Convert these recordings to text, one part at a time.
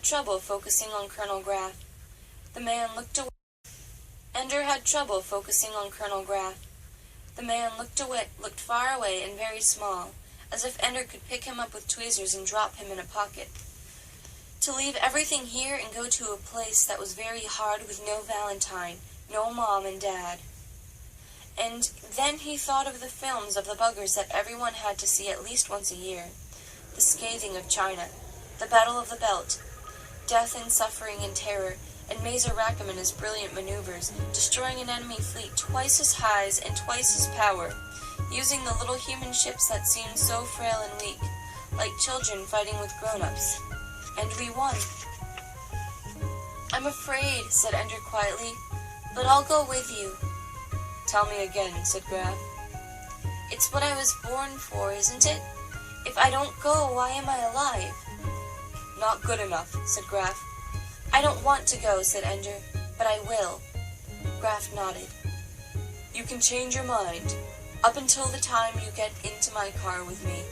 trouble focusing on Colonel Graff. The man looked away. Ender had trouble focusing on Colonel Graff. The man looked far away and very small, as if Ender could pick him up with tweezers and drop him in a pocket. To leave everything here and go to a place that was very hard with no Valentine, no Mom and Dad. And then he thought of the films of the buggers that everyone had to see at least once a year. The Scathing of China, the Battle of the Belt, death and suffering and terror, and Mazer Rackham and his brilliant maneuvers, destroying an enemy fleet twice his size and twice his power, using the little human ships that seemed so frail and weak, like children fighting with grown-ups. And we won. "I'm afraid," said Ender quietly, "but I'll go with you." "Tell me again," said Graff. "It's what I was born for, isn't it? If I don't go, why am I alive?" "Not good enough," said Graff. "I don't want to go," said Ender, "but I will." Graff nodded. "You can change your mind. Up until the time you get into my car with me,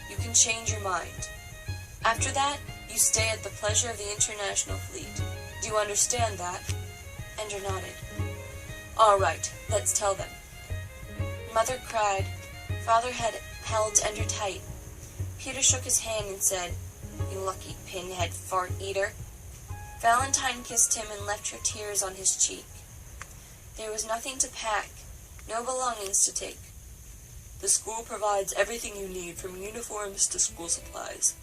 you can change your mind. After that, you stay at the pleasure of the International Fleet. Do you understand that?" Ender nodded. "All right, let's tell them." Mother cried. Father had held Ender tight. Peter shook his hand and said, "You lucky pinhead fart-eater." Valentine kissed him and left her tears on his cheek. There was nothing to pack, no belongings to take. "The school provides everything you need, from uniforms to school supplies.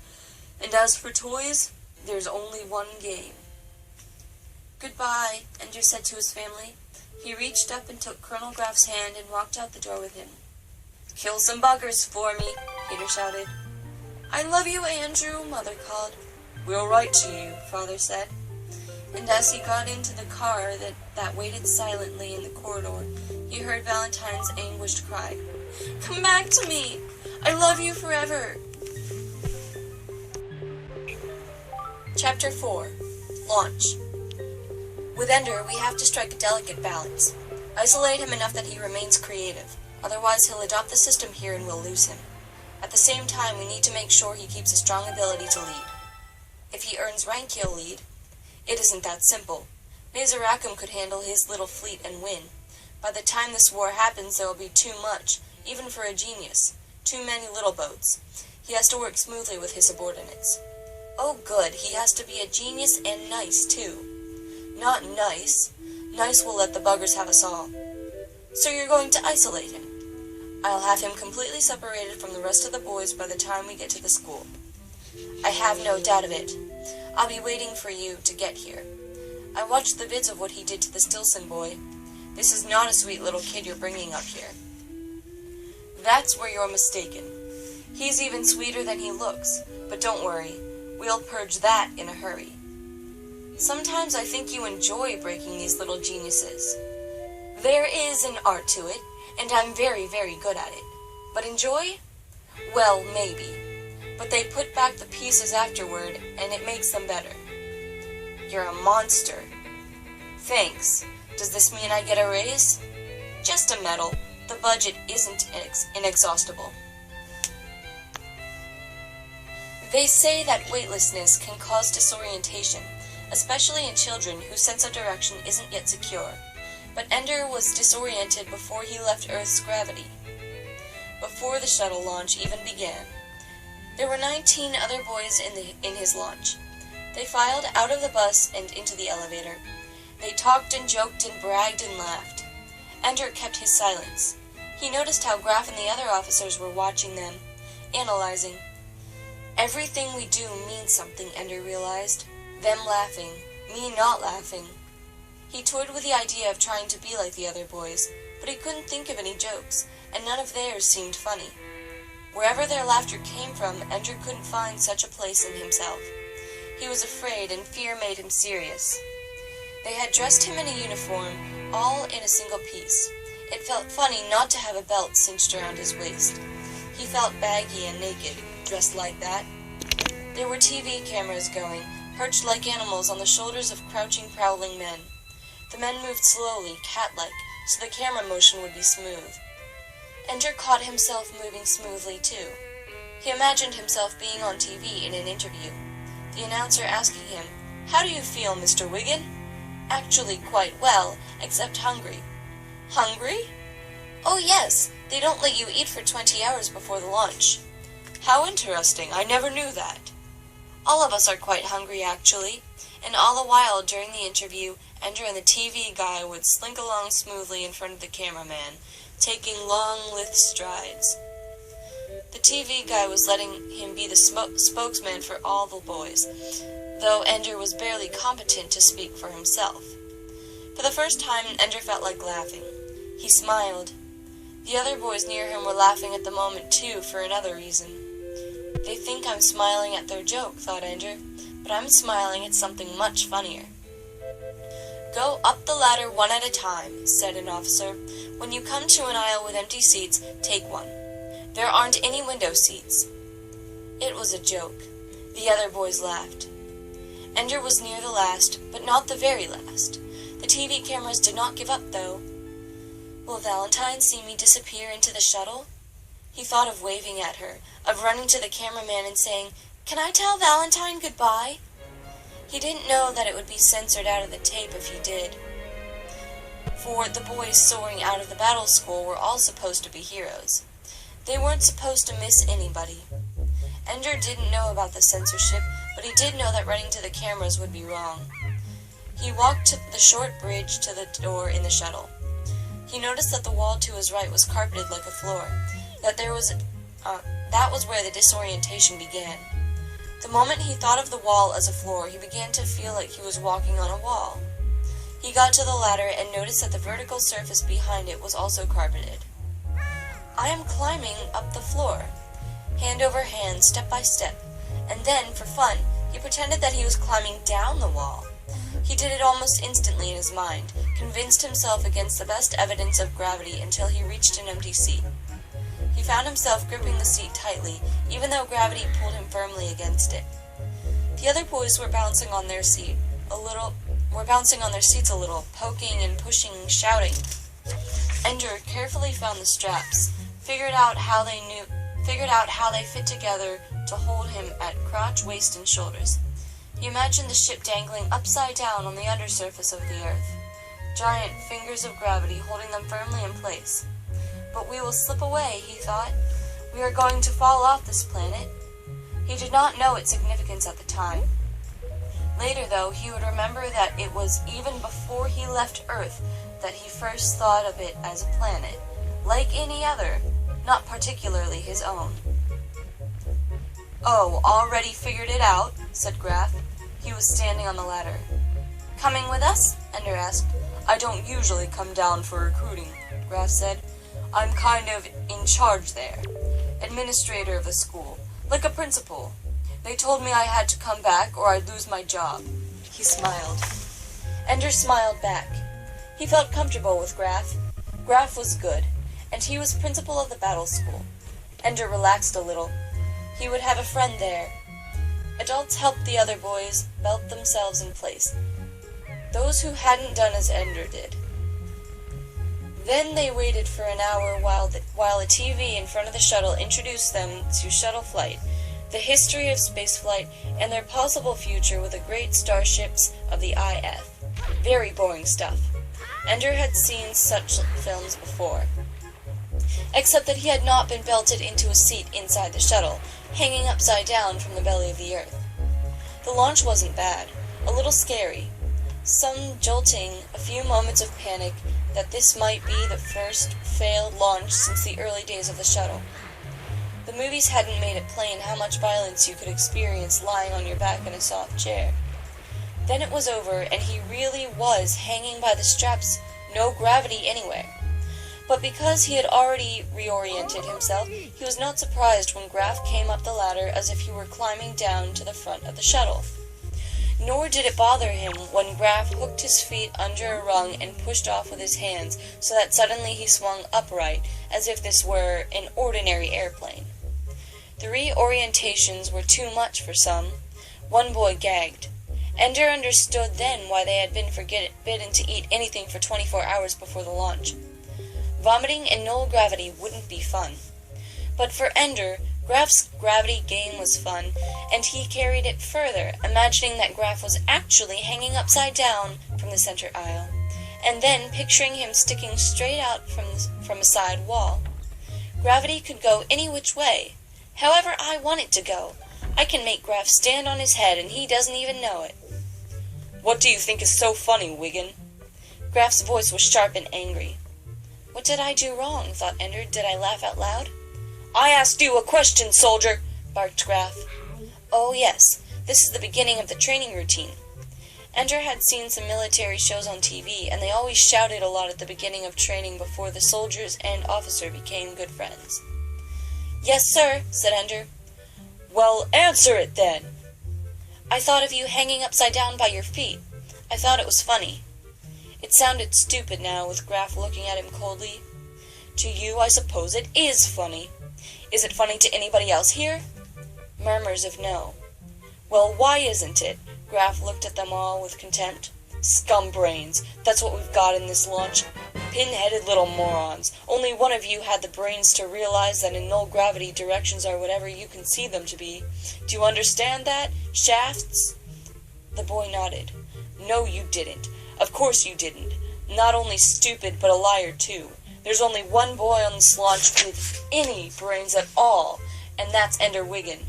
And as for toys, there's only one game." "Goodbye," Ender said to his family. He reached up and took Colonel Graff's hand and walked out the door with him. "Kill some buggers for me," Peter shouted. "I love you, Andrew," Mother called. "We'll write to you," Father said. And as he got into the car that waited silently in the corridor, he heard Valentine's anguished cry, "Come back to me! I love you forever!" Chapter 4. Launch. With Ender, we have to strike a delicate balance. Isolate him enough that he remains creative. Otherwise, he'll adopt the system here and we'll lose him. At the same time, we need to make sure he keeps a strong ability to lead. If he earns rank, he'll lead. It isn't that simple. Mazer Rackham could handle his little fleet and win. By the time this war happens, there will be too much, even for a genius. Too many little boats. He has to work smoothly with his subordinates. Oh good, he has to be a genius and nice, too. Not nice. Nice will let the buggers have us all. So you're going to isolate him. I'll have him completely separated from the rest of the boys by the time we get to the school. I have no doubt of it. I'll be waiting for you to get here. I watched the vids of what he did to the Stilson boy. This is not a sweet little kid you're bringing up here. That's where you're mistaken. He's even sweeter than he looks, but don't worry. We'll purge that in a hurry. Sometimes I think you enjoy breaking these little geniuses. There is an art to it, and I'm very, very good at it. But enjoy? Well, maybe. But they put back the pieces afterward, and it makes them better. You're a monster. Thanks. Does this mean I get a raise? Just a medal. The budget isn't inexhaustible. They say that weightlessness can cause disorientation, especially in children whose sense of direction isn't yet secure. But Ender was disoriented before he left Earth's gravity, before the shuttle launch even began. There were 19 other boys in his launch. They filed out of the bus and into the elevator. They talked and joked and bragged and laughed. Ender kept his silence. He noticed how Graff and the other officers were watching them, analyzing. Everything we do means something, Ender realized. Them laughing, me not laughing. He toyed with the idea of trying to be like the other boys, but he couldn't think of any jokes, and none of theirs seemed funny. Wherever their laughter came from, Ender couldn't find such a place in himself. He was afraid, and fear made him serious. They had dressed him in a uniform, all in a single piece. It felt funny not to have a belt cinched around his waist. He felt baggy and naked, dressed like that. There were TV cameras going, perched like animals on the shoulders of crouching, prowling men. The men moved slowly, cat-like, so the camera motion would be smooth. Ender caught himself moving smoothly, too. He imagined himself being on TV in an interview. the announcer asking him, "How do you feel, Mr. Wiggin?" "Actually quite well, except hungry." "Hungry?" "Oh yes, they don't let you eat for 20 hours before the launch." "How interesting, I never knew that." "All of us are quite hungry, actually." And all the while, during the interview, Ender and the TV guy would slink along smoothly in front of the cameraman, taking long, lithe strides. The TV guy was letting him be the spokesman for all the boys, though Ender was barely competent to speak for himself. For the first time, Ender felt like laughing. He smiled. The other boys near him were laughing at the moment, too, for another reason. "They think I'm smiling at their joke," thought Ender, "but I'm smiling at something much funnier." "Go up the ladder one at a time," said an officer. "When you come to an aisle with empty seats, take one. There aren't any window seats." It was a joke. The other boys laughed. Ender was near the last, but not the very last. The TV cameras did not give up, though. Will Valentine see me disappear into the shuttle? He thought of waving at her, of running to the cameraman and saying, "Can I tell Valentine goodbye?" He didn't know that it would be censored out of the tape if he did. For the boys soaring out of the battle school were all supposed to be heroes. They weren't supposed to miss anybody. Ender didn't know about the censorship, but he did know that running to the cameras would be wrong. He walked to the short bridge to the door in the shuttle. He noticed that the wall to his right was carpeted like a floor, that was where the disorientation began. The moment he thought of the wall as a floor, he began to feel like he was walking on a wall. He got to the ladder and noticed that the vertical surface behind it was also carpeted. "I am climbing up the floor," hand over hand, step by step, and then, for fun, he pretended that he was climbing down the wall. He did it almost instantly in his mind, convinced himself against the best evidence of gravity until he reached an empty seat. He found himself gripping the seat tightly, even though gravity pulled him firmly against it. The other boys were bouncing on their seats a little, poking and pushing, shouting. Ender carefully found the straps, figured out how they fit together to hold him at crotch, waist, and shoulders. He imagined the ship dangling upside down on the undersurface of the earth, giant fingers of gravity holding them firmly in place. "But we will slip away," he thought. "We are going to fall off this planet." He did not know its significance at the time. Later, though, he would remember that it was even before he left Earth that he first thought of it as a planet, like any other, not particularly his own. "Oh, already figured it out?" said Graf. He was standing on the ladder. "Coming with us?" Ender asked. "I don't usually come down for recruiting," Graf said. "I'm kind of in charge there. Administrator of the school. Like a principal. They told me I had to come back or I'd lose my job." He smiled. Ender smiled back. He felt comfortable with Graf. Graf was good, and he was principal of the battle school. Ender relaxed a little. He would have a friend there. Adults helped the other boys belt themselves in place, those who hadn't done as Ender did. Then they waited for an hour while a TV in front of the shuttle introduced them to shuttle flight, the history of spaceflight, and their possible future with the great starships of the IF. Very boring stuff. Ender had seen such films before, except that he had not been belted into a seat inside the shuttle, hanging upside down from the belly of the earth. The launch wasn't bad, a little scary. Some jolting, a few moments of panic that this might be the first failed launch since the early days of the shuttle. The movies hadn't made it plain how much violence you could experience lying on your back in a soft chair. Then it was over, and he really was hanging by the straps, no gravity anywhere. But because he had already reoriented himself, he was not surprised when Graf came up the ladder as if he were climbing down to the front of the shuttle. Nor did it bother him when Graf hooked his feet under a rung and pushed off with his hands so that suddenly he swung upright, as if this were an ordinary airplane. The reorientations were too much for some. One boy gagged. Ender understood then why they had been forbidden to eat anything for 24 hours before the launch. Vomiting in null gravity wouldn't be fun. But for Ender, Graf's gravity game was fun, and he carried it further, imagining that Graf was actually hanging upside down from the center aisle, and then picturing him sticking straight out from a side wall. Gravity could go any which way, however I want it to go. I can make Graf stand on his head, and he doesn't even know it. What do you think is so funny, Wiggin? Graf's voice was sharp and angry. What did I do wrong? Thought Ender. Did I laugh out loud? I asked you a question, soldier, barked Graf. Oh, yes. This is the beginning of the training routine. Ender had seen some military shows on TV, and they always shouted a lot at the beginning of training before the soldiers and officer became good friends. Yes, sir, said Ender. Well, answer it then. I thought of you hanging upside down by your feet. I thought it was funny. It sounded stupid now, with Graf looking at him coldly. To you, I suppose it is funny. Is it funny to anybody else here? Murmurs of no. Well, why isn't it? Graf looked at them all with contempt. Scum brains. That's what we've got in this launch. Pin-headed little morons. Only one of you had the brains to realize that in null gravity directions are whatever you can see them to be. Do you understand that? Shafts? The boy nodded. No, you didn't. Of course you didn't. Not only stupid, but a liar, too. There's only one boy on this launch with any brains at all, and that's Ender Wiggin.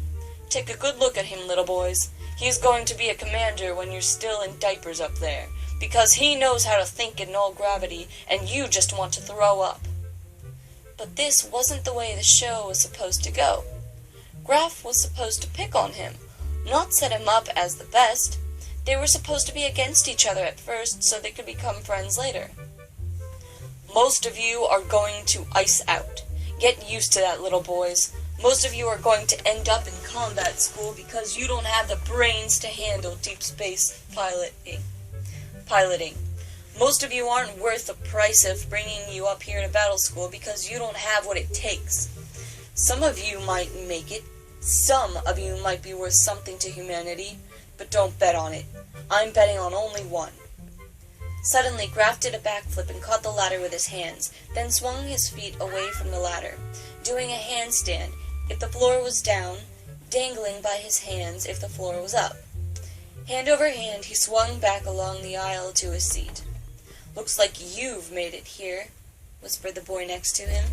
Take a good look at him, little boys. He's going to be a commander when you're still in diapers up there, because he knows how to think in null gravity, and you just want to throw up. But this wasn't the way the show was supposed to go. Graf was supposed to pick on him, not set him up as the best. They were supposed to be against each other at first, so they could become friends later. Most of you are going to ice out. Get used to that, little boys. Most of you are going to end up in combat school because you don't have the brains to handle deep space piloting. Most of you aren't worth the price of bringing you up here to battle school because you don't have what it takes. Some of you might make it. Some of you might be worth something to humanity, but don't bet on it. I'm betting on only one. Suddenly, Graf did a backflip and caught the ladder with his hands, then swung his feet away from the ladder, doing a handstand if the floor was down, dangling by his hands if the floor was up. Hand over hand, he swung back along the aisle to his seat. Looks like you've made it here, whispered the boy next to him.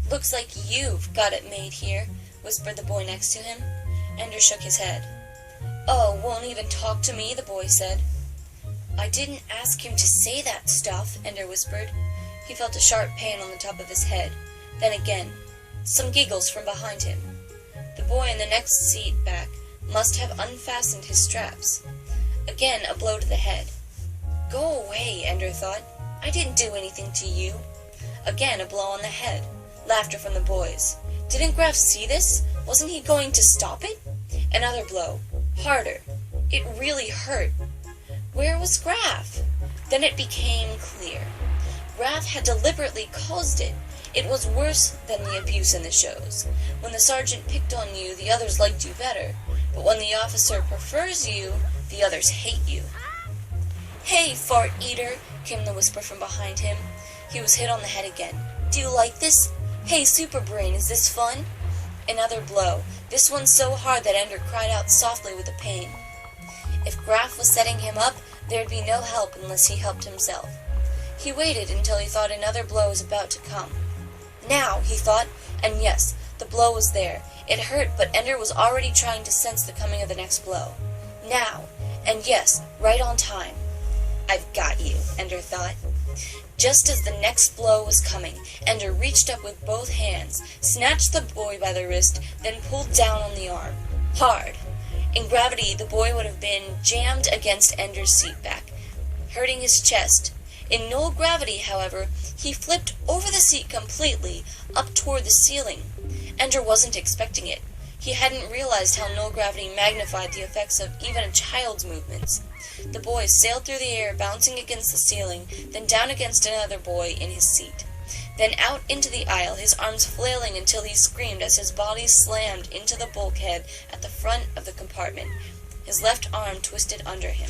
Looks like you've got it made here, whispered the boy next to him. Ender shook his head. Oh, won't even talk to me, the boy said. I didn't ask him to say that stuff, Ender whispered. He felt a sharp pain on the top of his head. Then again, some giggles from behind him. The boy in the next seat back must have unfastened his straps. Again, a blow to the head. Go away, Ender thought. I didn't do anything to you. Again, a blow on the head. Laughter from the boys. Didn't Graf see this? Wasn't he going to stop it? Another blow. Harder. It really hurt. Where was Graf? Then it became clear. Graf had deliberately caused it. It was worse than the abuse in the shows. When the sergeant picked on you, the others liked you better. But when the officer prefers you, the others hate you. Hey, fart eater, came the whisper from behind him. He was hit on the head again. Do you like this? Hey, Superbrain, is this fun? Another blow. This one so hard that Ender cried out softly with the pain. If Graf was setting him up, there'd be no help unless he helped himself. He waited until he thought another blow was about to come. Now, he thought, and yes, the blow was there. It hurt, but Ender was already trying to sense the coming of the next blow. Now, and yes, right on time. I've got you, Ender thought. Just as the next blow was coming, Ender reached up with both hands, snatched the boy by the wrist, then pulled down on the arm. Hard. In gravity, the boy would have been jammed against Ender's seat back, hurting his chest. In null gravity, however, he flipped over the seat completely, up toward the ceiling. Ender wasn't expecting it. He hadn't realized how null gravity magnified the effects of even a child's movements. The boy sailed through the air, bouncing against the ceiling, then down against another boy in his seat. Then out into the aisle, his arms flailing until he screamed as his body slammed into the bulkhead at the front of the compartment, his left arm twisted under him.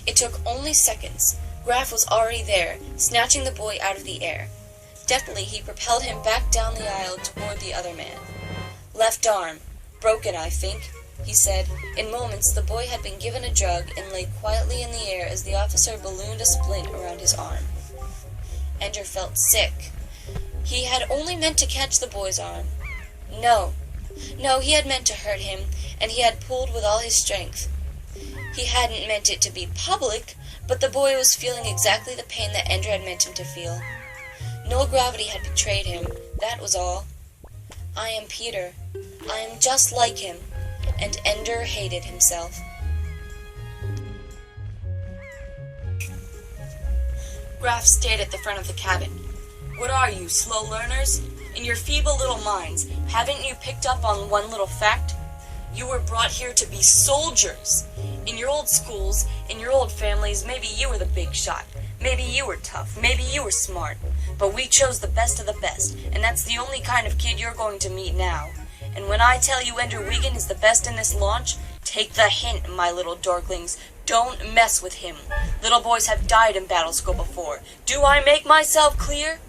It took only seconds. Graf was already there, snatching the boy out of the air. Deftly, he propelled him back down the aisle toward the other man. "Left arm. Broken, I think," he said. In moments, the boy had been given a drug and lay quietly in the air as the officer ballooned a splint around his arm. Ender felt sick. He had only meant to catch the boy's arm. No, he had meant to hurt him, and he had pulled with all his strength. He hadn't meant it to be public, but the boy was feeling exactly the pain that Ender had meant him to feel. No gravity had betrayed him, that was all. I am Peter. I am just like him, and Ender hated himself. Graf stayed at the front of the cabin. "What are you, slow learners? In your feeble little minds, haven't you picked up on one little fact? You were brought here to be soldiers. In your old schools, in your old families, maybe you were the big shot. Maybe you were tough. Maybe you were smart. But we chose the best of the best, and that's the only kind of kid you're going to meet now. And when I tell you Ender Wiggin is the best in this launch, take the hint, my little dorklings. Don't mess with him. Little boys have died in battle school before. Do I make myself clear?"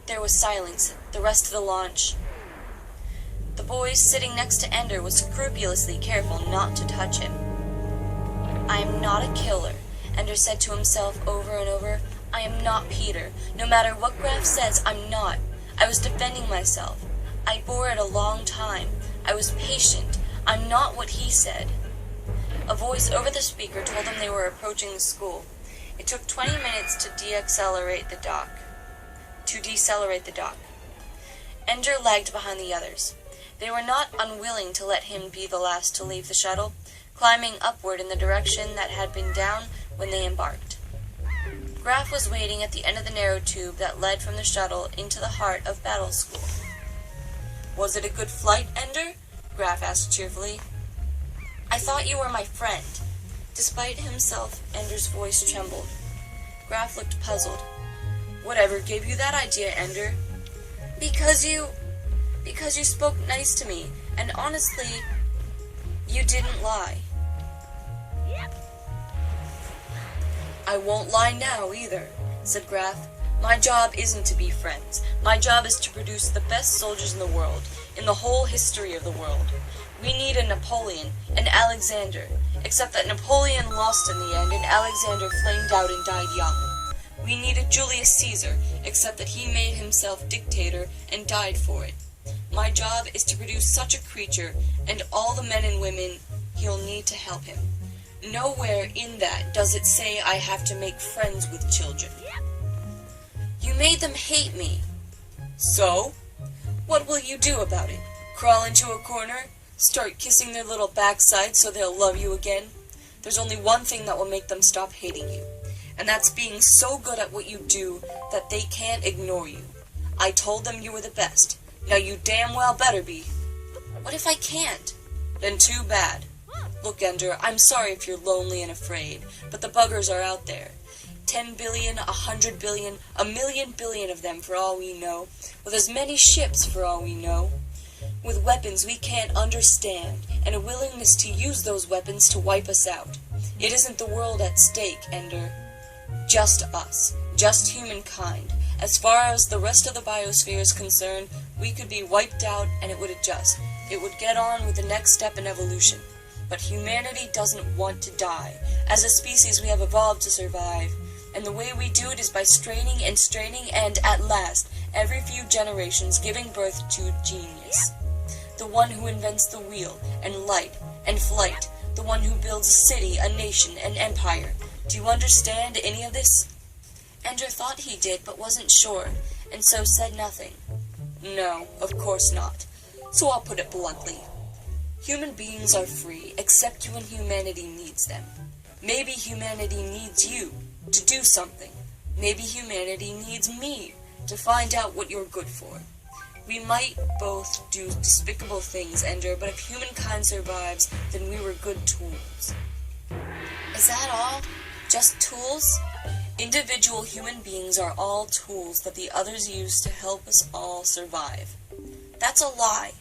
There was silence the rest of the launch. The boy sitting next to Ender was scrupulously careful not to touch him. "I am not a killer," Ender said to himself over and over. "I am not Peter. No matter what Graf says, I'm not. I was defending myself. I bore it a long time. I was patient. I'm not what he said." A voice over the speaker told them they were approaching the school. It took 20 minutes to decelerate the dock. Ender lagged behind the others. They were not unwilling to let him be the last to leave the shuttle, climbing upward in the direction that had been down when they embarked. Graf was waiting at the end of the narrow tube that led from the shuttle into the heart of battle school. "Was it a good flight, Ender?" Graf asked cheerfully. "I thought you were my friend." Despite himself, Ender's voice trembled. Graf looked puzzled. "Whatever gave you that idea, Ender?" Because you spoke nice to me, and honestly, you didn't lie." "I won't lie now, either," said Graf. "My job isn't to be friends. My job is to produce the best soldiers in the world, in the whole history of the world. We need a Napoleon, an Alexander, except that Napoleon lost in the end and Alexander flamed out and died young. We need a Julius Caesar, except that he made himself dictator and died for it. My job is to produce such a creature and all the men and women he'll need to help him. Nowhere in that does it say I have to make friends with children." "You made them hate me." "So? What will you do about it? Crawl into a corner? Start kissing their little backsides so they'll love you again? There's only one thing that will make them stop hating you, and that's being so good at what you do that they can't ignore you. I told them you were the best. Now you damn well better be." "What if I can't?" "Then too bad. Look, Ender, I'm sorry if you're lonely and afraid, but the buggers are out there. 10 billion, 100 billion, 1,000,000 billion of them for all we know, with as many ships for all we know, with weapons we can't understand, and a willingness to use those weapons to wipe us out. It isn't the world at stake, Ender. Just us, just humankind. As far as the rest of the biosphere is concerned, we could be wiped out and it would adjust. It would get on with the next step in evolution. But humanity doesn't want to die. As a species, we have evolved to survive. And the way we do it is by straining and, at last, every few generations, giving birth to a genius. The one who invents the wheel, and light, and flight. The one who builds a city, a nation, an empire. Do you understand any of this?" Ender thought he did, but wasn't sure, and so said nothing. "No, of course not. So I'll put it bluntly. Human beings are free, except when humanity needs them. Maybe humanity needs you to do something. Maybe humanity needs me to find out what you're good for. We might both do despicable things, Ender, but if humankind survives, then we were good tools." "Is that all? Just tools?" "Individual human beings are all tools that the others use to help us all survive." "That's a lie."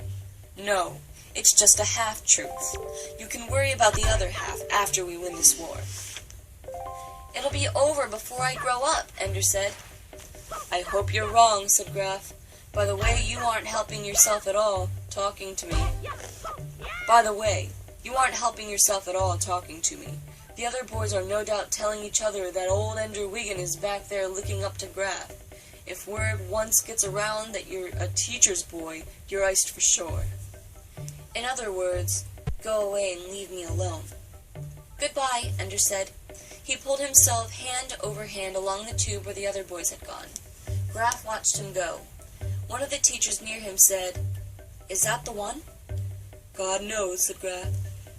"No, it's just a half-truth. You can worry about the other half after we win this war." "It'll be over before I grow up," Ender said. I hope you're wrong, said Graf. By the way, you aren't helping yourself at all, talking to me. The other boys are no doubt telling each other that old Ender Wiggin is back there licking up to Graf. If word once gets around that you're a teacher's boy, you're iced for sure. In other words, go away and leave me alone. Goodbye, Ender said. He pulled himself hand over hand along the tube where the other boys had gone. Graf watched him go. One of the teachers near him said, "Is that the one?" "God knows," said Graf.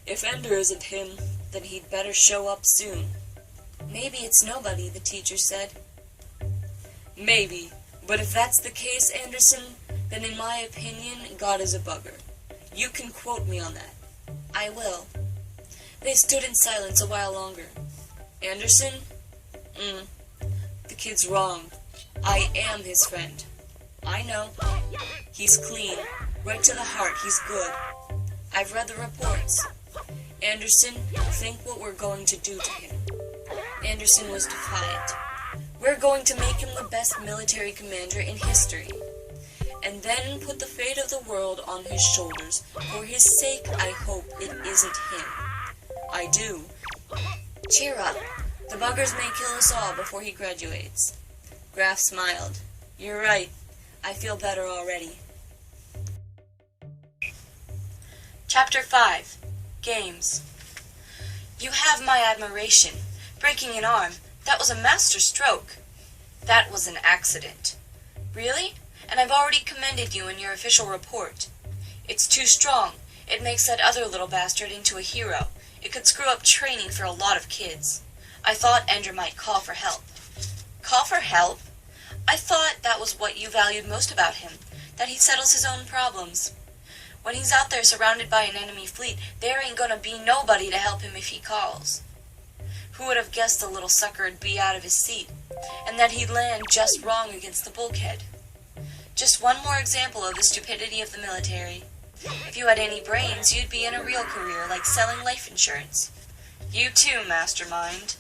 "If Ender isn't him, then he'd better show up soon." "Maybe it's nobody," the teacher said. "Maybe, but if that's the case, Anderson, then in my opinion, God is a bugger. You can quote me on that." "I will." They stood in silence a while longer. "Anderson?" The kid's wrong. I am his friend." "I know." "He's clean. Right to the heart, he's good." "I've read the reports." "Anderson, think what we're going to do to him." Anderson was defiant. "We're going to make him the best military commander in history. And then put the fate of the world on his shoulders. For his sake, I hope it isn't him." "I do." "Cheer up. The buggers may kill us all before he graduates." Graf smiled. "You're right. I feel better already." Chapter 5. Games. "You have my admiration. Breaking an arm, that was a master stroke." "That was an accident." "Really? And I've already commended you in your official report." "It's too strong. It makes that other little bastard into a hero. It could screw up training for a lot of kids. I thought Ender might call for help." "Call for help? I thought that was what you valued most about him, that he settles his own problems. When he's out there surrounded by an enemy fleet, there ain't gonna be nobody to help him if he calls." "Who would have guessed the little sucker'd be out of his seat, and that he'd land just wrong against the bulkhead? Just one more example of the stupidity of the military. If you had any brains, you'd be in a real career, like selling life insurance. You too, mastermind.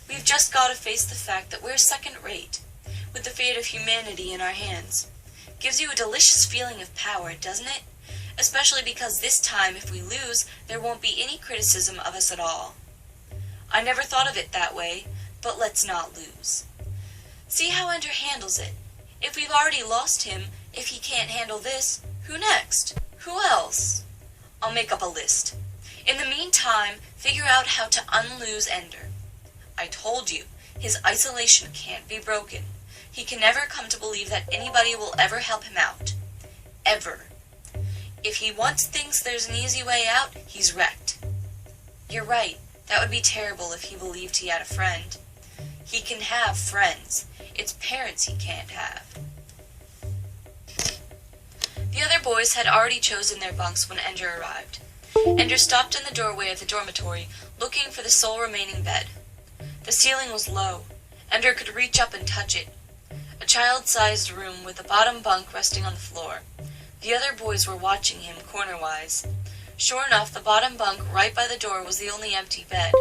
We've just got to face the fact that we're second-rate, with the fate of humanity in our hands. Gives you a delicious feeling of power, doesn't it? Especially because this time, if we lose, there won't be any criticism of us at all." "I never thought of it that way, but let's not lose. See how Ender handles it. If we've already lost him, if he can't handle this, who next? Who else? I'll make up a list. In the meantime, figure out how to unlose Ender. I told you, his isolation can't be broken. He can never come to believe that anybody will ever help him out. Ever. If he once thinks there's an easy way out, he's wrecked. You're right, that would be terrible if he believed he had a friend. He can have friends. It's parents he can't have." The other boys had already chosen their bunks when Ender arrived. Ender stopped in the doorway of the dormitory, looking for the sole remaining bed. The ceiling was low. Ender could reach up and touch it. A child-sized room with the bottom bunk resting on the floor. The other boys were watching him, corner-wise. Sure enough, the bottom bunk right by the door was the only empty bed.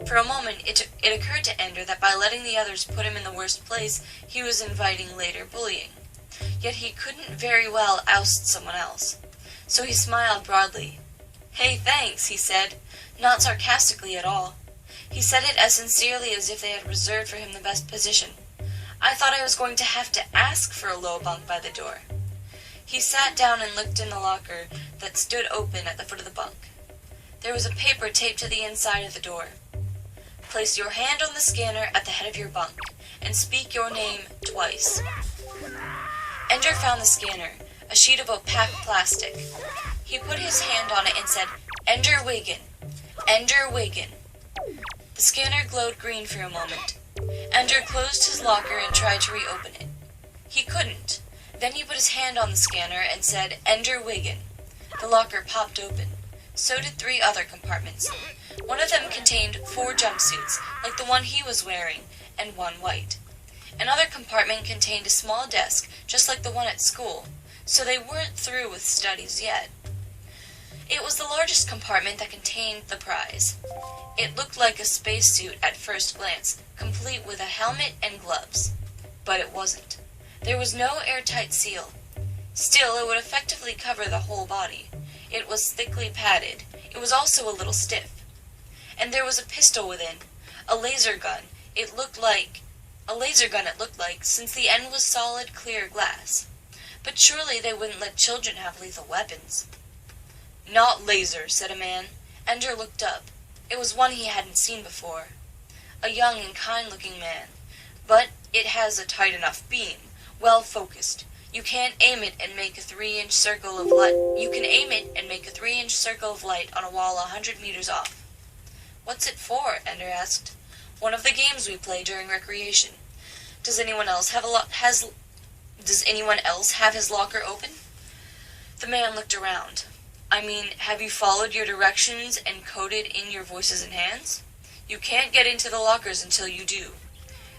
For a moment, it occurred to Ender that by letting the others put him in the worst place, he was inviting later bullying. Yet he couldn't very well oust someone else. So he smiled broadly. "Hey, thanks," he said, not sarcastically at all. He said it as sincerely as if they had reserved for him the best position. "I thought I was going to have to ask for a low bunk by the door." He sat down and looked in the locker that stood open at the foot of the bunk. There was a paper taped to the inside of the door. "Place your hand on the scanner at the head of your bunk, and speak your name twice." Ender found the scanner, a sheet of opaque plastic. He put his hand on it and said, "Ender Wiggin. Ender Wiggin." The scanner glowed green for a moment. Ender closed his locker and tried to reopen it. He couldn't. Then he put his hand on the scanner and said, "Ender Wiggin." The locker popped open. So did 3 other compartments. One of them contained 4 jumpsuits, like the one he was wearing, and 1 white. Another compartment contained a small desk, just like the one at school, so they weren't through with studies yet. It was the largest compartment that contained the prize. It looked like a spacesuit at first glance, complete with a helmet and gloves. But it wasn't. There was no airtight seal. Still, it would effectively cover the whole body. It was thickly padded. It was also a little stiff. And there was a pistol within. A laser gun. It looked like, since the end was solid, clear glass. But surely they wouldn't let children have lethal weapons. "Not laser," said a man. Ender looked up. It was one he hadn't seen before. A young and kind-looking man. But it has a tight enough beam, well focused. You can aim it and make a 3-inch circle of light. On a wall 100 meters off. "What's it for?" Ender asked. "One of the games we play during recreation. Does anyone else have his locker open?" The man looked around. "I mean, have you followed your directions and coded in your voices and hands? You can't get into the lockers until you do.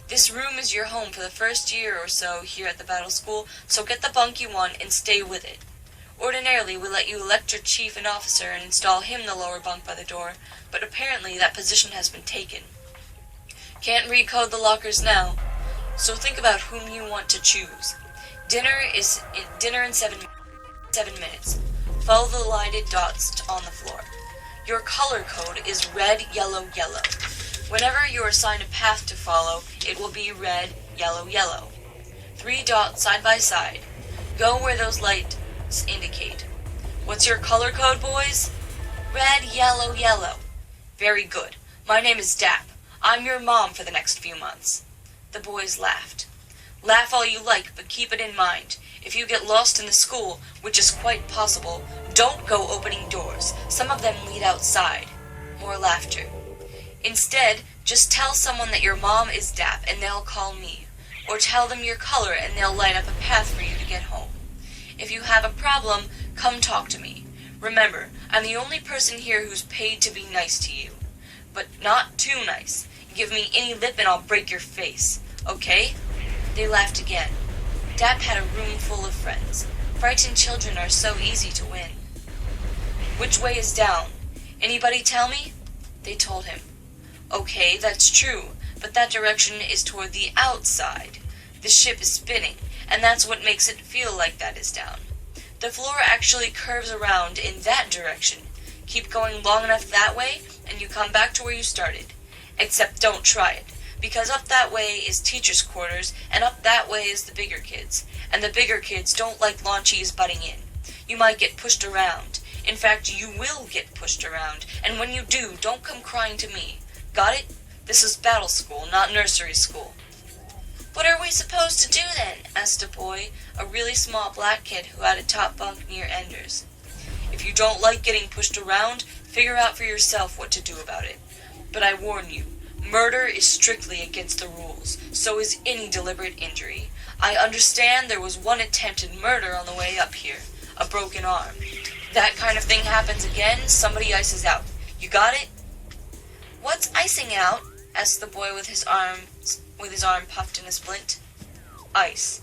This room is your home for the first year or so here at the battle school, so get the bunk you want and stay with it. Ordinarily, we let you elect your chief and officer and install him the lower bunk by the door, but apparently that position has been taken. Can't recode the lockers now, so think about whom you want to choose. Dinner in 7 minutes. Follow the lighted dots on the floor. Your color code is red, yellow, yellow. Whenever you are assigned a path to follow, it will be red, yellow, yellow. 3 dots side by side. Go where those lights indicate. What's your color code, boys? Red, yellow, yellow. Very good. My name is Dap. I'm your mom for the next few months." The boys laughed. "Laugh all you like, but keep it in mind. If you get lost in the school, which is quite possible, don't go opening doors. Some of them lead outside." More laughter. "Instead, just tell someone that your mom is Dap and they'll call me. Or tell them your color and they'll light up a path for you to get home. If you have a problem, come talk to me. Remember, I'm the only person here who's paid to be nice to you. But not too nice. Give me any lip and I'll break your face. Okay?" They laughed again. Dap had a room full of friends. Frightened children are so easy to win. "Which way is down? Anybody tell me?" They told him. "Okay, that's true, but that direction is toward the outside. The ship is spinning, and that's what makes it feel like that is down. The floor actually curves around in that direction. Keep going long enough that way, and you come back to where you started. Except don't try it, because up that way is teachers' quarters, and up that way is the bigger kids, and the bigger kids don't like launchies butting in. You might get pushed around. In fact, you will get pushed around, and when you do, don't come crying to me. Got it? This is battle school, not nursery school." "What are we supposed to do then?" asked a boy, a really small black kid who had a top bunk near Ender's. "If you don't like getting pushed around, figure out for yourself what to do about it. But I warn you, murder is strictly against the rules, so is any deliberate injury. I understand there was one attempted murder on the way up here, a broken arm. That kind of thing happens again, somebody ices out. You got it?" "What's icing out?" asked the boy with his arm puffed in a splint. "Ice.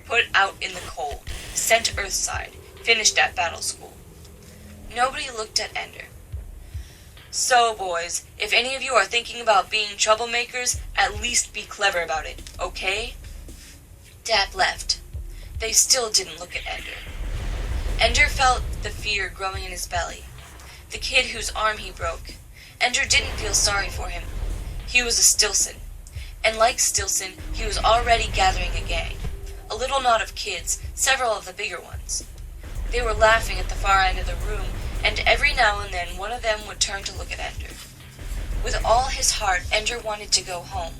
Put out in the cold. Sent Earthside. Finished at battle school." Nobody looked at Ender. "So, boys, if any of you are thinking about being troublemakers, at least be clever about it, okay?" Dap left. They still didn't look at Ender. Ender felt the fear growing in his belly. The kid whose arm he broke. Ender didn't feel sorry for him. He was a Stilson. And like Stilson, he was already gathering a gang. A little knot of kids, several of the bigger ones. They were laughing at the far end of the room, and every now and then one of them would turn to look at Ender. With all his heart, Ender wanted to go home.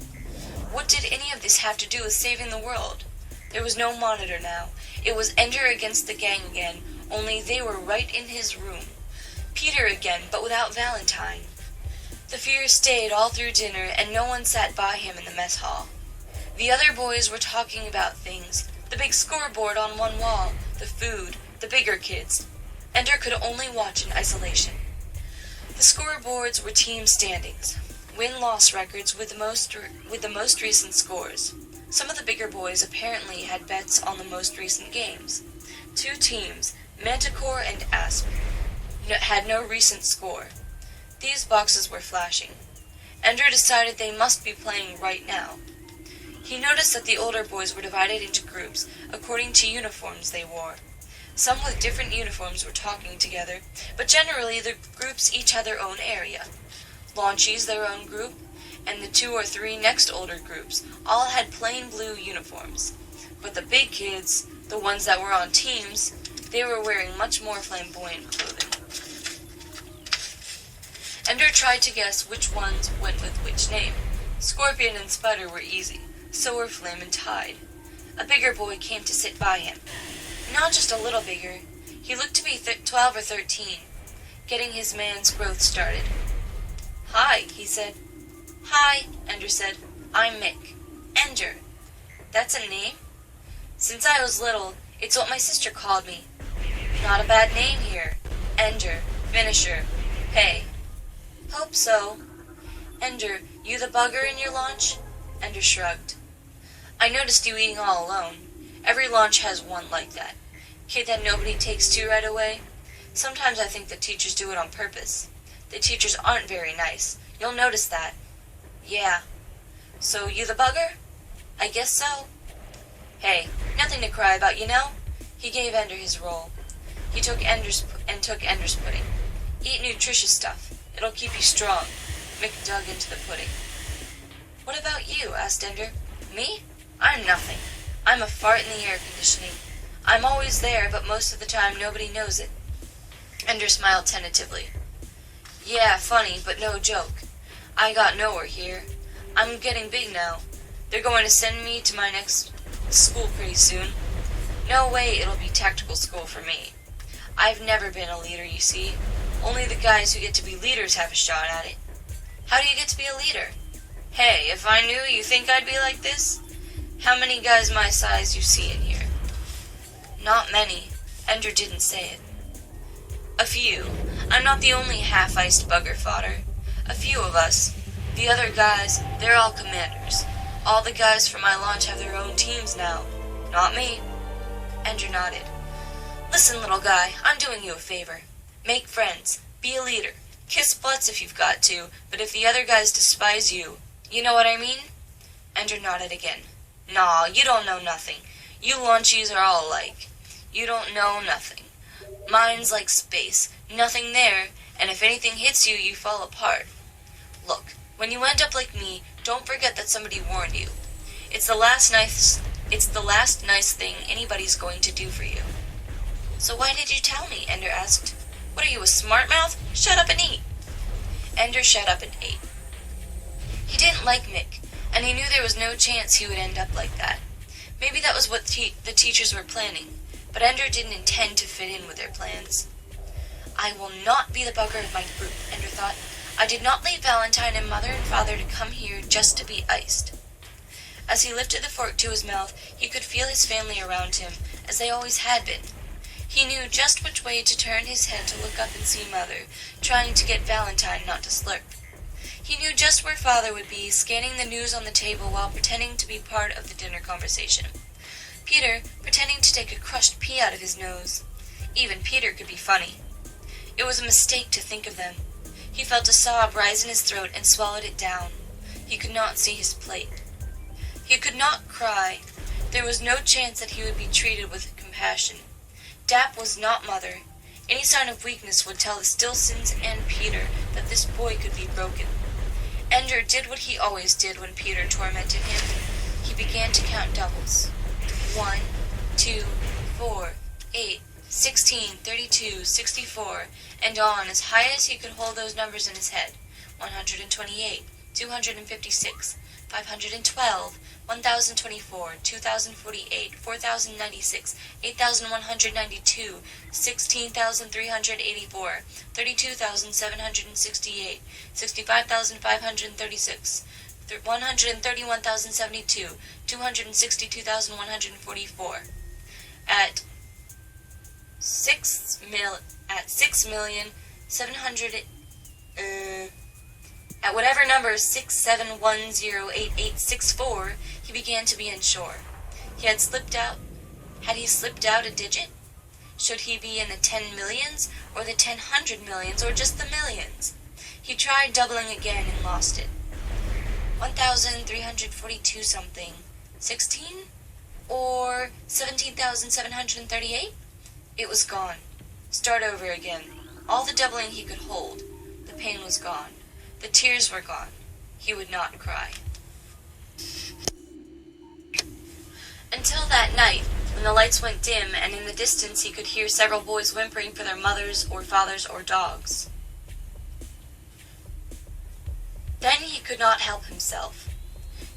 What did any of this have to do with saving the world? There was no monitor now. It was Ender against the gang again, only they were right in his room. Peter again, but without Valentine. The fear stayed all through dinner, and no one sat by him in the mess hall. The other boys were talking about things, the big scoreboard on one wall, the food, the bigger kids. Ender could only watch in isolation. The scoreboards were team standings, win-loss records with the most recent scores. Some of the bigger boys apparently had bets on the most recent games. 2 teams, Manticore and Asp, had no recent score. These boxes were flashing. Ender decided they must be playing right now. He noticed that the older boys were divided into groups according to uniforms they wore. Some with different uniforms were talking together, but generally the groups each had their own area. Launchies their own group, and the 2 or 3 next older groups all had plain blue uniforms. But the big kids, the ones that were on teams, they were wearing much more flamboyant clothing. Ender tried to guess which ones went with which name. Scorpion and Spider were easy, so were Flame and Tide. A bigger boy came to sit by him. Not just a little bigger. He looked to be 12 or 13, getting his man's growth started. "Hi," he said. "Hi," Ender said. "I'm Mick. Ender. That's a name?" "Since I was little, it's what my sister called me. Not a bad name here. Ender. Finisher. Hey." "Hope so." "Ender, you the bugger in your launch?" Ender shrugged. "I noticed you eating all alone. Every launch has one like that. Kid that nobody takes to right away. Sometimes I think the teachers do it on purpose. The teachers aren't very nice. You'll notice that." "Yeah." "So you the bugger?" "I guess so." "Hey, nothing to cry about, you know." He gave Ender his roll. He took Ender's pudding. "Eat nutritious stuff. It'll keep you strong." Mick dug into the pudding. "What about you?" asked Ender. "Me? I'm nothing. I'm a fart in the air conditioning. I'm always there, but most of the time nobody knows it." Ender smiled tentatively. "Yeah, funny, but no joke. I got nowhere here. I'm getting big now. They're going to send me to my next school pretty soon. No way it'll be tactical school for me. I've never been a leader, you see. Only the guys who get to be leaders have a shot at it." "How do you get to be a leader?" "Hey, if I knew you think I'd be like this? How many guys my size you see in here?" "Not many." Ender didn't say it. "A few. I'm not the only half-iced bugger fodder. A few of us. The other guys, they're all commanders. All the guys from my launch have their own teams now. Not me." Ender nodded. "Listen, little guy, I'm doing you a favor. Make friends. Be a leader. Kiss butts if you've got to, but if the other guys despise you, you know what I mean?" Ender nodded again. "Naw, you don't know nothing. You launchies are all alike. You don't know nothing. Mine's like space. Nothing there, and if anything hits you, you fall apart. Look, when you end up like me, don't forget that somebody warned you. It's the last nice thing anybody's going to do for you." "So why did you tell me?" Ender asked. "What are you, a smart mouth? Shut up and eat." Ender shut up and ate. He didn't like Mick, and he knew there was no chance he would end up like that. Maybe that was what the teachers were planning, but Ender didn't intend to fit in with their plans. "I will not be the bugger of my group," Ender thought. "I did not leave Valentine and Mother and Father to come here just to be iced." As he lifted the fork to his mouth, he could feel his family around him, as they always had been. He knew just which way to turn his head to look up and see Mother, trying to get Valentine not to slurp. He knew just where Father would be, scanning the news on the table while pretending to be part of the dinner conversation. Peter, pretending to take a crushed pea out of his nose. Even Peter could be funny. It was a mistake to think of them. He felt a sob rise in his throat and swallowed it down. He could not see his plate. He could not cry. There was no chance that he would be treated with compassion. Dap was not Mother. Any sign of weakness would tell the Stilsons and Peter that this boy could be broken. Ender did what he always did when Peter tormented him. He began to count doubles. 1, 2, 4, 8, 16, 32, 64, and on as high as he could hold those numbers in his head. 128, 256, 512, 1024, 2048, 4096, 8192, 16384, 32768, 65536, 131,072, 262,144. At 6,700,000, at whatever number 671088864, he began to be unsure. Had he slipped out a digit? Should he be in the 10 millions, or the 100 millions, or just the millions? He tried doubling again and lost it. 1,342 something. 16? Or 17,738? It was gone. Start over again. All the doubling he could hold. The pain was gone. The tears were gone. He would not cry. Until that night, when the lights went dim and in the distance he could hear several boys whimpering for their mothers or fathers or dogs. Then he could not help himself.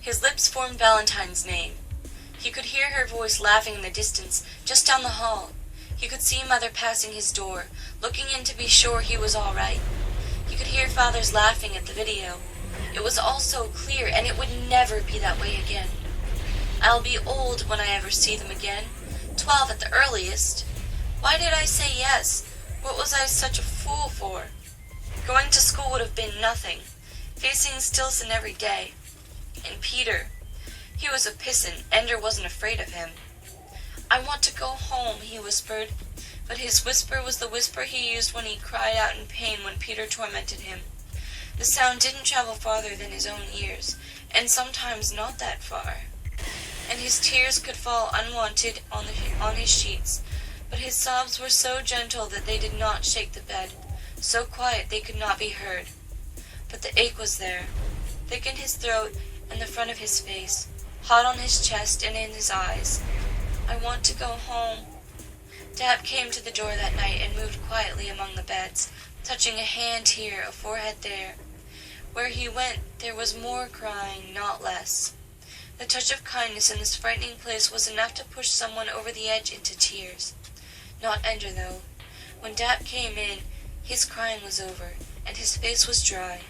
His lips formed Valentine's name. He could hear her voice laughing in the distance, just down the hall. He could see Mother passing his door, looking in to be sure he was all right. He could hear Father's laughing at the video. It was all so clear, and it would never be that way again. I'll be old when I ever see them again, 12 at the earliest. Why did I say yes? What was I such a fool for? Going to school would have been nothing, facing Stilson every day. And Peter, he was a pisson. Ender wasn't afraid of him. I want to go home, he whispered, but his whisper was the whisper he used when he cried out in pain when Peter tormented him. The sound didn't travel farther than his own ears, and sometimes not that far. And his tears could fall unwanted on his sheets, but his sobs were so gentle that they did not shake the bed, so quiet they could not be heard. But the ache was there, thick in his throat and the front of his face, hot on his chest and in his eyes. I want to go home. Dad came to the door that night and moved quietly among the beds, touching a hand here, a forehead there. Where he went, there was more crying, not less. The touch of kindness in this frightening place was enough to push someone over the edge into tears. Not Ender, though. When Dad came in, his crying was over, and his face was dry.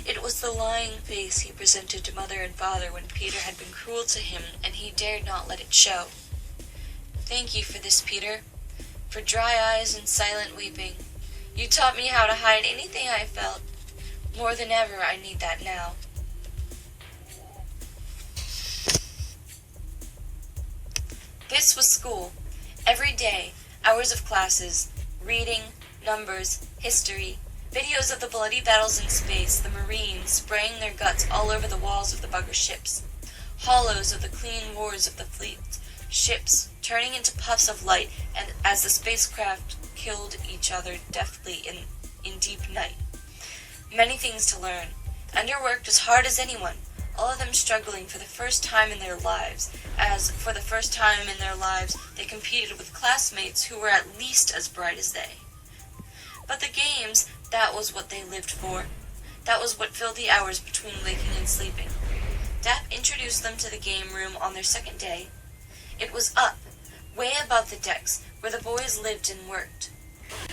It was the lying face he presented to Mother and Father when Peter had been cruel to him, and he dared not let it show. Thank you for this, Peter, for dry eyes and silent weeping. You taught me how to hide anything I felt. More than ever, I need that now. This was school. Every day, hours of classes, reading, numbers, history, videos of the bloody battles in space, the Marines spraying their guts all over the walls of the bugger ships, hollows of the clean wars of the fleet, ships turning into puffs of light and as the spacecraft killed each other deftly in deep night. Many things to learn. Ender worked as hard as anyone, all of them struggling for the first time in their lives, as for the first time in their lives they competed with classmates who were at least as bright as they. But the games, that was what they lived for. That was what filled the hours between waking and sleeping. Dap introduced them to the game room on their second day. It was up, way above the decks, where the boys lived and worked.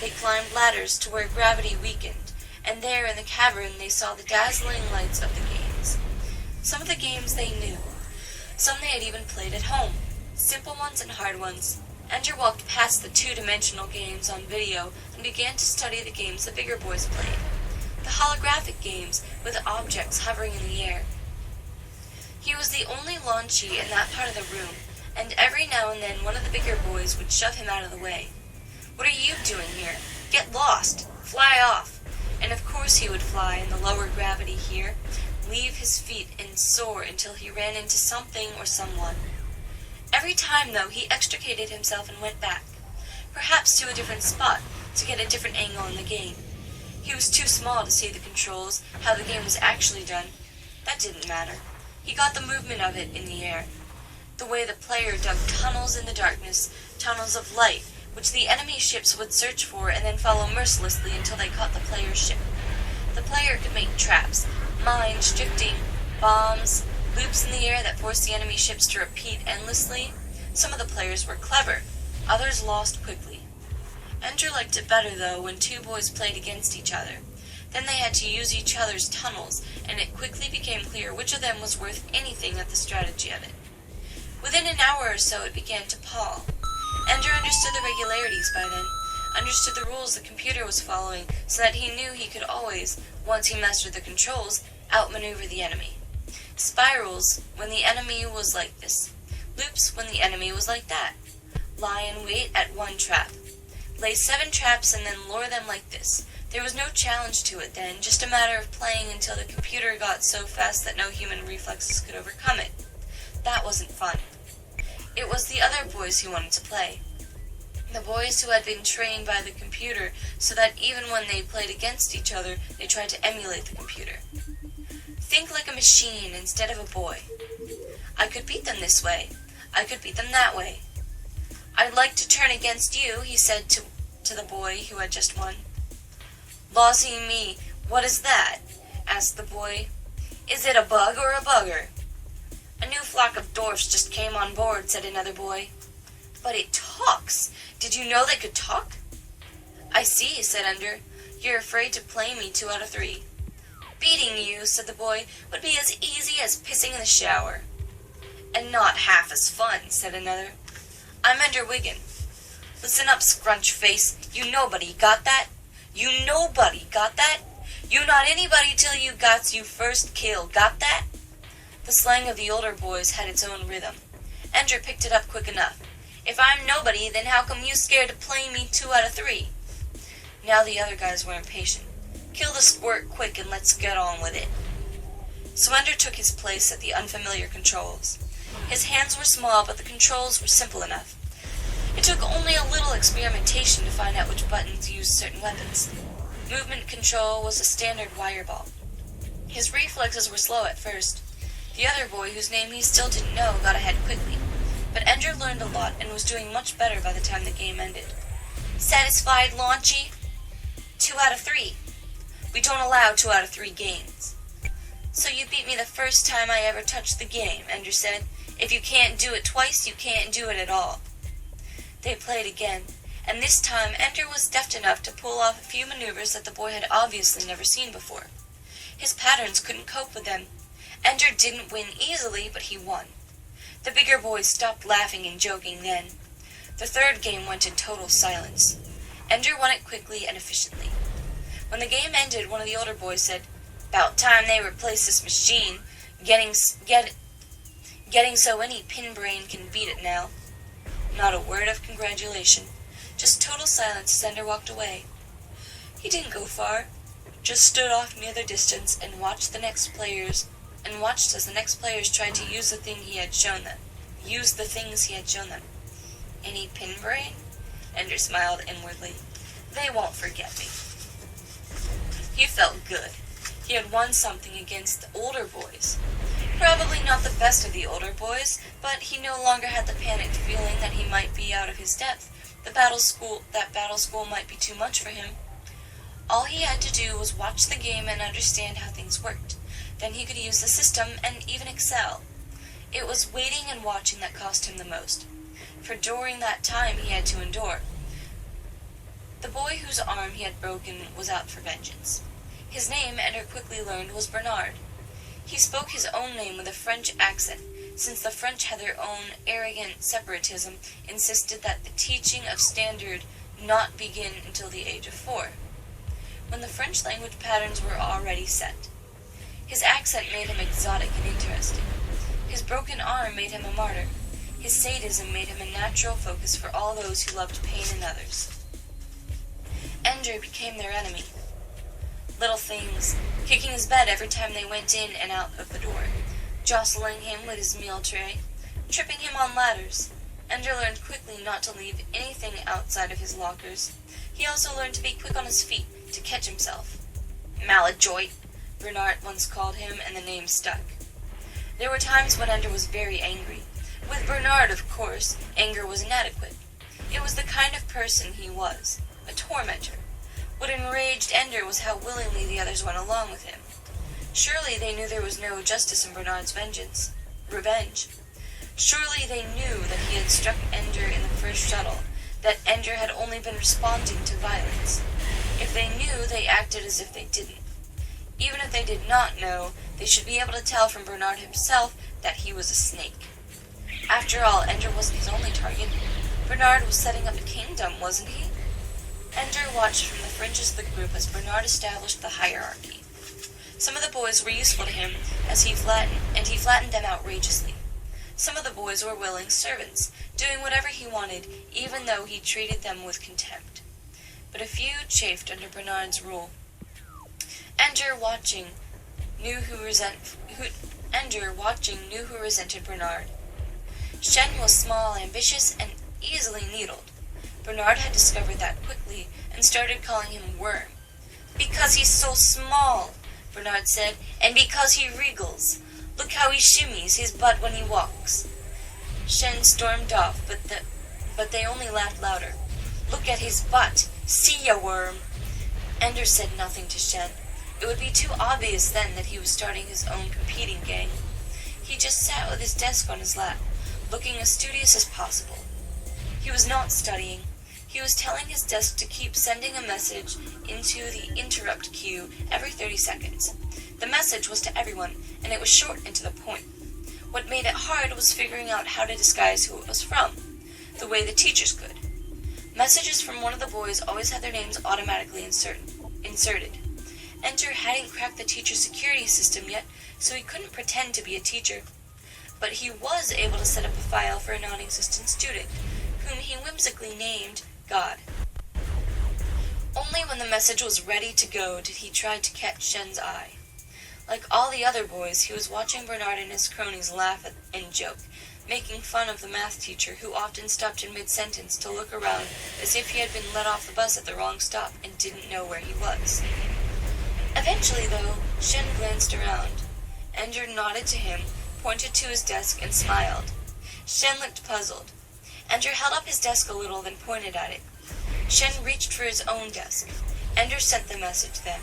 They climbed ladders to where gravity weakened, and there in the cavern they saw the dazzling lights of the games. Some of the games they knew. Some they had even played at home. Simple ones and hard ones. Ender walked past the two-dimensional games on video and began to study the games the bigger boys played. The holographic games with objects hovering in the air. He was the only launchy in that part of the room, and every now and then one of the bigger boys would shove him out of the way. What are you doing here? Get lost! Fly off! And of course he would fly in the lower gravity here, leave his feet and soar until he ran into something or someone. Every time, though, he extricated himself and went back, perhaps to a different spot, to get a different angle in the game. He was too small to see the controls, how the game was actually done. That didn't matter. He got the movement of it in the air. The way the player dug tunnels in the darkness, tunnels of light, which the enemy ships would search for and then follow mercilessly until they caught the player's ship. The player could make traps, mines drifting, bombs, loops in the air that forced the enemy ships to repeat endlessly. Some of the players were clever, others lost quickly. Ender liked it better, though, when two boys played against each other. Then they had to use each other's tunnels, and it quickly became clear which of them was worth anything at the strategy of it. Within an hour or so it began to pall. Ender understood the regularities by then, understood the rules the computer was following, so that he knew he could always, once he mastered the controls, outmaneuver the enemy. Spirals when the enemy was like this. Loops when the enemy was like that. Lie in wait at one trap. Lay 7 traps and then lure them like this. There was no challenge to it then, just a matter of playing until the computer got so fast that no human reflexes could overcome it. that wasn't fun. It was the other boys who wanted to play. The boys who had been trained by the computer so that even when they played against each other, they tried to emulate the computer. Think like a machine instead of a boy. I could beat them this way. I could beat them that way. I'd like to turn against you, he said to the boy who had just won. Lawsy me, what is that? Asked the boy. Is it a bug or a bugger? A new flock of dwarfs just came on board, said another boy. But it talks. Did you know they could talk? I see, said Ender. You're afraid to play me 2 out of 3. Beating you, said the boy, would be as easy as pissing in the shower. And not half as fun, said another. I'm Ender Wiggin. Listen up, scrunch face. You nobody, got that? You nobody, got that? You not anybody till you got you first kill, got that? The slang of the older boys had its own rhythm. Ender picked it up quick enough. If I'm nobody, then how come you scared to play me 2 out of 3? Now the other guys were impatient. Kill the squirt quick and let's get on with it. So Ender took his place at the unfamiliar controls. His hands were small, but the controls were simple enough. It took only a little experimentation to find out which buttons used certain weapons. Movement control was a standard wire ball. His reflexes were slow at first. The other boy, whose name he still didn't know, got ahead quickly. But Ender learned a lot and was doing much better by the time the game ended. Satisfied, Launchy? 2 out of 3. We don't allow 2 out of 3 games. So you beat me the first time I ever touched the game, Ender said. If you can't do it twice, you can't do it at all. They played again, and this time Ender was deft enough to pull off a few maneuvers that the boy had obviously never seen before. His patterns couldn't cope with them. Ender didn't win easily, but he won. The bigger boys stopped laughing and joking then. The third game went in total silence. Ender won it quickly and efficiently. When the game ended, one of the older boys said, "'Bout time they replace this machine. Getting so any pin brain can beat it now." Not a word of congratulation. Just total silence as Ender walked away. He didn't go far. Just stood off near the distance and watched as the next players tried to use the things he had shown them. Any pin brain? Ender smiled inwardly. They won't forget me. He felt good. He had won something against the older boys. Probably not the best of the older boys, but he no longer had the panicked feeling that he might be out of his depth. That battle school might be too much for him. All he had to do was watch the game and understand how things worked. Then he could use the system and even excel. It was waiting and watching that cost him the most, for during that time he had to endure. The boy whose arm he had broken was out for vengeance. His name, Ender quickly learned, was Bernard. He spoke his own name with a French accent, since the French had their own arrogant separatism, insisted that the teaching of standard not begin until the age of 4, when the French language patterns were already set. His accent made him exotic and interesting. His broken arm made him a martyr. His sadism made him a natural focus for all those who loved pain in others. Ender became their enemy. Little things, kicking his bed every time they went in and out of the door, jostling him with his meal tray, tripping him on ladders. Ender learned quickly not to leave anything outside of his lockers. He also learned to be quick on his feet, to catch himself. Maladroit, Bernard once called him, and the name stuck. There were times when Ender was very angry. With Bernard, of course, anger was inadequate. It was the kind of person he was, a tormentor. What enraged Ender was how willingly the others went along with him. Surely they knew there was no justice in Bernard's revenge. Surely they knew that he had struck Ender in the first shuttle, that Ender had only been responding to violence. If they knew, they acted as if they didn't. Even if they did not know, they should be able to tell from Bernard himself that he was a snake. After all, Ender wasn't his only target. Bernard was setting up a kingdom, wasn't he? Ender watched from the fringes of the group as Bernard established the hierarchy. Some of the boys were useful to him, and he flattened them outrageously. Some of the boys were willing servants, doing whatever he wanted, even though he treated them with contempt. But a few chafed under Bernard's rule. Ender, watching, knew who Ender, watching, knew who resented Bernard. Shen was small, ambitious, and easily needled. Bernard had discovered that quickly and started calling him Worm. "Because he's so small," Bernard said, "and because he wriggles. Look how he shimmies his butt when he walks." Shen stormed off, but they only laughed louder. "Look at his butt. See ya, Worm." Ender said nothing to Shen. It would be too obvious then that he was starting his own competing gang. He just sat with his desk on his lap, looking as studious as possible. He was not studying. He was telling his desk to keep sending a message into the interrupt queue every 30 seconds. The message was to everyone, and it was short and to the point. What made it hard was figuring out how to disguise who it was from, the way the teachers could. Messages from one of the boys always had their names automatically inserted. Enter hadn't cracked the teacher security system yet, so he couldn't pretend to be a teacher. But he was able to set up a file for a non-existent student, whom he whimsically named God. Only when the message was ready to go did he try to catch Shen's eye. Like all the other boys, he was watching Bernard and his cronies laugh and joke, making fun of the math teacher who often stopped in mid-sentence to look around as if he had been let off the bus at the wrong stop and didn't know where he was. Eventually, though, Shen glanced around. Ender nodded to him, pointed to his desk, and smiled. Shen looked puzzled. Ender held up his desk a little, then pointed at it. Shen reached for his own desk. Ender sent the message then.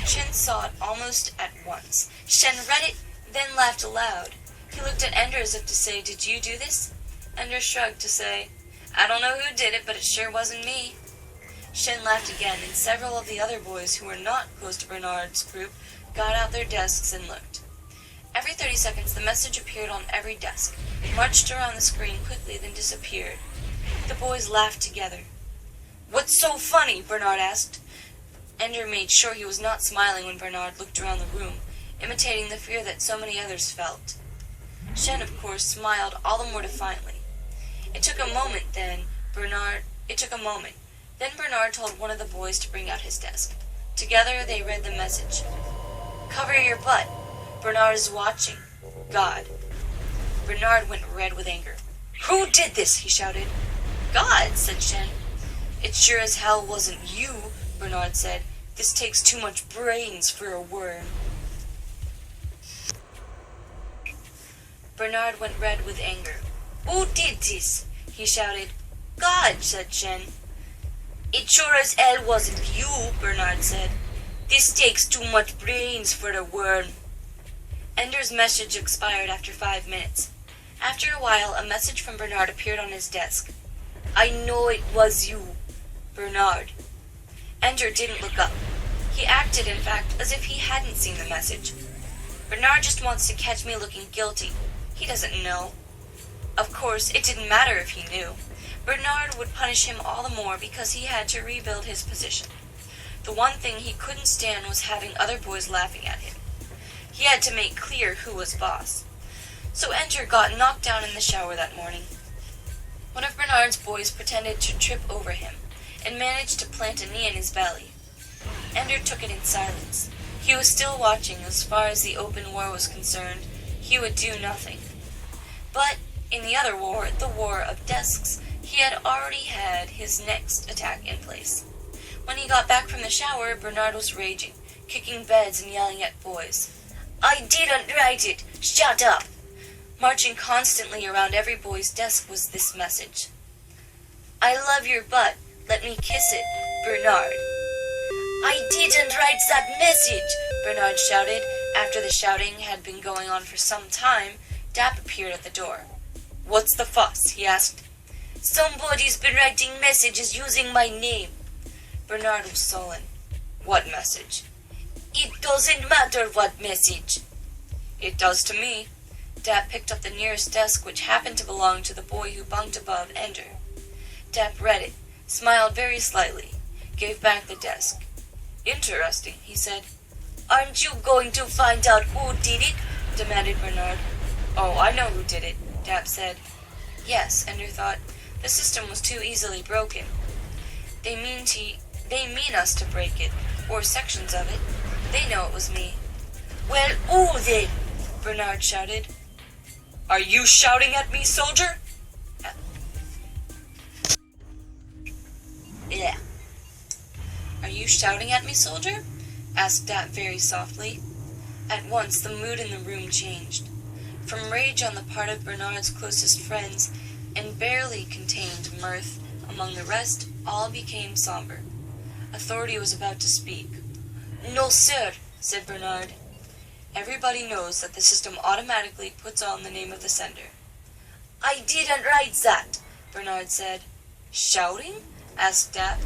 Shen saw it almost at once. Shen read it, then laughed aloud. He looked at Ender as if to say, "Did you do this?" Ender shrugged to say, "I don't know who did it, but it sure wasn't me." Shen laughed again, and several of the other boys who were not close to Bernard's group got out their desks and looked. Every 30 seconds the message appeared on every desk, marched around the screen quickly, then disappeared. The boys laughed together. "What's so funny?" Bernard asked. Ender made sure he was not smiling when Bernard looked around the room, imitating the fear that so many others felt. Shen, of course, smiled all the more defiantly. It took a moment. Then Bernard told one of the boys to bring out his desk. Together they read the message. "Cover your butt. Bernard is watching. God." Bernard went red with anger. "Who did this?" he shouted. "God," said Shen. "It sure as hell wasn't you," Bernard said. "This takes too much brains for a worm." Bernard went red with anger. "Who did this?" he shouted. "God," said Shen. "It sure as hell wasn't you," Bernard said. "This takes too much brains for a worm." Ender's message expired after 5 minutes. After a while, a message from Bernard appeared on his desk. "I know it was you, Bernard." Ender didn't look up. He acted, in fact, as if he hadn't seen the message. "Bernard just wants to catch me looking guilty. He doesn't know." Of course, it didn't matter if he knew. Bernard would punish him all the more because he had to rebuild his position. The one thing he couldn't stand was having other boys laughing at him. He had to make clear who was boss. So Ender got knocked down in the shower that morning. One of Bernard's boys pretended to trip over him and managed to plant a knee in his belly. Ender took it in silence. He was still watching. As far as the open war was concerned, he would do nothing. But in the other war, the war of desks, he had already had his next attack in place. When he got back from the shower, Bernard was raging, kicking beds and yelling at boys. "I didn't write it! Shut up!" Marching constantly around every boy's desk was this message. "I love your butt. Let me kiss it, Bernard." "I didn't write that message!" Bernard shouted. After the shouting had been going on for some time, Dap appeared at the door. "What's the fuss?" he asked. "Somebody's been writing messages using my name." Bernard was sullen. "What message?" "It doesn't matter what message." "It does to me." Dap picked up the nearest desk, which happened to belong to the boy who bunked above Ender. Dap read it, smiled very slightly, gave back the desk. "Interesting," he said. "Aren't you going to find out who did it?" demanded Bernard. "Oh, I know who did it," Dap said. Yes, Ender thought, the system was too easily broken. They mean us to break it, or sections of it. They know it was me. "Well, who then?" Bernard shouted. "Are you shouting at me, soldier?" Yeah. "Are you shouting at me, soldier?" asked Dap very softly. At once the mood in the room changed. From rage on the part of Bernard's closest friends, and barely contained mirth among the rest, all became somber. Authority was about to speak. "No, sir," said Bernard. "Everybody knows that the system automatically puts on the name of the sender." "I didn't write that," Bernard said. "Shouting?" asked Dap.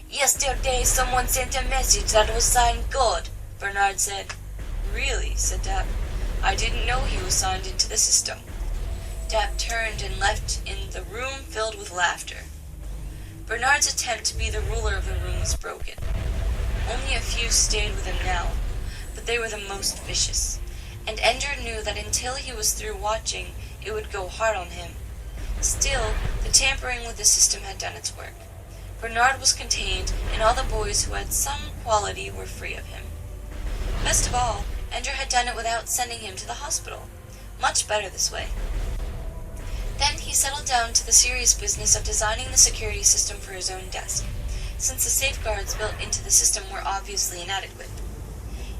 "Yesterday someone sent a message that was signed God," Bernard said. "Really?" said Dap. "I didn't know he was signed into the system." Dap turned and left in the room filled with laughter. Bernard's attempt to be the ruler of the room was broken. Only a few stayed with him now, but they were the most vicious, and Ender knew that until he was through watching, it would go hard on him. Still, the tampering with the system had done its work. Bernard was contained, and all the boys who had some quality were free of him. Best of all, Ender had done it without sending him to the hospital. Much better this way. Then he settled down to the serious business of designing the security system for his own desk, since the safeguards built into the system were obviously inadequate.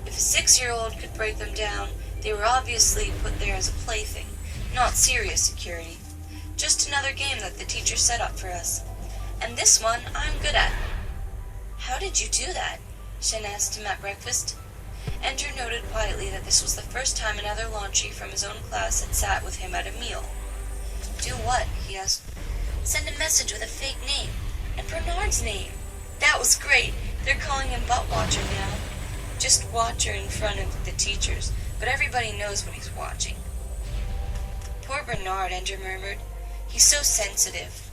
If a 6-year-old could break them down, they were obviously put there as a plaything, not serious security. Just another game that the teacher set up for us. And this one I'm good at. "How did you do that?" Shen asked him at breakfast. Ender noted quietly that this was the first time another launchy from his own class had sat with him at a meal. "Do what?" he asked. "Send a message with a fake name. And Bernard's name. That was great. They're calling him Butt Watcher now. Just Watcher in front of the teachers, but everybody knows what he's watching." "Poor Bernard," Ender murmured. "He's so sensitive."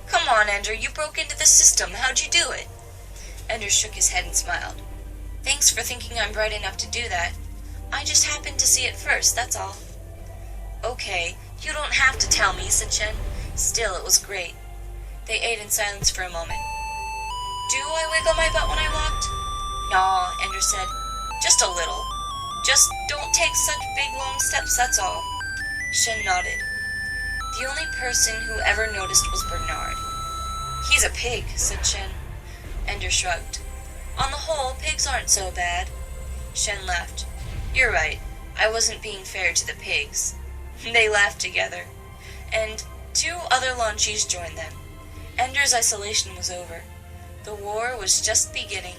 "Come on, Ender, you broke into the system. How'd you do it?" Ender shook his head and smiled. "Thanks for thinking I'm bright enough to do that. I just happened to see it first, that's all." "Okay, you don't have to tell me," said Shen. Still, it was great. They ate in silence for a moment. "Do I wiggle my butt when I walked?" "Naw," Ender said. "Just a little. Just don't take such big long steps, that's all." Shen nodded. The only person who ever noticed was Bernard. "He's a pig," said Shen. Ender shrugged. "On the whole, pigs aren't so bad." Shen laughed. "You're right. I wasn't being fair to the pigs." They laughed together, and 2 other launchies joined them. Ender's isolation was over. The war was just beginning.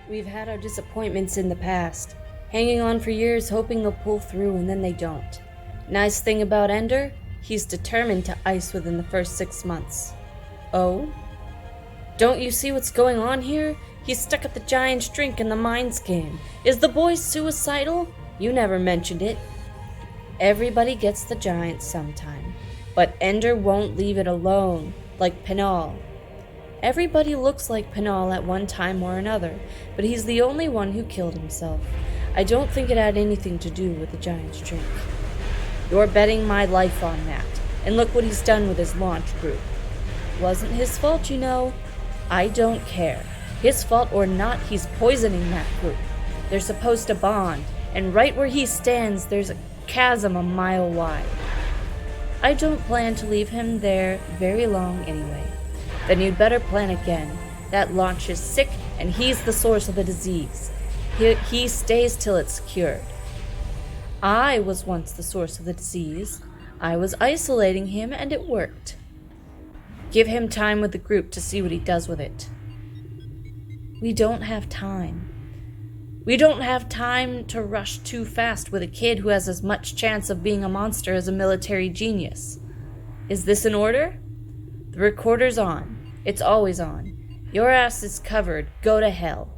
We've had our disappointments in the past, hanging on for years hoping they'll pull through and then they don't. Nice thing about Ender, he's determined to ice within the first 6 months. Oh? Don't you see what's going on here? He's stuck at the Giant's drink in the mines game. Is the boy suicidal? You never mentioned it. Everybody gets the Giant sometime, but Ender won't leave it alone, like Penal. Everybody looks like Penal at one time or another, but he's the only one who killed himself. I don't think it had anything to do with the Giant's drink. You're betting my life on that, and look what he's done with his launch group. Wasn't his fault, you know. I don't care. His fault or not, he's poisoning that group. They're supposed to bond, and right where he stands, there's a chasm a mile wide. I don't plan to leave him there very long anyway. Then you'd better plan again. That launch is sick, and he's the source of the disease. He stays till it's cured. I was once the source of the disease. I was isolating him, and it worked. Give him time with the group to see what he does with it. We don't have time. We don't have time to rush too fast with a kid who has as much chance of being a monster as a military genius. Is this in order? The recorder's on. It's always on. Your ass is covered. Go to hell.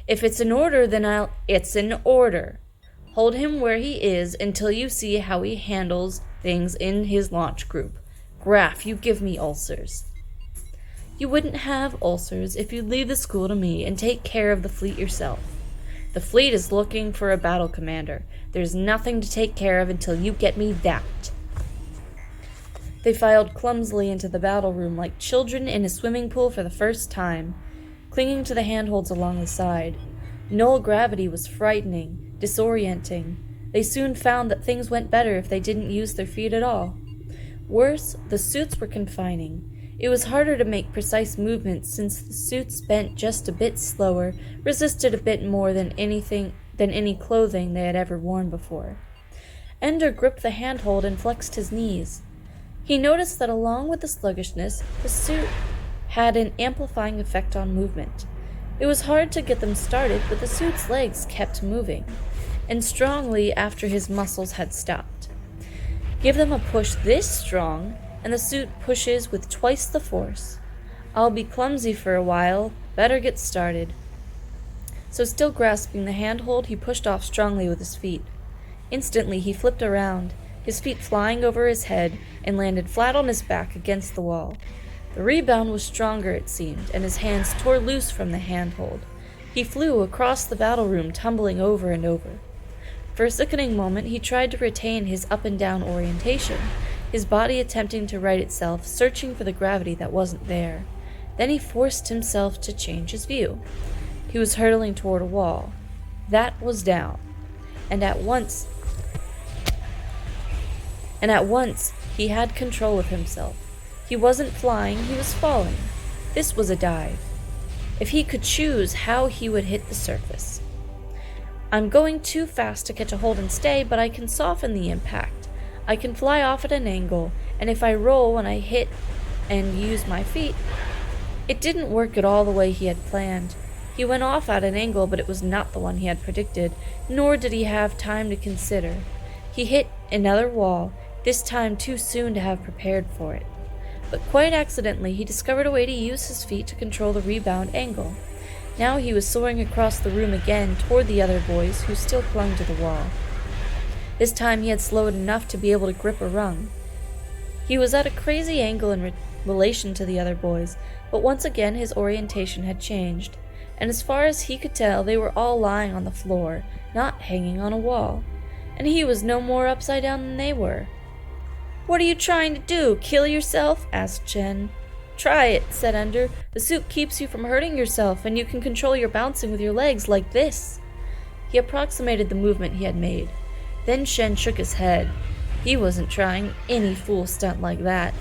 If it's in order, then it's in order. Hold him where he is until you see how he handles things in his launch group. Graf, you give me ulcers. You wouldn't have ulcers if you'd leave the school to me and take care of the fleet yourself. The fleet is looking for a battle commander. There's nothing to take care of until you get me that. They filed clumsily into the battle room like children in a swimming pool for the first time. clinging to the handholds along the side. Null gravity was frightening, disorienting. They soon found that things went better if they didn't use their feet at all. Worse, the suits were confining. It was harder to make precise movements since the suits bent just a bit slower, resisted a bit more than any clothing they had ever worn before. Ender gripped the handhold and flexed his knees. He noticed that along with the sluggishness, the suit had an amplifying effect on movement. It was hard to get them started, but the suit's legs kept moving, and strongly after his muscles had stopped. Give them a push this strong, and the suit pushes with twice the force. I'll be clumsy for a while, better get started. So still grasping the handhold, he pushed off strongly with his feet. Instantly he flipped around, his feet flying over his head, and landed flat on his back against the wall. The rebound was stronger, it seemed, and his hands tore loose from the handhold. He flew across the battle room, tumbling over and over. For a sickening moment, he tried to retain his up-and-down orientation, his body attempting to right itself, searching for the gravity that wasn't there. Then he forced himself to change his view. He was hurtling toward a wall. That was down. And at once, he had control of himself. He wasn't flying, he was falling. This was a dive. If he could choose how he would hit the surface. I'm going too fast to catch a hold and stay, but I can soften the impact. I can fly off at an angle, and if I roll when I hit and use my feet. It didn't work at all the way he had planned. He went off at an angle, but it was not the one he had predicted, nor did he have time to consider. He hit another wall, this time too soon to have prepared for it. But quite accidentally, he discovered a way to use his feet to control the rebound angle. Now he was soaring across the room again toward the other boys, who still clung to the wall. This time he had slowed enough to be able to grip a rung. He was at a crazy angle in relation to the other boys, but once again his orientation had changed, and as far as he could tell, they were all lying on the floor, not hanging on a wall, and he was no more upside down than they were. "What are you trying to do? Kill yourself?" asked Chen. "Try it," said Ender. "The suit keeps you from hurting yourself, and you can control your bouncing with your legs like this." He approximated the movement he had made. Then Shen shook his head. He wasn't trying any fool stunt like that.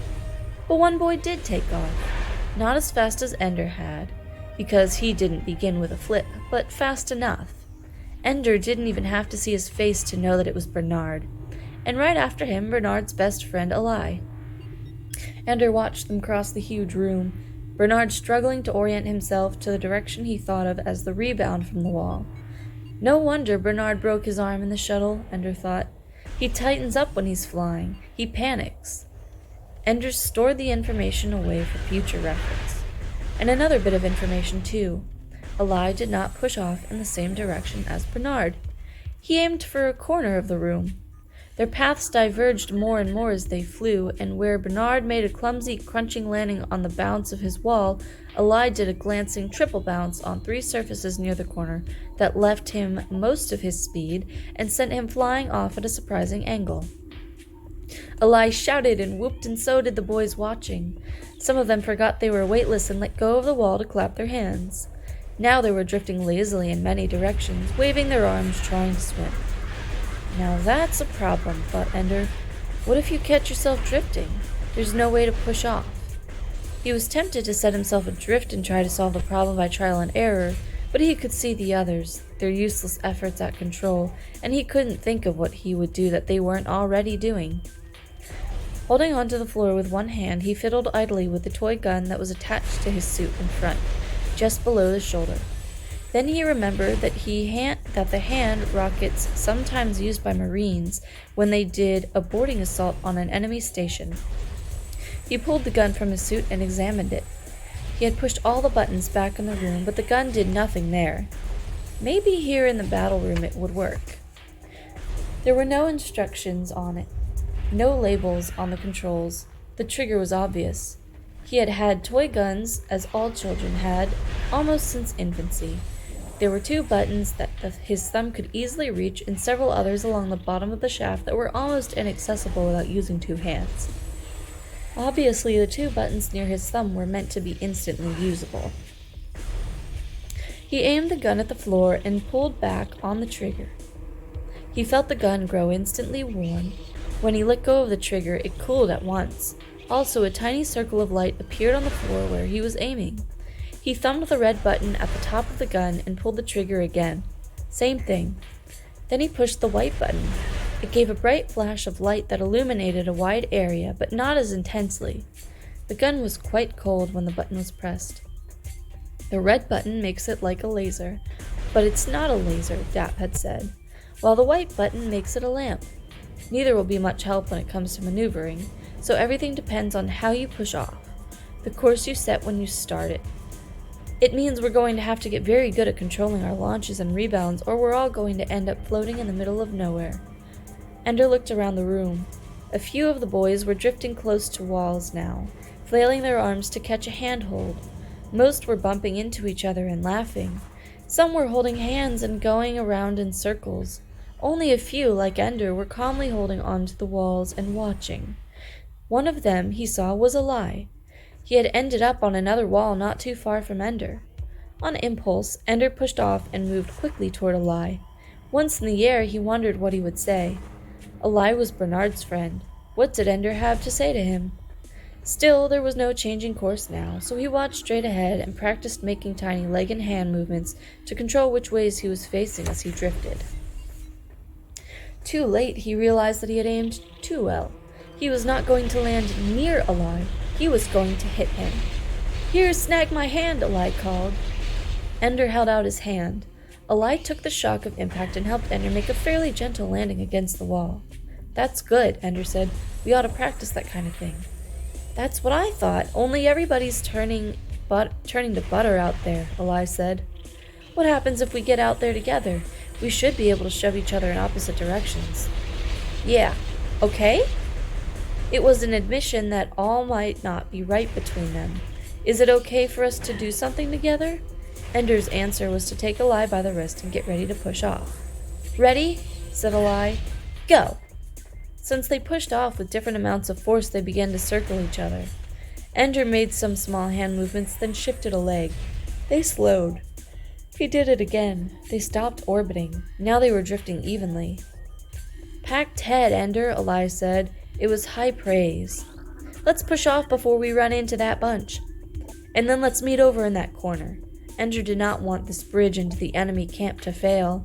But one boy did take off. Not as fast as Ender had, because he didn't begin with a flip, but fast enough. Ender didn't even have to see his face to know that it was Bernard. And right after him, Bernard's best friend, Eli. Ender watched them cross the huge room, Bernard struggling to orient himself to the direction he thought of as the rebound from the wall. No wonder Bernard broke his arm in the shuttle, Ender thought. He tightens up when he's flying. He panics. Ender stored the information away for future reference. And another bit of information, too. Eli did not push off in the same direction as Bernard. He aimed for a corner of the room. Their paths diverged more and more as they flew, and where Bernard made a clumsy, crunching landing on the bounce of his wall, Eli did a glancing triple bounce on 3 surfaces near the corner that left him most of his speed and sent him flying off at a surprising angle. Eli shouted and whooped, and so did the boys watching. Some of them forgot they were weightless and let go of the wall to clap their hands. Now they were drifting lazily in many directions, waving their arms, trying to swim. Now that's a problem, thought Ender. What if you catch yourself drifting? There's no way to push off. He was tempted to set himself adrift and try to solve the problem by trial and error, but he could see the others, their useless efforts at control, and he couldn't think of what he would do that they weren't already doing. Holding onto the floor with one hand, he fiddled idly with the toy gun that was attached to his suit in front, just below the shoulder. Then he remembered that the hand rockets sometimes used by Marines when they did a boarding assault on an enemy station. He pulled the gun from his suit and examined it. He had pushed all the buttons back in the room, but the gun did nothing there. Maybe here in the battle room it would work. There were no instructions on it, no labels on the controls. The trigger was obvious. He had had toy guns, as all children had, almost since infancy. There were 2 buttons that his thumb could easily reach, and several others along the bottom of the shaft that were almost inaccessible without using 2 hands. Obviously, the 2 buttons near his thumb were meant to be instantly usable. He aimed the gun at the floor and pulled back on the trigger. He felt the gun grow instantly warm. When he let go of the trigger, it cooled at once. Also, a tiny circle of light appeared on the floor where he was aiming. He thumbed the red button at the top of the gun and pulled the trigger again. Same thing. Then he pushed the white button. It gave a bright flash of light that illuminated a wide area, but not as intensely. The gun was quite cold when the button was pressed. The red button makes it like a laser, but it's not a laser, Dap had said, while the white button makes it a lamp. Neither will be much help when it comes to maneuvering, so everything depends on how you push off, the course you set when you start it. It means we're going to have to get very good at controlling our launches and rebounds, or we're all going to end up floating in the middle of nowhere. Ender looked around the room. A few of the boys were drifting close to walls now, flailing their arms to catch a handhold. Most were bumping into each other and laughing. Some were holding hands and going around in circles. Only a few, like Ender, were calmly holding onto the walls and watching. One of them, he saw, was a lie. He had ended up on another wall not too far from Ender. On impulse, Ender pushed off and moved quickly toward a lie. Once in the air, he wondered what he would say. A lie was Bernard's friend. What did Ender have to say to him? Still, there was no changing course now, so he watched straight ahead and practiced making tiny leg and hand movements to control which ways he was facing as he drifted. Too late, he realized that he had aimed too well. He was not going to land near a lie. He was going to hit him. "Here, snag my hand," a lie called. Ender held out his hand. A lie took the shock of impact and helped Ender make a fairly gentle landing against the wall. "That's good," Ender said. "We ought to practice that kind of thing." "That's what I thought, only everybody's turning to butter out there," a lie said. "What happens if we get out there together? We should be able to shove each other in opposite directions." "Yeah, okay?" It was an admission that all might not be right between them. "Is it okay for us to do something together?" Ender's answer was to take a lie by the wrist and get ready to push off. "Ready?" said a lie. "Go!" Since they pushed off with different amounts of force, they began to circle each other. Ender made some small hand movements, then shifted a leg. They slowed. He did it again. They stopped orbiting. Now they were drifting evenly. "Packed head, Ender," a lie said. It was high praise. "Let's push off before we run into that bunch. And then let's meet over in that corner." Ender did not want this bridge into the enemy camp to fail.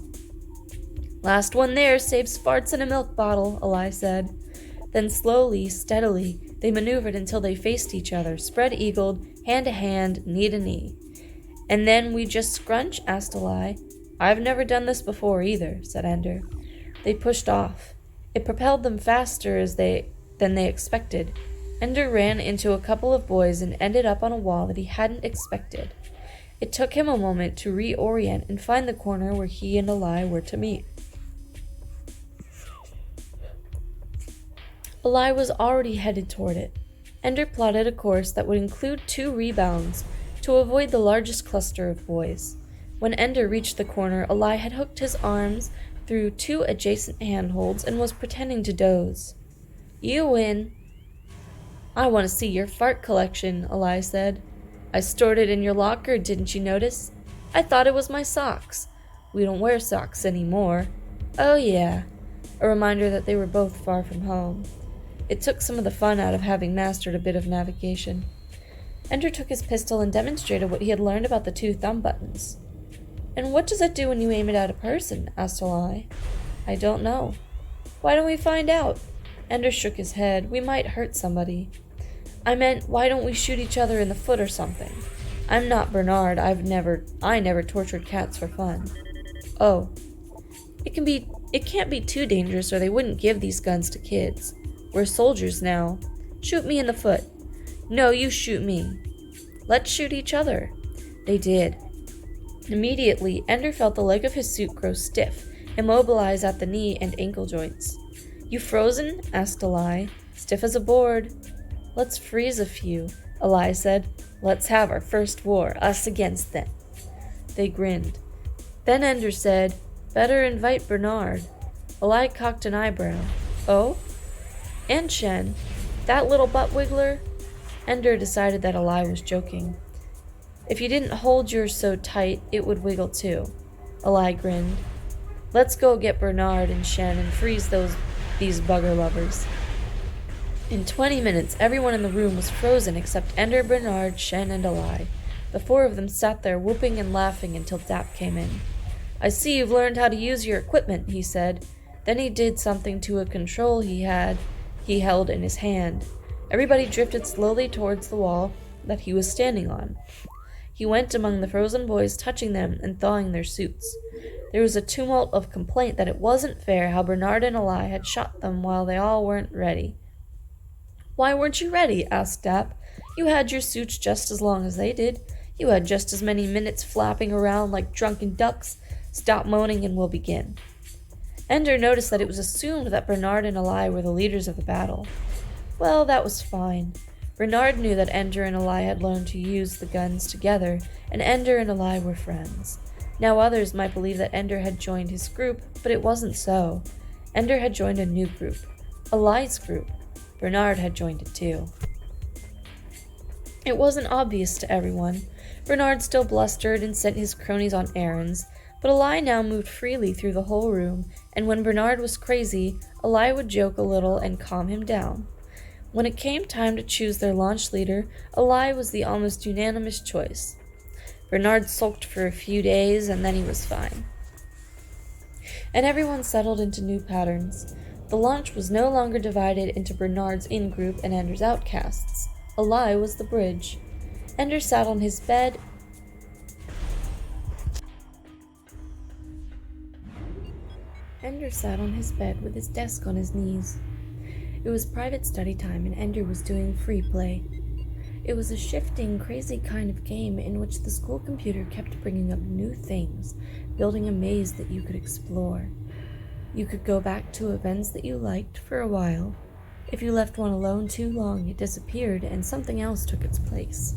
"Last one there saves farts in a milk bottle," a lie said. Then slowly, steadily, they maneuvered until they faced each other, spread-eagled, hand to hand, knee to knee. "And then we just scrunch?" asked a lie. "I've never done this before either," said Ender. They pushed off. It propelled them faster than they expected. Ender ran into a couple of boys and ended up on a wall that he hadn't expected. It took him a moment to reorient and find the corner where he and a lie were to meet. A lie was already headed toward it. Ender plotted a course that would include 2 rebounds to avoid the largest cluster of boys. When Ender reached the corner, a lie had hooked his arms through 2 adjacent handholds and was pretending to doze. "You win." "I want to see your fart collection," a lie said. "I stored it in your locker, didn't you notice? I thought it was my socks. We don't wear socks anymore." "Oh yeah." A reminder that they were both far from home. It took some of the fun out of having mastered a bit of navigation. Ender took his pistol and demonstrated what he had learned about the 2 thumb buttons. "And what does it do when you aim it at a person?" asked a lie. "I don't know." "Why don't we find out?" Ender shook his head. "We might hurt somebody." "I meant, why don't we shoot each other in the foot or something? I'm not Bernard. I never tortured cats for fun." "Oh. It can't be too dangerous or they wouldn't give these guns to kids. We're soldiers now. Shoot me in the foot." "No, you shoot me." "Let's shoot each other." They did. Immediately, Ender felt the leg of his suit grow stiff, immobilized at the knee and ankle joints. "You frozen?" asked a lie. "Stiff as a board." "Let's freeze a few," a lie said. "Let's have our first war, us against them." They grinned. Then Ender said, "Better invite Bernard." A lie cocked an eyebrow. "Oh?" "And Shen. That little butt wiggler?" Ender decided that a lie was joking. If you didn't hold yours so tight, it would wiggle too. Ally grinned. Let's go get Bernard and Shen and freeze these bugger lovers. In 20 minutes, everyone in the room was frozen except Ender, Bernard, Shen, and Ally. The four of them sat there whooping and laughing until Dap came in. I see you've learned how to use your equipment, he said. Then he did something to a control he held in his hand. Everybody drifted slowly towards the wall that he was standing on. He went among the frozen boys, touching them and thawing their suits. There was a tumult of complaint that it wasn't fair how Bernard and Ally had shot them while they all weren't ready. Why weren't you ready? Asked Dap. You had your suits just as long as they did. You had just as many minutes flapping around like drunken ducks. Stop moaning and we'll begin. Ender noticed that it was assumed that Bernard and Ally were the leaders of the battle. Well, that was fine. Bernard knew that Ender and Ally had learned to use the guns together, and Ender and Ally were friends. Now others might believe that Ender had joined his group, but it wasn't so. Ender had joined a new group, Ally's group. Bernard had joined it too. It wasn't obvious to everyone. Bernard still blustered and sent his cronies on errands, but Ally now moved freely through the whole room, and when Bernard was crazy, Ally would joke a little and calm him down. When it came time to choose their launch leader, Ally was the almost unanimous choice. Bernard sulked for a few days, and then he was fine. And everyone settled into new patterns. The launch was no longer divided into Bernard's in-group and Ender's outcasts. Ally was the bridge. Ender sat on his bed with his desk on his knees. It was private study time and Ender was doing free play. It was a shifting, crazy kind of game in which the school computer kept bringing up new things, building a maze that you could explore. You could go back to events that you liked for a while. If you left one alone too long, it disappeared and something else took its place.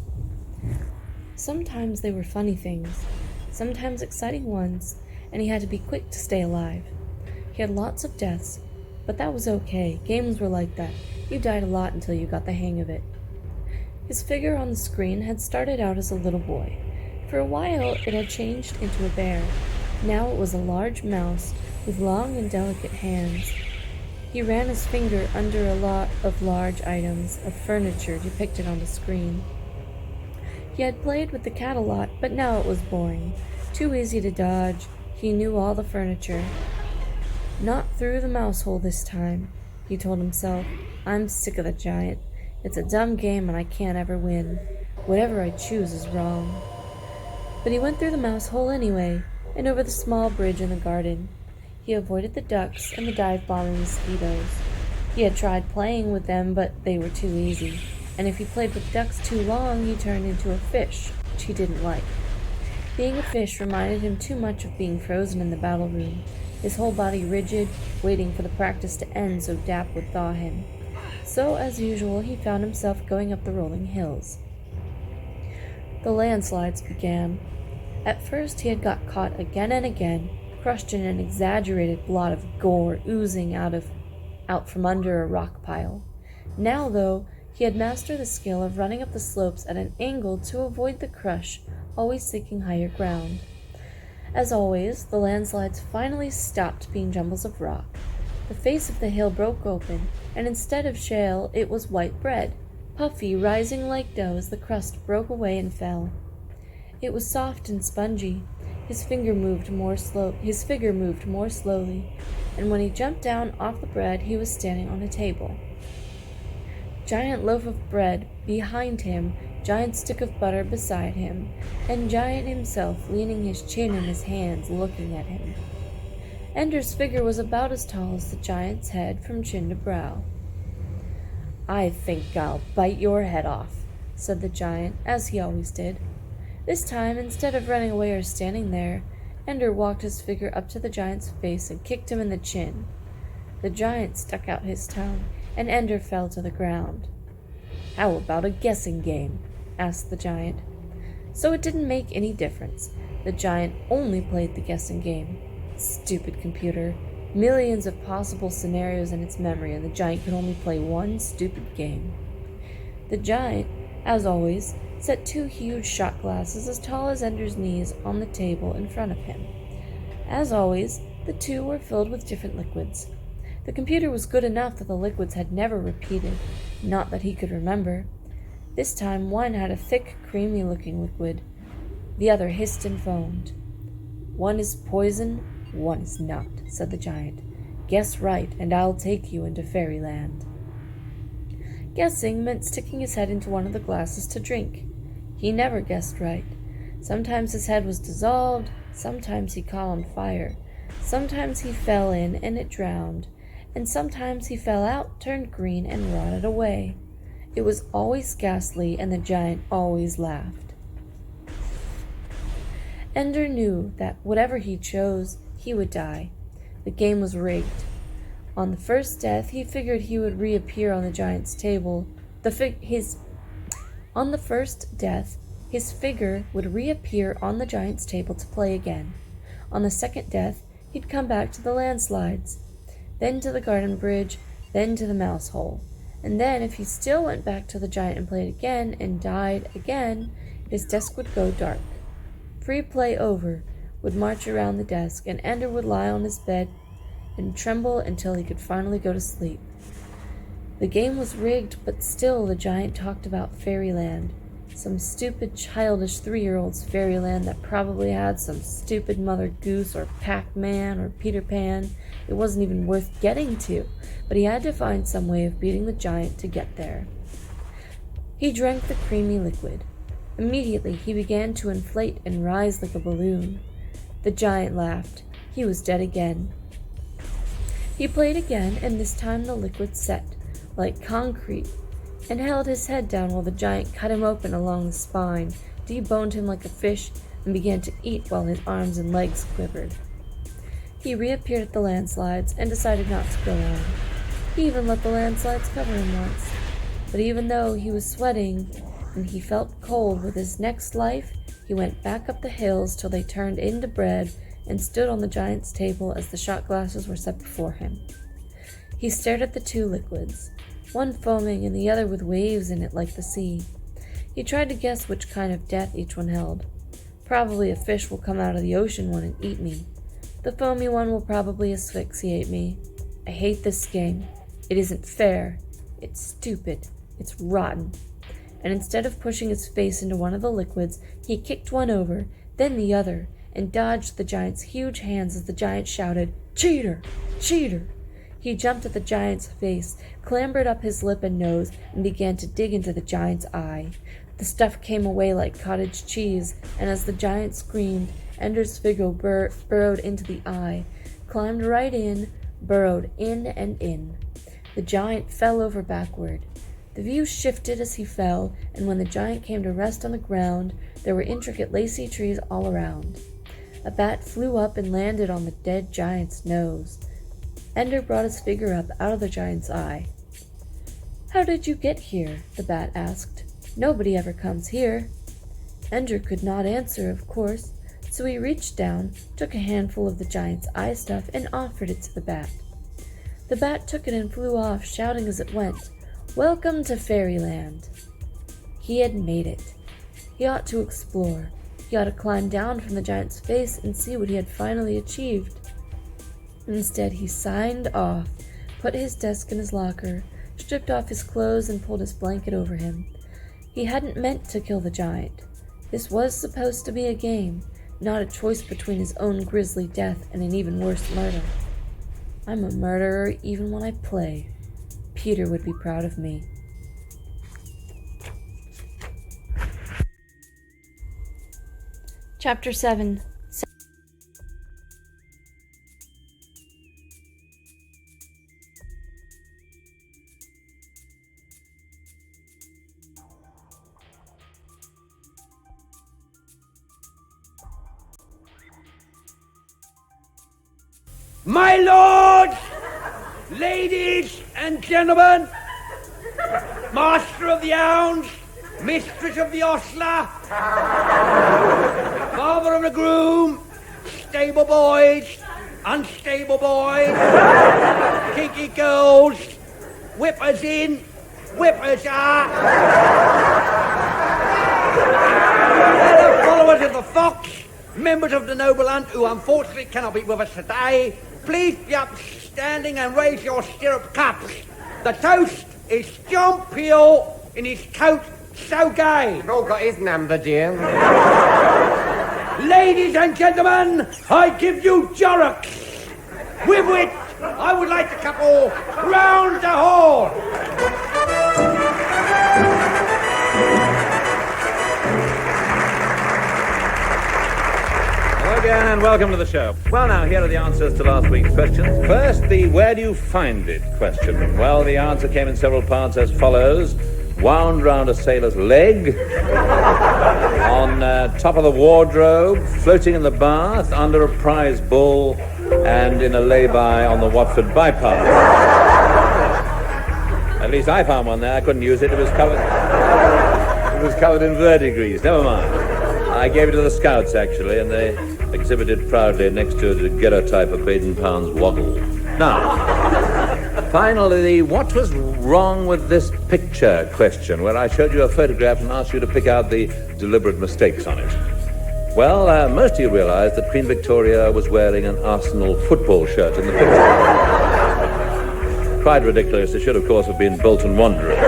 Sometimes they were funny things, sometimes exciting ones, and he had to be quick to stay alive. He had lots of deaths, but that was okay. Games were like that. You died a lot until you got the hang of it. His figure on the screen had started out as a little boy. For a while, it had changed into a bear. Now it was a large mouse with long and delicate hands. He ran his finger under a lot of large items of furniture depicted on the screen. He had played with the cat a lot, but now it was boring. Too easy to dodge. He knew all the furniture. Not through the mouse hole this time, he told himself. I'm sick of the giant. It's a dumb game and I can't ever win. Whatever I choose is wrong. But he went through the mouse hole anyway, and over the small bridge in the garden. He avoided the ducks and the dive-bombing mosquitoes. He had tried playing with them, but they were too easy. And if he played with ducks too long, he turned into a fish, which he didn't like. Being a fish reminded him too much of being frozen in the battle room, his whole body rigid, waiting for the practice to end so Dap would thaw him. So, as usual, he found himself going up the rolling hills. The landslides began. At first he had got caught again and again, crushed in an exaggerated blot of gore oozing out from under a rock pile. Now, though, he had mastered the skill of running up the slopes at an angle to avoid the crush, always seeking higher ground. As always, the landslides finally stopped being jumbles of rock. The face of the hill broke open, and instead of shale, it was white bread, puffy, rising like dough as the crust broke away and fell. It was soft and spongy. His figure moved more slowly, and when he jumped down off the bread, he was standing on a table. Giant loaf of bread behind him, giant stick of butter beside him, and Giant himself leaning his chin in his hands, looking at him. Ender's figure was about as tall as the giant's head from chin to brow. I think I'll bite your head off, said the giant, as he always did. This time, instead of running away or standing there, Ender walked his figure up to the giant's face and kicked him in the chin. The giant stuck out his tongue, and Ender fell to the ground. How about a guessing game? Asked the giant. So it didn't make any difference. The giant only played the guessing game. Stupid computer. Millions of possible scenarios in its memory, and the giant could only play one stupid game. The giant, as always, set two huge shot glasses as tall as Ender's knees on the table in front of him. As always, the two were filled with different liquids. The computer was good enough that the liquids had never repeated, not that he could remember. This time one had a thick, creamy-looking liquid. The other hissed and foamed. "One is poison, one is not," said the giant. "Guess right, and I'll take you into fairyland." Guessing meant sticking his head into one of the glasses to drink. He never guessed right. Sometimes his head was dissolved, sometimes he caught on fire, sometimes he fell in and it drowned, and sometimes he fell out, turned green, and rotted away. It was always ghastly, and the giant always laughed. Ender knew that whatever he chose, he would die. The game was rigged. On the first death, he figured he would reappear on the giant's table. On the first death, his figure would reappear on the giant's table to play again. On the second death, he'd come back to the landslides, then to the garden bridge, then to the mouse hole. And then, if he still went back to the giant and played again and died again, his desk would go dark. Free play over would march around the desk, and Ender would lie on his bed and tremble until he could finally go to sleep. The game was rigged, but still the giant talked about fairyland. Some stupid, childish 3-year-old's fairyland that probably had some stupid Mother Goose or Pac-Man or Peter Pan. It wasn't even worth getting to, but he had to find some way of beating the giant to get there. He drank the creamy liquid. Immediately he began to inflate and rise like a balloon. The giant laughed. He was dead again. He played again, and this time the liquid set, like concrete, and held his head down while the giant cut him open along the spine, deboned him like a fish, and began to eat while his arms and legs quivered. He reappeared at the landslides and decided not to go on. He even let the landslides cover him once. But even though he was sweating and he felt cold with his next life, he went back up the hills till they turned into bread and stood on the giant's table as the shot glasses were set before him. He stared at the two liquids, one foaming and the other with waves in it like the sea. He tried to guess which kind of death each one held. Probably a fish will come out of the ocean one and eat me. The foamy one will probably asphyxiate me. I hate this game. It isn't fair. It's stupid. It's rotten. And instead of pushing his face into one of the liquids, he kicked one over, then the other, and dodged the giant's huge hands as the giant shouted, "Cheater! Cheater!" He jumped at the giant's face, clambered up his lip and nose, and began to dig into the giant's eye. The stuff came away like cottage cheese, and as the giant screamed, Ender's figure burrowed into the eye, climbed right in, burrowed in and in. The giant fell over backward. The view shifted as he fell, and when the giant came to rest on the ground, there were intricate lacy trees all around. A bat flew up and landed on the dead giant's nose. Ender brought his figure up out of the giant's eye. "How did you get here?" the bat asked. "Nobody ever comes here." Ender could not answer, of course, so he reached down, took a handful of the giant's eye stuff, and offered it to the bat. The bat took it and flew off, shouting as it went, "Welcome to Fairyland." He had made it. He ought to explore. He ought to climb down from the giant's face and see what he had finally achieved. Instead, he signed off, put his desk in his locker, stripped off his clothes, and pulled his blanket over him. He hadn't meant to kill the giant. This was supposed to be a game, not a choice between his own grisly death and an even worse murder. I'm a murderer even when I play. Peter would be proud of me. Chapter 7. My lords, ladies and gentlemen, master of the hounds, mistress of the ostler, father of the groom, stable boys, unstable boys, kinky girls, whippers in, whippers out. Fellow followers of the Fox, members of the noble hunt who unfortunately cannot be with us today, please be upstanding and raise your stirrup cups. The toast is John Peel in his coat so gay. You've all got his number, dear. Ladies and gentlemen, I give you Jorrocks, with which I would like to couple round the hall. Hello again and welcome to the show. Well, now, here are the answers to last week's questions. First, the where do you find it question. Well, the answer came in several parts as follows. Wound round a sailor's leg, on top of the wardrobe, floating in the bath, under a prize bull, and in a lay-by on the Watford bypass. At least I found one there. I couldn't use it. It was covered in verdigris. Never mind. I gave it to the Scouts, actually, and they exhibited proudly next to a daguerreotype of Baden-Powell's Waddle. Now, finally, what was wrong with this picture question, where I showed you a photograph and asked you to pick out the deliberate mistakes on it? Well, most of you realize that Queen Victoria was wearing an Arsenal football shirt in the picture. Quite ridiculous. It should, of course, have been Bolton Wanderers.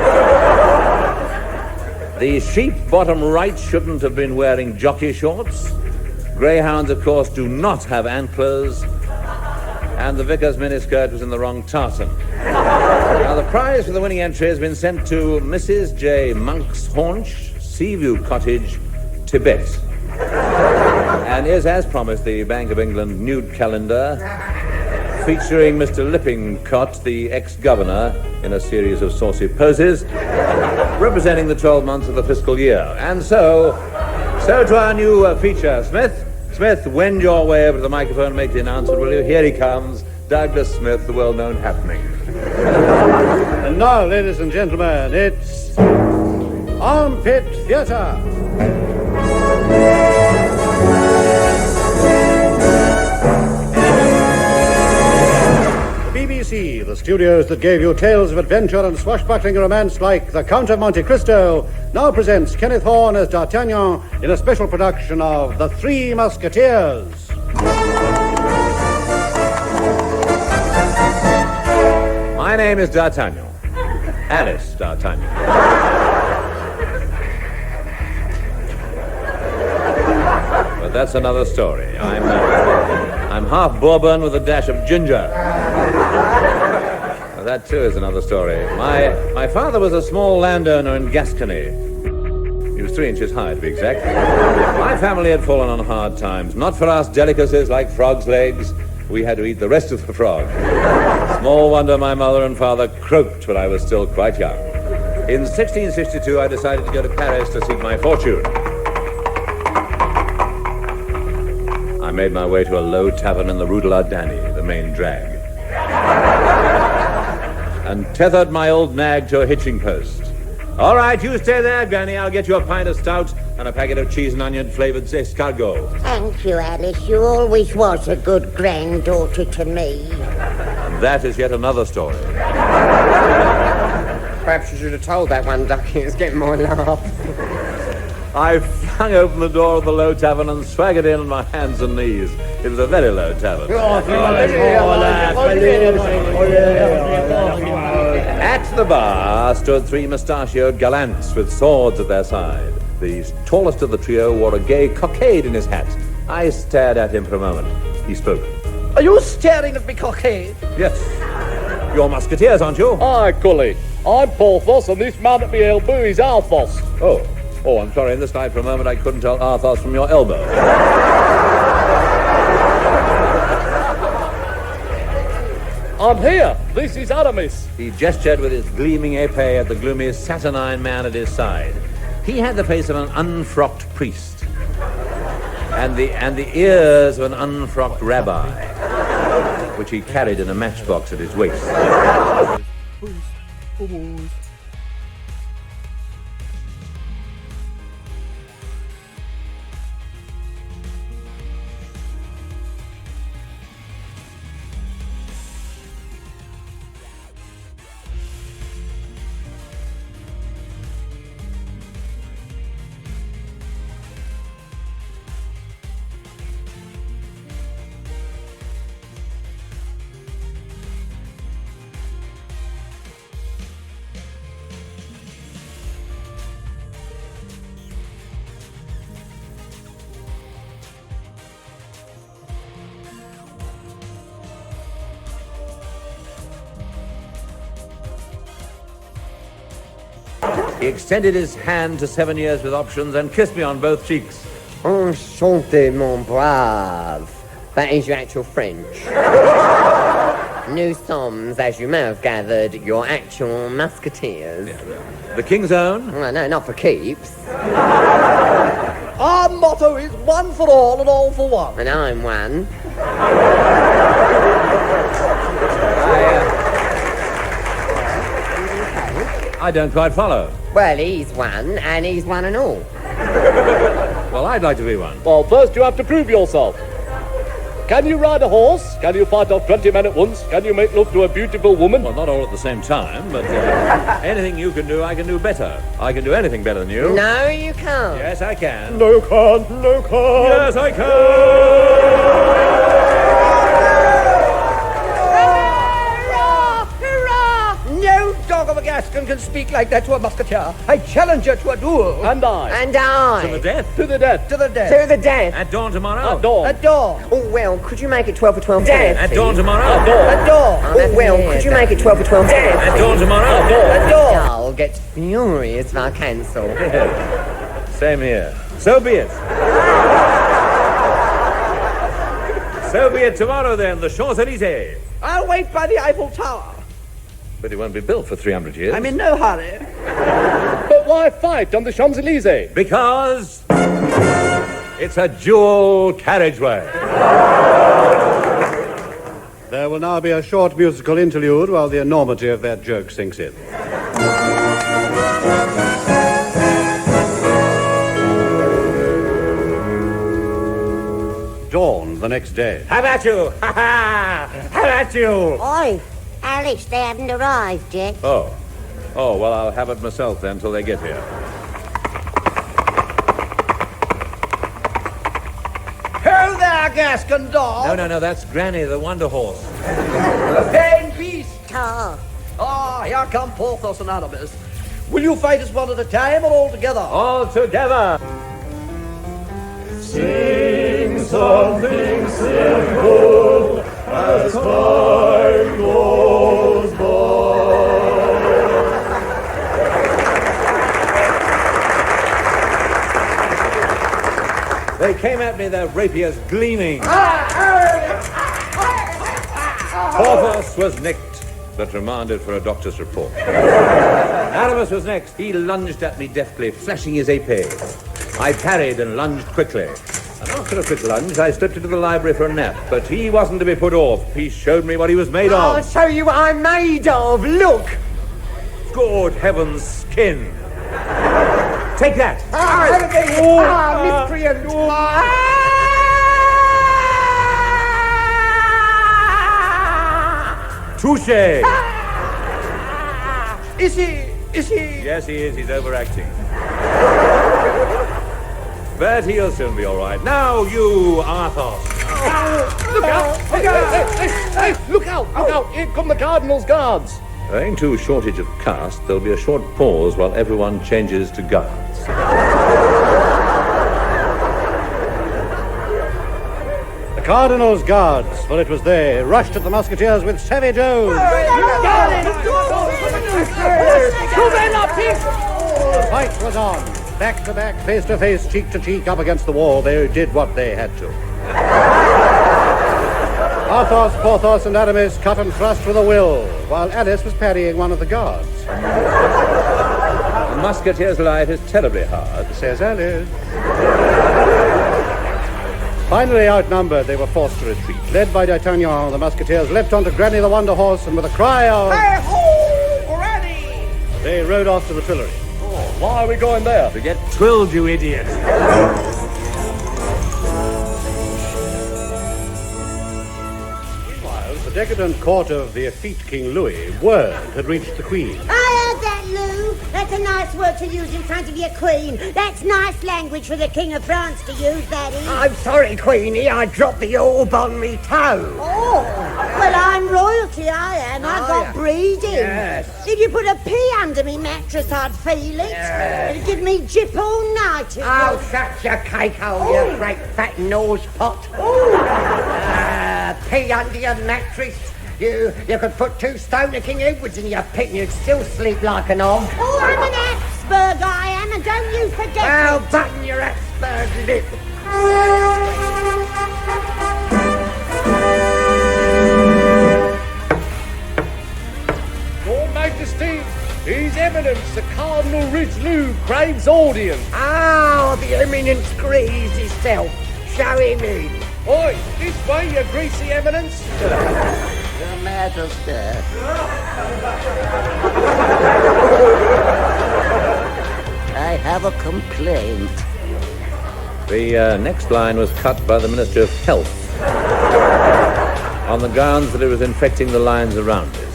The sheep bottom right shouldn't have been wearing jockey shorts. Greyhounds, of course, do not have antlers. And the vicar's miniskirt was in the wrong tartan. Now, the prize for the winning entry has been sent to Mrs. J. Monk's Haunch, Seaview Cottage, Tibet. And is, as promised, the Bank of England nude calendar featuring Mr. Lippincott, the ex-governor, in a series of saucy poses, representing the 12 months of the fiscal year. And so to our new feature, Smith. Smith, wend your way over to the microphone and make the announcement, will you? Here he comes, Douglas Smith, the well-known happening. And now, ladies and gentlemen, it's Armpit Theatre. BBC, the studios that gave you tales of adventure and swashbuckling romance like The Count of Monte Cristo, now presents Kenneth Horne as D'Artagnan in a special production of The Three Musketeers. My name is D'Artagnan. Alice D'Artagnan. But that's another story. I'm half Bourbon with a dash of ginger. That, too, is another story. My father was a small landowner in Gascony. He was 3 inches high, to be exact. My family had fallen on hard times. Not for us delicacies like frog's legs. We had to eat the rest of the frog. Small wonder my mother and father croaked when I was still quite young. In 1662, I decided to go to Paris to seek my fortune. I made my way to a low tavern in the Rue de la Danny, the main drag, and tethered my old nag to a hitching post. All right, you stay there, Granny. I'll get you a pint of stout and a packet of cheese and onion-flavored escargot. Thank you, Alice. You always was a good granddaughter to me. And that is yet another story. Perhaps you should have told that one, Ducky. It's getting more laugh. I flung open the door of the low tavern and swaggered in on my hands and knees. It was a very low tavern. At the bar stood 3 mustachioed gallants with swords at their side. The tallest of the trio wore a gay cockade in his hat. I stared at him for a moment. He spoke. Are you staring at me, cockade? Yes. You're musketeers, aren't you? Aye, Cully. I'm Porthos, and this man at my elbow is Alphos. Oh, I'm sorry. In this light, for a moment, I couldn't tell Arthos from your elbow. I'm here. This is Aramis. He gestured with his gleaming épée at the gloomy, saturnine man at his side. He had the face of an unfrocked priest, and the ears of an unfrocked rabbi, which he carried in a matchbox at his waist. He extended his hand to 7 years with options and kissed me on both cheeks. Enchanté, mon brave. That is your actual French. Nous sommes, as you may have gathered, your actual musketeers. The King's Own? Well, no, not for keeps. Our motto is one for all and all for one. And I'm one. I don't quite follow. Well, he's one, and he's one and all. Well, I'd like to be one. Well, first you have to prove yourself. Can you ride a horse? Can you fight off 20 men at once? Can you make love to a beautiful woman? Well, not all at the same time, but anything you can do, I can do better. I can do anything better than you. No, you can't. Yes, I can. No, you can't. No, you can't. Yes, I can. No dog of a Gascon can speak like that to a musketeer. I challenge you to a duel. And I. And I. To the death. To the death. To the death. To the death. At dawn tomorrow. At dawn. At dawn. Oh, well, could you make it 12 for 12? Death. At dawn tomorrow. At dawn. At dawn. Oh, well, could you make it 12 for 12? At dawn tomorrow. At dawn. At dawn. I'll get furious if I cancel. Same here. So be it. So be it tomorrow, then, the Champs-Élysées. I'll wait by the Eiffel Tower. But it won't be built for 300 years. I'm in no hurry. But why fight on the Champs-Élysées? Because it's a dual carriageway. There will now be a short musical interlude while the enormity of that joke sinks in. Dawn the next day. How about you? Ha ha! How about you? Oi, Alice, they haven't arrived yet. Oh, well, I'll have it myself then till they get here. Ho there, Gascon dog. No, that's Granny, the Wonder Horse. Pain peace. Tar. Ah, here come Porthos and Aramis. Will you fight us one at a time or all together? All together. Sing something simple as time goes by. They came at me, their rapiers gleaming. Porthos was nicked, but remanded for a doctor's report. Aramis was next. He lunged at me deftly, flashing his épée. I parried and lunged quickly. And after a quick lunge, I slipped into the library for a nap. But he wasn't to be put off. He showed me what he was made I'll of. show you what I'm made of. Look. Good heavens, skin. Take that. Miscreant. Touché. Is he? Yes, he is. He's overacting. But he'll soon be all right. Now, you, Athos. Look out! Hey, look out! Look out! Here come the Cardinal's guards. Owing to shortage of cast, there'll be a short pause while everyone changes to guards. The Cardinal's guards, for it was they, rushed at the musketeers with savage oaths. The fight was on. Back to back, face to face, cheek to cheek, up against the wall. They did what they had to. Athos, Porthos, and Aramis cut and thrust with a will, while Alice was parrying one of the guards. A musketeer's life is terribly hard. Says Alice. Finally outnumbered, they were forced to retreat. Led by D'Artagnan, the musketeers leapt onto Granny the Wonder Horse, and with a cry of... Hey-ho! Ready! They rode off to the Tuileries. Why are we going there? To get twilled, you idiot. Meanwhile, the decadent court of the effete King Louis, word had reached the Queen. I heard that, Lou. That's a nice word to use in front of your queen. That's nice language for the King of France to use, that is. I'm sorry, Queenie. I dropped the orb on me toe. Oh, well, I'm royalty, I am. I've got breeding. Yes. If you put a pea under me mattress, I'd feel it. It'd give me jip all night. It Oh, would. shut your cake hole, you great fat nose pot. Pee under your mattress. You could put 2 stone to King Edward's in your pit and you'd still sleep like an hog. Oh, I'm an abs Habsburg I am, and don't you forget Well, it. button your Habsburg lip. Your Majesty, His Eminence, the Cardinal Richelieu, craves audience. Oh, the eminence grieves himself. Show him in. Oi, this way, your greasy Eminence. Your Majesty. I have a complaint. The next line was cut by the Minister of Health on the grounds that it was infecting the lines around it.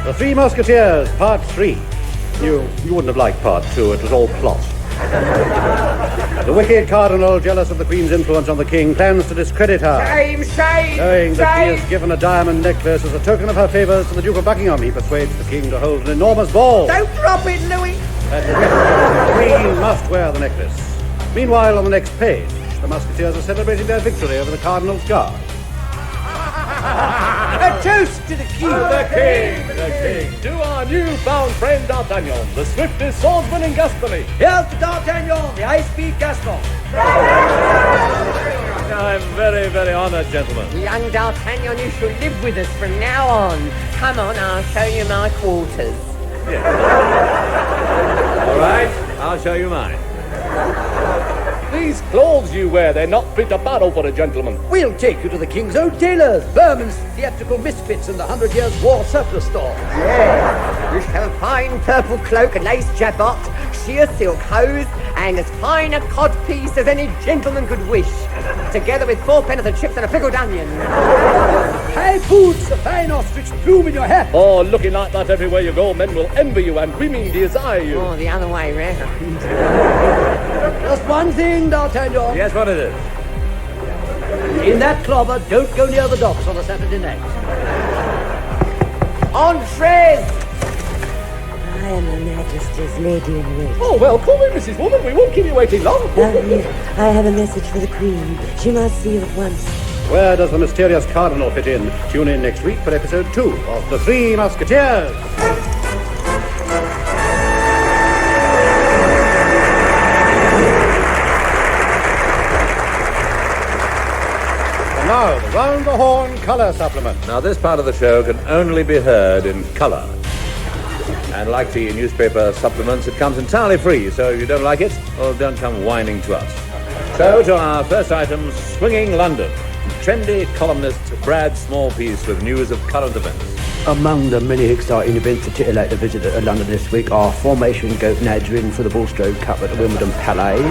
The Three Musketeers, Part 3. You wouldn't have liked Part 2, it was all plot. The wicked cardinal, jealous of the Queen's influence on the King, plans to discredit her. Shame, shame, Knowing that he shame. has given a diamond necklace as a token of her favours to the Duke of Buckingham, he persuades the King to hold an enormous ball. Don't drop it, Louis. The Queen must wear the necklace. Meanwhile, on the next page, the Musketeers are celebrating their victory over the Cardinal's Guard. A toast to the King. The King. To our newfound friend D'Artagnan, the swiftest swordsman in Gascony. Here's to D'Artagnan, the high-speed Gascon. I'm very, very honoured, gentlemen. Young D'Artagnan, you shall live with us from now on. Come on, I'll show you my quarters. All right, I'll show you mine. These clothes you wear, they're not fit to battle for a gentleman. We'll take you to the King's own tailors, Berman's Theatrical Misfits and the 100 Years' War surplus store. Yeah, you shall have a fine purple cloak, a lace jabot, sheer silk hose, and as fine a codpiece as any gentleman could wish, together with 4 penn'orth of chips and a pickled onion. High boots, a fine ostrich plume in your hat. Oh, looking like that everywhere you go, men will envy you and women desire you. Oh, the other way round. Just one thing, D'Artagnan. Yes, what it is? In that clobber, don't go near the docks on a Saturday night. Entrees! I am Her Majesty's lady in waiting. Oh, well, come in, Mrs. Woman. We won't keep you waiting long. I have a message for the Queen. She must see you at once. Where does the mysterious Cardinal fit in? Tune in next week for episode 2 of The Three Musketeers. And now, the Round the Horn colour supplement. Now, this part of the show can only be heard in colour. And like the newspaper supplements, it comes entirely free, so if you don't like it, well, don't come whining to us. So, to our first item, Swinging London. Trendy columnist Brad Smallpiece with news of current events. Among the many exciting events to titillate the visitor to London this week are Formation Goat Nads ridden for the Bulstrode Cup at the Wimbledon Palais,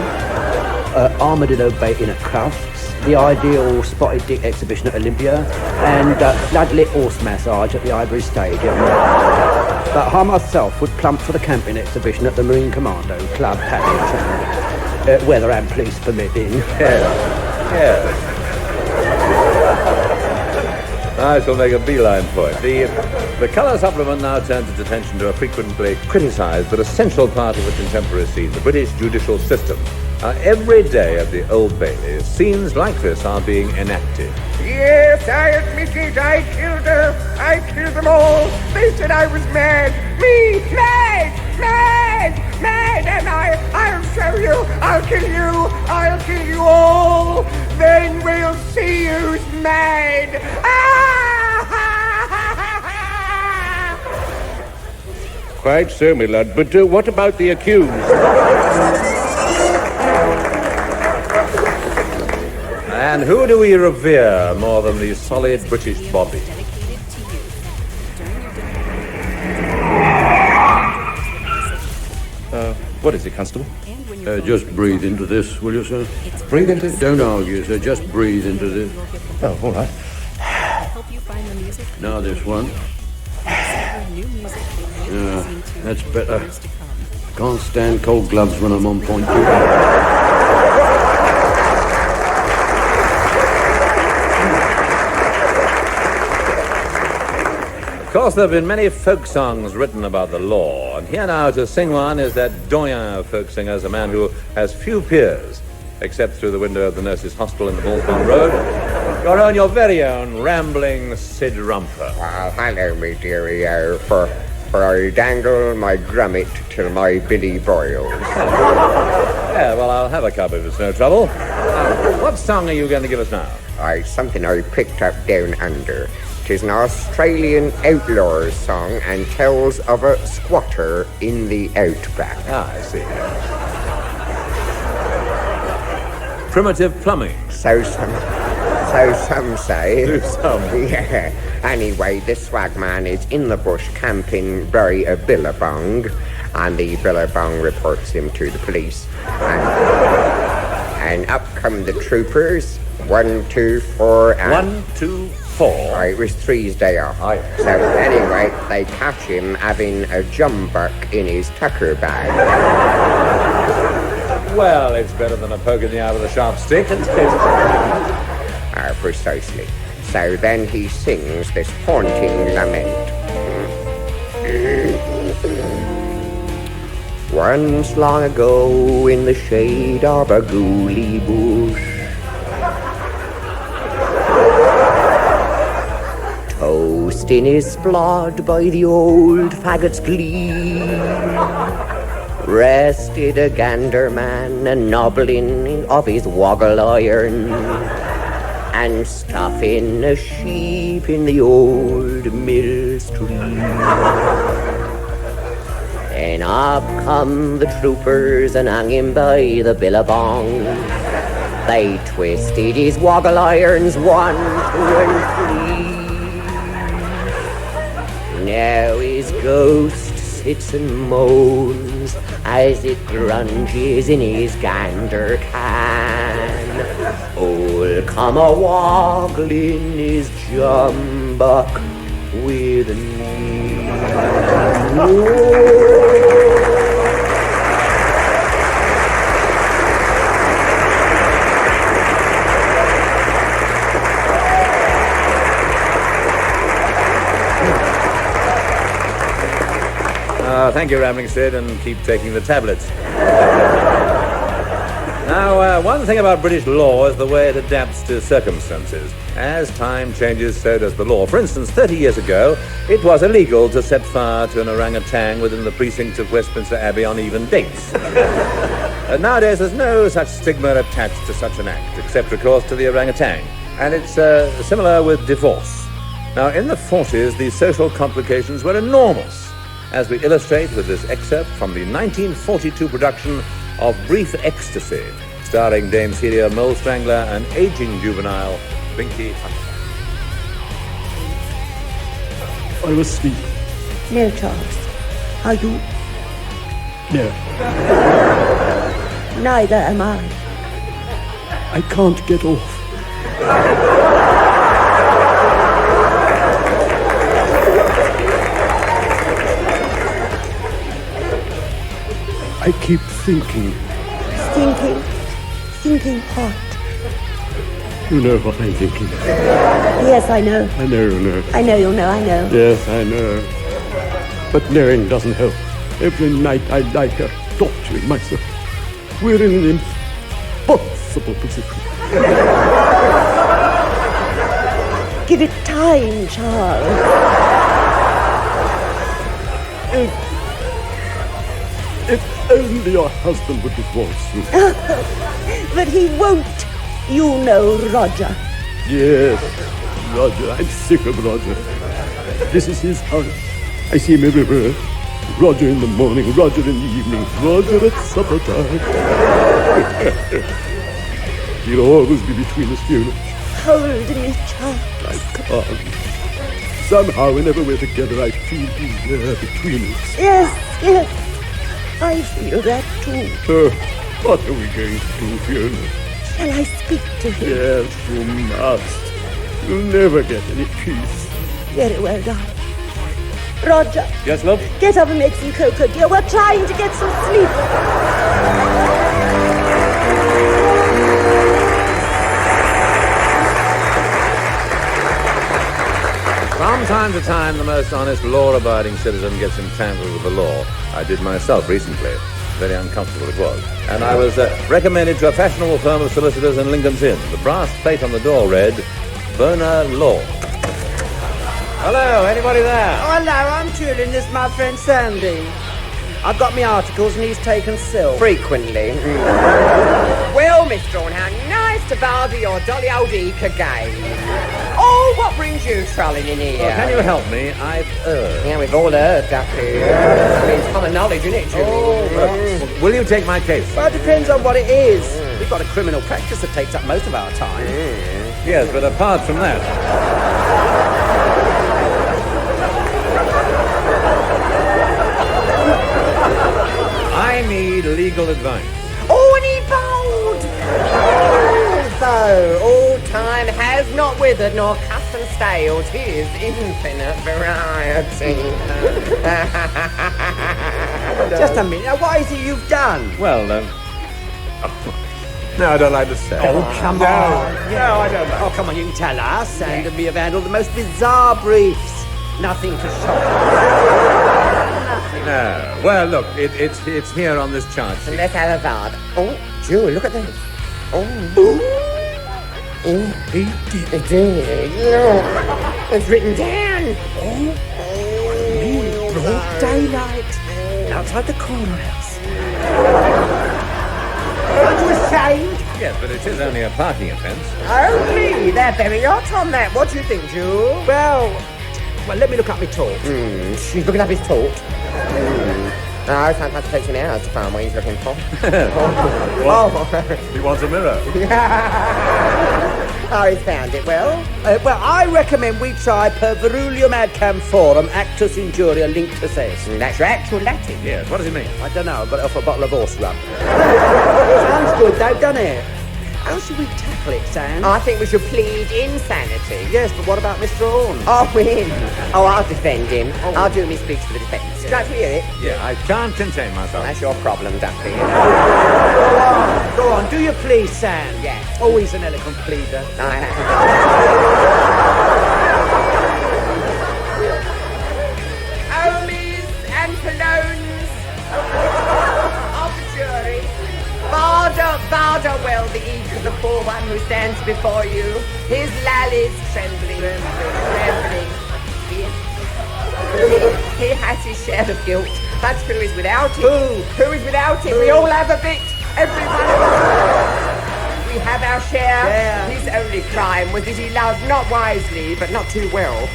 Armadillo baiting at Crufts, the Ideal Spotted Dick exhibition at Olympia, and Bloodlit Horse Massage at the Ivory Stadium. But I myself would plump for the camping exhibition at the Marine Commando Club Paddington, weather and police permitting. Yes. I shall make a beeline for it. The colour supplement now turns its attention to a frequently criticised but essential part of the contemporary scene, the British judicial system. Every day at the Old Bailey, scenes like this are being enacted. Yes, I admit it. I killed her. I killed them all. They said I was mad. Me, mad, and I'll show you. I'll kill you all. Then we'll see who's mad. Quite so, my lad. But what about the accused? And who do we revere more than the solid British bobby? What is it, Constable? Just breathe into this, will you, sir? Breathe into it. Don't argue, sir. Just breathe into this. Oh, all right. Now this one. That's better. Can't stand cold gloves when I'm on point duty. Of course, there have been many folk songs written about the law, and here now to sing one is that doyen of folk singers, a man who has few peers, except through the window of the nurses' hostel in the Bullstorm Road, Your very own rambling Sid Rumper. Well, hello, me dearie, for I dangle my grummet till my billy boils. Yeah, well, I'll have a cup if it's no trouble. What song are you going to give us now? Something I picked up down under. 'Tis an Australian outlaw song and tells of a squatter in the outback. Ah, I see. Primitive plumbing. So some say. Do some. Yeah. Anyway, this swagman is in the bush camping by a billabong, and the billabong reports him to the police. And up come the troopers. 1, 2, 4, and... 1, 2, 4. It was 3's day off. Oh, yeah. So anyway, they catch him having a jumbuck in his tucker bag. Well, it's better than a poke in the eye with a sharp stick. Precisely. So then he sings this haunting lament. Once long ago in the shade of a gooly bush, toast in his blood by the old faggot's glee, rested a gander man, a nobbling of his woggle iron, and stuffing a sheep in the old mill stream. Then up come the troopers and hung him by the billabong. They twisted his woggle irons 1, 2, and 3. Now his ghost sits and moans as it grunges in his gander can. Old come a woggling his jumbuck with a knee. Thank you, Rambling Sid, and keep taking the tablets. Now, one thing about British law is the way it adapts to circumstances. As time changes, so does the law. For instance, 30 years ago, it was illegal to set fire to an orangutan within the precincts of Westminster Abbey on even dates. Nowadays, there's no such stigma attached to such an act, except, of course, to the orangutan. And it's similar with divorce. Now, in the 40s, the social complications were enormous, as we illustrate with this excerpt from the 1942 production of Brief Ecstasy, starring Dame Celia Mole Strangler and aging juvenile Binky Hunter. I was asleep. No, Charles. Are you? No. Neither am I. I can't get off. I keep thinking. Thinking what? You know what I'm thinking. Yes, I know. I know you know. I know you'll know, I know. Yes, I know. But knowing doesn't help. Every night I lie here torturing myself. We're in an impossible position. Give it time, Charles. If only your husband would divorce you. But he won't. You know Roger. Yes, Roger. I'm sick of Roger. This is his house. I see him everywhere. Roger in the morning, Roger in the evening, Roger at supper time. He'll always be between us, you know. Hold me, Charles. I can't. Somehow, whenever we're together, I feel he's there between us. Yes. I feel that too. What are we going to do, Fiona? Shall I speak to him? Yes, you must. You'll never get any peace. Very well, darling. Roger. Yes, love? Get up and make some cocoa, dear. We're trying to get some sleep. From time to time, the most honest, law-abiding citizen gets entangled with the law. I did myself recently. Very uncomfortable it was. And I was recommended to a fashionable firm of solicitors in Lincoln's Inn. The brass plate on the door read, Bona Law. Hello, anybody there? Oh, hello, I'm Julian. This is my friend Sandy. I've got my articles and he's taken silk. Frequently. Well, Miss Thornhound, nice to bother your dolly old eek again. Oh, what brings you trolling in here? Well, can you help me? I've erred. Yeah, we've all heard, Ducky. I mean, it's common knowledge, isn't it, Julian? Will you take my case? Well, it depends on what it is. We've got a criminal practice that takes up most of our time. Yes, but apart from that... I need legal advice. Oh, and he bowed! So, all time has not withered nor custom staled his infinite variety. Just a minute. Now, what is it you've done? Well, no, I don't like to say. Oh, come on. No, I don't. Oh, come on, you can tell us. Sand and me have handled the most bizarre briefs. Nothing to shock. No. Well, look, it's here on this chart sheet. Let's have a vard. Oh, Jewel, look at this. Oh. Oh, he did. It did. Look. It's written down. Broad daylight. Outside the corner house. Aren't you ashamed? Yes, but it is only a parking offence. Only? They're very hot on that. What do you think, Jewel? Well, let me look up my tort. She's looking up his tort. Oh, sometimes it takes him hours to find what he's looking for. He wants a mirror. Oh, he's found it. Well, I recommend we try per verulium ad cam forum actus injuria linctus est. That's your actual Latin. Yes, what does it mean? I don't know, I got it off a bottle of horse rum. Sounds good though, doesn't it? How should we tackle it, Sam? I think we should plead insanity. Yes, but what about Mr. Horn? I'll win. Oh, I'll defend him. I'll do my speech for the defence. Would you like to hear it? Yeah, I can't contain myself. That's your problem, Duffy. Go on, do you please, Sam? Yes. Always an eloquent pleader. Homies and Colognes of the jury. Varder well the eek of the poor one who stands before you. His lallies trembling. He has his share of guilt, but who is without it? Who is without it? We all have a bit. Every one of us. We have our share. Yeah. His only crime was that he loved not wisely, but not too well.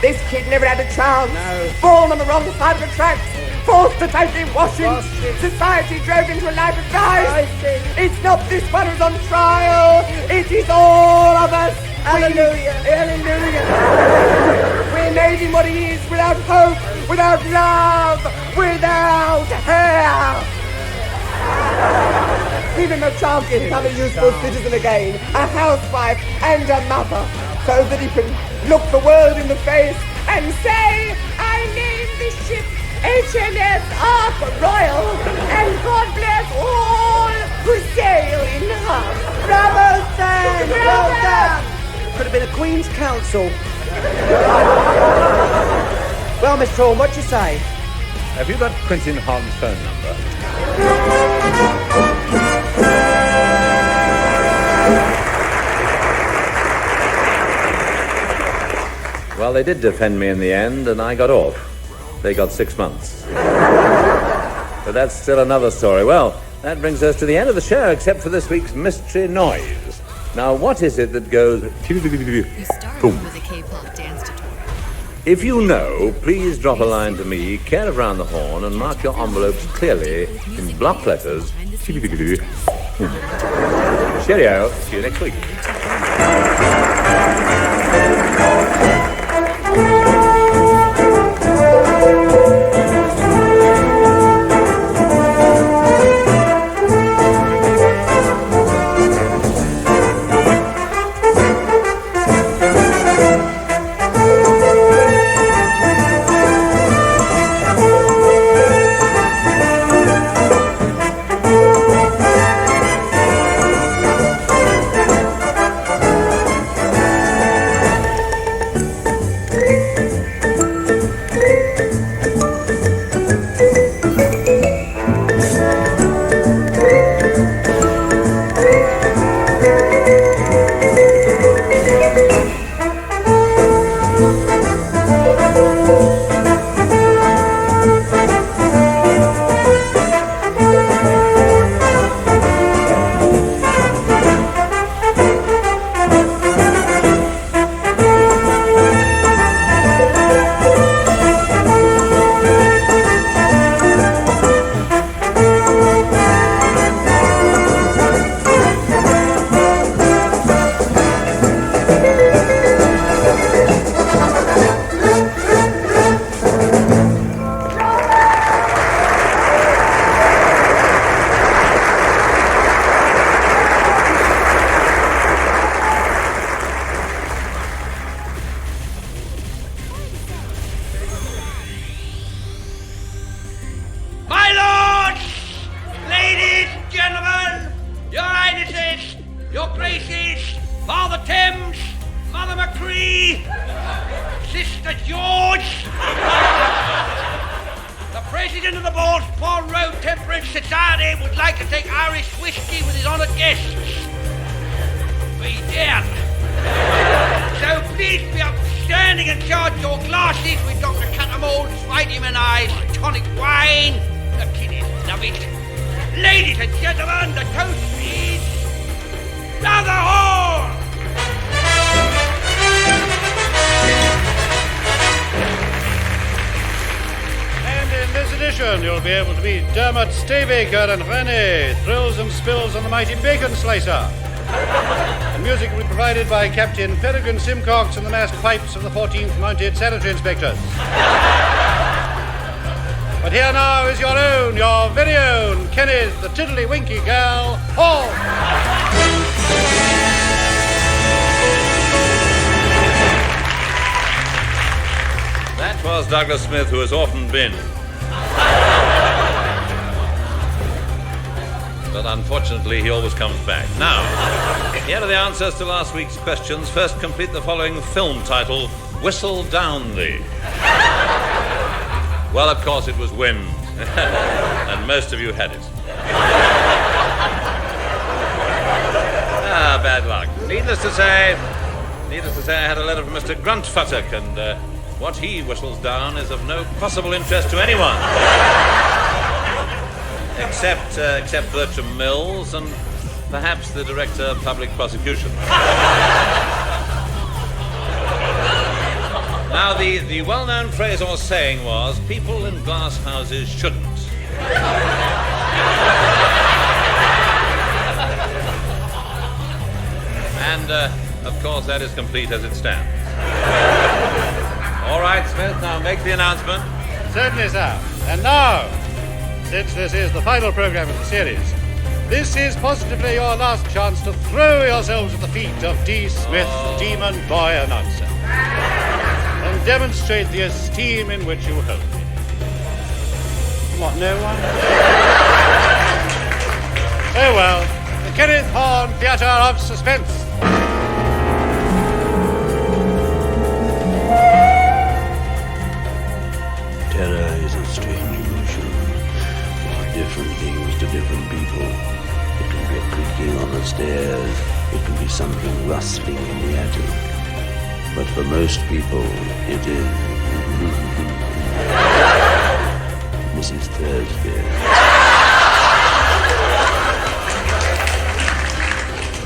This kid never had a chance. No. Born on the wrong side of the tracks. Forced to take in washing. Society drove into a life of vice. It's not this one who's on trial. It is all of us. Hallelujah. Hallelujah. We made him what he is, without hope, without love, without hair. Give him a chance to become a useful citizen again, a housewife and a mother, so that he can look the world in the face and say, I name this ship HMS Ark Royal, and God bless all who sail in her. Bravo, Sam! Bravo! Well done! Could have been a Queen's Counsel. Well, Mr. Horn, what you say? Have you got Quentin Horn's phone number? Well, they did defend me in the end, and I got off. They got 6 months. But that's still another story. Well, that brings us to the end of the show, except for this week's mystery noise. Now, what is it that goes... Boom. With a K-pop dance tutorial. If you know, please drop a line to me, care of Round the Horn, and mark your envelopes clearly in block letters. Cheerio. See you next week. Thames, Mother McCree, Sister George, the President of the Baltimore Road Temperance Society would like to take Irish whiskey with his honoured guests. Be down. So please be upstanding and charge your glasses with Dr. Catamold's vitaminized tonic wine. The kiddies love it. Ladies and gentlemen, the toast is Brother Hall! And in this edition, you'll be able to meet Dermot Staybaker and René, thrills and spills on the mighty bacon slicer. The music will be provided by Captain Peregrine Simcox and the massed pipes of the 14th Mounted Sanitary Inspectors. But here now is your own, your very own, Kenneth the Tiddly Winky Girl, Hall. That was Douglas Smith, who has often been. But unfortunately, he always comes back. Now, here are the answers to last week's questions. First, complete the following film title, Whistle Down Thee. Well, of course, it was wind. And most of you had it. Bad luck. Needless to say, I had a letter from Mr. Gruntfuttock, and what he whistles down is of no possible interest to anyone. Except Bertram Mills and perhaps the Director of Public Prosecution. Now, the well-known phrase or saying was, people in glass houses shouldn't. And, of course, that is complete as it stands. All right, Smith, now make the announcement. Certainly, sir. And now, since this is the final program of the series, this is positively your last chance to throw yourselves at the feet of D. Smith, Demon Boy Announcer, and demonstrate the esteem in which you hold me. What, no one? Oh well, the Kenneth Horne Theatre of Suspense. Terror is a strange emotion. Different things to different people. It can be a creaking on the stairs. It can be something rustling in the attic. But for most people, it is Mrs. Thursday.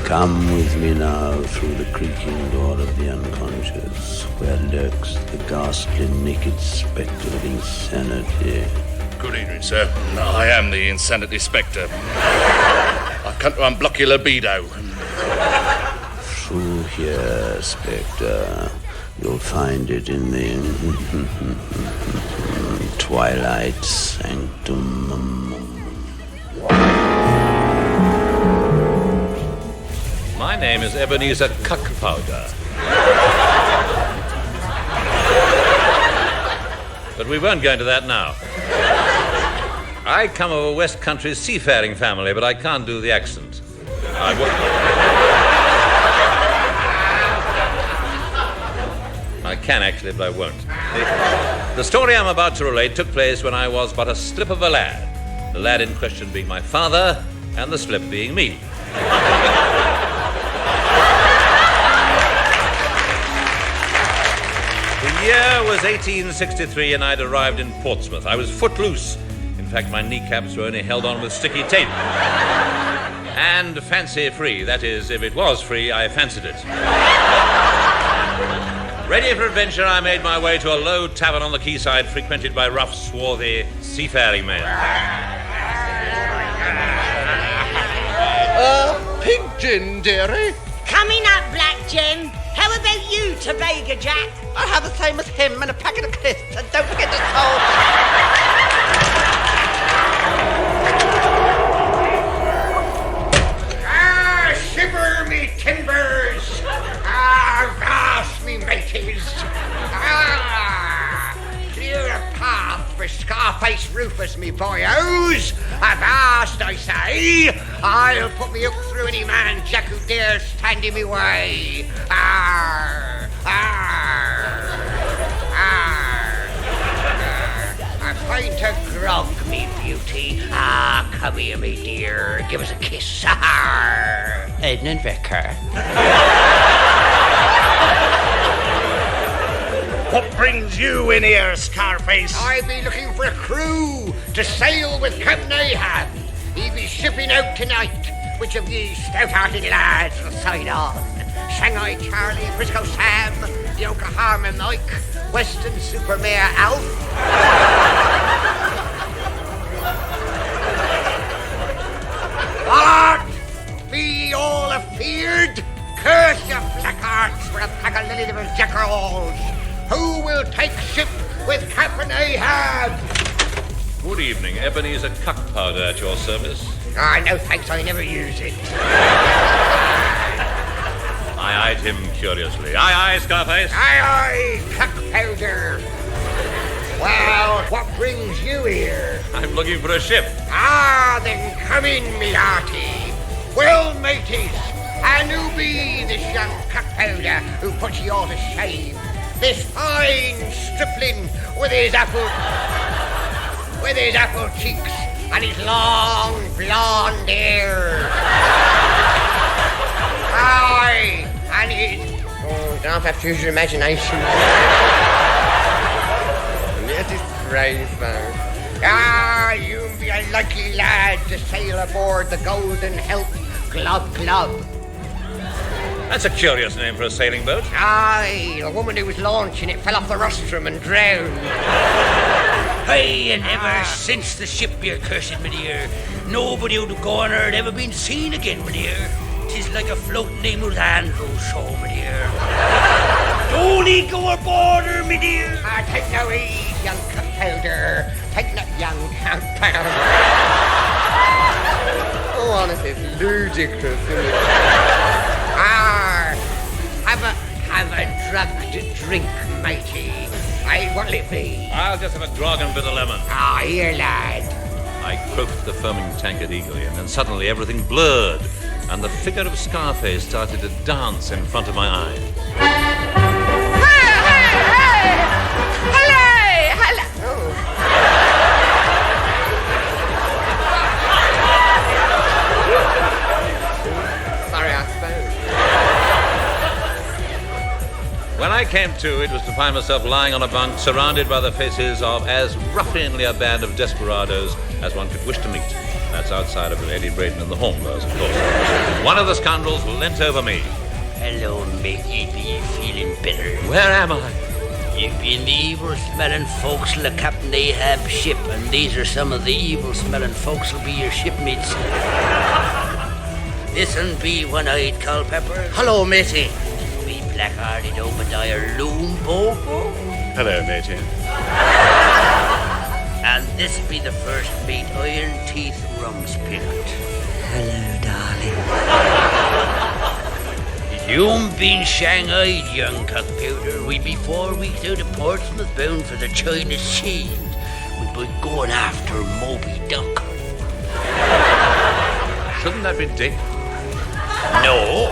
Come with me now through the creaking door of the unconscious, where lurks the ghastly naked spectre of insanity. Good evening, sir. I am the Insanity Spectre. I've come to unblock your libido. Through here, Spectre. You'll find it in the Twilight Sanctum. My name is Ebenezer Cuckpowder. But we won't go into that now. I come of a West Country seafaring family, but I can't do the accent. I can actually, but I won't. The story I'm about to relate took place when I was but a slip of a lad. The lad in question being my father, and the slip being me. The year was 1863, and I'd arrived in Portsmouth. I was footloose. In fact, my kneecaps were only held on with sticky tape. And fancy-free. That is, if it was free, I fancied it. Ready for adventure, I made my way to a low tavern on the quayside frequented by rough, swarthy seafaring men. Pink gin, dearie. Coming up, Black Jim. How about you, Tobago Jack? I'll have the same as him and a packet of crisps, and don't forget to salt. Shiver me timbers! Vast me mateys! Clear a path for scarf Scarface Rufus, me boyos. Avast, I say. I'll put me hook through any man Jack who dares stand in me way. Arr, arr, arr. A pint of grog, me beauty. Ah, come here, me dear. Give us a kiss. Arr. Edmund Vicar. What brings you in here, Scarface? I be looking for a crew to sail with Captain Ahab. He be shipping out tonight. Which of ye stout-hearted lads will sign on? Shanghai Charlie, Frisco Sam, Yokohama Mike, Western Supermare Alf. What? Be all afeared? Curse your black hearts for a pack of lily-livered jackerals. Who will take ship with Captain Ahab? Good evening, Ebenezer Cuck Powder at your service. Ah, no thanks, I never use it. I eyed him curiously. Aye, Scarface. Aye, Cuck Powder. Well, what brings you here? I'm looking for a ship. Ah, then come in, me hearty. Well, mateys, and who be this young Cuck Powder who puts you all to shame? This fine stripling with his apple cheeks and his long blonde hair. Aye, and his... Oh, don't have to use your imagination. Let it brave man. Ah, you be a lucky lad to sail aboard the Golden Help Glob Glob. That's a curious name for a sailing boat. Aye, the woman who was launching it fell off the rostrum and drowned. Hey, and ever since the ship, you cursed, me dear, nobody who'd go on her had ever been seen again, me dear. 'Tis like a floating Amos Andrews show, me dear. Don't he go aboard her, me dear? Ah, take no heed, young Cuck Powder. Take no young Cuck Powder. Oh, honestly, it's ludicrous, isn't it? Ah, have a drugged drink, matey. Aye, what'll it be? I'll just have a grog and a bit of lemon. Ah, here, lad. I croaked the foaming tankard eagerly, and then suddenly everything blurred, and the figure of Scarface started to dance in front of my eyes. When I came to, it was to find myself lying on a bunk surrounded by the faces of as ruffianly a band of desperados as one could wish to meet. That's outside of Lady Braden and the Hornblows, of course. One of the scoundrels leant over me. Hello, matey, be you feeling better? Where am I? You've been the evil-smelling forecastle of Captain Ahab's ship, and these are some of the evil-smelling folks who'll be your shipmates. This'll be One-Eyed Culpepper. Hello, matey. Black-hearted Obadiah Loombogo. Hello, matey. And this be the first mate, Iron Teeth Rumspigot. Hello, darling. You've been shanghaied, young Cuck Powder. We be 4 weeks out of Portsmouth bound for the China Sea. We be going after Moby Duck. Shouldn't that be Dick? No.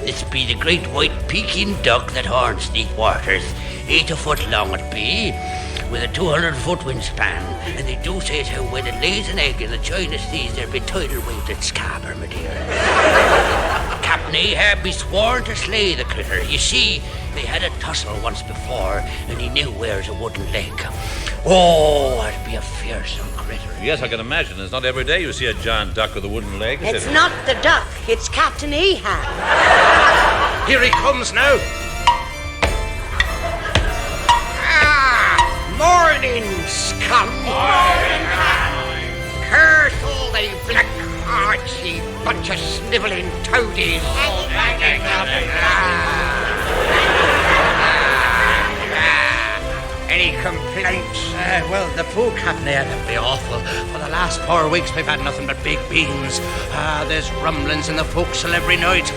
This be the great white Peking duck that haunts the waters. 8 a foot long it be, with a 200-foot wingspan. And they do say as how when it lays an egg in the China Seas, there be tidal waves at Scarborough, my dear. Captain Ahab be sworn to slay the critter. You see, they had a tussle once before, and he knew where's a wooden leg. Oh, it'd be a fearsome critter. Yes, I can imagine. It's not every day you see a giant duck with a wooden leg, is It's it? not the duck, it's Captain Ahab. Here he comes now. Morning, scum! Morning, curse all they black hearts, ye bunch of snivelling toadies! Any complaints? Well, the poor Captain Ahab be awful. For the last 4 weeks, we've had nothing but big beans. There's rumblings in the forecastle every night.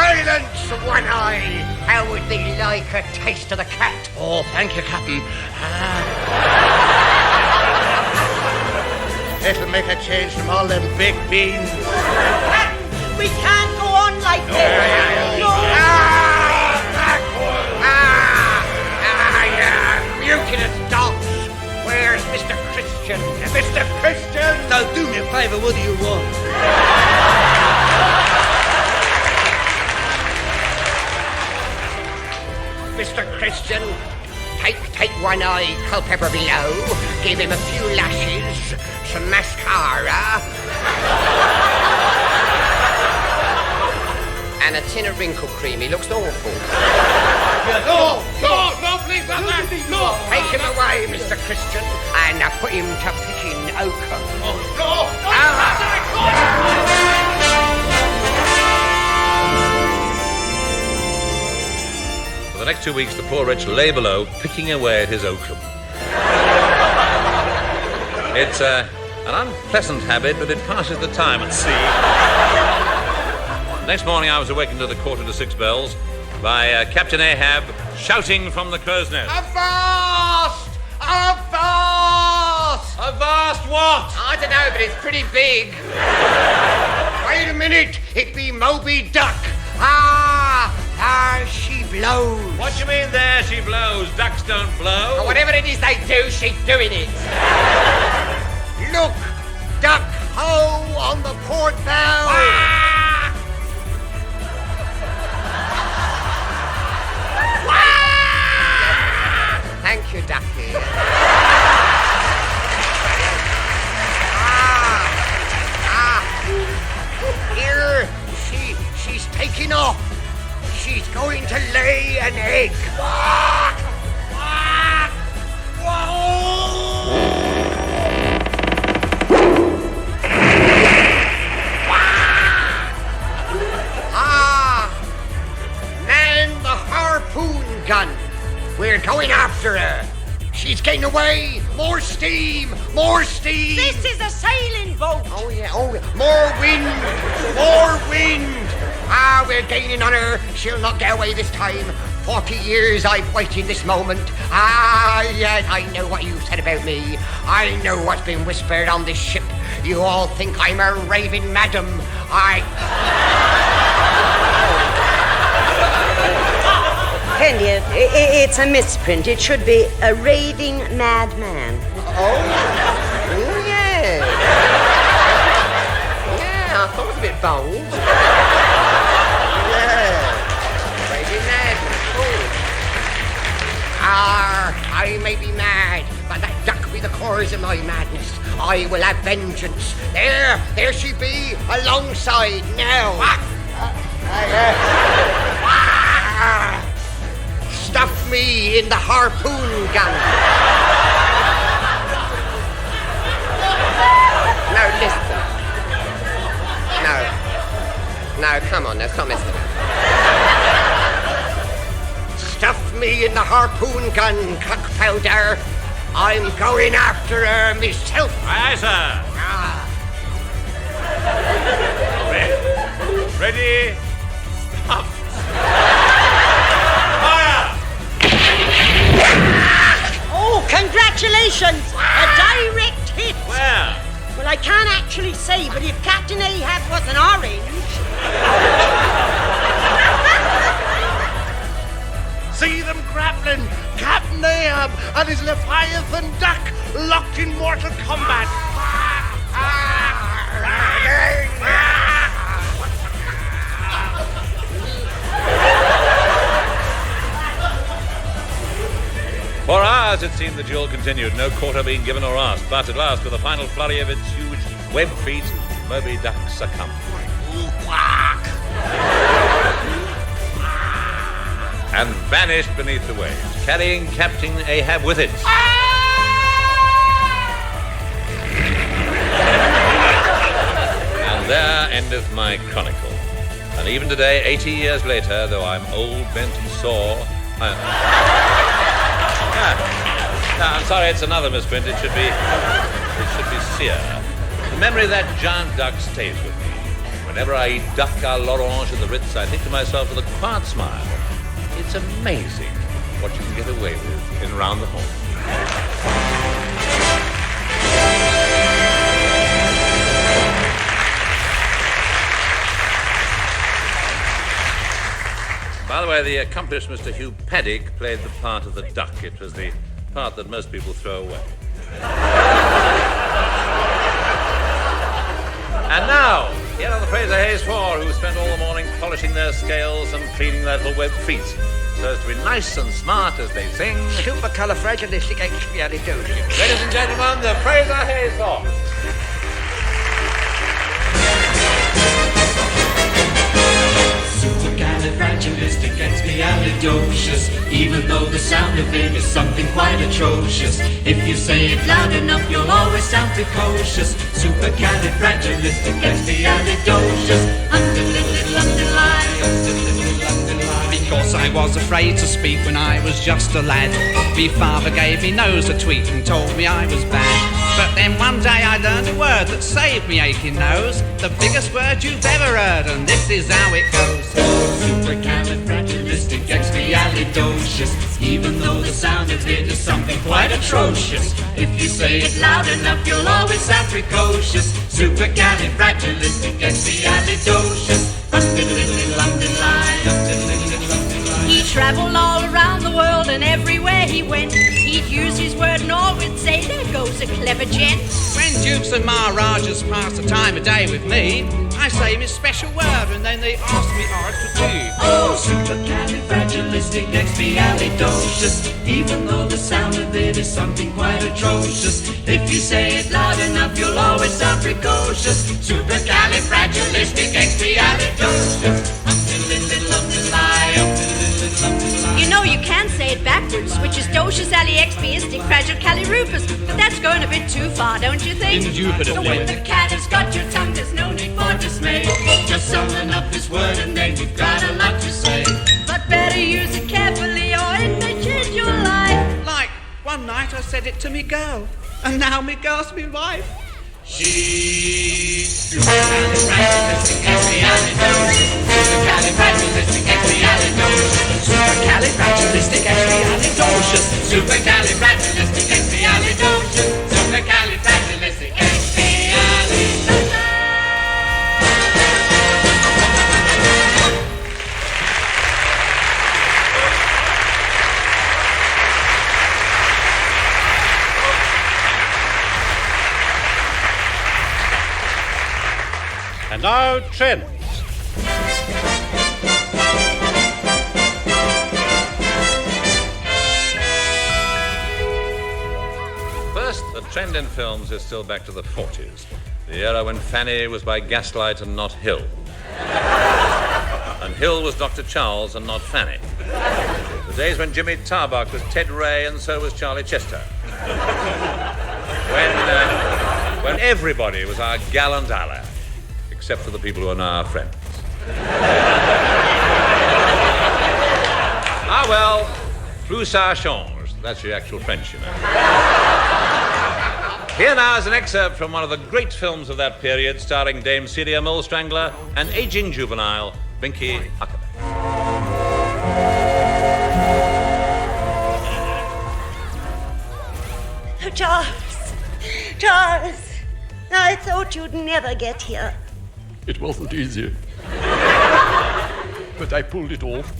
Silence, One Eye! How would thee like a taste of the cat? Oh, thank you, Captain. It'll make a change from all them big beans. We can't go on like this. Mutinous dogs! Where's Mr. Christian? Mr. Christian! Now do me a favour, what do you want? Mr. Christian, take One Eye Culpepper below, give him a few lashes, some mascara, and a tin of wrinkle cream. He looks awful. No, please, not that. No. Take him away, Mr. Christian, and put him to picking oakum. For the next 2 weeks, the poor wretch lay below, picking away at his oakum. It's an unpleasant habit, but it passes the time at sea. Next morning, I was awakened at the 5:45 bells by Captain Ahab shouting from the crow's nest. Avast! Avast! Avast what? I don't know, but it's pretty big. Wait a minute, it be Moby Duck. There she blows. What do you mean there she blows? Ducks don't blow. Or whatever it is they do, she's doing it. Look, duck ho on the port bow. Thank you, Ducky. Here, she's taking off. She's going to lay an egg. Man the harpoon gun. We're going after her. She's getting away. More steam. More steam. This is a sailing boat. Oh, yeah. More wind. More wind. We're gaining on her. She'll not get away this time. 40 years I've waited this moment. Yes, I know what you've said about me. I know what's been whispered on this ship. You all think I'm a raving madam. Henriette, it's a misprint. It should be a raving madman. Oh, yeah. Yeah, I thought it was a bit bold. I may be mad, but that duck be the cause of my madness. I will have vengeance. There she be, alongside now. Stuff me in the harpoon gun. No, listen. No, come on, now, stop messing about. Stuff me in the harpoon gun, cluck powder. I'm going after her myself. Aye, sir. Ready? Up. Fire! Oh, congratulations! A direct hit. Where? Well, I can't actually say, but if Captain Ahab was an orange... See them grappling! Captain Ahab and his Leviathan duck locked in mortal combat! For hours it seemed the duel continued, no quarter being given or asked, but at last, with a final flurry of its huge web feet, Moby Duck succumbed. And vanished beneath the waves, carrying Captain Ahab with it. And there endeth my chronicle. And even today, 80 years later, though I'm old, bent and sore, No, I'm sorry, it's another misprint. It should be seer. The memory of that giant duck stays with me. Whenever I eat duck à l'orange at the Ritz, I think to myself with a quiet smile, it's amazing what you can get away with in Round the Horn. By the way, the accomplished Mr. Hugh Paddock played the part of the duck. It was the part that most people throw away. And now, here are the Fraser Hayes Four, who spent all the morning polishing their scales and cleaning their little web feet, so as to be nice and smart as they sing. Supercalifragilisticexpialidocious. Ladies and gentlemen, the Fraser Hayes Four. Supercalifragilisticexpialidocious. Even though the sound of it is something quite atrocious, if you say it loud enough, you'll always sound precocious. Supercalifragilisticexpialidocious. Because I was afraid to speak when I was just a lad. Me father gave me nose a tweak and told me I was bad. But then one day I learned a word that saved me aching nose. The biggest word you've ever heard, and this is how it goes. Supercalifragilisticexpialidocious. Even though the sound of it is something quite atrocious, if you say it loud enough, you'll always sound precocious. Supercalifragilisticexpialidocious. He travelled all around the world, and everywhere he went, he'd use his word and all would say, there goes a clever gent. When dukes and maharajas pass the time of day with me, I say my special word and then they ask me art for tea. Oh, supercalifragilisticexpialidocious. Even though the sound of it is something quite atrocious, if you say it loud enough, you'll always sound precocious. Supercalifragilisticexpialidocious. You know you can say it backwards, which is docious aliexpiisticfragilcalirupus, but that's going a bit too far, don't you think? Indubitably. So when the cat has got your tongue, there's no need for dismay. Just summon up this word and then you've got a lot to say. But better use it carefully or it may change your life. Like, one night I said it to me girl, and now me girl's me wife. She's supercalifragilisticexpialidocious. Supercalifragilisticexpialidocious. Supercalifragilisticexpialidocious. Supercalifragilisticexpialidocious. Supercalifragilisticexpialidocious. And now, Trent. First, the trend in films is still back to the 40s, the era when Fanny was by Gaslight and not Hill. And Hill was Dr. Charles and not Fanny. The days when Jimmy Tarbuck was Ted Ray and so was Charlie Chester. When everybody was our gallant ally, except for the people who are now our friends. Ah, well, plus ça change. That's the actual French, you know. Here now is an excerpt from one of the great films of that period, starring Dame Celia Molestrangler and aging juvenile Binky Huckleberry. Oh, Charles. Charles. I thought you'd never get here. It wasn't easy. But I pulled it off.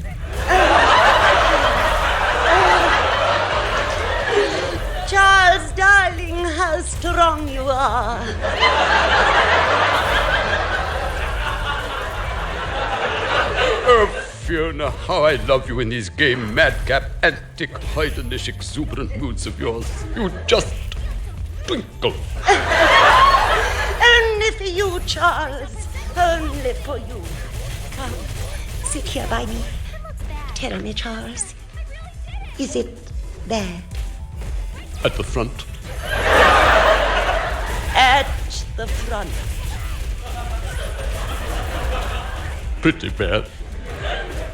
Charles, darling, how strong you are. Oh, Fiona, how I love you in these gay, madcap, antic, heidenish, exuberant moods of yours. You just twinkle. Only for you, Charles. Only for you. Come, sit here by me. Tell me, Charles, is it bad? At the front. At the front. Pretty bad.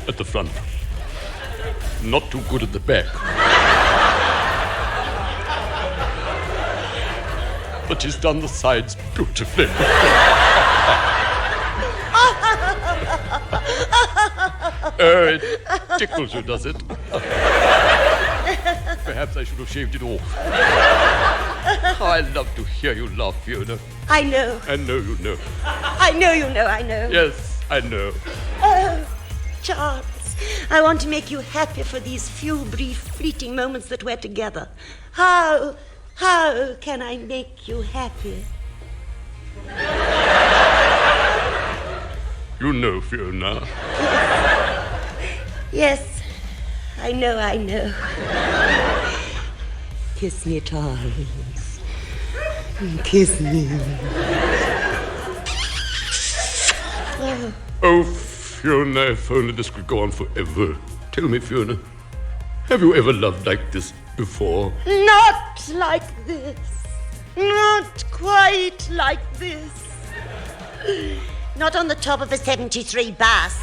At the front. Not too good at the back. But she's done the sides beautifully. It tickles you, does it? Perhaps I should have shaved it off. I love to hear you laugh, Fiona. I know. I know you know. I know you know, I know. Yes, I know. Oh, Charles, I want to make you happy for these few brief, fleeting moments that we're together. How can I make you happy? You know, Fiona. Yes, I know. Kiss me, Charles. Kiss me. Oh, Fiona, if only this could go on forever. Tell me, Fiona, have you ever loved like this before? Not like this. Not quite like this. Not on the top of a 73 bass.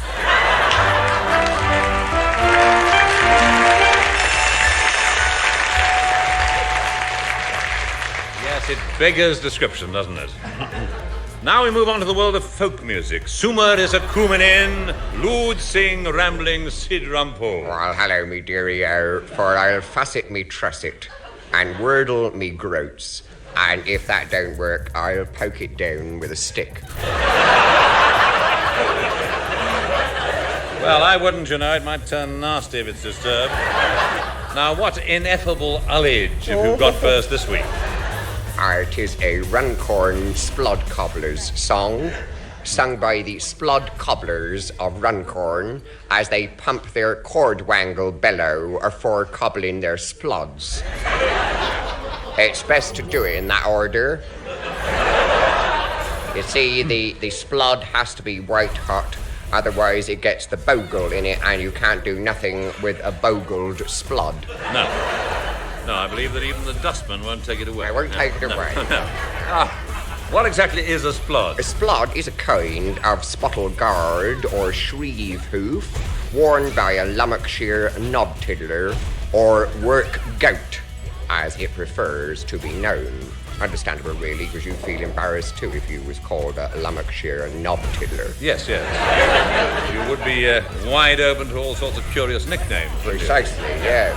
Yes, it beggars description, doesn't it? Now we move on to the world of folk music. Sumer is a coomin lewd sing rambling sid rumpo. Well, hello, me dearie, for I'll fuss me trusset, and wordle me groats, and if that don't work, I'll poke it down with a stick. Well, I wouldn't, you know. It might turn nasty if it's disturbed. Now, what ineffable ullage have you got for us this week? It is a Runcorn Splod Cobblers song, sung by the Splod Cobblers of Runcorn as they pump their cordwangle bellow afore cobbling their splods. It's best to do it in that order. You see, the splod has to be white hot, otherwise it gets the bogle in it, and you can't do nothing with a bogled splod. No, I believe that even the dustman won't take it away. I won't take it away. No. What exactly is a splod? A splod is a kind of spottle guard or shreeve hoof worn by a Lanarkshire knob tiddler or work goat, as it prefers to be known. Understandable, really, because you'd feel embarrassed too if you was called a Lanarkshire knob tiddler. Yes. You would be wide open to all sorts of curious nicknames. Precisely, yeah.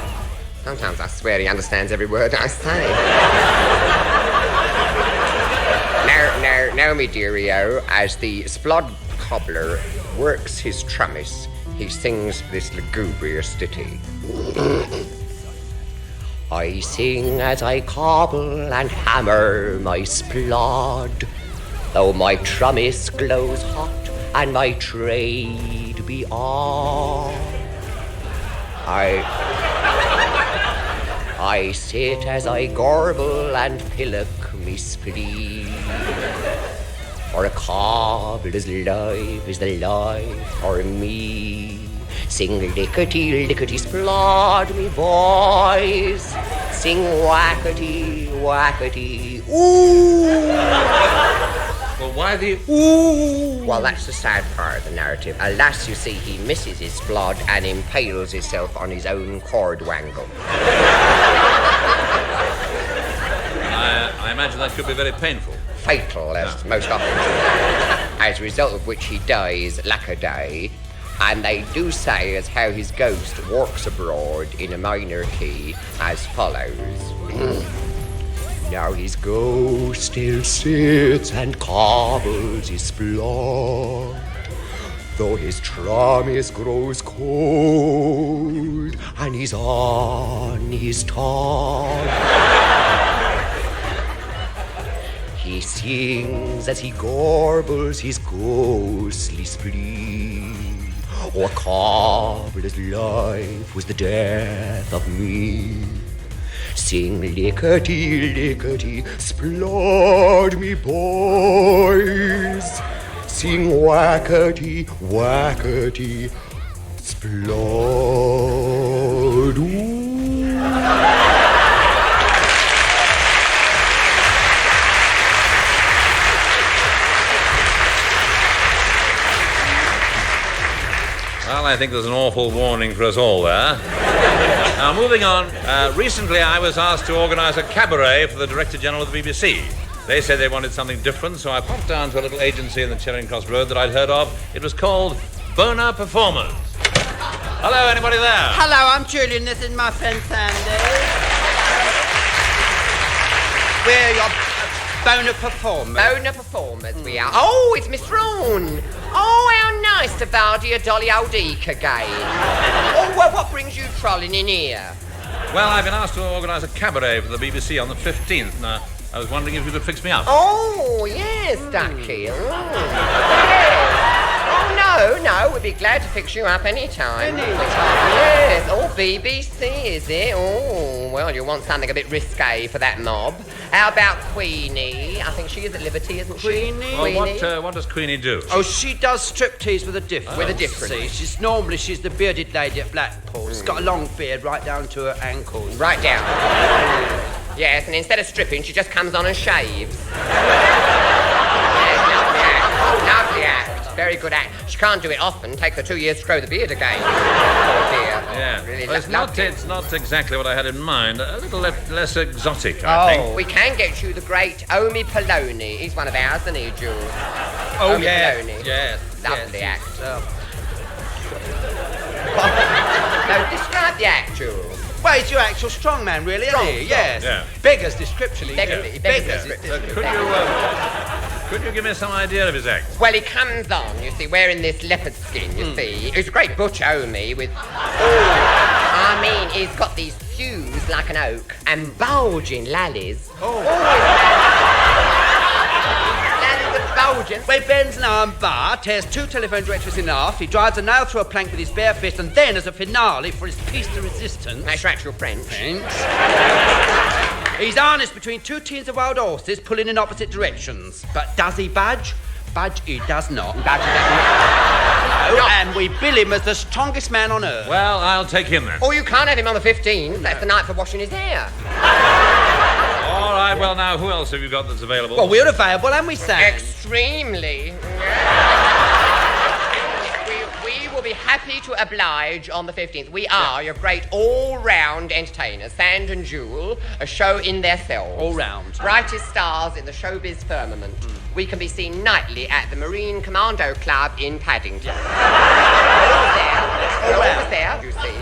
Sometimes I swear he understands every word I say. Now, me dearie-o, as the splod cobbler works his trummis, he sings this lugubrious ditty. I sing as I cobble and hammer my splod, though my trummis glows hot and my trade be on. I sit as I gorble and pillock me spleen, for a cobbler's life is the life for me. Sing lickety, lickety, splod me boys. Sing whackety, whackety, ooh. Well, why the ooh? Well, that's the sad part of the narrative. Alas, you see, he misses his splod and impales himself on his own cordwangle. I imagine that could be very painful. Fatal, as most often. As a result of which he dies lack-a-day. And they do say as how his ghost walks abroad in a minor key as follows. Now his ghost still sits and cobbles his splod, though his trummis grows cold and he's on his tongue. He sings as he gorbles his ghostly spleen. Or cobbler's life was the death of me. Sing lickety, lickety, splod me boys. Sing whackety, whackety, splod. Well, I think there's an awful warning for us all there. Now, moving on. Recently, I was asked to organise a cabaret for the Director General of the BBC. They said they wanted something different, so I popped down to a little agency in the Charing Cross Road that I'd heard of. It was called Bona Performers. Hello, anybody there? Hello, I'm Julian. This is my friend Sandy. We're your boner performers. Boner performers, we are. Oh, it's Miss Rawn. Oh, how nice to Vardy a dolly old eek again. Oh, well, what brings you trolling in here? Well, I've been asked to organise a cabaret for the BBC on the 15th. Now, I was wondering if you could fix me up. Oh, yes, Ducky. Oh, no, we'd be glad to fix you up any time. Yes. Oh, BBC, is it? Oh, well, you want something a bit risque for that mob. How about Queenie? I think she is at liberty, isn't she? Well, what does Queenie do? Oh, she does striptease with a difference. With a difference. See, she's the bearded lady at Blackpool. She's got a long beard right down to her ankles. Right down. Yes, and instead of stripping, she just comes on and shaves. Lovely act. Very good act. She can't do it often. Takes her 2 years to grow the beard again. Oh, dear. Yeah. Really Well, it's not exactly what I had in mind. A little less exotic, I think. We can get you the great Omi Poloni. He's one of ours, isn't he, Jules? Oh, Omi Poloni. Yes. Lovely act. No, describe the act, Jules. Well, he's your actual strongman, really, isn't he? Yes. Yeah. Beggar's description. Beggars. Could you give me some idea of his act? Well, he comes on, you see, wearing this leopard skin, you see. He's a great butch Omi with... I mean, he's got these thews like an oak and bulging lallies. Bulging. Well, he bends an arm bar, tears 2 telephone directories in half, he drives a nail through a plank with his bare fist, and then, as a finale for his piece de resistance... That's your actual French. He's harnessed between 2 teams of wild horses pulling in opposite directions. But does he budge? Budge he does not. Budge he does not. No, and we bill him as the strongest man on earth. Well, I'll take him then. Oh, you can't have him on the 15th. That's the night for washing his hair. All right, well, now, who else have you got that's available? Well, we're available, and we sang. Extremely. We will be happy to oblige on the 15th. We are your great all-round entertainers, Sand and Jewel, a show in their selves. All round. Brightest stars in the showbiz firmament. We can be seen nightly at the Marine Commando Club in Paddington. Always there, you see.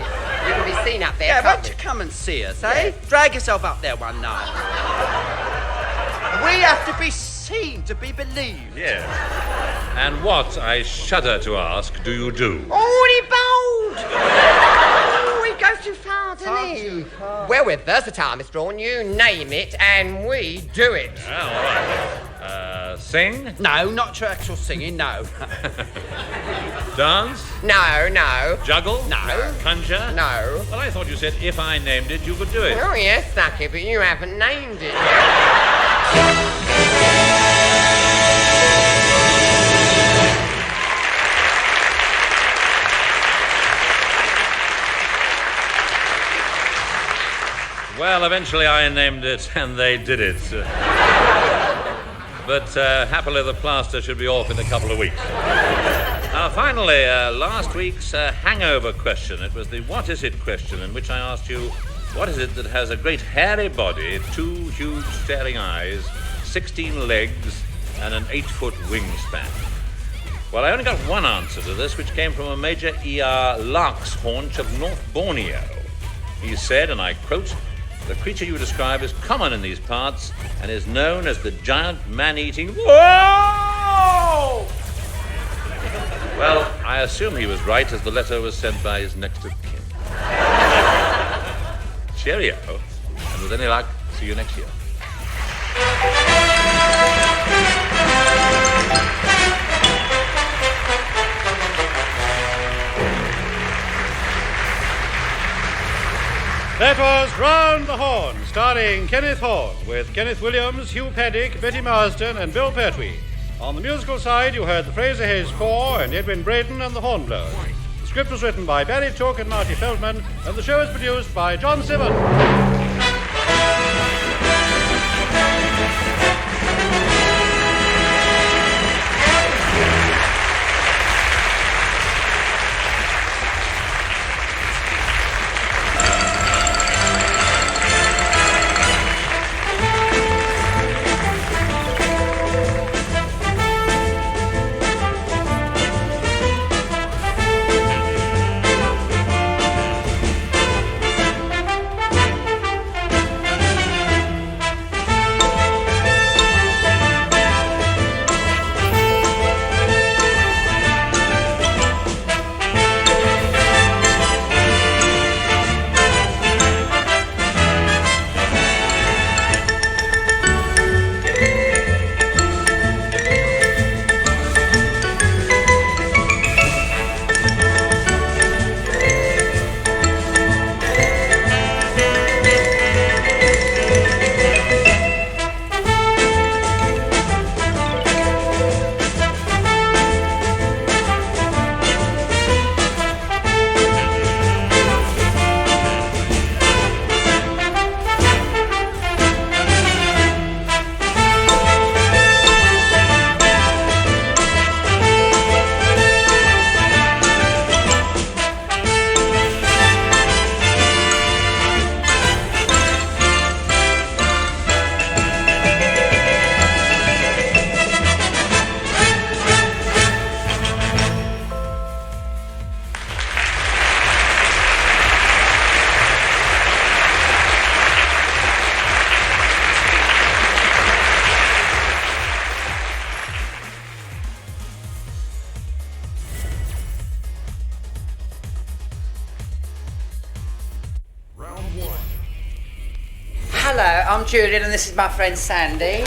You can be seen up there. Yeah, why don't you come and see us, eh? Drag yourself up there one night. We have to be seen to be believed. Yes. And what, I shudder to ask, do you do? Oh, he bowled! Oh, he goes too far, doesn't he? Well, we're versatile, Miss Drawn. You name it, and we do it. Oh, all right. Sing? No, not your actual singing, no. Dance? No. Juggle? No. Conjure? No. Well, I thought you said if I named it, you could do it. Oh, yes, Ducky, but you haven't named it. Well, eventually I named it, and they did it. But happily the plaster should be off in a couple of weeks. Now, finally, last week's hangover question. It was the what is it question, in which I asked you, what is it that has a great hairy body, 2 huge staring eyes, 16 legs, and an 8-foot wingspan? Well, I only got one answer to this, which came from a Major E.R. Lark's Haunch of North Borneo. He said, and I quote, "The creature you describe is common in these parts and is known as the giant man-eating..." Whoa! Well, I assume he was right, as the letter was sent by his next of kin. Cheerio, and with any luck, see you next year. That was Round the Horn, starring Kenneth Horne, with Kenneth Williams, Hugh Paddick, Betty Marsden, and Bill Pertwee. On the musical side, you heard the Fraser Hayes Four and Edwin Braden and the Hornblowers. The script was written by Barry Took and Marty Feldman, and the show was produced by John Simmons. Julian and this is my friend Sandy.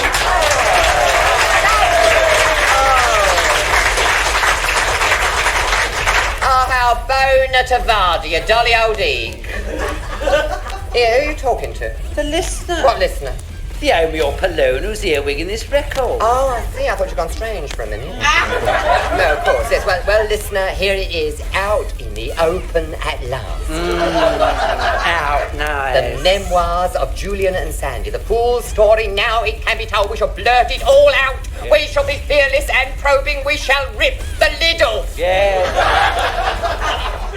Oh, how bona tavadi, a dolly old egg. Here, who are you talking to? The listener. What listener? The Omeo Palone who's earwigging this record. Oh, I see. I thought you'd gone strange for a minute. No, of course, yes. Well, listener, here it is, out in the open at last. Out, nice. The memoirs of Julian and Sandy. The full story now, it can be told. We shall blurt it all out. Yeah. We shall be fearless and probing. We shall rip the lid off. Yeah.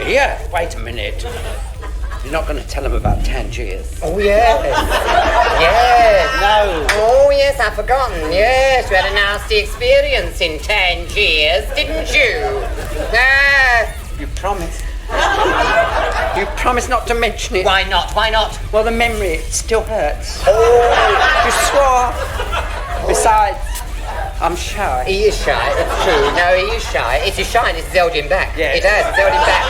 Here, wait a minute. You're not going to tell them about Tangiers? Oh, yes. Yes. No. Oh, yes, I've forgotten. Yes, you had a nasty experience in Tangiers, didn't you? You promised. You promised not to mention it. Why not? Why not? Well, the memory, it still hurts. Oh. You swore. Besides, I'm shy. He is shy, it's true. No, he is shy. It's his shyness has held him back. Yes. It has, it's held him back.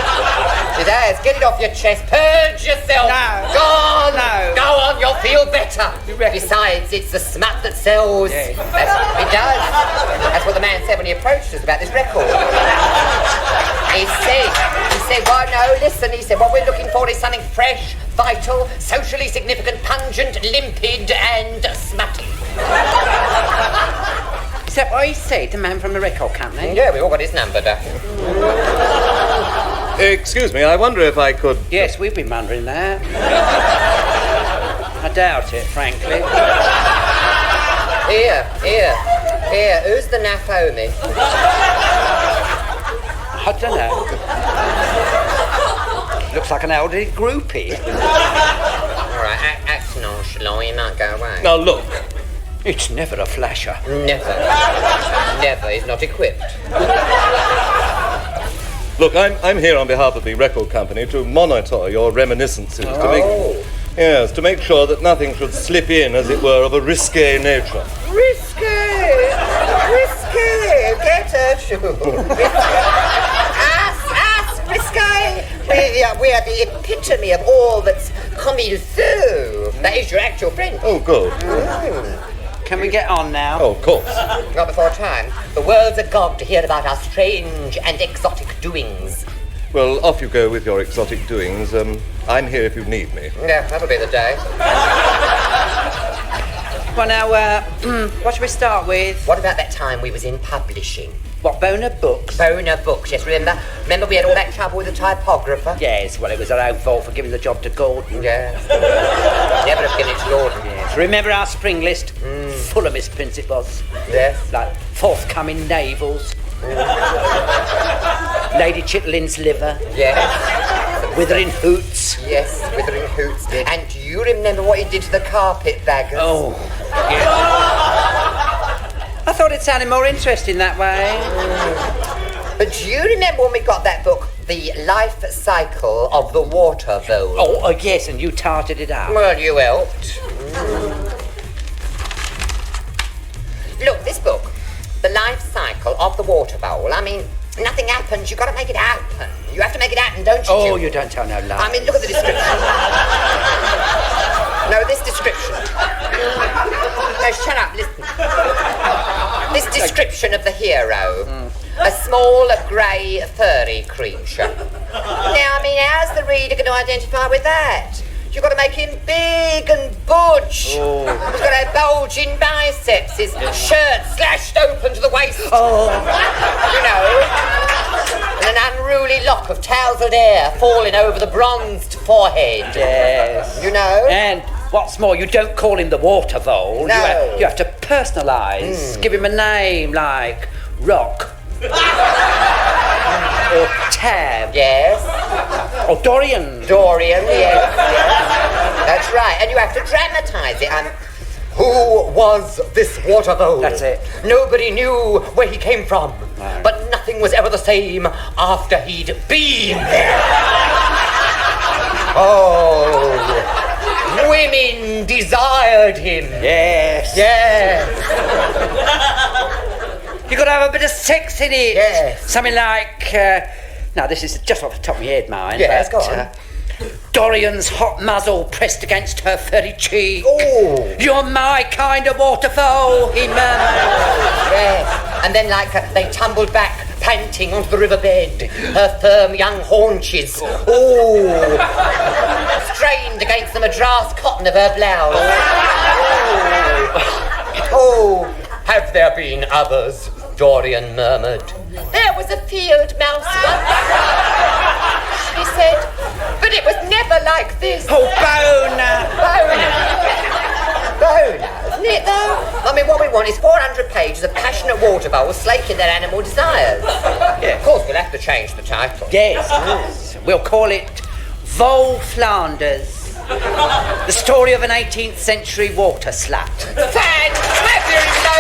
It has. Get it off your chest. Purge yourself. No. Go on. No. Go on, you'll feel better. Besides, it's the smut that sells. Yes. It does. That's what the man said when he approached us about this record. He said, well, no, listen, he said, what we're looking for is something fresh, vital, socially significant, pungent, limpid, and smutty. Is that what he said, the man from the record company? Yeah, we all got his number, Duck. Excuse me, I wonder if I could... Yes, we've been wondering that. I doubt it, frankly. Here, who's the Nafomi? I don't know. Looks like an elderly groupie. All right, act nonchalant, you might go away. Now, look. It's never a flasher. Never. Never. He's not equipped. Look, I'm here on behalf of the record company to monitor your reminiscences. To make sure that nothing should slip in, as it were, of a risque nature. Risque! Get her, Us, risque! We are the epitome of all that's comme il faut. That is your actual French. Oh, good. Can we get on now? Oh, of course. Not before time. The world's agog to hear about our strange and exotic doings. Well, off you go with your exotic doings. I'm here if you need me. Yeah, that'll be the day. Well, now, what should we start with? What about that time we was in publishing? What, Boner Books? Boner Books, yes, remember? Remember we had all that trouble with the typographer? Yes, well, it was our own fault for giving the job to Gordon. Yes. Never have given it to Gordon. Yes. Remember our spring list? Full of misprints it was. Yes. Like forthcoming navels. Lady Chitterin's liver. Yes. Withering Hoots. Yes, Withering Hoots. And do you remember what he did to the carpetbaggers? Oh, yeah. I thought it sounded more interesting that way. But do you remember when we got that book, The Life Cycle of the Water Vole? Oh, yes, and you tarted it up. Well, you helped. Look, this book, The Life Cycle of the Water Vole, I mean, nothing happens, you've got to make it happen. You have to make it happen, don't you? Oh, you don't tell no lies. I mean, look at the description. No, this description. No, shut up, listen. This description of the hero. A small, grey, furry creature. Now, I mean, how's the reader going to identify with that? You've got to make him big and butch. Oh. He's got to have bulging biceps, his shirt slashed open to the waist. Oh. You know. And an unruly lock of tousled hair falling over the bronzed forehead. Yes. You know? And what's more, you don't call him the water vole. No. You have to personalise. Give him a name like Rock. Or Tab. Yes. Or Dorian. Dorian, yes. That's right. And you have to dramatise it. Who was this water vole? That's it. Nobody knew where he came from. No. But nothing was ever the same after he'd been there. Oh. Women desired him. Yes. Yes. You've got to have a bit of sex in it. Yes. Something like, now this is just off the top of my head, mind. Yes, go on. Dorian's hot muzzle pressed against her furry cheek. Oh. You're my kind of waterfowl, he murmured. Yes. And then, they tumbled back, panting onto the riverbed, her firm young haunches. Oh. Strained against the madras cotton of her blouse. Oh. Have there been others? Dorian murmured. There was a field mouse once, she said, but it was never like this. Oh, Bona! Bona, isn't it, though? I mean, what we want is 400 pages of passionate water bowls slaking their animal desires. Yeah. Of course, we'll have to change the title. Yes. We'll call it Vole Flanders. The story of an 18th century water slut. Fantabulous!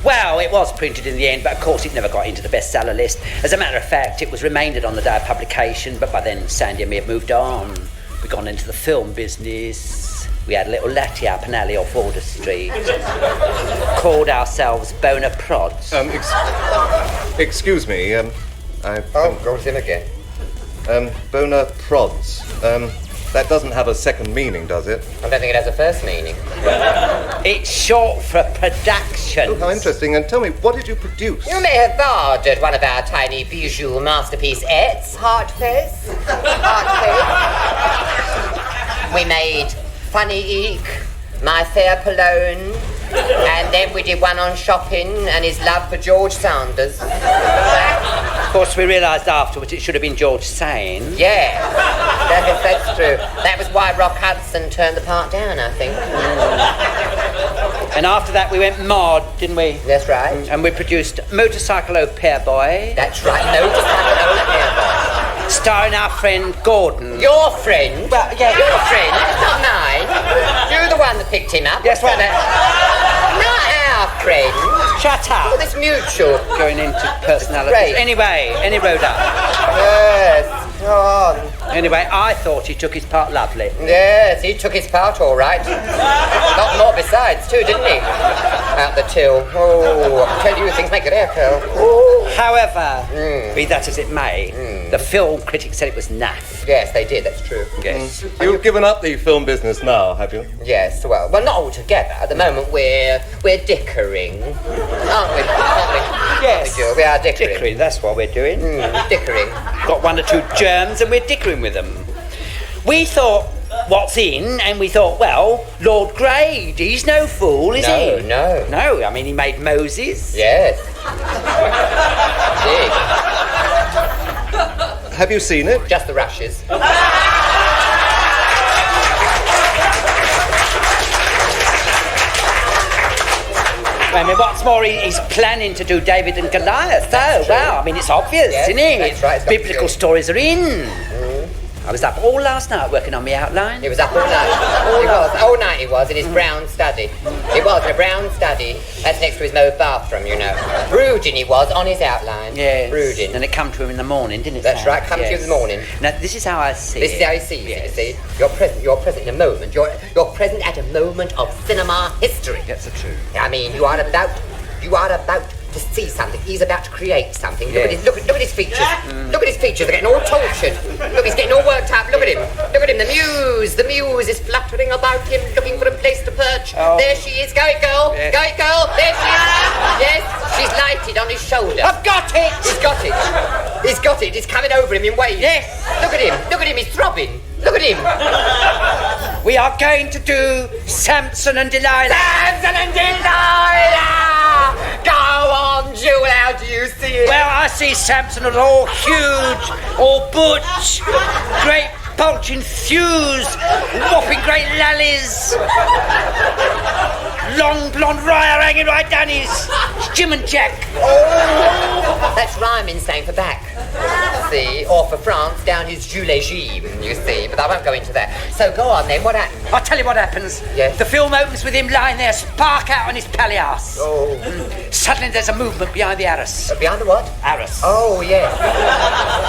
Well, it was printed in the end, but of course it never got into the bestseller list. As a matter of fact, it was remaindered on the day of publication, but by then Sandy and me had moved on. We'd gone into the film business. We had a little latte up an alley off Alder Street. Called ourselves Bona Prods. Excuse me, go with him again. Bona Prods. That doesn't have a second meaning, does it? I don't think it has a first meaning. It's short for production. Oh, how interesting. And tell me, what did you produce? You may have borrowed one of our tiny bijou masterpiece-ettes, Heartface. We made Funny Eek, My Fair Pallone, and then we did one on shopping and his love for George Sanders. Of course, we realised afterwards it should have been George Sane. Yeah, that's true. That was why Rock Hudson turned the part down, I think. And after that we went mod, didn't we? That's right. And we produced Motorcycle O Pair Boy. That's right, Motorcycle O Pair Boy. Starring our friend Gordon. Your friend? Well, yeah. Your friend, not mine. You're the one that picked him up. Yes, well, not our friend. Shut up. Oh, this mutual. Going into personalities. Great. Anyway, any road up. Yes, go on. Anyway, I thought he took his part lovely. Yes, he took his part all right. A lot more besides, too, didn't he? Out the till. Oh, I tell you, things make it echo. However, be that as it may, the film critics said it was naff. Yes, they did, that's true. Yes. You've given up the film business now, have you? Yes, well, not altogether. At the moment, we're dickering, aren't we? Yes. We are dickering. Dickering, that's what we're doing. Dickering. Got one or two germs and we're dickering with them. We thought, what's in? And we thought, well, Lord Grade, he's no fool, is he? No. No, I mean, he made Moses. Yes. Have you seen it? Just the rushes. I mean, what's more, he's planning to do David and Goliath. That's true. Well, I mean, it's obvious, Yes, isn't it? that's right, it's got Biblical to be. stories are in. I was up all last night working on my outline. He was up all night. All night he was, in his brown study. It was, in a brown study. That's next to his mauve bathroom, you know. Brooding he was, on his outline. Yes. Brooding. And it come to him in the morning, didn't it? That's Sam? right, come to you in the morning. Now, this is how I see This it. is how he sees it, you see. You're present in a moment. You're present at a moment of cinema history. That's the truth. I mean, you are about to see something. He's about to create something. Yes. Look at his features. Look at his features. They're getting all tortured. Look, he's getting all worked up. Look at him. Look at him. The muse is fluttering about him, looking for a place to perch. Oh. There she is. Go it, girl. Yes. Go it, girl. There she is. Yes, she's lighted on his shoulder. I've got it! He's got it. He's got it. It's coming over him in waves. Yes. Look at him. Look at him. He's throbbing. Look at him. We are going to do Samson and Delilah. Samson and Delilah! Go on, Jewel, how do you see it? Well, I see Samson as all huge, all butch, great bulging thews, whopping great lallies, long blonde raya hanging right down his Jim and Jack. Oh, that's rhyming saying for back. See, or for France, down his Julegime, you see, but I won't go into that. So go on then, what happened? I'll tell you what happens. Yes. The film opens with him lying there, spark out on his palliasse. Oh. Suddenly there's a movement behind the arras. Behind the what? Arras. Oh, yes.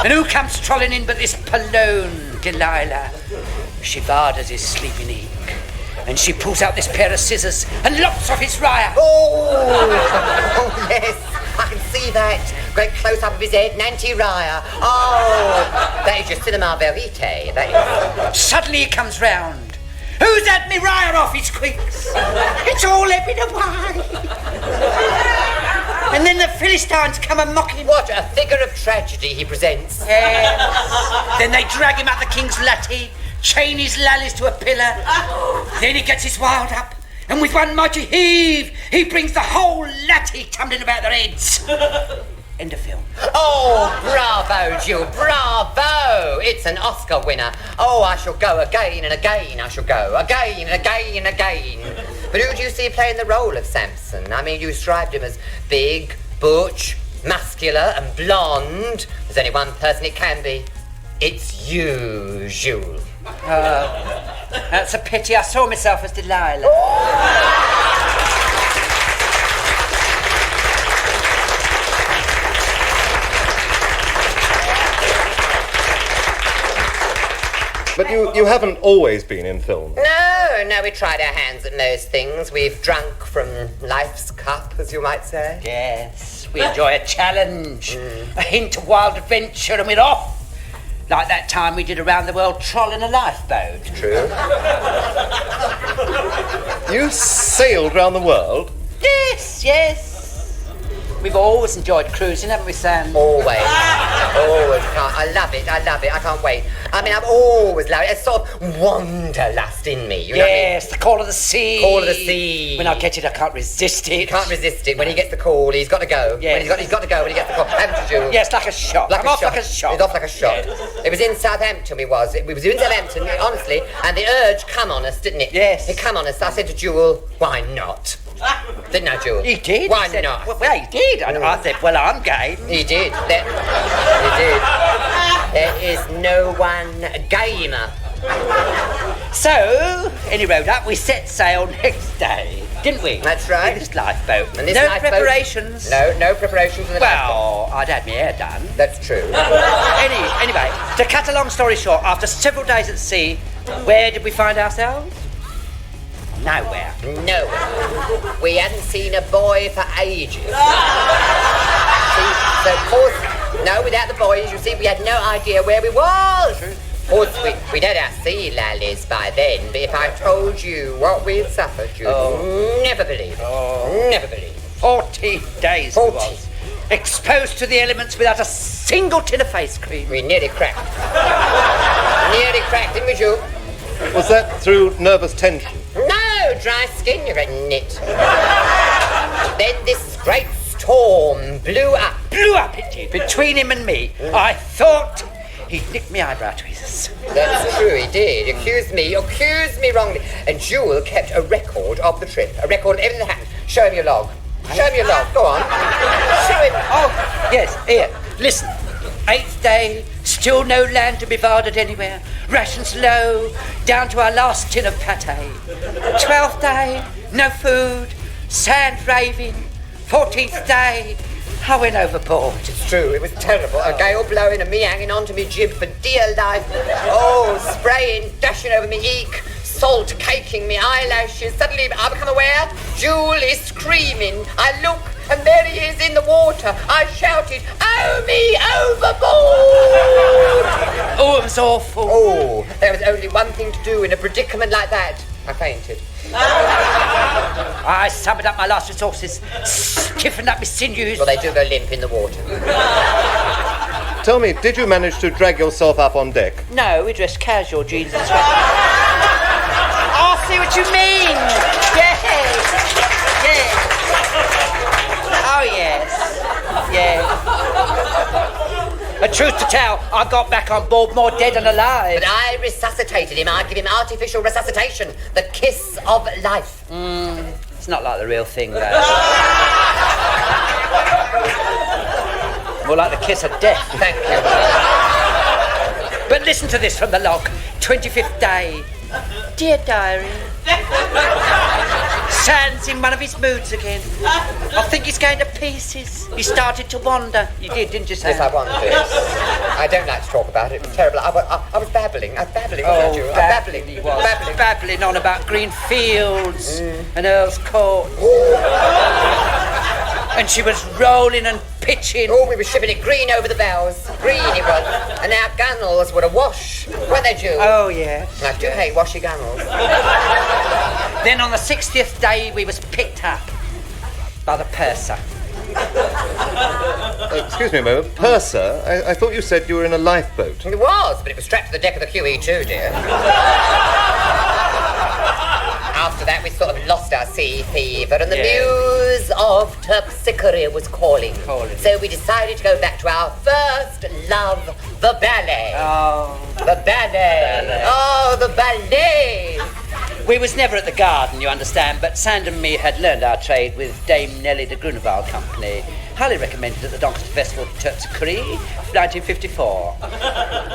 And who comes trolling in but this Pallone, Delilah? She varders his sleeping eek. And she pulls out this pair of scissors and lops off his raya. Oh, yes. I can see that. Great close-up of his head, Nancy Ryer. Oh, that is your cinema verite, that is. Suddenly he comes round. Who's had me Ryer off his quicks? It's all ebbing away. And then the Philistines come and mock him. What a figure of tragedy he presents. Yes. Then they drag him up the king's latte, chain his lallies to a pillar. Then he gets his wild up, and with one mighty heave, he brings the whole latte tumbling about their heads. End of film. Oh, bravo, Jill, bravo! It's an Oscar winner. Oh, I shall go again and again, I shall go. Again and again and again. But who do you see playing the role of Samson? I mean, you described him as big, butch, muscular and blonde. There's only one person it can be. It's you, Jules. That's a pity. I saw myself as Delilah. But you haven't always been in film. No, we tried our hands at most things. We've drunk from life's cup, as you might say. Yes, we enjoy a challenge, a hint of wild adventure, and we're off. Like that time we did a round-the-world troll in a lifeboat. True. You sailed round the world? Yes. We've always enjoyed cruising, haven't we, Sam? Always. I love it, I can't wait. I mean, I've always loved it. It's sort of wanderlust in me, you know what I mean? Yes, the call of the sea. Call of the sea. When I get it, I can't resist it. You can't resist it. When he gets the call, he's got to go. Yes. He's got to go when he gets the call. Haven't you, Jules? Yes, like a shot. I'm off like a shot. He's off like a shot. Yes. It was in Southampton, we was in Southampton, honestly, and the urge come on us, didn't it? Yes. It come on us. I said to Jewel, why not? Didn't I, Jules? He did. Why he said, not? Well, he did. And I said, well, I'm game. He did. He did. There is no one gamer. So, any road up, we set sail next day, didn't we? That's right. In this lifeboat. And this no lifeboat, preparations. No preparations in the Well, I'd had my hair done. That's true. Anyway, to cut a long story short, after several days at sea, where did we find ourselves? Nowhere. No. We hadn't seen a boy for ages. See, so of course, no, without the boys, you see, we had no idea where we was. Of course, we'd had our sea lallies by then, but if I told you what we'd suffered, you'd never believe it. Never believe it. 14 days 40. we was. Exposed to the elements without a single tin of face cream. We nearly cracked. Nearly cracked, didn't we, Jules? Was that through nervous tension? No, dry skin, you great nit. Then this great storm blew up. Blew up, it did. Between him and me, I thought he'd nicked me eyebrow tweezers. That's true, he did. Accused me wrongly. And Jewel kept a record of the trip. A record of everything that happened. Show him your log. Show him your log. Go on. Show him. Oh, yes, here. Listen. 8th day, still no land to be varded anywhere. Rations low, down to our last tin of pate. 12th day, no food, sand raving. 14th day, I went overboard. It's true, it was terrible. A gale blowing and me hanging on to me jib for dear life. Oh, spraying, dashing over me eek. Salt caking me eyelashes. Suddenly I become aware Jewel is screaming. I look and there he is in the water. I shouted, "Oh, me overboard!" Oh, it was awful. Oh, there was only one thing to do in a predicament like that. I fainted. I summoned up my last resources, stiffened up my sinews. Well, they do go limp in the water. Tell me, did you manage to drag yourself up on deck? No, we dressed casual, jeans and sweaters. I see what you mean. Yes. Oh, yes. But truth to tell, I got back on board more dead than alive. But I resuscitated him. I give him artificial resuscitation. The kiss of life. It's not like the real thing, though. More like the kiss of death. Thank you. But listen to this from the log. 25th day. Dear diary. Sand's in one of his moods again. I think he's going to pieces. He started to wander. You did, didn't you, Sam? Yes, I wandered. I don't like to talk about it. It was terrible. I was babbling. I was babbling. Oh, You? babbling he was. Babbling on about green fields and Earl's Court. And she was rolling and pitching. Oh, we were shipping it green over the bows. Green it was. And our gunnels were awash, weren't they, Jules? Oh, yeah. I do hate washy gunnels. Then on the 60th day, we was picked up by the purser. Excuse me a moment. Purser? I thought you said you were in a lifeboat. It was, but it was strapped to the deck of the QE2, dear. After that, we sort of lost our sea fever, and the muse of terpsichore was calling. So we decided to go back to our first love, the ballet. Oh. The ballet. Oh, the ballet. We was never at the Garden, you understand, but Sand and me had learned our trade with Dame Nellie de Grunewald Company. Highly recommended at the Doncaster Festival of Terpsichore, 1954.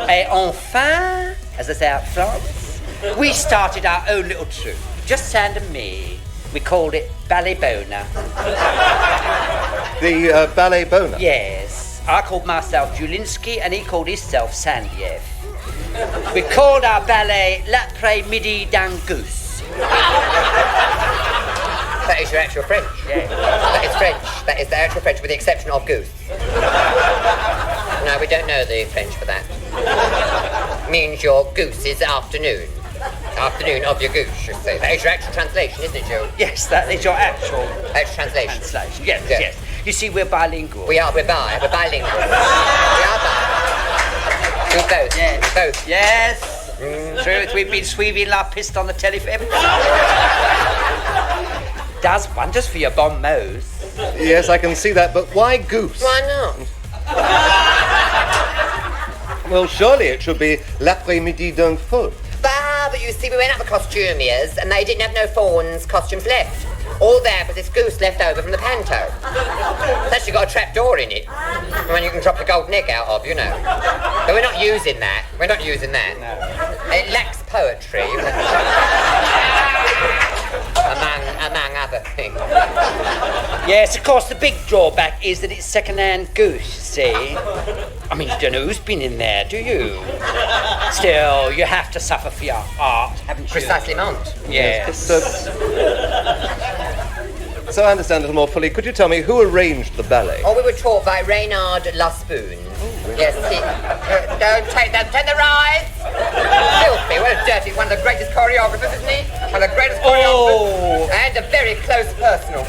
Et enfin, as they say out in France, we started our own little troupe. Just Sand and me. We called it Ballet Bona. The Ballet Bona? Yes. I called myself Julinski and he called himself Sandiev. We called our ballet L'après-midi d'un goose. That is your actual French? Yeah. That is French. That is the actual French, with the exception of goose. No, we don't know the French for that. Means your goose is afternoon. Afternoon of your goose, you see. That is your actual translation, isn't it, Joe? Yes, that is your actual translation. Yes. You see, we're bilingual. We're bilingual. We are bilingual. We both. Yes. Both. Yes. Truth, we've been sweeping la piste on the telly for everything. Does wonders for your bon mots. Yes, I can see that, but why goose? Why not? Well, surely it should be L'après-midi d'un feu. But you see, we went up the costumiers and they didn't have no fawns costumes left. All there was this goose left over from the panto. It's actually got a trap door in it. One you can drop the golden egg out of, you know. But we're not using that. No. It lacks poetry. Among other things. Yes, of course, the big drawback is that it's second-hand goose, you see. I mean, you don't know who's been in there, do you? Still, you have to suffer for your art, haven't you? Precisely, Mont. Yes. So I understand a little more fully. Could you tell me who arranged the ballet? Oh, we were taught by Reynard Laspoon. Yes, don't take the rise! Filthy, what a dirty, one of the greatest choreographers, isn't he? One of the greatest choreographers. And a very close personal.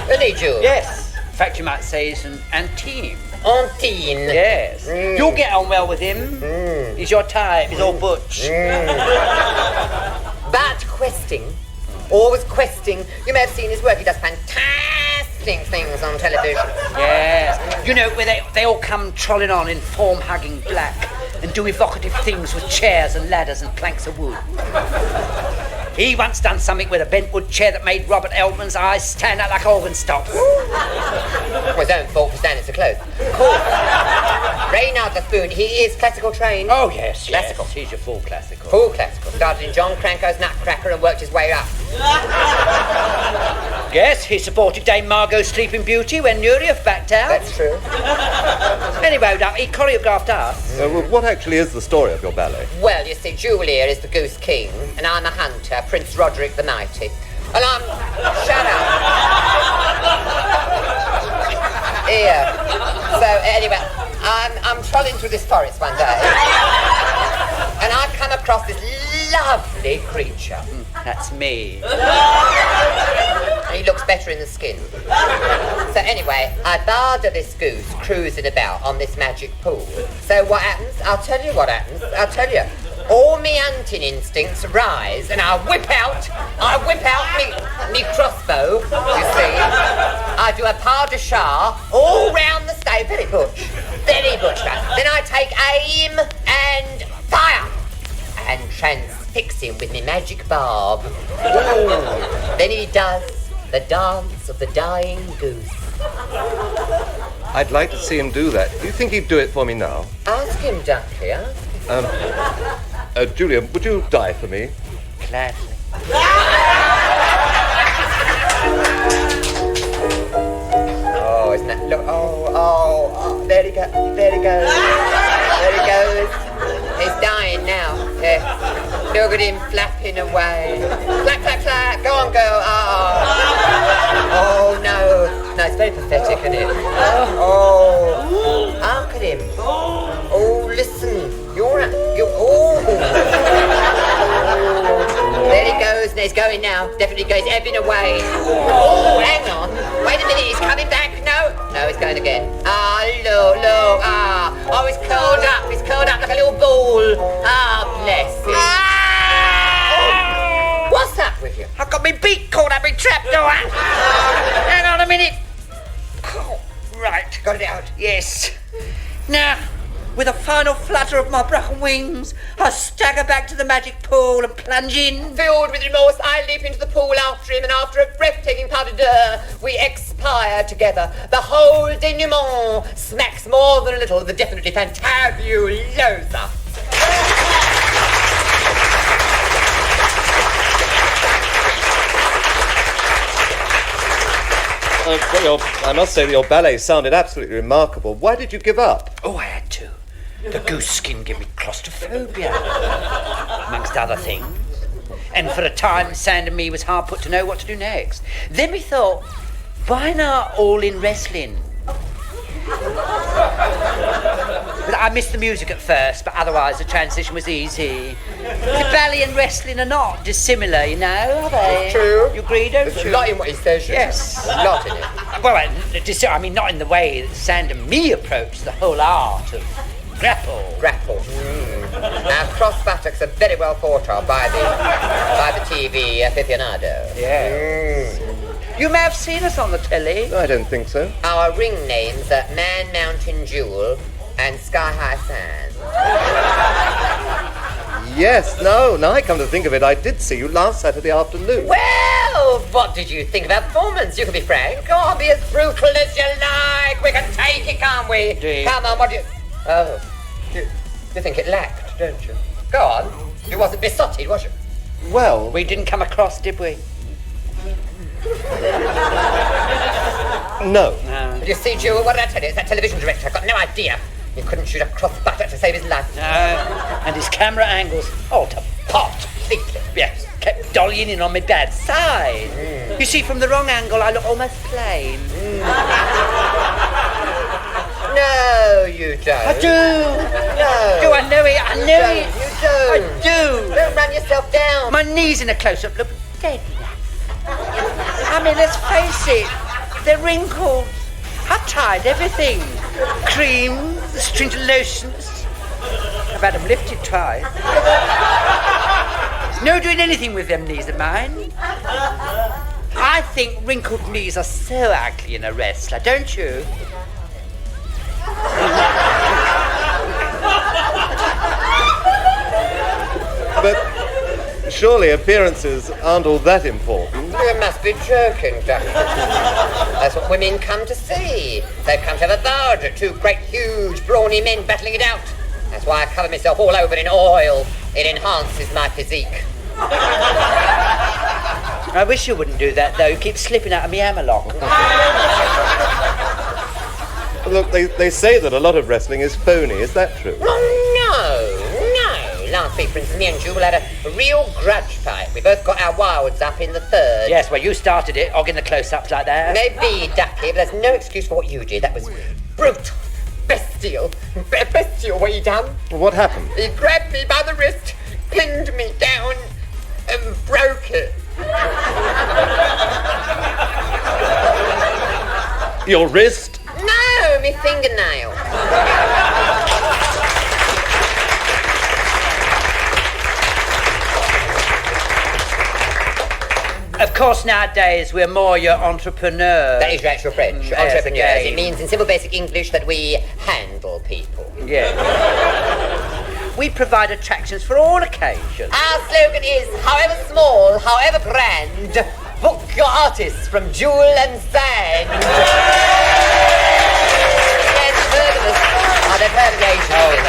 Isn't he, Jules? Yes. In fact, you might say he's an intime. Intime? Yes. You'll get on well with him. He's your type, he's all butch. But questing. Always questing. You may have seen his work. He does fantastic things on television. Yes. You know, where they all come trolling on in form-hugging black and do evocative things with chairs and ladders and planks of wood. He once done something with a bentwood chair that made Robert Eltman's eyes stand out like organ stops. Well, his own fault for standing so close. Of course. Reynard Laspoon, he is classical trained. Oh, yes. Classical. Yes, he's your full classical. Full classical. Started in John Cranko's Nutcracker and worked his way up. Yes, he supported Dame Margot's Sleeping Beauty when Nureyev backed out. That's true. Anyway, he choreographed us. Well, what actually is the story of your ballet? Well, you see, Julia is the Goose King, and I'm a hunter, Prince Roderick the Mighty. And I'm... Shut up. Here. So, anyway, I'm trolling through this forest one day, and I come across this lovely creature. That's me. He looks better in the skin. So anyway, I barter this goose cruising about on this magic pool. So what happens? I'll tell you what happens. All me hunting instincts rise, and I whip out me crossbow, you see. I do a pas de chat all round the state, very butch. Then I take aim and fire, and transfix him with me magic barb. Ooh. Then he does the dance of the dying goose. I'd like to see him do that. Do you think he'd do it for me now? Ask him, Ducky, ask him. Julia, would you die for me? Gladly. Oh, isn't that... Look, oh, there he goes. He's dying now. Yeah. Look at him flapping away. Flap, flap, flap. Go on, girl. Oh. Oh, no. No, it's very pathetic, isn't it? Oh. Look at him. Oh, listen. Oh. There he goes, and he's going now. Definitely goes ebbing away. Oh, hang on. Wait a minute, he's coming back. No, he's going again. Look. Oh, he's curled up. He's curled up like a little ball. Bless him. Oh. What's up with you? I've got my beak caught up in trapdoor. Hang on a minute. Oh, right. Got it out. Yes. Now, with a final flutter of my broken wings, I stagger back to the magic pool and plunge in. Filled with remorse, I leap into the pool after him, and after a breathtaking pas de deux, we expire together. The whole denouement smacks more than a little of the definitely fantabulosa. I must say that your ballet sounded absolutely remarkable. Why did you give up? Oh, I had to. The goose skin gave me claustrophobia, amongst other things. And for a time, Sand and me was hard put to know what to do next. Then we thought, why not all in wrestling? But I missed the music at first, but otherwise the transition was easy. The ballet and wrestling are not dissimilar, you know, are they? True. You agree, don't There's you? a lot in what he says. Yes. A lot in it. Well, I mean, not in the way that Sand and me approach the whole art of grapple. Now, cross buttocks are very well thought of by the TV aficionado. Yes. You may have seen us on the telly. I don't think so. Our ring names are Man Mountain Jewel and Sky High Sand. Yes, now I come to think of it, I did see you last Saturday afternoon. Well, what did you think of our performance? You can be frank. Or be as brutal as you like. We can take it, can't we? Indeed. Come on, what do you... Oh, you think it lacked, don't you? Go on. You wasn't besotted, was you? Well... We didn't come across, did we? No. Did you see, Jewel? What did I tell you? It's that television director. I've got no idea. He couldn't shoot a cross buttock to save his life. No, and his camera angles, to pot. Completely. Yes, kept dollying in on my bad side. You see, from the wrong angle, I look almost plain. No, you don't. I do. No. Do I know it? I know it. You don't. I do. Don't run yourself down. My knees in a close-up look dead. I mean, let's face it, they're wrinkled. I've tried everything. Creams, stringent lotions. I've had them lifted twice. There's no doing anything with them knees of mine. I think wrinkled knees are so ugly in a wrestler, don't you? But surely appearances aren't all that important. You must be joking, Doctor. That's what women come to see. They've come to have a barge at two great, huge, brawny men battling it out. That's why I cover myself all over in oil. It enhances my physique. I wish you wouldn't do that, though. You keep slipping out of me hammerlock. Look, they say that a lot of wrestling is phony. Is that true? Oh, no. Last week, for instance, me and Jewel had a real grudge fight. We both got our wilds up in the third. Yes, well, you started it, hogging the close-ups like that. Maybe, Ducky, but there's no excuse for what you did. That was brutal. Bestial what he done. What happened? He grabbed me by the wrist, pinned me down, and broke it. Your wrist? No, me fingernail. Of course, nowadays, we're more your entrepreneurs. That is your actual French. Yes, Entrepreneurs. again. It means in simple basic English that we handle people. Yeah. We provide attractions for all occasions. Our slogan is, however small, however grand, book your artists from Jewel and Sand. Yes, you've heard of us. Oh, they've heard of the Asian.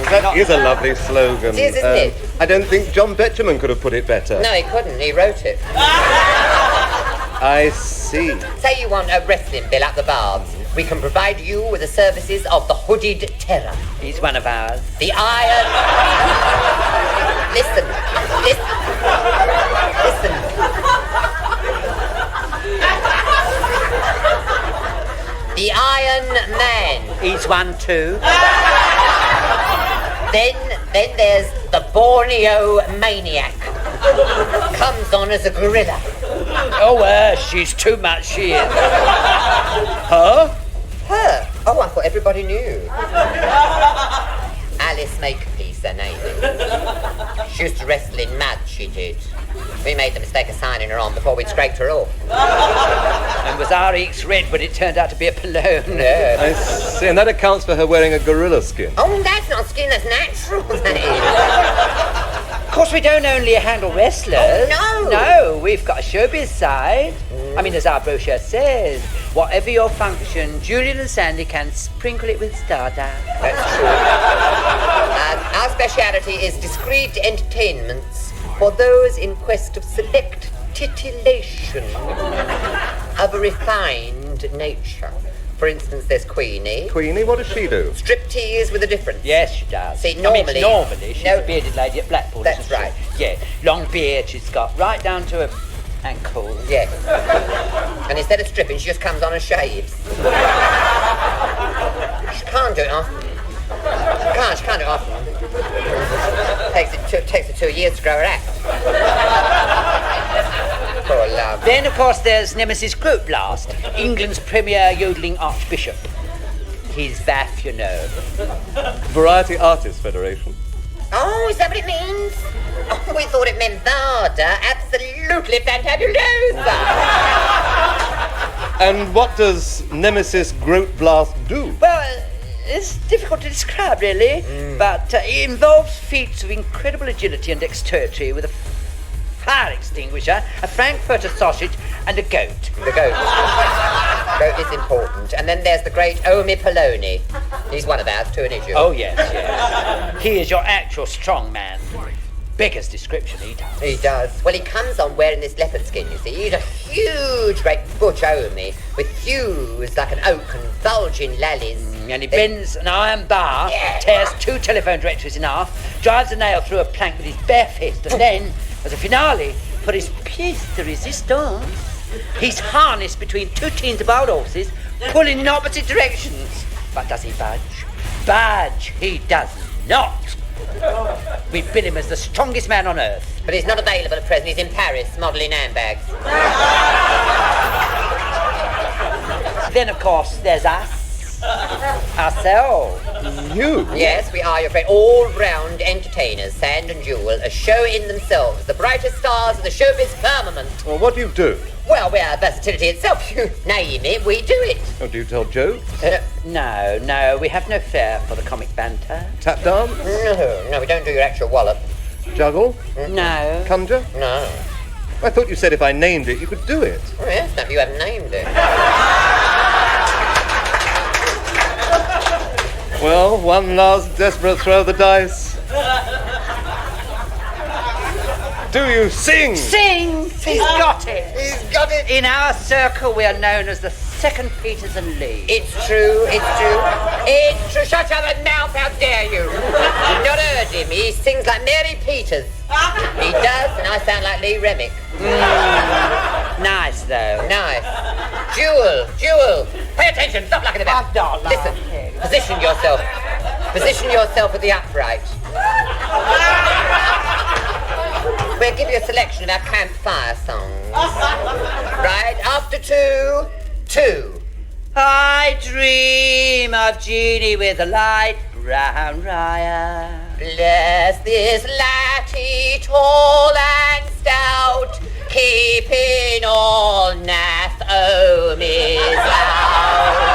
That is a lovely slogan. It is, isn't it? I don't think John Betjeman could have put it better. No, he couldn't. He wrote it. I see. Say you want a wrestling bill at the barbs. We can provide you with the services of the Hooded Terror. He's one of ours. The Iron... Listen. The Iron Man. He's one too. Then there's the Borneo Maniac. Comes on as a gorilla. Oh, she's too much, she is. Huh? Her? Oh, I thought everybody knew. Alice Makepeace, her name is. She used to wrestle in mud, she did. We made the mistake of signing her on before we'd scraped her off. And was our eeks red when it turned out to be a pallone? Yeah. I see, and that accounts for her wearing a gorilla skin. Oh, that's not skin, that's natural, that is. Of course, we don't only handle wrestlers. Oh, no. No, we've got a showbiz side. I mean, as our brochure says, whatever your function, Julian and Sandy can sprinkle it with stardust. That's true. Our speciality is discreet entertainments for those in quest of select titillation of a refined nature. For instance, there's Queenie. Queenie, what does she do? Striptease with a difference. Yes, she does. See, normally... She's a bearded lady at Blackpool. That's right. Yeah, long beard she's got, right down to her ankle. Yes. And instead of stripping, she just comes on and shaves. She can't do it often. She can't do it often. Takes her 2 years to grow her act. Poor love. Then, of course, there's Nemesis Grootblast, England's premier yodeling archbishop. He's Vaff, you know. Variety Artists Federation. Oh, is that what it means? Oh, we thought it meant Varda. Absolutely fantabulosa. And what does Nemesis Grootblast do? Well, it's difficult to describe, really, but it involves feats of incredible agility and dexterity with a fire extinguisher, a frankfurter sausage, and a goat. The goat. Goat is important. And then there's the great Omi Poloni. He's one of ours too, isn't he? Oh, yes. He is your actual strong man. Beggar's description, he does. He does. Well, he comes on wearing this leopard skin, you see. He's a huge, great butch Omi with thews like an oak and bulging lallies. And he bends an iron bar, tears 2 telephone directories in half, drives a nail through a plank with his bare fist, and then, as a finale, for his pièce de résistance, he's harnessed between 2 teams of wild horses, pulling in opposite directions. But does he budge? Budge, he does not. We bill him as the strongest man on earth. But he's not available at present. He's in Paris, modelling handbags. Then, of course, there's us. Ourselves. You? Yes, we are your great all-round entertainers, Sand and Jewel, a show in themselves, the brightest stars of the showbiz firmament. Well, what do you do? Well, we are versatility itself. You name it, we do it. Oh, do you tell jokes? No, we have no fare for the comic banter. Tap dance? No, we don't do your actual wallop. Juggle? No. Conjure? No. I thought you said if I named it, you could do it. Oh, yes, no, you haven't named it. Well, one last desperate throw of the dice. Do you sing? Sing! He's got it! He's got it! In our circle, we are known as the Second Peters and Lee. It's true. It's true. Shut your mouth, how dare you! You've not heard him. He sings like Mary Peters. He does, and I sound like Lee Remick. Nice, though. Nice. Jewel, pay attention. Stop looking about. Listen, position yourself. Position yourself at the upright. We'll give you a selection of our campfire songs. Right, after 2. I dream of Jeannie with a light brown riot. Bless this laddie tall and stout, keeping all Naomi's out.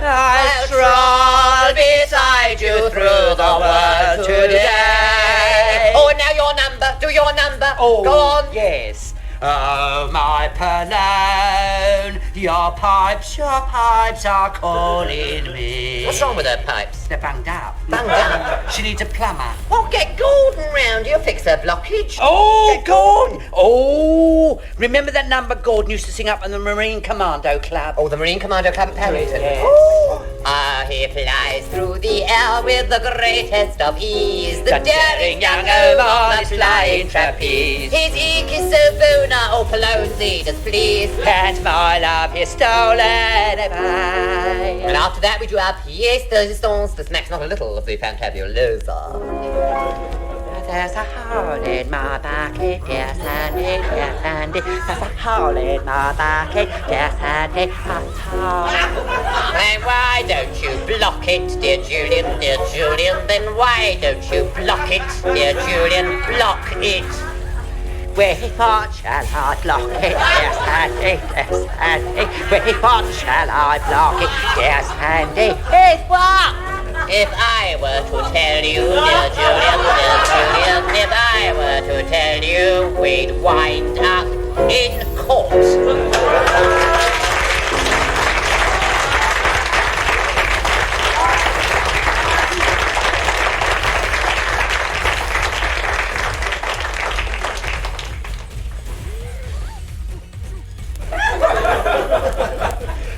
I'll stroll beside you through the world today. Oh, now your number. Do your number. Oh, go on. Yes. Oh, my Pallone, your pipes are calling me. What's wrong with her pipes? They're bunged up. Bunged up? She needs a plumber. Oh, get Gordon round. He'll fix her blockage. Oh, Gordon! Oh, remember that number Gordon used to sing up in the Marine Commando Club? Oh, the Marine Commando Club at Paddington. Yes. Oh. Ah, he flies through the air with the greatest of ease. The daring young Oman is flying trapeze. His ink is so bona, oh Polonzi, does please. And my love is stolen away. And after that we do our pièce de résistance to snatch not a little of the fantabulosa. There's a hole in my bucket, dear Sandy, dear Sandy. There's a hole in my bucket, dear Sandy, And why don't you block it, dear Julian, dear Julian? Then why don't you block it, dear Julian? Block it. Wherefore shall I block it, dear Sandy, dear Sandy? Wherefore shall I block it, dear Sandy? It's what? If I were to tell you, dear Julian, if I were to tell you, we'd wind up in court.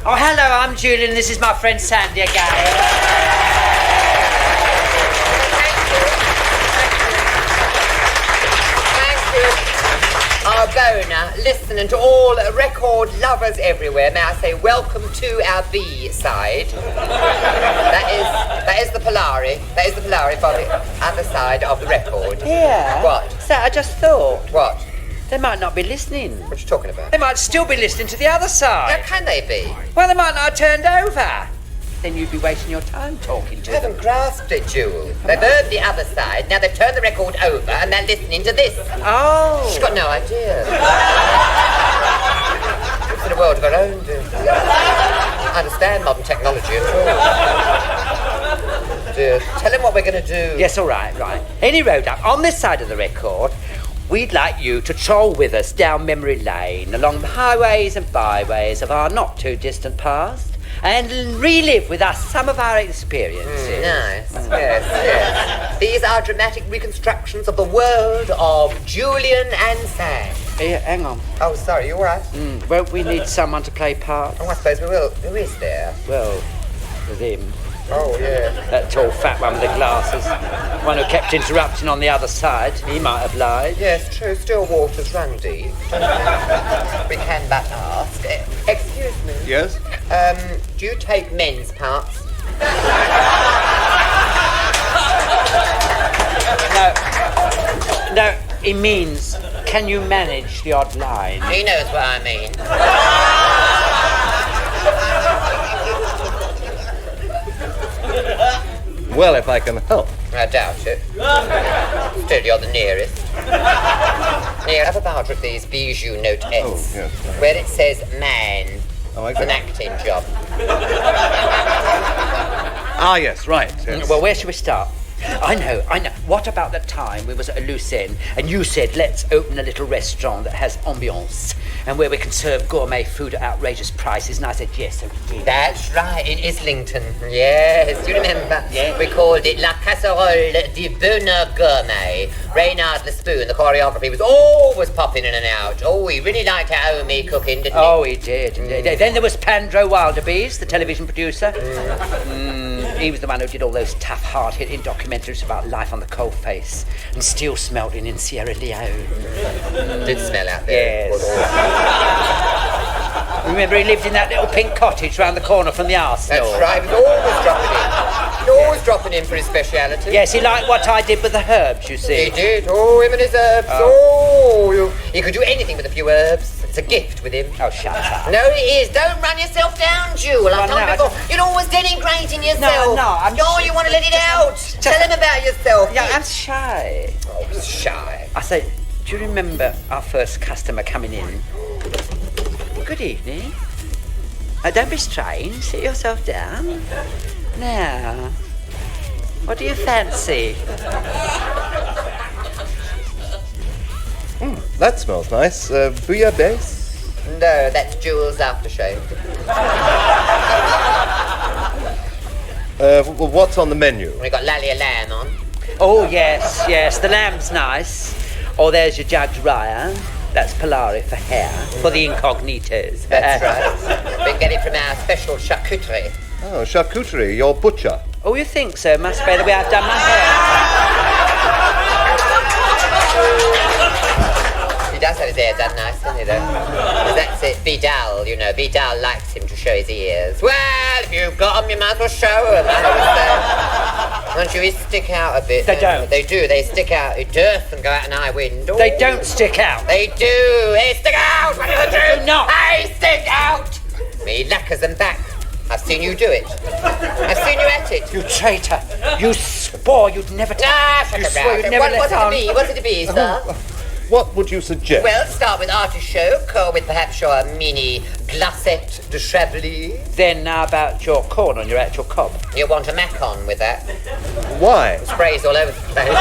Oh, hello, I'm Julian. This is my friend Sandy again. Arbona, listen, and to all record lovers everywhere, may I say welcome to our B-side. That is the Polari. That is the Polari for the other side of the record. Yeah. What? So I just thought. What? They might not be listening. What are you talking about? They might still be listening to the other side. How can they be? Well, they might not have turned over. Then you'd be wasting your time talking to You haven't grasped it, Jewel. They've heard the other side, now they've turned the record over and they're listening to this. Oh. She's got no idea. It's in a world of her own, dear. I understand modern technology at all. Dear, tell him what we're going to do. Yes, all right. Any road up, on this side of the record, we'd like you to troll with us down memory lane, along the highways and byways of our not-too-distant past, and relive with us some of our experiences. Nice. Yes. These are dramatic reconstructions of the world of Julian and Sam. Here, hang on. Oh, sorry, you all right? Won't we need someone to play parts? Oh, I suppose we will. Who is there? Well, there's him. Oh, yeah. That tall, fat one with the glasses. One who kept interrupting on the other side. He might have lied. Yes, true. Still waters run deep. We can but ask. Excuse me. Yes? Do you take men's parts? No, it means, can you manage the odd line? He knows what I mean. Well, if I can help. I doubt it. Still, you're the nearest. Here, have a barge of these bijou note S, yes. where it says man. Oh, It's an acting job. Ah, yes, right. Yes. Well, where should we start? I know. What about the time we was at a loose end and you said, let's open a little restaurant that has ambiance and where we can serve gourmet food at outrageous prices? And I said, yes, so we did. That's right, in Islington. Yes, do you remember? Yeah. We called it La Casserole du Bonheur Gourmet. Reynard Lespoon, the choreography, was always popping in and out. Oh, he really liked our homey cooking, didn't he? Oh, he did. Then there was Pandro Wildebeest, the television producer. He was the one who did all those tough, hard-hitting documentaries about life on the coalface and steel smelting in Sierra Leone. Did smell out there. Yes. Remember, he lived in that little pink cottage round the corner from the arsenal. That's right, he was always dropping in. Always dropping in for his speciality. Yes, he liked what I did with the herbs, you see. He did. Oh, him and his herbs. Oh, he could do anything with a few herbs. It's a gift with him. Oh, shut up. No, it is. Don't run yourself down, Jewel. I've told you before. You're always denigrating yourself. No, you want to let it out. Tell him about yourself. Yeah, I'm shy. Oh, shy. I say, do you remember our first customer coming in? Good evening. Don't be strange. Sit yourself down. Now, what do you fancy? That smells nice. Bouillabaisse? No, that's Jewel's aftershave. What's on the menu? We got Lalia lamb on. Oh, yes, the lamb's nice. Oh, there's your Judge Ryan. That's Polari for hair, for the incognitos. That's right. Been getting from our special charcuterie. Oh, charcuterie, your butcher. Oh, you think so? Must be the way I've done my hair. He does have his hair done nice, doesn't he, though? 'Cause that's it. Vidal, you know. Vidal likes him to show his ears. Well, if you've got them, you might as well show them, I would say. Don't you stick out a bit? They don't. They do. They stick out. It does and go out an eye window. They don't stick out. They do. They stick out. What do they do? No. They stick out. Me lacquers them back. I've seen you do it. I've seen you at it. You traitor. You swore you'd never... Shut you up, swore you'd never What's let it on. to be? What's it to be, sir? What would you suggest? Well, start with artichoke, or with perhaps your mini glacette de Chablis. Then how about your corn on your actual cob? You want a macon with that? Why? Sprays all over the place.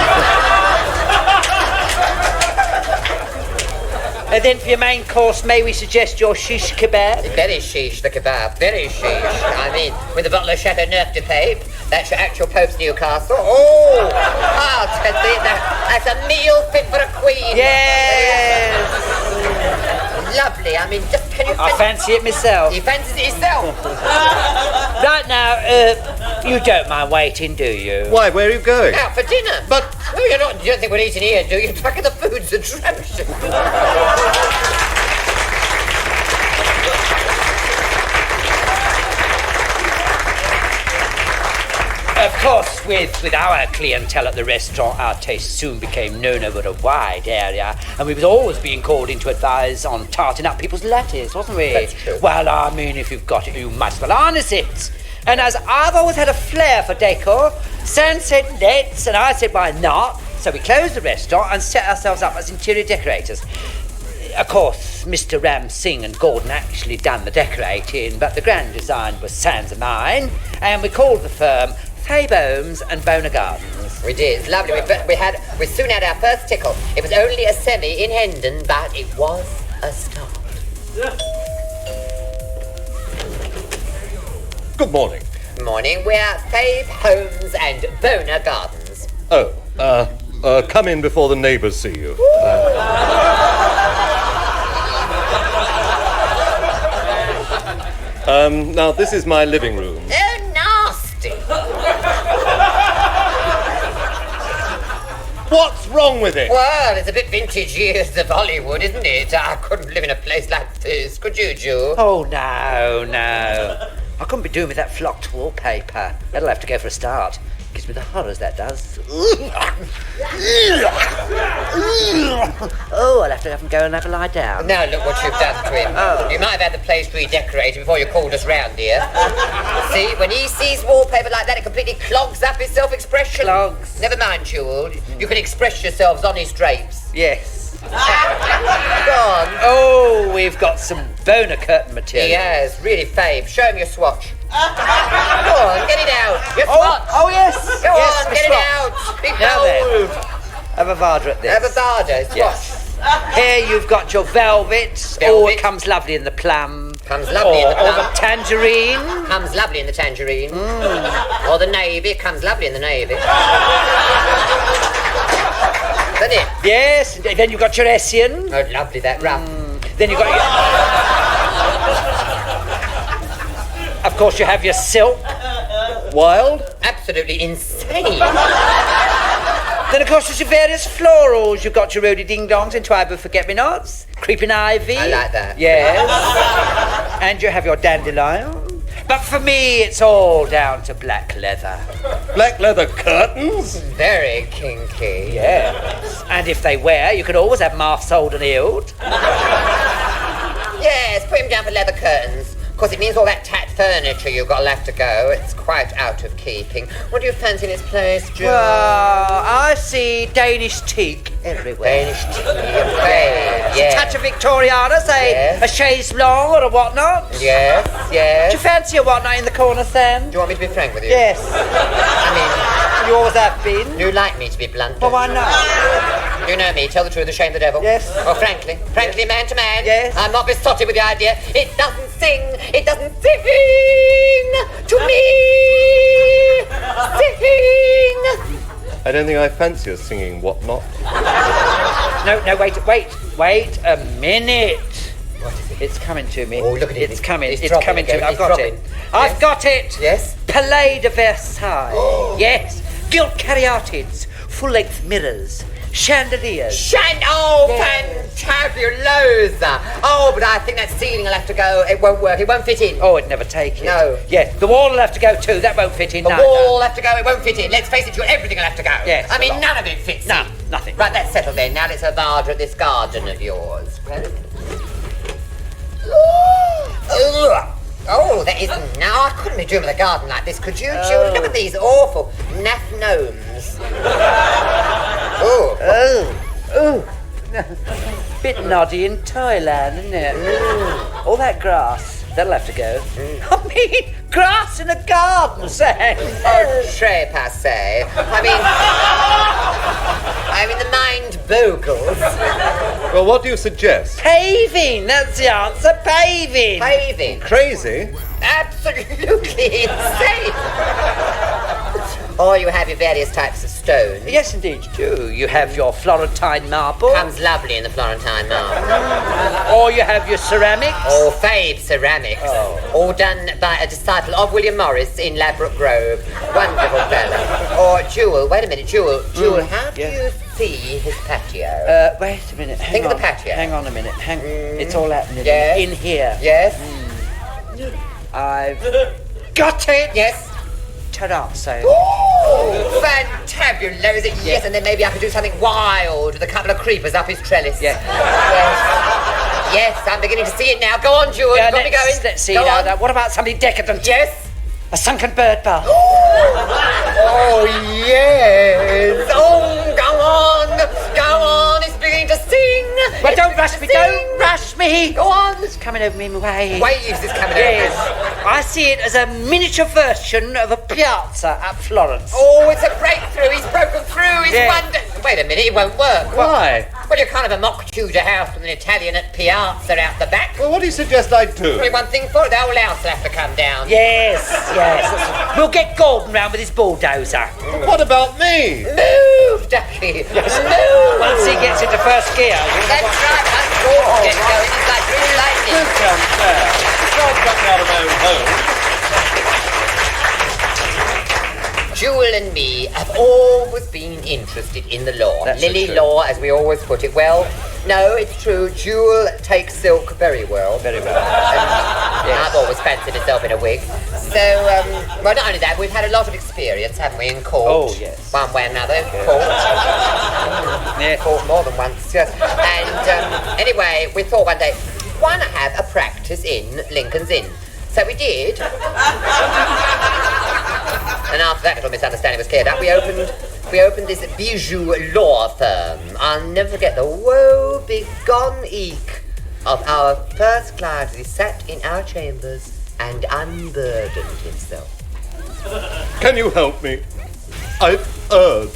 And then for your main course, may we suggest your shish kebab? Very shish, the kebab. Very shish. I mean, with a bottle of Chateauneuf de Pape, that's your actual Pope's Newcastle. Oh! That's a meal fit for a queen. Yes! Lovely. I mean, just can you... I fancy it myself. He fancies it himself. Right now, you don't mind waiting, do you? Why, where are you going? Out for dinner. But... Well, you don't think we're eating here, do you? Look at the food's atrocious. Of course, with our clientele at the restaurant, our taste soon became known over a wide area, and we was always being called in to advise on tarting up people's lattice, wasn't we? That's true. Well, I mean, if you've got it, you might as well harness it. And as I've always had a flair for decor, Sam said let's, and I said why not? So we closed the restaurant and set ourselves up as interior decorators. Of course, Mr. Ram Singh and Gordon actually done the decorating, but the grand design was Sam's and mine, and we called the firm Fabe Homes and Boner Gardens. We did. It's lovely. We soon had our first tickle. It was only a semi in Hendon, but it was a start. Good morning. Morning. We're Fabe Homes and Boner Gardens. Oh, come in before the neighbours see you. Now, this is my living room. Oh, nasty. What's wrong with it? Well, it's a bit vintage years of Hollywood, isn't it? I couldn't live in a place like this, could you, Joe? Oh, no. I couldn't be doing with that flocked wallpaper. That'll have to go for a start. Gives me the horrors, that does. Oh, I'll have to have him go and have a lie down. Now look what you've done to him. Oh. You might have had the place redecorated before you called us round here. See, when he sees wallpaper like that, it completely clogs up his self-expression. Clogs. Never mind, Jewel. You can express yourselves on his drapes. Yes. Go on. Oh, we've got some boner curtain material. He has, really, Fabe. Show him your swatch. Go on, get it out. Your swatch. Oh, yes. Go yes, on, my get swatch. it out. Be Now bold. then, have a Vada at this. Have a Vada, swatch. Yes. Here you've got your velvet. Oh, it comes lovely in the plum. Comes lovely in the plum. Or the tangerine. Comes lovely in the tangerine. Or the navy. Comes lovely in the navy. Doesn't it? Yes, and then you've got your Hessian. Oh, lovely, that rough. Then you've got your... Of course, you have your silk. Wild? Absolutely insane. Then, of course, there's your various florals. You've got your rhodey ding-dongs and twibe forget-me-nots, creeping ivy. I like that. Yes. And you have your dandelion. But for me, it's all down to black leather. Black leather curtains? Very kinky. Yes. And if they wear, you can always have them half sold and healed. Yes, put him down for leather curtains. Of course, it means all that tacked furniture you've got left to go. It's quite out of keeping. What do you fancy in its place, Joe? Well, I see Danish teak everywhere. Danish teak, yes. A touch of Victoriana, say Yes. a chaise longue or a whatnot. Yes, yes. Do you fancy a whatnot in the corner, Sam? Do you want me to be frank with you? Yes. I You always have been. mean, you like me to be blunt. Well, why not? You know me, tell the truth, shame the devil. Yes. Well, frankly, man to man. Yes. I'm not besotted with the idea. It doesn't sing to me. Sing. I don't think I fancy a singing whatnot. No, wait a minute. What is it? It's coming to me. Oh, look at it. It's coming. It's It's dropping coming to me. again. I've It's got dropping. it. I've got it. Yes? Palais de Versailles. Yes. Gilt caryatids. Full-length mirrors. Chandeliers. Fantabulosa! Oh, but I think that ceiling will have to go. It won't work. It won't fit in. Oh, it'd never take it. No. Yeah, the wall will have to go too. That won't fit in. The no, wall no. will have to go. It won't fit in. Let's face it, everything will have to go. Yes, I mean, a lot. none of it fits No, in. nothing. Right, that's settled then. Now let's have Vardra at this garden of yours. Oh, that is... No, I couldn't be doing with a garden like this, could you, Jill? Look at these awful naff gnomes. Oh. Bit noddy in Thailand, isn't it? All that grass, that'll have to go. I mean, grass in a garden, Sam. Oh, très passé. I mean, the mind boggles. Well, what do you suggest? Paving, that's the answer, paving. Paving. Crazy? Absolutely insane. Or you have your various types of stone. Yes, indeed, you do. You have your Florentine marble. Comes lovely in the Florentine marble. Or you have your ceramics. Or Fabe ceramics. All done by a disciple of William Morris in Ladbroke Grove. Wonderful fellow. Or Jewel, wait a minute, Jewel, how do you see his patio? Wait a minute, Think of the patio. Hang on a minute, it's all happening Yes. in here. Yes? I've got it! Yes? Terrazzo. Oh, fantabulosa. Yes, and then maybe I could do something wild with a couple of creepers up his trellis. Yeah. Yes, I'm beginning to see it now. Go on, Jewel. Yeah, Got me going. let's see Go now. on. What about something decadent? Yes? A sunken bird bath. Oh, yes. Oh, go on. Go on. It's beginning to sing. Well, It's don't rush me. beginning to Don't sing. rush me. Go on. It's coming over me way. Waves is coming Yes. over. I see it as a miniature version of a piazza at Florence. Oh, it's a breakthrough. He's broken through. He's Yeah. Wait a minute. It won't work. Why? Well, you're kind of a mock Tudor house with an Italian at piazza out the back. Well, what do you suggest I do? Only one thing for it. The whole house will have to come down. Yes. We'll get Gordon round with his bulldozer. What about me? Move, Ducky. Move. Once he gets into first gear. That's right. Once Gordon gets going, he's like blue lightning. This sounds fair. Besides coming out of my own home. Jewel and me have always been interested in the law. That's Lily true. law, as we always put it. Well, no, it's true. Jewel takes silk very well. Very well. I've always fancied myself in a wig. So, well, not only that, we've had a lot of experience, haven't we, in court? Oh, yes. One way or another, court. Yeah. Court more than once, yes. And anyway, we thought one day, why not have a practice in Lincoln's Inn? So we did. And after that little misunderstanding was cleared up, we opened this bijou law firm. I'll never forget the woe-begone eek of our first client as he sat in our chambers and unburdened himself. Can you help me? I've erred.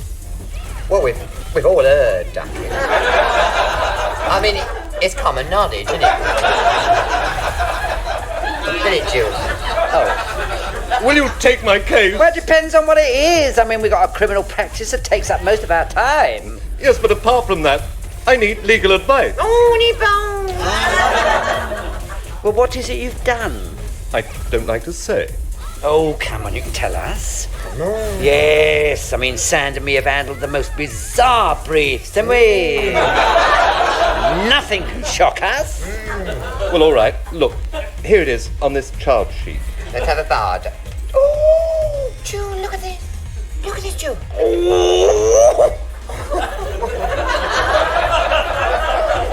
Well, we've all erred, Ducky. I mean, it's common knowledge, isn't it? Isn't it, Jules? Oh. Will you take my case? Well, it depends on what it is. I mean, we've got a criminal practice that takes up most of our time. Yes, but apart from that, I need legal advice. Well, what is it you've done? I don't like to say. Oh, come on, you can tell us. Yes, I mean, Sand and me have handled the most bizarre briefs, haven't we? Nothing can shock us. Well, all right. Look, here it is on this charge sheet. Let's have a bard. Oh, Jewel, look at this. Look at this, Jewel.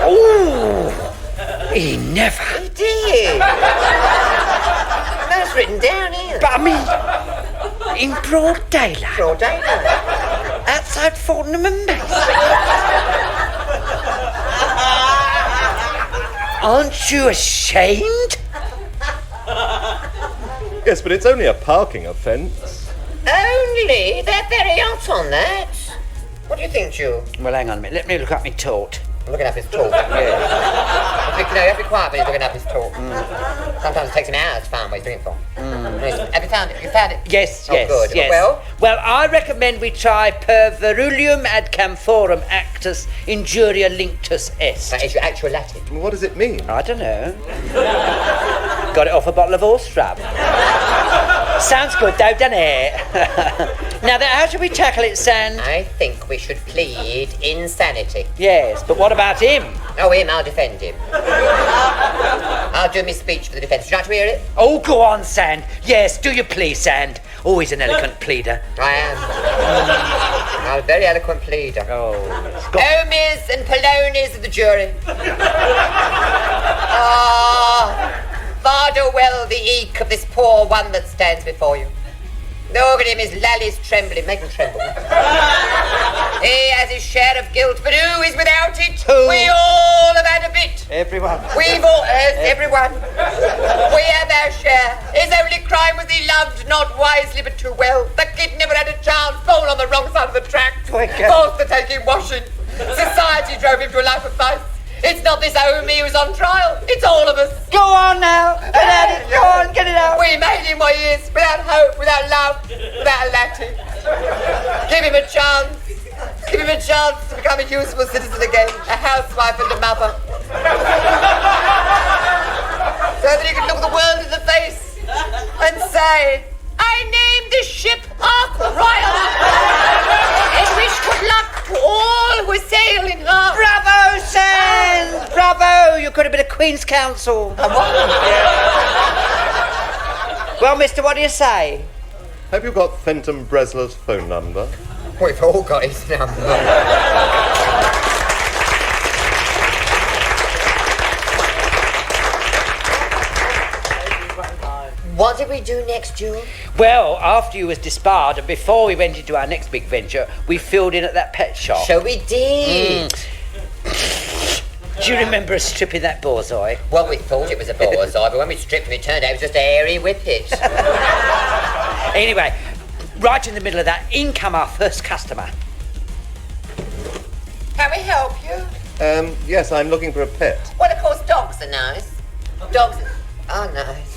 Oh, he never. He did. That's written down here. But I mean, in broad daylight. Broad daylight. Outside Fortnum and Mason. Aren't you ashamed? Yes, but it's only a parking offence. Only? They're very hot on that. What do you think, Jewel? Well, hang on a minute. Let me look up my tort. Looking up his talk. Yeah. You have to be quiet when he's looking up his talk. Sometimes it takes him hours to find what he's doing it for. Have you found it? You found it? Yes, Oh, yes, good. yes. Well, I recommend we try per verulium ad camphorum actus injuria linctus est. That is your actual Latin. What does it mean? I don't know. Got it off a bottle of horse rub. Sounds good though, doesn't it? Now then, how should we tackle it, Sand? I think we should plead insanity. Yes, but what about him? Oh, him, I'll defend him. I'll do my speech for the defence. Would you like to hear it? Oh, go on, Sand. Yes, do you please, Sand. Always an eloquent pleader. I am. I'm a very eloquent pleader. Omis and Polonies of the jury. Fardo well the eke of this poor one that stands before you. Look at him, his lally's trembling, make him tremble. He has his share of guilt, but who is without it? Who? We all have had a bit. Everyone. We've all, everyone. We have our share. His only crime was he loved not wisely but too well. The kid never had a chance, fall on the wrong side of the track. Forced to take him washing. Society drove him to a life of vice. It's not this Omi who's on trial, it's all of us. Go on now, get at it, go on, get it out. We made him what he is, without hope, without love, without a Latin. Give him a chance. Give him a chance to become a useful citizen again, a housewife and a mother. So that he can look the world in the face and say, I named this ship Ark Royal and wish good luck to all who sail in her. Bravo, Sand! Bravo! You could have been a Queen's Counsel. Well, mister, what do you say? Have you got Fenton Bresler's phone number? We've all got his number. What did we do next, Jewel? Well, after you was disbarred and before we went into our next big venture, we filled in at that pet shop. So we did. Do you remember us stripping that borzoi? Well, we thought it was a borzoi, but when we stripped him, it turned out it was just a hairy whippet. Anyway, right in the middle of that, in come our first customer. Can we help you? Yes, I'm looking for a pet. Well, of course, dogs are nice. Dogs are nice.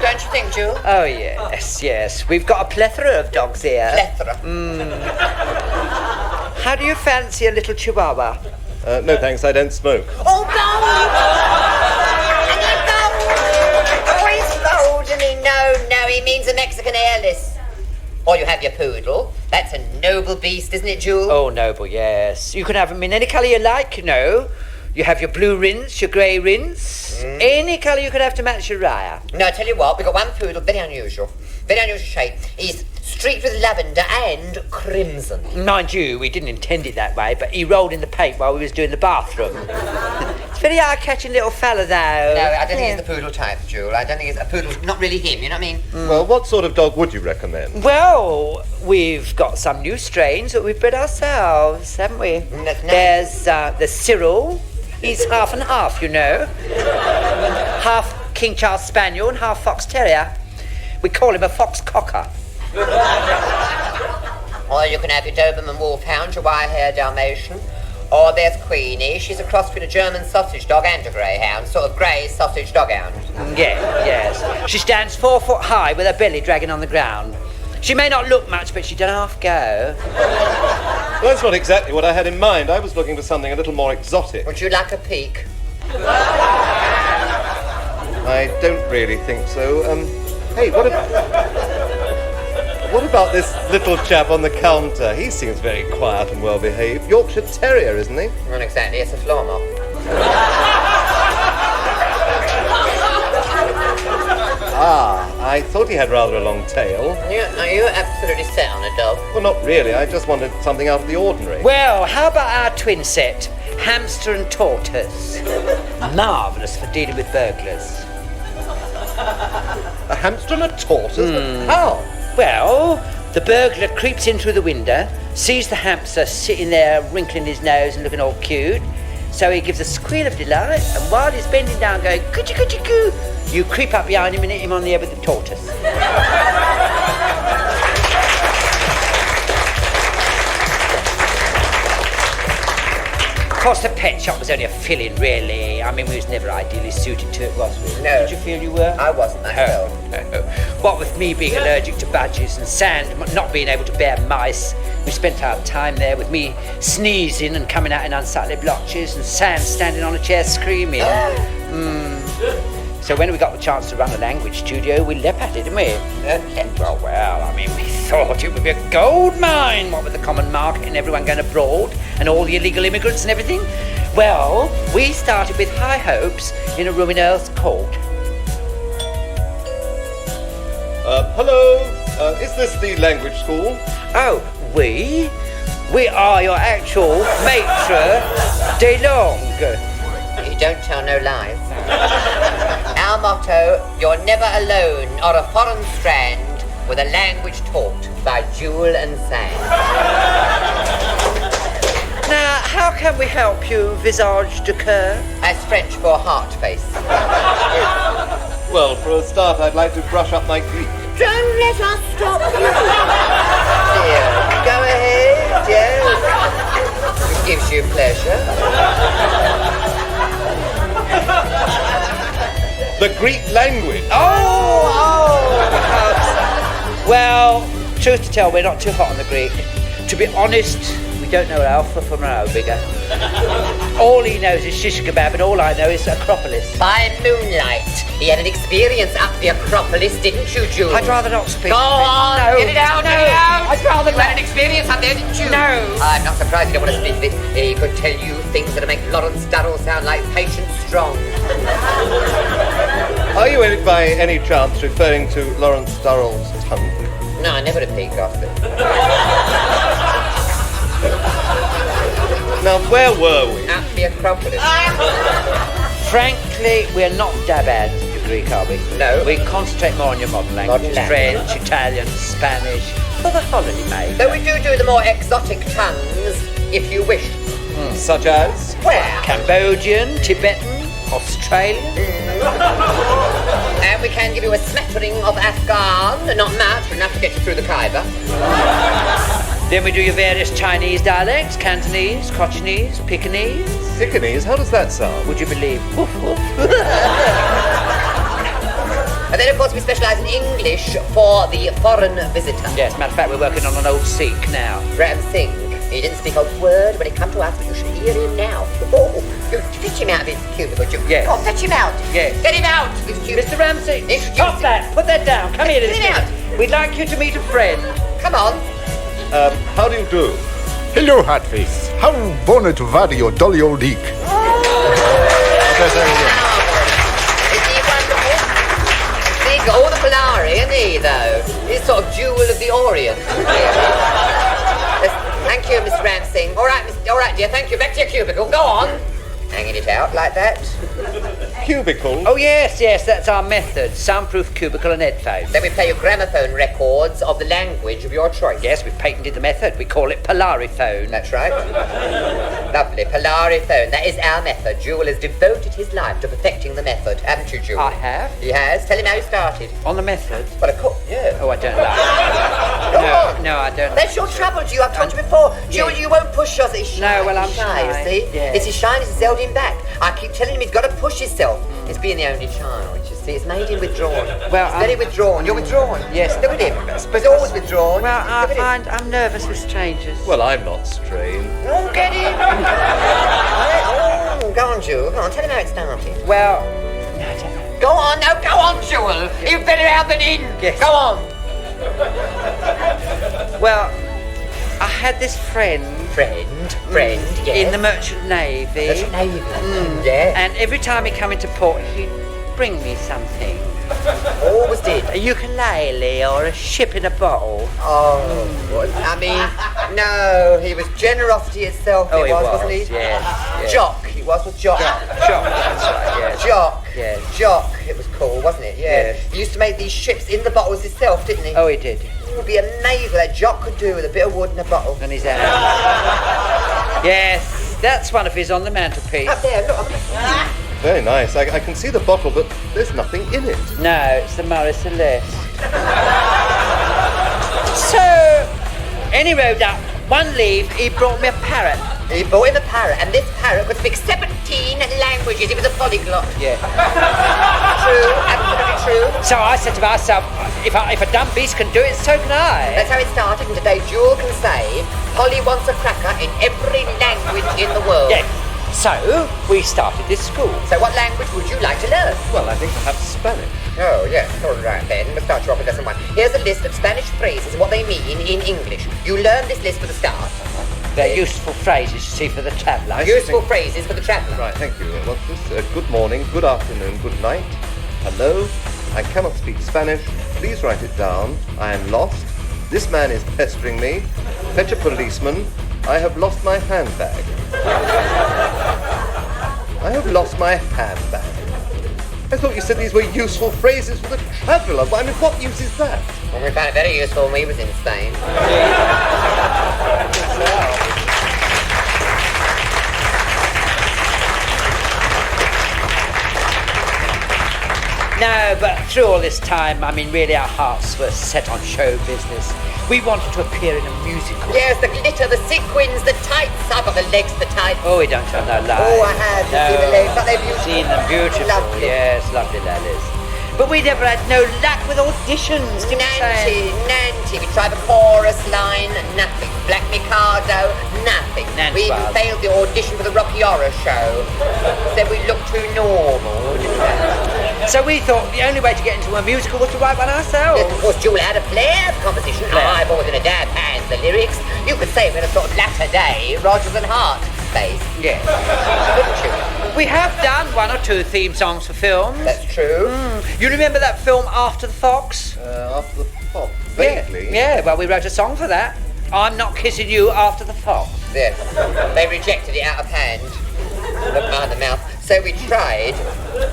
Don't you think, Jewel? Oh, yes, yes. We've got a plethora of dogs here. Plethora. How do you fancy a little chihuahua? No thanks, I don't smoke. Oh, no! Oh, he's folding me. No, he means a Mexican airless. Or you have your poodle. That's a noble beast, isn't it, Jewel? Oh, noble, yes. You can have them in any colour you like, you know. You have your blue rinse, your grey rinse. Any colour you could have to match your raya. No, I tell you what, we've got one poodle, very unusual shape. He's streaked with lavender and crimson. Mind you, we didn't intend it that way, but he rolled in the paint while we was doing the bathroom. It's a very eye-catching little fella, though. No, I don't think he's the poodle type, Jewel. I don't think it's a poodle's not really him, you know what I mean? Well, what sort of dog would you recommend? Well, we've got some new strains that we've bred ourselves, haven't we? Nice. There's Cyril. He's half and half, you know. Half King Charles Spaniel and half Fox Terrier. We call him a Fox Cocker. Or you can have your Doberman Wolfhound, your wire-haired Dalmatian. Or there's Queenie. She's a cross between a German sausage dog and a greyhound. Sort of grey sausage doghound. Yes. She stands 4 foot high with her belly dragging on the ground. She may not look much, but she don't half go. Well, that's not exactly what I had in mind. I was looking for something a little more exotic. Would you like a peek? I don't really think so. Hey, what about this little chap on the counter? He seems very quiet and well-behaved. Yorkshire Terrier, isn't he? Not exactly, it's a floor mop. I thought he had rather a long tail. Are you absolutely set on a dog? Well, not really. I just wanted something out of the ordinary. Well, how about our twin set? Hamster and tortoise. Marvellous for dealing with burglars. A hamster and a tortoise? How? Well, the burglar creeps in through the window, sees the hamster sitting there wrinkling his nose and looking all cute, so he gives a squeal of delight, and while he's bending down going, coochie coochie coo, you creep up behind him and hit him on the head with the tortoise. course, the pet shop was only a fill-in, really. I mean, we was never ideally suited to it, was we? No. Did you feel you were? I wasn't myself. No. What with me being allergic to badgers and Sand not being able to bear mice, we spent our time there with me sneezing and coming out in unsightly blotches and Sand standing on a chair screaming. So when we got the chance to run a language studio, we leapt at it, didn't we? Well, I mean, we thought it would be a gold mine, what with the common market and everyone going abroad and all the illegal immigrants and everything. Well, we started with high hopes in a room in Earl's Court. Hello? Is this the language school? Oh, we? We are your actual maitre de langue. You don't tell no lies. Our motto, you're never alone on a foreign strand with a language taught by jewel and sand. Now, how can we help you, visage de coeur? That's French for heart face. Well, for a start, I'd like to brush up my Greek. Don't let us stop you. Dear, go ahead, yes. It gives you pleasure. The Greek language. Well, truth to tell, we're not too hot on the Greek. To be honest, we don't know Alpha from an Omega. All he knows is shish kebab, and all I know is Acropolis. By moonlight, he had an experience up the Acropolis, didn't you, Jules? I'd rather not speak. Go on, No, get it out, no, get it out. I'd rather You had an experience up there, didn't you? No. I'm not surprised you don't want to speak of it. He could tell you things that make Lawrence Durrell sound like Patience Strong. Are you by any chance referring to Lawrence Durrell's tongue? No, I never repeat gossip. Now, where were we? At the Acropolis. Frankly, we're not dabads of the Greek, are we? No. We concentrate more on your modern languages, French, Italian, Spanish, for the holiday make. Though we do the more exotic tongues, if you wish. Such as? Where? Cambodian, Tibetan, Australian. And we can give you a smattering of Afghan, not much, but enough to get you through the Khyber. Then we do your various Chinese dialects, Cantonese, Cochinese, Pekingese. Pekingese? How does that sound? Would you believe? Woof, woof. And then, of course, we specialise in English for the foreign visitor. Yes, matter of fact, we're working on an old Sikh now. Ram Singh. He didn't speak a word when he come to us, but you should hear him now. Oh, you fetch him out of his cubicle, you. Yes. Go on, fetch him out. Yes. Get him out. Mr. Ramsey, stop that. Put that down. Come here to this Get him out. We'd like you to meet a friend. Come on. How do you do? Hello, Hatface. How bonnet to vary your dolly old leak. Is he wonderful? He's got all the Polari, isn't he, though? He's sort of jewel of the Orient, really. Thank you, Mr. Ramsing. All right, dear, thank you. Back to your cubicle. Go on. Hanging it out like that. Cubicle? Oh, yes, that's our method. Soundproof cubicle and headphones. Then we play you gramophone records of the language of your choice. Yes, we've patented the method. We call it Polariphone. That's right. Lovely. Polariphone. That is our method. Jewel has devoted his life to perfecting the method, haven't you, Jewel? I have. He has. Tell him how he started. On the method? Well, of course, yeah. Oh, I don't like it. No, I don't. That's your trouble, Jewel. I've told you before. Jewel, you won't push yours. He's shy. No, well, I'm shy. shy. You see? Yeah. It's his shyness that's held him back. I keep telling him he's got to push himself. It's being the only child, you see. It's made him withdrawn. Well, he's very withdrawn. You're withdrawn. Yes. Look at him. He's always withdrawn. Well, I find I'm nervous with strangers. Well, I'm not strange. Oh, get him. Oh, go on, Jewel. Go on, tell him how it started. Well, go on, no, go on, Jewel. You're better out than in. Yes. Go on. Well, I had this friend, yes. in the Merchant Navy. Merchant Navy, yeah. And every time he come into port, he'd bring me something. Always did. A ukulele or a ship in a bottle. Oh, I mean, no, he was generosity itself. Oh, he was, wasn't he? Yes. Jock, he was with Jock. Jock, that's right, yes. Jock. Yes. Jock, it was cool, wasn't it? Yeah. Yes. He used to make these ships in the bottles himself, didn't he? Oh, he did. It would be amazing what Jock could do with a bit of wood in a bottle. And his hand. Yes, that's one of his on the mantelpiece. Up there, look. Very nice. I can see the bottle, but there's nothing in it. No, it's the Marie Celeste. So, any road up, one leave, he brought me a parrot. He bought him a parrot, and this parrot could speak 17 languages. He was a polyglot. Yeah. True, absolutely true. So I said to myself, if a dumb beast can do it, so can I. That's how it started, and today Jewel can say, Polly wants a cracker in every language in the world. Yeah. So, we started this school. So what language would you like to learn? Well, I think perhaps Spanish. Oh, yes. All right, then. We'll start you off with lesson 1. Here's a list of Spanish phrases and what they mean in English. You learn this list for the start. They're useful phrases, you see, for the traveller. Useful phrases for the traveller. Right, thank you. What's this? Good morning, good afternoon, good night. Hello. I cannot speak Spanish. Please write it down. I am lost. This man is pestering me. Fetch a policeman. I have lost my handbag. I have lost my handbag. I thought you said these were useful phrases for the traveller. I mean, what use is that? Well, we found it very useful when he was in Spain. No, but through all this time, I mean, really, our hearts were set on show business. We wanted to appear in a musical. Yes, the glitter, the sequins, the tights. I've got the legs for tights. Oh, we don't tell no lies. Oh, I have. You see the legs? Aren't they beautiful? Seen them beautiful. Lovely. Yes, lovely ladies. But we never had no luck with auditions. Nanty. We tried the chorus line, nothing. Black Mikado, nothing. We even failed the audition for the Rocky Horror Show. Said we looked too normal, didn't we? So we thought the only way to get into a musical was to write one ourselves. Yes, of course, Jewel had a flair for composition. I've always been a dab hand the lyrics. You could say we're a sort of latter-day Rodgers and Hart space. Yes. Couldn't you? We have done 1 or 2 theme songs for films. That's true. You remember that film After the Fox? After the Fox? Vaguely. Yeah, well, we wrote a song for that. I'm Not Kissing You After the Fox. Yes. They rejected it out of hand. Look behind the mouth. So we tried.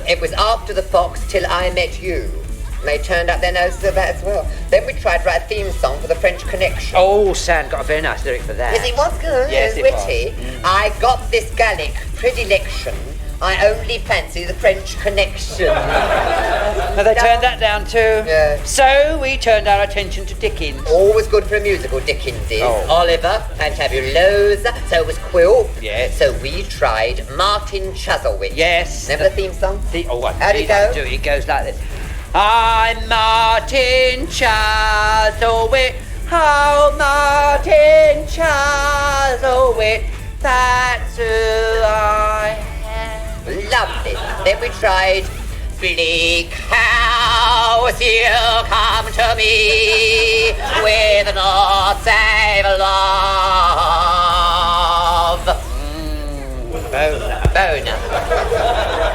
It was After the Fox Till I Met You. And they turned up their noses at that as well. Then we tried to write a theme song for the French Connection. Oh, Sam got a very nice lyric for that. Yes, it was good. Yes, it was witty. I got this Gallic predilection. I only fancy the French Connection. Now they turned that down too. Yeah. So we turned our attention to Dickens. Always good for a musical, Dickens is. Oh. Oliver, Fantabulosa, so was Quilp. Yes. So we tried Martin Chuzzlewit. Yes. Remember the theme song? How'd it go? It goes like this. I'm Martin Chuzzlewit. Oh, Martin Chuzzlewit. That's who I am. Lovely. Then we tried Bleak House, you come to me with not save love. Boner.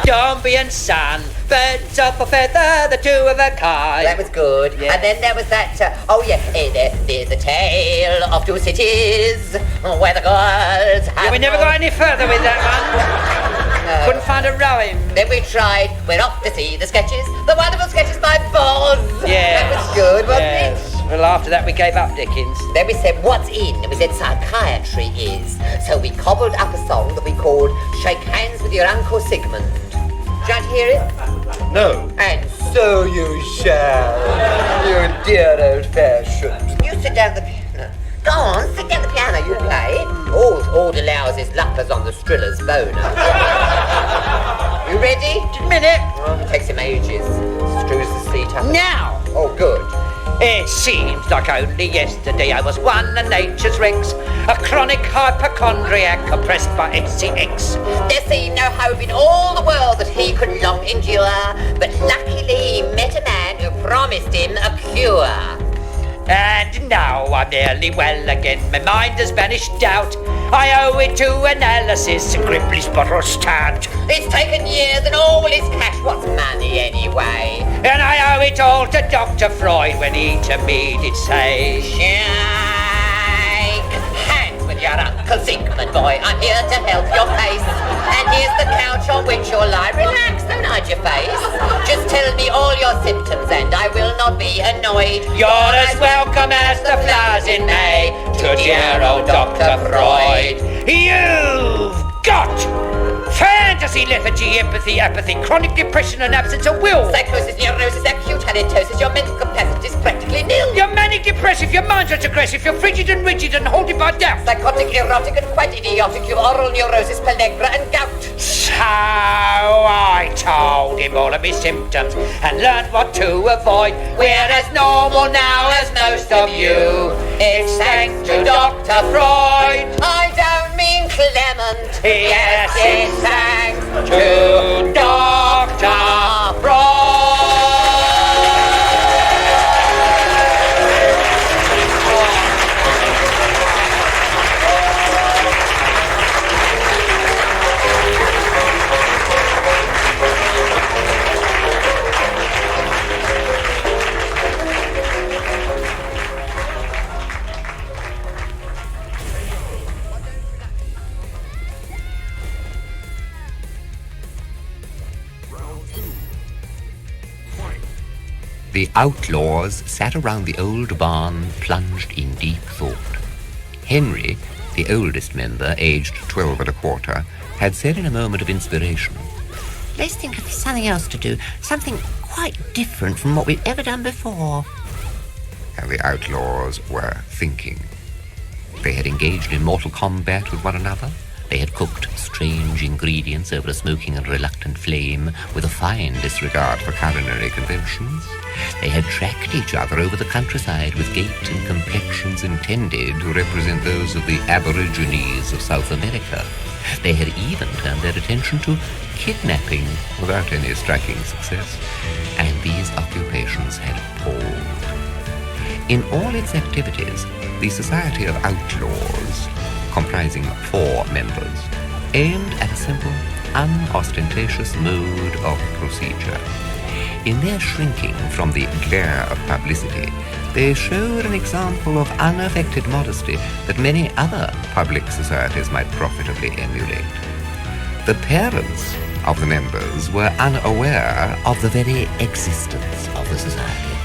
Dombey and Son, birds of a feather, the 2 of a kind. That was good. Yeah. And then there was that, there's a tale of 2 cities where the girls have... we never got any further with that one. No. Couldn't find a rhyme. Then we tried, we're off to see the sketches, the wonderful sketches by Boz. Yeah. That was good, wasn't it? Well, after that we gave up Dickens. Then we said, what's in? And we said, psychiatry is. So we cobbled up a song that we called Shake Hands with Your Uncle Sigmund. Do you want to hear it? No. And so you shall, you dear old-fashioned. You sit down at the piano. Go on, sit down at the piano, you play. All allows is lappers on the Striller's boner. You ready? Just a minute. Oh, it takes him ages. Screws the seat up. Now. Oh, good. It seems like only yesterday I was one of nature's wrecks, a chronic hypochondriac oppressed by SCX. There seemed no hope in all the world that he could long endure, but luckily he met a man who promised him a cure. And now I'm nearly well again, my mind has banished doubt. I owe it to analysis, Gripply's bottle stout. It's taken years and all his cash, what's money anyway? And I owe it all to Dr. Freud when he to me did say, shake hands with your Uncle Sigmund, boy, I'm here to help your case. And here's the couch on which you'll lie, relax, don't hide your face. Just tell me all your symptoms and I will not be annoyed. You're as welcome as the flowers in May to dear old Dr. Freud. You've got fantasy. jealousy, lethargy, empathy, apathy, chronic depression and absence of will. Psychosis, neurosis, acute halitosis, your mental capacity is practically nil. You're manic depressive, your mind's aggressive, you're frigid and rigid and haunted by doubt. Psychotic, erotic and quite idiotic, you've oral neurosis, pellagra and gout. So I told him all of his symptoms and learned what to avoid. We're as normal now as most of you. It's thanks to Dr. Freud. I don't mean Clement. Yes, it's thanks to Dr. Freud. The outlaws sat around the old barn, plunged in deep thought. Henry, the oldest member, aged 12 1/4, had said in a moment of inspiration, Let's think of something else to do. Something quite different from what we've ever done before. And the outlaws were thinking. They had engaged in mortal combat with one another. They had cooked strange ingredients over a smoking and reluctant flame with a fine disregard for culinary conventions. They had tracked each other over the countryside with gait and complexions intended to represent those of the Aborigines of South America. They had even turned their attention to kidnapping without any striking success, and these occupations had palled. In all its activities, the Society of Outlaws, comprising 4 members, aimed at a simple, unostentatious mode of procedure. In their shrinking from the glare of publicity, they showed an example of unaffected modesty that many other public societies might profitably emulate. The parents of the members were unaware of the very existence of the society.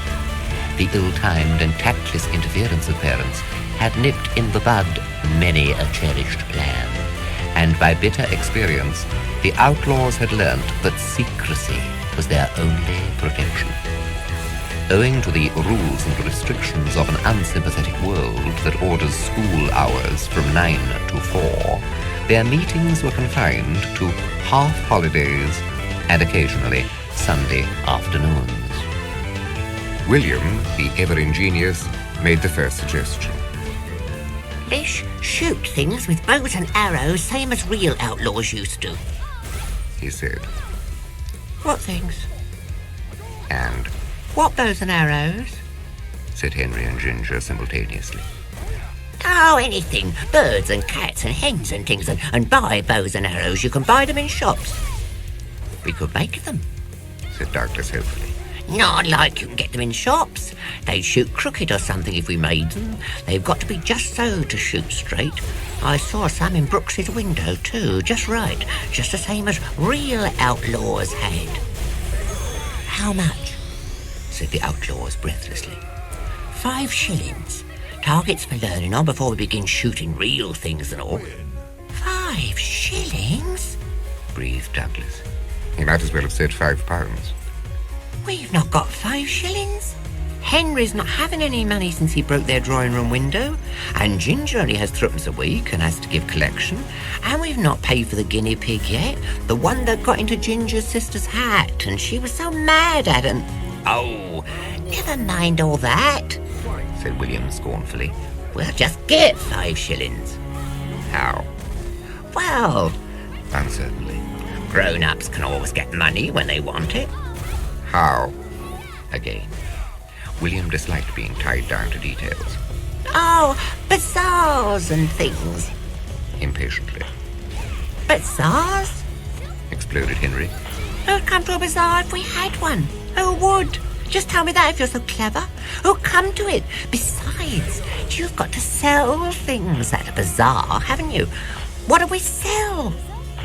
The ill-timed and tactless interference of parents had nipped in the bud many a cherished plan, and by bitter experience, the outlaws had learnt that secrecy was their only protection. Owing to the rules and restrictions of an unsympathetic world that orders school hours from 9 to 4, their meetings were confined to half holidays and occasionally Sunday afternoons. William, the ever-ingenious, made the first suggestion. Let's shoot things with bows and arrows, same as real outlaws used to. He said. What things? And What bows and arrows? said Henry and Ginger simultaneously. Oh, anything. Birds and cats and hens and things. And buy bows and arrows. You can buy them in shops. We could make them, said Douglas hopefully. Not like you can get them in shops. They'd shoot crooked or something if we made them. They've got to be just so to shoot straight. I saw some in Brooks's window too, just right. Just the same as real outlaws had. How much? Said the outlaws breathlessly. 5 shillings. Targets for learning on before we begin shooting real things and all. 5 shillings? Breathed Douglas. He might as well have said £5. We've not got 5 shillings. Henry's not having any money since he broke their drawing room window, and Ginger only has 3 a week and has to give collection, and we've not paid for the guinea pig yet, the one that got into Ginger's sister's hat, and she was so mad at him. Oh, never mind all that, said William scornfully. We'll just get 5 shillings. How? Well, uncertainly. Grown-ups can always get money when they want it. How? Again. William disliked being tied down to details. Oh, bazaars and things. Impatiently. Bazaars? Exploded Henry. Who'd come to a bazaar if we had one? Who would? Just tell me that if you're so clever. Who'd come to it? Besides, you've got to sell things at a bazaar, haven't you? What do we sell?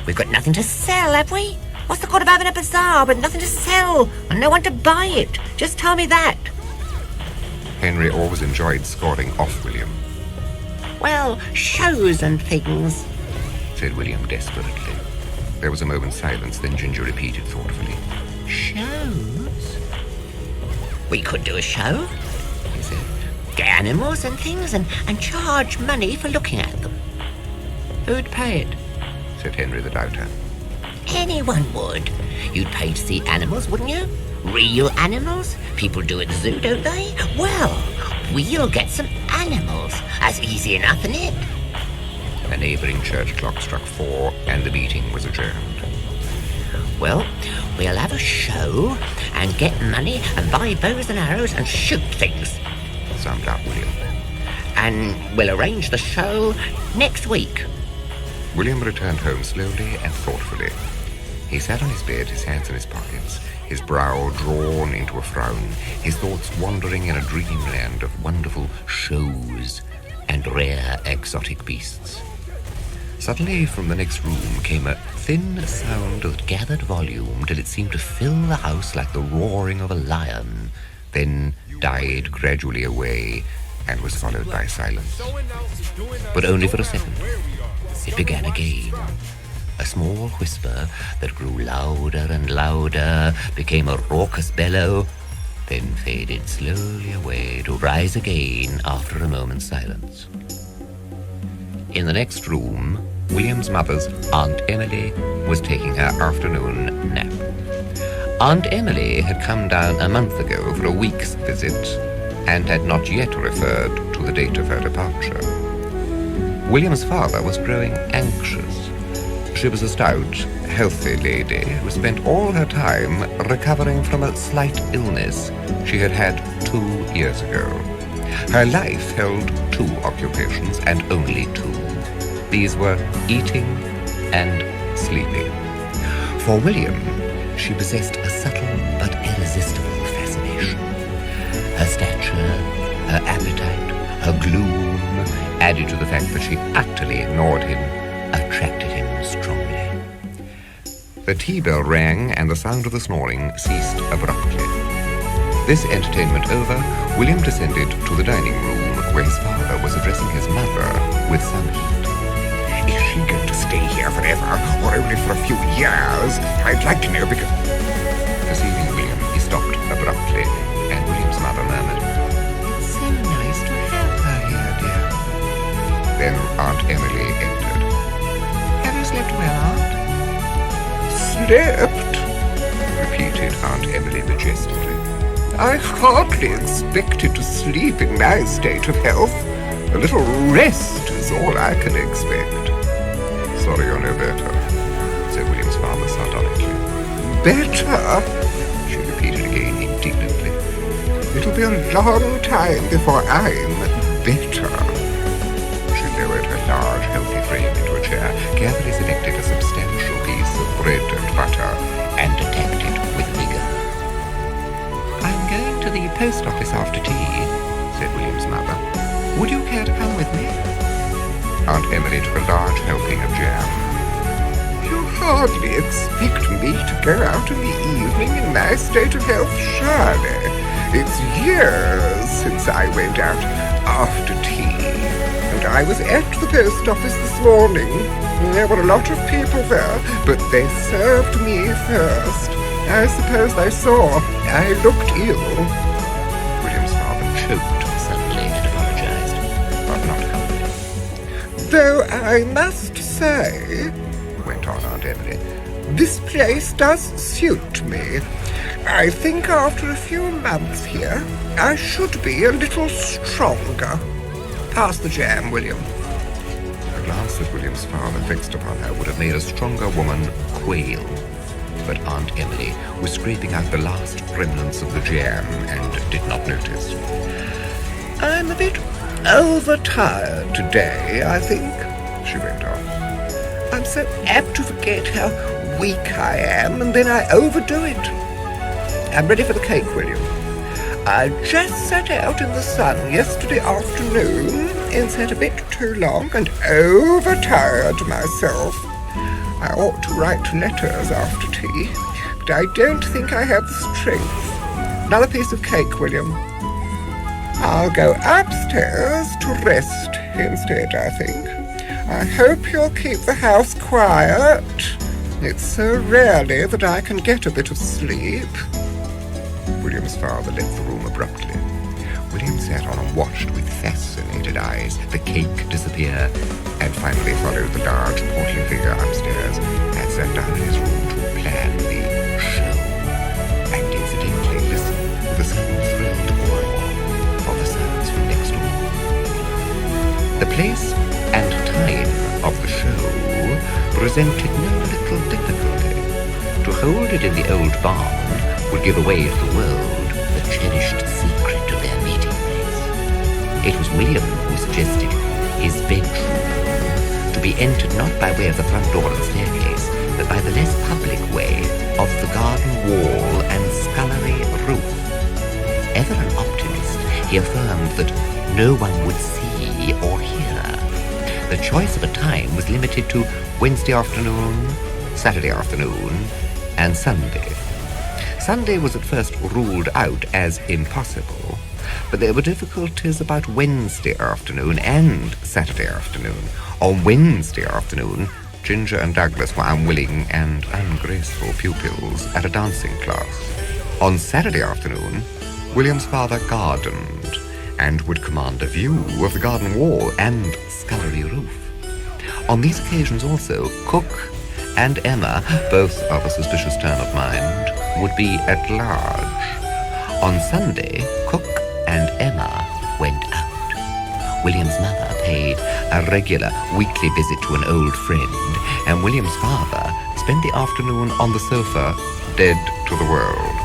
We've got nothing to sell, have we? What's the good of having a bazaar with nothing to sell and no one to buy it? Just tell me that. Henry always enjoyed scoring off William. Well, shows and things, said William desperately. There was a moment's silence, then Ginger repeated thoughtfully. Shows? We could do a show, he said. Get animals and things and charge money for looking at them. Who'd pay it? Said Henry the Doubter. Anyone would. You'd pay to see animals, wouldn't you? Real animals? People do at the zoo, don't they? Well, we'll get some animals. That's easy enough, isn't it? A neighbouring church clock struck 4, and the meeting was adjourned. Well, we'll have a show and get money and buy bows and arrows and shoot things, summed up William. And we'll arrange the show next week. William returned home slowly and thoughtfully. He sat on his bed, his hands in his pockets, his brow drawn into a frown, his thoughts wandering in a dreamland of wonderful shows and rare exotic beasts. Suddenly, from the next room came a thin sound that gathered volume till it seemed to fill the house like the roaring of a lion, then died gradually away and was followed by silence. But only for a second. It began again. A small whisper that grew louder and louder, became a raucous bellow, then faded slowly away to rise again after a moment's silence. In the next room, William's mother's Aunt Emily was taking her afternoon nap. Aunt Emily had come down a month ago for a week's visit and had not yet referred to the date of her departure. William's father was growing anxious. She was a stout, healthy lady who spent all her time recovering from a slight illness she had had 2 years ago. Her life held 2 occupations, and only 2. These were eating and sleeping. For William, she possessed a subtle but irresistible fascination. Her stature, her appetite, her gloom, added to the fact that she utterly ignored him, attracted him strongly. The tea bell rang, and the sound of the snoring ceased abruptly. This entertainment over, William descended to the dining room, where his father was addressing his mother with some heat. Is she going to stay here forever, or only for a few years? I'd like to know because... Perceiving William, he stopped abruptly, and William's mother murmured, It's so nice to have her here, dear. Then Aunt Emily entered. Have you slept well, Aunt? Slept? Repeated Aunt Emily majestically. I hardly expected to sleep in my state of health. A little rest is all I can expect. Sorry you're no better, said William's father sardonically. Better? She repeated again indignantly. It'll be a long time before I'm better. She lowered her large, healthy frame into a chair, carefully selected a substantial piece of bread and butter, and attacked it with vigor. I'm going to the post office after tea, said William's mother. Would you care to come with me? Aunt Emily took a large helping of jam. You hardly expect me to go out in the evening in my state of health, surely. It's years since I went out after tea. And I was at the post office this morning. There were a lot of people there, but they served me first. I suppose they saw I looked ill. William's father choked suddenly and apologized, but not humbly. Though I must say, went on Aunt Emily, this place does suit me. I think after a few months here, I should be a little stronger. Pass the jam, William. A glance that William's father fixed upon her would have made a stronger woman quail. But Aunt Emily was scraping out the last remnants of the jam and did not notice. I'm a bit overtired today, I think, she went on. I'm so apt to forget how weak I am, and then I overdo it. I'm ready for the cake, William. I just sat out in the sun yesterday afternoon and sat a bit too long and overtired myself. I ought to write letters after tea, but I don't think I have the strength. Another piece of cake, William. I'll go upstairs to rest instead, I think. I hope you'll keep the house quiet. It's so rarely that I can get a bit of sleep. William's father left the room abruptly. William sat on and watched with fascinated eyes the cake disappear, and finally followed the large, portly figure upstairs and sat down in his room to plan the show, and incidentally listen with a certain thrilled awe for the sounds from next door. The place and time of the show presented no little difficulty. To hold it in the old barn would give away to the world the cherished secret of their meeting place. It was William who suggested his bedroom, to be entered not by way of the front door and staircase, but by the less public way of the garden wall and scullery roof. Ever an optimist, he affirmed that no one would see or hear. The choice of a time was limited to Wednesday afternoon, Saturday afternoon, and Sunday. Sunday was at first ruled out as impossible, but there were difficulties about Wednesday afternoon and Saturday afternoon. On Wednesday afternoon, Ginger and Douglas were unwilling and ungraceful pupils at a dancing class. On Saturday afternoon, William's father gardened and would command a view of the garden wall and scullery roof. On these occasions also, Cook and Emma, both of a suspicious turn of mind, would be at large. On Sunday, Cook and Emma went out. William's mother paid a regular weekly visit to an old friend, and William's father spent the afternoon on the sofa, dead to the world.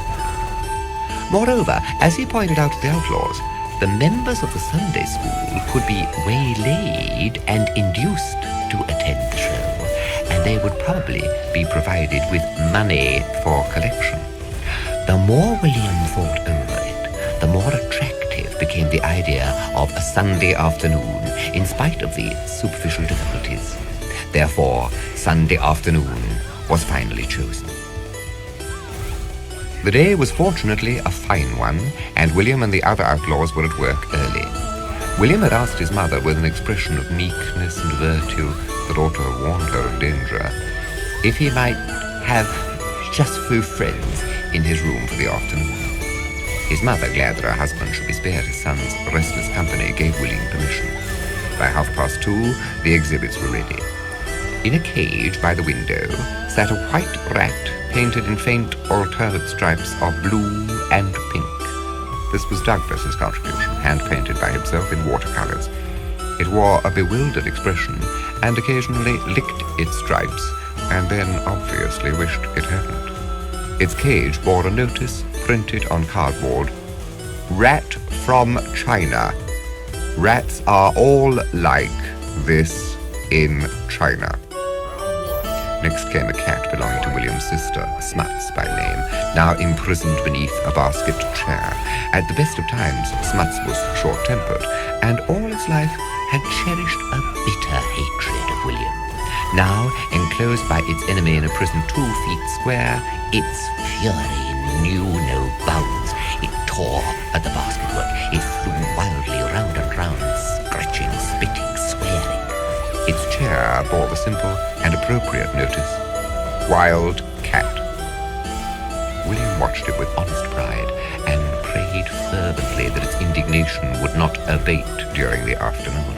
Moreover, as he pointed out to the outlaws, the members of the Sunday school could be waylaid and induced to attend the show, and they would probably be provided with money for collection. The more William thought over it, the more attractive became the idea of a Sunday afternoon, in spite of the superficial difficulties. Therefore, Sunday afternoon was finally chosen. The day was fortunately a fine one, and William and the other outlaws were at work early. William had asked his mother with an expression of meekness and virtue that ought to have warned her of danger, if he might have just few friends in his room for the afternoon. His mother, glad that her husband should be spared his son's restless company, gave William permission. By 2:30, the exhibits were ready. In a cage by the window sat a white rat painted in faint alternate stripes of blue and pink. This was Douglas's contribution, hand-painted by himself in watercolors. It wore a bewildered expression and occasionally licked its stripes, and then obviously wished it hadn't. Its cage bore a notice printed on cardboard: "Rat from China. Rats are all like this in China." Next came a cat belonging to William's sister, Smuts by name, now imprisoned beneath a basket chair. At the best of times, Smuts was short-tempered, and all its life had cherished a bitter hatred of William. Now, enclosed by its enemy in a prison 2 feet square, its fury knew no bounds. It tore at the basketwork. It flew wildly round and round, scratching, spitting, swearing. Its chair bore the simple and appropriate notice: "Wild Cat." William watched it with honest pride and prayed fervently that its indignation would not abate during the afternoon.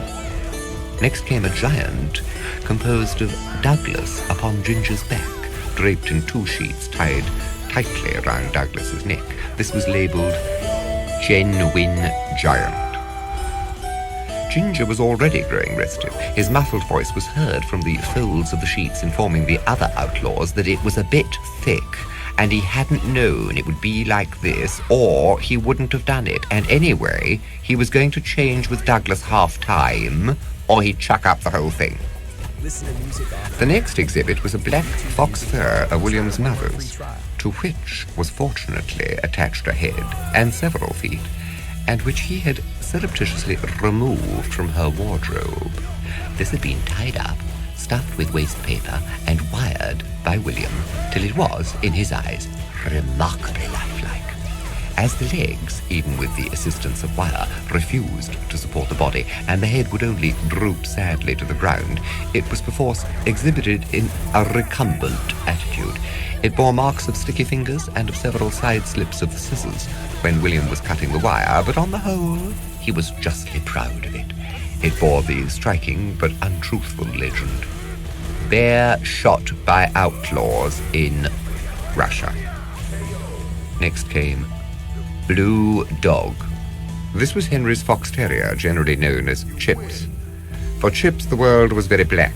Next came a giant composed of Douglas upon Ginger's back, draped in 2 sheets tied tightly around Douglas's neck. This was labeled "Genuine Giant." Ginger was already growing restive. His muffled voice was heard from the folds of the sheets, informing the other outlaws that it was a bit thick, and he hadn't known it would be like this, or he wouldn't have done it. And anyway, he was going to change with Douglas half-time, or he'd chuck up the whole thing. The next exhibit was a black fox fur of William's mother's, to which was fortunately attached a head and several feet, and which he had surreptitiously removed from her wardrobe. This had been tied up, stuffed with waste paper, and wired by William till it was, in his eyes, remarkably lifelike. as the legs, even with the assistance of wire, refused to support the body, and the head would only droop sadly to the ground, it was perforce exhibited in a recumbent attitude. It bore marks of sticky fingers and of several side slips of the scissors when William was cutting the wire, but on the whole, he was justly proud of it. It bore the striking but untruthful legend, "Bear shot by outlaws in Russia." Next came Blue Dog. This was Henry's fox terrier, generally known as Chips. For Chips, the world was very black.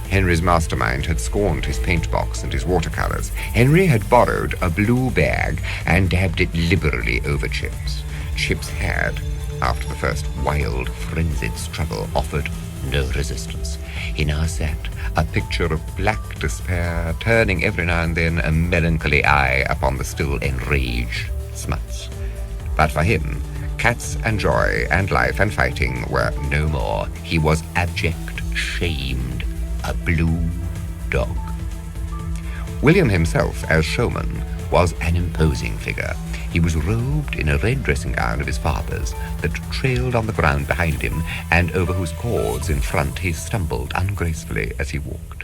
Henry's mastermind had scorned his paint box and his watercolors. Henry had borrowed a blue bag and dabbed it liberally over Chips. Chips had, after the first wild, frenzied struggle, offered no resistance. He now sat, a picture of black despair, turning every now and then a melancholy eye upon the still enraged Smuts. But for him, cats and joy and life and fighting were no more. He was abject, shamed, a blue dog. William himself, as showman, was an imposing figure. He was robed in a red dressing gown of his father's that trailed on the ground behind him and over whose cords in front he stumbled ungracefully as he walked.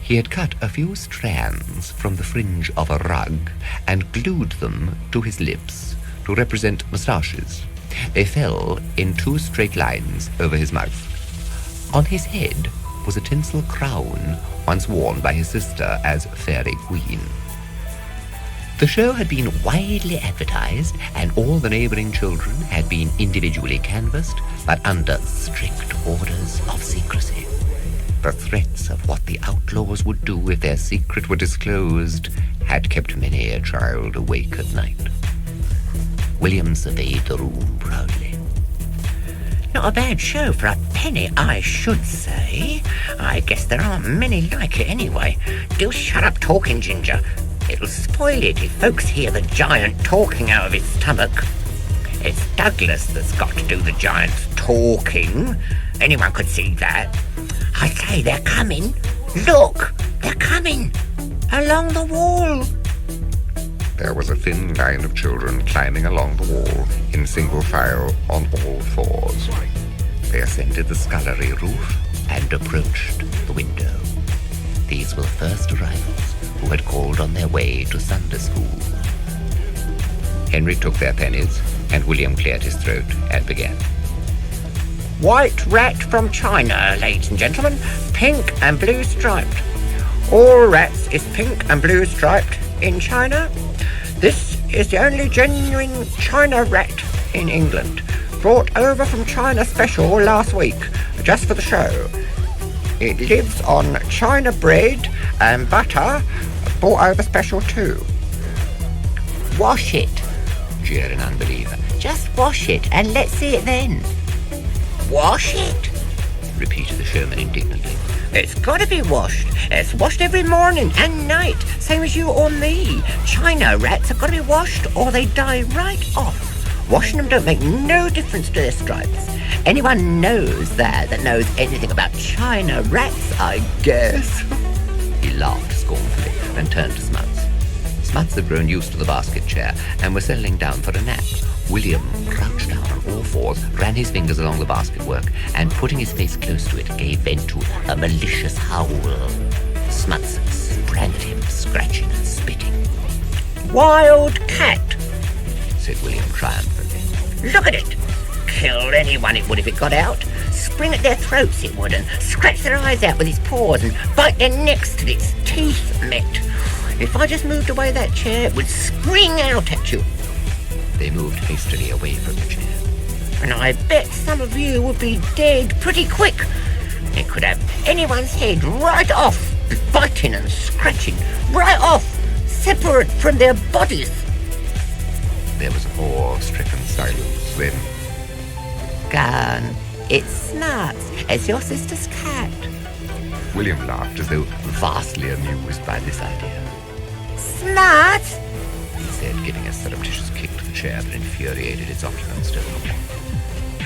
He had cut a few strands from the fringe of a rug and glued them to his lips to represent moustaches. They fell in 2 straight lines over his mouth. On his head was a tinsel crown once worn by his sister as Fairy Queen. The show had been widely advertised, and all the neighbouring children had been individually canvassed, but under strict orders of secrecy. The threats of what the outlaws would do if their secret were disclosed had kept many a child awake at night. William surveyed the room proudly. Not a bad show for a penny, I should say. I guess there aren't many like it anyway. Do shut up talking, Ginger. It'll spoil it if folks hear the giant talking out of his stomach. It's Douglas that's got to do the giant's talking. Anyone could see that. I say, they're coming. Look, they're coming. Along the wall. There was a thin line of children climbing along the wall in single file on all fours. They ascended the scullery roof and approached the window. These were the first arrivals who had called on their way to Sunday school. Henry took their pennies, and William cleared his throat and began. White rat from China, ladies and gentlemen. Pink and blue striped. All rats is pink and blue striped in China. This is the only genuine China rat in England. Brought over from China special last week, just for the show. It lives on China bread and butter, brought over special too. Wash it, jeered an unbeliever. Just wash it and let's see it then. Wash it? Repeated the showman indignantly. It's got to be washed. It's washed every morning and night, same as you or me. China rats have got to be washed or they die right off. Washing them don't make no difference to their stripes. Anyone knows that knows anything about China rats, I guess. He laughed scornfully and turned to Smuts. Smuts had grown used to the basket chair and was settling down for a nap. William crouched down on all fours, ran his fingers along the basket work, and putting his face close to it, gave vent to a malicious howl. Smuts sprang at him, scratching and spitting. Wild cat, said William triumphantly. Look at it. Kill anyone it would if it got out. Spring at their throats it would, and scratch their eyes out with his paws, and bite their necks till its teeth met. If I just moved away that chair, it would spring out at you. They moved hastily away from the chair. And I bet some of you would be dead pretty quick. It could have anyone's head right off, biting and scratching, right off, separate from their bodies. There was a awe-stricken silence. Then, Gone. It's Smuts. It's your sister's cat. William laughed as though vastly amused by this idea. Smuts, he said, giving a surreptitious kick to the chair that infuriated its occupants.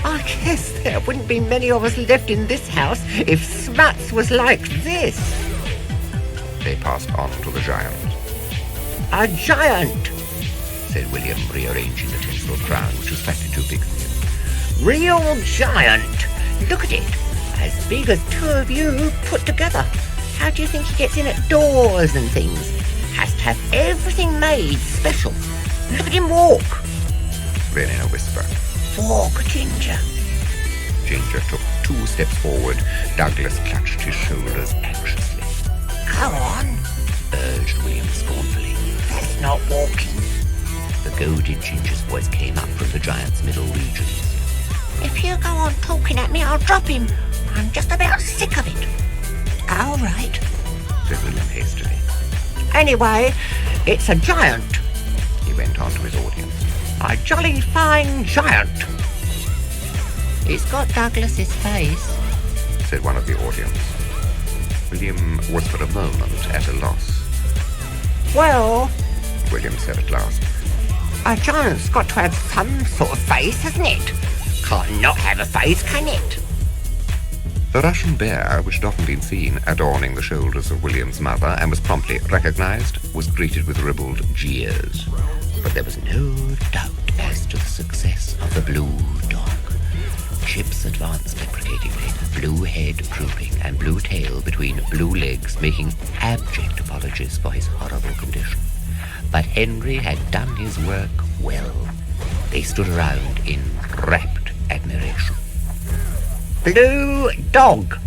I guess there wouldn't be many of us left in this house if Smuts was like this. They passed on to the giant. A giant? said William, rearranging the tinsel crown, which was slightly too big for him. Real giant. Look at it. As big as two of you put together. How do you think he gets in at doors and things? Has to have everything made special. Look at him walk. Then in a whisper, Walk, Ginger. Ginger took 2 steps forward. Douglas clutched his shoulders anxiously. Go on, urged William scornfully. That's not walking. The goaded Ginger's voice came up from the giant's middle regions. If you go on talking at me, I'll drop him. I'm just about sick of it. All right, said William hastily. Anyway, it's a giant. He went on to his audience. A jolly fine giant. It's got Douglas's face, said one of the audience. William was for a moment at a loss. Well, William said at last, a giant's got to have some sort of face, hasn't it? Can't not have a face, can it? The Russian bear, which had often been seen adorning the shoulders of William's mother and was promptly recognized, was greeted with ribald jeers. but there was no doubt as to the success of the blue dog. Chips advanced deprecatingly, blue head drooping and blue tail between blue legs, making abject apologies for his horrible condition. But Henry had done his work well. They stood around in rapt admiration. "Blue dog,"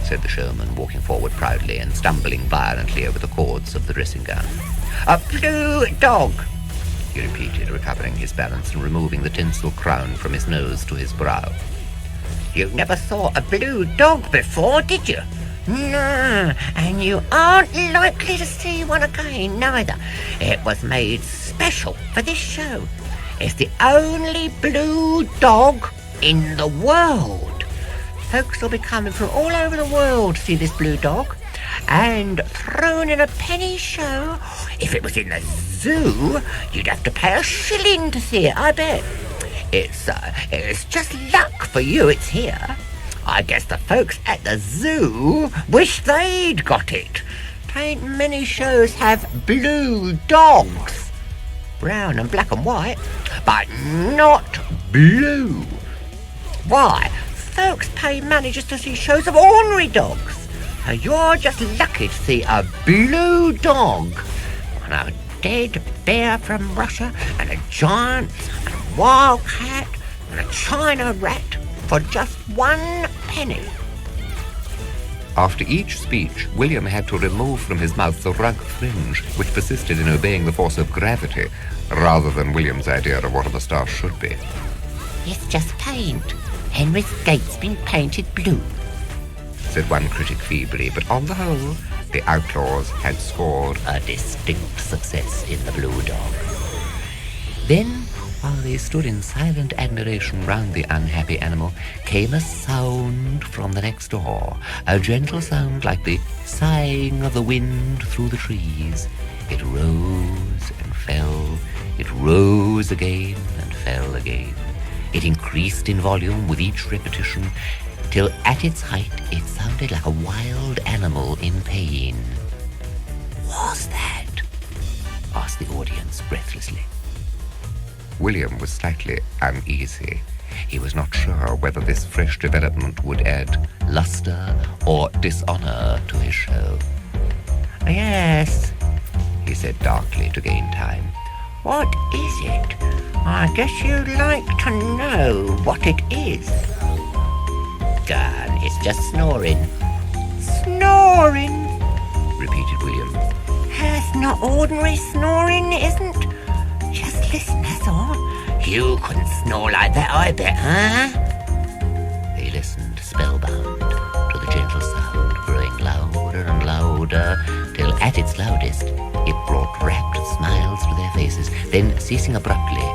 said the showman, walking forward proudly and stumbling violently over the cords of the dressing gown. "A blue dog," he repeated, recovering his balance and removing the tinsel crown from his nose to his brow. "You never saw a blue dog before, did you? No, and you aren't likely to see one again, neither. It was made special for this show. It's the only blue dog in the world. Folks will be coming from all over the world to see this blue dog, and thrown in a penny show. If it was in the zoo, you'd have to pay a shilling to see it, I bet. It's just luck for you it's here. I guess the folks at the zoo wish they'd got it. Ain't many shows have blue dogs. Brown and black and white, but not blue. Why, folks pay money just to see shows of ornery dogs. So you're just lucky to see a blue dog. And a dead bear from Russia, and a giant, and a wild cat, and a china rat for just 1 penny. After each speech, William had to remove from his mouth the rug fringe, which persisted in obeying the force of gravity, rather than William's idea of what a moustache should be. It's just paint. Henry's gate's been painted blue, said one critic feebly, but on the whole, the outlaws had scored a distinct success in the blue dog. Then, while they stood in silent admiration round the unhappy animal, came a sound from the next door, a gentle sound like the sighing of the wind through the trees. It rose and fell, it rose again and fell again. It increased in volume with each repetition, till at its height it sounded like a wild animal in pain. "What's that?" asked the audience breathlessly. William was slightly uneasy. He was not sure whether this fresh development would add luster or dishonor to his show. "Yes," he said darkly to gain time. "What is it? I guess you'd like to know what it is." "Gone, it's just snoring." "Snoring?" repeated William. That's not ordinary snoring, it isn't. Just listen, that's all. You couldn't snore like that, I bet, huh?" They listened spellbound to the gentle sound, growing louder and louder, till at its loudest it brought rapt smiles to their faces, then ceasing abruptly,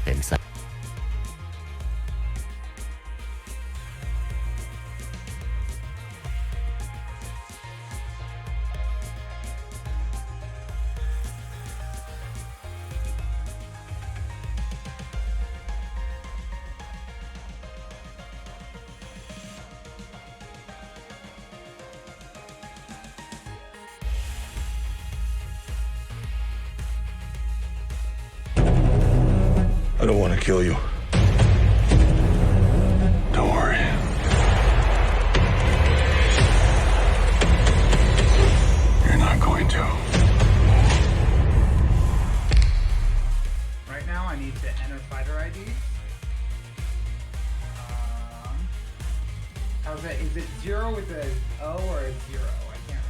then suddenly I don't want to kill you. Don't worry. You're not going to. Right now, I need to enter fighter ID. How's it? Is it 0 with a O or a 0? I can't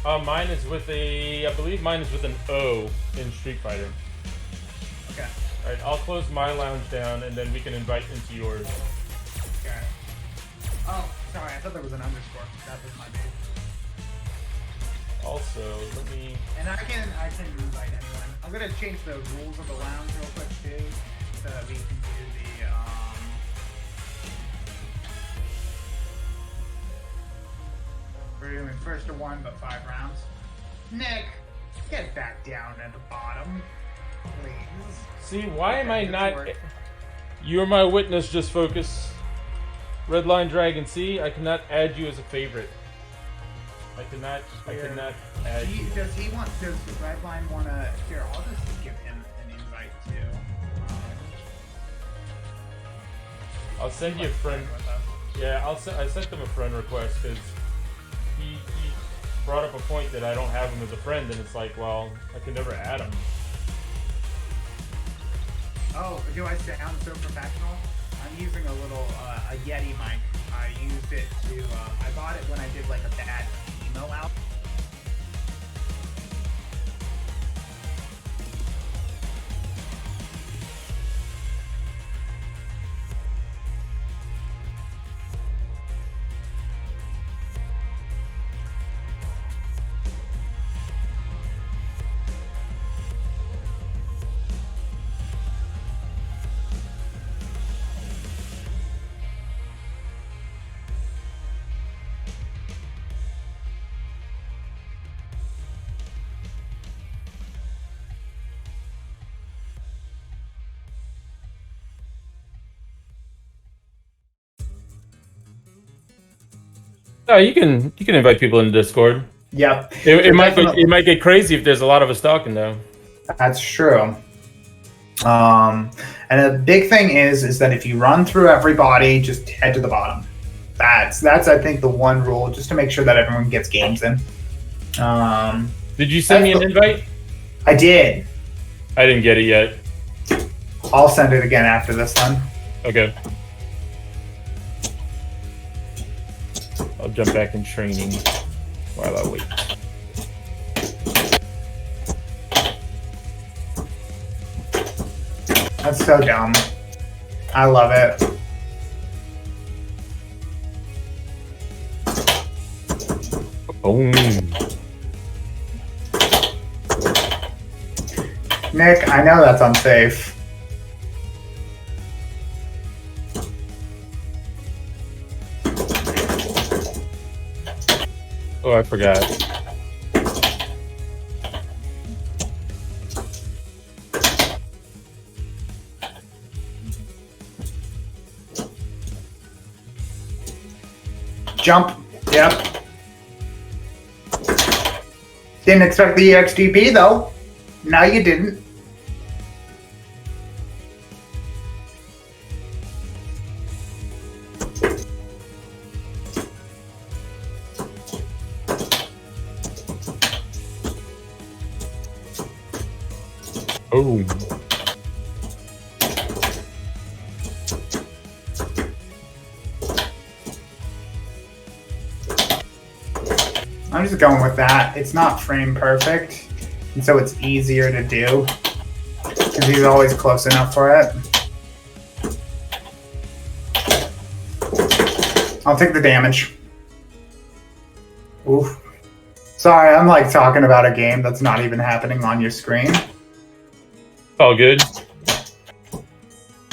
remember. Mine is with I believe mine is with an O in Street Fighter. Okay. Alright, I'll close my lounge down and then we can invite into yours. Okay. Oh, sorry, I thought there was an underscore. That was my bad. Also, let me... And I can invite anyone. I'm gonna change the rules of the lounge real quick too, so that we can do the we're doing first to 1 but 5 rounds. Nick, get back down at the bottom, please. See, why am I not... You're my witness, just focus. Redline Dragon, see? I cannot add you as a favorite. I cannot add you. Does Redline want to... Here, I'll just give him an invite too. I'll send you a friend... Yeah, I sent them a friend request because he brought up a point that I don't have him as a friend, and it's like, well, I can never add him. Oh, do I sound so professional? I'm using a little, a Yeti mic. I used it to, I bought it when I did like a bad emo out. No, you can invite people into Discord. Yep. It might get crazy if there's a lot of us talking though. That's true. And a big thing is that if you run through everybody, just head to the bottom. That's I think the one rule, just to make sure that everyone gets games in. Did you send me an invite? I did. I didn't get it yet. I'll send it again after this one. Okay. I'll jump back in training while I wait. That's so dumb. I love it. Boom. Nick, I know that's unsafe. Oh, I forgot. Jump. Yep. Didn't expect the EXDP though. No, you didn't. Oh. I'm just going with that. It's not frame perfect, and so it's easier to do because he's always close enough for it. I'll take the damage. Oof. Sorry, I'm like talking about a game that's not even happening on your screen. All good.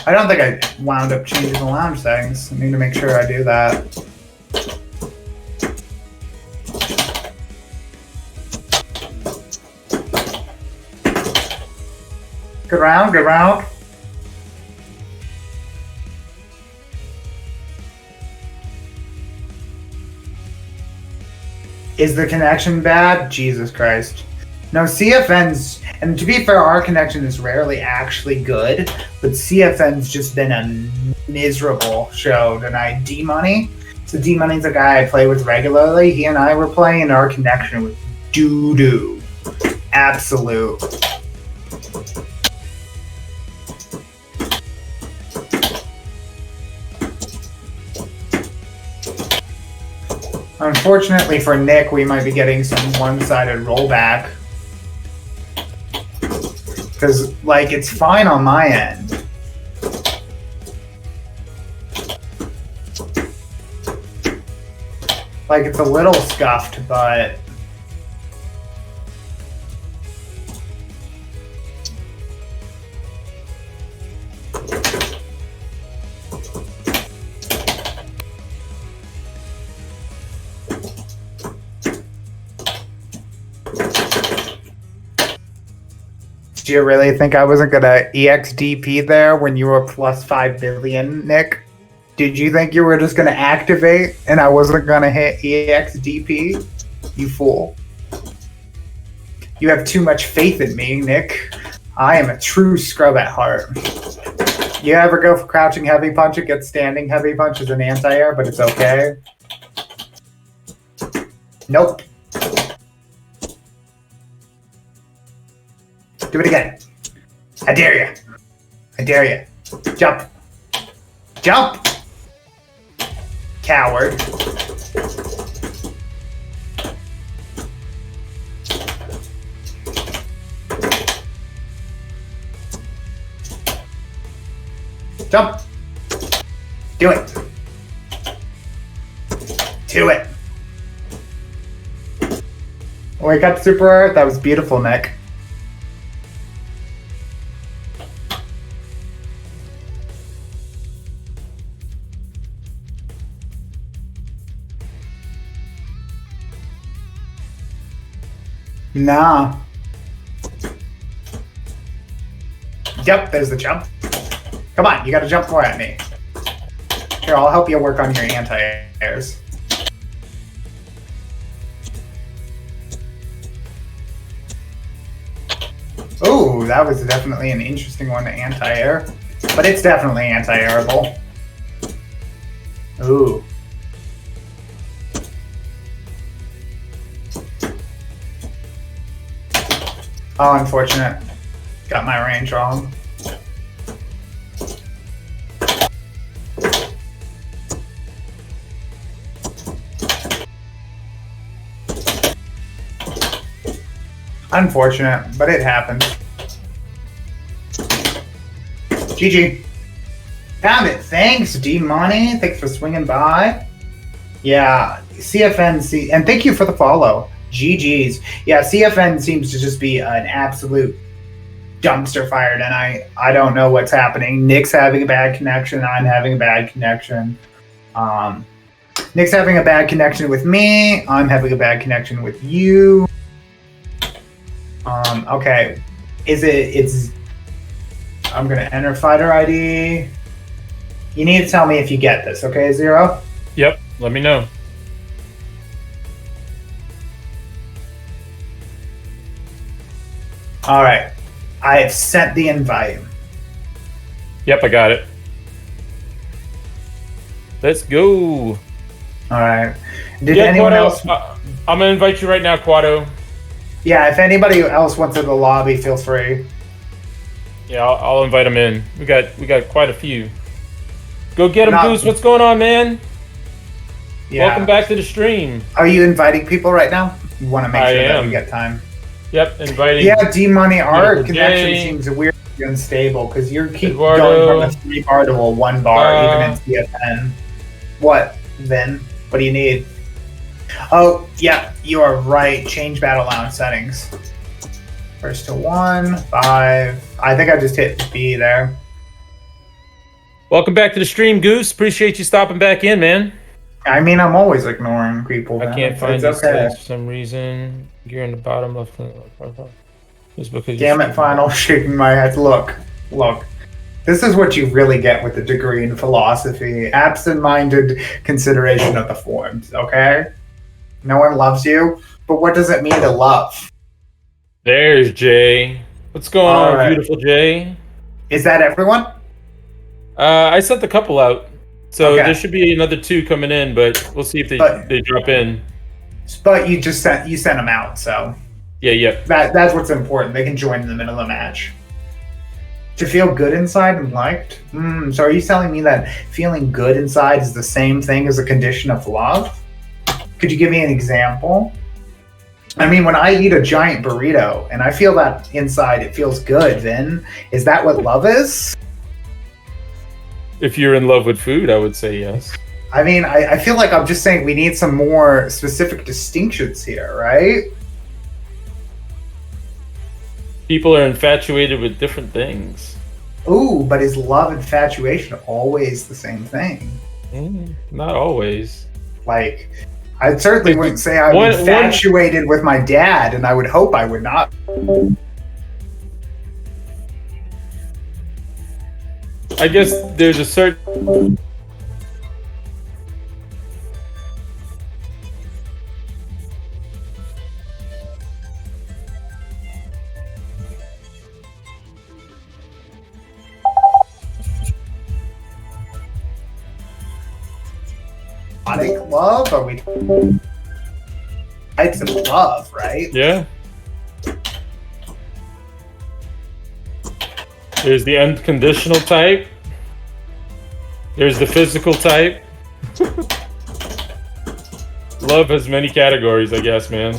I don't think I wound up changing the lounge settings. I need to make sure I do that. Good round, good round. Is the connection bad? Jesus Christ. No, CFN's, and to be fair, our connection is rarely actually good, but CFN's just been a miserable show tonight. D-Money? So D-Money's a guy I play with regularly. He and I were playing, and our connection was doo-doo. Absolute. Unfortunately for Nick, we might be getting some one-sided rollback. Because, like, it's fine on my end. Like, it's a little scuffed, but... Do you really think I wasn't gonna EXDP there when you were plus 5 billion, Nick? Did you think you were just gonna activate and I wasn't gonna hit EXDP? You fool. You have too much faith in me, Nick. I am a true scrub at heart. You ever go for crouching heavy punch and get standing heavy punch as an anti-air, but it's okay? Nope. Do it again. I dare you. I dare you. Jump. Jump! Coward. Jump. Do it. Do it. Wake up, Super Earth. That was beautiful, Nick. Nah. Yep, there's the jump. Come on, you gotta jump more at me. Here, I'll help you work on your anti-airs. Ooh, that was definitely an interesting one to anti-air. But it's definitely anti-airable. Ooh. Oh, unfortunate. Got my range wrong. Unfortunate, but it happens. GG. Damn it. Thanks, D-Money. Thanks for swinging by. Yeah, CFNC. And thank you for the follow. GG's. Yeah, CFN seems to just be an absolute dumpster fire tonight. I don't know what's happening. Nick's having a bad connection. I'm having a bad connection. Nick's having a bad connection with me. I'm having a bad connection with you. Okay. I'm gonna enter fighter ID. You need to tell me if you get this, okay, Zero? Yep, let me know. All right, I have sent the invite. Yep, I got it. Let's go. All right. Did anyone Quado, else? I'm gonna invite you right now, Quado. Yeah, if anybody else wants to the lobby, feel free. Yeah, I'll invite them in. We got quite a few. Go get them, Goose. What's going on, man? Yeah. Welcome back to the stream. Are you inviting people right now? You want to make sure that am. we get time. Yep, inviting. Yeah, D-Money, our Beautiful connection Jay. seems weirdly unstable because you keep Eduardo. going from a 3 bar to a 1 bar, even in CFN. What, then? What do you need? Oh, yeah, you are right. Change battle lounge settings. First to 1, 5. I think I just hit B there. Welcome back to the stream, Goose. Appreciate you stopping back in, man. I mean, I'm always ignoring people. I man. can't find It's these okay. tags for some reason. You're in the bottom left. Just because. Damn it, Final, shaking my head. Look. This is what you really get with a degree in philosophy. Absent-minded consideration of the forms, okay? No one loves you, but what does it mean to love? There's Jay. What's going All on, right. beautiful Jay? Is that everyone? I sent a couple out, so Okay. there should be another 2 coming in, but we'll see if they drop in. But you sent them out, so Yeah. that's what's important. They can join in the middle of the match. To feel good inside and liked? So are you telling me that feeling good inside is the same thing as a condition of love? Could you give me an example? I mean, when I eat a giant burrito and I feel that inside it feels good, then is that what love is? If you're in love with food, I would say yes. I mean, I feel like I'm just saying we need some more specific distinctions here, right? People are infatuated with different things. Ooh, but is love infatuation always the same thing? Not always. Like, I certainly wouldn't say I'm infatuated with my dad, and I would hope I would not. I guess there's a certain... Love? Are we types of love, right? Yeah. There's the unconditional type. There's the physical type. Love has many categories, I guess, man.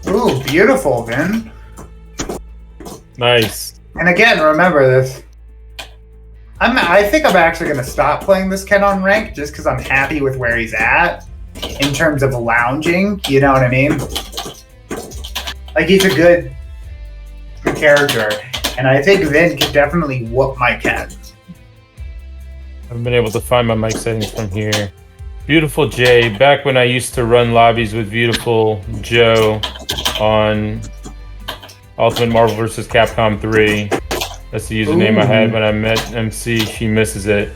Ooh, beautiful, Vin. Nice. And again, remember this. I think I'm actually going to stop playing this Ken on rank just because I'm happy with where he's at in terms of lounging. You know what I mean? Like, he's a good character. And I think Vin could definitely whoop my Ken. I haven't been able to find my mic settings from here. Beautiful Jay, back when I used to run lobbies with Beautiful Joe on Ultimate Marvel vs. Capcom 3. That's the username I had when I met MC. She misses it.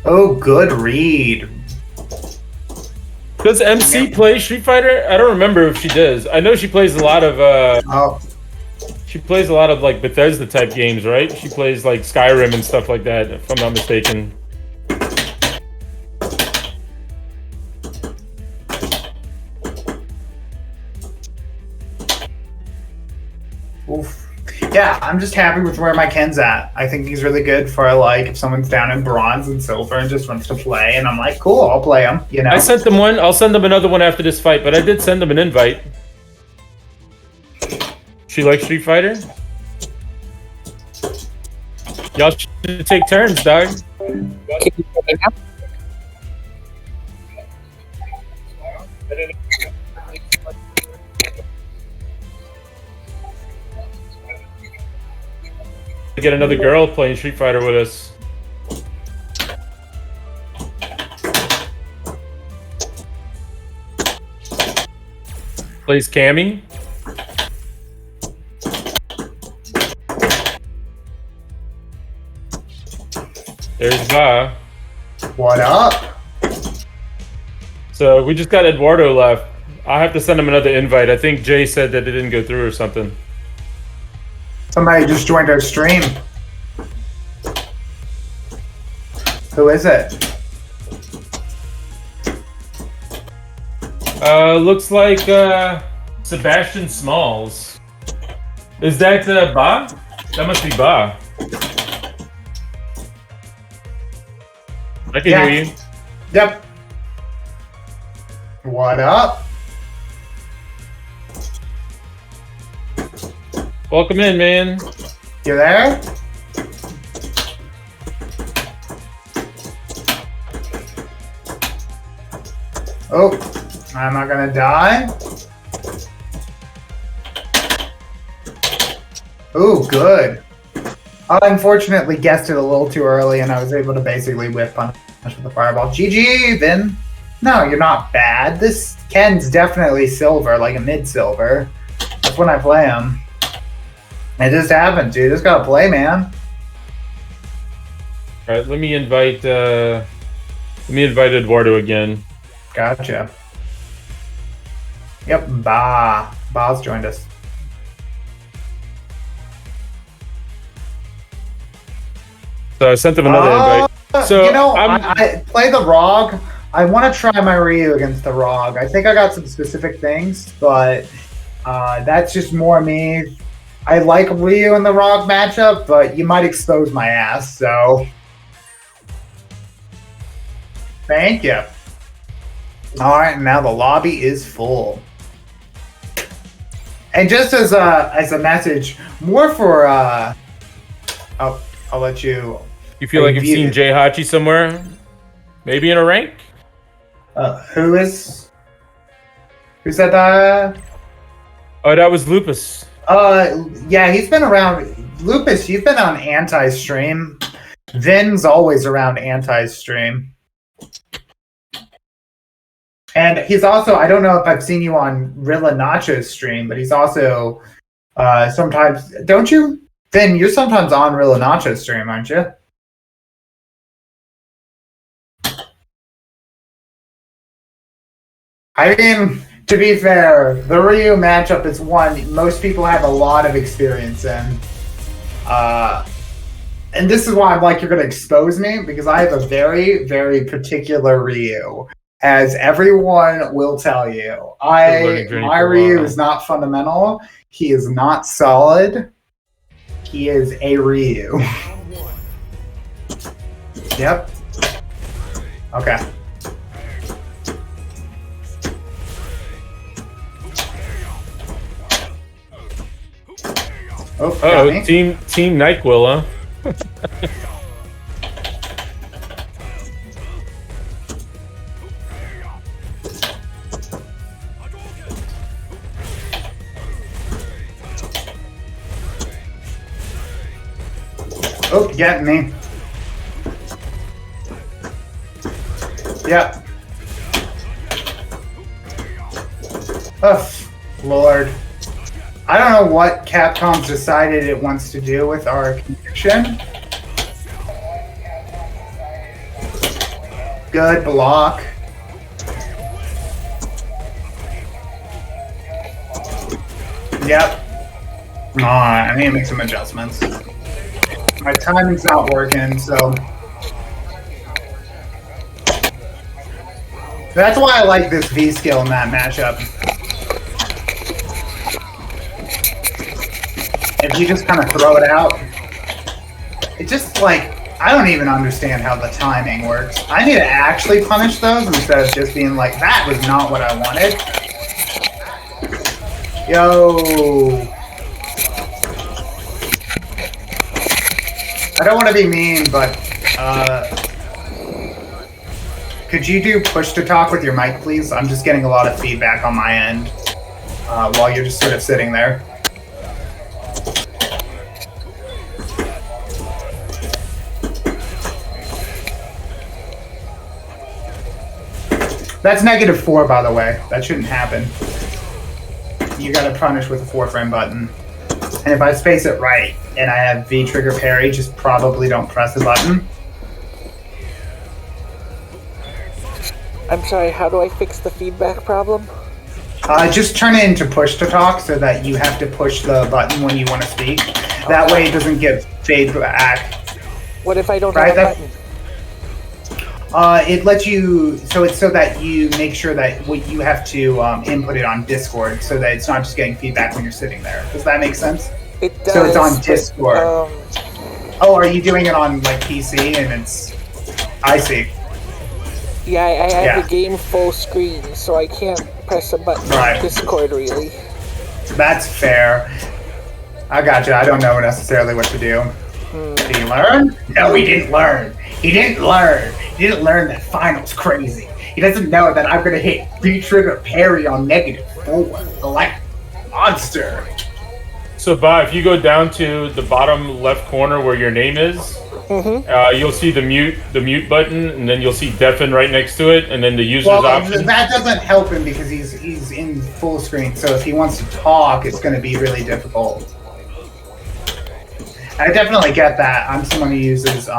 Oh, good read. Does MC play Street Fighter? I don't remember if she does. I know she plays a lot of she plays a lot of like Bethesda type games, right? She plays like Skyrim and stuff like that, if I'm not mistaken. Oof. Yeah, I'm just happy with where my Ken's at. I think he's really good for like if someone's down in bronze and silver and just wants to play, and I'm like, cool, I'll play him. You know. I sent them one. I'll send them another one after this fight, but I did send them an invite. She likes Street Fighter? Y'all should take turns, dog. Get another girl playing Street Fighter with us. Plays Cammy. There's Va. What up? So we just got Eduardo left. I'll have to send him another invite. I think Jay said that it didn't go through or something. Somebody just joined our stream. Who is it? Looks like Sebastian Smalls. Is that Ba? That must be Ba. I can hear you. Yep. What up? Welcome in, man. You there? Oh, I'm not gonna die. Oh, good. I unfortunately guessed it a little too early, and I was able to basically whip punish with the fireball. GG, Vin. No, you're not bad. This Ken's definitely silver, like a mid-silver. That's when I play him. It just happens, dude. Just gotta play, man. All right, let me invite Eduardo again. Gotcha. Yep, Ba. Boz joined us. So I sent them another invite. So you know, I play the Rog. I want to try my Ryu against the Rog. I think I got some specific things, but that's just more me. I like Ryu in the Rog matchup, but you might expose my ass, so. Thank you. All right, now the lobby is full. And just as a message, more for I'll let you. You feel like you've seen Jay Hachi somewhere? Maybe in a rank? Who said that? Oh, that was Lupus. Yeah, he's been around. Lupus, you've been on anti-stream. Vin's always around anti-stream. And he's also, I don't know if I've seen you on Rilla Nacho's stream, but he's also sometimes, don't you? Vin, you're sometimes on Rilla Nacho's stream, aren't you? I mean, to be fair, the Ryu matchup is one most people have a lot of experience in. And this is why I'm like, you're going to expose me, because I have a very, very particular Ryu. As everyone will tell you, my Ryu is not fundamental. He is not solid. He is a Ryu. Yep. Okay. Oh, Team NyQuil, huh? Oh, get me. Yep. Oh, Lord. I don't know what Capcom's decided it wants to do with our connection. Good block. Yep. I need to make some adjustments. My timing's not working, so. That's why I like this V skill in that matchup. If you just kind of throw it out, it just like, I don't even understand how the timing works. I need to actually punish those instead of just being like, that was not what I wanted. Yo. I don't want to be mean, but could you do push to talk with your mic, please? I'm just getting a lot of feedback on my end while you're just sort of sitting there. That's -4, by the way. That shouldn't happen. You gotta punish with a 4-frame button. And if I space it right and I have V trigger parry, just probably don't press the button. I'm sorry, how do I fix the feedback problem? Just turn it into push to talk so that you have to push the button when you want to speak. That way it doesn't give feedback. What if I don't have a button? It lets you, so it's so that you make sure that you have to input it on Discord so that it's not just getting feedback when you're sitting there. Does that make sense? It does. So it's on Discord. Oh, are you doing it on like PC and it's, I see. Yeah, I have the game full screen, so I can't press a button on Discord really. That's fair. I got you. I don't know necessarily what to do. Did he learn? No, he didn't learn. He didn't learn. He didn't learn that final's crazy. He doesn't know that I'm gonna hit V-trigger parry on -4. Like monster. So, Bob, if you go down to the bottom left corner where your name is, you'll see the mute button, and then you'll see deafen right next to it, and then the user's option. That doesn't help him because he's in full screen. So if he wants to talk, it's going to be really difficult. I definitely get that. I'm someone who uses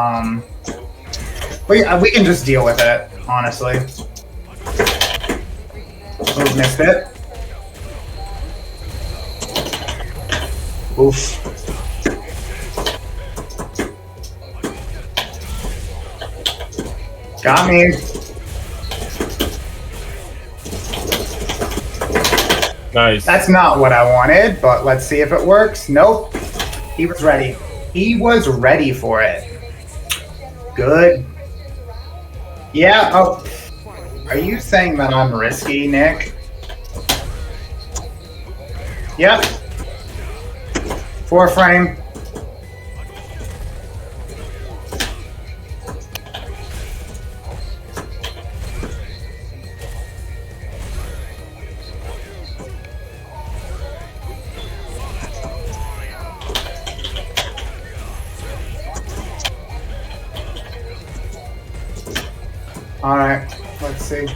we can just deal with it, honestly. Oh, missed it. Oof. Got me. Nice. That's not what I wanted, but let's see if it works. Nope. He was ready. He was ready for it. Good. Yeah. Oh. Are you saying that I'm risky, Nick? Yep. 4 frame. All right, let's see.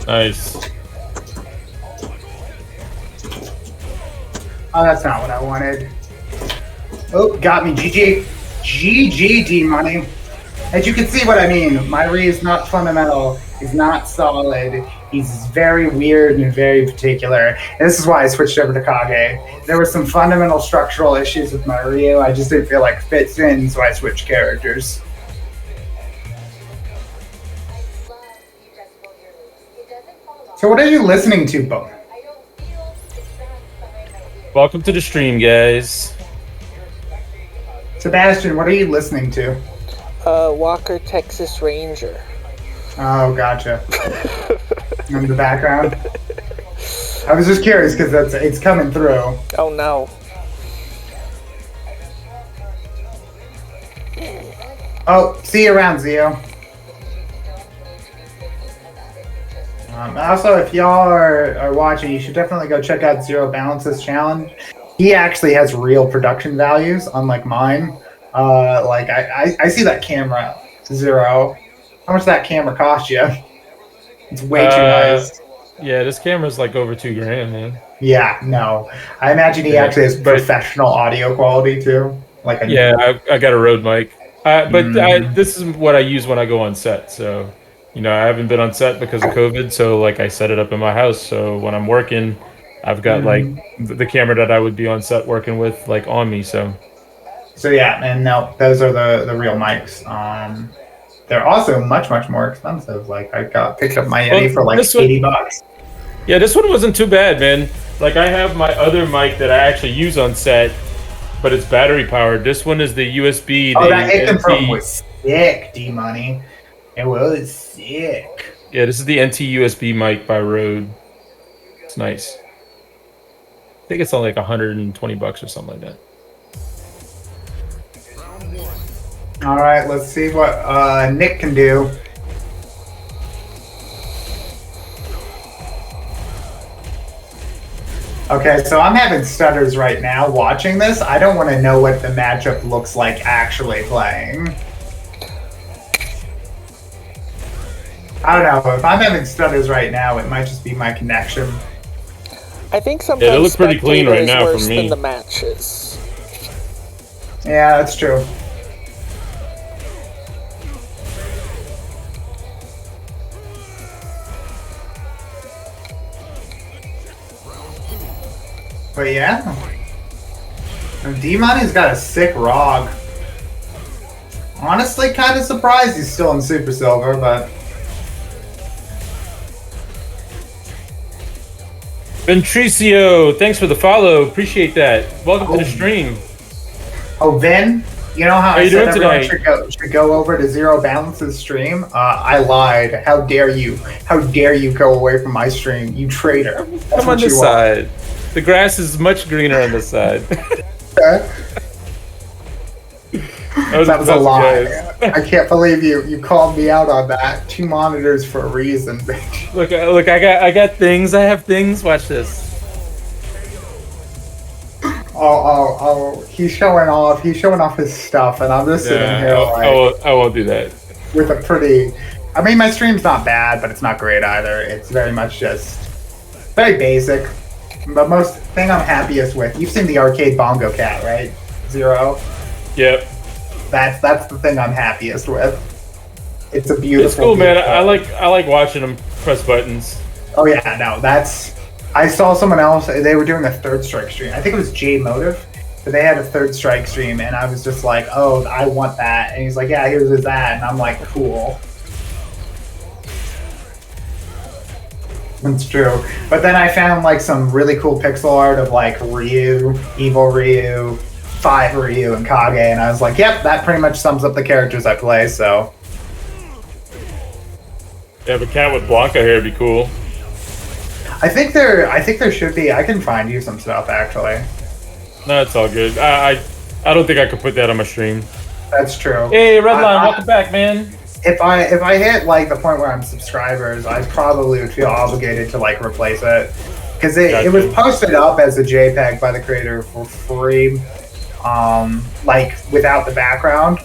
Nice. Oh, that's not what I wanted. Oh, got me. GG. GG, D-Money. As you can see what I mean, my Re is not fundamental. He's not solid. He's very weird and very particular. And this is why I switched over to Kage. There were some fundamental structural issues with my Ryu. I just didn't feel like it fits in, so I switched characters. So what are you listening to, Bo? Welcome to the stream, guys. Sebastian, what are you listening to? Walker Texas Ranger. Oh, gotcha. In the background? I was just curious because it's coming through. Oh no. Oh, see you around, Zio. Also, if y'all are watching, you should definitely go check out Zero Balances Challenge. He actually has real production values, unlike mine. Like, I see that camera, Zero. How much that camera cost you? It's way too nice. Yeah, this camera's like over $2,000, man. Yeah, no. I imagine he actually has professional audio quality, too. Like I got a Rode mic. This is what I use when I go on set, so... You know, I haven't been on set because of COVID, so like I set it up in my house. So when I'm working, I've got like the camera that I would be on set working with, like on me. So yeah, and no, those are the real mics. They're also much more expensive. Like I picked up my Yeti for like $80. Yeah, this one wasn't too bad, man. Like I have my other mic that I actually use on set, but it's battery powered. This one is the USB. Oh, that Aiken Pro was sick, D-Money. It was sick. Yeah, this is the NT USB mic by Rode. It's nice. I think it's only like $120 or something like that. All right, let's see what Nick can do. Okay, so I'm having stutters right now watching this. I don't want to know what the matchup looks like actually playing. I don't know. If I'm having stutters right now, it might just be my connection. I think sometimes they look pretty clean right now worse for me. Than the matches. Yeah, that's true. But yeah, D-Money's got a sick ROG. Honestly, kind of surprised he's still in Super Silver, but. Ventricio, thanks for the follow. Appreciate that. Welcome to the stream. Oh, Vin, you know how I you said doing everyone should go over to Zero Balance's stream? I lied. How dare you? How dare you go away from my stream, you traitor? That's Come on this side. The grass is much greener on this side. That was a lie. I can't believe you called me out on that. 2 monitors for a reason, bitch. Look! I got things. I have things. Watch this. Oh! He's showing off. He's showing off his stuff, and I'm just sitting here like. I won't do that. With a pretty. I mean, my stream's not bad, but it's not great either. It's very much just very basic. the most thing I'm happiest with. You've seen the arcade bongo cat, right? Zero. Yep. That's the thing I'm happiest with. It's a beautiful. It's cool, man. I like watching them press buttons. Oh yeah, no, that's. I saw someone else. They were doing a Third Strike stream. I think it was J Motive, but they had a Third Strike stream, and I was just like, "Oh, I want that." And he's like, "Yeah, here's his ad," and I'm like, "Cool." It's true. But then I found like some really cool pixel art of like Ryu, Evil Ryu, 5 Ryu, and Kage, and I was like, "Yep, that pretty much sums up the characters I play." So. Yeah, but cat with Blanca hair would be cool. I think there should be. I can find you some stuff actually. No, it's all good. I don't think I could put that on my stream. That's true. Hey, Redline, welcome back, man. If I hit like the point where I'm subscribers, I probably would feel obligated to like replace it because it was posted up as a JPEG by the creator for free, like without the background.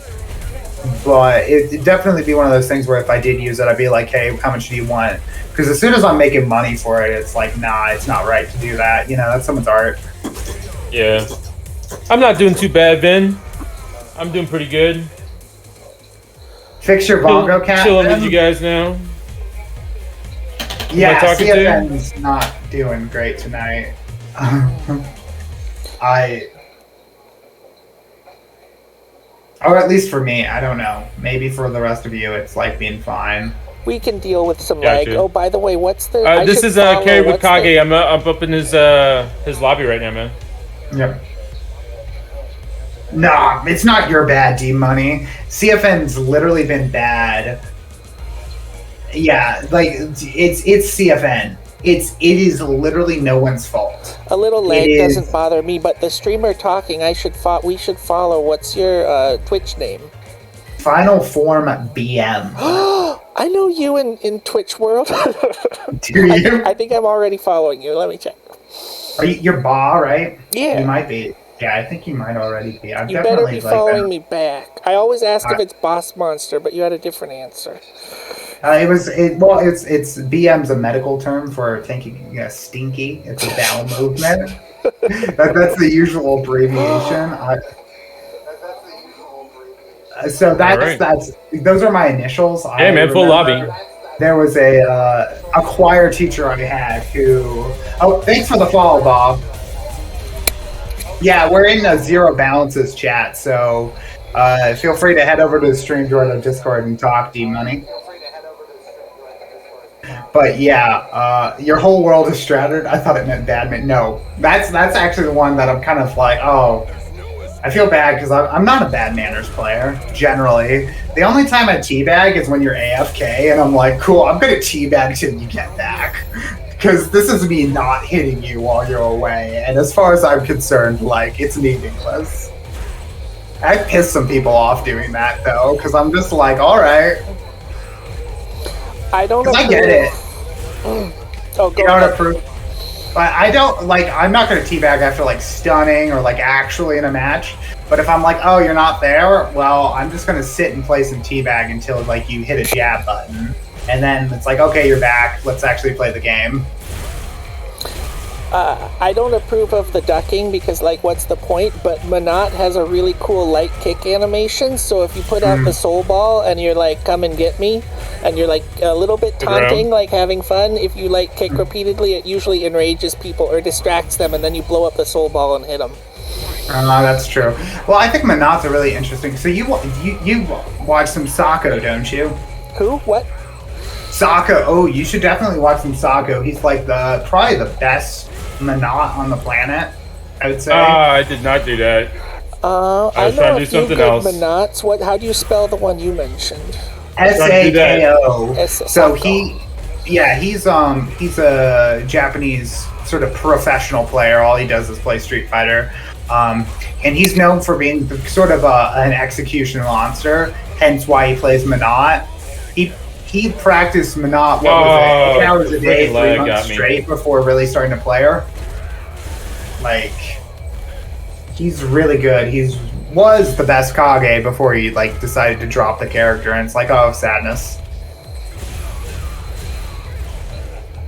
But it'd definitely be one of those things where if I did use it, I'd be like, hey, how much do you want? Because as soon as I'm making money for it, it's like, nah, it's not right to do that. You know, that's someone's art. Yeah. I'm not doing too bad, Vin. I'm doing pretty good. Fix your bongo cat. Chilling with you guys now. Yeah, CFN's not doing great tonight. Or at least for me, I don't know. Maybe for the rest of you, it's like being fine. We can deal with some lag. Oh, by the way, what's the? This is Kerry with Kage. I'm up in his lobby right now, man. Yep. Nah, it's not your bad, D-Money. CFN's literally been bad. Yeah, like it's CFN. It is literally no one's fault. A little lag doesn't bother me, but the streamer talking, we should follow. What's your Twitch name? Final Form BM. I know you in Twitch world. Do you? I think I'm already following you. Let me check. Are you're Ba, right? Yeah. You might be. Yeah, I think you might already be. You better be following me back. I always ask if it's Boss Monster, but you had a different answer. It's BM's a medical term for thinking stinky. It's a bowel movement. That's the usual abbreviation. So that's those are my initials. Hey man, full lobby. There was a choir teacher I had who. Oh, thanks for the follow, Bob. Yeah, we're in the Zero Balances chat, so feel free to head over to the stream join the Discord and talk, D-Money. But yeah, your whole world is shattered. I thought it meant badminton. No, that's actually the one that I'm kind of like, oh, I feel bad because I'm not a bad manners player, generally. The only time I teabag is when you're AFK, and I'm like, cool, I'm going to teabag till you get back. Because this is me not hitting you while you're away, and as far as I'm concerned, like, it's meaningless. I pissed some people off doing that, though, because I'm just like, alright. I don't I get it. Oh, go you don't approve. But I don't, like, I'm not going to teabag after, like, stunning or, like, actually in a match. But if I'm like, oh, you're not there, well, I'm just going to sit and play some teabag until, like, you hit a jab button. And then it's like, okay, you're back. Let's actually play the game. I don't approve of the ducking because, like, what's the point? But Manat has a really cool light kick animation. So if you put out the soul ball and you're like, come and get me, and you're like a little bit taunting, like having fun, if you like kick repeatedly, it usually enrages people or distracts them, and then you blow up the soul ball and hit them. That's true. Well, I think Manat's are really interesting. So you watch some Sako, don't you? Who? What? Sako. Oh, you should definitely watch some Sako. He's like probably the best Manat on the planet, I would say. I did not do that. I was trying to do something else. Manats. What? How do you spell the one you mentioned? Sako. So he's a Japanese sort of professional player. All he does is play Street Fighter, and he's known for being sort of an execution monster. Hence why he plays Manat. He practiced Manat 8 hours a day, 3 months straight before really starting to play her. Like, he's really good. Was the best Kage before he like decided to drop the character, and it's like, oh, sadness.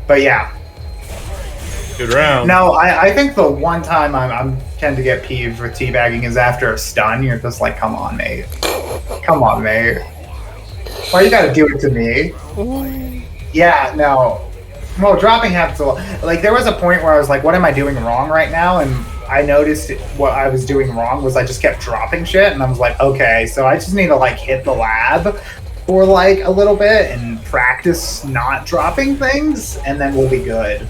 But yeah. Good round. No, I think the one time I'm tend to get peeved with teabagging is after a stun. You're just like, come on, mate. Come on, mate. Why you gotta do it to me? Yeah, no. Well, dropping happens a lot. Like, there was a point where I was like, what am I doing wrong right now? And I noticed what I was doing wrong was I just kept dropping shit. And I was like, okay, so I just need to, like, hit the lab for, like, a little bit and practice not dropping things, and then we'll be good.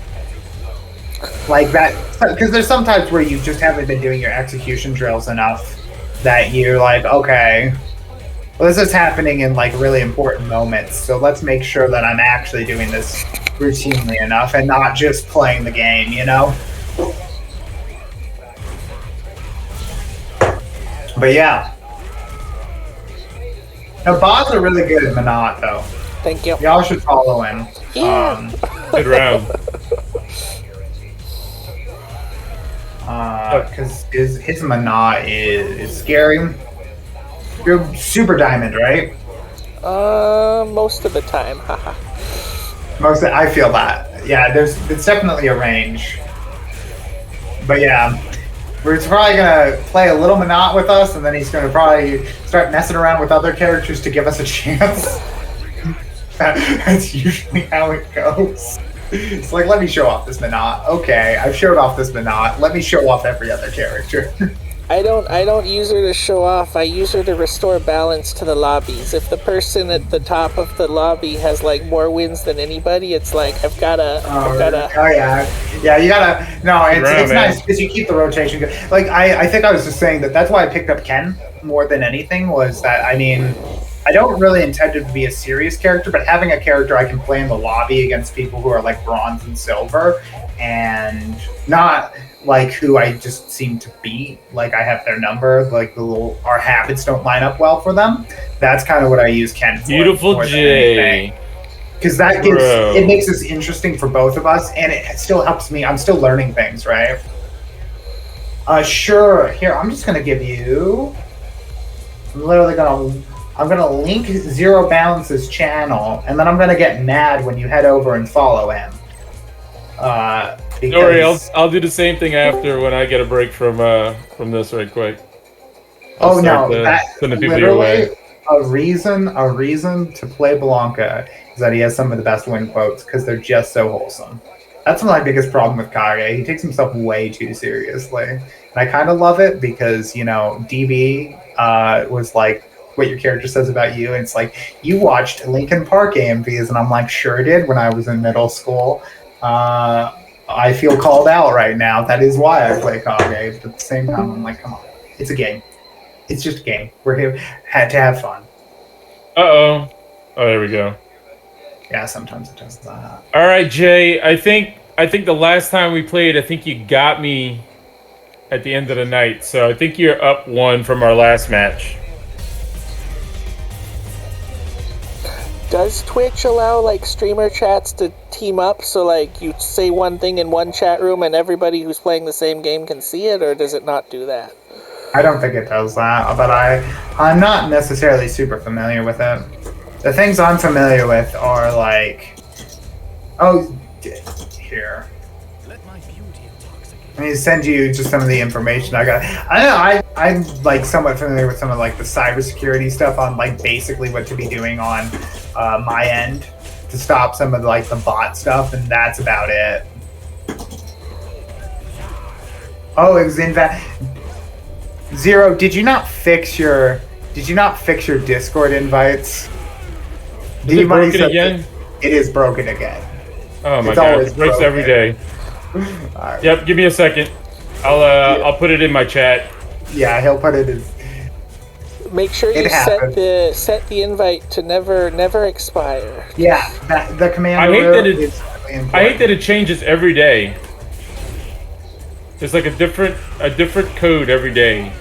Like that, because there's some times where you just haven't been doing your execution drills enough that you're like, okay, well, this is happening in like really important moments, so let's make sure that I'm actually doing this routinely enough and not just playing the game, you know? But yeah. Now, Boz are really good at Manat, though. Thank you. Y'all should follow him. Yeah. Good round. Because his Mana is scary. You're super diamond, right? Most of the time, haha. I feel that. Yeah, it's definitely a range. But yeah, we're probably gonna play a little Manat with us, and then he's gonna probably start messing around with other characters to give us a chance. That's usually how it goes. It's like, let me show off this Manat. Okay, I've showed off this Manat. Let me show off every other character. I don't use her to show off. I use her to restore balance to the lobbies. If the person at the top of the lobby has like more wins than anybody, it's like I've gotta. Oh yeah, you gotta. No, it's nice because you keep the rotation good. Like I think I was just saying that's why I picked up Ken more than anything. Was that, I mean, I don't really intend it to be a serious character, but having a character I can play in the lobby against people who are like bronze and silver, and not like who I just seem to beat, like I have their number, like our habits don't line up well for them. That's kind of what I use Ken for. Beautiful Jay. Because that it makes this interesting for both of us, and it still helps me. I'm still learning things, right? Sure. Here, I'm just gonna give you. I'm gonna link Zero Balance's channel, and then I'm gonna get mad when you head over and follow him. Don't worry, I'll do the same thing after when I get a break from this right quick. Send the people your way. A reason to play Blanca is that he has some of the best win quotes because they're just so wholesome. That's my biggest problem with Kage. He takes himself way too seriously, and I kind of love it because, you know, DB was like, what your character says about you, and it's like, you watched Linkin Park AMVs, and I'm like, sure did when I was in middle school. I feel called out right now. That is why I play Kage, but at the same time, I'm like, come on, it's a game. It's just a game. We're here to have fun. Oh, there we go. Yeah, sometimes it does that. All right, Jay. I think the last time we played, I think you got me at the end of the night. So I think you're up 1 from our last match. Does Twitch allow like streamer chats to team up, so like you say one thing in one chat room and everybody who's playing the same game can see it, or does it not do that? I don't think it does that, but I'm not necessarily super familiar with it. The things I'm familiar with are like, here. Let me send you just some of the information I got. I'm like somewhat familiar with some of like the cybersecurity stuff on like basically what to be doing on my end to stop some of like the bot stuff, and that's about it. Oh, it was in fact Zero. Did you not fix your Discord invites? Is it broken again? It is broken again. Oh my god! It breaks every day. Right. Yep, give me a second. I'll put it in my chat. Yeah, he'll put it in. Make sure you set the invite to never expire. Yeah, the command. I hate that it changes every day. It's like a different code every day.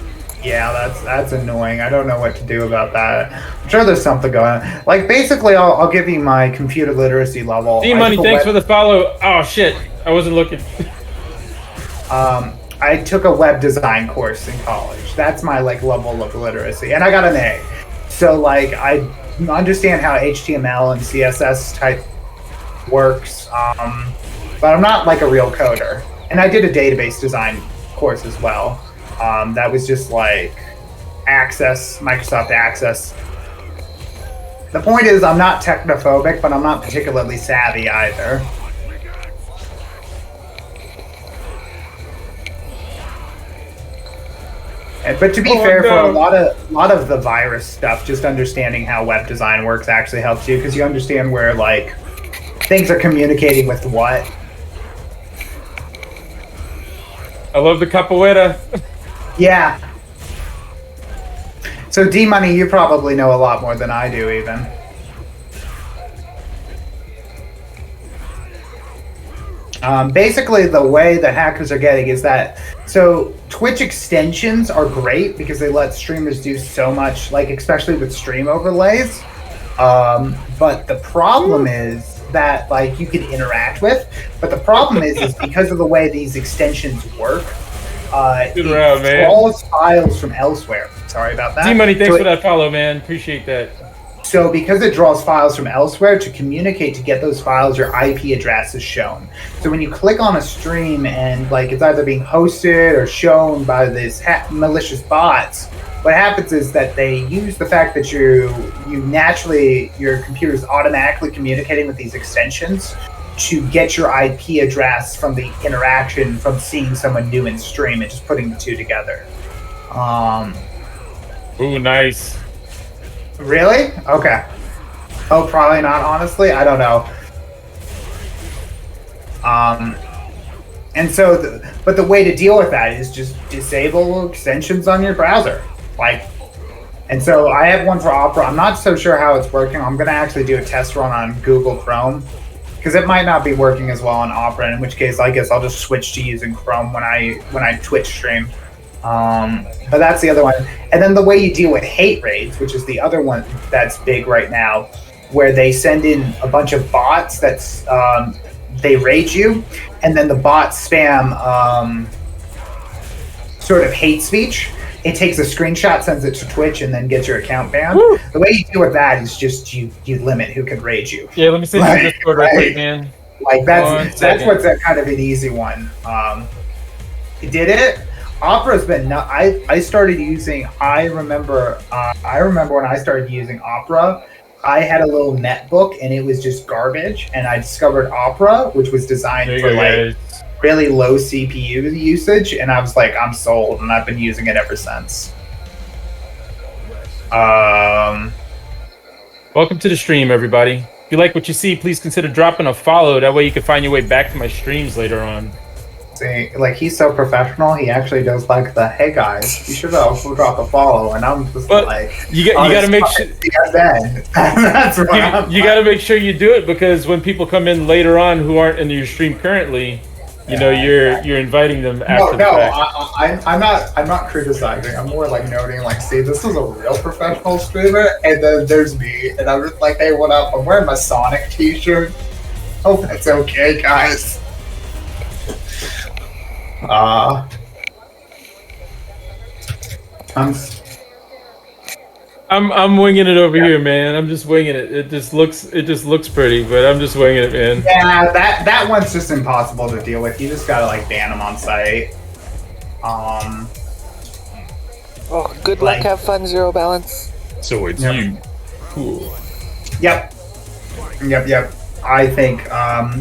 Yeah, that's annoying. I don't know what to do about that. I'm sure there's something going on. Like basically, I'll give you my computer literacy level. D-Money, thanks for the follow. Oh shit, I wasn't looking. I took a web design course in college. That's my like level of literacy, and I got an A. So like I understand how HTML and CSS type works, but I'm not like a real coder. And I did a database design course as well. That was just like Access, Microsoft Access. The point is, I'm not technophobic, but I'm not particularly savvy either. But to be fair, for a lot of the virus stuff, just understanding how web design works actually helps you, because you understand where like things are communicating with what. I love the capoeira. Yeah. So D-Money, you probably know a lot more than I do, even. Basically, the way that hackers are getting is that, so Twitch extensions are great because they let streamers do so much, like especially with stream overlays. But the problem is that like you can interact with, but the problem is because of the way these extensions work, it draws files from elsewhere. Sorry about that. D-Money, thanks for that follow, man. Appreciate that. So because it draws files from elsewhere, to communicate to get those files, your IP address is shown. So when you click on a stream and like it's either being hosted or shown by this malicious bots, what happens is that they use the fact that you naturally, your computer is automatically communicating with these extensions to get your IP address from the interaction from seeing someone new in stream and just putting the two together. Ooh, nice. Really? Okay. Oh, probably not, honestly. I don't know. And so, but the way to deal with that is just disable extensions on your browser. Like, and so I have one for Opera. I'm not so sure how it's working. I'm going to actually do a test run on Google Chrome because it might not be working as well on Opera, in which case I guess I'll just switch to using Chrome when I Twitch stream. But that's the other one. And then the way you deal with hate raids, which is the other one that's big right now, where they send in a bunch of bots that's they raid you, and then the bots spam sort of hate speech. It takes a screenshot, sends it to Twitch, and then gets your account banned. Woo! The way you deal with that is just you limit who can raid you. Yeah, let me send you the Discord right quick, man. Like that's what's kind of an easy one. Did it? Opera's been. I started using. I remember when I started using Opera. I had a little netbook and it was just garbage. And I discovered Opera, which was designed for like really low CPU usage. And I was like, I'm sold, and I've been using it ever since. Welcome to the stream, everybody. If you like what you see, please consider dropping a follow. That way you can find your way back to my streams later on. See, like he's so professional. He actually does like the hey guys, you should also drop a follow, and I'm just like you got to make sure. That's what you got to make sure you do it, because when people come in later on who aren't in your stream currently, you know you're inviting them after the fact. I'm not criticizing. I'm more like noting, like, see, this is a real professional streamer, and then there's me, and I'm just like, hey, what up? I'm wearing my Sonic t-shirt. Hope that's okay, guys. I'm winging it over here, man. I'm just winging it. It just looks pretty, but I'm just winging it, man. Yeah, that one's just impossible to deal with. You just gotta like ban them on site. Oh, good luck. Have fun, Zero Balance. So it's you. Cool. Yep. I think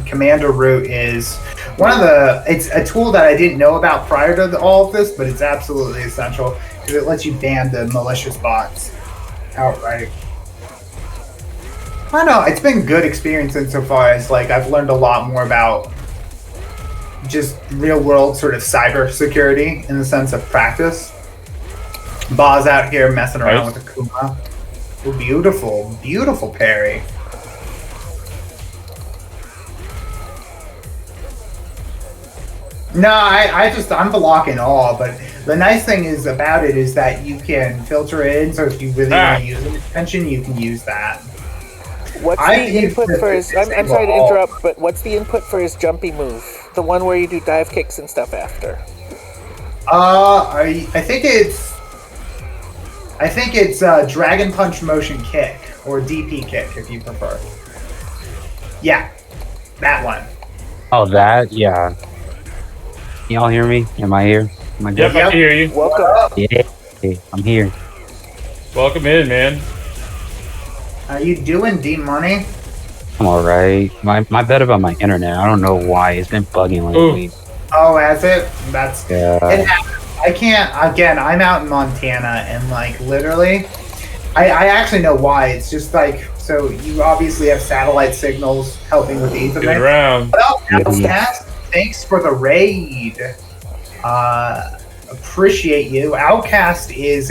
Commander Root is one of the. It's a tool that I didn't know about prior to all of this, but it's absolutely essential because it lets you ban the malicious bots outright. I don't know. It's been good experience insofar as like I've learned a lot more about just real world sort of cyber security in the sense of practice. Boz out here messing around with the Kuma. Oh, beautiful parry. No, I'm blocking all, but the nice thing is about it is that you can filter it in, so if you really want to use an extension, you can use that. What's the input for his... I'm sorry to interrupt, but what's the input for his jumpy move? The one where you do dive kicks and stuff after? I think it's Dragon Punch Motion Kick, or DP Kick if you prefer. Yeah. That one. Oh, that? Yeah. Can y'all hear me? Am I here? Am I Yep, good? I can hear you. Welcome. Yeah, I'm here. Welcome in, man. How you doing, D-Money? I'm alright. My bad about my internet. I don't know why. It's been bugging lately. Oh, has it? That's... Yeah. It happens. I can't... Again, I'm out in Montana, and, like, literally... I actually know why. It's just, like... So, you obviously have satellite signals helping with Ethernet. Get around. What else, Outcast? Thanks for the raid. Appreciate you. Outcast is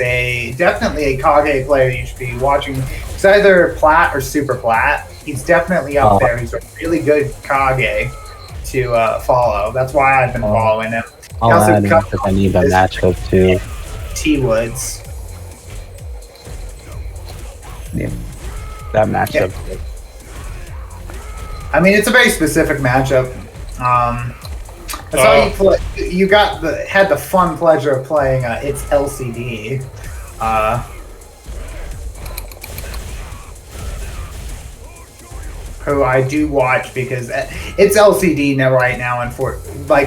definitely a Kage player you should be watching. It's either Plat or Super Plat. He's definitely up there. He's a really good Kage to follow. That's why I've been following him. I'll add him because I need that matchup too. T-Woods. Yeah, that matchup. Yeah. I mean, it's a very specific matchup. I saw you play. You had the fun pleasure of playing It's LCD. Who I do watch because It's LCD now right now, and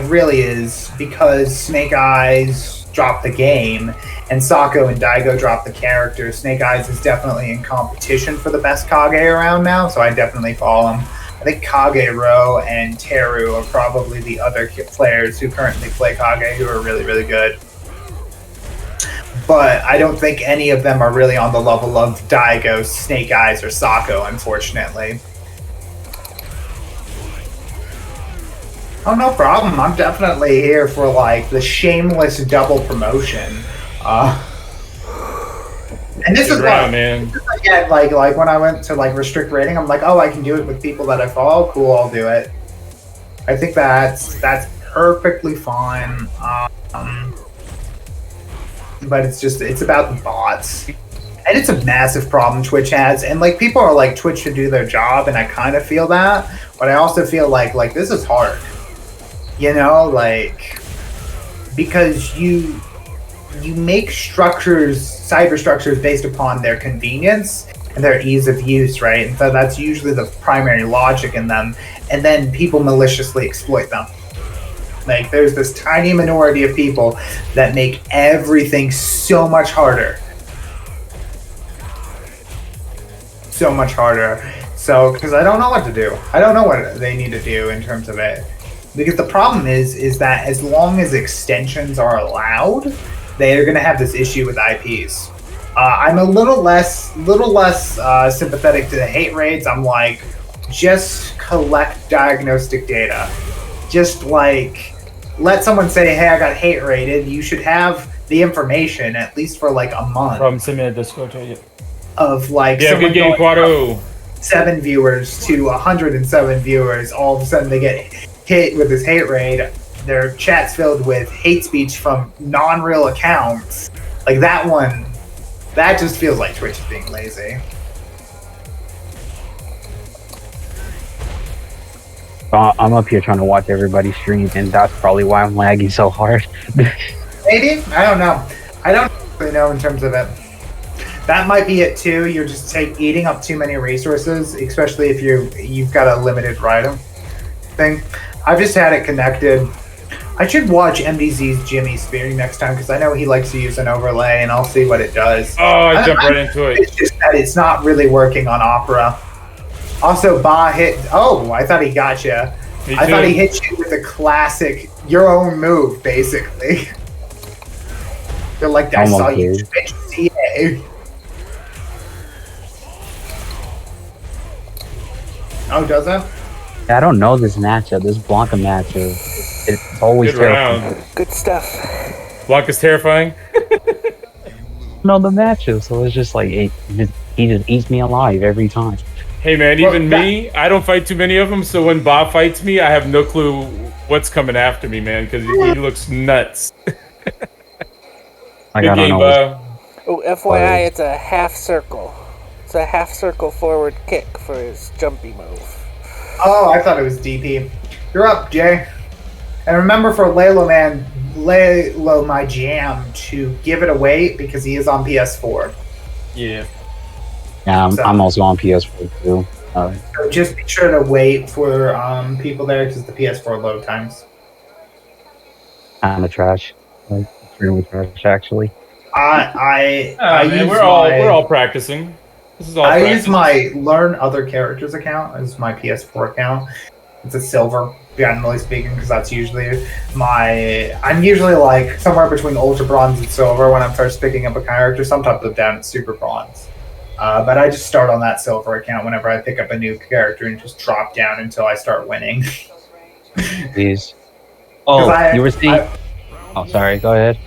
really is because Snake Eyes dropped the game and Sako and Daigo dropped the character. Snake Eyes is definitely in competition for the best Kage around now, so I definitely follow him. I think Kagero and Teru are probably the other players who currently play Kage who are really, really good. But I don't think any of them are really on the level of Daigo, Snake Eyes, or Sako, unfortunately. Oh, no problem. I'm definitely here for, like, the shameless double promotion. And this is man. Again, like when I went to like restrict rating, I'm like, oh, I can do it with people that I follow. Cool, I'll do it. I think that's perfectly fine. But it's about the bots, and it's a massive problem Twitch has. And like people are like, Twitch should do their job, and I kind of feel that, but I also feel like this is hard. You know, like because you make cyber structures based upon their convenience and their ease of use, right? And so that's usually the primary logic in them. And then people maliciously exploit them. Like there's this tiny minority of people that make everything so much harder. So much harder. So, because I don't know what to do. I don't know what they need to do in terms of it. Because the problem is that as long as extensions are allowed, they're going to have this issue with IPs. I'm a little less sympathetic to the hate raids. I'm like, just collect diagnostic data. Just like, let someone say, hey, I got hate raided. You should have the information at least for like a month. From Simid Discord, yeah. Of like, yeah, good game, Quado. 7 viewers to 107 viewers. All of a sudden they get hit with this hate raid. Their chat's filled with hate speech from non-real accounts. Like that one, that just feels like Twitch is being lazy. I'm up here trying to watch everybody stream, and that's probably why I'm lagging so hard. Maybe? I don't know. I don't really know in terms of it. That might be it too. You're just eating up too many resources, especially if you've got a limited ride thing. I've just had it connected. I should watch MDZ's Jimmy Spearing next time because I know he likes to use an overlay, and I'll see what it does. Oh, I jumped right into it. It's just that it's not really working on Opera. Also, Ba hit. Oh, I thought he got you. I thought he hit you with a classic, your own move, basically. They're like, I saw you Twitch CA. Oh, does that? I don't know this matchup, this Blanca matchup. It's always terrifying. Good stuff. Blanca's terrifying? No, the matchup, so it's just like, he just eats me alive every time. Hey man, even me, I don't fight too many of them, so when Bob fights me, I have no clue what's coming after me, man, because he looks nuts. Like, I don't know. Oh, FYI, it's a half circle. It's a half circle forward kick for his jumpy move. Oh, I thought it was DP. You're up, Jay. And remember for Lalo my jam to give it away because he is on PS4. Yeah. Yeah, I'm also on PS4 too. Oh. So just be sure to wait for people there because the PS4 load times. Kind of trash. Like extremely trash, actually. I man, use we're all practicing. This is all I practice. use my learn other characters account as my PS4 account. It's a silver, generally speaking, because that's usually I'm usually like somewhere between ultra bronze and silver when I'm first picking up a character. Sometimes I'm down at super bronze. But I just start on that silver account whenever I pick up a new character and just drop down until I start winning. Please. Oh, you were saying. Oh, sorry. Go ahead.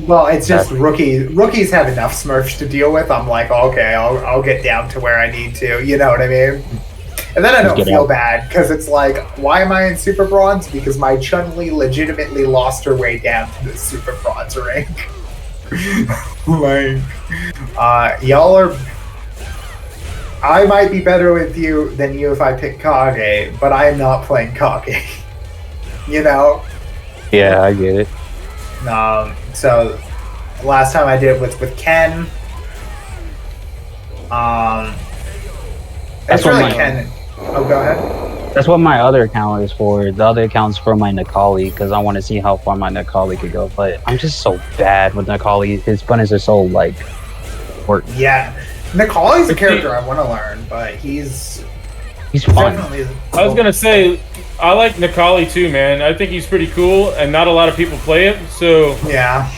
Well, it's just rookies have enough Smurfs to deal with. I'm like, okay, I'll get down to where I need to. You know what I mean? And then I don't feel bad because it's like, why am I in super bronze? Because my Chun-Li legitimately lost her way down to the super bronze rank. Like, y'all are. I might be better with you than you if I pick Kage, but I am not playing Kage. You know? Yeah, I get it. So last time I did was with Ken. It's really Ken. Oh, go ahead. That's what my other account is for. The other account's for my Necalli because I want to see how far my Necalli could go. But I'm just so bad with Necalli. His buttons are so like work. Yeah, Necalli's a character I want to learn, but he's fun. I was gonna say, I like Necalli too, man. I think he's pretty cool, and not a lot of people play it. So yeah,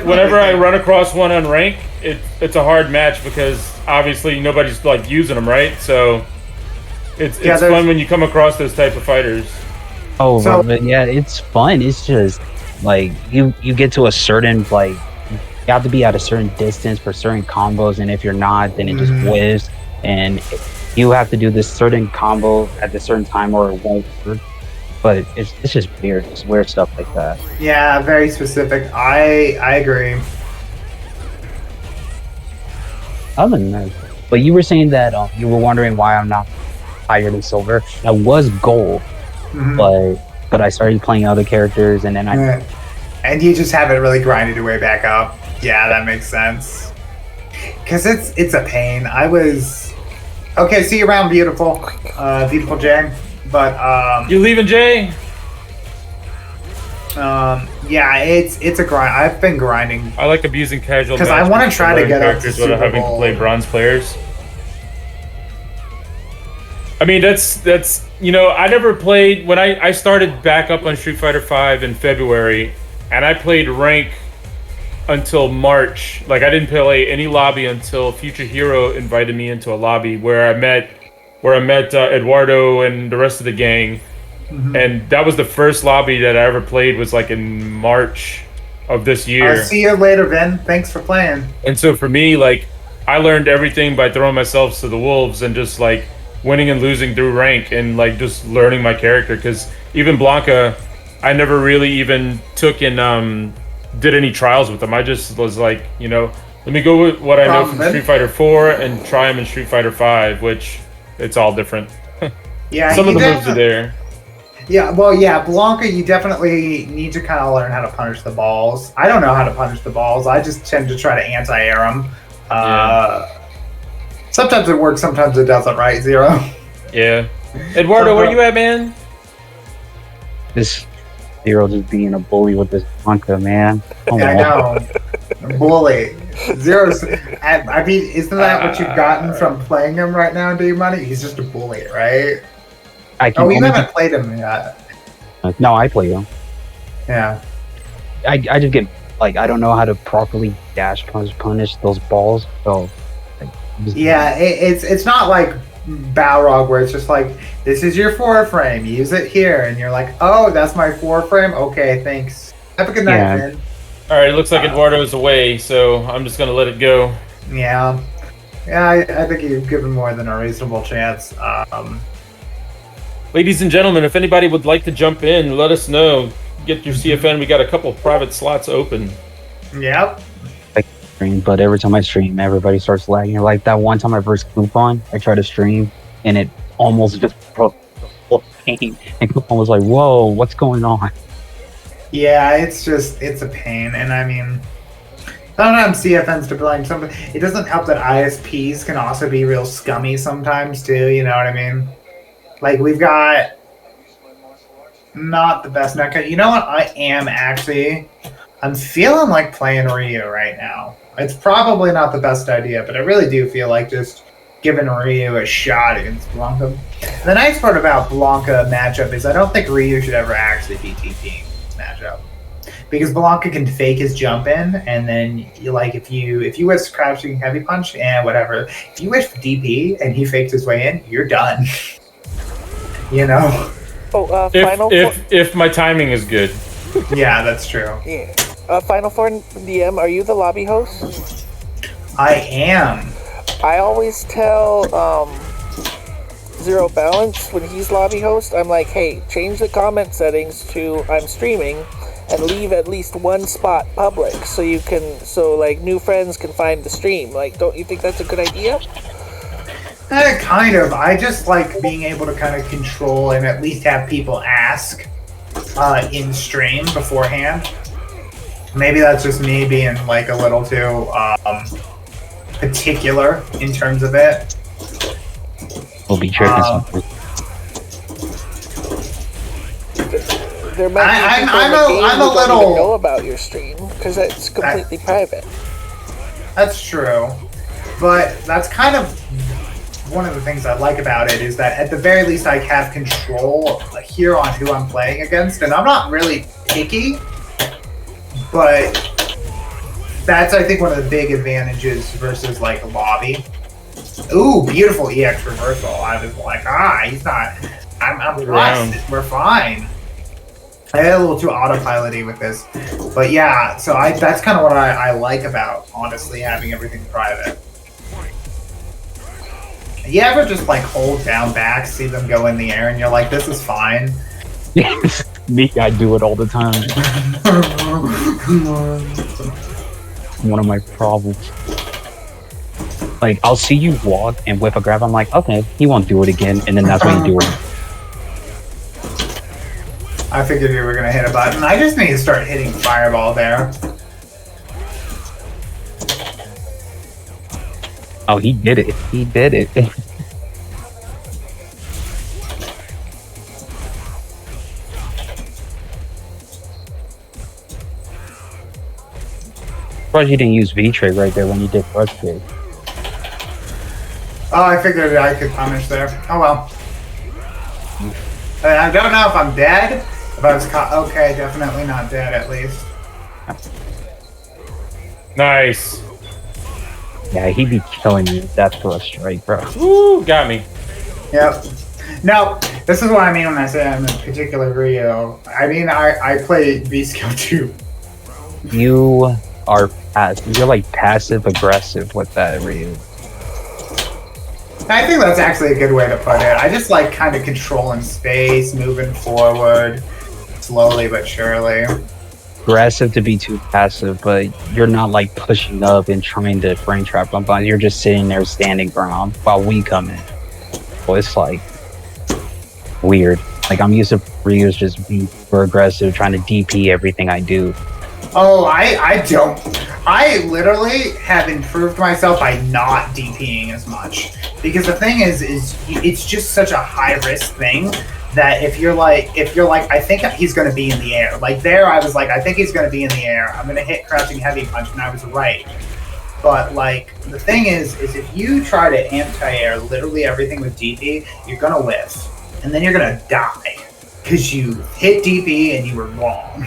whenever I run across one on rank, it's a hard match because obviously nobody's like using them, right? So it's fun when you come across those type of fighters. Oh, but yeah, it's fun. It's just like you get to a certain like you have to be at a certain distance for certain combos, and if you're not, then it just whizzes, and you have to do this certain combo at a certain time or it won't work. But it's just weird. It's weird stuff like that. Yeah, very specific. I agree. Other than that, but you were saying that you were wondering why I'm not higher than silver. I was gold, but I started playing other characters, and then and you just haven't really grinded your way back up. Yeah, that makes sense. Because it's a pain. I was okay. See you around, beautiful, beautiful Jay. But you leaving, Jay? Yeah, it's a grind. I've been grinding. I like abusing casual because I want to try to get up to Super without having to play bronze players. I mean, that's I never played when I started back up on Street Fighter V in February, and I played rank until March. Like I didn't play any lobby until Future Hero invited me into a lobby where I met Eduardo and the rest of the gang. And that was the first lobby that I ever played was like in March of this year. I'll see you later, Ben. Thanks for playing. And so for me, like, I learned everything by throwing myself to the wolves and just like winning and losing through rank and like just learning my character. Because even Blanca, I never really even took and did any trials with them. I just was like, let me go with what I know from Street Fighter 4 and try them in Street Fighter 5, which it's all different. Yeah, some of the moves are there. Yeah, well, yeah, Blanca, you definitely need to kind of learn how to punish the balls. I don't know how to punish the balls. I just tend to try to anti-air them. Sometimes it works, sometimes it doesn't, right, Zero? Yeah. Eduardo, where you at, man? This Zero just being a bully with this Blanca, man. Yeah, I know. Bully. Zero's... I mean, isn't that what you've gotten from playing him right now, D-Money? He's just a bully, right? You haven't played him yet. No, I play him. Yeah. I just get, like, I don't know how to properly dash punish those balls. So, yeah, it's not like Balrog where it's just like, this is your 4-frame, use it here. And you're like, oh, that's my 4-frame? Okay, thanks. Have a good night, man. Alright, it looks like Eduardo's away, so I'm just going to let it go. Yeah. Yeah, I think you've given more than a reasonable chance. Ladies and gentlemen, if anybody would like to jump in, let us know. Get your CFN. We got a couple of private slots open. Yep. I stream, but every time I stream, everybody starts lagging. Like that one time I first Coupon, I tried to stream, and it almost just broke the whole pain. And Coupon was like, whoa, what's going on? Yeah, it's a pain. And I mean, Sometimes CFNs to blame something. It doesn't help that ISPs can also be real scummy sometimes too. You know what I mean? Like we've got not the best netcode. You know what? I'm feeling like playing Ryu right now. It's probably not the best idea, but I really do feel like just giving Ryu a shot against Blanca. The nice part about Blanca matchup is I don't think Ryu should ever actually be TPing this matchup. Because Blanca can fake his jump in, and then if you wish crouching heavy punch and whatever, if you wish for DP and he fakes his way in, you're done. You know. Oh, if my timing is good. Yeah, that's true. Yeah. Final Four DM, are you the lobby host? I am. I always tell Zero Balance when he's lobby host, I'm like, hey, change the comment settings to I'm streaming and leave at least one spot public so new friends can find the stream. Like, don't you think that's a good idea? Kind of. I just like being able to kind of control and at least have people ask in stream beforehand. Maybe that's just me being like a little too particular in terms of it. We'll be tripping something. There might be people in the game who don't even know about your stream because it's completely private. That's true, but that's kind of one of the things I like about it is that at the very least I have control here on who I'm playing against, and I'm not really picky, but that's I think one of the big advantages versus like a lobby. Ooh, beautiful EX reversal. I was like, he's not. I'm blessed. We're fine. I had a little too autopilot-y with this, but yeah. So that's kind of what I like about honestly having everything private. You ever just like hold down back, see them go in the air, and you're like, this is fine? Me, I do it all the time. One of my problems. Like, I'll see you walk and whip a grab, I'm like, okay, he won't do it again, and then that's when you do it. I figured you were gonna hit a button. I just need to start hitting fireball there. Oh, he did it. He did it. Surprised you didn't use V-Tray right there when you did first kick. Oh, I figured I could punish there. Oh well. I don't know if I'm dead. If I was caught. Okay, definitely not dead at least. Nice. Yeah, he'd be killing you if that's for a strike, bro. Woo, got me. Yep. No, this is what I mean when I say I'm a particular Rio. I mean, I play V-Skill too. You are you're like passive aggressive with that Ryu. I think that's actually a good way to put it. I just like kind of controlling space, moving forward, slowly but surely. Aggressive to be too passive, but you're not like pushing up and trying to frame trap somebody. You're just sitting there standing ground while we come in. So it's like weird. Like I'm used to Ryu's just being super aggressive, trying to DP everything I do. Oh, I don't. I literally have improved myself by not DPing as much. Because the thing is it's just such a high risk thing that if you're like, I think he's going to be in the air. Like there, I was like, I think he's going to be in the air. I'm going to hit crouching heavy punch, and I was right. But like, the thing is if you try to anti-air literally everything with DP, you're going to whiff. And then you're going to die. Because you hit DP and you were wrong.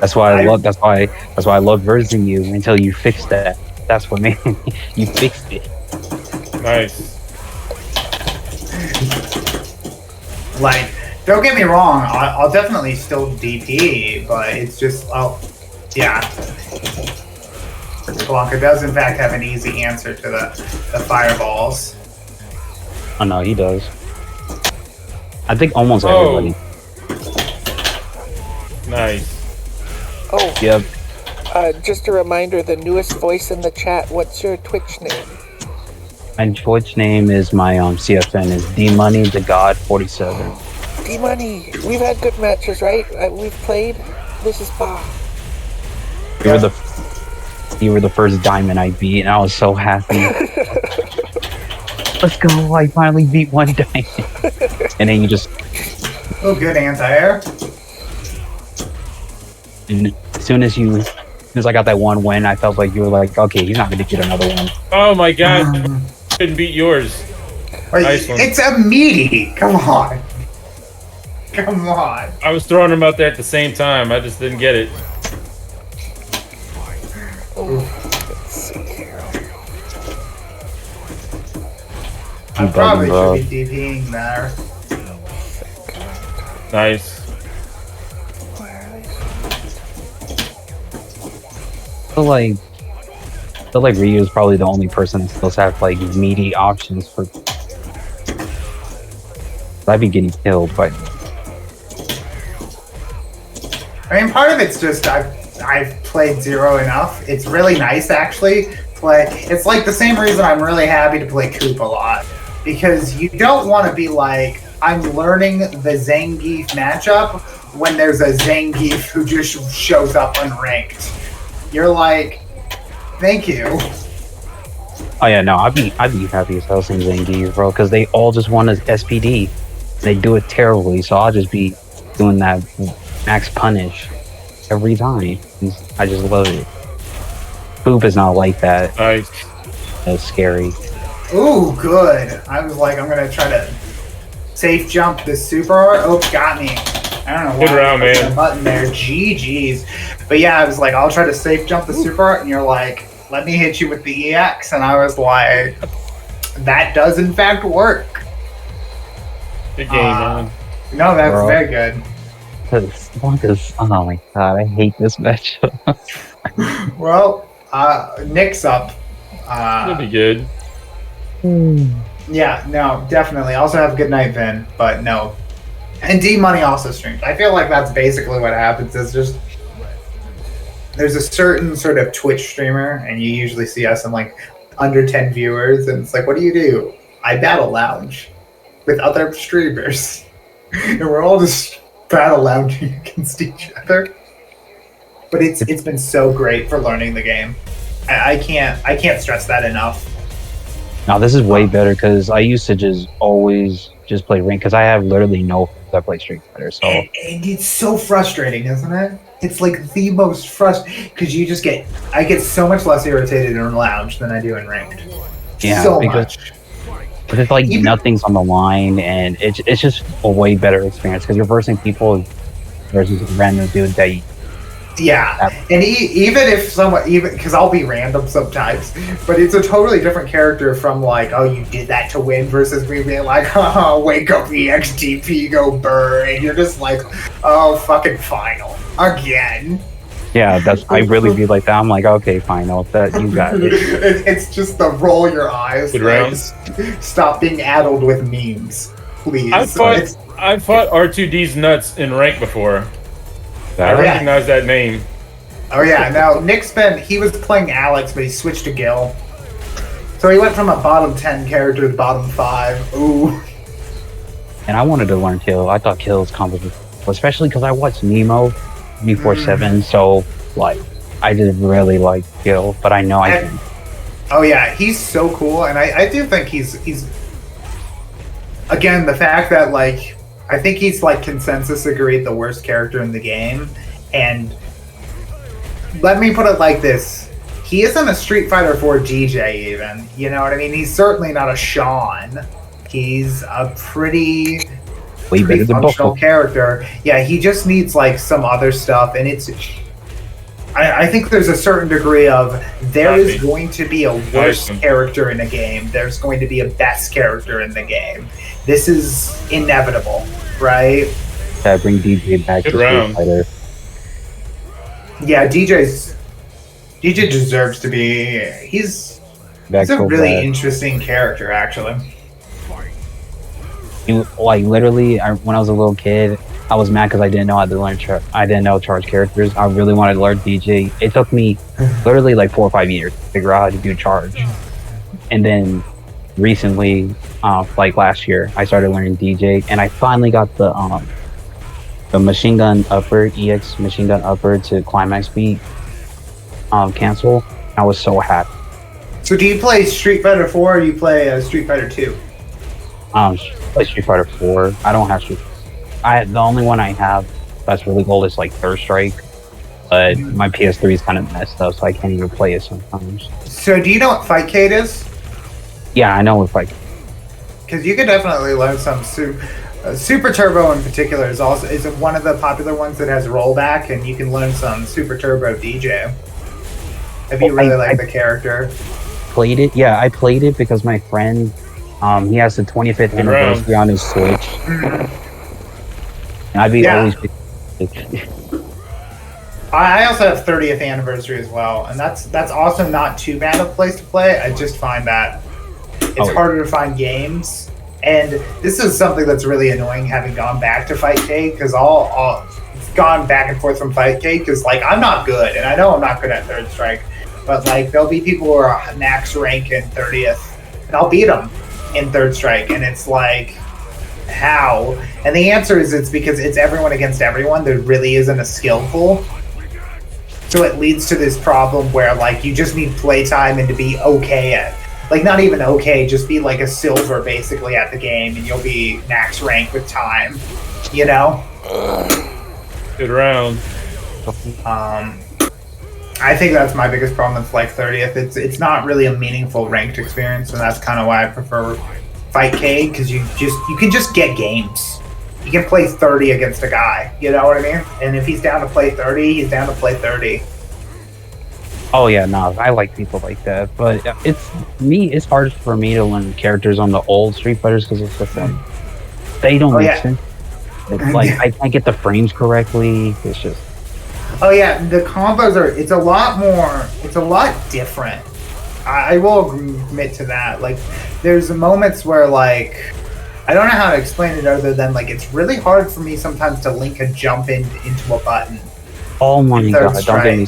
That's why I love versing you until you fix that. That's what made you fixed it. Nice. Like, don't get me wrong, I'll definitely still DP, but it's just, yeah. Blanca does in fact have an easy answer to the fireballs. Oh no, he does. I think almost everybody. Nice. Oh. Yep. Just a reminder, the newest voice in the chat, what's your Twitch name? My Twitch name is my CFN is D-Money the God 47. D-Money, we've had good matches, right? We've played. This is Bob. You were the you were the first diamond I beat, and I was so happy. Let's go! I finally beat one diamond, and then you just. Oh, good anti-air. And as soon as I got that one win, I felt like you were like, okay, he's not going to get another one. Oh my god. Couldn't beat yours. Nice one. It's a meaty. Come on. Come on. I was throwing them out there at the same time. I just didn't get it. I probably should be DPing there. Nice. I feel like Ryu is probably the only person that still have like meaty options for. I'd be getting killed, but I mean, part of it's just I've played Zero enough. It's really nice to actually play. It's like the same reason I'm really happy to play Coop a lot, because you don't want to be like, I'm learning the Zangief matchup when there's a Zangief who just shows up unranked. You're like, thank you. oh yeah, no, I'd be happy as hell seeing Zangief, bro, because they all just want an SPD. They do it terribly, so I'll just be doing that max punish every time. I just love it. Boop is not like that. Nice. That's scary. Ooh, good. I was like, I'm gonna try to safe jump this super art. Oh, got me. I don't know why. Good round, man. The button there. GG's. But yeah, I was like, I'll try to safe jump the super art, and you're like, let me hit you with the EX, and I was like, that does in fact work. Good game, man. No, that's very good. Because, oh my god, I hate this matchup. Well, Nick's up. That'll be good. Yeah, no, definitely. Also have a good night, Vin, but no. And D Money also streams. I feel like that's basically what happens. It's just there's a certain sort of Twitch streamer, and you usually see us in like under 10 viewers, and it's like, what do? I battle lounge with other streamers, and we're all just battle lounging against each other. But it's been so great for learning the game. I can't stress that enough. No, this is way better because I used to just always just play rank because I have literally no friends that play Street Fighter. So and it's so frustrating, isn't it? It's like the most frustrating because you just I get so much less irritated in lounge than I do in ranked. yeah, so because much. it's like nothing's on the line, and it's just a way better experience because you're versing people versus a random dude that you. Yeah, and even if someone, because I'll be random sometimes, but it's a totally different character from like, oh, you did that to win versus me being like, oh, wake up EXTP, go burr, and you're just like, oh, fucking final again. Yeah, I really be like that. I'm like, okay, fine, that you got it. It's just the roll your eyes. Good like, round. Stop being addled with memes, please. I fought R2D's nuts in rank before. I recognize that name. Oh yeah, now he was playing Alex, but he switched to Gil. So he went from a bottom 10 character to bottom 5. Ooh. And I wanted to learn Kill. I thought Kill was complicated, especially because I watched Nemo 24/7. So like, I just really like Kill, but I know I can. Oh yeah, he's so cool, and I do think he's again the fact that like. I think he's like consensus agreed the worst character in the game, and let me put it like this: he isn't a Street Fighter 4 DJ even. You know what I mean? He's certainly not a Sean. He's a pretty functional character. Yeah, he just needs like some other stuff, and I think there's a certain degree of there is going to be a worse character in a game. There's going to be a best character in the game. This is inevitable, right? Yeah, bring DJ back to Street Fighter. Yeah, DJ deserves to be. He's a really interesting character, actually. Like literally, when I was a little kid, I was mad because I didn't know how to learn. I didn't know charge characters. I really wanted to learn DJ. It took me literally like 4 or 5 years to figure out how to do charge, and then recently, like last year, I started learning DJ, and I finally got the machine gun upper EX machine gun upper to climax beat cancel, I was so happy. So do you play Street Fighter 4 or you play Street Fighter 2? Play Street Fighter 4. I don't have Street. The only one I have that's really old is like Third Strike, but my PS3 is kind of messed up, so I can't even play it sometimes. So do you know what Fightcade is? Yeah, I know what Fightcade. Because you could definitely learn some. Super Turbo in particular is one of the popular ones that has rollback, and you can learn some Super Turbo DJ if you really like the character. Played it? Yeah, I played it because my friend, he has the 25th anniversary on his Switch. And I'd be always. I also have 30th anniversary as well, and that's also not too bad a place to play. I just find that it's harder to find games, and this is something that's really annoying having gone back to Fightcade, because it's gone back and forth from Fightcade, because like I'm not good, and I know I'm not good at Third Strike, but like there'll be people who are max rank in 30th, and I'll beat them in Third Strike, and it's like, how? And the answer is it's because it's everyone against everyone. There really isn't a skill pool. So it leads to this problem where like you just need playtime and to be okay at, like not even okay, just be like a silver basically at the game, and you'll be max rank with time, you know? Good round. I think that's my biggest problem with like 30th. It's not really a meaningful ranked experience, and that's kind of why I prefer Fightcade, because you can just get games. You can play 30 against a guy, you know what I mean? And if he's down to play 30, he's down to play 30. Oh yeah, no, I like people like that, but it's hard for me to learn characters on the old Street Fighters because it's just like they don't make sense. It's like I can't get the frames correctly. It's just oh yeah, the combos it's a lot different. I will admit to that. Like there's moments where like I don't know how to explain it other than like it's really hard for me sometimes to link a jump into a button. Oh my god, don't get me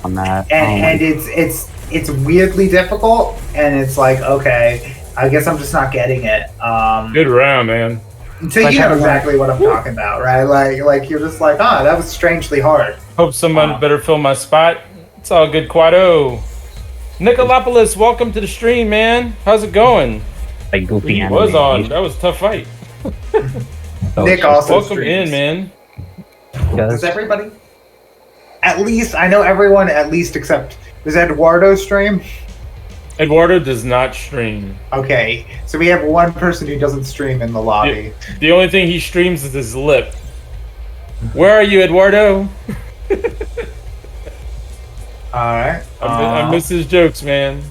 on that. And it's weirdly difficult, and it's like, okay, I guess I'm just not getting it. Good round, man. So you know exactly what I'm talking about, right? Like you're just like, that was strangely hard. Hope someone better fill my spot. It's all good, Quado. Nicolopoulos, welcome to the stream, man. How's it going? Like goofy he was on. That was a tough fight. Nick also welcome streams. in, man. Does everybody? At least I know everyone. At least except does Eduardo stream? Eduardo does not stream. Okay, so we have one person who doesn't stream in the lobby. The only thing he streams is his lip. Where are you, Eduardo? All right. I miss his jokes, man.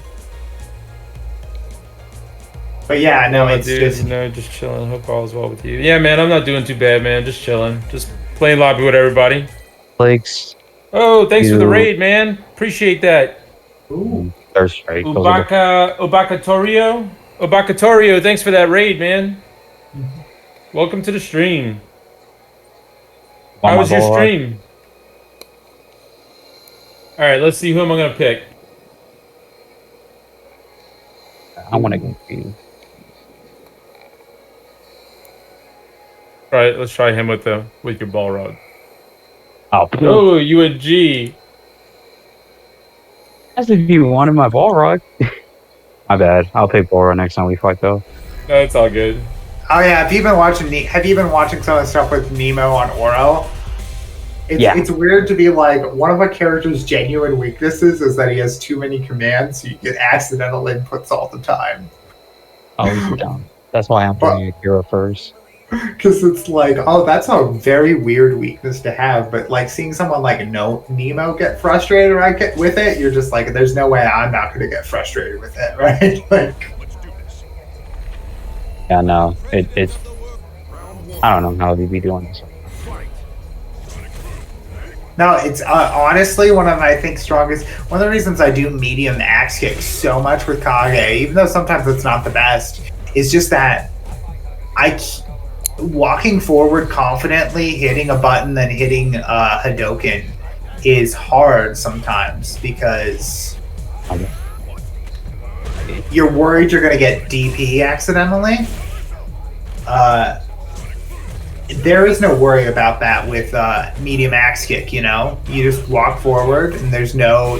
But yeah, no, it's just chilling. Hope all is well with you. Yeah, man, I'm not doing too bad, man. Just chilling. Just playing lobby with everybody. Thanks. Oh, thanks for the raid, man. Appreciate that. Ooh. Third Strike. Obakatorio, thanks for that raid, man. Welcome to the stream. How was your stream? All right, let's see who am I gonna pick. I want to go for you. All right, let's try him with your ball rod. Oh, you and G. As if you wanted my ball rod. My bad. I'll pick ball rod next time we fight though. No, it's all good. Oh yeah, have you been watching some of the stuff with Nemo on Oro? It's weird to be like, one of a character's genuine weaknesses is that he has too many commands, so you get accidental inputs all the time. Oh, he's dumb. That's why I'm playing Akira first. Because it's like, that's a very weird weakness to have, but like seeing someone like Nemo get frustrated with it, you're just like, there's no way I'm not going to get frustrated with it, right? Like, yeah, no, it's I don't know how they'd be doing this. No, it's honestly one of the reasons I do medium axe kick so much with Kage, even though sometimes it's not the best, is just that walking forward confidently, hitting a button, then hitting Hadoken is hard sometimes because you're worried you're going to get DP accidentally. There is no worry about that with medium axe kick, you know? You just walk forward and there's no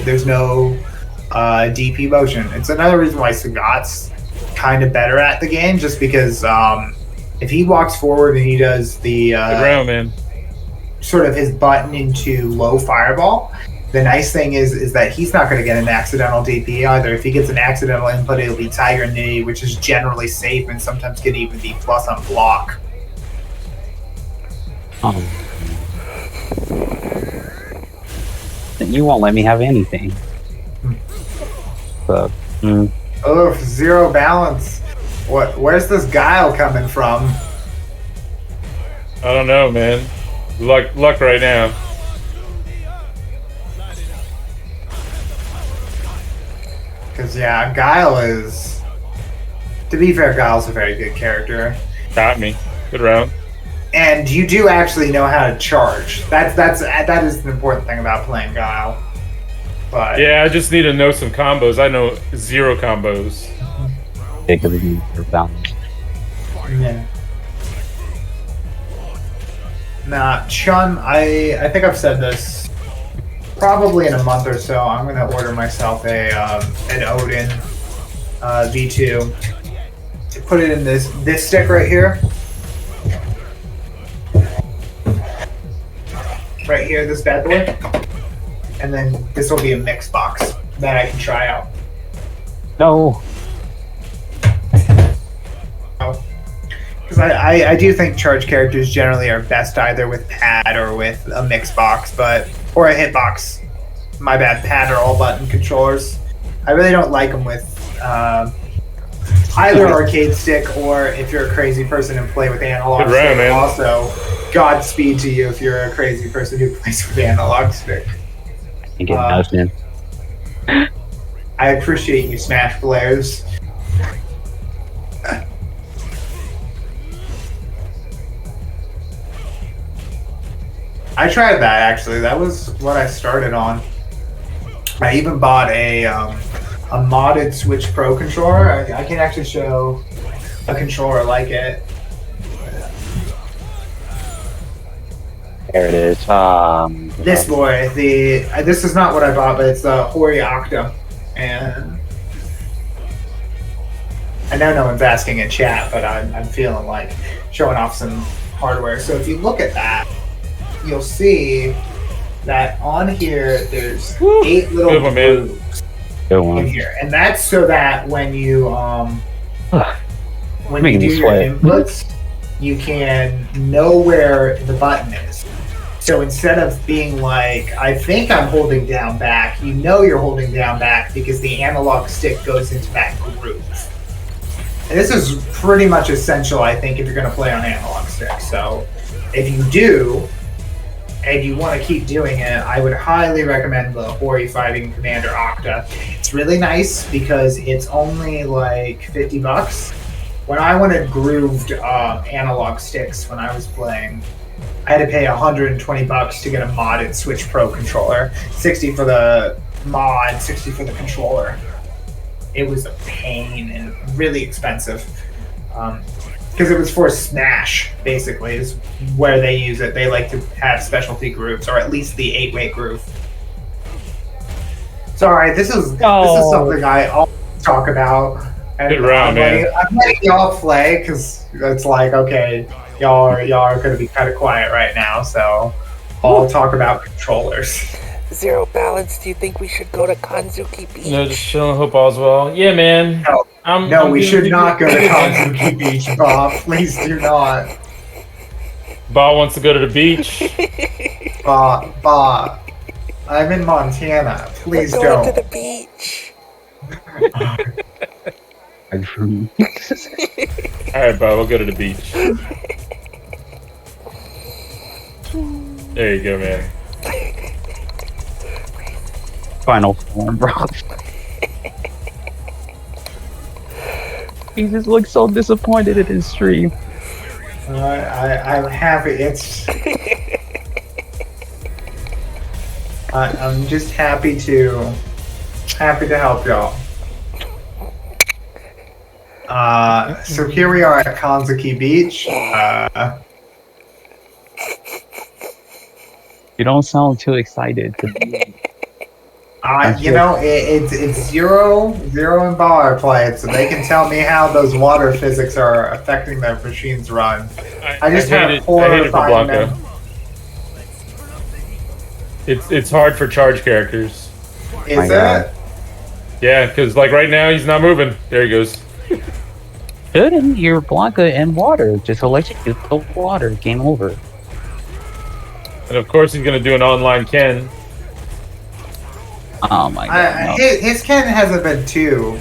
DP motion. It's another reason why Sagat's kind of better at the game, just because if he walks forward and he does the man. sort of his button into low fireball, the nice thing is that he's not going to get an accidental DP either. If he gets an accidental input, it'll be Tiger Knee, which is generally safe and sometimes can even be plus on block. You won't let me have anything. So, Oh, 0 balance. Where's this guile coming from? I don't know, man. Luck right now. Because, yeah, Guile is... To be fair, Guile's a very good character. Got me. Good round. And you do actually know how to charge. That is the important thing about playing Guile. But yeah, I just need to know some combos. I know 0 combos. Yeah. Nah, Chun, I think I've said this probably in a month or so. I'm gonna order myself an Odin V2. Put it in this stick right here. Right here, this bad boy. And then this will be a mix box that I can try out. No. Because I do think charge characters generally are best either with pad or with a mix box, or a hitbox. My bad, pad or all button controllers. I really don't like them with either arcade stick, or if you're a crazy person and play with analog Good stick. round, man. Also, Godspeed to you if you're a crazy person who plays with analog stick. You get nothing. I appreciate you, Smash players. I tried that actually. That was what I started on. I even bought a modded Switch Pro controller. I can actually show a controller like it. There it is. This boy, this is not what I bought, but it's the Hori Octa, and I know no one's asking in chat, but I'm feeling like showing off some hardware. So if you look at that, you'll see that on here there's 8 little grooves in here, and that's so that when you do your inputs, you can know where the button is. So instead of being like, I think I'm holding down back, you know you're holding down back because the analog stick goes into that groove. And this is pretty much essential, I think, if you're going to play on analog stick. So if you do, and you want to keep doing it, I would highly recommend the Hori Fighting Commander Octa. It's really nice because it's only like $50. When I wanted grooved analog sticks when I was playing, I had to pay $120 to get a modded Switch Pro controller. 60 for the mod, 60 for the controller. It was a pain and really expensive. Because it was for Smash, basically, is where they use it. They like to have specialty grooves, or at least the 8-way groove. Sorry, this is something I always talk about. And Good round, man. I'm letting y'all play because it's like, okay, y'all are going to be kind of quiet right now, so I'll talk about controllers. 0 balance. Do you think we should go to Kanzuki Beach? No, just chilling. Hope all's well. Yeah, man. No, we should not go to Kanzuki Beach, Bob. Please do not. Bob wants to go to the beach. Bob, I'm in Montana. Please We're don't. going to the beach. Alright, Bob, we'll go to the beach. There you go, man. Final form, bro. He just looks so disappointed in his stream. I'm happy. I'm just happy to help y'all. So here we are at Kanzuki Beach. You don't sound too excited to be. It's zero in bar play, so they can tell me how those water physics are affecting their machine's run. I just have hate it four for or five Blanco. men. It's hard for charge characters. Is it? Yeah, because like right now he's not moving. There he goes. Good, and you're Blanca in water. Just electrocute the water. Game over. And of course he's gonna do an online Ken. Oh my god. No. His Ken hasn't been too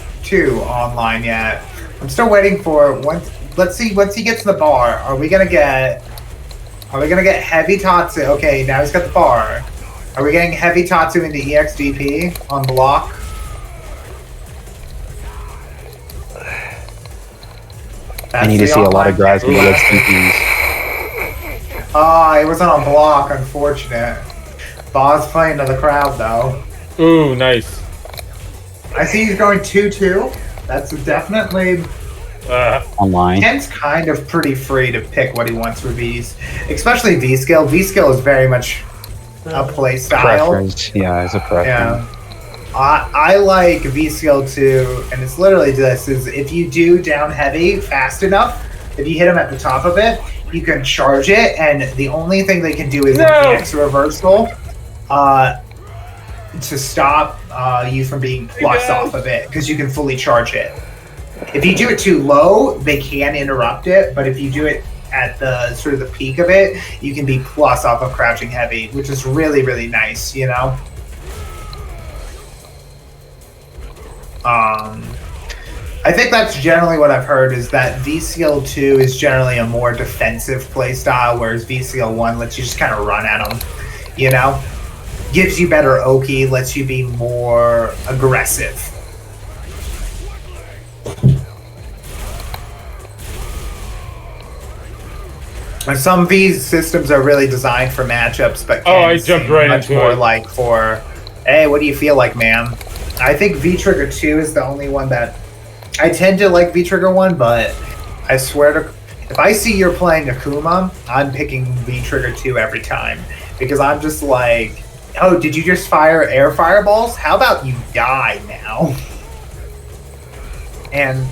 online yet. I'm still waiting for once. Let's see. Once he gets to the bar, are we gonna get heavy Tatsu? Okay, now he's got the bar. Are we getting heavy Tatsu into EXDP on block? I need to see a lot of guys in EXDPs. It wasn't on block, unfortunate. Boss playing to the crowd though. Ooh, nice. I see he's going 2-2. That's definitely online. Ken's kind of pretty free to pick what he wants for V's, especially V skill. V skill is very much a play style. Preference. Yeah, it's a preference. Yeah. I like V skill too, and it's literally this: is if you do down heavy fast enough, if you hit him at the top of it, you can charge it, and the only thing they can do is an X reversal to stop you from being plus off of it, because you can fully charge it. If you do it too low, they can interrupt it, but if you do it at the sort of the peak of it, you can be plus off of crouching heavy, which is really, really nice, you know? I think that's generally what I've heard, is that VCL 2 is generally a more defensive playstyle, whereas VCL 1 lets you just kind of run at them, you know? Gives you better Oki, lets you be more aggressive. And some V systems are really designed for matchups, but I jumped right much into more it. like for, hey, what do you feel like, man? I think V-Trigger 2 is the only one that I tend to like V-Trigger 1, but I swear to, if I see you're playing Akuma, I'm picking V-Trigger 2 every time, because I'm just like, oh, did you just fire air fireballs? How about you die now? And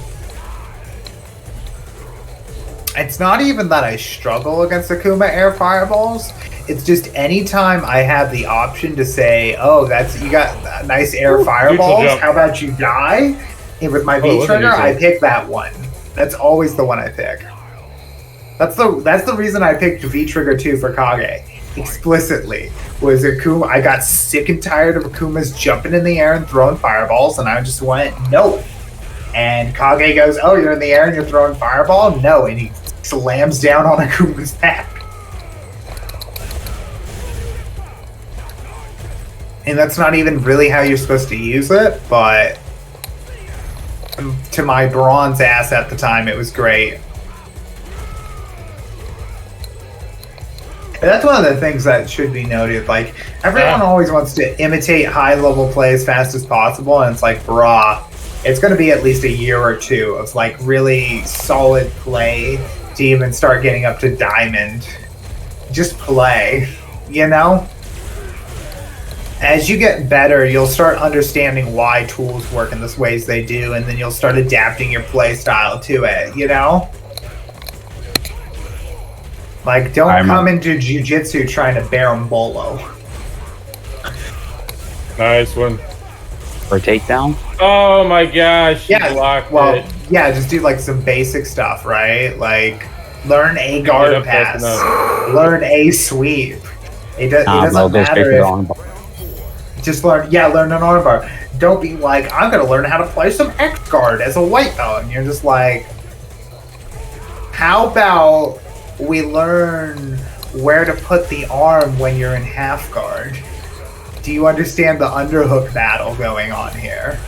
it's not even that I struggle against Akuma air fireballs. It's just anytime I have the option to say, oh, you got nice air fireballs, how about you die? And with my V-Trigger, I pick that one. That's always the one I pick. That's the reason I picked V-Trigger 2 for Kage. Explicitly. Was Akuma, I got sick and tired of Akuma's jumping in the air and throwing fireballs, and I just went, no. And Kage goes, oh, you're in the air and you're throwing fireball? No, and he slams down on Akuma's back. And that's not even really how you're supposed to use it, but to my bronze ass at the time, it was great. And that's one of the things that should be noted. Like, everyone always wants to imitate high-level play as fast as possible, and it's like, brah, it's going to be at least a year or two of, like, really solid play to even start getting up to diamond. Just play, you know? As you get better, you'll start understanding why tools work in the ways they do, and then you'll start adapting your play style to it, you know? Like, don't come into jiu-jitsu trying to berimbolo. Nice one. For takedown? Oh my gosh, you blocked it. Yeah, just do like some basic stuff, right? Like, learn a guard pass, learn a sweep. It doesn't matter if, just learn an armbar. Don't be like, I'm gonna learn how to play some X guard as a white belt, and you're just like, how about we learn where to put the arm when you're in half guard? Do you understand the underhook battle going on here?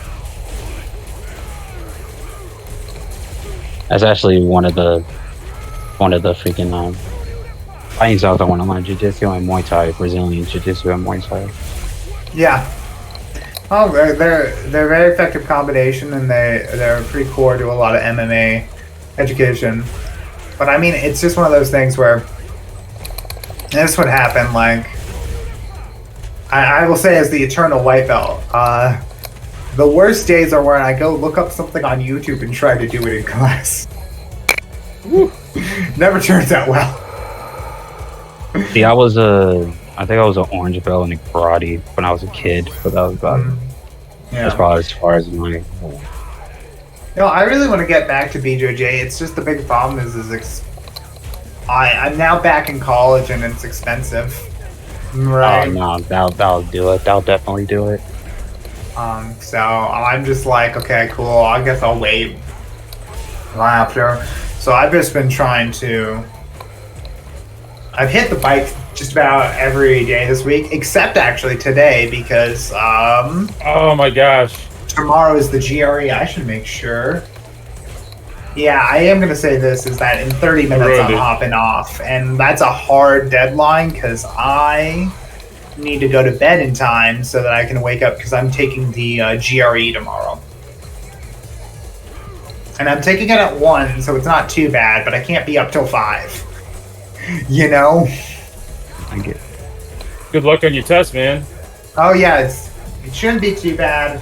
That's actually one of the freaking fighting styles I want to learn: jiu-jitsu and Muay Thai, Brazilian jiu-jitsu and Muay Thai. Yeah. Oh, they're very effective combination, and they're pretty core to a lot of MMA education. But I mean, it's just one of those things where this would happen. Like, I will say, as the eternal white belt, the worst days are when I go look up something on YouTube and try to do it in class. Never turns out well. See, I think I was an orange belt in karate when I was a kid, but that was about that's probably as far as my. I really want to get back to BJJ. It's just the big problem is I'm now back in college and it's expensive. Right. Oh no, that'll do it. That'll definitely do it. So I'm just like, okay, cool. I guess I'll wait after. So I've just been trying to. I've hit the bike just about every day this week, except actually today because. Oh my gosh. Tomorrow is the GRE. I should make sure. Yeah, I am going to say this, is that in 30 minutes I'm hopping off. And that's a hard deadline because I need to go to bed in time so that I can wake up because I'm taking the GRE tomorrow. And I'm taking it at 1, so it's not too bad, but I can't be up till 5. You know? I get it. Good luck on your test, man. Oh, yeah, it shouldn't be too bad.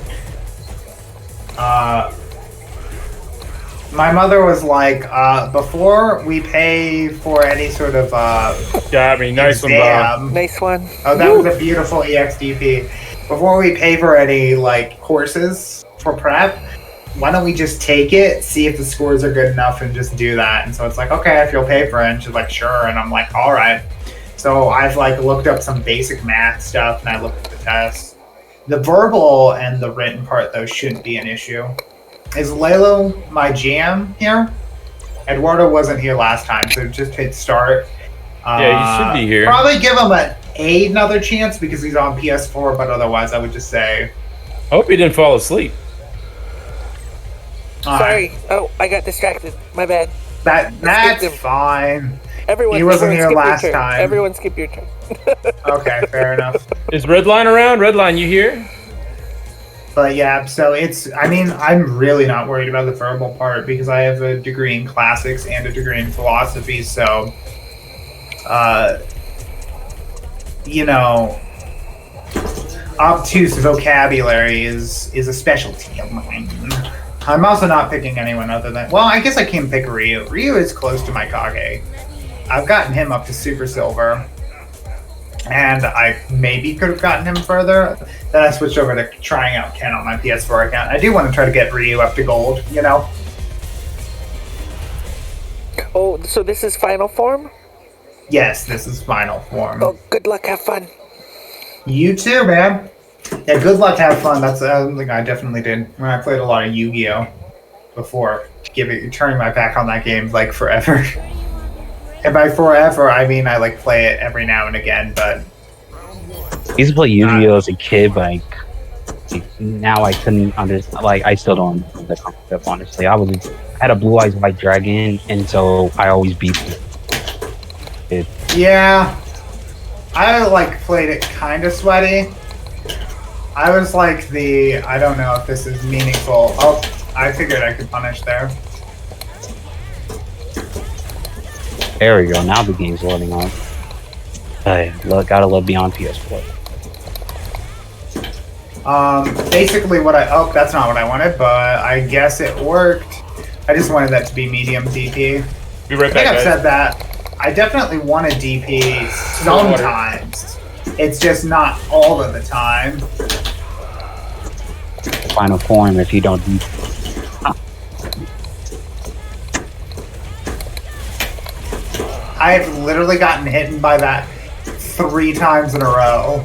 My mother was like, before we pay for any sort of got me. Nice exam, one, Bob. Nice one. Oh, that was a beautiful EXDP. Before we pay for any like courses for prep, why don't we just take it, see if the scores are good enough, and just do that? And so it's like, okay, if you'll pay for it, and she's like, sure, and I'm like, all right. So I've like looked up some basic math stuff, and I looked at the tests. The verbal and the written part, though, shouldn't be an issue. Is Lalo my jam here? Eduardo wasn't here last time, so just hit start. Yeah, you should be here. Probably give him another chance because he's on PS4, but otherwise I would just say... I hope he didn't fall asleep. Sorry. Oh, I got distracted. My bad. That's fine. Everyone, he wasn't here skip last your turn. time. Everyone skip your turn. Okay, fair enough. Is Redline around? Redline, you here? But yeah, so I'm really not worried about the verbal part because I have a degree in classics and a degree in philosophy, so, obtuse vocabulary is a specialty of mine. I'm also not picking anyone other than... Well, I guess I can pick Ryu. Ryu is close to my Kage. I've gotten him up to Super Silver. And I maybe could have gotten him further. Then I switched over to trying out Ken on my PS4 account. I do want to try to get Ryu up to gold, Oh, so this is final form? Yes, this is final form. Oh, good luck, have fun. You too, man. Yeah, good luck, have fun. That's something I definitely did when I played a lot of Yu-Gi-Oh! Before. Turning my back on that game, like, forever. And by forever, I mean I, like, play it every now and again, but... I used to play Yu-Gi-Oh! As a kid, but, like, now I couldn't understand, like, I still don't understand the concept, honestly. I had a Blue Eyes White Dragon, and so I always beat it. Yeah. I, like, played it kind of sweaty. I was like I don't know if this is meaningful. Oh, I figured I could punish there. There we go, now the game's loading on. Hey, gotta love Beyond PS4. Basically that's not what I wanted, but I guess it worked. I just wanted that to be medium DP. Be right back, I think I've guys. said that. I definitely want a DP sometimes. It's just not all of the time. Final form if you don't do. I've literally gotten hit by that 3 times in a row.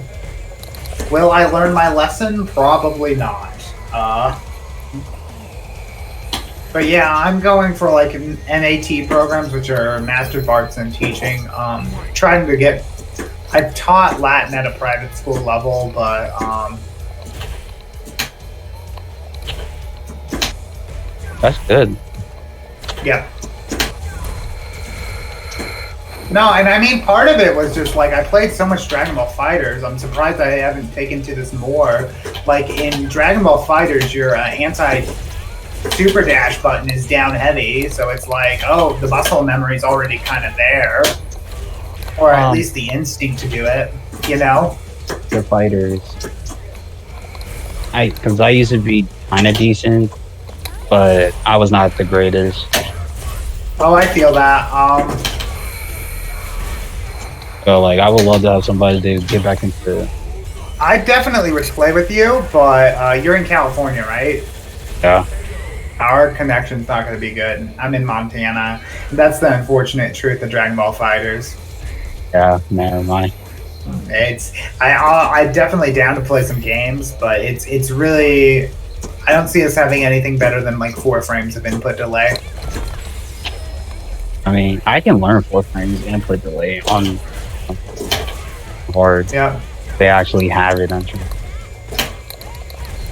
Will I learn my lesson? Probably not. But yeah, I'm going for like NAT programs, which are Master of Arts in Teaching. Trying to get... I've taught Latin at a private school level, but That's good. yeah. No, and I mean, part of it was just like I played so much Dragon Ball FighterZ. I'm surprised I haven't taken to this more. Like in Dragon Ball FighterZ, your anti-super dash button is down heavy, so it's like, oh, the muscle memory's already kind of there, or at least the instinct to do it. the fighters. Because I used to be kind of decent, but I was not the greatest. Oh, I feel that. So like, I would love to have somebody to get back into. I definitely would play with you, but you're in California, right? Yeah. Our connection's not going to be good. I'm in Montana. That's the unfortunate truth of Dragon Ball Fighters. Yeah, never mind. I definitely down to play some games, but it's really, I don't see us having anything better than like 4 frames of input delay. I mean, I can learn 4 frames input delay on hard. Yeah. They actually have it on.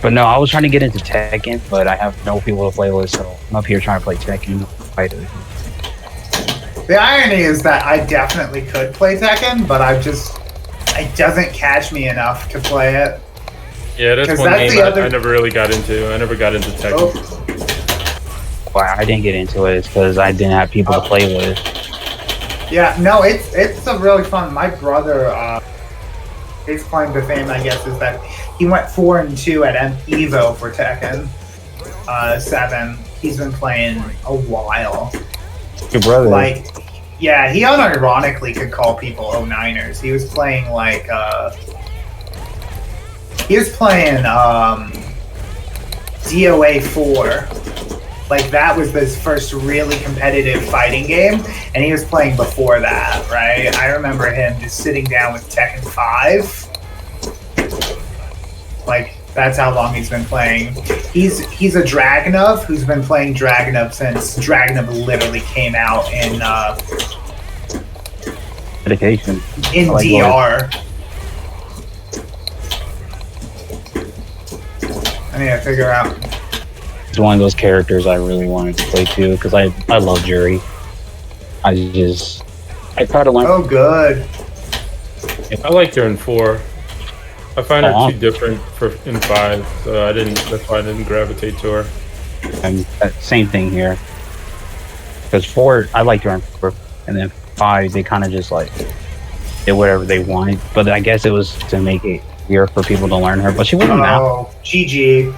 But no, I was trying to get into Tekken, but I have no people to play with, so I'm up here trying to play Tekken Fighters. The irony is that I definitely could play Tekken, but it doesn't catch me enough to play it. Yeah, that's one game I never really got into. I never got into Tekken. Why I didn't get into it is because I didn't have people to play with. Yeah, no, it's a really fun. My brother, his claim to fame, I guess, is that he went 4-2 at Evo for Tekken 7. He's been playing a while. Your brother? Like, yeah, he unironically could call people 09ers. He was playing like, DOA 4. Like, that was his first really competitive fighting game, and he was playing before that, right? I remember him just sitting down with Tekken 5. Like, that's how long he's been playing. He's a Dragunov who's been playing Dragunov since Dragunov literally came out in dedication. In like DR. I need to figure out. It's one of those characters I really wanted to play too, because I love Jury. I try to learn. Oh, good. I liked her in 4. I find her too different in 5, so that's why I didn't gravitate to her. And same thing here. Because 4, I liked her in 4, and then 5, they kind of just like did whatever they wanted. But I guess it was to make it easier for people to learn her. But she wasn't out. Oh, GG.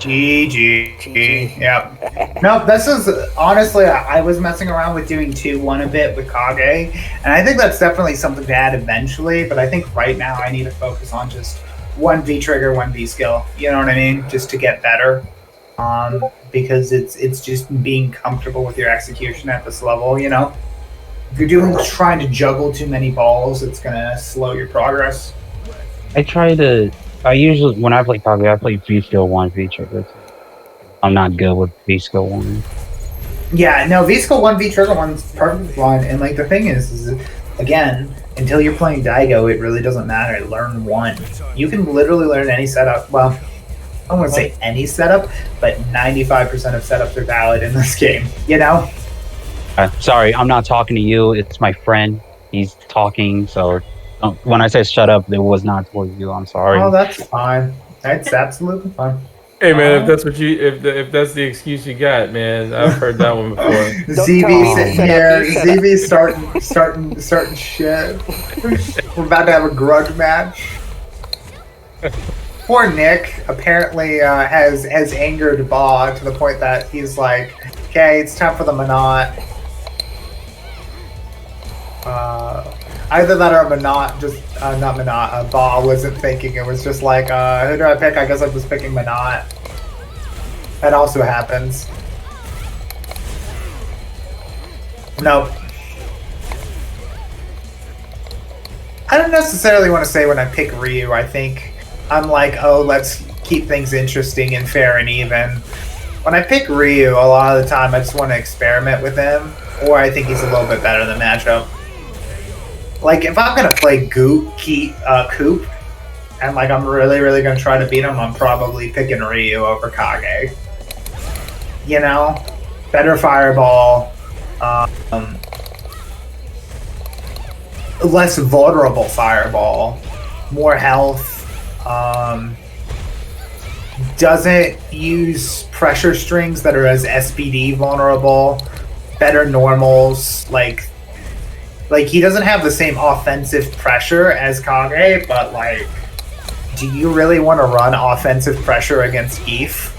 Yep. No, this is honestly, I was messing around with doing 2-1 a bit with Kage, and I think that's definitely something to add eventually, but I think right now I need to focus on just 1 V trigger, 1 V skill. You know what I mean? Just to get better. Because it's just being comfortable with your execution at this level, you know? If you're trying to juggle too many balls, it's gonna slow your progress. I usually, when I play Kage, I play V skill 1 V trigger. I'm not good with V skill 1. Yeah, no, V skill 1, V trigger 1's perfect one. And like the thing is again, until you're playing Daigo, it really doesn't matter. Learn 1. You can literally learn any setup. Well, I don't want to say any setup, but 95% of setups are valid in this game, you know? Sorry, I'm not talking to you. It's my friend. He's talking, so when I say shut up, it was not towards you. I'm sorry. Oh, that's fine. That's absolutely fine. Hey man, if that's what if that's the excuse you got, man, I've heard that one before. ZB sitting here. ZB starting shit. We're about to have a grudge match. Poor Nick apparently has angered Ba to the point that he's like, okay, it's time for the Manat. Either that or Manat, not Manat, Ba wasn't thinking. It was just like, who do I pick? I guess I was picking Manat. That also happens. Nope. I don't necessarily want to say when I pick Ryu, I think I'm like, oh, let's keep things interesting and fair and even. When I pick Ryu, a lot of the time I just want to experiment with him, or I think he's a little bit better than matchup. Like, if I'm going to play Coop, and like I'm really going to try to beat him, I'm probably picking Ryu over Kage. You know? Better fireball. Less vulnerable fireball. More health. Doesn't use pressure strings that are as SPD vulnerable. Better normals. Like, like he doesn't have the same offensive pressure as Kage, but like, do you really want to run offensive pressure against Eve?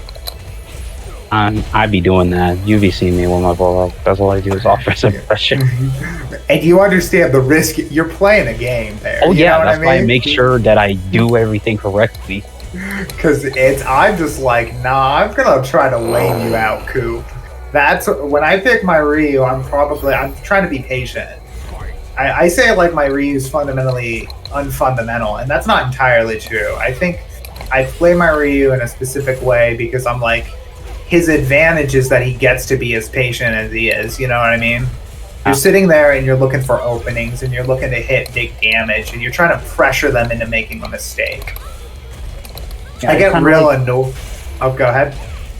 I'd be doing that. You'd be seeing me with my ball up. That's all I do is offensive pressure. And you understand the risk. You're playing a game there. Oh you yeah, know that's what I why I mean? make sure that I do everything correctly. Because I'm just like, nah, I'm gonna try to lane you out, Coop. That's when I pick my Ryu. I'm trying to be patient. I say like my Ryu is fundamentally unfundamental, and that's not entirely true. I think I play my Ryu in a specific way because I'm like, his advantage is that he gets to be as patient as he is. You know what I mean? You're sitting there and you're looking for openings and you're looking to hit big damage and you're trying to pressure them into making a mistake. Yeah, I get real annoyed. Oh, go ahead.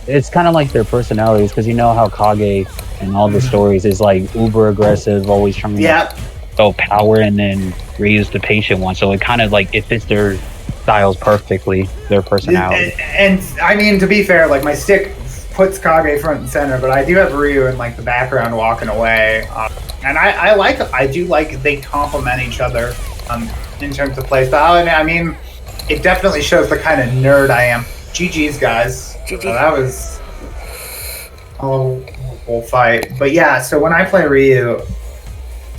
It's kind of like their personalities, because you know how Kage and all the stories is like uber aggressive, always trying to show power, and then Ryu's the patient one. So it kind of like it fits their styles perfectly, their personality. And I mean, to be fair, like my stick puts Kage front and center, but I do have Ryu in like the background walking away, and I do like they complement each other in terms of playstyle. And I mean, it definitely shows the kind of nerd I am. GG's, guys. So that was a whole fight. But yeah, so when I play Ryu,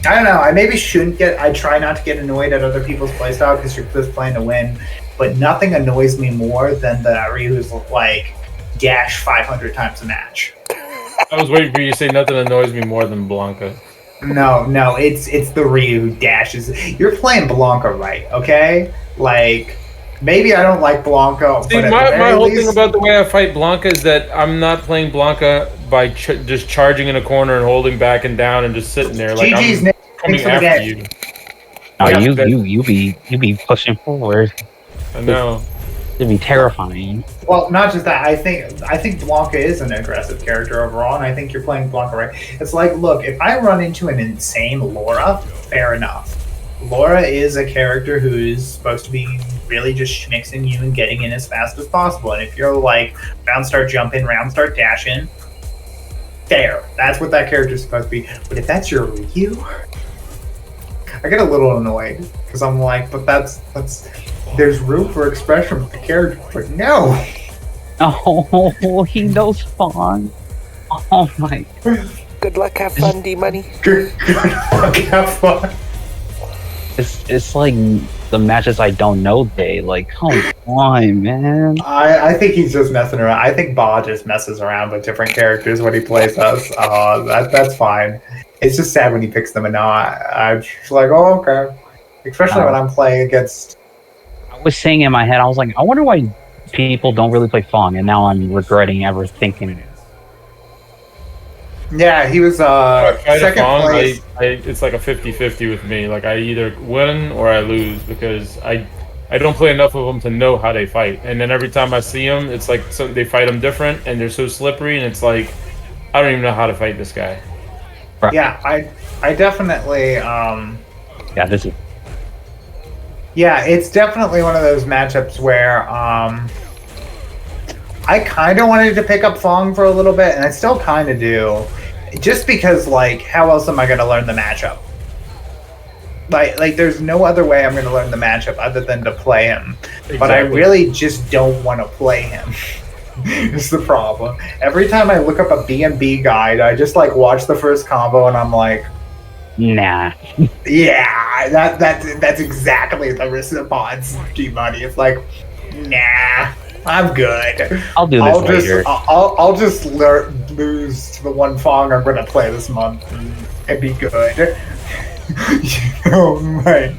I don't know, I maybe shouldn't I try not to get annoyed at other people's playstyle because you're just playing to win, but nothing annoys me more than the Ryu who's like dash 500 times a match. I was waiting for you to say nothing annoys me more than Blanca. No, it's the Ryu who dashes. You're playing Blanca right, okay? Like, maybe I don't like Blanca. See, but my whole thing about the way I fight Blanca is that I'm not playing Blanca by just charging in a corner and holding back and down and just sitting there. Like GG's I'm coming after you. No, you be pushing forward. I know. It'd be terrifying. Well, not just that. I think Blanca is an aggressive character overall, and I think you're playing Blanca right. It's like, look, if I run into an insane Laura, fair enough. Laura is a character who's supposed to be really just schmixing you and getting in as fast as possible. And if you're like round start jumping, round start dashing, fair. That's what that character's supposed to be. But if that's your Ryu, I get a little annoyed because I'm like, but that's there's room for expression with the character, but no. Oh, he knows fun. Oh my. Good luck, have fun, D-Money. Good luck, have fun. It's like the matches I don't know day. Like, come on, man. I think he's just messing around. I think Ba just messes around with different characters when he plays us. That's fine. It's just sad when he picks them and not. I'm just like, oh, okay. Especially when I'm playing against. I was saying in my head, I was like, I wonder why people don't really play Fong, and now I'm regretting ever thinking it. Yeah, he was second place. It's like a 50-50 with me. Like I either win or I lose because I don't play enough of them to know how they fight. And then every time I see them, it's like they fight them different, and they're so slippery, and it's like I don't even know how to fight this guy. Yeah, I definitely. Yeah, this is. Yeah, it's definitely one of those matchups where I kind of wanted to pick up Fong for a little bit, and I still kind of do, just because, like, how else am I going to learn the matchup? Like, there's no other way I'm going to learn the matchup other than to play him. Exactly. But I really just don't want to play him. Is the problem. Every time I look up a B&B guide, I just, like, watch the first combo, and I'm like, nah. Yeah, that's exactly the response, G-Money. It's like, nah. I'm good. I'll do this later. I'll just lose to the one Fong I'm gonna play this month and be good. Oh my.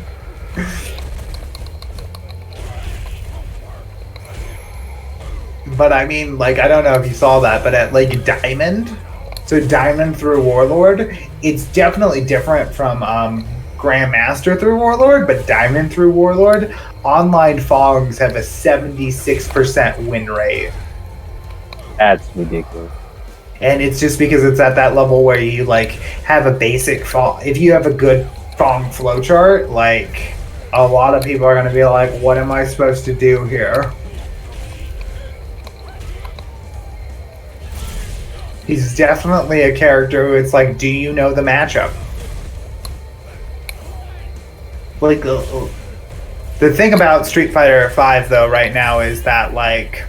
But I mean, like, I don't know if you saw that, but at like Diamond, so Diamond through Warlord, it's definitely different from Grandmaster through Warlord, but Diamond through Warlord, online Fongs have a 76% win rate. That's ridiculous. And it's just because it's at that level where you like have a basic Fong. If you have a good Fong flowchart, like a lot of people are going to be like, what am I supposed to do here? He's definitely a character who it's like, do you know the matchup? like the thing about Street Fighter V though right now is that like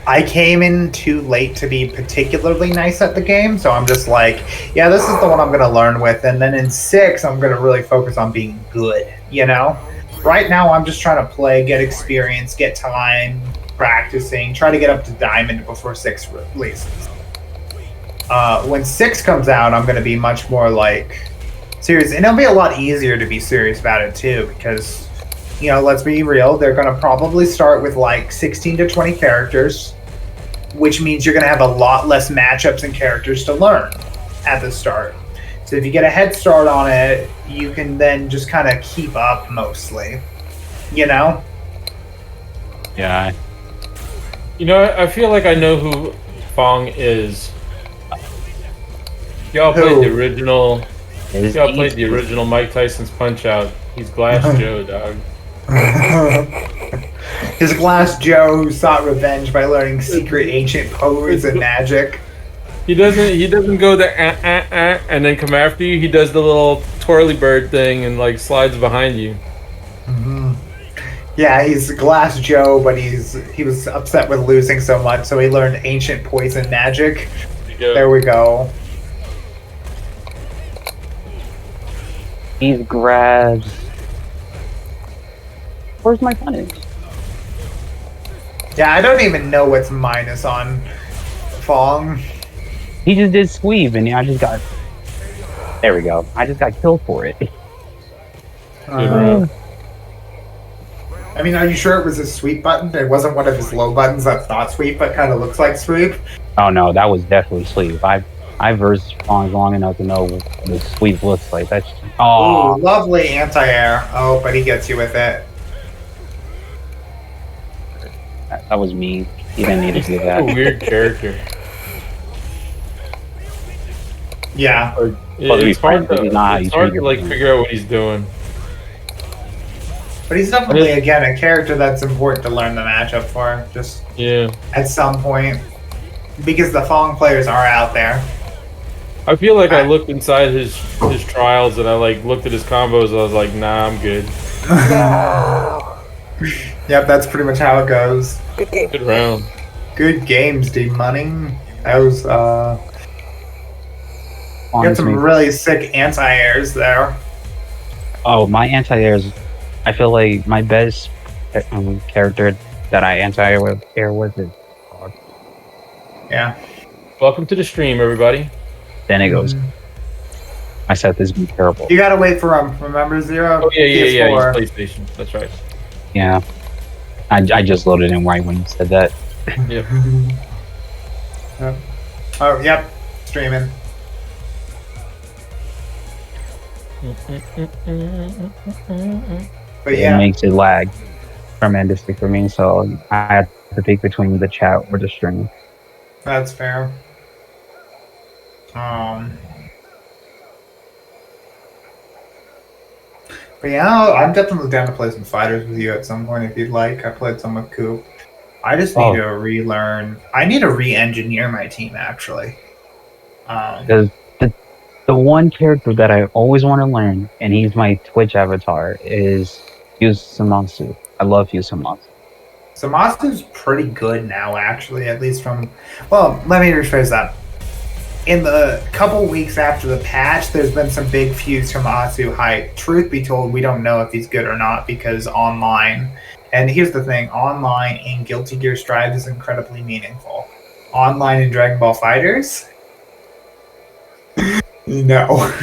I came in too late to be particularly nice at the game, so I'm just like, yeah, this is the one I'm going to learn with, and then in 6, I'm going to really focus on being good, you know? Right now, I'm just trying to play, get experience, get time, practicing, try to get up to Diamond before 6 releases. When 6 comes out, I'm going to be much more, like, serious, and it'll be a lot easier to be serious about it, too, because, you know, let's be real, they're going to probably start with, like, 16 to 20 characters, which means you're going to have a lot less matchups and characters to learn at the start. So if you get a head start on it, you can then just kind of keep up mostly, you know? Yeah. You know, I feel like I know who Fong is. Y'all played the original. Y'all played the original Mike Tyson's Punch Out. He's Glass Joe, dog. His Glass Joe who sought revenge by learning secret ancient pose and magic. He doesn't go the and then come after you. He does the little twirly bird thing and like slides behind you. Mm-hmm. Yeah, he's Glass Joe, but he was upset with losing so much, so he learned ancient poison magic. There we go. He grabs. Where's my punish? Yeah, I don't even know what's minus on Fong. He just did squeeze, and I just got. There we go. I just got killed for it. I mean, are you sure it was his sweep button? It wasn't one of his low buttons that's not sweep, but kind of looks like sweep? Oh no, that was definitely sweep. I versed Fong long enough to know what the sweep looks like. That's Ooh, lovely anti-air. Oh, but he gets you with it. That was me. He didn't need to do that. A weird character. Yeah. It's hard to like figure out what he's doing. But he's definitely, again, a character that's important to learn the matchup for. Just at some point. Because the Fong players are out there. I feel like I looked inside his trials and I like looked at his combos and I was like, nah, I'm good. Yep, that's pretty much how it goes. Good game. Good round. Good games, D-Money. That was, got some really sick anti-airs there. Oh, my anti-airs. I feel like my best character that I anti-air with is Dog. Yeah. Welcome to the stream, everybody. Then it goes. I said this would be terrible. You gotta wait for him. Remember, Zero? Oh, yeah. He's PlayStation. That's right. Yeah. I just loaded in right when you said that. Yep. Oh, yep. Streaming. But yeah. It makes it lag tremendously for me, so I have to pick between the chat or the stream. That's fair. But yeah, I'm definitely down to play some fighters with you at some point if you'd like. I played some with Coop. I just need to relearn. I need to re-engineer my team, actually. Because the one character that I always want to learn, and he's my Twitch avatar, is Fusamasu. I love Fusamasu. Samasu's pretty good now, actually, at least from... Well, let me rephrase that. In the couple weeks after the patch, there's been some big Fusamasu hype. Truth be told, we don't know if he's good or not because online... And here's the thing, online in Guilty Gear Strive is incredibly meaningful. Online in Dragon Ball FighterZ? No.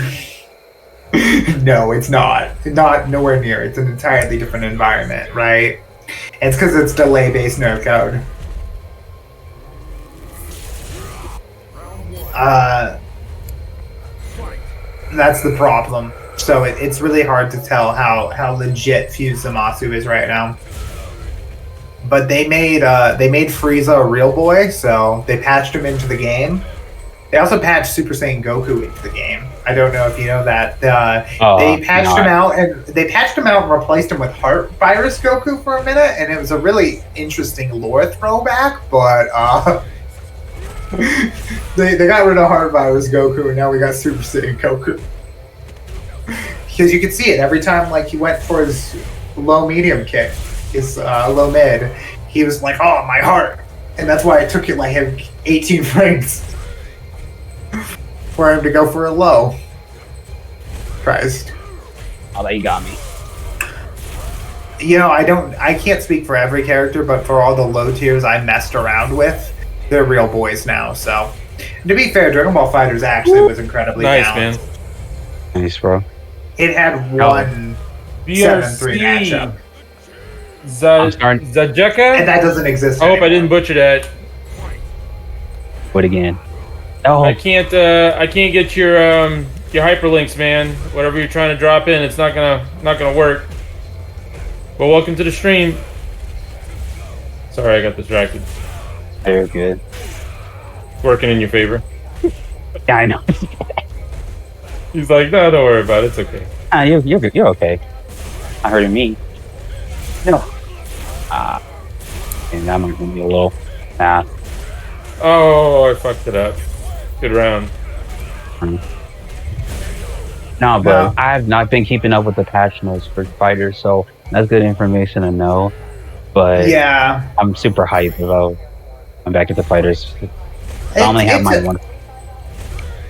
No, it's not. Not nowhere near. It's an entirely different environment, right? It's because it's delay-based nerf code. That's the problem. So it's really hard to tell how legit Fusamasu is right now. But they made Frieza a real boy, so they patched him into the game. They also patched Super Saiyan Goku into the game. I don't know if you know that. They patched him out and replaced him with Heart Virus Goku for a minute, and it was a really interesting lore throwback. But they got rid of Heart Virus Goku, and now we got Super Saiyan Goku. because you could see it every time. Like he went for his low medium kick, his low mid. He was like, "Oh, my heart," and that's why it took it like him 18 frames for him to go for a low. Christ. Oh, that you got me. You know, I can't speak for every character, but for all the low tiers I messed around with, they're real boys now. So, to be fair, Dragon Ball FighterZ actually was incredibly balanced. Man. Nice, bro. It had one 7-3 matchup. Zajeka? And that doesn't exist I hope anymore. I didn't butcher that. What again? Oh, I can't get your hyperlinks, man. Whatever you're trying to drop in, it's not gonna work. Well, welcome to the stream. Sorry, I got distracted. very good. Working in your favor. Yeah, I know. He's like, no, don't worry about it. It's okay. You're okay. I heard me. No. And that might be a little. Oh, I fucked it up. Good round. No, but I have not been keeping up with the patch notes for fighters, so that's good information to know. But yeah, I'm super hyped about. I'm back at the fighters. I only have my one.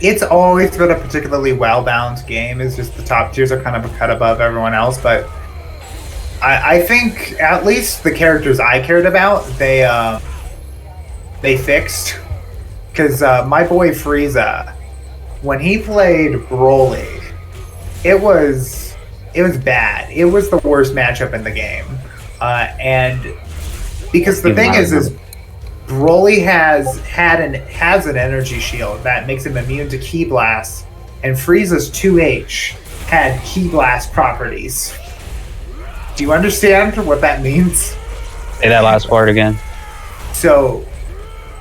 It's always been a particularly well-balanced game. It's just the top tiers are kind of a cut above everyone else, but I think at least the characters I cared about, they fixed. Because my boy Frieza, when he played Broly, it was bad. It was the worst matchup in the game, and because the thing is Broly has an energy shield that makes him immune to Ki Blast, and Frieza's 2H had Ki Blast properties. Do you understand what that means? Say that last part again. So,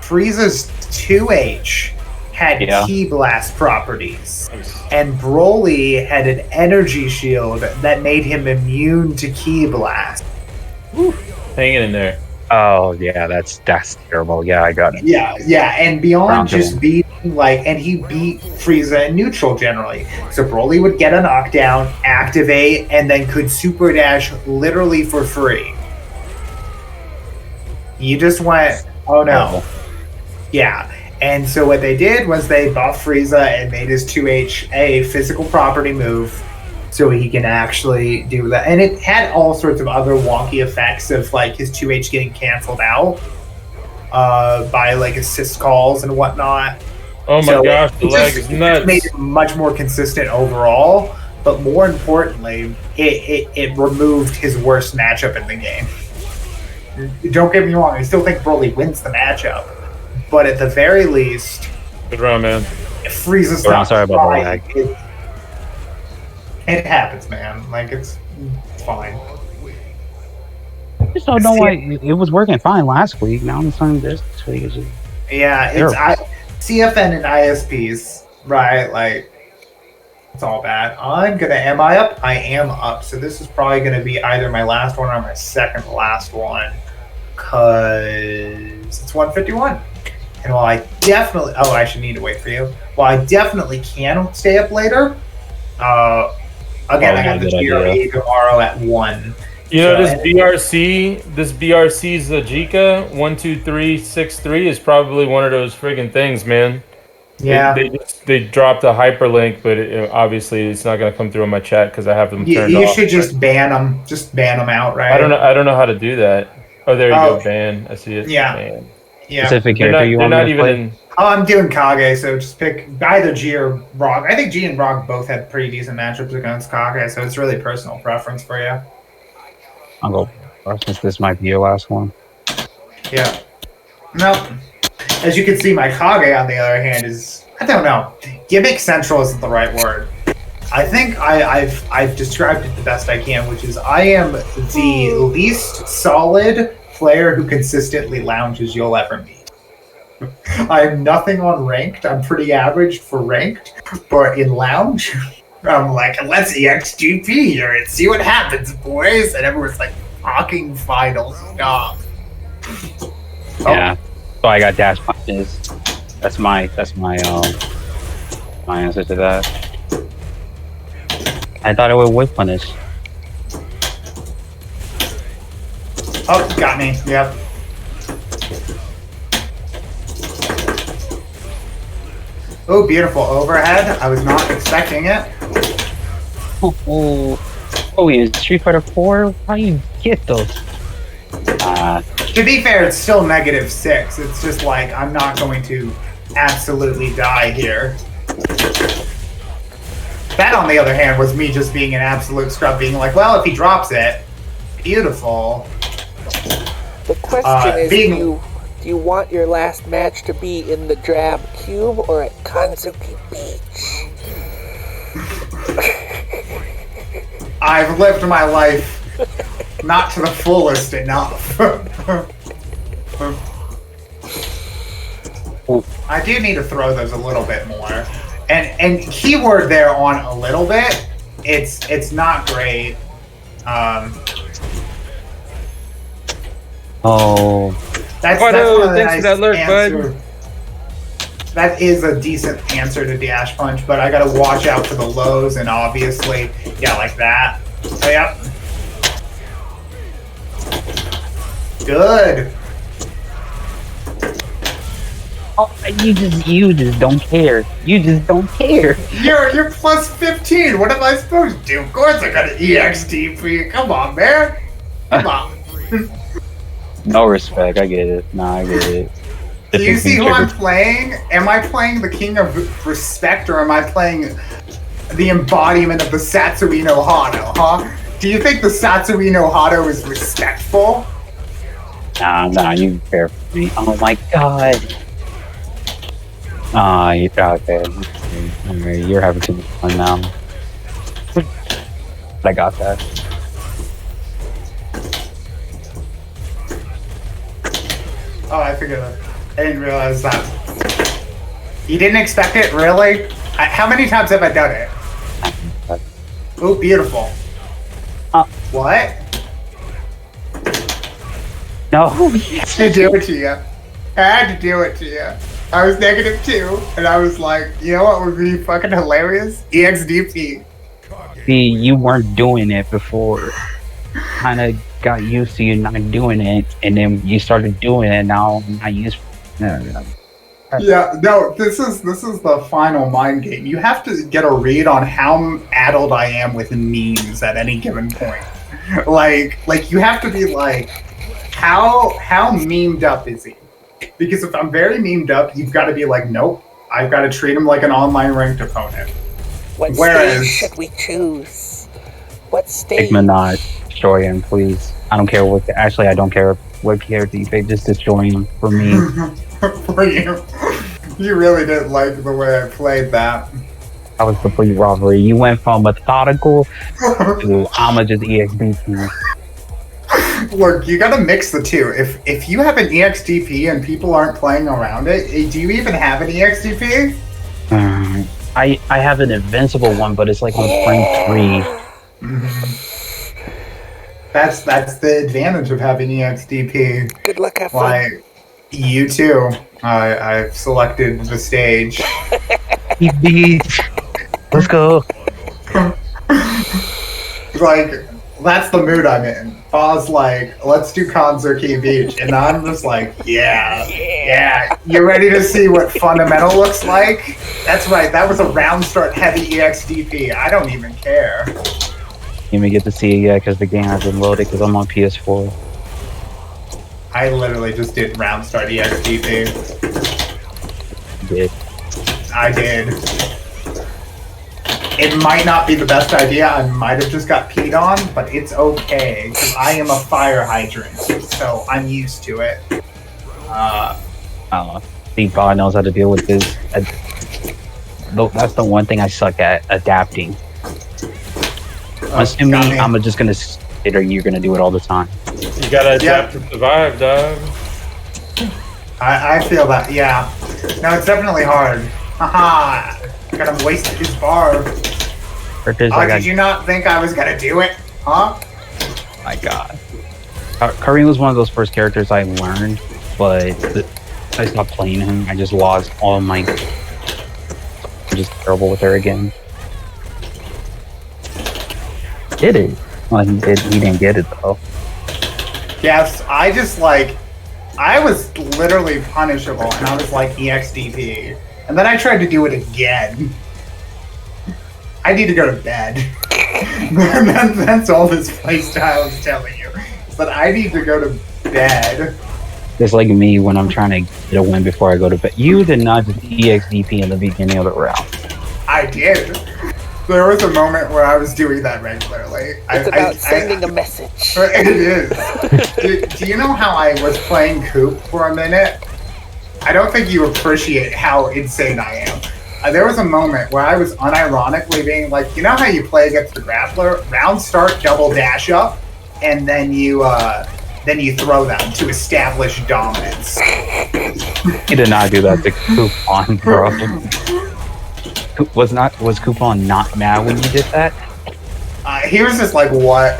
Frieza's 2H had Ki Blast properties, and Broly had an energy shield that made him immune to Ki Blast. Hanging in there. Oh yeah, that's terrible. Yeah, I got it. Yeah, and beyond just beating and he beat Frieza in neutral generally. So Broly would get a knockdown, activate, and then could super dash literally for free. You just went, oh no. Yeah. And so what they did was they buffed Frieza and made his 2H a physical property move so he can actually do that. And it had all sorts of other wonky effects of like his 2H getting canceled out by like assist calls and whatnot. Oh my gosh, the lag is nuts. It made it much more consistent overall, but more importantly, it removed his worst matchup in the game. Don't get me wrong, I still think Broly wins the matchup, but at the very least, good round, man. Frieza's I'm sorry about the lag. It happens, man. Like it's fine. I just don't know why it was working fine last week. Now I'm starting this week. It's just CFN and ISPs, right? Like it's all bad. Am I up? I am up. So this is probably gonna be either my last one or my second to last one, cause it's 1:51. And while I definitely, I should need to wait for you. While I definitely can stay up later, again, I got the GRE tomorrow at 1. You know, this BRC's Ajika 12363 is probably one of those friggin' things, man. Yeah. They dropped a hyperlink, but obviously it's not going to come through on my chat because I have them turned off. You should just ban them. Just ban them out, right? I don't know how to do that. Oh, there you go. Ban. I see it. Yeah. Ban. Yeah. Specific character you want to play? I'm doing Kage, so just pick either G or Rog. I think G and Rog both had pretty decent matchups against Kage, so it's really personal preference for you. I'll go first since this might be your last one. Yeah. No. As you can see, my Kage, on the other hand, is, I don't know. Gimmick central isn't the right word. I think I've described it the best I can, which is I am the least solid player who consistently lounges you'll ever meet. I'm nothing on ranked. I'm pretty average for ranked, but in lounge, I'm like, let's EXGP here and see what happens, boys. And everyone's like, fucking final stop. Yeah. So I got dash punches. That's my answer to that. I thought it would whip punish. Oh, got me. Yep. Oh, beautiful overhead. I was not expecting it. Oh, in Street Fighter 4? How do you get those? To be fair, it's still -6. It's just like, I'm not going to absolutely die here. That, on the other hand, was me just being an absolute scrub, being like, well, if he drops it, beautiful. The question is, do you want your last match to be in the drab cube or at Kanzuki Beach? I've lived my life not to the fullest enough. I do need to throw those a little bit more. And keyword there on a little bit, it's not great. That's thanks for that alert, bud. That is a decent answer to Dash Punch, but I gotta watch out for the lows, and obviously, yeah, like that. Oh, yep. Good. Oh, you just don't care. You just don't care. You're plus 15. What am I supposed to do? Of course I got an EXD for you. Come on, man. Come on. No respect. I get it. Nah, I get it. Do you see who I'm playing? Am I playing the King of Respect, or am I playing the embodiment of the Satsui no Hado, huh? Do you think the Satsui no Hado is respectful? Nah, you care for me. Oh my god. You're okay. Alright, you're having too much fun now. I got that. Oh, I figured that. I didn't realize that. You didn't expect it, really? How many times have I done it? Oh, beautiful. What? No. I had to do it to you. I had to do it to you. I was -2, and I was like, you know what would be fucking hilarious? EXDP. See, you weren't doing it before. Kind of got used to you not doing it, and then you started doing it. Now I'm not used. Yeah, no, this is the final mind game. You have to get a read on how addled I am with memes at any given point. Like you have to be like, how memed up is he? Because if I'm very memed up, you've got to be like, nope, I've got to treat him like an online ranked opponent. What stage should we choose? What stage? Pick Minaj, destroy him, please. I don't care what. Actually, I don't care what character you pick. Just destroy him for me. For you. You really didn't like the way I played that. That was complete robbery. You went from methodical to I'ma just EXDP. Look, you gotta mix the two. If you have an EXDP and people aren't playing around it, do you even have an EXDP? I have an invincible one, but it's like on frame 3. Mm-hmm. That's the advantage of having EXDP. Good luck, have fun. Like, you too. I've selected the stage. Let's go. Like, that's the mood I'm in. Paul's like, let's do Kanzuki Beach. And I'm just like, yeah. You ready to see what fundamental looks like? That's right, that was a round start heavy EXDP. I don't even care. You may get to see it yet because the game hasn't loaded because I'm on PS4. I literally just did round start EXDP. I did. It might not be the best idea. I might have just got peed on, but it's okay because I am a fire hydrant, so I'm used to it. I don't know. I think God knows how to deal with this. That's the one thing I suck at, adapting. Assuming I'm just gonna sit or you're gonna do it all the time. You gotta adapt to survive, dog. I feel that, yeah. No, it's definitely hard. Haha. Got him wasted his bar. Did you not think I was gonna do it? Huh? My God. Kareem was one of those first characters I learned, but I stopped playing him. I just lost all my... I'm just terrible with her again. did it. Well, he didn't get it though. Yes, I was literally punishable, and I was like EXDP. And then I tried to do it again. I need to go to bed. That's all this playstyle is telling you. Is that I need to go to bed. It's like me when I'm trying to get a win before I go to bed. You did not just EXDP in the beginning of the round. I did. There was a moment where I was doing that regularly. It's about sending a message. It is. do you know how I was playing Coop for a minute? I don't think you appreciate how insane I am. There was a moment where I was unironically being like, you know how you play against the grappler? Round start, double dash up, and then you throw them to establish dominance. You did not do that to Coupon, bro. Was Coupon not mad when you did that? He was just like, what?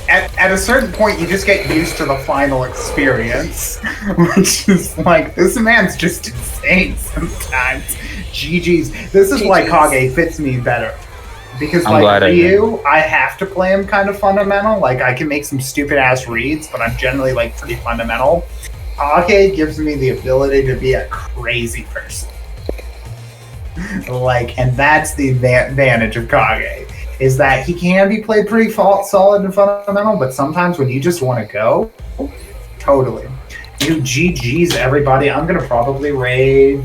At a certain point, you just get used to the final experience, which is like, this man's just insane sometimes. GG's. This is why Kage fits me better. Because like Ryu, I have to play him kind of fundamental. Like, I can make some stupid ass reads, but I'm generally like pretty fundamental. Kage gives me the ability to be a crazy person. Like, and that's the advantage of Kage, is that he can be played pretty solid and fundamental, but sometimes when you just want to go, totally. You GG's everybody. I'm gonna probably raid.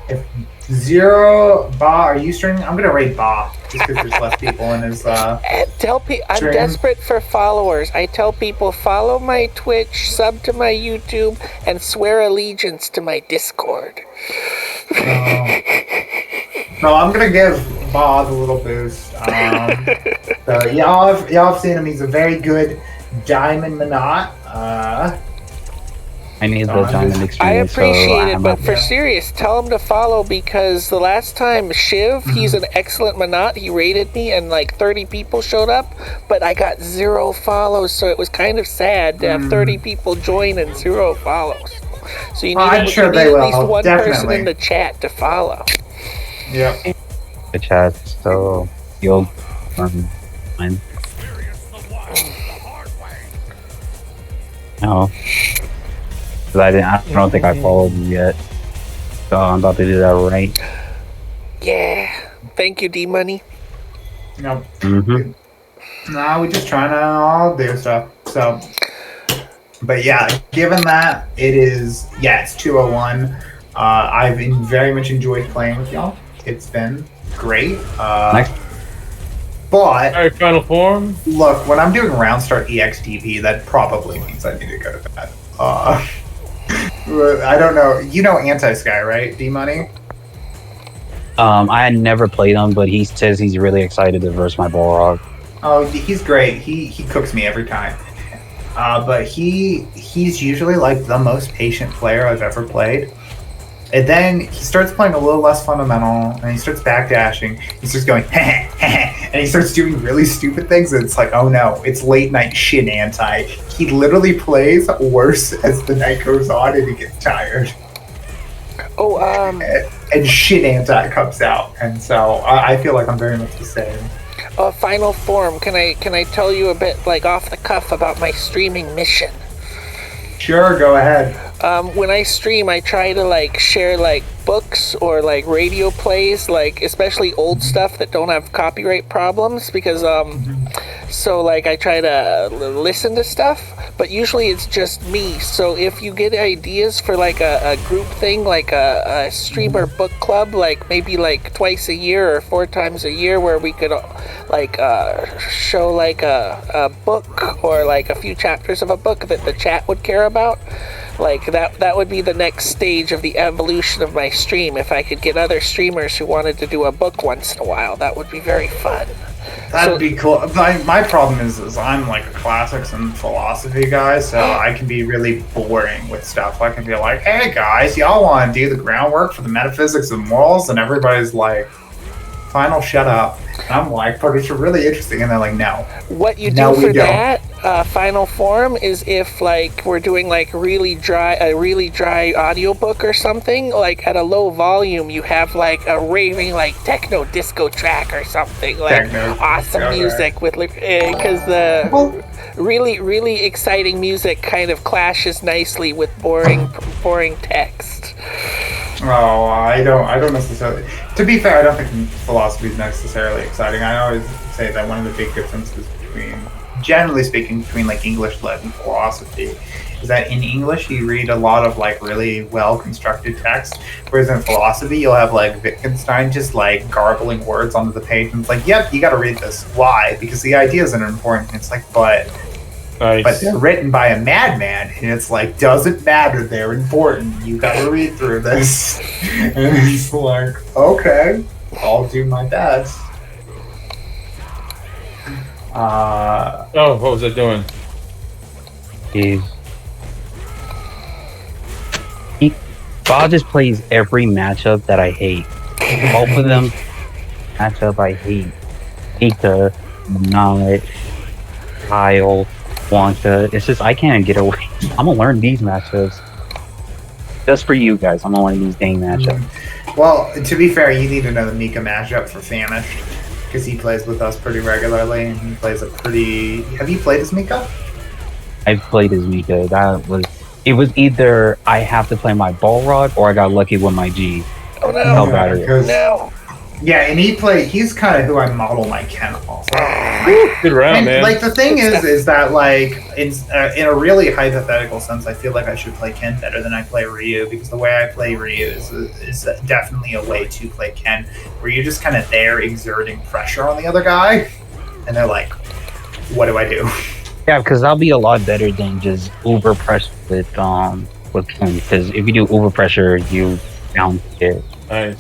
If Zero Ba, are you streaming? I'm gonna raid Ba just because there's less people in his Tell people I'm desperate for followers. I tell people follow my Twitch, sub to my YouTube, and swear allegiance to my Discord. No, I'm gonna give Ba the little boost. So y'all have seen him. He's a very good Diamond Monat. I need the diamond experience. I appreciate it, but for serious, tell him to follow, because the last time Shiv, he's an excellent Monat. He rated me and like 30 people showed up, but I got 0 follows, so it was kind of sad to have 30 people join and 0 follows. So you need, at least one person in the chat to follow. Yep. The chat, so you'll fine. No. I don't think I followed you yet. So I'm about to do that right. Yeah. Thank you, D-Money. Nope. Mm-hmm. Nah, we're just trying to all do stuff. So, but yeah, given that it's 201. I've very much enjoyed playing with y'all. It's been great. Nice. But Alright, final form. Look, when I'm doing round start EXDP, that probably means I need to go to bed. I don't know. You know Anti-Sky, right? D-Money? I had never played him, but he says he's really excited to verse my Balrog. Oh, he's great. He cooks me every time. But he's usually like the most patient player I've ever played. And then he starts playing a little less fundamental, and he starts backdashing. He starts going, and he starts doing really stupid things. And it's like, oh no, it's late night shit anti. He literally plays worse as the night goes on, and he gets tired. Oh, and shit anti comes out, and so I feel like I'm very much the same. Final form. Can I tell you a bit like off the cuff about my streaming mission? Sure, go ahead. When I stream, I try to like share like books or like radio plays, like especially old stuff that don't have copyright problems, because so like I try to listen to stuff, but usually it's just me. So if you get ideas for like a group thing, like a streamer book club, like maybe like twice a year or 4 times a year, where we could like show like a book or like a few chapters of a book that the chat would care about, like that would be the next stage of the evolution of my stream. If I could get other streamers who wanted to do a book once in a while, that would be very fun. That'd be cool. My problem is I'm like a classics and philosophy guy, so I can be really boring with stuff. I can be like, hey guys, y'all want to do the groundwork for the metaphysics of morals? And everybody's like, final shut up. And I'm like, but it's really interesting. And they're like, no. What you do for that, final form is if like we're doing like a really dry audiobook or something, like at a low volume you have like a raving like techno disco track or something, like awesome music with because the really exciting music kind of clashes nicely with boring text. Oh, I don't necessarily. To be fair, I don't think philosophy is necessarily exciting. I always say that one of the big differences generally speaking, between like English lit and philosophy is that in English you read a lot of like really well constructed text, whereas in philosophy you'll have like Wittgenstein just like garbling words onto the page and it's like, yep, you got to read this. Why? Because the ideas are important. It's like, but they're written by a madman, and it's like, doesn't matter, they're important. You gotta read through this. And he's like, okay, I'll do my best. What was I doing? Bob just plays every matchup that I hate. Both of them matchup I hate. Mika, Manat, Kyle, Wonka. It's just I can't get away. I'm gonna learn these matchups. Just for you guys, I'm gonna learn these dang matchups. Well, to be fair, you need to know the Mika matchup for Famished, because he plays with us pretty regularly, and he plays a pretty... Have you played as Mika? I played as Mika. It was either I have to play my ball rod or I got lucky with my G. Oh no! No. Yeah, and he's kind of who I model my Ken off. Good round, man. Like the thing is that like in a really hypothetical sense, I feel like I should play Ken better than I play Ryu, because the way I play Ryu is definitely a way to play Ken, where you're just kind of there exerting pressure on the other guy, and they're like, "What do I do?" Yeah, because I'll be a lot better than just uber pressure with Ken. Because if you do uber pressure, you don't get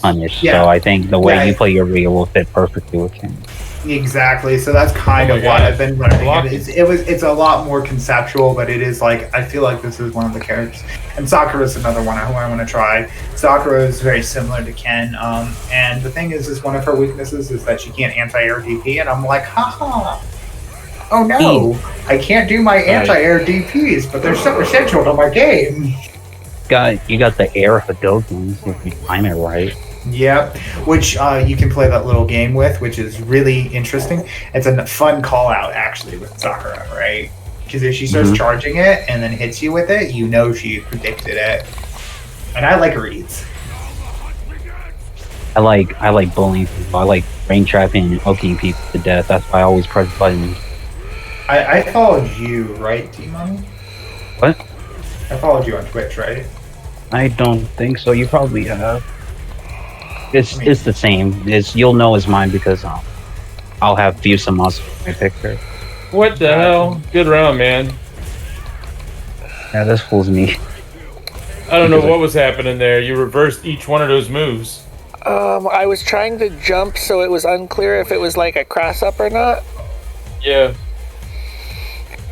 punished. Yeah. So I think the way you play your Ryu will fit perfectly with Ken. Exactly. So that's kind of what I've been learning. It's a lot more conceptual, but it is like, I feel like this is one of the characters. And Sakura is another one who I want to try. Sakura is very similar to Ken. And the thing is one of her weaknesses is that she can't anti-air DP, and I'm like, haha. Oh no, I can't do my anti-air DPs, but they're so essential to my game. You got the air Hadouken if you time it right. Yep, which you can play that little game with, which is really interesting. It's a fun call out actually with Sakura, right? Because if she starts charging it and then hits you with it, you know she predicted it. And I like reads. I like bullying people. I like brain trapping and hooking people to death. That's why I always press buttons. I followed you, right, T-Money? What? I followed you on Twitch, right? I don't think so. You probably have. It's the same. You'll know it's mine because I'll have views some muscle in my picture. What the hell? Good round, man. Yeah, this fools me. I don't know what was happening there. You reversed each one of those moves. I was trying to jump, so it was unclear if it was like a cross up or not. Yeah.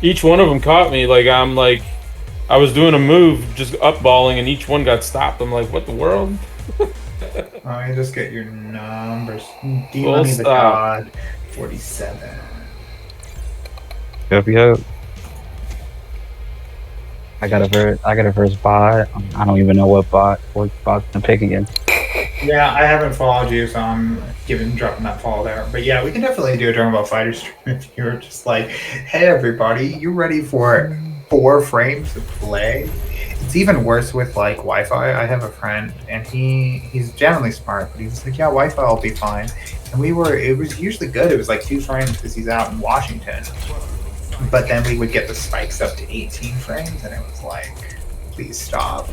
Each one of them caught me. I was doing a move, just up-balling, and each one got stopped. I'm like, what the world? You just get your numbers. D-Money the God, 47. Yep. I got a verse bot. I don't even know what bot's gonna pick again. Yeah, I haven't followed you, so I'm dropping that follow there. But yeah, we can definitely do a Dragon Ball Fighter stream if you're just like, hey everybody, you ready for 4 frames to play? It's even worse with like Wi-Fi. I have a friend and he's generally smart, but he's like, yeah, Wi-Fi will be fine. And it was usually good. It was like 2 frames because he's out in Washington. But then we would get the spikes up to 18 frames and it was like, please stop.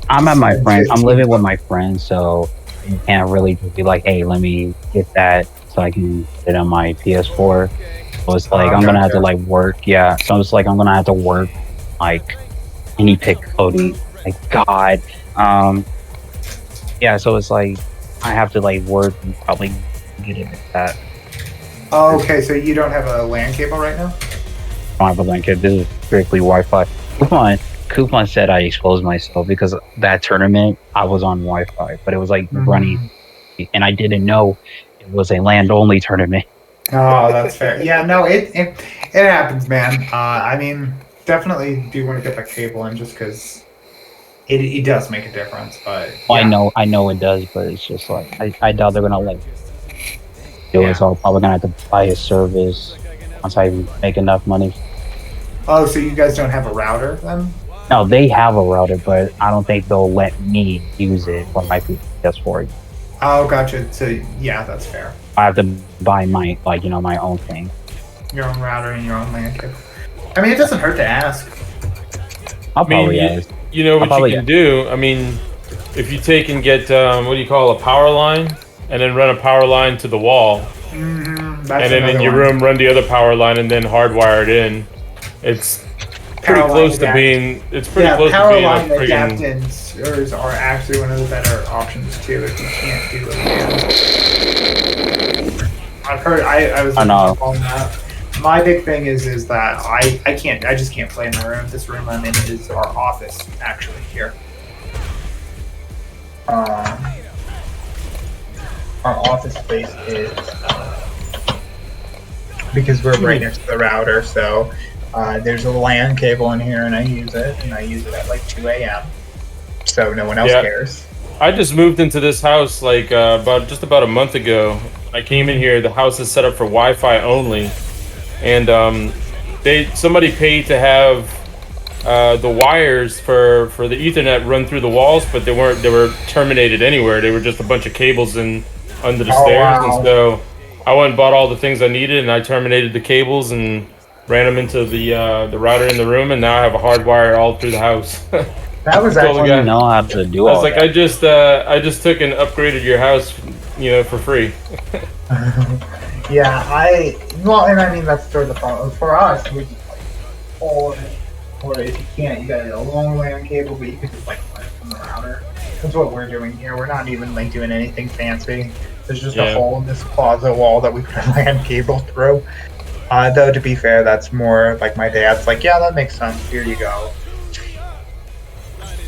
I'm at my friend. I'm living with my friend, so you can't really just be like, "Hey, let me get that so I can get it on my PS4." So it's like I'm gonna have to like work. Yeah, so it's like I'm gonna have to work like any pick Cody. Like God. Yeah, so it's like I have to like work and probably get it at that. Oh, okay, so you don't have a LAN cable right now? I don't have a LAN cable. This is strictly Wi-Fi. Coupon said I exposed myself because that tournament I was on Wi-Fi, but it was like running, and I didn't know it was a land-only tournament. Oh, that's fair. Yeah, no, it's It happens, man. I mean, definitely do want to get that cable in just because it does make a difference. But I know it does, but it's just like I doubt they're gonna like do it. So I'm probably gonna have to buy a service once I make enough money. Oh, so you guys don't have a router then? No, they have a router, but I don't think they'll let me use it for my PS4. Oh, gotcha. So yeah, that's fair. I have to buy my my own thing. Your own router and your own LAN cable. I mean, it doesn't hurt to ask. I'll probably ask. You know what you can do? I mean, if you take and get, what do you call a power line, and then run a power line to the wall, and then in your room run the other power line and then hardwire it in. It's pretty close to being. It's pretty close to being a friggin'. Adapters are actually one of the better options too if you can't do it. I've heard. I was on that. My big thing is that I just can't play in my room. This room I'm in is our office actually here. Our office space is because we're right next to the router, so there's a LAN cable in here, and I use it at like 2 a.m. So no one else cares. I just moved into this house like about a month ago. I came in here. The house is set up for Wi-Fi only, and somebody paid to have the wires for the Ethernet run through the walls, but they were terminated anywhere. They were just a bunch of cables under the stairs, and so I went and bought all the things I needed, and I terminated the cables and ran them into the router in the room, and now I have a hard wire all through the house. That was actually know how to do. I was like, I just took and upgraded your house, for free. Yeah, and I mean that's sort of the problem for us. We just or if you can't, you got a long LAN cable, but you could just like run it from the router. That's what we're doing here. We're not even like doing anything fancy. There's just a hole in this closet wall that we put a LAN cable through. Though to be fair, that's more like my dad's like, yeah, that makes sense. Here you go.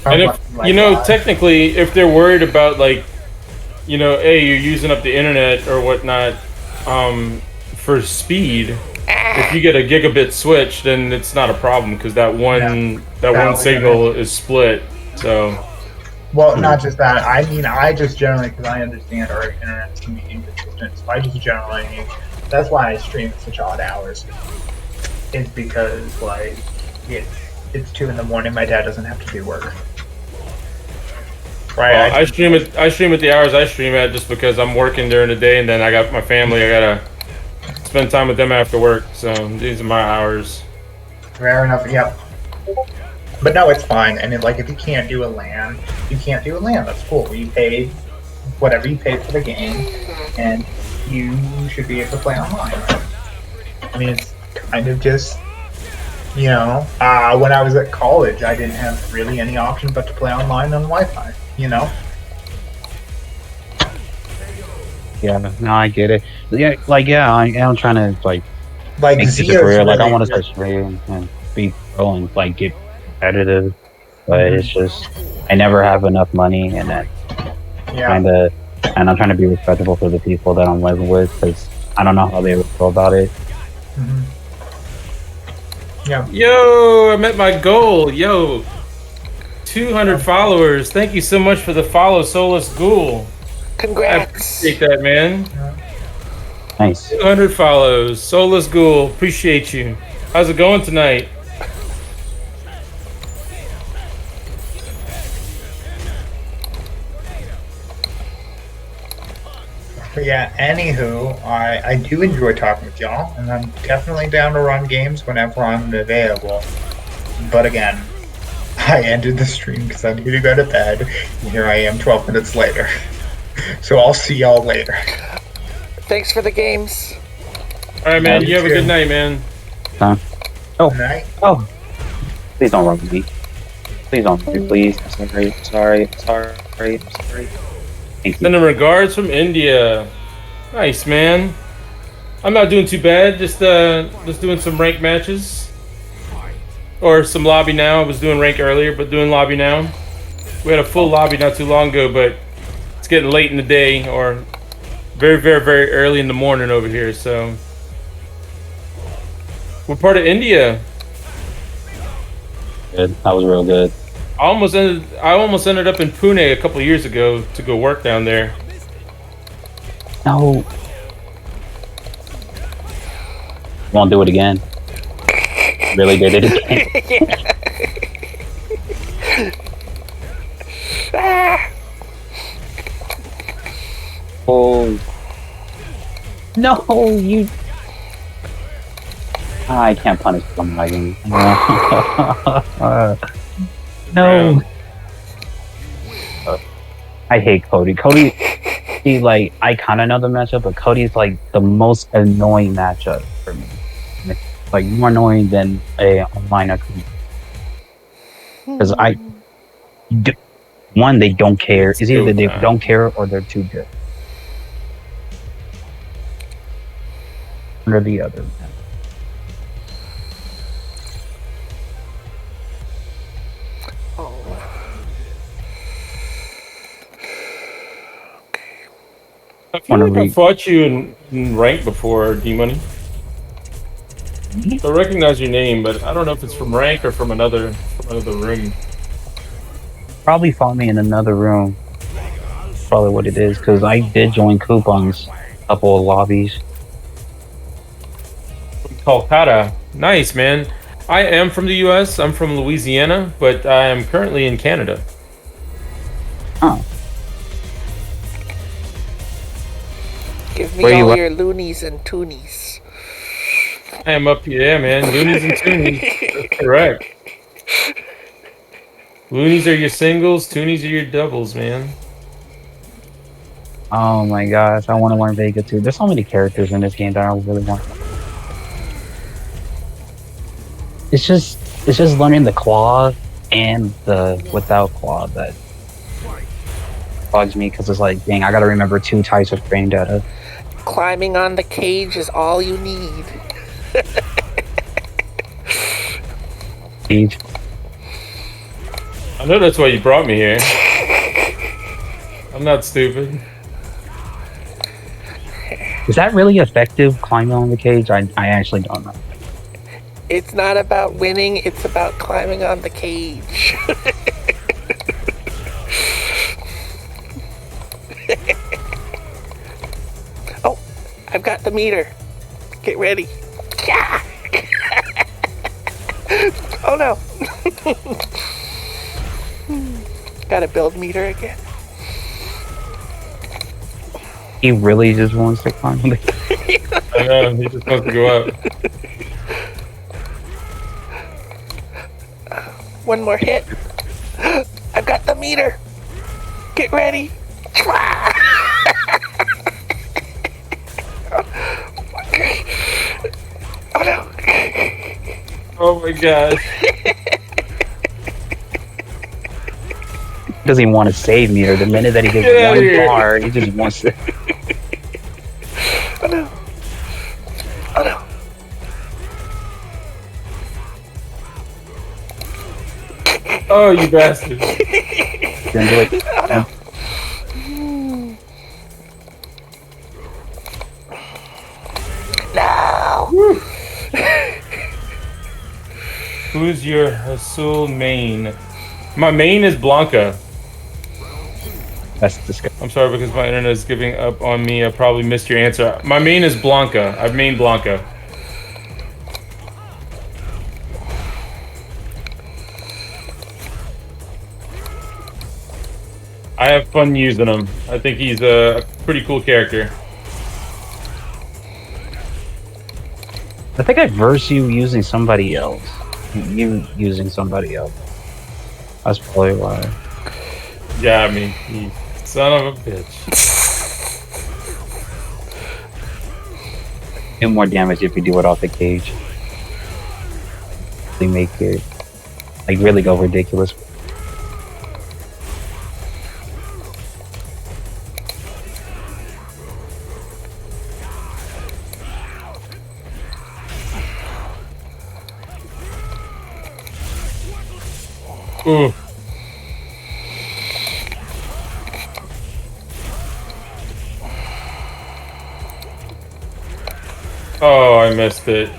And if technically, if they're worried about you're using up the internet or whatnot, for speed, if you get a gigabit switch, then it's not a problem because that one signal is split. So. Well, not just that. I mean, I just generally, because I understand our internet can be inconsistent, so I just generally. That's why I stream at such odd hours. It's because it's 2 a.m. My dad doesn't have to do work. Right. I stream at the hours I stream at just because I'm working during the day, and then I got my family. I gotta spend time with them after work. So these are my hours. Fair enough. Yep. But no, it's fine. And if you can't do a LAN, you can't do a LAN. That's cool. You paid whatever you paid for the game, and you should be able to play online. I mean, it's kind of just, when I was at college, I didn't have really any option but to play online on Wi-Fi, Yeah, no, I get it. Yeah, I am trying to make this a Zio's career. really I want to start streaming and be pro and get competitive, but it's just I never have enough money, and then I'm trying to be respectable for the people that I'm living with because I don't know how they would feel about it. Mm-hmm. Yeah. Yo, I met my goal. 200 followers. Thank you so much for the follow, Soulless Ghoul. Congrats. I appreciate that, man. Nice. 200 follows. Soulless Ghoul. Appreciate you. How's it going tonight? But yeah, anywho, I do enjoy talking with y'all, and I'm definitely down to run games whenever I'm available. But again, I ended the stream because I need to go to bed, and here I am 12 minutes later. So I'll see y'all later. Thanks for the games. Alright, man. You have a good night, man. Night. Oh. Please don't run with me. Please don't run with me, please. Sorry. Thank you. Sending regards from India. Nice, man. I'm not doing too bad. Just doing some rank matches. Or some lobby now. I was doing rank earlier, but doing lobby now. We had a full lobby not too long ago, but it's getting late in the day, or very, very, very early in the morning over here, so. What part of India? Good. That was real good. I almost ended up in Pune a couple years ago to go work down there. No. Won't do it again. Really did it again. Oh. No, you. I can't punish someone. No. I hate Cody. Cody, like, I kind of know the matchup, but Cody's like the most annoying matchup for me. It's, like, more annoying than a minor. Because one, they don't care. It's either they don't care or they're too good. One or the other. I feel like I fought you in rank before, D-Money. I recognize your name, but I don't know if it's from rank or from another room. Probably fought me in another room. Probably what it is, because I did join Coupons, a couple of lobbies. Kolkata. Nice, man. I am from the U.S. I'm from Louisiana, but I am currently in Canada. Oh. Give me all your loonies and toonies. I am up here, yeah, man. Loonies and toonies. That's correct. Loonies are your singles, toonies are your doubles, man. Oh my gosh, I want to learn Vega too. There's so many characters in this game that I really want. It's just learning the claw and the without claw that bugs me, because it's like, dang, I gotta remember 2 types of frame data. Climbing on the cage is all you need. Cage. I know that's why you brought me here. I'm not stupid. Is that really effective, climbing on the cage? I actually don't know. It's not about winning, it's about climbing on the cage. Oh, I've got the meter. Get ready. Yeah. Oh no. Gotta build meter again. He really just wants to climb on the cage. I know, he just wants to go up. One more hit. I've got the meter. Get ready. Oh no. Oh my gosh. Doesn't even want to save meter. The minute that he gets one bar, he just wants to. Oh no. Oh no. Oh, you bastard. Gonna do it. Oh, no. No. Who's your Hasul main? My main is Blanca. That's disgusting. I'm sorry because my internet is giving up on me. I probably missed your answer. My main is Blanca. I've mained Blanca. I have fun using him. I think he's a pretty cool character. I think I versed you using somebody else. You using somebody else. That's probably why. Yeah, I mean, you son of a bitch. Do more damage if you do it off the cage. They make it like really go ridiculous. Ooh. Oh, I missed it.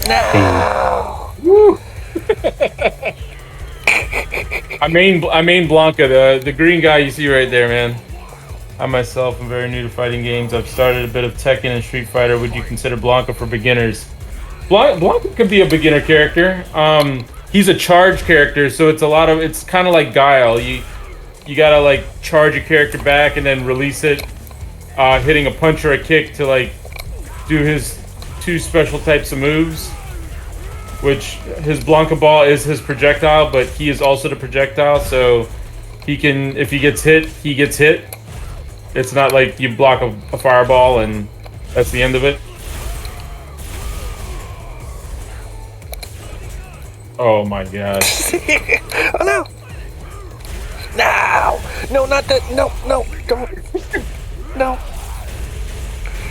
No. Woo. I main Blanca, the green guy you see right there, man. I myself am very new to fighting games. I've started a bit of Tekken and Street Fighter. Would you consider Blanca for beginners? Blanca could be a beginner character. He's a charge character, so it's kind of like Guile. You gotta like charge a character back and then release it, hitting a punch or a kick to like do his 2 special types of moves. Which his Blanca ball is his projectile, but he is also the projectile, so he can, if he gets hit, he gets hit. It's not like you block a fireball and that's the end of it. Oh my god. Oh no! No! No, not that. No, don't. No.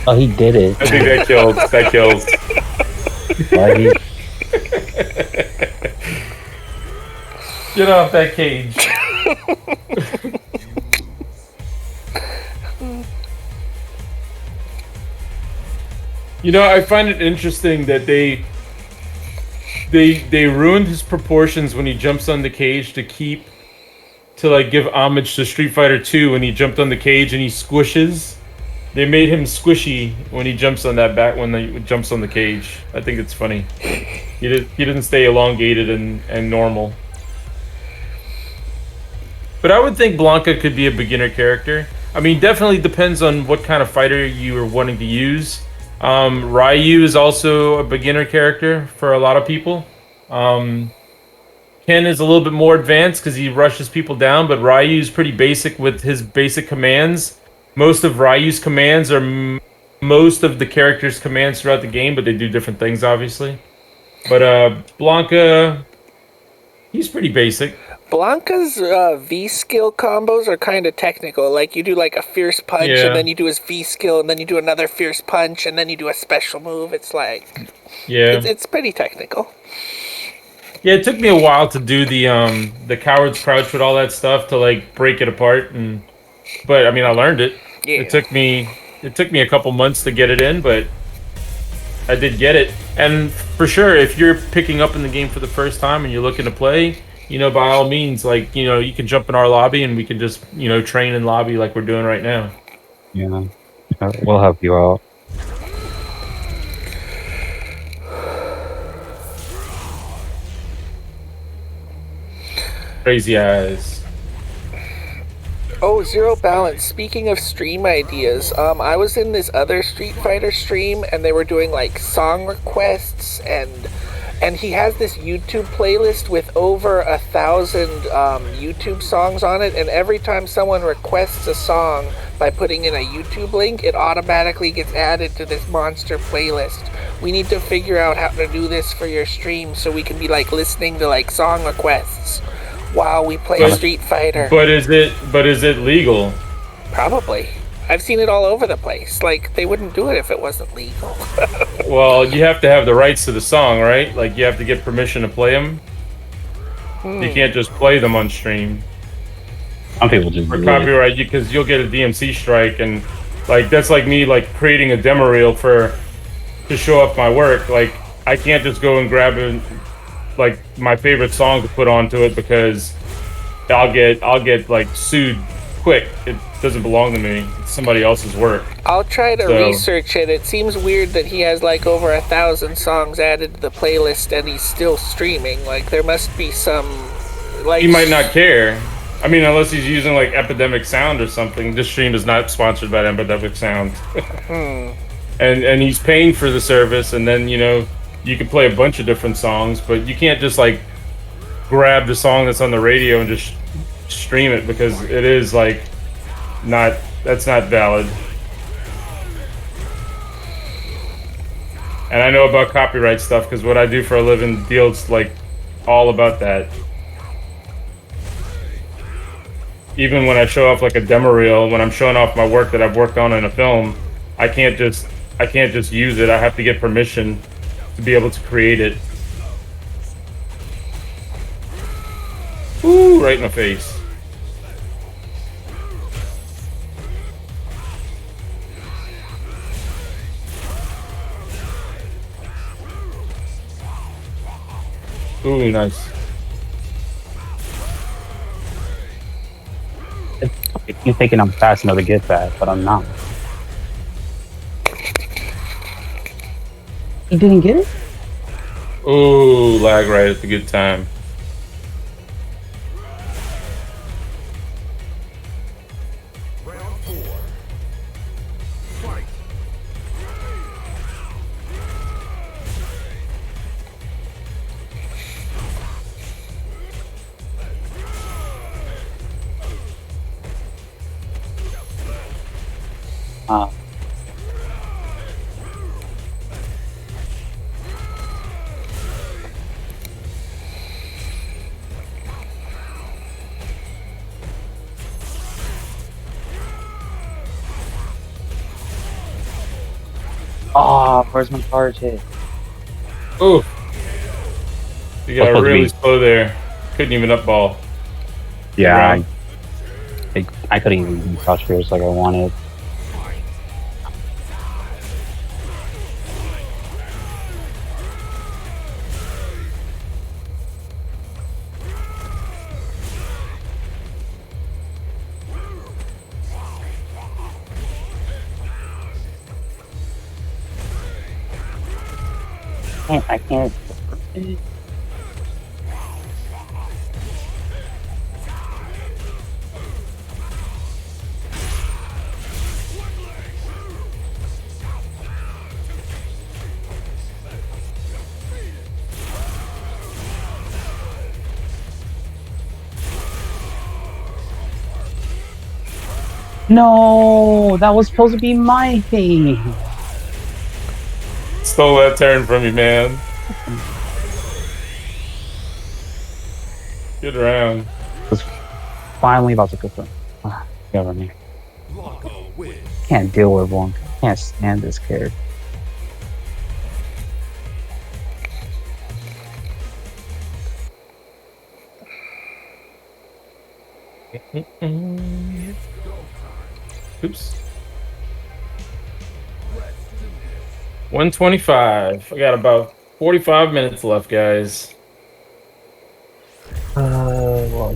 Oh, he did it. I think that kills. That kills. Get off that cage. I find it interesting that they ruined his proportions when he jumps on the cage to give homage to Street Fighter 2 when he jumped on the cage and he squishes. They made him squishy when he jumps on that back when he jumps on the cage. I think it's funny. He didn't stay elongated and normal. But I would think Blanca could be a beginner character. I mean, definitely depends on what kind of fighter you are wanting to use. Ryu is also a beginner character for a lot of people. Ken is a little bit more advanced because he rushes people down, but Ryu is pretty basic with his basic commands. Most of Ryu's commands are most of the characters' commands throughout the game, but they do different things, obviously. But Blanca, he's pretty basic. Blanca's V skill combos are kind of technical. Like you do like a fierce punch, and then you do his V skill, and then you do another fierce punch, and then you do a special move. It's like, it's pretty technical. Yeah, it took me a while to do the coward's crouch with all that stuff to like break it apart, but I mean I learned it. Yeah. It took me a couple months to get it in, but I did get it. And for sure, if you're picking up in the game for the first time and you're looking to play, by all means, like, you can jump in our lobby and we can just, train in lobby like we're doing right now. Yeah, we'll help you out. Crazy eyes. Oh, Zero Balance. Speaking of stream ideas, I was in this other Street Fighter stream and they were doing like song requests and he has this YouTube playlist with over 1,000 YouTube songs on it, and every time someone requests a song by putting in a YouTube link, it automatically gets added to this monster playlist. We need to figure out how to do this for your stream so we can be like listening to like song requests while we play Street Fighter. But is it legal? Probably. I've seen it all over the place. Like, they wouldn't do it if it wasn't legal. Well, you have to have the rights to the song, right? Like, you have to get permission to play them. You can't just play them on stream. Some people just for copyright, because you'll get a DMC strike, and like that's like me like creating a demo reel to show off my work. Like, I can't just go and grab like my favorite song to put onto it because I'll get like sued quick. It doesn't belong to me. It's somebody else's work. I'll try to research it. It seems weird that he has like over 1,000 songs added to the playlist and he's still streaming. Like, there must be some like... He might not care. I mean, unless he's using like Epidemic Sound or something. This stream is not sponsored by Epidemic Sound. And he's paying for the service, and then you can play a bunch of different songs, but you can't just like grab the song that's on the radio and just stream it, because it is like that's not valid. And I know about copyright stuff because what I do for a living deals like all about that. Even when I show off like a demo reel, when I'm showing off my work that I've worked on in a film, I can't just use it. I have to get permission to be able to create it. Ooh, right in the face. Ooh, nice. You thinking I'm fast enough to get that, but I'm not. He didn't get it? Ooh, lag right at the good time. Oh, where's my charge hit? Ooh. You got Supposed to really be- slow there. Couldn't even up ball. Yeah, I couldn't even crouch fierce like I wanted. I can't. No, that was supposed to be my thing. Stole that turn from you, man. Good round. Was finally about to go for. Never me. Can't deal with one. Can't stand this character. Oops. 125. I got about 45 minutes left, guys. Well.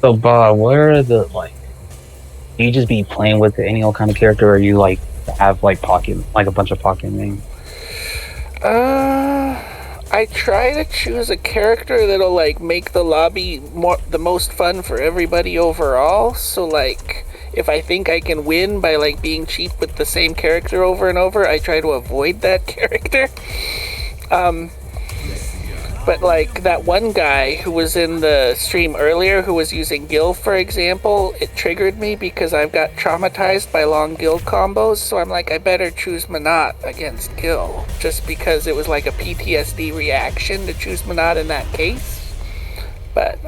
So, Bob, where are the like? Do you just be playing with any old kind of character, or you like have like a bunch of pocket names? I try to choose a character that'll like make the lobby the most fun for everybody overall. So like, if I think I can win by like being cheap with the same character over and over, I try to avoid that character. But like that one guy who was in the stream earlier who was using Gil, for example, it triggered me because I've got traumatized by long Gil combos, so I'm like, I better choose Manat against Gil, just because it was like a PTSD reaction to choose Manat in that case. But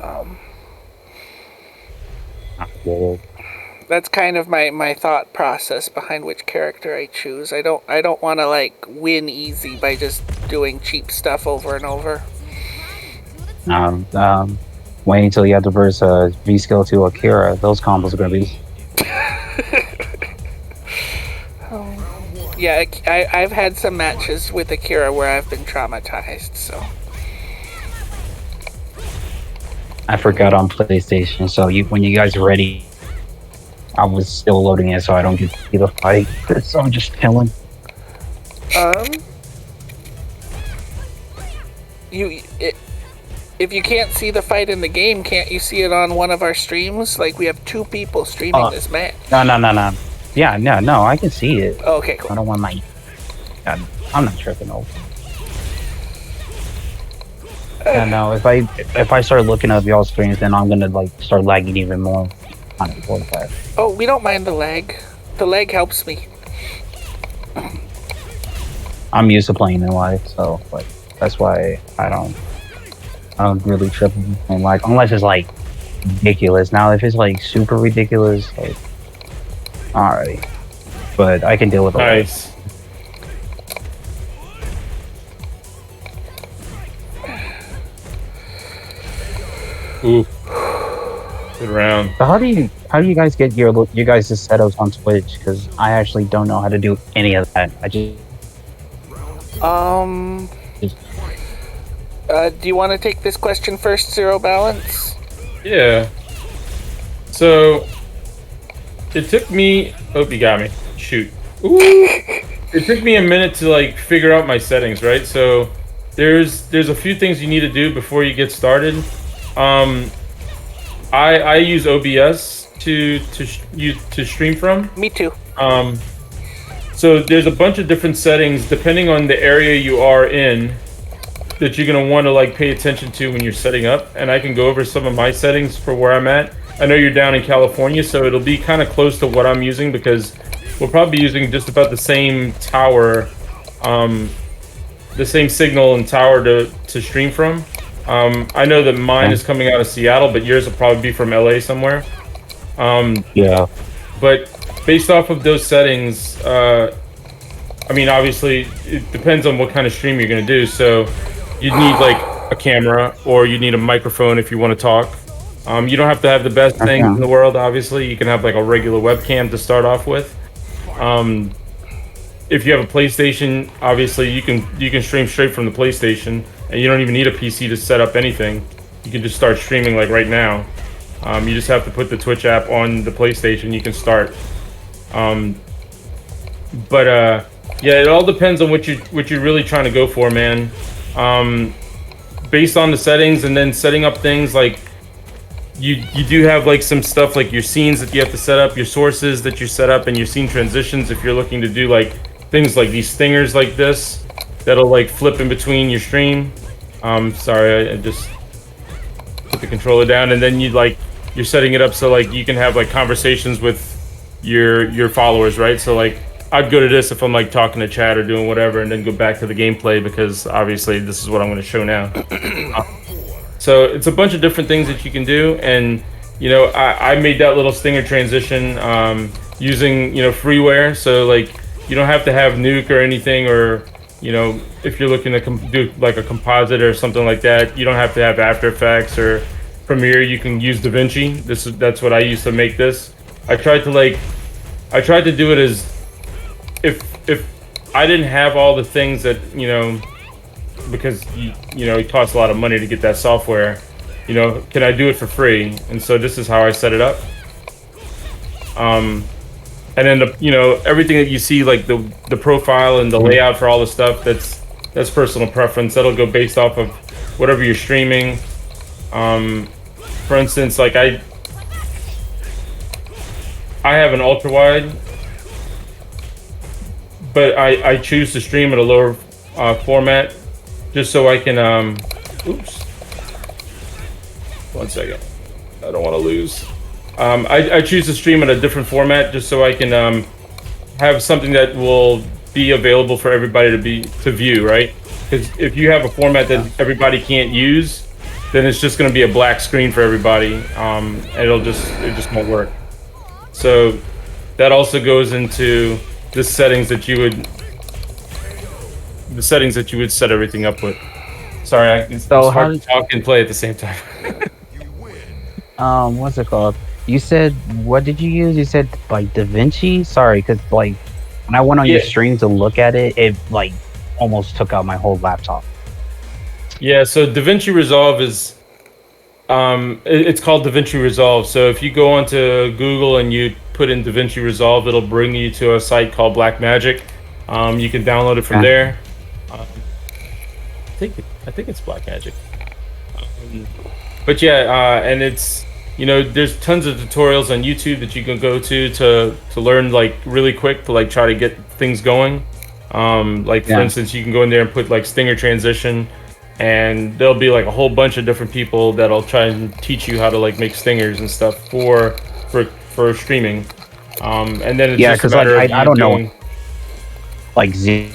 that's kind of my thought process behind which character I choose. I don't want to like win easy by just doing cheap stuff over and over. Wait until you have to verse V-Skill to Akira. Those combos are gonna be. Yeah, I've had some matches with Akira where I've been traumatized, so. I forgot on PlayStation, so when you guys are ready, I was still loading it, so I don't get to see the fight. So I'm just chilling. If you can't see the fight in the game, can't you see it on one of our streams? Like, we have 2 people streaming this match. No. Yeah, no, I can see it. Okay, cool. I don't want my... I'm not tripping over. Yeah, no, if I start looking up y'all's streams, then I'm gonna, like, start lagging even more. Oh, we don't mind the lag. The lag helps me. I'm used to playing in live, so, like, that's why I don't really trip and like unless it's like ridiculous. Now if it's like super ridiculous, like alright. But I can deal with it. Nice. Ooh. Good round. So how do you guys get your guys' setups on Twitch? Because I actually don't know how to do any of that. I just Do you want to take this question first, Zero Balance? Yeah. So, it took me... Oh, you got me. Shoot. Ooh. It took me a minute to, like, figure out my settings, right? So, there's a few things you need to do before you get started. I use OBS to stream from. Me too. So there's a bunch of different settings depending on the area you are in that you're gonna want to like pay attention to when you're setting up. And I can go over some of my settings for where I'm at. I know you're down in California, so it'll be kind of close to what I'm using because we'll probably be using just about the same tower, the same signal and tower to stream from. I know that mine is coming out of Seattle, but yours will probably be from LA somewhere. Yeah. But based off of those settings, I mean, obviously, it depends on what kind of stream you're going to do. So you'd need like a camera or you need a microphone if you want to talk. You don't have to have the best things in the world, obviously. You can have like a regular webcam to start off with. If you have a PlayStation, obviously you can stream straight from the PlayStation, and you don't even need a PC to set up anything. You can just start streaming like right now. You just have to put the Twitch app on the PlayStation. You can start. Yeah, it all depends on what you're really trying to go for, man. Based on the settings, and then setting up things like you do have like some stuff like your scenes that you have to set up, your sources that you set up, and your scene transitions if you're looking to do like things like these stingers like this that'll like flip in between your stream. Sorry, I just put the controller down, and then you're setting it up so like you can have like conversations with your followers, right? So like I'd go to this if I'm like talking to chat or doing whatever, and then go back to the gameplay because obviously this is what I'm going to show now. So it's a bunch of different things that you can do, and you know I made that little stinger transition using freeware, so like you don't have to have Nuke or anything, or if you're looking to do like a composite or something like that, you don't have to have After Effects or Premiere. You can use DaVinci. That's what I used to make this. I tried to do it as if I didn't have all the things that because it costs a lot of money to get that software. Can I do it for free? And so this is how I set it up. And then everything that you see, like the profile and the layout for all the stuff, that's personal preference. That'll go based off of whatever you're streaming. For instance, like I have an ultra wide, but I choose to stream at a lower format just so I can oops, 1 second, I don't want to lose. I choose to stream at a different format just so I can have something that will be available for everybody to view, right? Because if you have a format that everybody can't use, then it's just going to be a black screen for everybody, and it just won't work. So that also goes into the settings that you would set everything up with. Sorry, it's hard to talk and play at the same time. What's it called? You said, what did you use? You said like DaVinci? Sorry, because like when I went on your stream to look at it, it like almost took out my whole laptop. Yeah, so DaVinci Resolve is it's called DaVinci Resolve. So if you go onto Google and you put in DaVinci Resolve, it'll bring you to a site called Blackmagic. You can download it from there. I think it's Blackmagic. But yeah, and it's there's tons of tutorials on YouTube that you can go to learn like really quick to like try to get things going. For instance, you can go in there and put like stinger transition, and there'll be like a whole bunch of different people that'll try and teach you how to like make stingers and stuff for streaming. And then it's just a matter of I don't know, like zero,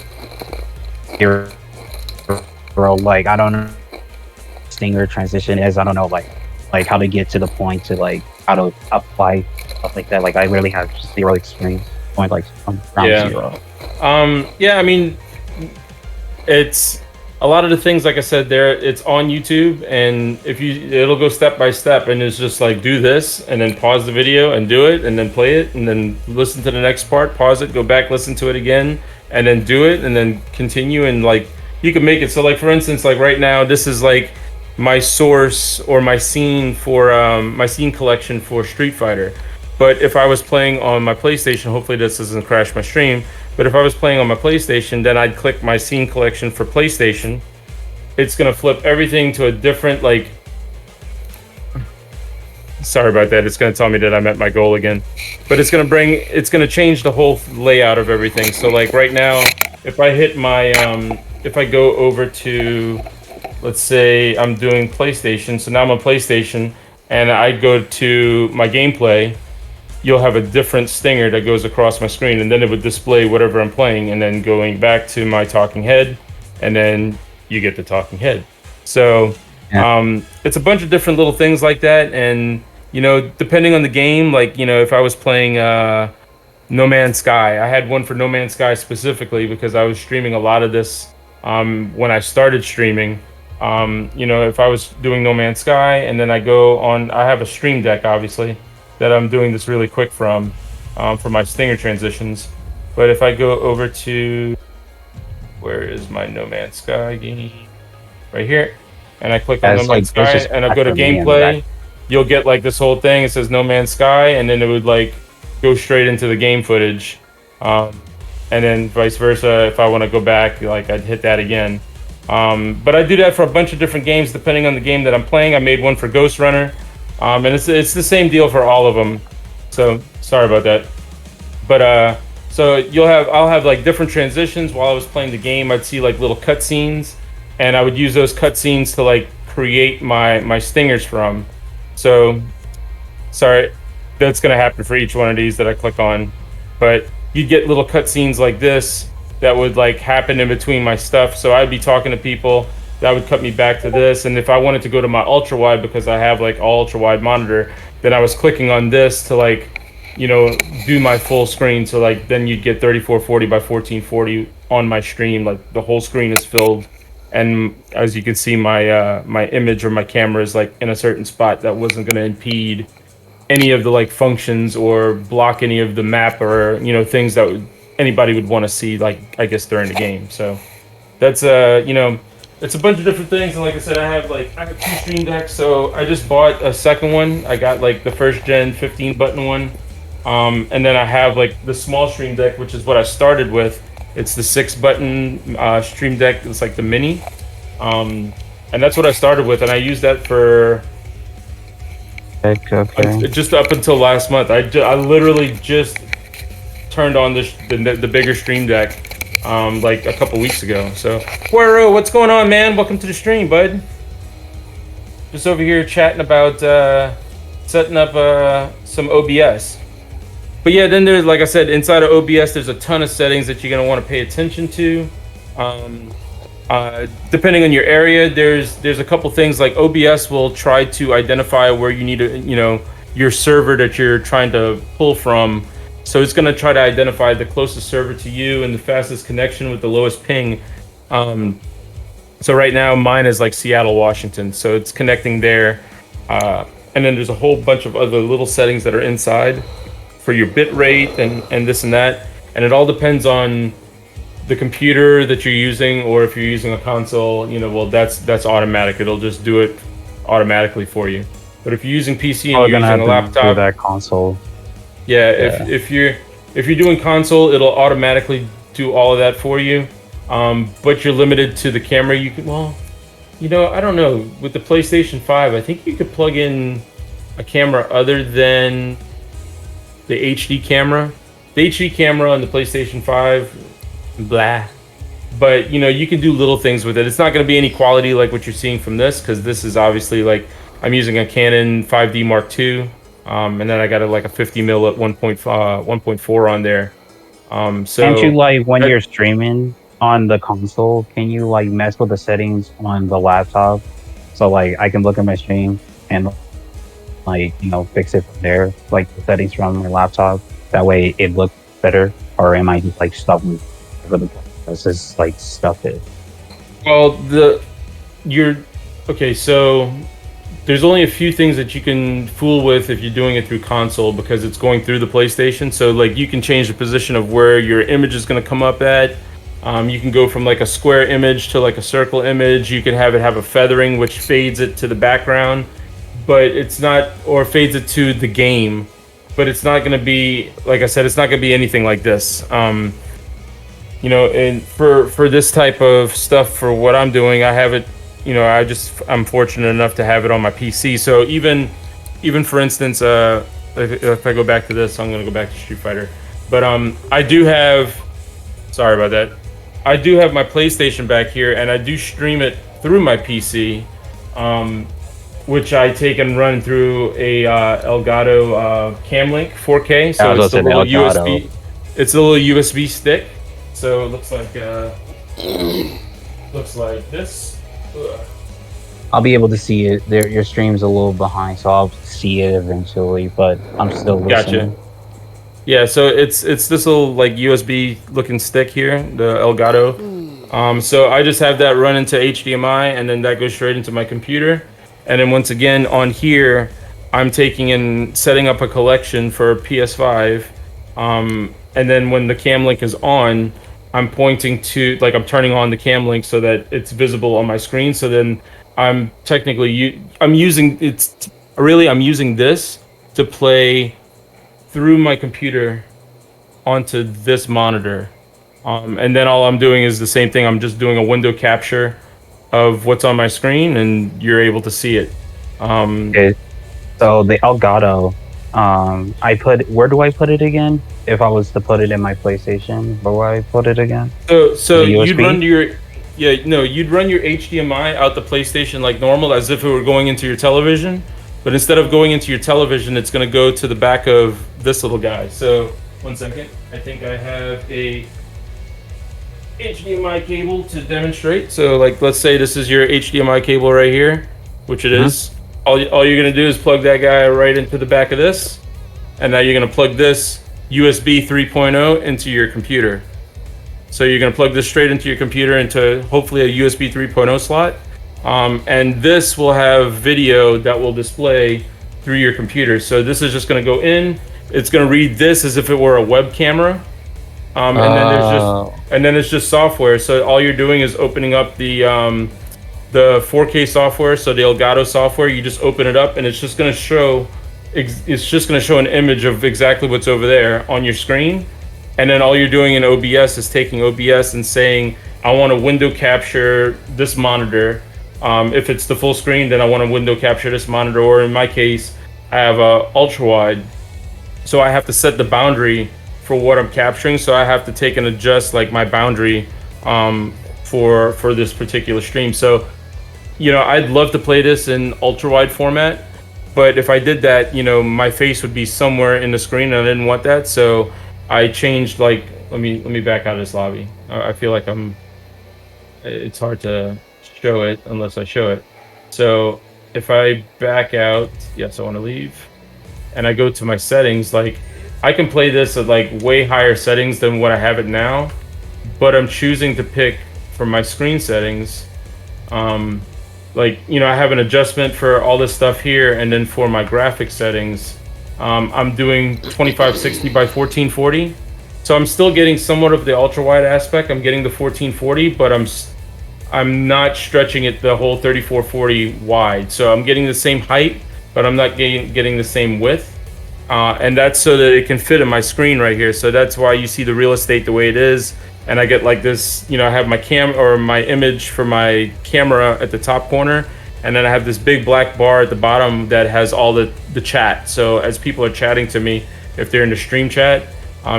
like I don't know stinger transition is. I don't know like how to get to the point to like how to apply stuff like that. Like I really have zero experience point like from ground zero. Yeah, I mean, it's a lot of the things, like I said, it's on YouTube, and it'll go step by step, and it's just like do this, and then pause the video and do it, and then play it, and then listen to the next part, pause it, go back, listen to it again, and then do it and then continue, and like you can make it so, like, for instance, like right now this is like my source or my scene for my scene collection for Street Fighter. But if I was playing on my PlayStation, hopefully this doesn't crash my stream, but if I was playing on my PlayStation, then I'd click my scene collection for PlayStation. It's gonna flip everything to a different, like, sorry about that, it's gonna tell me that I met my goal again. But it's gonna change the whole layout of everything. So like right now, if I hit my if I go over to, let's say I'm doing PlayStation, so now I'm on PlayStation, and I go to my gameplay, you'll have a different stinger that goes across my screen, and then it would display whatever I'm playing, and then going back to my talking head, and then you get the talking head. So it's a bunch of different little things like that, and you know, depending on the game, like, you know, if I was playing No Man's Sky, I had one for No Man's Sky specifically because I was streaming a lot of this when I started streaming. You know, if I was doing No Man's Sky and then I go on, I have a stream deck obviously that I'm doing this really quick from for my stinger transitions. But if I go over to, where is my No Man's Sky game? Right here. And I click on No Man's Sky and I go to gameplay, you'll get like this whole thing. It says No Man's Sky, and then it would like go straight into the game footage. And then vice versa, if I want to go back, like I'd hit that again. But I do that for a bunch of different games depending on the game that I'm playing. I made one for Ghost Runner, and it's the same deal for all of them. So sorry about that. But so I'll have like different transitions while I was playing the game. I'd see like little cutscenes, and I would use those cutscenes to like create my stingers from. So sorry, that's gonna happen for each one of these that I click on. But you'd get little cutscenes like this that would like happen in between my stuff. So I'd be talking to people, that would cut me back to this. And if I wanted to go to my ultra wide, because I have like all ultra wide monitor, then I was clicking on this to like, you know, do my full screen. So like then you'd get 3440 by 1440 on my stream, like the whole screen is filled. And as you can see, my my image or my camera is like in a certain spot that wasn't going to impede any of the like functions or block any of the map or, you know, things that anybody would want to see, like, I guess during the game. So that's you know, it's a bunch of different things. And like I said, I have two stream decks. So I just bought a second one. I got like the first gen 15 button one, and then I have like the small stream deck, which is what I started with. It's the 6 button stream deck. It's like the mini, and that's what I started with, and I used that for just up until last month. I literally just turned on the bigger stream deck like a couple weeks ago. So Guero, what's going on, man? Welcome to the stream, bud. Just over here chatting about setting up some OBS. But yeah, then there's, like I said, inside of OBS, there's a ton of settings that you're gonna want to pay attention to. Depending on your area, there's a couple things like OBS will try to identify where you need to, you know, your server that you're trying to pull from. So it's gonna try to identify the closest server to you and the fastest connection with the lowest ping. So right now mine is like Seattle, Washington, so it's connecting there. And then there's a whole bunch of other little settings that are inside for your bit rate and this and that, and it all depends on the computer that you're using, or if you're using a console, you know, well that's automatic. It'll just do it automatically for you. But if you're using PC and you're using a laptop, do that console. Yeah, if you're doing console, it'll automatically do all of that for you. But you're limited to the camera. You can, well, you know, I don't know. With the PlayStation 5, I think you could plug in a camera other than the HD camera. The HD camera on the PlayStation 5, blah. But, you know, you can do little things with it. It's not going to be any quality like what you're seeing from this, because this is obviously like, I'm using a Canon 5D Mark II, and then I got like a 50 mil at 1.4 on there. So can't you, like, when you're streaming on the console, can you like mess with the settings on the laptop? So like I can look at my stream and like, you know, fix it from there, like the settings from my laptop. That way it looks better. Or am I just like stuck with the process, like stuff it? Well, okay, so there's only a few things that you can fool with if you're doing it through console, because it's going through the PlayStation. So like you can change the position of where your image is going to come up at. You can go from like a square image to like a circle image. You can have it have a feathering, which fades it to the background, but it's not, or fades it to the game, but it's not going to be, like I said, it's not going to be anything like this. You know, and for this type of stuff, for what I'm doing, I have it, you know, I'm fortunate enough to have it on my PC. So even for instance, if I go back to this, I'm going to go back to Street Fighter. But I do have, sorry about that. I do have my PlayStation back here, and I do stream it through my PC, which I take and run through a Elgato Cam Link 4K. So it's a little USB. It's a little USB stick. So it looks like this. Ugh. I'll be able to see it. Your stream's a little behind, so I'll see it eventually. But I'm still listening. Gotcha. Yeah, so it's this little like USB looking stick here, the Elgato. So I just have that run into HDMI, and then that goes straight into my computer. And then once again on here, I'm taking and setting up a collection for PS5. And then when the cam link is on, I'm pointing to, like, I'm turning on the cam link so that it's visible on my screen. So then I'm technically I'm using this to play through my computer onto this monitor. And then all I'm doing is the same thing. I'm just doing a window capture of what's on my screen, and you're able to see it. Okay. So the Elgato, where do I put it again? If I was to put it in my PlayStation, where would I put it again? So you'd run your HDMI out the PlayStation like normal, as if it were going into your television. But instead of going into your television, it's going to go to the back of this little guy. So, one second. I think I have a HDMI cable to demonstrate. So, like, let's say this is your HDMI cable right here, which it is. All you're going to do is plug that guy right into the back of this. And now you're going to plug this USB 3.0 into your computer. So you're going to plug this straight into your computer into hopefully a USB 3.0 slot. And this will have video that will display through your computer. So this is just going to go in. It's going to read this as if it were a web camera. And then it's just software. So all you're doing is opening up the 4K software. So the Elgato software, you just open it up, and it's just going to show. It's just going to show an image of exactly what's over there on your screen. And then all you're doing in OBS is taking OBS and saying, I want to window capture this monitor. If it's the full screen, then I want to window capture this monitor, or in my case, I have a ultra wide, so I have to set the boundary for what I'm capturing. So I have to take and adjust like my boundary for this particular stream. So, you know, I'd love to play this in ultra wide format, but if I did that, you know, my face would be somewhere in the screen, and I didn't want that. So I changed, like, let me back out of this lobby. I feel like it's hard to show it unless I show it. So if I back out, yes, I want to leave, and I go to my settings, like, I can play this at like way higher settings than what I have it now, but I'm choosing to pick from my screen settings, like, you know, I have an adjustment for all this stuff here, and then for my graphic settings, I'm doing 2560 by 1440. So I'm still getting somewhat of the ultra wide aspect. I'm getting the 1440, but I'm not stretching it the whole 3440 wide. So I'm getting the same height, but I'm not getting the same width. And that's so that it can fit in my screen right here. So that's why you see the real estate the way it is. And I get like this, you know, I have my image for my camera at the top corner. And then I have this big black bar at the bottom that has all the chat. So as people are chatting to me, if they're in the stream chat,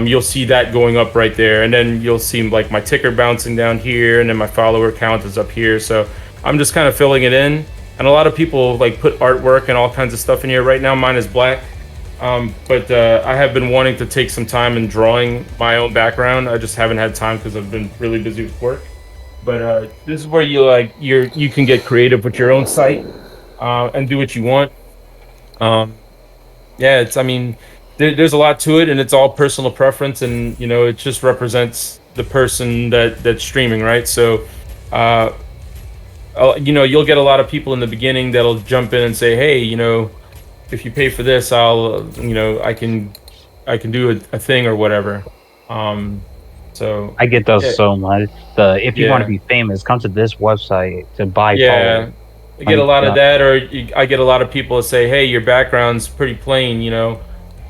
you'll see that going up right there. And then you'll see like my ticker bouncing down here, and then my follower count is up here. So I'm just kind of filling it in. And a lot of people like put artwork and all kinds of stuff in here. Right now mine is black. But I have been wanting to take some time in drawing my own background. I just haven't had time because I've been really busy with work. But this is where you can get creative with your own site and do what you want. Yeah, there's a lot to it, and it's all personal preference, and you know, it just represents the person that's streaming, right? So you'll get a lot of people in the beginning that'll jump in and say, hey, if you pay for this, I'll, I can do a thing or whatever. So I get those so much. If you want to be famous, come to this website to buy followers. I get a lot of that, or I get a lot of people that say, "Hey, your background's pretty plain.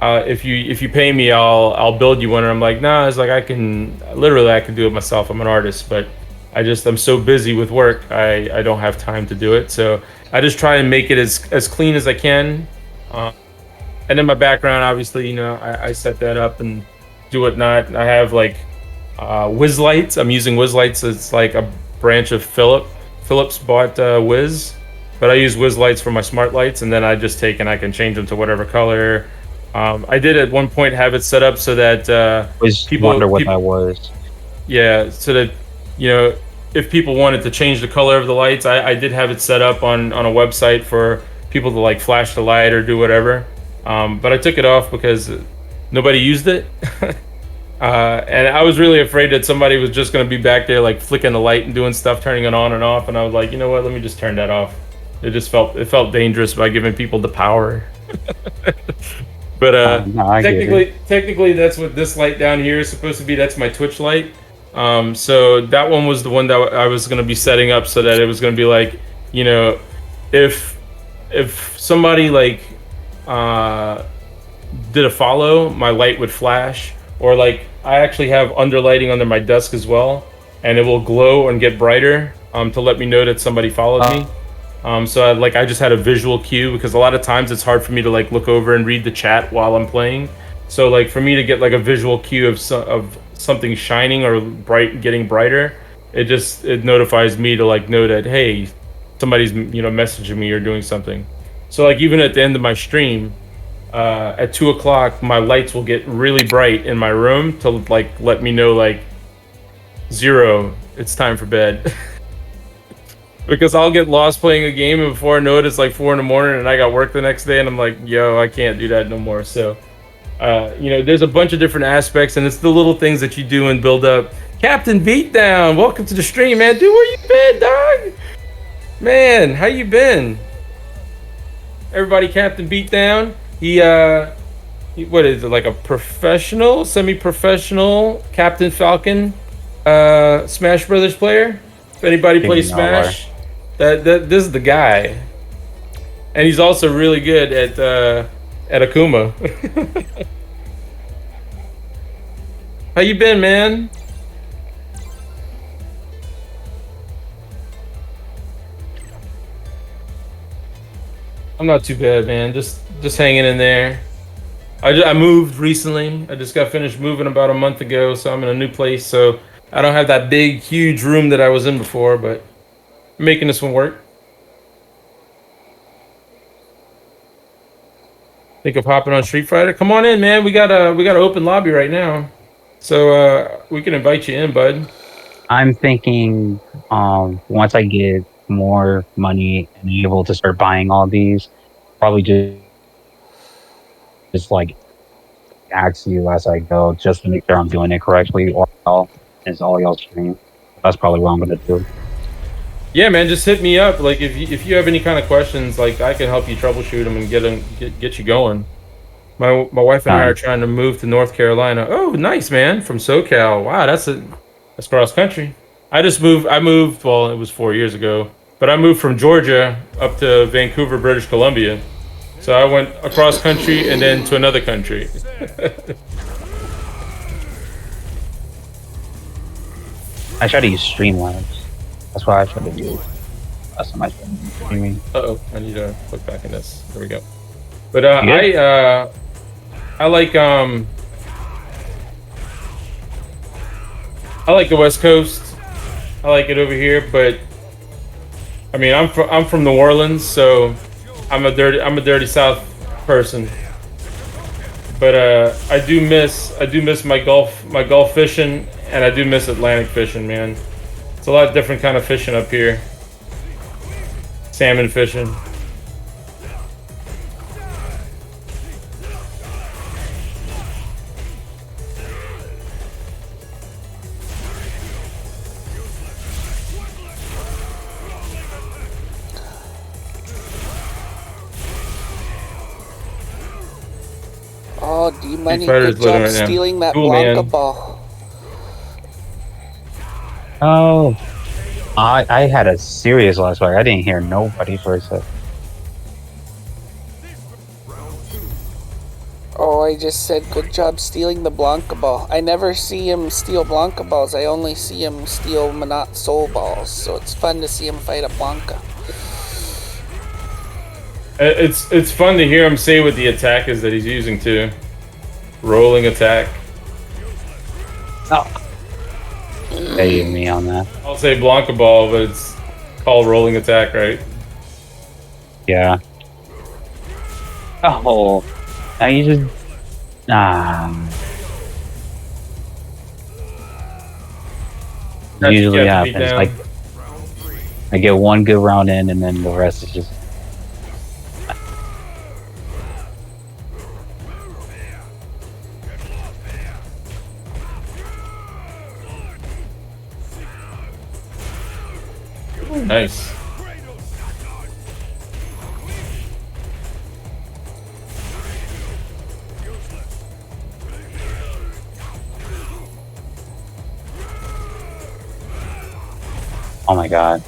If you pay me, I'll build you one." And I'm like, "Nah." It's like I can do it myself. I'm an artist, but I'm so busy with work, I don't have time to do it. So I just try and make it as clean as I can. And then my background, obviously, I set that up and do whatnot. I have like Wiz lights. I'm using Wiz lights. It's like a branch of Philips bought Wiz, but I use Wiz lights for my smart lights, and then I just take and I can change them to whatever color. I did at one point have it set up so that people wonder what that was. Yeah, so that if people wanted to change the color of the lights, I did have it set up on a website for people to like flash the light or do whatever. But I took it off because nobody used it. And I was really afraid that somebody was just going to be back there like flicking the light and doing stuff, turning it on and off. And I was like, you know what, let me just turn that off. It felt dangerous by giving people the power. But technically that's what this light down here is supposed to be. That's my Twitch light. So that one was the one that I was going to be setting up so that it was going to be like, if somebody like did a follow, my light would flash. Or like I actually have underlighting under my desk as well, and it will glow and get brighter to let me know that somebody followed me. So I just had a visual cue, because a lot of times it's hard for me to like look over and read the chat while I'm playing. So like for me to get like a visual cue of something shining or getting brighter, it notifies me to like know that, hey, somebody's messaging me or doing something. So like even at the end of my stream, at 2 o'clock, my lights will get really bright in my room to like let me know like 0, it's time for bed. Because I'll get lost playing a game, and before I know it, it's like 4 in the morning and I got work the next day, and I'm like, yo, I can't do that no more. So there's a bunch of different aspects, and it's the little things that you do and build up. Captain Beatdown, welcome to the stream, man. Dude, where you been, dog? Man, how you been? Everybody, Captain Beatdown. He what is it, like a professional, semi-professional Captain Falcon Smash Brothers player? If anybody plays Smash, this is the guy. And he's also really good at Akuma. How you been, man? I'm not too bad, man. Just hanging in there. I moved recently. I just got finished moving about a month ago, so I'm in a new place. So I don't have that big, huge room that I was in before, but I'm making this one work. Think of hopping on Street Fighter? Come on in, man. We got an open lobby right now, so we can invite you in, bud. I'm thinking once I get more money and able to start buying all these, probably just like ask you as I go, just to make sure I'm doing it correctly, or it's all y'all stream. That's probably what I'm gonna do. Yeah, man, just hit me up. Like if you have any kind of questions, like I can help you troubleshoot them and get you going. My wife and I are trying to move to North Carolina. Oh, nice, man, from SoCal. Wow, that's cross country. I moved. Well, it was 4 years ago, but I moved from Georgia up to Vancouver, British Columbia. So I went across country and then to another country. I try to use Streamlabs. That's why I try to do. That's my streaming. Uh-oh, I need to click back in this. There we go. But I like the West Coast. I like it over here, but I mean, I'm from New Orleans, so I'm a dirty South person. But I do miss my Gulf fishing, and I do miss Atlantic fishing, man. It's a lot different kind of fishing up here. Salmon fishing. Oh, D-Money, Fighter's good job winning right now. stealing that Cool, Blanca man. ball. Oh, I had a serious last fight. I didn't hear nobody for a sec. Oh, I just said good job stealing the Blanca ball. I never see him steal Blanca balls. I only see him steal Manat soul balls. So it's fun to see him fight a Blanca. It's fun to hear him say what the attack is that he's using too. Rolling attack. Oh. Save me on that. I'll say Blanca ball, but it's called rolling attack, right? Yeah. Oh. Now you just... Usually happens. Like, I get one good round in, and then the rest is just... Nice. Oh my god.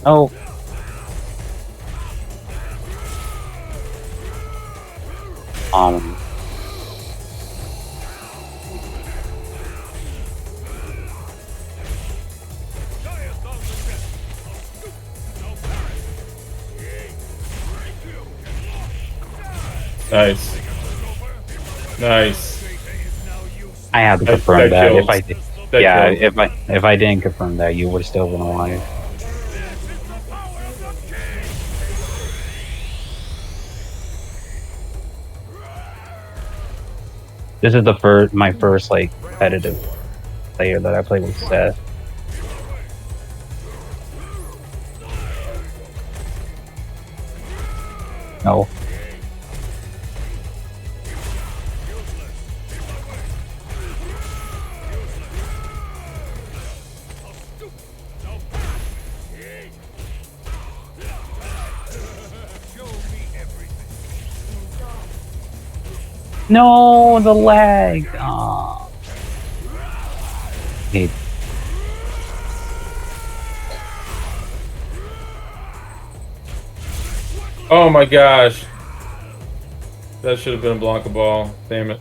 Oh. Nice. Nice. I had to That confirm that. kills. If I did, That yeah, kills. if I didn't confirm that, you would still been alive. This is my first like competitive player that I played with Seth. No. No, the lag. Aw. Hey. Oh my gosh. That should have been a Blanca ball. Damn it.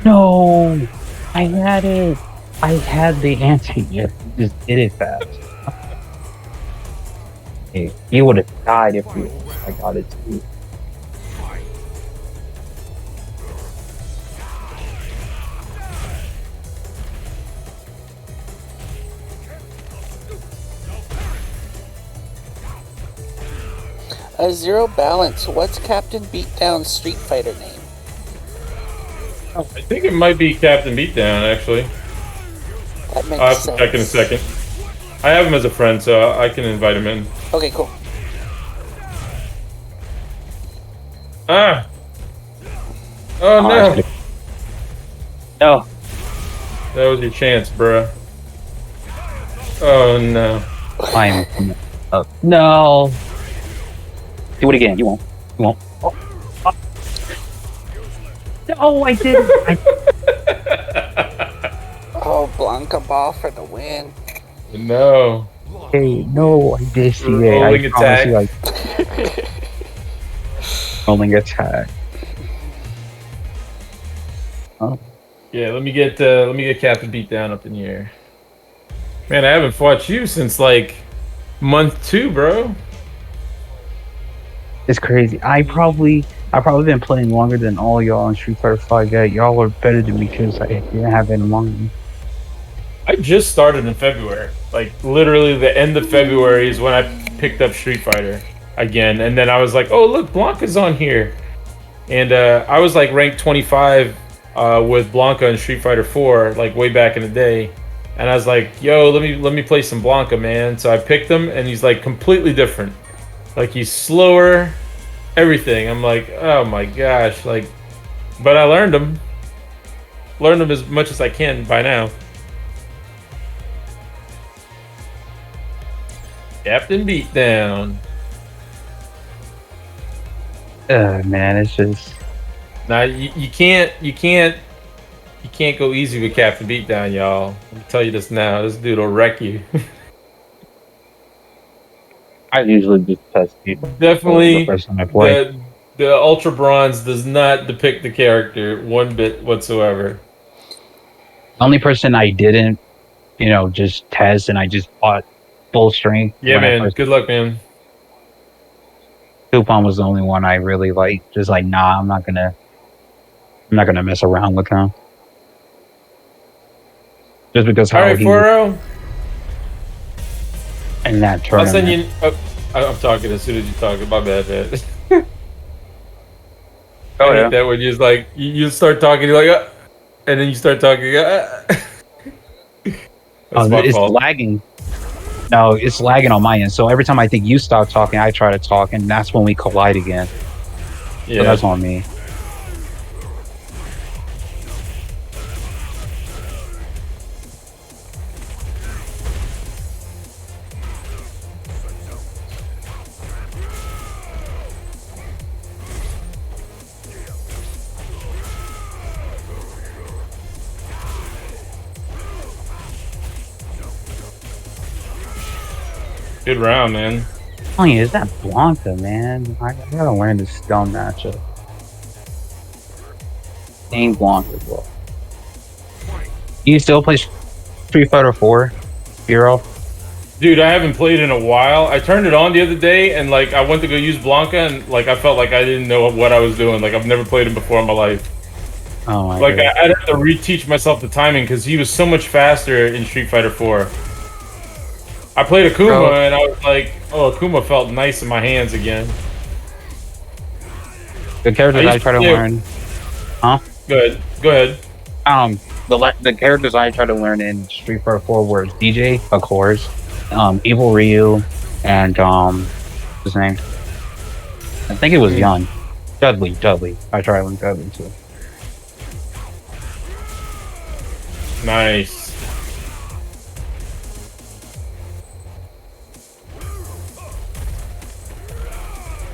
No, I had it. I had the answer. You just did it fast. Hey, he would have died if I got it too. Zero Balance, what's Captain Beatdown's Street Fighter name? I think it might be Captain Beatdown, actually. That makes I'll have to sense. check in a second. I have him as a friend, so I can invite him in. Okay, cool. Ah! Oh no! No. That was your chance, bruh. Oh no. I'm up. No. Do it again. You won't. You won't. Oh, oh. No, I didn't. Oh, Blanca ball for the win. No. Hey, no, I did see it. Rolling I promise you, attack. Rolling attack. Oh. Yeah, let me get Captain Beatdown up in here. Man, I haven't fought you since like month 2, bro. It's crazy. I probably been playing longer than all y'all in Street Fighter 5 yet. Y'all are better than me because I didn't have it among me. I just started in February. Like literally the end of February is when I picked up Street Fighter again, and then I was like, oh look, Blanca's on here, and I was like ranked 25 with Blanca in Street Fighter 4, like way back in the day, and I was like, yo, let me play some Blanca, man. So I picked him, and he's like completely different. Like he's slower, everything. I'm like, oh my gosh, like, but I learned him as much as I can by now. Captain Beatdown. Man, it's just. Now you can't go easy with Captain Beatdown, y'all. Let me tell you this now. This dude will wreck you. I usually just test people. Definitely, The person I play. the Ultra Bronze does not depict the character one bit whatsoever. The only person I didn't, just test and I just bought full strength. Yeah, man. Good luck, man. Coupon was the only one I really like. Just like, nah, I'm not gonna mess around with him. Just because how All right, he Foro. in that I'll tournament. send you. I'm talking as soon as you talk. My bad, man. Oh, I hate yeah. that when you just like you start talking, you're like, and then you start talking. That's my It's fault. lagging. No, it's lagging on my end. So every time I think you stop talking, I try to talk, and that's when we collide again. Yeah. So that's on me. Good round, man. Oh yeah, is that Blanca, man? I gotta learn this dumb matchup. Name Blanca, bro. You still play Street Fighter 4, Hero? Dude, I haven't played in a while. I turned it on the other day, and like I went to go use Blanca, and like I felt like I didn't know what I was doing. Like I've never played him before in my life. Oh my Like god. I'd have to reteach myself the timing because he was so much faster in Street Fighter 4. I played Akuma, Bro. and I was like, oh, Akuma felt nice in my hands again. The characters I used try to to- learn. Huh? Go ahead. The characters I try to learn in Street Fighter 4 were DJ, of course, Evil Ryu, and what's his name? I think it was Young. Dudley. I try to learn Dudley too. Nice.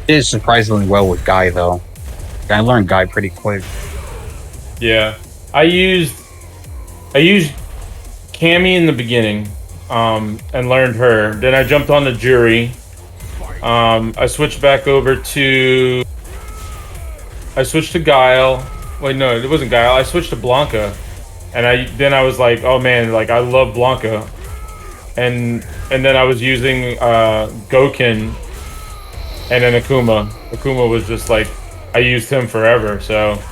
Did surprisingly well with Guy though. I learned Guy pretty quick. Yeah, I used Cammy in the beginning, and learned her. Then I jumped on the Jury. I switched back over to. I switched to Guile. Wait, no, it wasn't Guile. I switched to Blanca, and I was like, oh man, like I love Blanca, and then I was using Goken, and then Akuma. Akuma was just like I used him forever. So.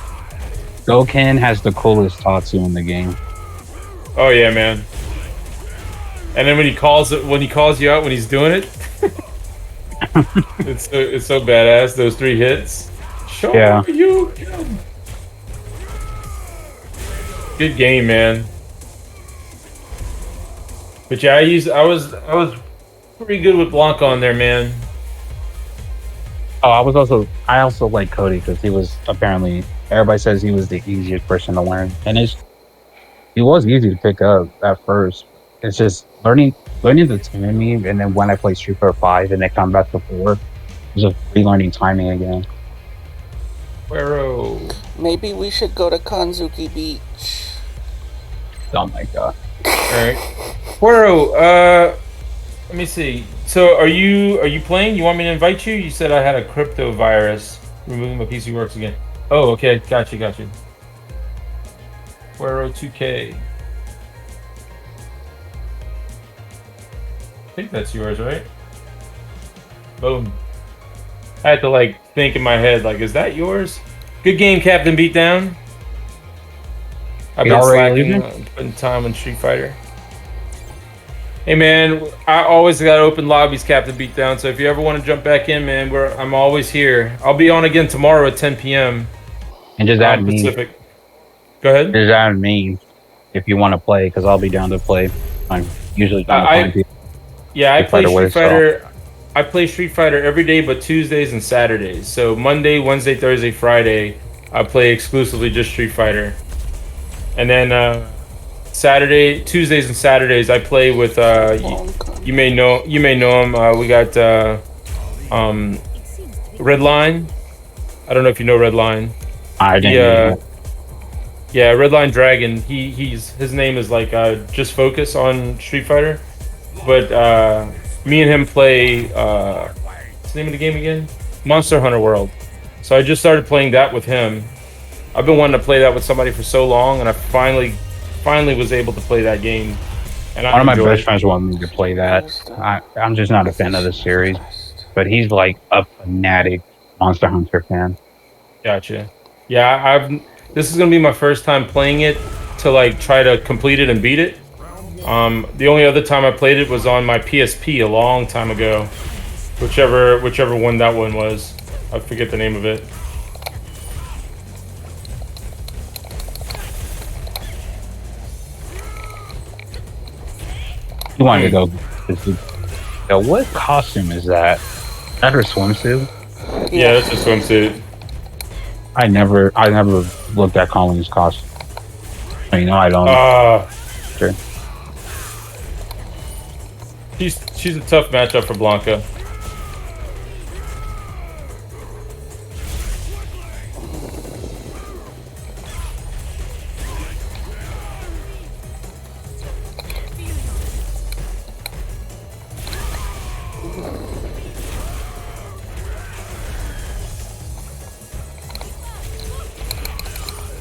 Goken has the coolest Tatsu in the game. Oh yeah, man. And then when he calls you out when he's doing it, it's so badass. Those 3 hits. Show Yeah. you. Good game, man. But yeah, I was pretty good with Blanca on there, man. Oh, I also like Cody because he was apparently everybody says he was the easiest person to learn, and he was easy to pick up at first. It's just learning the timing, and then when I play Street Fighter 5 and then come back to 4, it's just relearning timing again. Where Maybe we should go to Kanzuki Beach. Oh my god. Alright. Wero, let me see. So are you playing? You want me to invite you? You said I had a crypto virus. Removing my PC works again. Oh, okay. Got you. Wero 2K. I think that's yours, right? Boom. I had to like think in my head, like, is that yours? Good game, Captain Beatdown. I've You been already slacking, leaving? putting time on Street Fighter. Hey man, I always got open lobbies, Captain Beatdown. So if you ever want to jump back in, man, I'm always here. I'll be on again tomorrow at 10 p.m. And just add me. Pacific. Go ahead. Just add me if you want to play, because I'll be down to play. I'm usually down to find people. Yeah, I play Street with, so. Fighter. I play Street Fighter every day but Tuesdays and Saturdays. So Monday, Wednesday, Thursday, Friday, I play exclusively just Street Fighter. And then Tuesdays and Saturdays, I play with you may know him. We got Red Line. I don't know if you know Red Line. I didn't. Yeah, Red Line Dragon. His name is like Just Focus on Street Fighter, but me and him play. What's the name of the game again? Monster Hunter World. So I just started playing that with him. I've been wanting to play that with somebody for so long, and I finally was able to play that game. And one of my best friends wanted me to play that. I'm just not a fan of the series, but he's like a fanatic Monster Hunter fan. Gotcha. Yeah, this is gonna be my first time playing it to like try to complete it and beat it. The only other time I played it was on my PSP a long time ago. Whichever one that one was. I forget the name of it. You wanted to go. Yo, what costume is that? Is that her swimsuit? Yeah, that's a swimsuit. I never looked at Colin's costume. You know, I don't. Sure. She's a tough matchup for Blanca.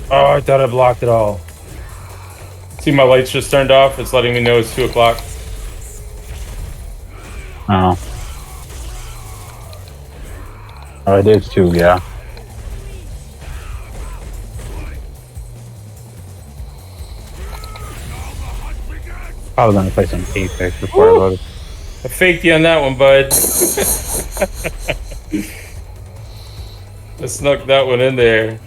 Oh, I thought I blocked it all. See, my lights just turned off. It's letting me know it's 2 o'clock. Oh. Oh, it is too, yeah. I was gonna play some Apex before I loaded. I faked you on that one, bud. I snuck that one in there.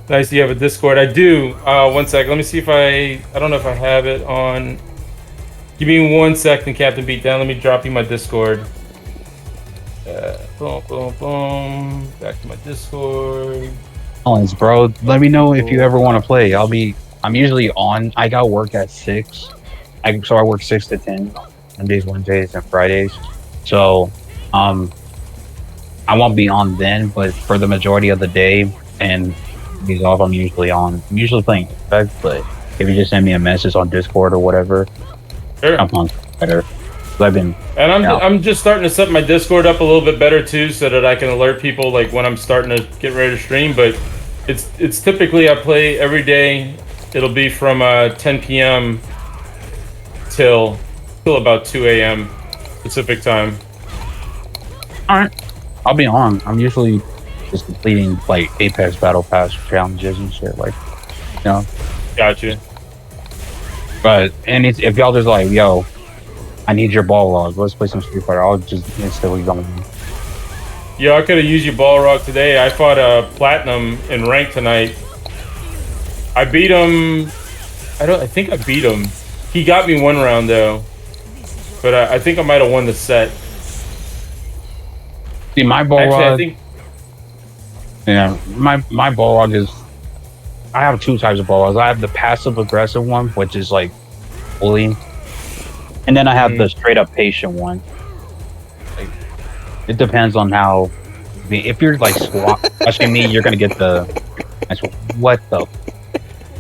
Nice, you have a Discord. I do. 1 sec. Let me see if I don't know if I have it on. Give me 1 second, Captain Beatdown. Let me drop you my Discord. Boom, boom, boom. Back to my Discord. Collins, bro, let me know if you ever want to play. I'm usually on. I got work at 6. So I work 6 to 10 Mondays, Wednesdays, and Fridays. So, I won't be on then, but for the majority of the day and these off, I'm usually on. I'm usually playing Apex, but if you just send me a message on Discord or whatever, sure. I'm on better. I've been, and I'm just starting to set my Discord up a little bit better too, so that I can alert people like when I'm starting to get ready to stream. But it's typically I play every day. It'll be from 10 p.m. till about 2 a.m. Pacific time. All right, I'll be on. I'm usually just completing like Apex Battle Pass challenges and shit, like, you know. Gotcha. But if y'all just like, yo, I need your ball log, let's play some Street Fighter, I'll just instantly go. Yeah, I could have used your ball rock today. I fought a platinum in rank tonight. I beat him. I think I beat him. He got me 1 round though, but I think I might have won the set. See, my ball Actually, rod. Yeah, my ball rod is. I have 2 types of ball rods. I have the passive aggressive one, which is like bullying, and then I have the straight up patient one. Like, it depends on how. If you're like watching me, you're gonna get the. What the?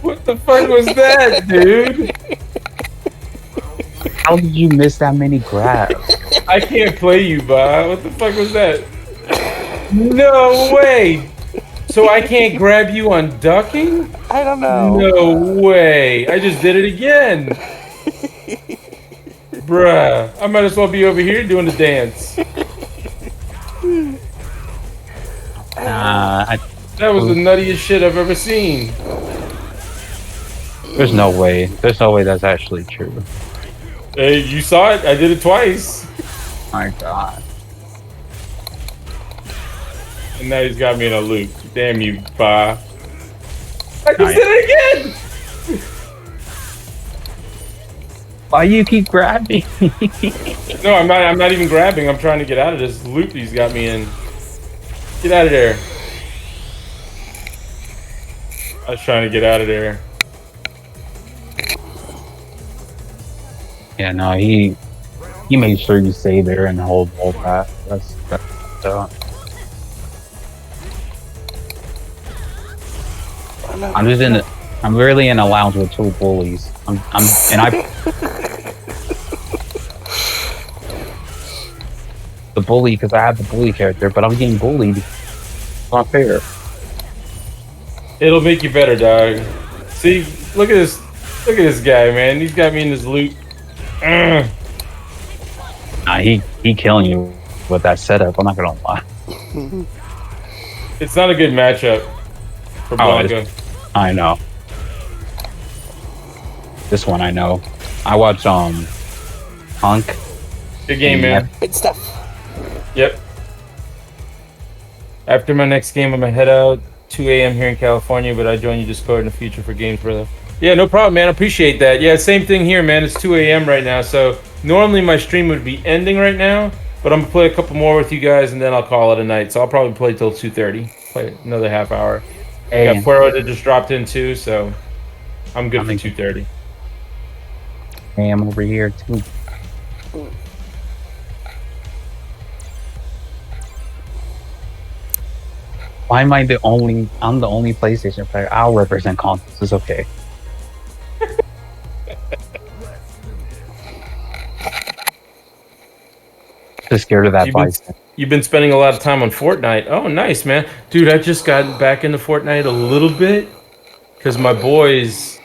What the fuck was that, dude? How did you miss that many grabs? I can't play you, Bob. What the fuck was that? No way! So I can't grab you on ducking? I don't know. No way! I just did it again! Bruh, I might as well be over here doing the dance. That was the nuttiest shit I've ever seen. There's no way. There's no way that's actually true. Hey, you saw it? I did it twice. My God. And now he's got me in a loop. Damn you, Ba. I just did it again! Why you keep grabbing? No, I'm not even grabbing. I'm trying to get out of this loop he's got me in. Get out of there. I was trying to get out of there. Yeah, no, he made sure you stay there and hold whole path. That's I'm really in a lounge with two bullies. The bully because I have the bully character, but I'm getting bullied. It's not fair. It'll make you better, dog. See, look at this guy, man. He's got me in his loot. Nah, he killing you with that setup. I'm not gonna lie. It's not a good matchup for Blanca. I know. This one I know. I watched Punk. Good game, man. Good stuff. Yep. After my next game, I'm gonna head out 2 a.m. here in California, but I join you Discord in the future for games, brother. Yeah, no problem, man. I appreciate that. Yeah, same thing here, man. It's 2 a.m. right now, so normally my stream would be ending right now, but I'm gonna play a couple more with you guys, and then I'll call it a night. So I'll probably play till 2:30. Play another half hour. I got Puero that just dropped in too, so I'm good for 2:30. Hey, I'm over here too. Why am I the only? I'm the only PlayStation player. I'll represent consoles. It's okay. Just scared of that fight. You've been spending a lot of time on Fortnite. Oh, nice, man. Dude, I just got back into Fortnite a little bit because my boys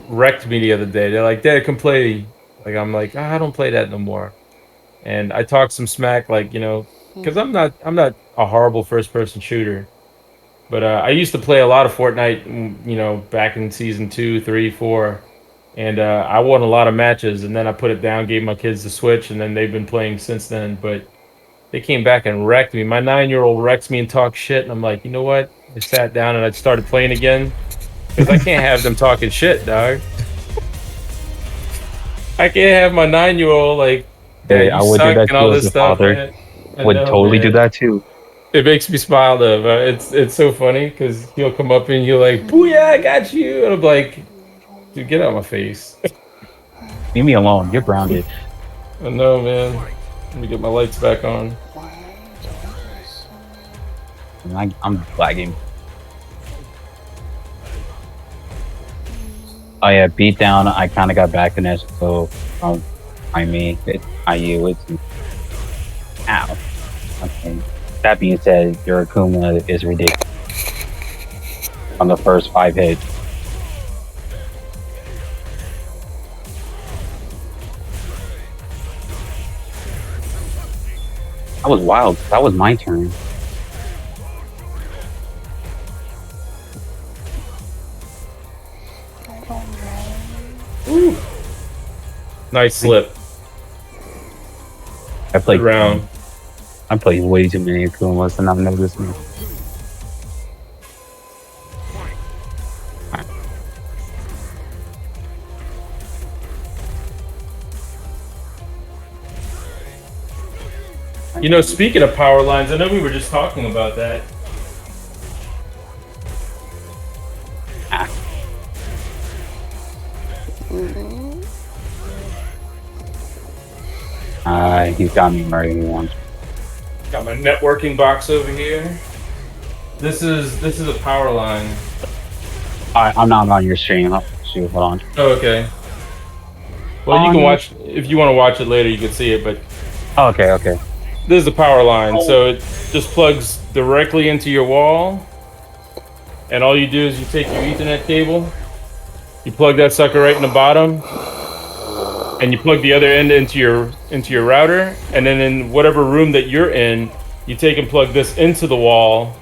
wrecked me the other day. They're like, Dad, come play. Like, I'm like, I don't play that no more. And I talked some smack, like, you know, because I'm not a horrible first-person shooter. But I used to play a lot of Fortnite, you know, back in season 2, 3, 4. And I won a lot of matches, and then I put it down, gave my kids the Switch, and then they've been playing since then. But they came back and wrecked me. My 9-year-old wrecks me and talks shit, and I'm like, you know what? I sat down and I started playing again. Because I can't have them talking shit, dog. I can't have my 9-year-old, like, hey, I would do that too as a father. Would totally do that too. It makes me smile, though. It's so funny, because he'll come up and he'll like, booyah, I got you. And I'm like, dude, get out of my face. Leave me alone. You're grounded. I know, man. Let me get my lights back on. I'm lagging. Oh yeah, beat down. I kind of got back in it, so IU. Ow. Okay. That being said, your Akuma is ridiculous on the first 5 hits. That was wild. That was my turn. Ooh. Nice slip. I played round. I played way too many Akumas and I've noticed me. You know, speaking of power lines, I know we were just talking about that. He's got me where he wants. Got my networking box over here. This is a power line. I'm not on your stream. Oh, shoot, hold on. Oh, okay. Well, you can watch if you want to watch it later. You can see it, but okay. This is the power line, so it just plugs directly into your wall. And all you do is you take your Ethernet cable, you plug that sucker right in the bottom, and you plug the other end into your router. And then in whatever room that you're in, you take and plug this into the wall,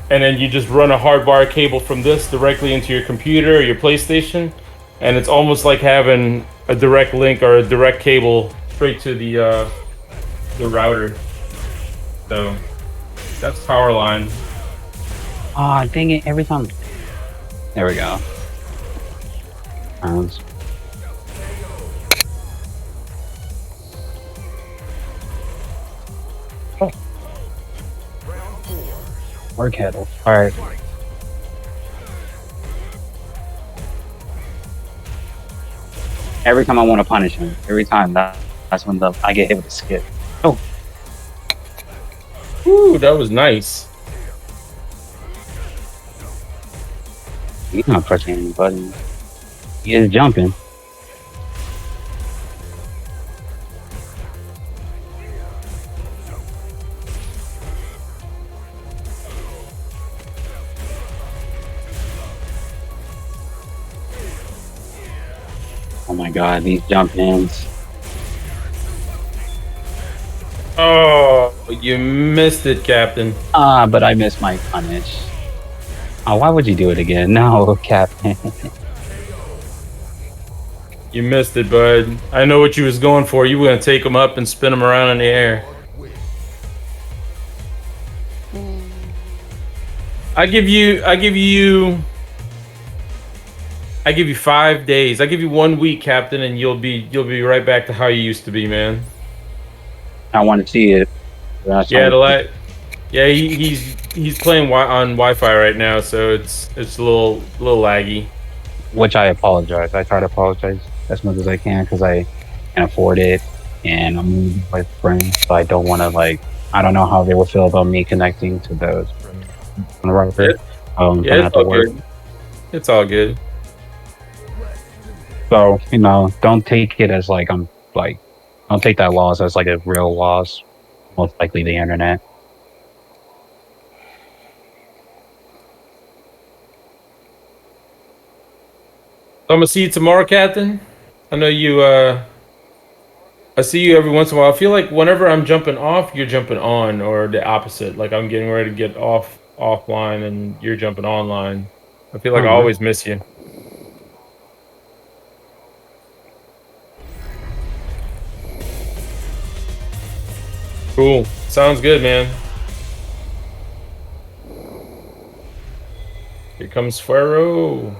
and then you just run a hardwire cable from this directly into your computer or your PlayStation, and it's almost like having a direct link or a direct cable straight to the router. So that's power line. Ah, dang it! Every time. There we go. Or kettle. All right. Every time I want to punish him, every time that's when I get hit with a skip. Oh, Ooh, that was nice. he's not pressing any button. He is jumping. Oh my god, these jump ins. Oh, you missed it, Captain. But I missed my punish. Oh, why would you do it again? No, Captain. You missed it, bud. I know what you was going for. You were gonna take him up and spin him around in the air. I give you 5 days. I give you 1 week, Captain, and you'll be right back to how you used to be, man. I want to see it. Yeah, he's playing on Wi-Fi right now, so it's a little laggy. Which I apologize. I try to apologize as much as I can because I can afford it, and I'm moving with friends, so I don't want to I don't know how they will feel about me connecting to those on the right bit. Yeah, it's all good. It's all good. So don't take it as don't take that loss as a real loss. Most likely the internet. I'm gonna see you tomorrow, Captain. I know you. I see you every once in a while. I feel like whenever I'm jumping off, you're jumping on, or the opposite. Like I'm getting ready to get offline, and you're jumping online. I feel like I always miss you. Cool. Sounds good, man. Here comes Fuero,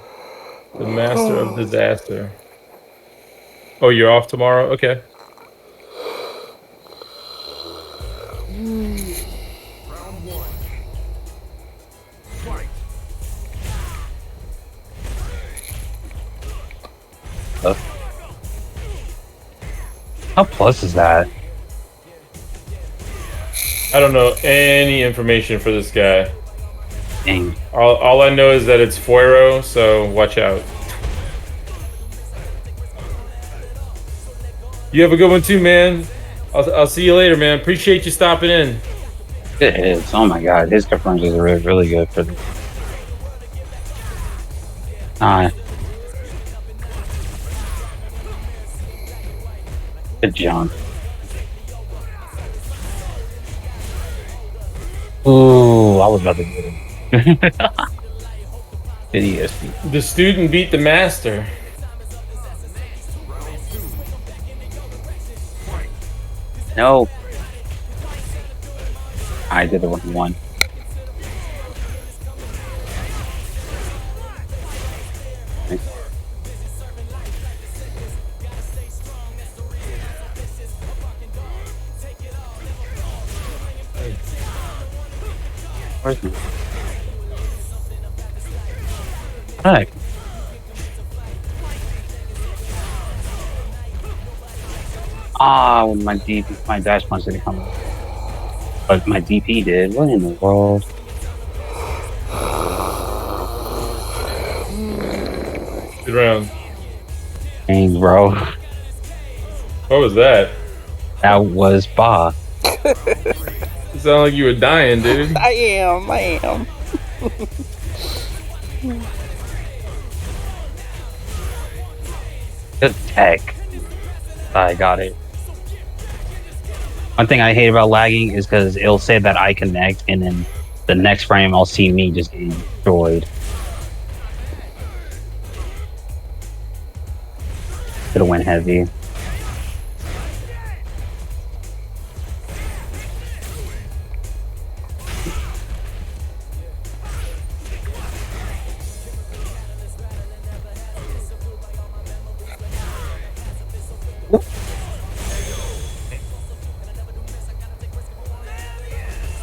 the master of disaster. Oh, you're off tomorrow? Okay. How plus is that? I don't know any information for this guy. Dang. All I know is that it's Fuero, so watch out. You have a good one too, man. I'll see you later, man. Appreciate you stopping in. It is. Oh my god, his differentials are really good for the. Good jump. Ooh, I was about to get him. Idiocy. The student beat the master. No. I did the one. Where's me? Hi. When my dash punch didn't come. But my DP did. What in the world? Good round. Dang, bro. What was that? That was Ba. It sounded like you were dying, dude. I am. Good tech. I got it. One thing I hate about lagging is because it'll say that I connect, and then the next frame I'll see me just getting destroyed. Could've went heavy.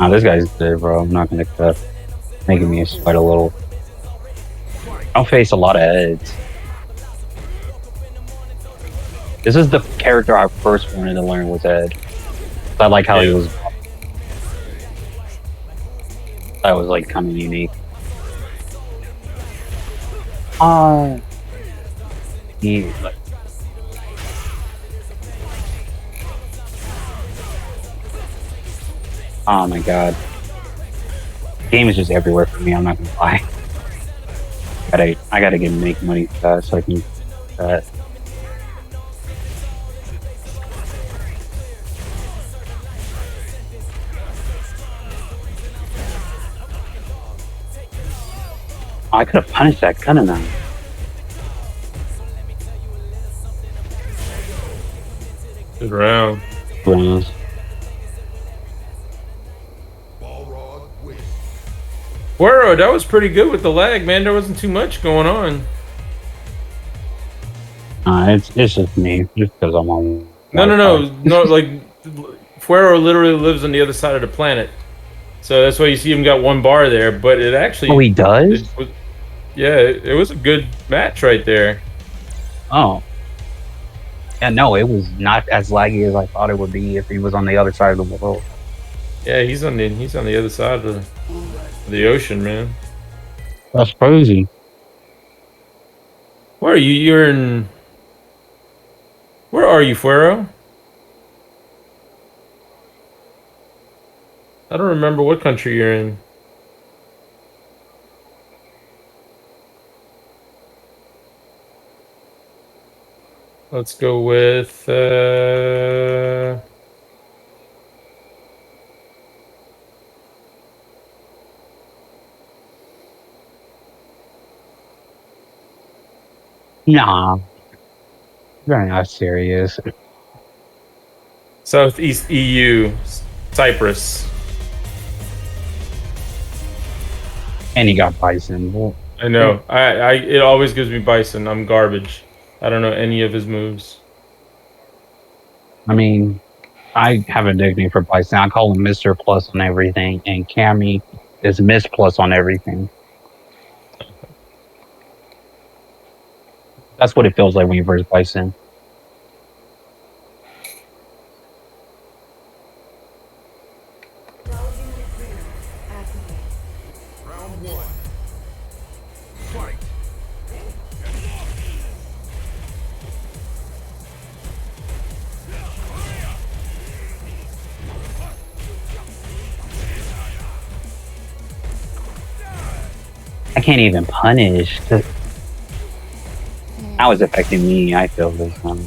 Oh, this guy's good, bro. I'm not gonna cut. Making me sweat a little. I'll face a lot of heads. This is the character I first wanted to learn was Ed. I like how he was. That was like kind of unique. He like. Oh my god. The game is just everywhere for me, I'm not gonna lie. I gotta make money fast so I can I could have punished that, couldn't I? Good round. Rounds. Guero, that was pretty good with the lag, man. There wasn't too much going on. It's just me, just because I'm on. No. Like, Fuero literally lives on the other side of the planet, so that's why you see him got one bar there. But it actually. Oh, he does. It was a good match right there. Oh. Yeah, no, it was not as laggy as I thought it would be if he was on the other side of the world. Yeah, he's on the other side of the ocean, man. That's crazy. Where are you? You're in. Where are you, Fuero? I don't remember what country you're in. Let's go with Nah. You're not serious. Southeast EU, Cyprus. And he got Bison. Well, I know. It always gives me Bison. I'm garbage. I don't know any of his moves. I mean, I have a nickname for Bison. I call him Mr. Plus on everything, and Cammy is Miss Plus on everything. That's what it feels like when you verse Bison. I can't even punish. How is affecting me? I feel this one.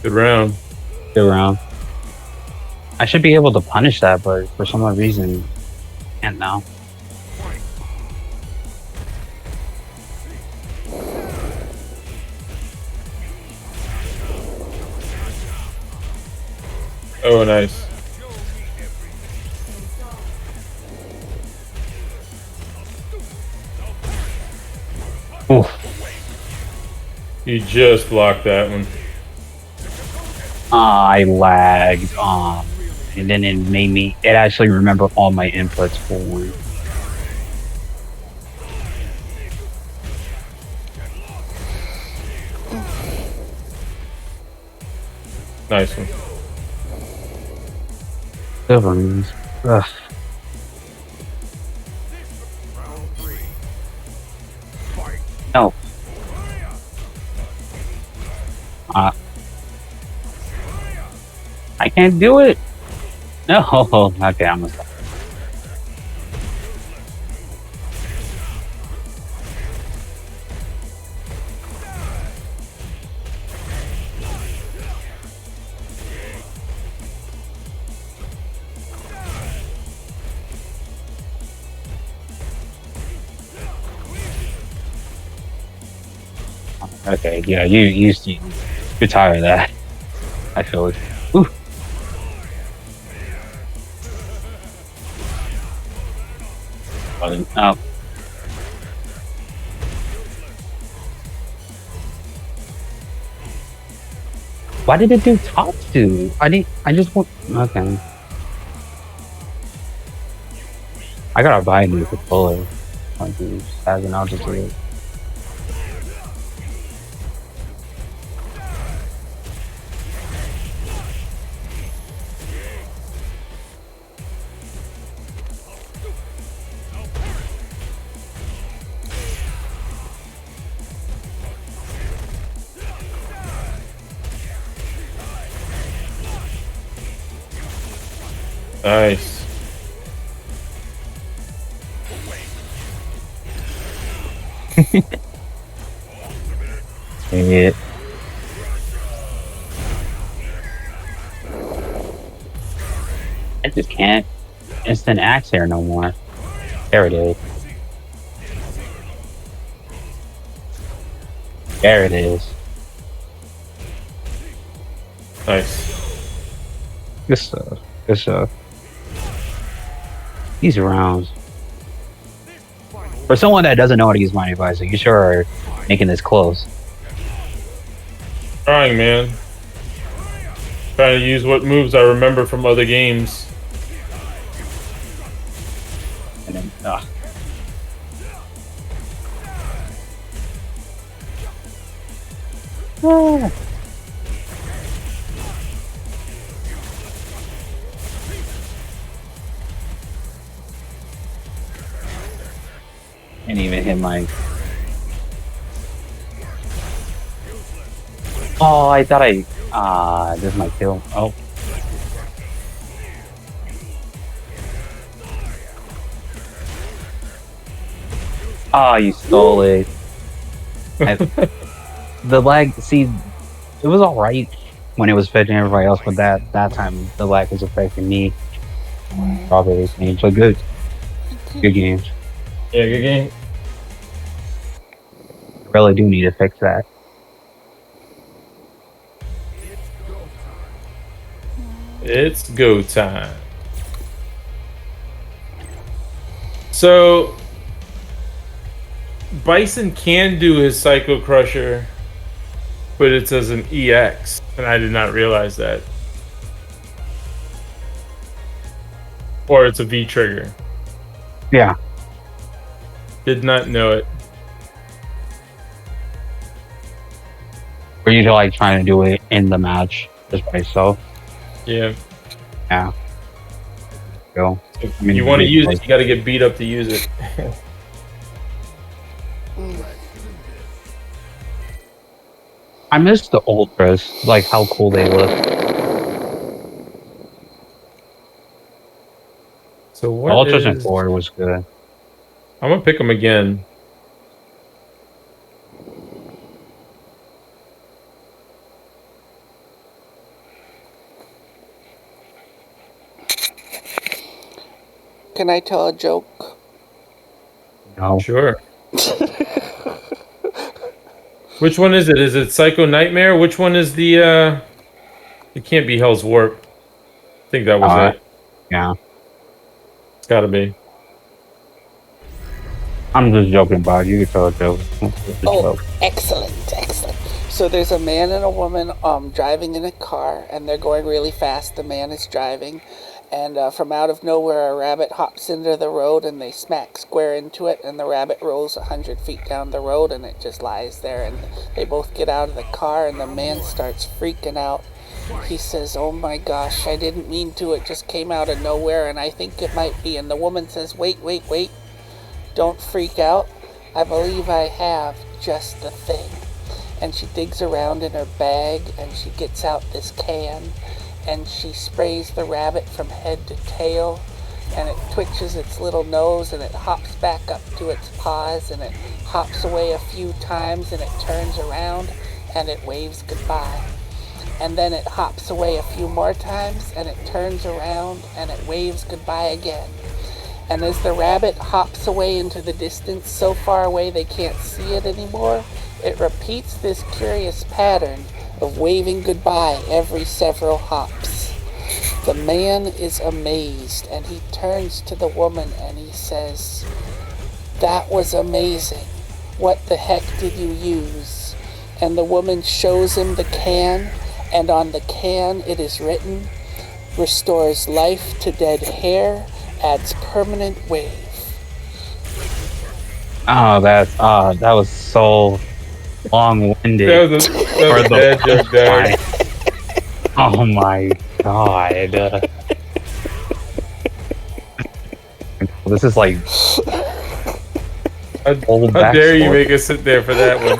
Good round. Good round. I should be able to punish that, but for some odd reason, can't now. Oh, nice. Oof. You just blocked that one. I lagged, and then it made me. It actually remembered all my inputs forward. Nice one. Good ones. Ugh. No. I can't do it. No. Okay, I'm gonna stop. Okay, yeah, you're tired of that. I feel it. Ooh. Oh, oh. Why did it do top two? I just want. Okay. I gotta buy a new controller. Like, as an altitude. Nice. Dang it. I just can't instant axe here no more. There it is. There it is. Nice. Good stuff. Good stuff. These rounds. For someone that doesn't know how to use Mighty Visor, you sure are making this close. Trying, man. Trying to use what moves I remember from other games. And then, ah. Can't even hit my. Oh, I thought this might kill. Oh. Ah, you stole it. The lag, see, it was alright when it was affecting everybody else, but that time the lag was affecting me. Probably this game, so good. Good games. Yeah, good game. Really do need to fix that. It's go time. So, Bison can do his Psycho Crusher, but it's as an EX, and I did not realize that. Or it's a V trigger. Yeah. Did not know it. Were you like trying to do it in the match just by yourself? Yeah. Yeah. Go. If you want to use it, you got to get beat up to use it. I miss the ultras, like how cool they look. So what? The ultras in 4 was good. I'm gonna pick them again. Can I tell a joke? No. Sure. Which one is it? Is it Psycho Nightmare? Which one is the, it can't be Hell's Warp. I think that was it. Yeah. It's gotta be. I'm just joking about it. You can tell a joke. Oh, excellent, excellent. So there's a man and a woman driving in a car, and they're going really fast. The man is driving, and from out of nowhere, a rabbit hops into the road, and they smack square into it, and the rabbit rolls 100 feet down the road, and it just lies there, and they both get out of the car, and the man starts freaking out. He says, "Oh my gosh, I didn't mean to. It just came out of nowhere, and I think it might be." And the woman says, "Wait, wait, wait. Don't freak out. I believe I have just the thing." And she digs around in her bag, and she gets out this can, and she sprays the rabbit from head to tail, and it twitches its little nose, and it hops back up to its paws, and it hops away a few times, and it turns around, and it waves goodbye. And then it hops away a few more times, and it turns around, and it waves goodbye again. And as the rabbit hops away into the distance, so far away they can't see it anymore, it repeats this curious pattern of waving goodbye every several hops. The man is amazed, and he turns to the woman and he says, That was amazing. What the heck did you use? And the woman shows him the can, and on the can it is written, restores life to dead hair, adds permanent wave. Oh, that was so long-winded. That was a bad joke, Derek. Oh my god. This is like How dare you make us sit there for that one?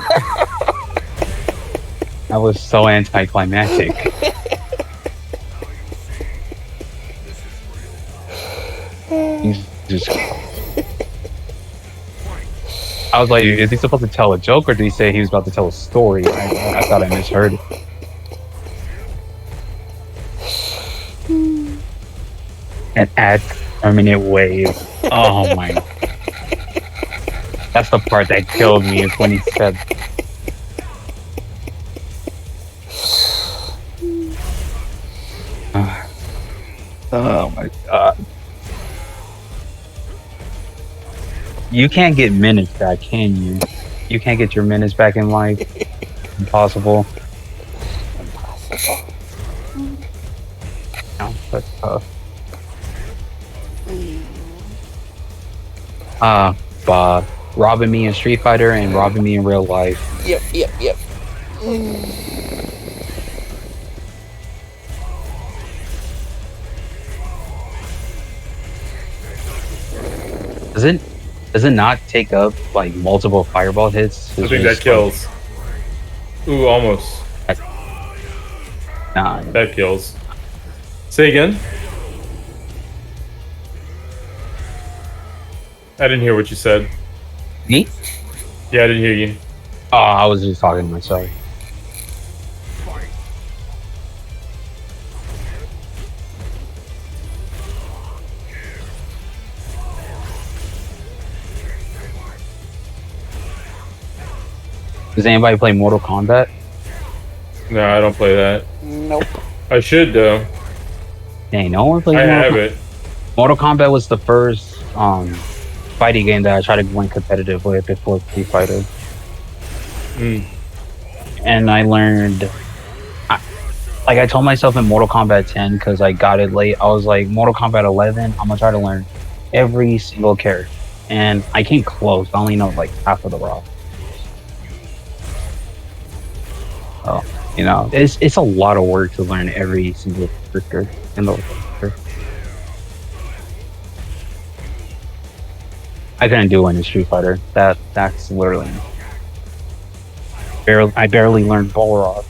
That was so anticlimactic. Jesus. I was like, is he supposed to tell a joke or did he say he was about to tell a story? I thought I misheard. And add permanent wave. Oh my. That's the part that killed me is when he said. Oh my god. You can't get minutes back, can you? You can't get your minutes back in life. Impossible. No, that's tough. Bob. Robbing me in Street Fighter and robbing me in real life. Yep. Does it not take up like multiple fireball hits? I think that kills. Ooh, almost. Nah. That kills. Say again. I didn't hear what you said. Me? Yeah, I didn't hear you. Oh, I was just talking to myself. Does anybody play Mortal Kombat? No, I don't play that. Nope. I should though. Dang, no one plays I Mortal have Kombat. it. Mortal Kombat was the first fighting game that I tried to win competitive with before Street Fighter. And I learned, I told myself in Mortal Kombat 10 because I got it late. I was like, Mortal Kombat 11, I'm gonna try to learn every single character, and I came close. I only know like half of the rock. Oh, you know, it's a lot of work to learn every single character in the character. I couldn't do it in Street Fighter. That's literally I barely learned Balrog.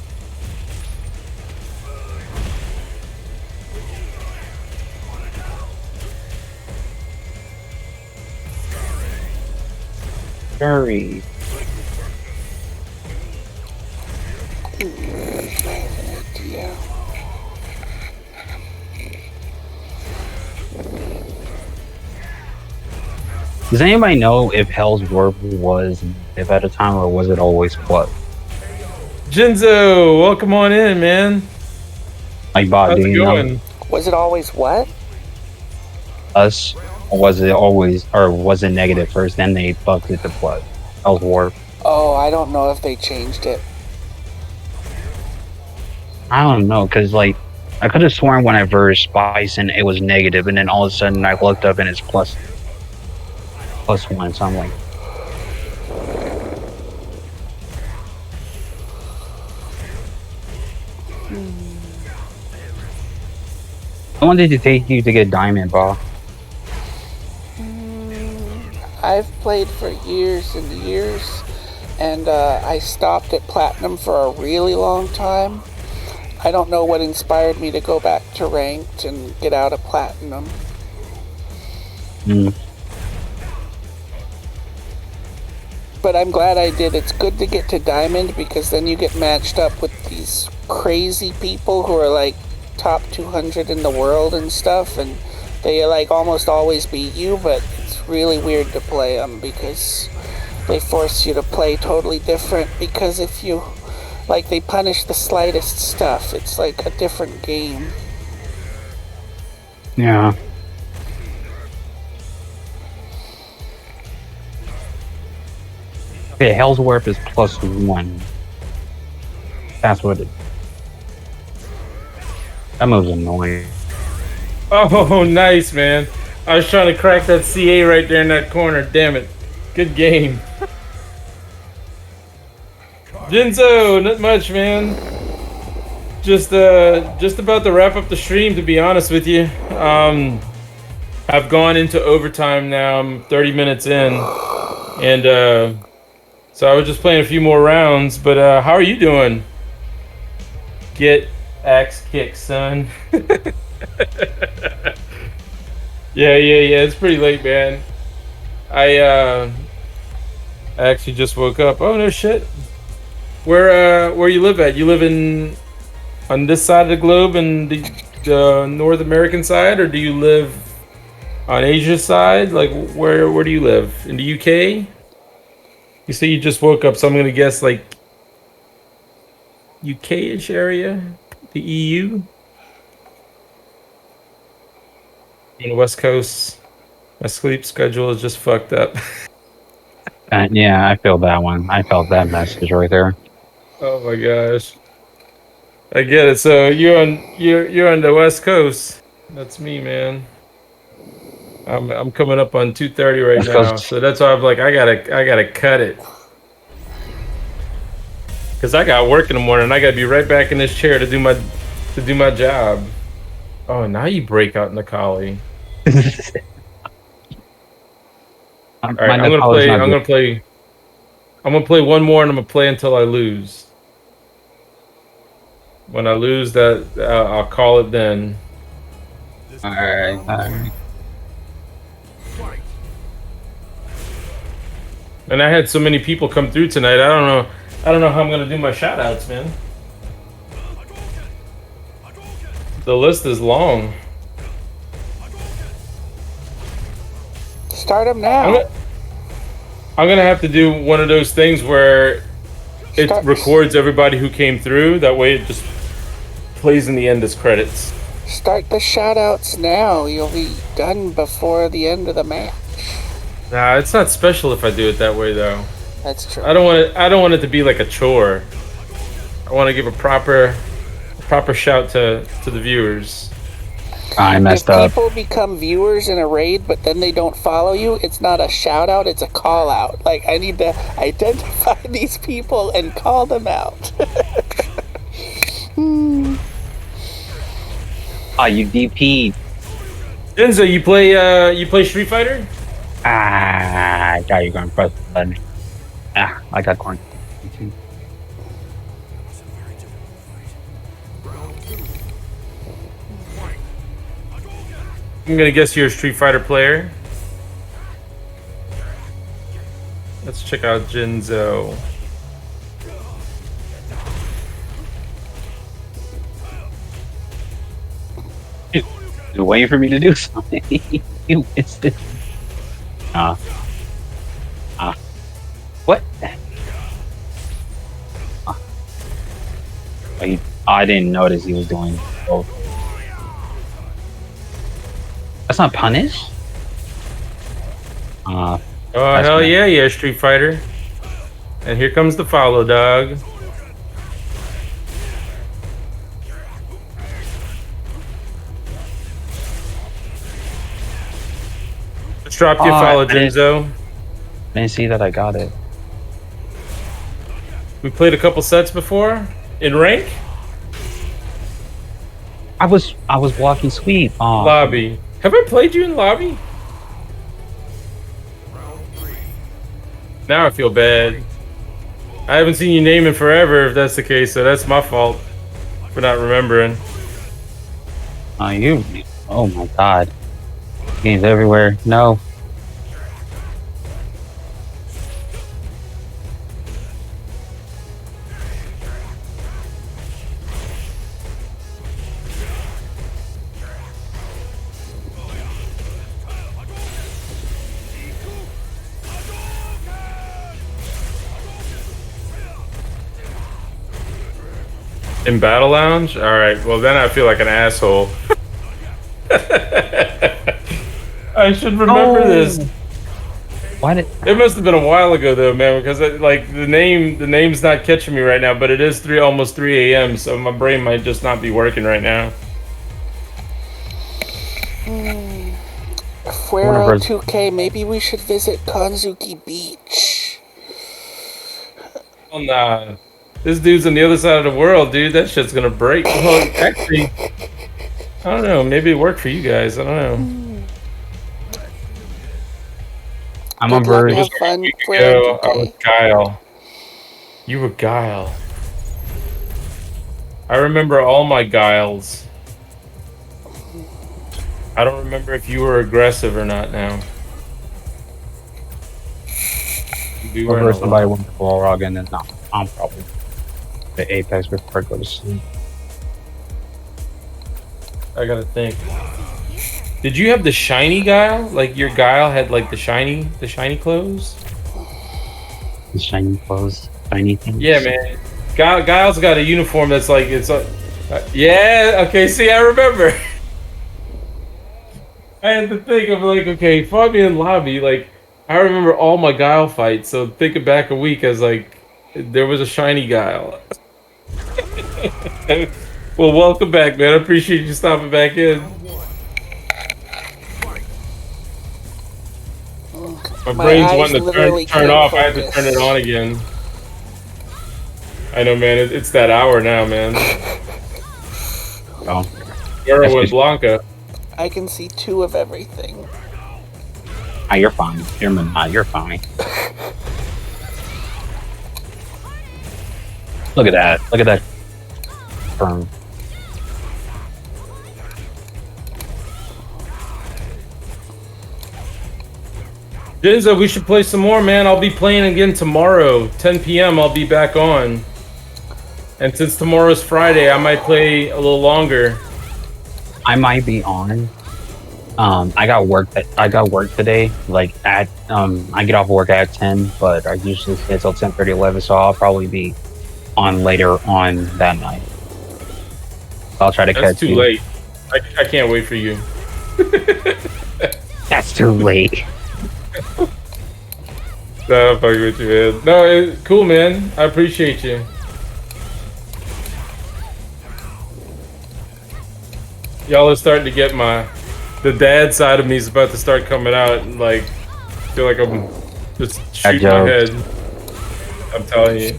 Very. Yeah. Does anybody know if Hell's Warp was if at a time or was it always what? Jinzo, welcome on in, man. Like Bob, How's do it you going? know Was it always what? us? Or was it always, or was it negative first, then they buffed it to what? Hell's Warp. Oh, I don't know if they changed it. I don't know, cause like I could have sworn when I versed Bison it was negative, and then all of a sudden I looked up and it's plus one. So I'm like, how long did it take you to get Diamond, Bob? I've played for years and years, and I stopped at Platinum for a really long time. I don't know what inspired me to go back to Ranked and get out of Platinum. But I'm glad I did. It's good to get to Diamond because then you get matched up with these crazy people who are like top 200 in the world and stuff, and they like almost always beat you, but it's really weird to play them because they force you to play totally different, because if you like, they punish the slightest stuff. It's like a different game. Yeah. Okay, Hell's Warp is +1. That's what it. That move's annoying. Oh, nice, man. I was trying to crack that CA right there in that corner. Damn it. Good game. Jinzo, not much, man. Just about to wrap up the stream, to be honest with you. I've gone into overtime now. I'm 30 minutes in. And so I was just playing a few more rounds. But how are you doing? Get axe kicked, son. Yeah. It's pretty late, man. I actually just woke up. Oh no shit. Where you live at? You live on this side of the globe, in the North American side, or do you live on Asia's side? Like where do you live? In the UK? You say you just woke up, so I'm gonna guess like UK-ish area, the EU. On the West Coast, my sleep schedule is just fucked up. Yeah, I feel that one. I felt that message right there. Oh my gosh, I get it. So you're on the West Coast. That's me, man. I'm coming up on 2:30 right now, so that's why I'm like I gotta cut it, cause I got work in the morning. I gotta be right back in this chair to do my job. Oh, now you break out in the collie. All right, I'm gonna play one more, and I'm gonna play until I lose. When I lose, that I'll call it then. All right. And I had so many people come through tonight. I don't know how I'm gonna do my shout outs, man. The list is long. Start them now. I'm gonna have to do one of those things where it records everybody who came through. That way it just plays in the end as credits. Start the shout-outs now. You'll be done before the end of the match. Nah, it's not special if I do it that way, though. That's true. I don't want it to be like a chore. I want to give a proper shout to the viewers. I messed up. If people become viewers in a raid, but then they don't follow you, it's not a shout-out, it's a call-out. Like, I need to identify these people and call them out. Oh, you DP. Enzo, you play Street Fighter? I got you going to press the button. I got corn. I'm gonna guess you're a Street Fighter player. Let's check out Jinzo. You're waiting for me to do something. You missed it. What? I didn't notice he was doing both. That's not punish? Oh, hell yeah, Street Fighter. And here comes the follow, dog. Just dropped your follow, Jinzo. I didn't see that I got it. We played a couple sets before? In rank? I was walking sweep. Lobby. Have I played you in lobby? Now I feel bad. I haven't seen you name in forever, if that's the case, so that's my fault for not remembering. Oh my god. Games everywhere. No. In Battle Lounge? Alright, well then I feel like an asshole. I should remember this. Why did? It must have been a while ago though, man, because like the name's not catching me right now. But it is almost 3 a.m., so my brain might just not be working right now. If we're on 2K, maybe we should visit Kanzuki Beach. Oh, nah. This dude's on the other side of the world, dude. That shit's gonna break. Well, actually, I don't know. Maybe it worked for you guys. I don't know. I'm on verge. Just a week ago, I was Guile. You were Guile. I remember all my Guiles. I don't remember if you were aggressive or not now. You Or were verse somebody with the Balrog, and then no, I'm probably the Apex before I go to sleep. I gotta think. Did you have the shiny Guile? Like your Guile had like the shiny clothes? The shiny clothes, shiny things. Yeah, man. Guile's got a uniform that's like yeah. Okay, see, I remember. I had to think of like, okay, fought me in lobby. Like, I remember all my Guile fights. So thinking back a week, I was like, there was a shiny Guile. Well, welcome back, man. I appreciate you stopping back in. My brain's wanting to turn off. I had to turn it on again. I know, man. It's that hour now, man. Oh. Where with Blanca? I can see 2 of everything. Ah, you're fine. You're fine. Look at that. Look at that. Firm. Jinza, we should play some more, man. I'll be playing again tomorrow, 10 p.m. I'll be back on. And since tomorrow's Friday, I might play a little longer. I might be on. I got work today. Like at I get off work at 10, but I usually stay till 10:30, 11. So I'll probably be on later on that night. I'll try to catch you. That's too late. I can't wait for you. That's too late. Nah, I'm fucking with you, man. No, cool, man. I appreciate you. Y'all are starting to get the dad side of me is about to start coming out, and like, feel like I'm just shooting my head. I'm telling you.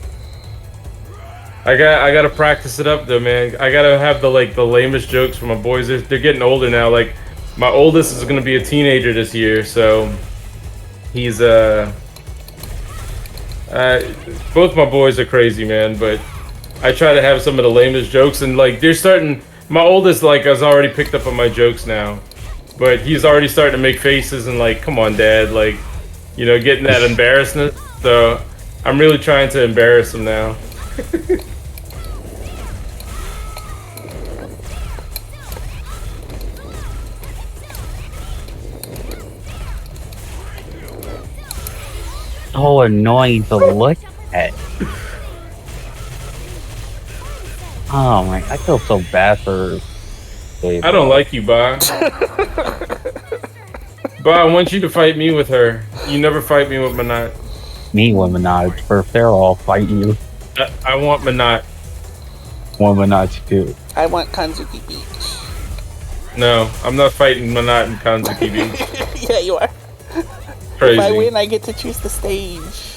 I gotta practice it up though, man. I gotta have the lamest jokes for my boys. They're getting older now. Like, my oldest is gonna be a teenager this year, so he's both my boys are crazy, man. But I try to have some of the lamest jokes, and like they're starting. My oldest like has already picked up on my jokes now, but he's already starting to make faces and like, come on, Dad, like, you know, getting that embarrassment. So I'm really trying to embarrass him now. So annoying to look at. Oh my! I feel so bad for Dave. I don't like you, Ba. Ba, I want you to fight me with her. You never fight me with Manat. Me with Manat. For they're all fighting you. I want Manat. Want Manat too. I want Kanzuki Beach. No, I'm not fighting Manat in Kanzuki Beach. Yeah, you are. Crazy. If I win, I get to choose the stage.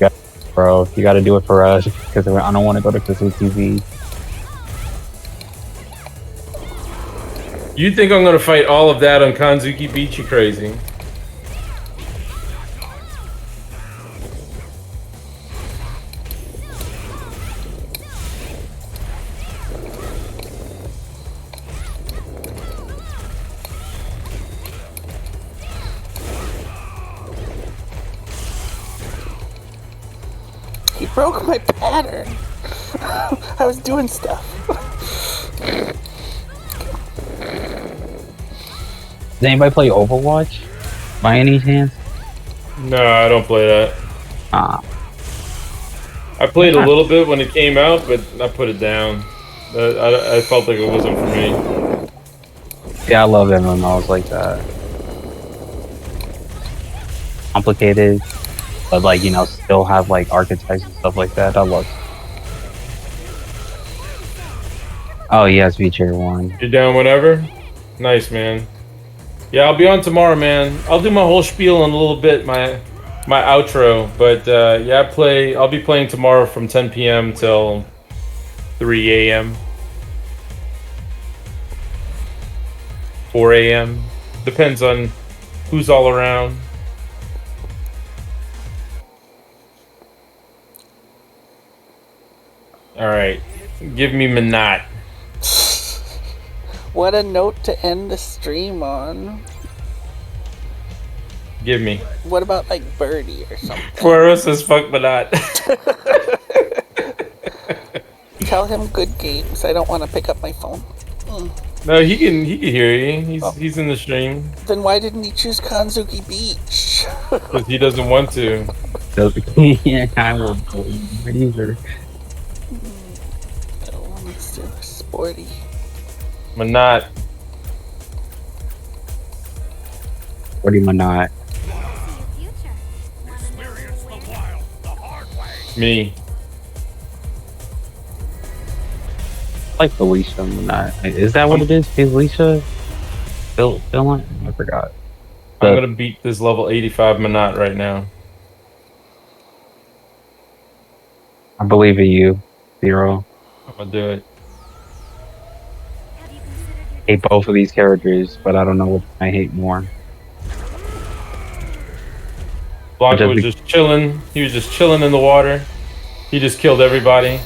Yeah, bro, you gotta do it for us because I don't want to go to Kazuki TV. You think I'm gonna fight all of that on Kanzuki Beach? You crazy? He broke my pattern. I was doing stuff. Does anybody play Overwatch? By any chance? No, I don't play that. I played a little bit when it came out, but I put it down. I felt like it wasn't for me. Yeah, I love MMOs like that. complicated, but like still have like archetypes and stuff like that. I love. Oh yes, feature one. You're down whenever? Nice, man. Yeah, I'll be on tomorrow, man. I'll do my whole spiel in a little bit, my outro. But yeah, I'll be playing tomorrow from 10 p.m. till 3 a.m. 4 a.m. Depends on who's all around. All right, give me Manat. What a note to end the stream on. Give me. What about like Birdie or something? Quero says fuck Manat. Tell him good games. I don't want to pick up my phone. No, he can hear you. He's in the stream. Then why didn't he choose Kanzuki Beach? Because he doesn't want to. Yeah, I will believe either. Oh, Mr. Sporty. Manat. What do you not? Me. Like Felicia Manat. Is that what it is? Felicia? Villain? I forgot. I'm gonna beat this level 85 Manat right now. I believe in you, Zero. I'm gonna do it. I hate both of these characters, but I don't know what I hate more. Blanco was just chilling. He was just chilling in the water. He just killed everybody.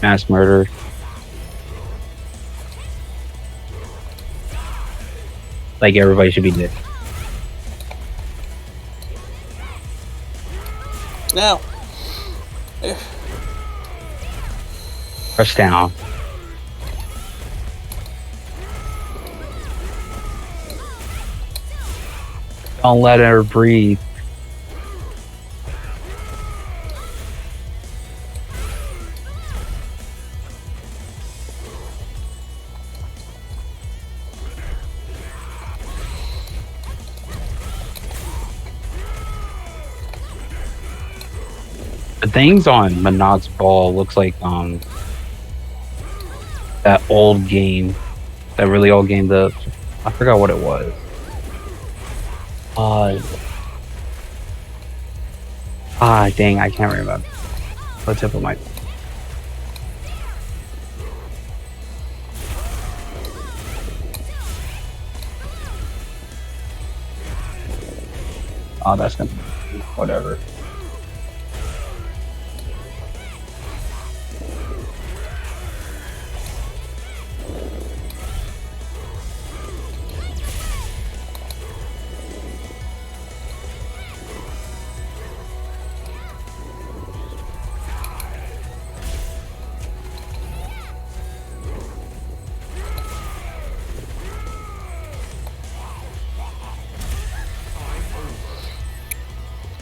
Mass murder. Like everybody should be dead. Now. Rush down. Don't let her breathe. The things on Manat's ball looks like that old game, that really old game. I forgot what it was. Dang, I can't remember. What's up with my? Oh, that's gonna whatever.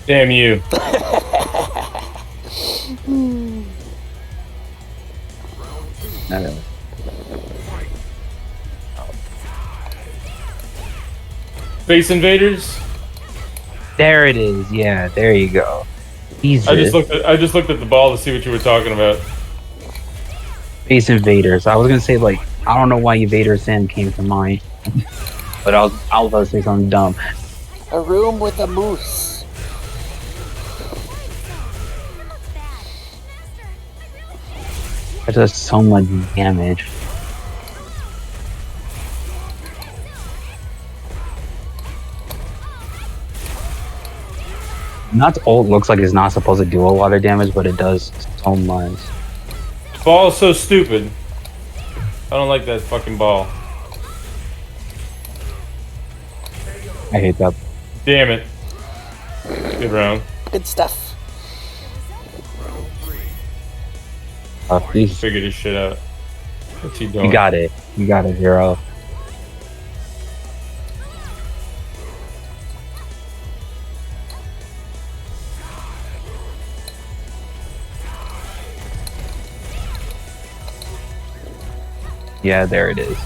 Damn you. No. Space Invaders? There it is. Yeah, there you go. Jesus. I just looked at the ball to see what you were talking about. Space Invaders. I was gonna say like I don't know why Invader Sim came to mind, but I was about to say something dumb. A room with a moose. That does so much damage. Not ult looks like it's not supposed to do a lot of damage, but it does so much. The ball is so stupid. I don't like that fucking ball. I hate that. Damn it. Good round. Good stuff. Figure this shit out. What's he doing? You got it. You got it, Zero. Yeah, there it is.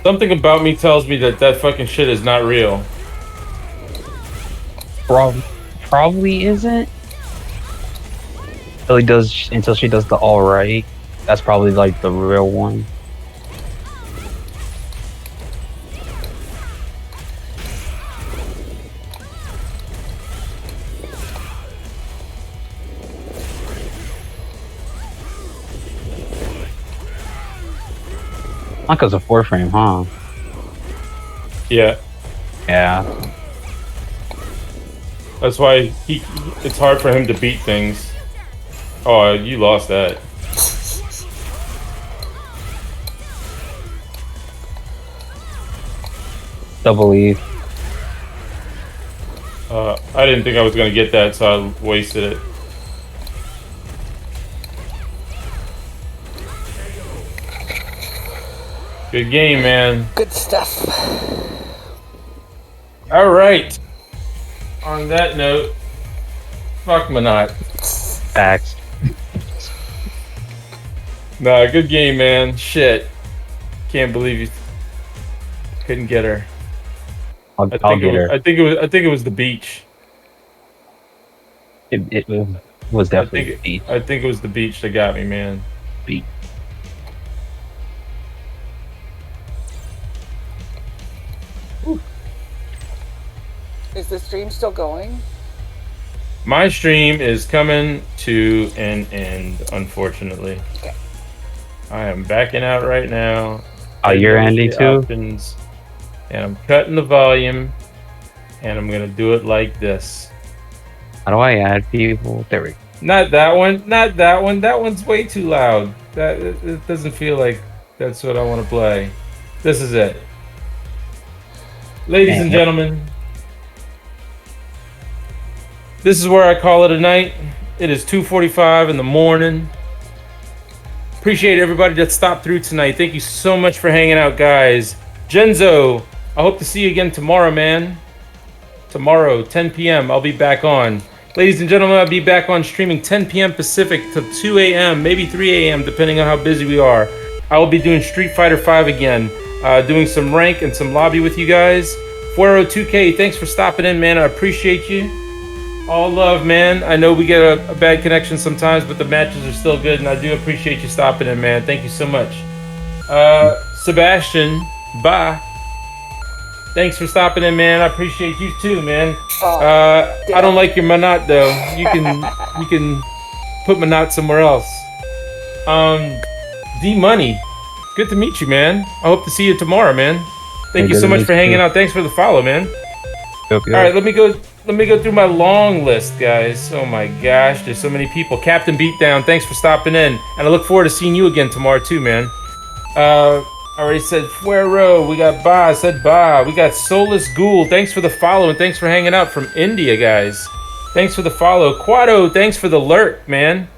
Something about me tells me that that fucking shit is not real. Probably isn't. Until she does the all right. That's probably like the real one. Like it's a 4-frame, huh? Yeah. Yeah. That's why it's hard for him to beat things. Oh, you lost that. Double E. I didn't think I was gonna get that, so I wasted it. Good game, man. Good stuff. All right. On that note, fuck Manat. Facts. Nah, good game, man. Shit. Can't believe you couldn't get her. I'll get her. I think it was the beach. It was definitely the beach. I think it was the beach that got me, man. Beach. Is the stream still going? My stream is coming to an end, unfortunately. Okay. I am backing out right now. Oh, you're Andy too? Options, and I'm cutting the volume, and I'm gonna do it like this. How do I add people? There we go. Not that one. Not that one. That one's way too loud. It doesn't feel like that's what I want to play. This is it. Ladies and gentlemen, this is where I call it a night. It is 2:45 in the morning. Appreciate everybody that stopped through tonight. Thank you so much for hanging out, guys. Genzo, I hope to see you again tomorrow, man. Tomorrow, 10 p.m., I'll be back on. Ladies and gentlemen, I'll be back on streaming 10 p.m. Pacific to 2 a.m., maybe 3 a.m., depending on how busy we are. I will be doing Street Fighter V again, doing some rank and some lobby with you guys. 402K, thanks for stopping in, man. I appreciate you. All love, man. I know we get a bad connection sometimes, but the matches are still good, and I do appreciate you stopping in, man. Thank you so much. Sebastian, bye. Thanks for stopping in, man. I appreciate you too, man. I don't like your Manat though. You can put Manat somewhere else. D Money, good to meet you, man. I hope to see you tomorrow, man. Thank you so much for hanging out. Thanks for the follow, man. All right, let me go through my long list, guys. Oh my gosh, there's so many people. Captain Beatdown, thanks for stopping in, and I look forward to seeing you again tomorrow too, man. I already said Fuero. We got Ba. I said Ba. We got Solus Ghoul. Thanks for the follow and thanks for hanging out from India, guys. Thanks for the follow. Quado, thanks for the lurk, man.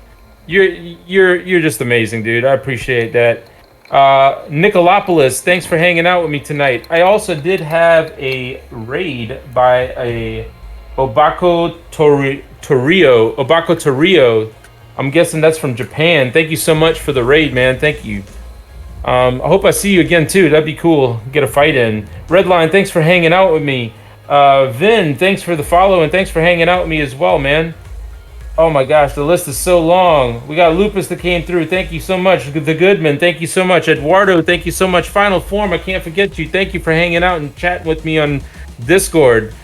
You're just amazing, dude. I appreciate that. Nicolopolis, thanks for hanging out with me tonight. I also did have a raid by a Obako Torio. I'm guessing that's from Japan. Thank you so much for the raid, man. Thank you. I hope I see you again too. That'd be cool. Get a fight in. Redline, thanks for hanging out with me. Vin, thanks for the follow and thanks for hanging out with me as well, man. Oh my gosh, the list is so long. We got Lupus that came through. Thank you so much. The Goodman, thank you so much. Eduardo, thank you so much. Final Form, I can't forget you. Thank you for hanging out and chatting with me on Discord.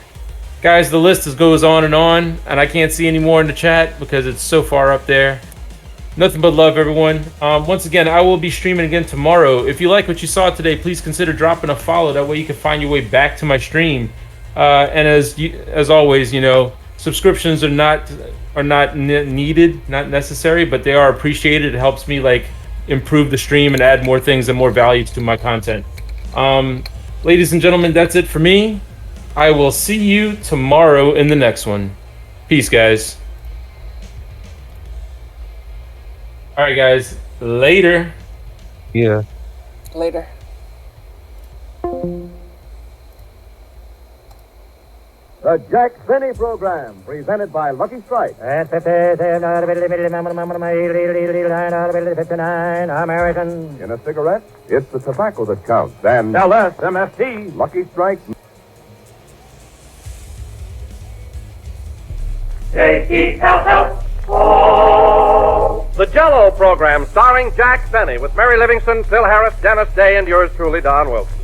Guys, the list goes on, and I can't see any more in the chat because it's so far up there. Nothing but love, everyone. Once again, I will be streaming again tomorrow. If you like what you saw today, please consider dropping a follow. That way you can find your way back to my stream. And as always, you know, subscriptions are not needed, not necessary, but they are appreciated. It helps me like improve the stream and add more things and more value to my content. Ladies and gentlemen, that's it for me. I will see you tomorrow in the next one. Peace, guys. All right, guys. Later. Yeah. Later. The Jack Benny Program, presented by Lucky Strike. At 59 American. In a cigarette, it's the tobacco that counts. And LSMFT, Lucky Strike. J-E-L-L-O. The Jell-O Program, starring Jack Benny, with Mary Livingston, Phil Harris, Dennis Day, and yours truly, Don Wilson.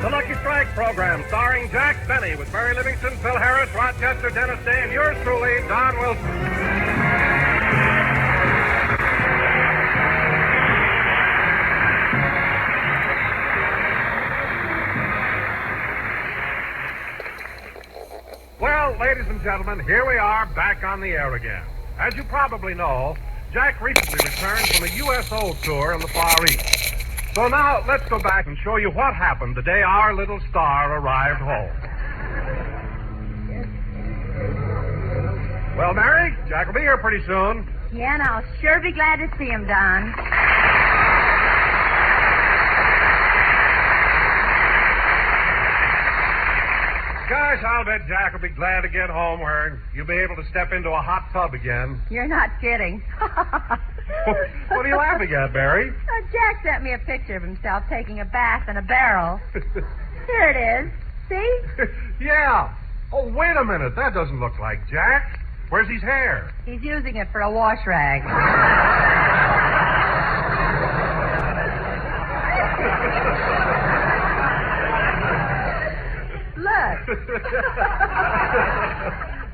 The Lucky Strike Program, starring Jack Benny, with Mary Livingston, Phil Harris, Rochester, Dennis Day, and yours truly, Don Wilson. Well, ladies and gentlemen, here we are back on the air again. As you probably know, Jack recently returned from a USO tour in the Far East. So now, let's go back and show you what happened the day our little star arrived home. Well, Mary, Jack will be here pretty soon. Yeah, and I'll sure be glad to see him, Don. Gosh, I'll bet Jack will be glad to get home where you'll be able to step into a hot tub again. You're not kidding. What are you laughing at, Mary? Jack sent me a picture of himself taking a bath in a barrel. Here it is. See? Yeah. Oh, wait a minute. That doesn't look like Jack. Where's his hair? He's using it for a wash rag. Look.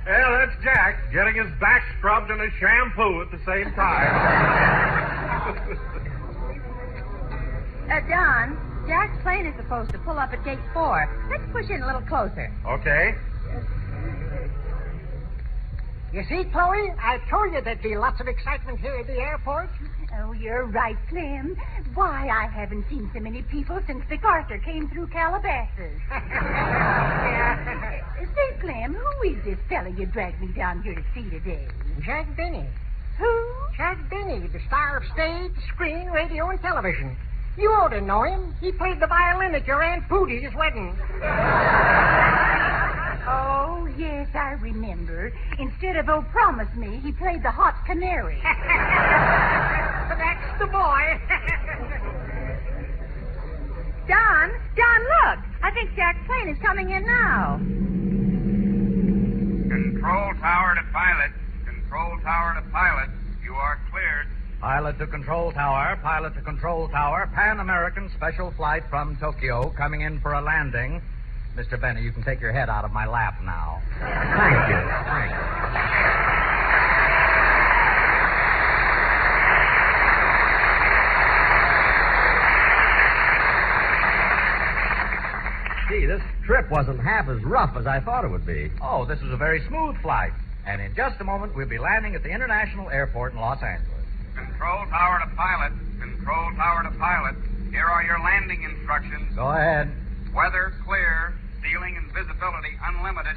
Yeah, that's Jack getting his back scrubbed and his shampoo at the same time. Don, Jack's plane is supposed to pull up at gate 4. Let's push in a little closer. Okay. You see, Chloe, I told you there'd be lots of excitement here at the airport. Oh, you're right, Clem. Why, I haven't seen so many people since MacArthur came through Calabasas. Say, Clem, who is this fella you dragged me down here to see today? Jack Benny. Who? Jack Benny, the star of stage, screen, radio, and television. You ought to know him. He played the violin at your Aunt Pootie's wedding. Oh, yes, I remember. Instead of "Oh, Promise Me," he played the Hot Canary. That's the boy. Don, look. I think Jack's plane is coming in now. Control tower to pilot. Control tower to pilot. You are cleared. Pilot to control tower. Pilot to control tower. Pan American special flight from Tokyo coming in for a landing. Mr. Benny, you can take your head out of my lap now. Thank you. Thank you. Gee, this trip wasn't half as rough as I thought it would be. Oh, this was a very smooth flight. And in just a moment, we'll be landing at the International Airport in Los Angeles. Control tower to pilot. Control tower to pilot. Here are your landing instructions. Go ahead. Weather clear. Ceiling and visibility unlimited.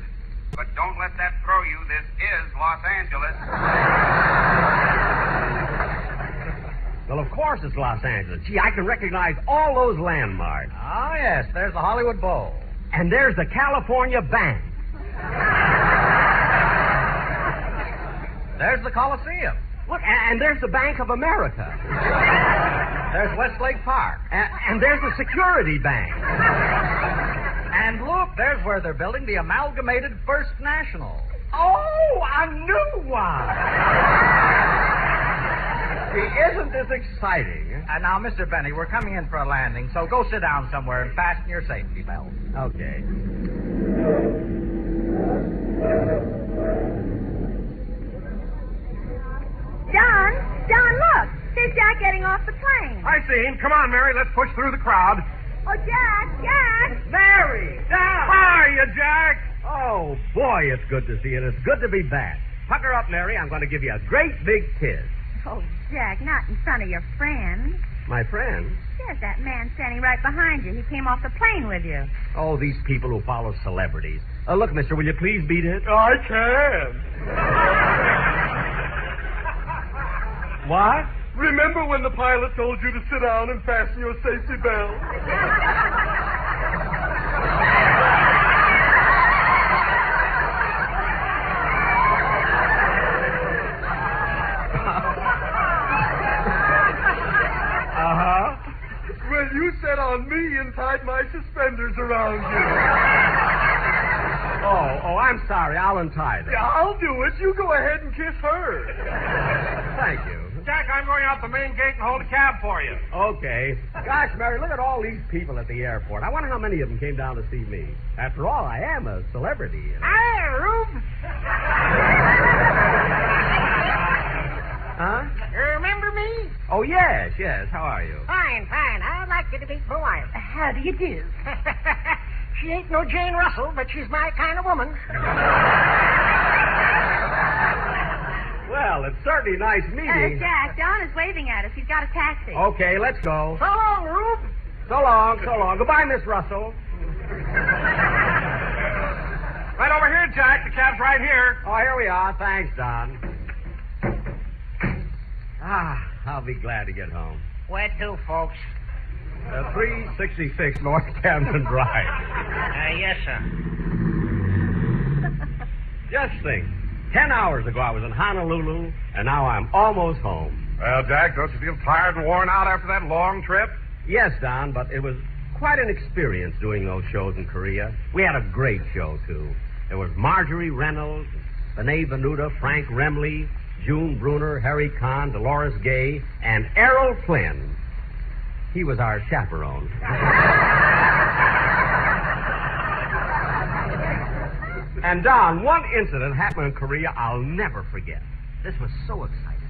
But don't let that throw you. This is Los Angeles. Well, of course it's Los Angeles. Gee, I can recognize all those landmarks. Oh, yes, there's the Hollywood Bowl. And there's the California Bank. There's the Coliseum. Look, and there's the Bank of America. There's Westlake Park. And there's the Security Bank. And look, there's where they're building the Amalgamated First National. Oh, a new one! Gee, isn't this exciting? And now, Mr. Benny, we're coming in for a landing, so go sit down somewhere and fasten your safety belt. Okay. Don, look. There's Jack getting off the plane. I see him. Come on, Mary. Let's push through the crowd. Oh, Jack! Mary! Down! Hiya, Jack! Oh, boy, it's good to see you. It's good to be back. Pucker up, Mary. I'm going to give you a great big kiss. Oh, Jack, not in front of your friend. My friend? Yes, that man standing right behind you. He came off the plane with you. Oh, these people who follow celebrities. Look, mister, will you please beat it? I can. What? Remember when the pilot told you to sit down and fasten your safety belt? Well, you sat on me and tied my suspenders around you. Oh, I'm sorry. I'll untie them. Yeah, I'll do it. You go ahead and kiss her. Thank you. Jack, I'm going out the main gate and hold a cab for you. Okay. Gosh, Mary, look at all these people at the airport. I wonder how many of them came down to see me. After all, I am a celebrity. You know? Hi, Rube. Huh? Remember me? Oh, yes. How are you? Fine. I'd like you to meet my wife. How do you do? She ain't no Jane Russell, but she's my kind of woman. Well, it's certainly nice meeting. Jack, Don is waving at us. He's got a taxi. Okay, let's go. So long, Rube. So long. Goodbye, Miss Russell. Right over here, Jack. The cab's right here. Oh, here we are. Thanks, Don. I'll be glad to get home. Where to, folks? 366 North Camden Drive. Yes, sir. Just think. 10 hours ago I was in Honolulu, and now I'm almost home. Well, Jack, don't you feel tired and worn out after that long trip? Yes, Don, but it was quite an experience doing those shows in Korea. We had a great show, too. There was Marjorie Reynolds, Benet Venuta, Frank Remley, June Bruner, Harry Kahn, Dolores Gay, and Errol Flynn. He was our chaperone. And, Don, one incident happened in Korea I'll never forget. This was so exciting.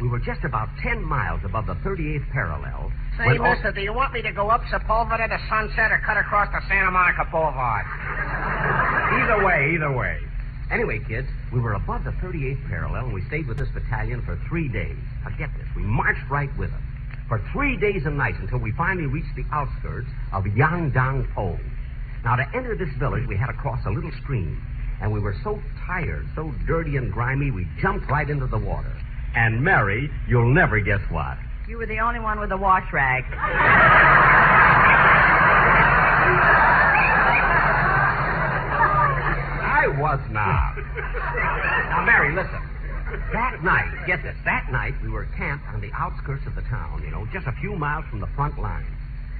We were just about 10 miles above the 38th parallel. Say, mister, do you want me to go up Sepulveda to Sunset or cut across the Santa Monica Boulevard? Either way. Anyway, kids, we were above the 38th parallel, and we stayed with this battalion for 3 days. Now, get this. We marched right with them for 3 days and nights until we finally reached the outskirts of Yangdang-po. Now, to enter this village, we had to cross a little stream. And we were so tired, so dirty and grimy, we jumped right into the water. And, Mary, you'll never guess what. You were the only one with a wash rag. I was not. Now, Mary, listen. That night, get this, that night we were camped on the outskirts of the town, just a few miles from the front line.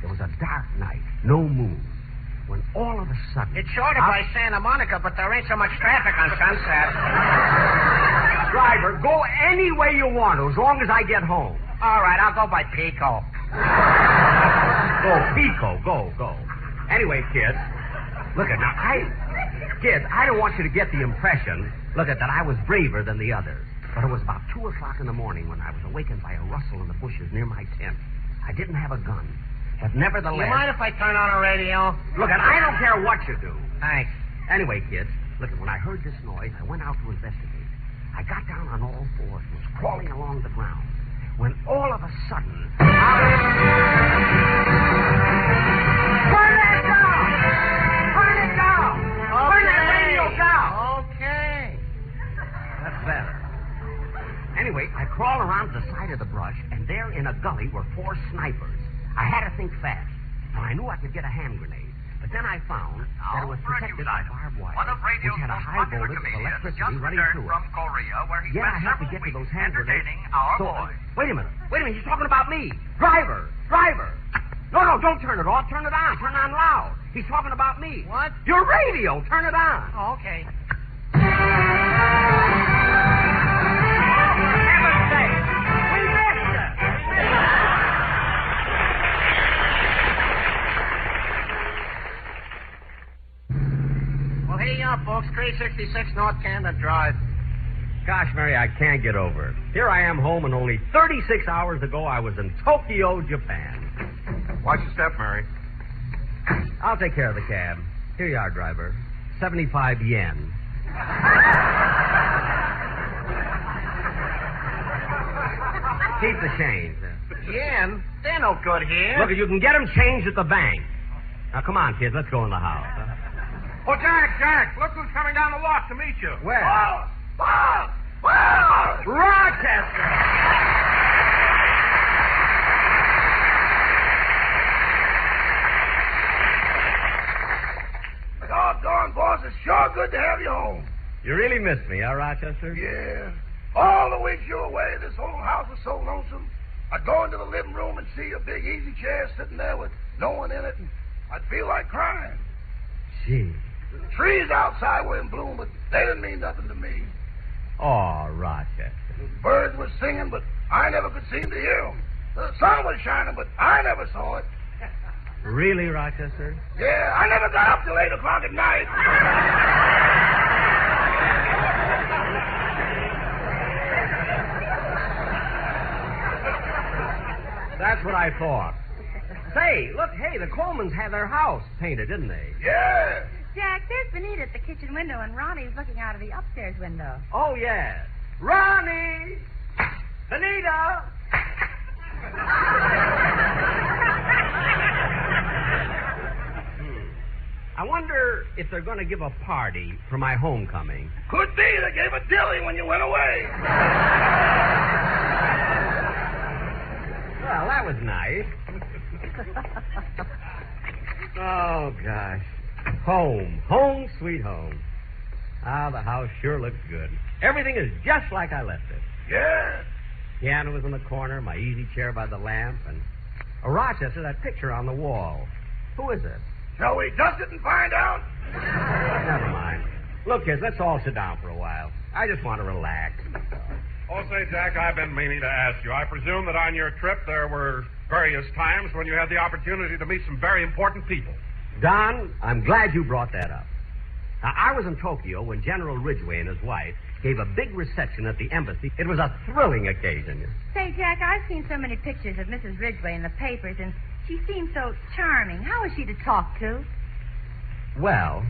It was a dark night, no moon. When all of a sudden... It's shorter by Santa Monica, but there ain't so much traffic on Sunset. Driver, go any way you want to, as long as I get home. All right, I'll go by Pico. Go, Pico, go. Anyway, kids, look at now, I don't want you to get the impression, that I was braver than the others. But it was about 2 o'clock in the morning when I was awakened by a rustle in the bushes near my tent. I didn't have a gun. But nevertheless... You mind if I turn on a radio? Look, I don't care what you do. Thanks. Anyway, kids, when I heard this noise, I went out to investigate. I got down on all fours and was crawling along the ground. When all of a sudden... Turn that down! Turn it down! Okay. Turn that radio down! Okay. That's better. Anyway, I crawled around to the side of the brush, and there in a gully were 4 snipers. I had to think fast. Now, I knew I could get a hand grenade, but then I found that it was protected by barbed wire, which had a high voltage of electricity running through it. Yet I had to get to those hand grenades. Wait a minute. He's talking about me. Driver. No, don't turn it off. Turn it on. Turn it on loud. He's talking about me. What? Your radio. Turn it on. Oh, okay. Heaven's sake. We missed it. Well, here you are, folks. 366 North Camden Drive. Gosh, Mary, I can't get over it. Here I am home, and only 36 hours ago I was in Tokyo, Japan. Watch your step, Mary. I'll take care of the cab. Here you are, driver. 75 yen. Keep the change. Yen? They're no good here. Look, you can get them changed at the bank. Now, come on, kids. Let's go in the house. Oh, Jack, look who's coming down the walk to meet you. Where? Rochester! good to have you home. You really missed me, huh, Rochester? Yeah. All the weeks you were away, this whole house was so lonesome. I'd go into the living room and see a big easy chair sitting there with no one in it, and I'd feel like crying. Gee. The trees outside were in bloom, but they didn't mean nothing to me. Oh, Rochester. The birds were singing, but I never could seem to hear them. The sun was shining, but I never saw it. Really, Rochester? Yeah, I never got up till 8 o'clock at night. That's what I thought. Say, look, hey, the Colemans had their house painted, didn't they? Yeah. Jack, there's Benita at the kitchen window, and Ronnie's looking out of the upstairs window. Oh, yes. Ronnie! Benita! I wonder if they're going to give a party for my homecoming. Could be. They gave a dilly when you went away. Well, that was nice. Oh, gosh. Home. Home, sweet home. Ah, the house sure looks good. Everything is just like I left it. Yeah. Piano was in the corner, my easy chair by the lamp, and Rochester, that picture on the wall. Who is it? Shall we dust it and find out? Never mind. Look, kids, let's all sit down for a while. I just want to relax. Oh, say, Jack, I've been meaning to ask you. I presume that on your trip there were various times when you had the opportunity to meet some very important people. Don, I'm glad you brought that up. Now, I was in Tokyo when General Ridgway and his wife gave a big reception at the embassy. It was a thrilling occasion. Say, Jack, I've seen so many pictures of Mrs. Ridgway in the papers, and she seems so charming. How is she to talk to? Well,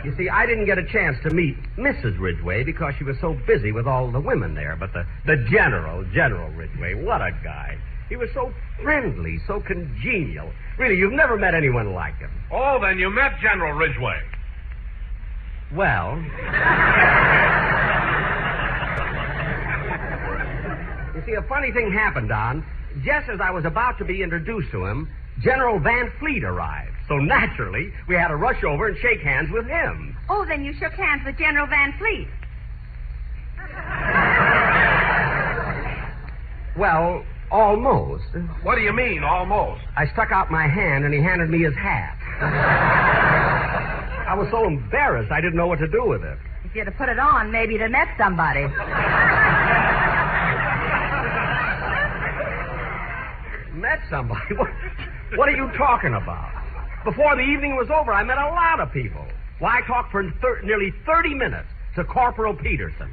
you see, I didn't get a chance to meet Mrs. Ridgway because she was so busy with all the women there. But the General Ridgway, what a guy. He was so friendly, so congenial. Really, you've never met anyone like him. Oh, then you met General Ridgway. Well, you see, a funny thing happened, Don. Just as I was about to be introduced to him, General Van Fleet arrived. So naturally, we had to rush over and shake hands with him. Oh, then you shook hands with General Van Fleet. Well, almost. What do you mean, almost? I stuck out my hand and he handed me his hat. I was so embarrassed I didn't know what to do with it. If you'd have put it on, maybe you'd have met somebody. Met somebody? What are you talking about? Before the evening was over, I met a lot of people. Why, I talked for nearly 30 minutes to Corporal Peterson.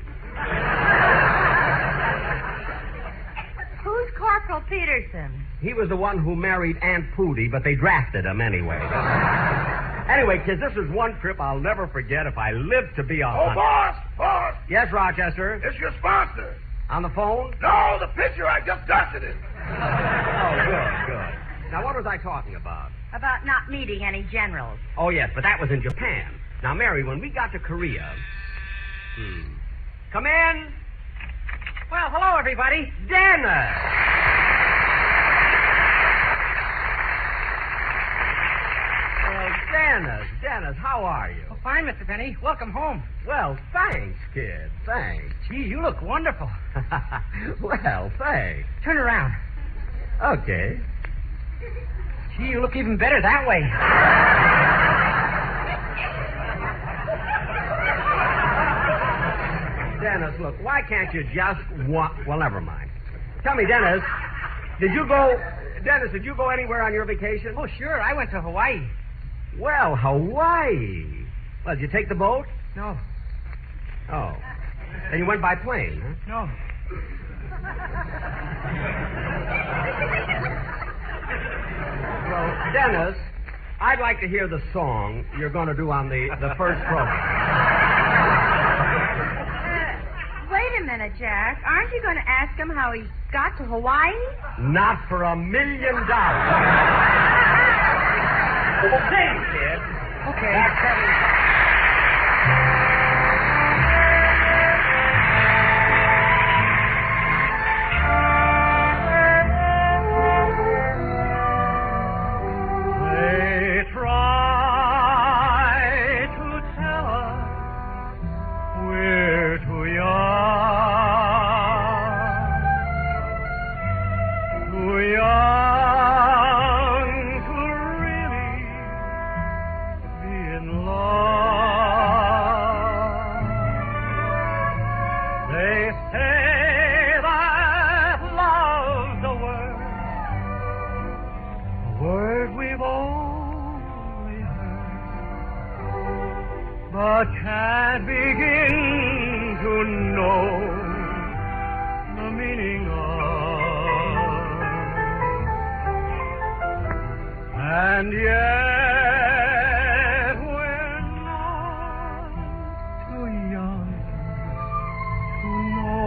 Who's Corporal Peterson? He was the one who married Aunt Pooty, but they drafted him anyway. Anyway, kids, this is one trip I'll never forget if I live to be 100. Oh, boss! Yes, Rochester? It's your sponsor. On the phone? No, the picture. I just dusted it. Oh, good. Now, what was I talking about? About not meeting any generals. Oh, yes, but that was in Japan. Now, Mary, when we got to Korea... Come in. Well, hello, everybody. Dennis! Well, Dennis, how are you? Oh, fine, Mr. Penny. Welcome home. Well, thanks, kid. Thanks. Gee, you look wonderful. Well, thanks. Turn around. Okay. Gee, you look even better that way. Dennis, look, why can't you just well, never mind. Tell me, Dennis, did you go anywhere on your vacation? Oh, sure. I went to Hawaii. Well, Hawaii. Well, did you take the boat? No. Oh. Then you went by plane, huh? No. Well, Dennis, I'd like to hear the song you're going to do on the first program. Wait a minute, Jack. Aren't you going to ask him how he got to Hawaii? Not for $1 million. Sing, kid. Okay. That's heavy. They try to tell say that love's a word we've only heard, but can't begin to know the meaning of. And yet we're not too young to know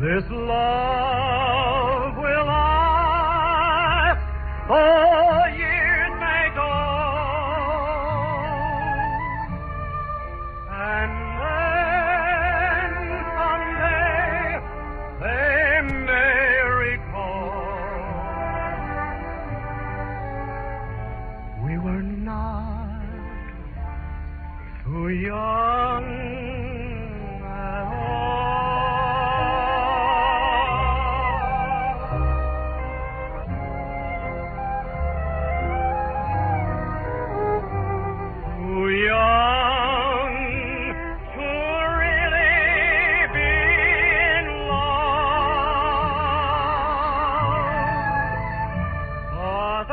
this love will last, though years may go, and then someday they may we were not too young at all. Too young to really be in love. But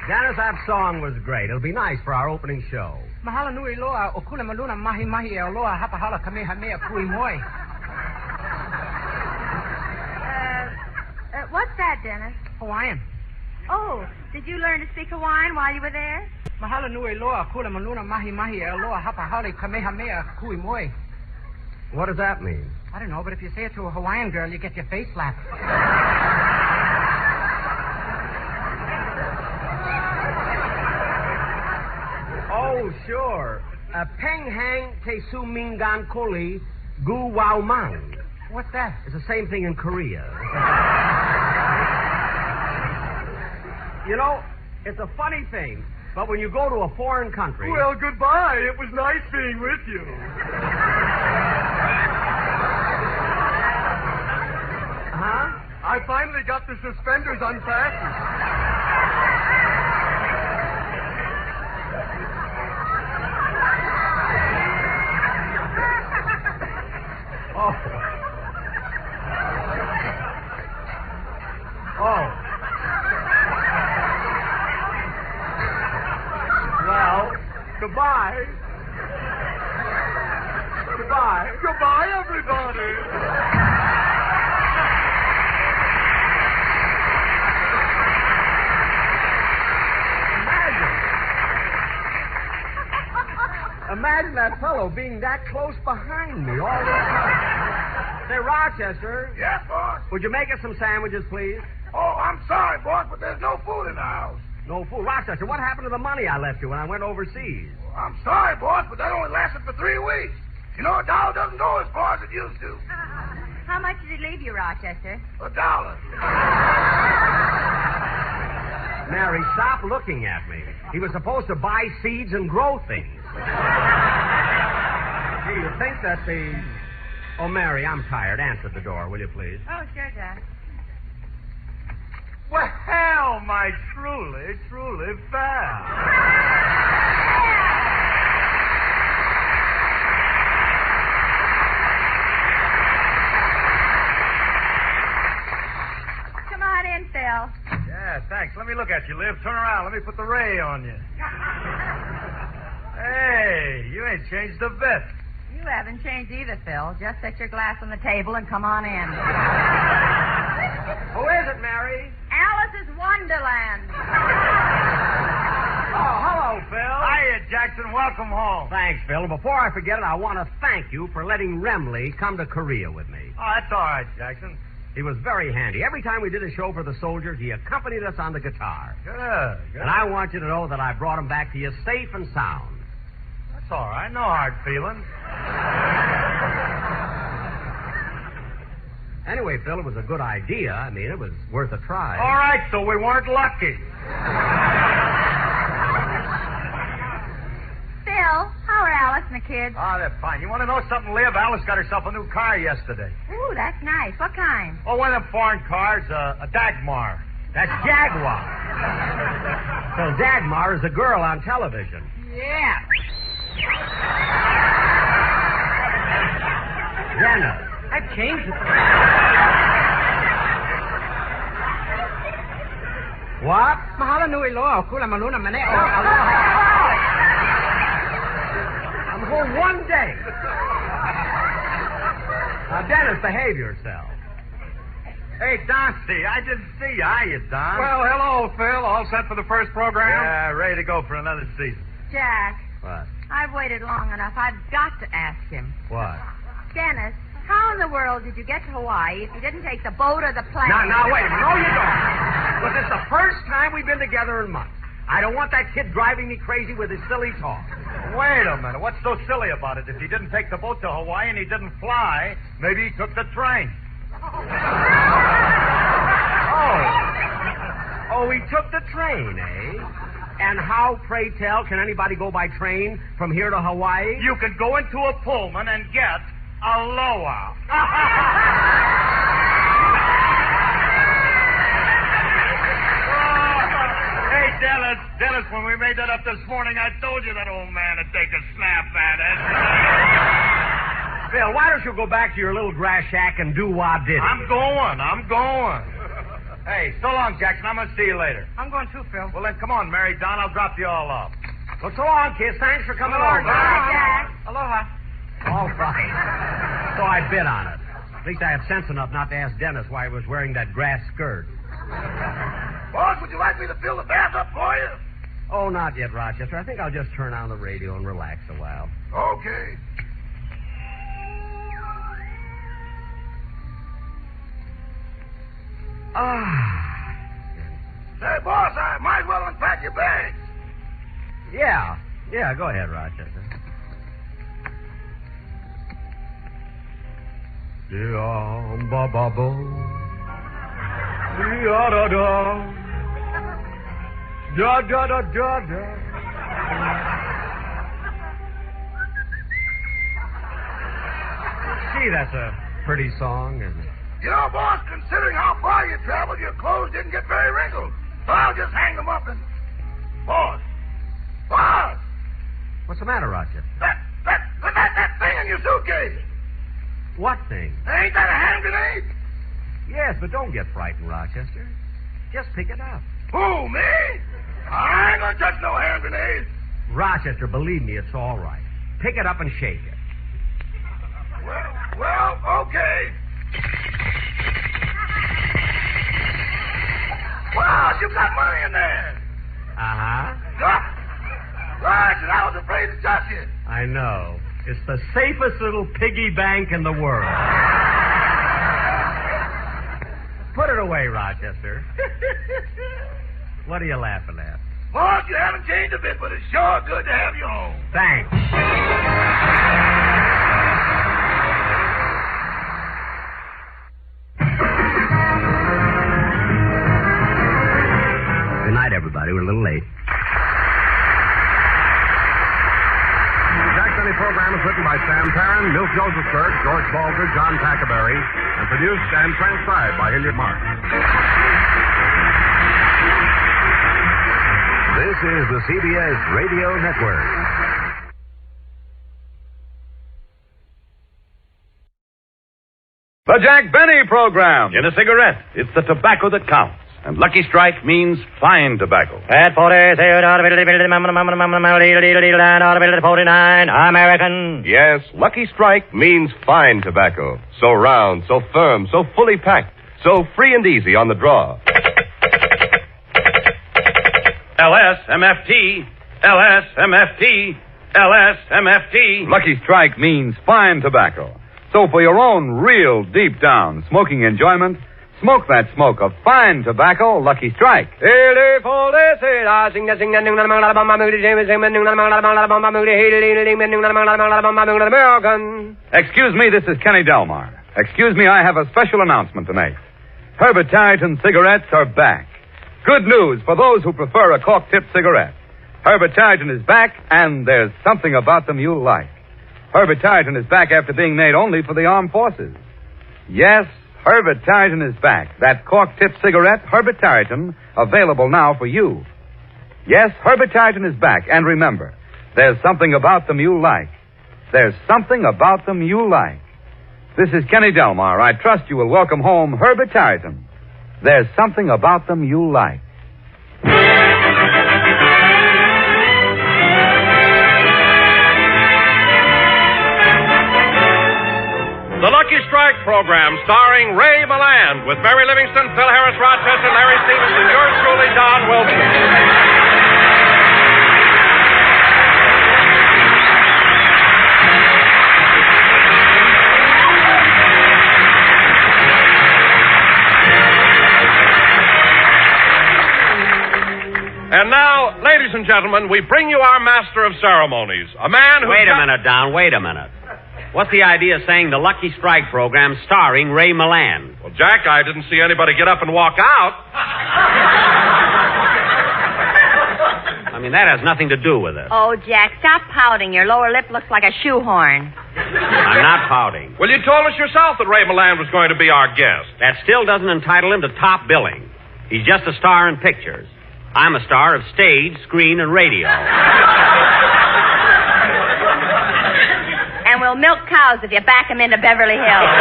Janice, that song was great. It'll be nice for our opening show. Mahala nui loa okula maluna mahi mahi e loa hapahala kamehameha kui moi. What's that, Dennis? Hawaiian. Oh, did you learn to speak Hawaiian while you were there? Mahala nui loa okula maluna mahi mahi e loa hapahala kamehameha kui moi. What does that mean? I don't know, but if you say it to a Hawaiian girl, you get your face slapped. Oh, sure. Peng hang te su mingan koli gu wao mang. What's that? It's the same thing in Korea. You know, it's a funny thing, but when you go to a foreign country... Well, goodbye. It was nice being with you. Huh? I finally got the suspenders unfastened. Oh. Oh. Well, goodbye. Goodbye. Goodbye, everybody. Imagine that fellow being that close behind me all the time. Say, Rochester. Yes, boss? Would you make us some sandwiches, please? Oh, I'm sorry, boss, but there's no food in the house. No food. Rochester, what happened to the money I left you when I went overseas? I'm sorry, boss, but that only lasted for 3 weeks. You know, a dollar doesn't go as far as it used to. How much did he leave you, Rochester? $1. Mary, stop looking at me. He was supposed to buy seeds and grow things. Gee, you think that the... Oh, Mary, I'm tired. Answer the door, will you, please? Oh, sure, Jack. Well, my truly, truly fan. Come on in, Phil. Yeah, thanks. Let me look at you, Liv. Turn around. Let me put the ray on you. Hey, you ain't changed a bit. You haven't changed either, Phil. Just set your glass on the table and come on in. Who is it, Mary? Alice's Wonderland. Jackson. Welcome home. Thanks, Phil. And before I forget it, I want to thank you for letting Remley come to Korea with me. Oh, that's all right, Jackson. He was very handy. Every time we did a show for the soldiers, he accompanied us on the guitar. Good. And I want you to know that I brought him back to you safe and sound. That's all right. No hard feelings. Anyway, Phil, it was a good idea. I mean, it was worth a try. All right, so we weren't lucky. Phil, how are Alice and the kids? Oh, they're fine. You want to know something, Liv? Alice got herself a new car yesterday. Ooh, that's nice. What kind? Oh, one of them foreign cars, a Dagmar. That's Jaguar. Well, Dagmar is a girl on television. Yeah. Dennis. I've changed it. What? Mahalo nui loa, kula maluna mane. I'm home one day. Now, Dennis, behave yourself. Hey, Donsty, I didn't see you. Hiya, Don. Well, hello, Phil. All set for the first program? Yeah, ready to go for another season. Jack, What? I've waited long enough. I've got to ask him. What? Dennis, how in the world did you get to Hawaii if you didn't take the boat or the plane? Now, wait a minute. No, you don't. But this is the first time we've been together in months. I don't want that kid driving me crazy with his silly talk. Wait a minute. What's so silly about it? If he didn't take the boat to Hawaii and he didn't fly, maybe he took the train. Oh, he took the train, eh? And how, pray tell, can anybody go by train from here to Hawaii? You can go into a Pullman and get aloha. Hey, Dennis, when we made that up this morning, I told you that old man would take a snap at it. Phil, why don't you go back to your little grass shack and do what did? I'm going. Hey, so long, Jackson. I'm going to see you later. I'm going too, Phil. Well, then, come on, Mary Don. I'll drop you all off. Well, so long, kids. Thanks for coming Aloha, over. Jack. Aloha. All right. So I bid on it. At least I have sense enough not to ask Dennis why he was wearing that grass skirt. Boss, would you like me to fill the bath up for you? Oh, not yet, Rochester. I think I'll just turn on the radio and relax a while. Okay. Say, boss, I might as well unpack your bags. Yeah, go ahead, Rochester. Da-ba-ba-bo. Da-da-da. Da-da-da-da-da. Gee, that's a pretty song, isn't it? You know, boss, considering how far you traveled, your clothes didn't get very wrinkled. So I'll just hang them up and... Boss! What's the matter, Rochester? That thing in your suitcase! What thing? Ain't that a hand grenade? Yes, but don't get frightened, Rochester. Just pick it up. Who, me? I ain't gonna touch no hand grenade. Rochester, believe me, it's all right. Pick it up and shake it. Well, okay. Wow, you got money in there. Uh-huh. Right, and I was afraid to touch it. I know. It's the safest little piggy bank in the world. Put it away, Rochester. What are you laughing at? Boss, you haven't changed a bit, but it's sure good to have you home. Thanks. Good night, everybody. We're a little late. Jack Benny program is written by Sam Perrin, Milt Josephsberg, George Balder, John Packaberry, and produced and transcribed by Hilliard Mark. This is the CBS Radio Network. The Jack Benny program. In a cigarette, it's the tobacco that counts. And Lucky Strike means fine tobacco. At 49 American. Yes, Lucky Strike means fine tobacco. So round, so firm, so fully packed, so free and easy on the draw. LS, MFT, LSMFT. LSMFT. Lucky Strike means fine tobacco. So for your own real deep down smoking enjoyment, smoke that smoke of fine tobacco, Lucky Strike. Excuse me, this is Kenny Delmar. Excuse me, I have a special announcement to make. Herbert Tarleton cigarettes are back. Good news for those who prefer a cork-tip cigarette. Herbert Tarleton is back, and there's something about them you'll like. Herbert Tarleton is back after being made only for the armed forces. Yes, Herbert Tarleton is back. That cork-tip cigarette, Herbert Tarleton, available now for you. Yes, Herbert Tarleton is back, and remember, there's something about them you like. There's something about them you like. This is Kenny Delmar. I trust you will welcome home Herbert Tarleton. There's something about them you like. The Lucky Strike program starring Ray Milland with Mary Livingston, Phil Harris Rochester, Larry Stevens, and yours truly, Don Wilson. And now, ladies and gentlemen, we bring you our master of ceremonies, a man who... Wait a minute, Don, wait a minute. What's the idea of saying the Lucky Strike program starring Ray Milland? Well, Jack, I didn't see anybody get up and walk out. I mean, that has nothing to do with it. Oh, Jack, stop pouting. Your lower lip looks like a shoehorn. I'm not pouting. Well, you told us yourself that Ray Milland was going to be our guest. That still doesn't entitle him to top billing. He's just a star in pictures. I'm a star of stage, screen, and radio. And we'll milk cows if you back him into Beverly Hills.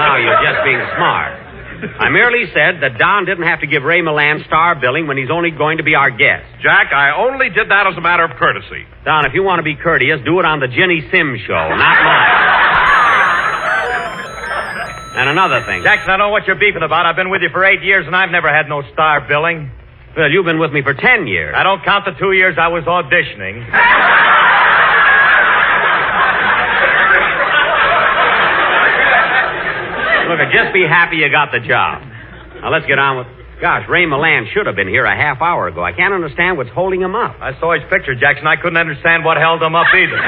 Now you're just being smart. I merely said that Don didn't have to give Ray Milland star billing when he's only going to be our guest. Jack, I only did that as a matter of courtesy. Don, if you want to be courteous, do it on the Ginny Sims show, not mine. And another thing. Jackson, I know what you're beefing about. I've been with you for 8 years, and I've never had no star billing. Well, you've been with me for 10 years. I don't count the 2 years I was auditioning. Look, just be happy you got the job. Now, let's get on with... Gosh, Ray Milland should have been here a half hour ago. I can't understand what's holding him up. I saw his picture, Jackson. I couldn't understand what held him up either.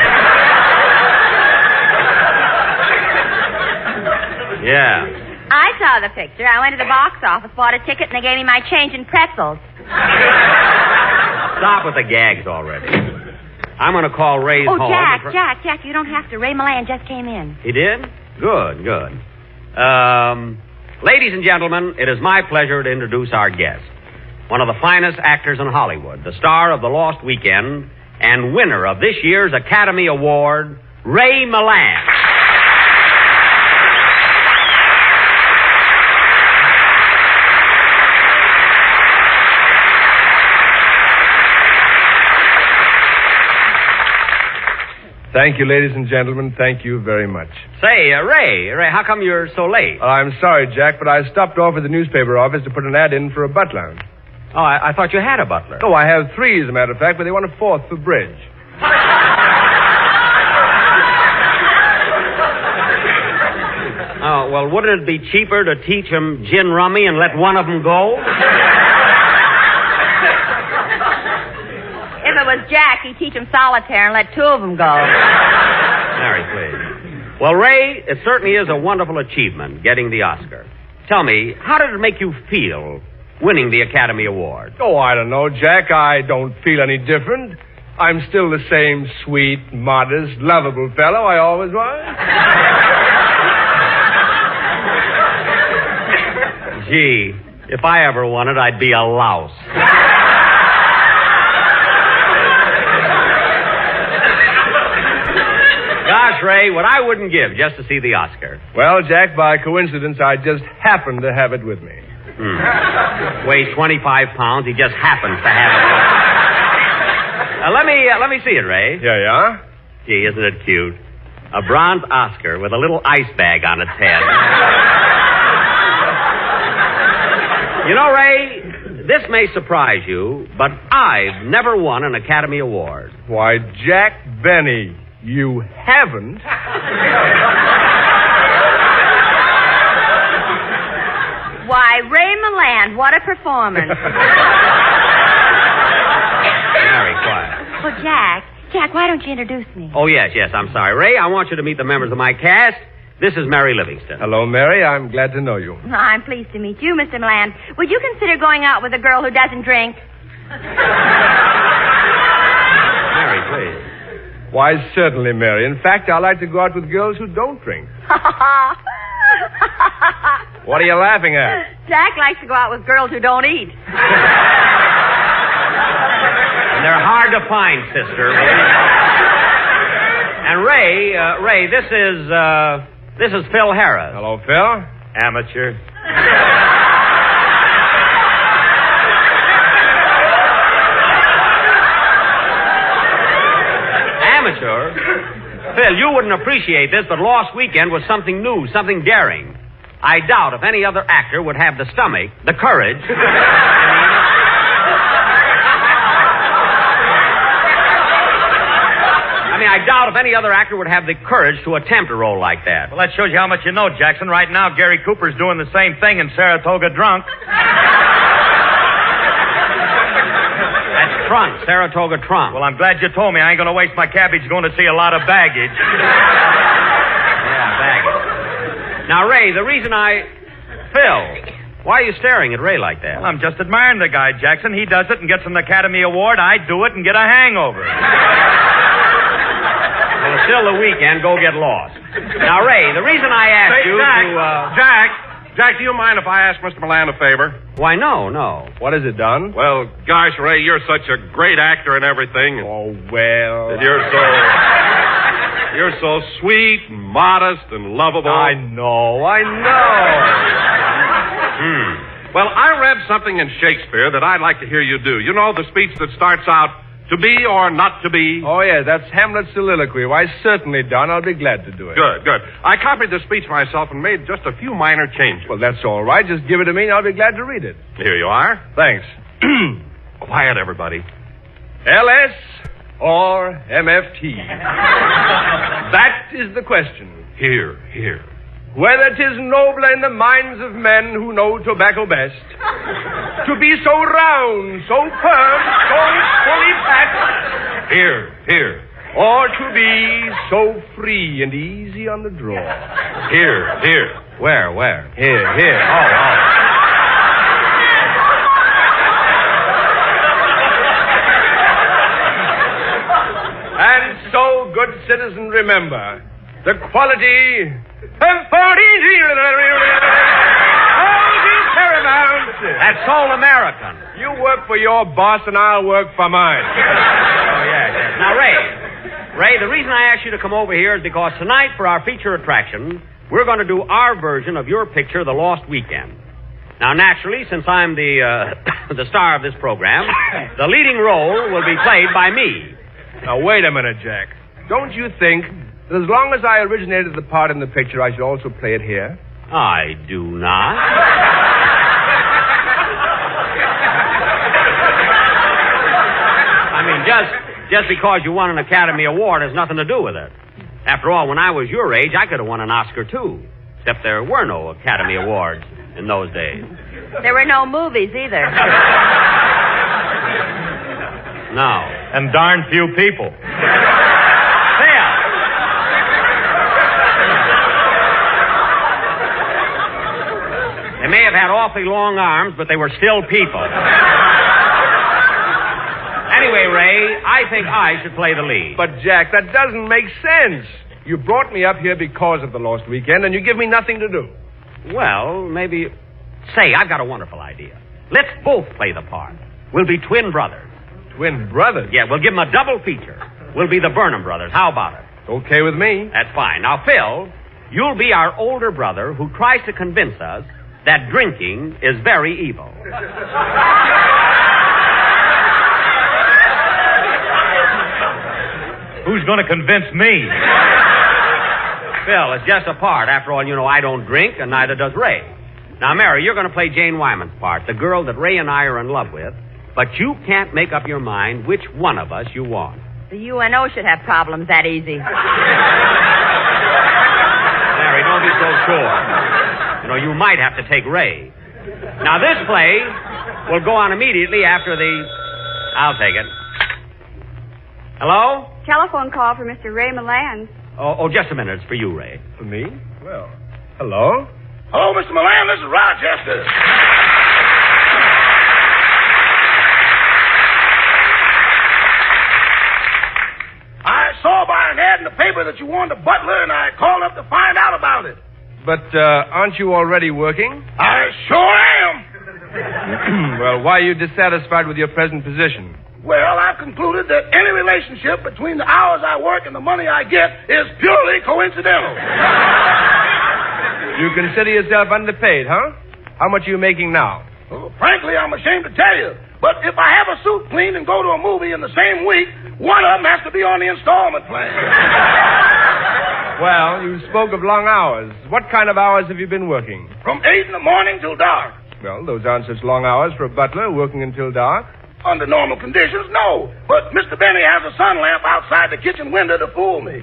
Yeah. I saw the picture. I went to the box office, bought a ticket, and they gave me my change in pretzels. Stop with the gags already. I'm going to call Ray's home. Oh, Jack, you don't have to. Ray Milland just came in. He did? Good. Ladies and gentlemen, it is my pleasure to introduce our guest. One of the finest actors in Hollywood, the star of The Lost Weekend, and winner of this year's Academy Award, Ray Milland. Thank you, ladies and gentlemen. Thank you very much. Say, Ray, how come you're so late? I'm sorry, Jack, but I stopped off at the newspaper office to put an ad in for a butler. Oh, I thought you had a butler. Oh, I have 3, as a matter of fact, but they want a 4th for bridge. Oh, well, wouldn't it be cheaper to teach them gin rummy and let one of them go? If it was Jack, he'd teach him solitaire and let 2 of them go. Mary, please. Well, Ray, it certainly is a wonderful achievement, getting the Oscar. Tell me, how did it make you feel winning the Academy Award? Oh, I don't know, Jack. I don't feel any different. I'm still the same sweet, modest, lovable fellow I always was. Gee, if I ever won it, I'd be a louse. Gosh, Ray, what I wouldn't give just to see the Oscar. Well, Jack, by coincidence, I just happened to have it with me. Weighs 25 pounds. He just happens to have it. Let me see it, Ray. Yeah? Gee, isn't it cute? A bronze Oscar with a little ice bag on its head. You know, Ray, this may surprise you, but I've never won an Academy Award. Why, Jack Benny, you haven't? Why, Ray Milland, what a performance. Very quiet. Well, Jack, why don't you introduce me? Oh, yes, I'm sorry. Ray, I want you to meet the members of my cast. This is Mary Livingston. Hello, Mary. I'm glad to know you. I'm pleased to meet you, Mr. Milland. Would you consider going out with a girl who doesn't drink? Mary, please. Why, certainly, Mary. In fact, I like to go out with girls who don't drink. What are you laughing at? Jack likes to go out with girls who don't eat. And they're hard to find, sister. And Ray, this is Phil Harris. Hello, Phil. Amateur. Amateur? Phil, you wouldn't appreciate this, but Lost Weekend was something new, something daring. I doubt if any other actor would have the stomach, the courage. I doubt if any other actor would have the courage to attempt a role like that. Well, that shows you how much you know, Jackson. Right now, Gary Cooper's doing the same thing in Saratoga Drunk. That's Trunk, Saratoga Trunk. Well, I'm glad you told me. I ain't going to waste my cabbage going to see a lot of baggage. Yeah, baggage. Now, Ray, the reason Phil, why are you staring at Ray like that? Well, I'm just admiring the guy, Jackson. He does it and gets an Academy Award. I do it and get a hangover. Well, it's still the weekend. Go get lost. Now, Ray, the reason I asked you Jack, do you mind if I ask Mr. Milland a favor? Why, no. What has it done? Well, gosh, Ray, you're such a great actor and everything. Oh, well. And you're so sweet and modest and lovable. I know. Well, I read something in Shakespeare that I'd like to hear you do. You know, the speech that starts out, to be or not to be? Oh, yeah, that's Hamlet's soliloquy. Why, certainly, Don. I'll be glad to do it. Good. I copied the speech myself and made just a few minor changes. Well, that's all right. Just give it to me and I'll be glad to read it. Here you are. Thanks. Quiet, everybody. LS or MFT? That is the question. Here. Whether 'tis nobler in the minds of men who know tobacco best to be so round, so firm, so fully packed. Here. Or to be so free and easy on the draw. Here. Where? Here. Oh. And so, good citizen, remember the quality of 40 paramount. That's all American. You work for your boss and I'll work for mine. Oh, yeah. Now, Ray, the reason I asked you to come over here is because tonight for our feature attraction, we're going to do our version of your picture, The Lost Weekend. Now, naturally, since I'm the star of this program, the leading role will be played by me. Now, wait a minute, Jack. Don't you think that as long as I originated the part in the picture, I should also play it here? I do not. I mean, just because you won an Academy Award has nothing to do with it. After all, when I was your age, I could have won an Oscar, too. Except there were no Academy Awards in those days. There were no movies either. No. And darn few people. They may have had awfully long arms, but they were still people. Anyway, Ray, I think I should play the lead. But, Jack, that doesn't make sense. You brought me up here because of the Lost Weekend, and you give me nothing to do. Well, maybe... Say, I've got a wonderful idea. Let's both play the part. We'll be twin brothers. Twin brothers? Yeah, we'll give them a double feature. We'll be the Burnham brothers. How about it? Okay with me. That's fine. Now, Phil, you'll be our older brother who tries to convince us that drinking is very evil. Who's going to convince me? Phil, it's just a part. After all, you know, I don't drink, and neither does Ray. Now, Mary, you're going to play Jane Wyman's part, the girl that Ray and I are in love with, but you can't make up your mind which one of us you want. The UNO should have problems that easy. Mary, don't be so sure. You know, you might have to take Ray. Now, this play will go on immediately after the... I'll take it. Hello? Telephone call for Mr. Ray Milan. Oh, just a minute. It's for you, Ray. For me? Well, hello? Hello, Mr. Milan. This is Rochester. I saw by an ad in the paper that you wanted a butler, and I called up to find out about it. But aren't you already working? I sure am. Well, why are you dissatisfied with your present position? Well, I've concluded that any relationship between the hours I work and the money I get is purely coincidental. You consider yourself underpaid, huh? How much are you making now? Well, frankly, I'm ashamed to tell you. But if I have a suit cleaned and go to a movie in the same week, one of them has to be on the installment plan. Well, you spoke of long hours. What kind of hours have you been working? From 8 in the morning till dark. Well, those aren't such long hours for a butler working until dark. Under normal conditions, no. But Mr. Benny has a sun lamp outside the kitchen window to fool me.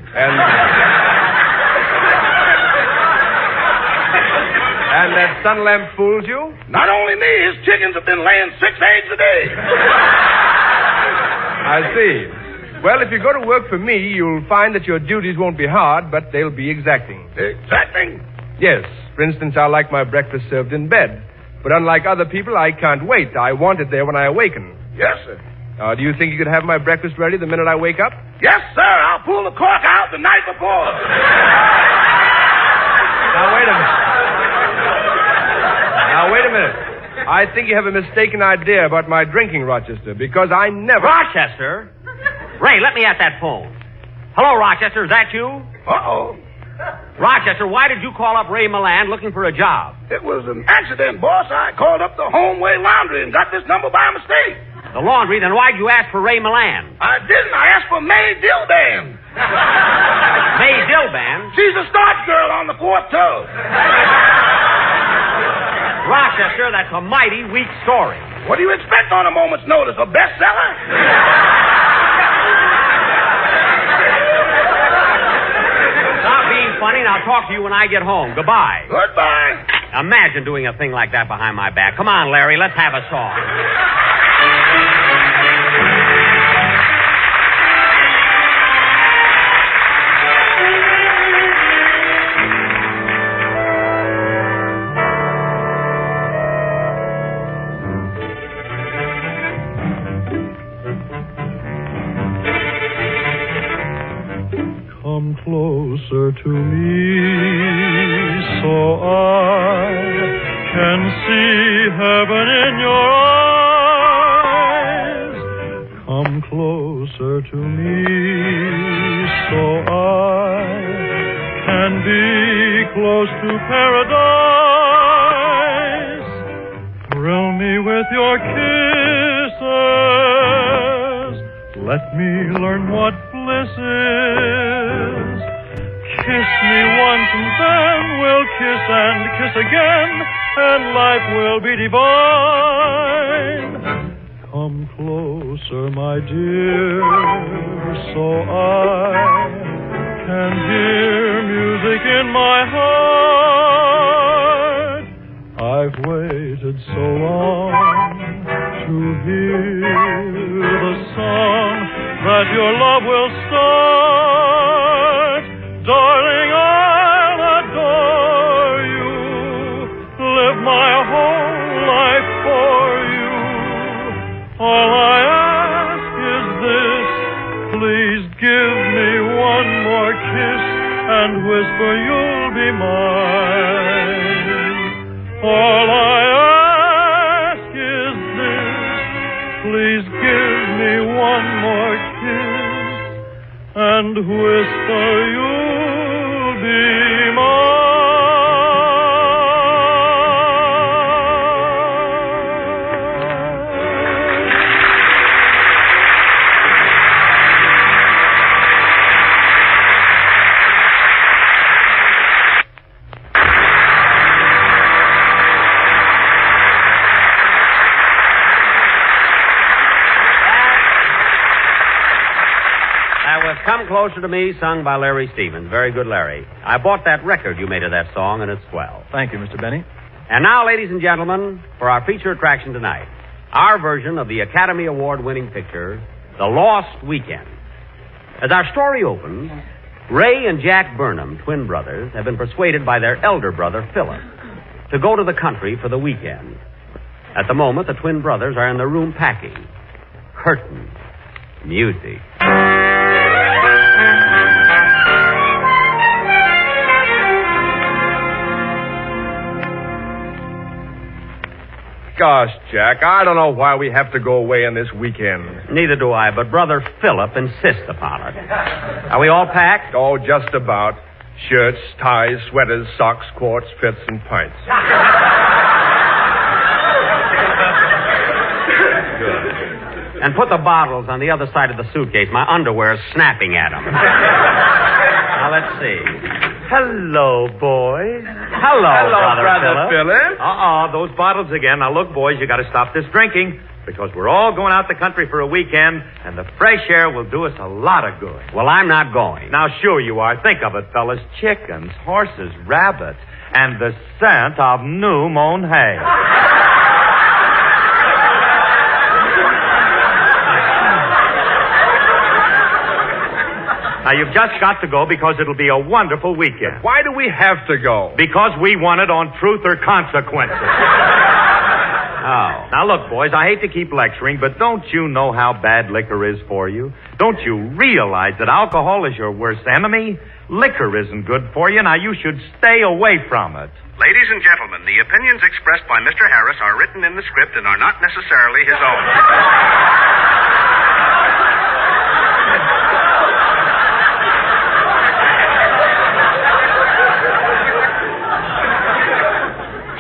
And that sun lamp fools you? Not only me, his chickens have been laying 6 eggs a day. I see. Well, if you go to work for me, you'll find that your duties won't be hard, but they'll be exacting. Exacting? Yes. For instance, I like my breakfast served in bed. But unlike other people, I can't wait. I want it there when I awaken. Yes, sir. Do you think you could have my breakfast ready the minute I wake up? Yes, sir. I'll pull the cork out the night before. Now, wait a minute. I think you have a mistaken idea about my drinking, Rochester, because I never... Rochester? Ray, let me at that phone. Hello, Rochester. Is that you? Uh-oh. Rochester, why did you call up Ray Milan looking for a job? It was an accident, boss. I called up the Homeway Laundry and got this number by mistake. The laundry? Then why'd you ask for Ray Milan? I didn't. I asked for May Dillban. May Dillban? She's a starch girl on the 4th tub. Rochester, that's a mighty weak story. What do you expect on a moment's notice? A bestseller? Stop being funny, and I'll talk to you when I get home. Goodbye. Goodbye. Imagine doing a thing like that behind my back. Come on, Larry, let's have a song. Come closer to me so I can see heaven in your eyes. Come closer to me so I can be close to paradise. Thrill me with your kisses. Let me learn what bliss is. Kiss me once and then we'll kiss and kiss again, and life will be divine. Come closer, my dear, so I can hear music in my heart. I've waited so long to hear the song that your love will start. Darling, I'll adore you, live my whole life for you. All I ask is this, please give me one more kiss and whisper you'll be mine. All I ask is this, please give me one more kiss and whisper you'll be mine. Closer to Me, sung by Larry Stevens. Very good, Larry. I bought that record you made of that song, and it's swell. Thank you, Mr. Benny. And now, ladies and gentlemen, for our feature attraction tonight, our version of the Academy Award-winning picture, The Lost Weekend. As our story opens, Ray and Jack Burnham, twin brothers, have been persuaded by their elder brother, Philip, to go to the country for the weekend. At the moment, the twin brothers are in their room packing. Curtain. Music. Gosh, Jack, I don't know why we have to go away on this weekend. Neither do I, but Brother Philip insists upon it. Are we all packed? Oh, just about. Shirts, ties, sweaters, socks, quarts, fits, and pints. Good. And put the bottles on the other side of the suitcase. My underwear is snapping at them. Now, let's see. Hello, boys. Hello, Brother Philip. Those bottles again. Now, look, boys, you got to stop this drinking because we're all going out the country for a weekend, and the fresh air will do us a lot of good. Well, I'm not going. Now, sure you are. Think of it, fellas. Chickens, horses, rabbits, and the scent of new mown hay. Now, you've just got to go because it'll be a wonderful weekend. Why do we have to go? Because we won it on Truth or Consequences. Oh. Now, look, boys, I hate to keep lecturing, but don't you know how bad liquor is for you? Don't you realize that alcohol is your worst enemy? Liquor isn't good for you. Now, you should stay away from it. Ladies and gentlemen, the opinions expressed by Mr. Harris are written in the script and are not necessarily his own.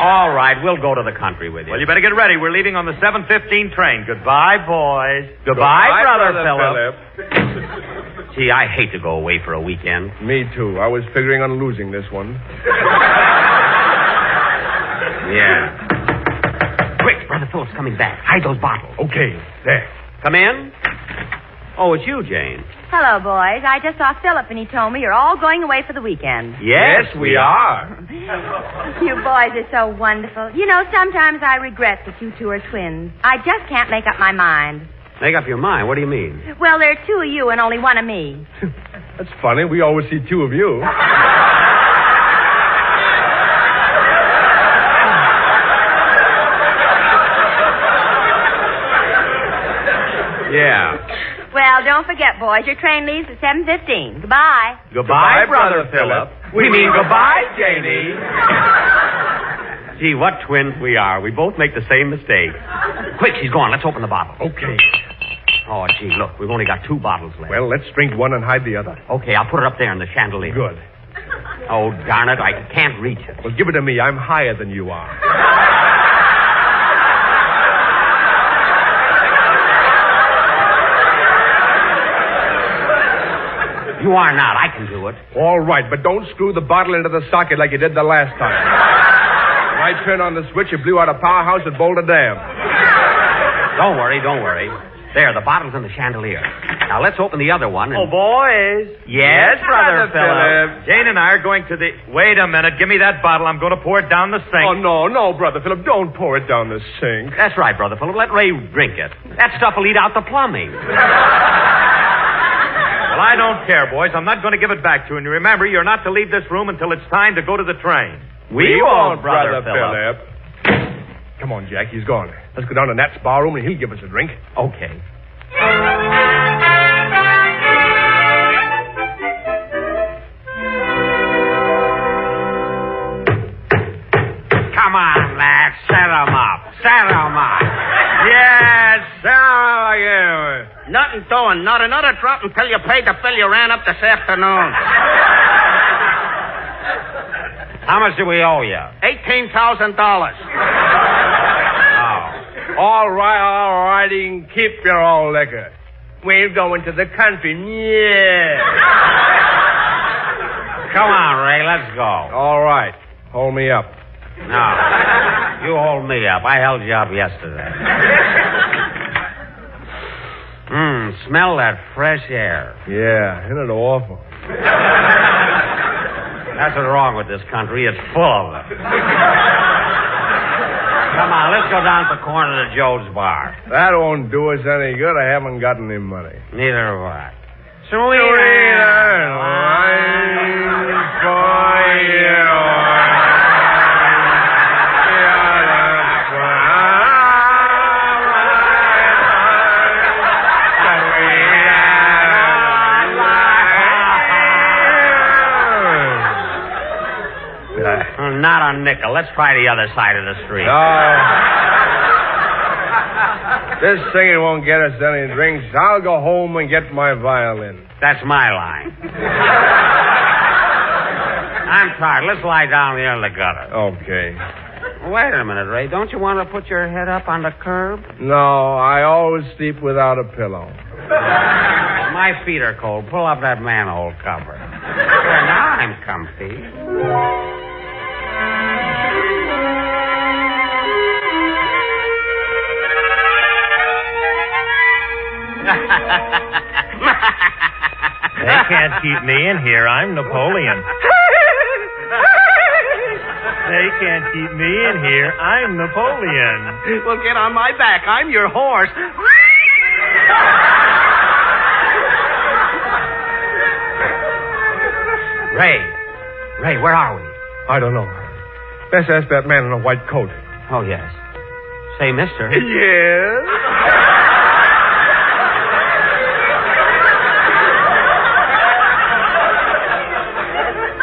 All right, we'll go to the country with you. Well, you better get ready. We're leaving on the 7:15 train. Goodbye, boys. Goodbye, Brother Philip. Gee, I hate to go away for a weekend. Me too. I was figuring on losing this one. Yeah. Quick, Brother Philip's coming back. Hide those bottles. Okay, there. Come in. Oh, it's you, Jane. Hello, boys. I just saw Philip, and he told me you're all going away for the weekend. Yes, we are. You boys are so wonderful. You know, sometimes I regret that you two are twins. I just can't make up my mind. Make up your mind? What do you mean? Well, there are two of you and only one of me. That's funny. We always see two of you. Yeah. Well, don't forget, boys, your train leaves at 7:15. Goodbye. Goodbye, Brother Philip. We mean goodbye, Janie. Gee, what twins we are. We both make the same mistake. Quick, she's gone. Let's open the bottle. Okay. Oh, gee, look, we've only got 2 bottles left. Well, let's drink one and hide the other. Okay, I'll put it up there in the chandelier. Good. Oh, darn it, I can't reach it. Well, give it to me. I'm higher than you are. You are not. I can do it. All right, but don't screw the bottle into the socket like you did the last time. When I turned on the switch, it blew out a powerhouse at Boulder Dam. Don't worry. There, the bottle's in the chandelier. Now, let's open the other one. Oh, boys. Yes, Brother Philip. Jane and I are going to the... Wait a minute. Give me that bottle. I'm going to pour it down the sink. Oh, no, Brother Philip. Don't pour it down the sink. That's right, Brother Philip. Let Ray drink it. That stuff will eat out the plumbing. Well, I don't care, boys. I'm not going to give it back to you. And remember, you're not to leave this room until it's time to go to the train. We won't, Brother Philip. Come on, Jack. He's gone. Let's go down to Nat's bar room and he'll give us a drink. Okay. Come on, lads. Set 'em up. Yes, how are you? Nothing doing. Not another drop until you paid the bill you ran up this afternoon. How much do we owe you? $18,000. Oh. All right. You can keep your old liquor. We're going to the country. Yeah. Come on, Ray. Let's go. All right. Hold me up. No. You hold me up. I held you up yesterday. Smell that fresh air. Yeah, isn't it awful? That's what's wrong with this country. It's full of it. Come on, let's go down to the corner of Joe's bar. That won't do us any good. I haven't got any money. Neither have I. Sweeter life for you. Not a nickel. Let's try the other side of the street. This singing won't get us any drinks. I'll go home and get my violin. That's my line. I'm tired. Let's lie down here in the gutter. Okay. Wait a minute, Ray. Don't you want to put your head up on the curb? No, I always sleep without a pillow. My feet are cold. Pull up that manhole cover. Well, now I'm comfy. They can't keep me in here. I'm Napoleon. They can't keep me in here. I'm Napoleon. Well, get on my back. I'm your horse. Ray, where are we? I don't know. Let's ask that man in a white coat. Oh, yes. Say, mister. Yes?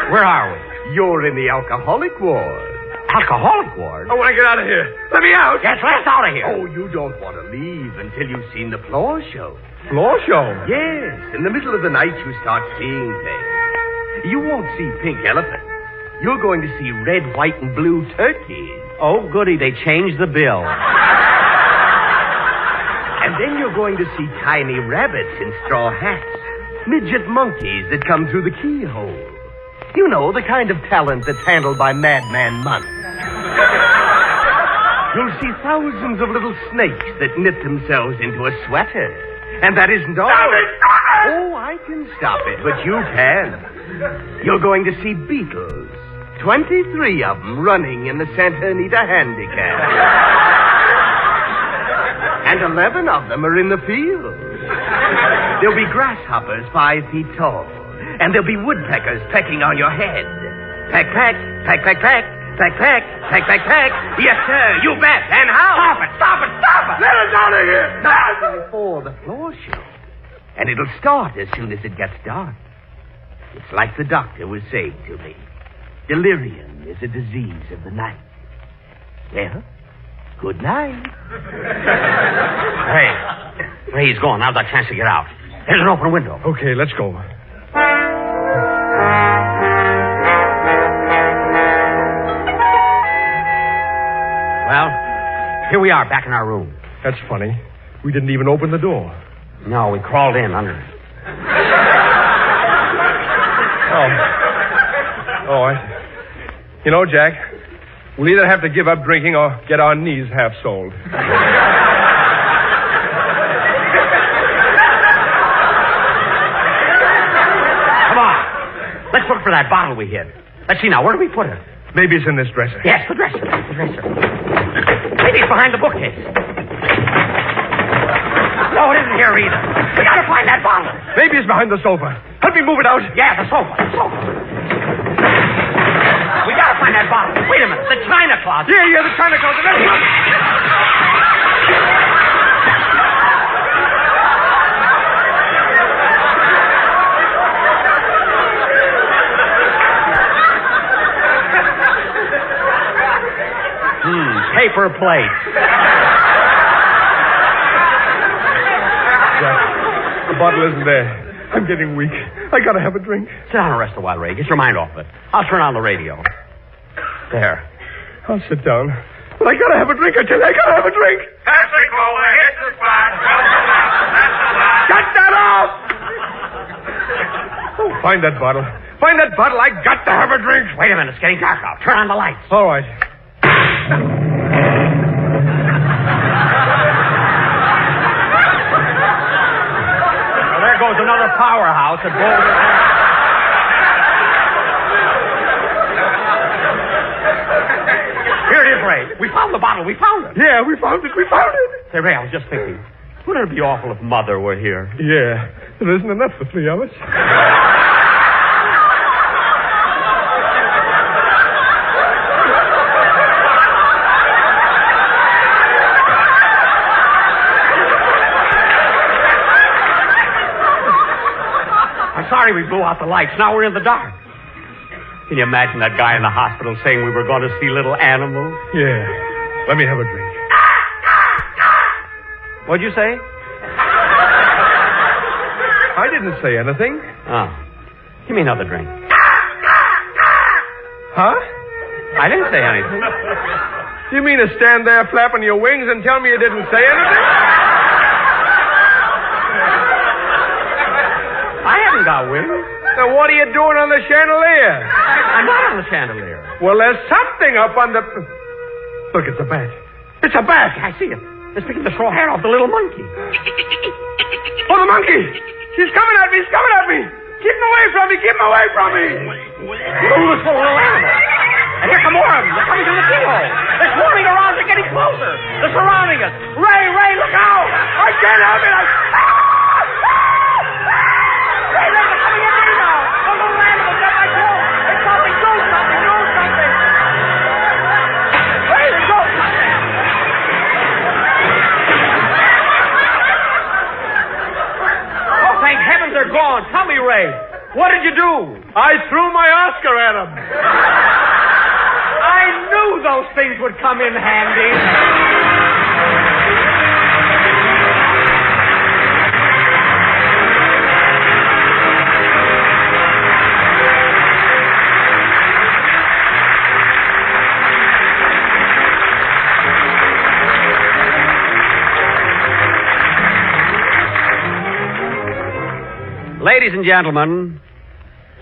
Where are we? You're in the alcoholic ward. Alcoholic ward? I want to get out of here. Let me out. Yes, let us out of here. Oh, you don't want to leave until you've seen the floor show. Floor show? Yes. In the middle of the night, you start seeing things. You won't see pink elephants. You're going to see red, white, and blue turkeys. Oh, goody. They changed the bill. And then you're going to see tiny rabbits in straw hats. Midget monkeys that come through the keyhole. You know, the kind of talent that's handled by Madman Munch. You'll see thousands of little snakes that knit themselves into a sweater. And that isn't all. Stop it! Oh, I can stop it, but you can. You're going to see beetles. 23 of them running in the Santa Anita Handicap. And 11 of them are in the field. There'll be grasshoppers 5 feet tall. And there'll be woodpeckers pecking on your head. Peck, peck, peck, peck, peck, peck, peck, peck, peck, peck. Yes, sir, you bet. And how? Stop it, stop it, stop it! Let us out of here! Not before the floor show. And it'll start as soon as it gets dark. It's like the doctor was saying to me. Delirium is a disease of the night. Well, good night. Ray, he's gone. Now's our chance to get out. There's an open window. Okay, let's go. Well, here we are, back in our room. That's funny. We didn't even open the door. No, we crawled in under it. You know, Jack, we'll either have to give up drinking or get our knees half soled. Come on. Let's look for that bottle we hid. Let's see now. Where do we put it? Maybe it's in this dresser. Yes, the dresser. Maybe it's behind the bookcase. No, it isn't here either. We gotta find that bottle. Maybe it's behind the sofa. Help me move it out. Yeah, the sofa. We gotta find that bottle. Wait a minute. The china closet. Yeah, the china closet. Paper plates. Jack, the bottle isn't there. I'm getting weak. I gotta have a drink. Sit down and rest a while, Ray. Get your mind off it. I'll turn on the radio. There. I'll sit down. But I gotta have a drink. I tell you, I gotta have a drink. Pepsi Cola, hit the spot. Cut that off! Oh, find that bottle. Find that bottle. I got to have a drink. Wait a minute. It's getting dark out. Turn on the lights. All right. house at Boulder. Here it is, Ray. We found the bottle. We found it. Yeah, we found it. Say, Ray, I was just thinking, wouldn't it be awful if Mother were here? Yeah, there isn't enough for 3 of us. I'm sorry we blew out the lights. Now we're in the dark. Can you imagine that guy in the hospital saying we were going to see little animals? Yeah. Let me have a drink. What'd you say? I didn't say anything. Oh. Give me another drink. Huh? I didn't say anything. You mean to stand there flapping your wings and tell me you didn't say anything? I haven't got wings. Then what are you doing on the chandelier? I'm not on the chandelier. Well, there's something up on the... Look, it's a bat. It's a bat. I see it. It's picking the straw hair off the little monkey. Oh, the monkey! He's coming at me! He's coming at me! Keep him away from me! Keep him away from me! Ooh, this little animal. And here come more of them. They're coming through the keyhole. They're swarming around. They're getting closer. They're surrounding us. Ray, look out! I can't help it! Ray, they're coming at me now. The little animals at my throat. It's something. Do something. Ray, do something. Oh, thank heavens they're gone. Tell me, Ray, what did you do? I threw my Oscar at him. I knew those things would come in handy. Ladies and gentlemen,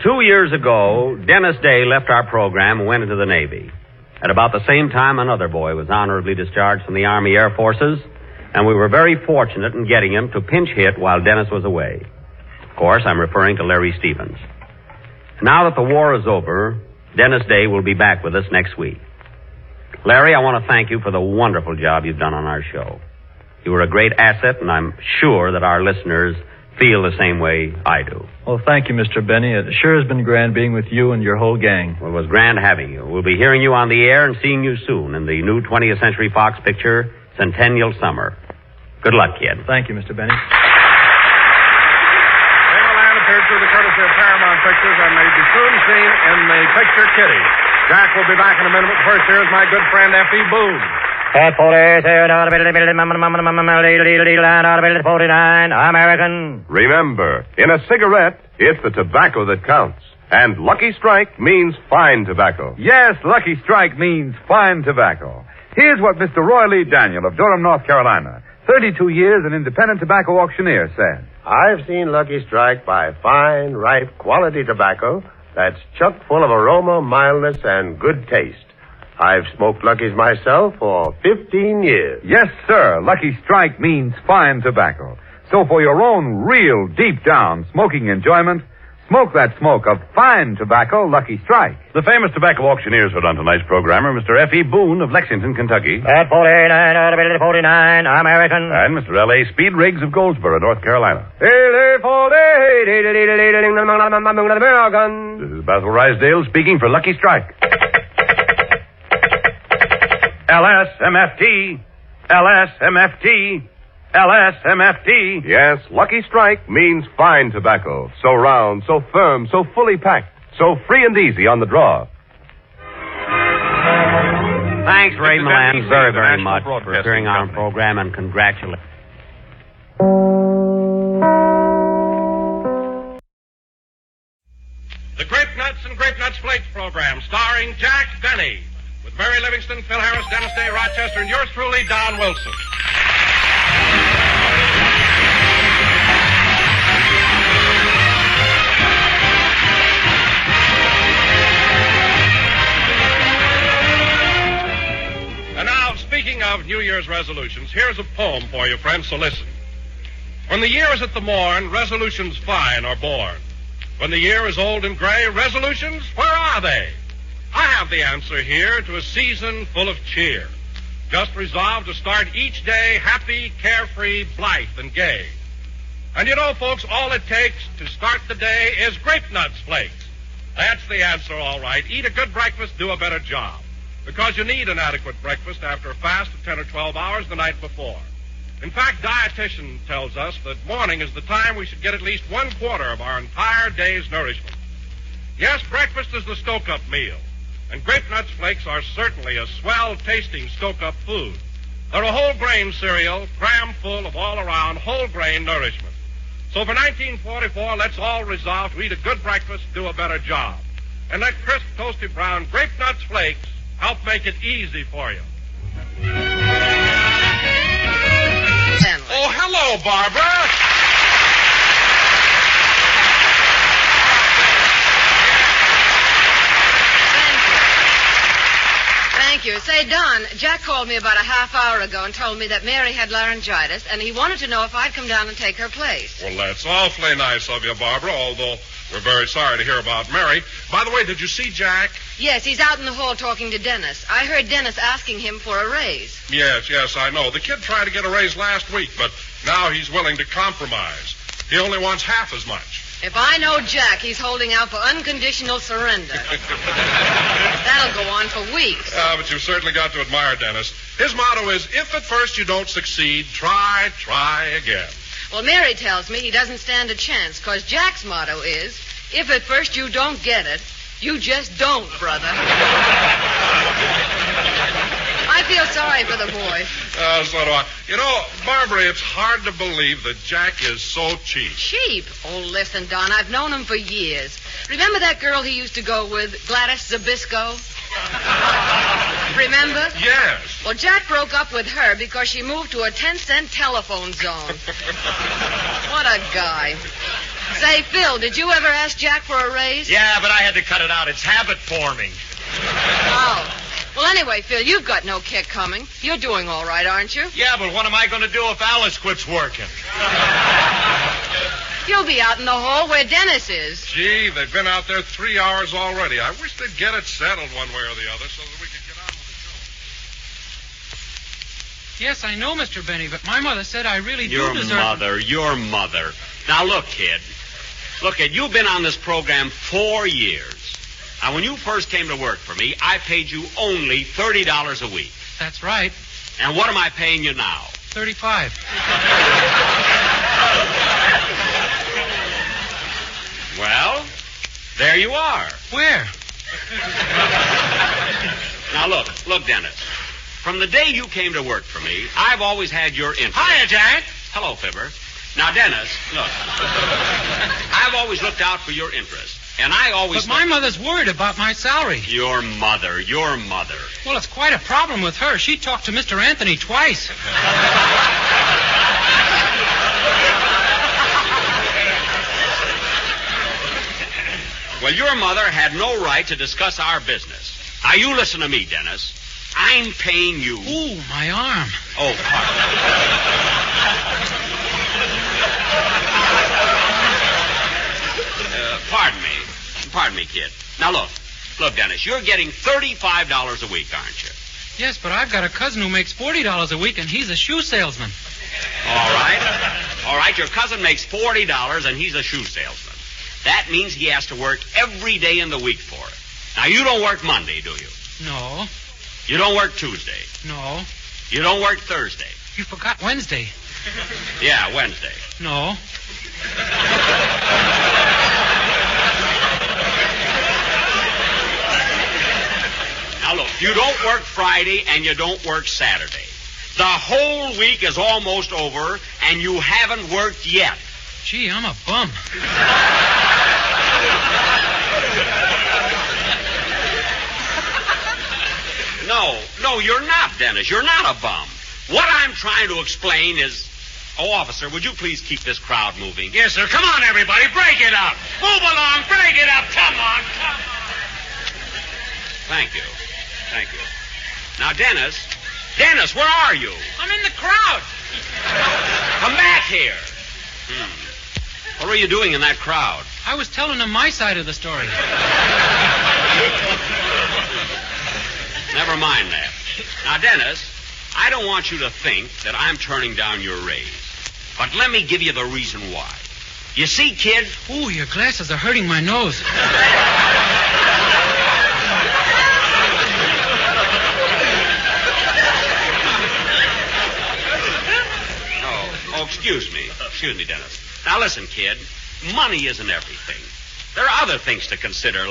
2 years ago, Dennis Day left our program and went into the Navy. At about the same time, another boy was honorably discharged from the Army Air Forces, and we were very fortunate in getting him to pinch hit while Dennis was away. Of course, I'm referring to Larry Stevens. Now that the war is over, Dennis Day will be back with us next week. Larry, I want to thank you for the wonderful job you've done on our show. You were a great asset, and I'm sure that our listeners feel the same way I do. Well, thank you, Mr. Benny. It sure has been grand being with you and your whole gang. Well, it was grand having you. We'll be hearing you on the air and seeing you soon in the new 20th Century Fox picture, Centennial Summer. Good luck, kid. Thank you, Mr. Benny. Land appeared through the courtesy of Paramount Pictures and may be soon seen in the picture Kitty. Jack will be back in a minute, but first here's my good friend F.E. Boone. At 49, American. Remember, in a cigarette, it's the tobacco that counts. And Lucky Strike means fine tobacco. Yes, Lucky Strike means fine tobacco. Here's what Mr. Roy Lee Daniel of Durham, North Carolina, 32 years an independent tobacco auctioneer, said. I've seen Lucky Strike buy fine, ripe, quality tobacco that's chock full of aroma, mildness, and good taste. I've smoked Lucky's myself for 15 years. Yes, sir. Lucky Strike means fine tobacco. So for your own real deep-down smoking enjoyment, smoke that smoke of fine tobacco, Lucky Strike. The famous tobacco auctioneers heard on tonight's programmer, Mr. F.E. Boone of Lexington, Kentucky. At 49, American. And Mr. L.A. Speed Riggs of Goldsboro, North Carolina. This is Basil Rysdale speaking for Lucky Strike. LSMFT, LSMFT, LSMFT. Yes, Lucky Strike means fine tobacco. So round, so firm, so fully packed, so free and easy on the draw. Thanks, Ray Milan, very, very much for appearing on our program, and congratulations. The Grape Nuts and Grape Nuts Flakes program, starring Jack Benny, with Mary Livingston, Phil Harris, Dennis Day, Rochester, and yours truly, Don Wilson. And now, speaking of New Year's resolutions, here's a poem for you, friends, so listen. When the year is at the morn, resolutions fine are born. When the year is old and gray, resolutions, where are they? I have the answer here to a season full of cheer. Just resolved to start each day happy, carefree, blithe, and gay. And you know, folks, all it takes to start the day is grape nuts flakes. That's the answer, all right. Eat a good breakfast, do a better job. Because you need an adequate breakfast after a fast of 10 or 12 hours the night before. In fact, dietitian tells us that morning is the time we should get at least 1/4 of our entire day's nourishment. Yes, breakfast is the stoke-up meal. And grape nuts flakes are certainly a swell-tasting stoke-up food. They're a whole-grain cereal, crammed full of all-around whole-grain nourishment. So for 1944, let's all resolve to eat a good breakfast, do a better job. And let crisp, toasty brown grape nuts flakes help make it easy for you. Oh, hello, Barbara. Thank you. Say, Don, Jack called me about a half hour ago and told me that Mary had laryngitis, and he wanted to know if I'd come down and take her place. Well, that's awfully nice of you, Barbara, although we're very sorry to hear about Mary. By the way, did you see Jack? Yes, he's out in the hall talking to Dennis. I heard Dennis asking him for a raise. Yes, I know. The kid tried to get a raise last week, but now he's willing to compromise. He only wants half as much. If I know Jack, he's holding out for unconditional surrender. That'll go on for weeks. But you've certainly got to admire Dennis. His motto is, if at first you don't succeed, try again. Well, Mary tells me he doesn't stand a chance, because Jack's motto is, if at first you don't get it, you just don't, brother. I feel sorry for the boy. So do I. You know, Barbara, it's hard to believe that Jack is so cheap. Cheap? Oh, listen, Don, I've known him for years. Remember that girl he used to go with, Gladys Zabisco? Remember? Yes. Well, Jack broke up with her because she moved to a 10-cent telephone zone. What a guy. Say, Phil, did you ever ask Jack for a raise? Yeah, but I had to cut it out. It's habit forming. Oh. Well, anyway, Phil, you've got no kick coming. You're doing all right, aren't you? Yeah, but what am I going to do if Alice quits working? You'll be out in the hall where Dennis is. Gee, they've been out there 3 hours already. I wish they'd get it settled one way or the other so that we could get on with the show. Yes, I know, Mr. Benny, but my mother said I really do deserve... Your mother. Now, look, kid. Look, kid, you've been on this program 4 years. Now, when you first came to work for me, I paid you only $30 a week. That's right. And what am I paying you now? $35. Well, there you are. Where? Now, look, Dennis. From the day you came to work for me, I've always had your interest. Hiya, Jack. Hello, Fibber. Now, Dennis, look. I've always looked out for your interest. And I always... But my mother's worried about my salary. Your mother. Well, it's quite a problem with her. She talked to Mr. Anthony twice. Well, your mother had no right to discuss our business. Now, you listen to me, Dennis. I'm paying you. Ooh, my arm. Oh, pardon me. Pardon me, kid. Now, look, Dennis, you're getting $35 a week, aren't you? Yes, but I've got a cousin who makes $40 a week, and he's a shoe salesman. All right, your cousin makes $40, and he's a shoe salesman. That means he has to work every day in the week for it. Now, you don't work Monday, do you? No. You don't work Tuesday? No. You don't work Thursday? You forgot Wednesday. Yeah, Wednesday. No. Now, look, you don't work Friday and you don't work Saturday. The whole week is almost over, and you haven't worked yet. Gee, I'm a bum. No, you're not, Dennis. You're not a bum. What I'm trying to explain is... Oh, officer, would you please keep this crowd moving? Yes, sir. Come on, everybody. Break it up. Move along. Break it up. Come on. Thank you. Now, Dennis, where are you? I'm in the crowd. Come back here. What were you doing in that crowd? I was telling him my side of the story. Never mind that. Now, Dennis, I don't want you to think that I'm turning down your raise. But let me give you the reason why. You see, kid... Ooh, your glasses are hurting my nose. Oh, excuse me. Excuse me, Dennis. Now, listen, kid. Money isn't everything. There are other things to consider,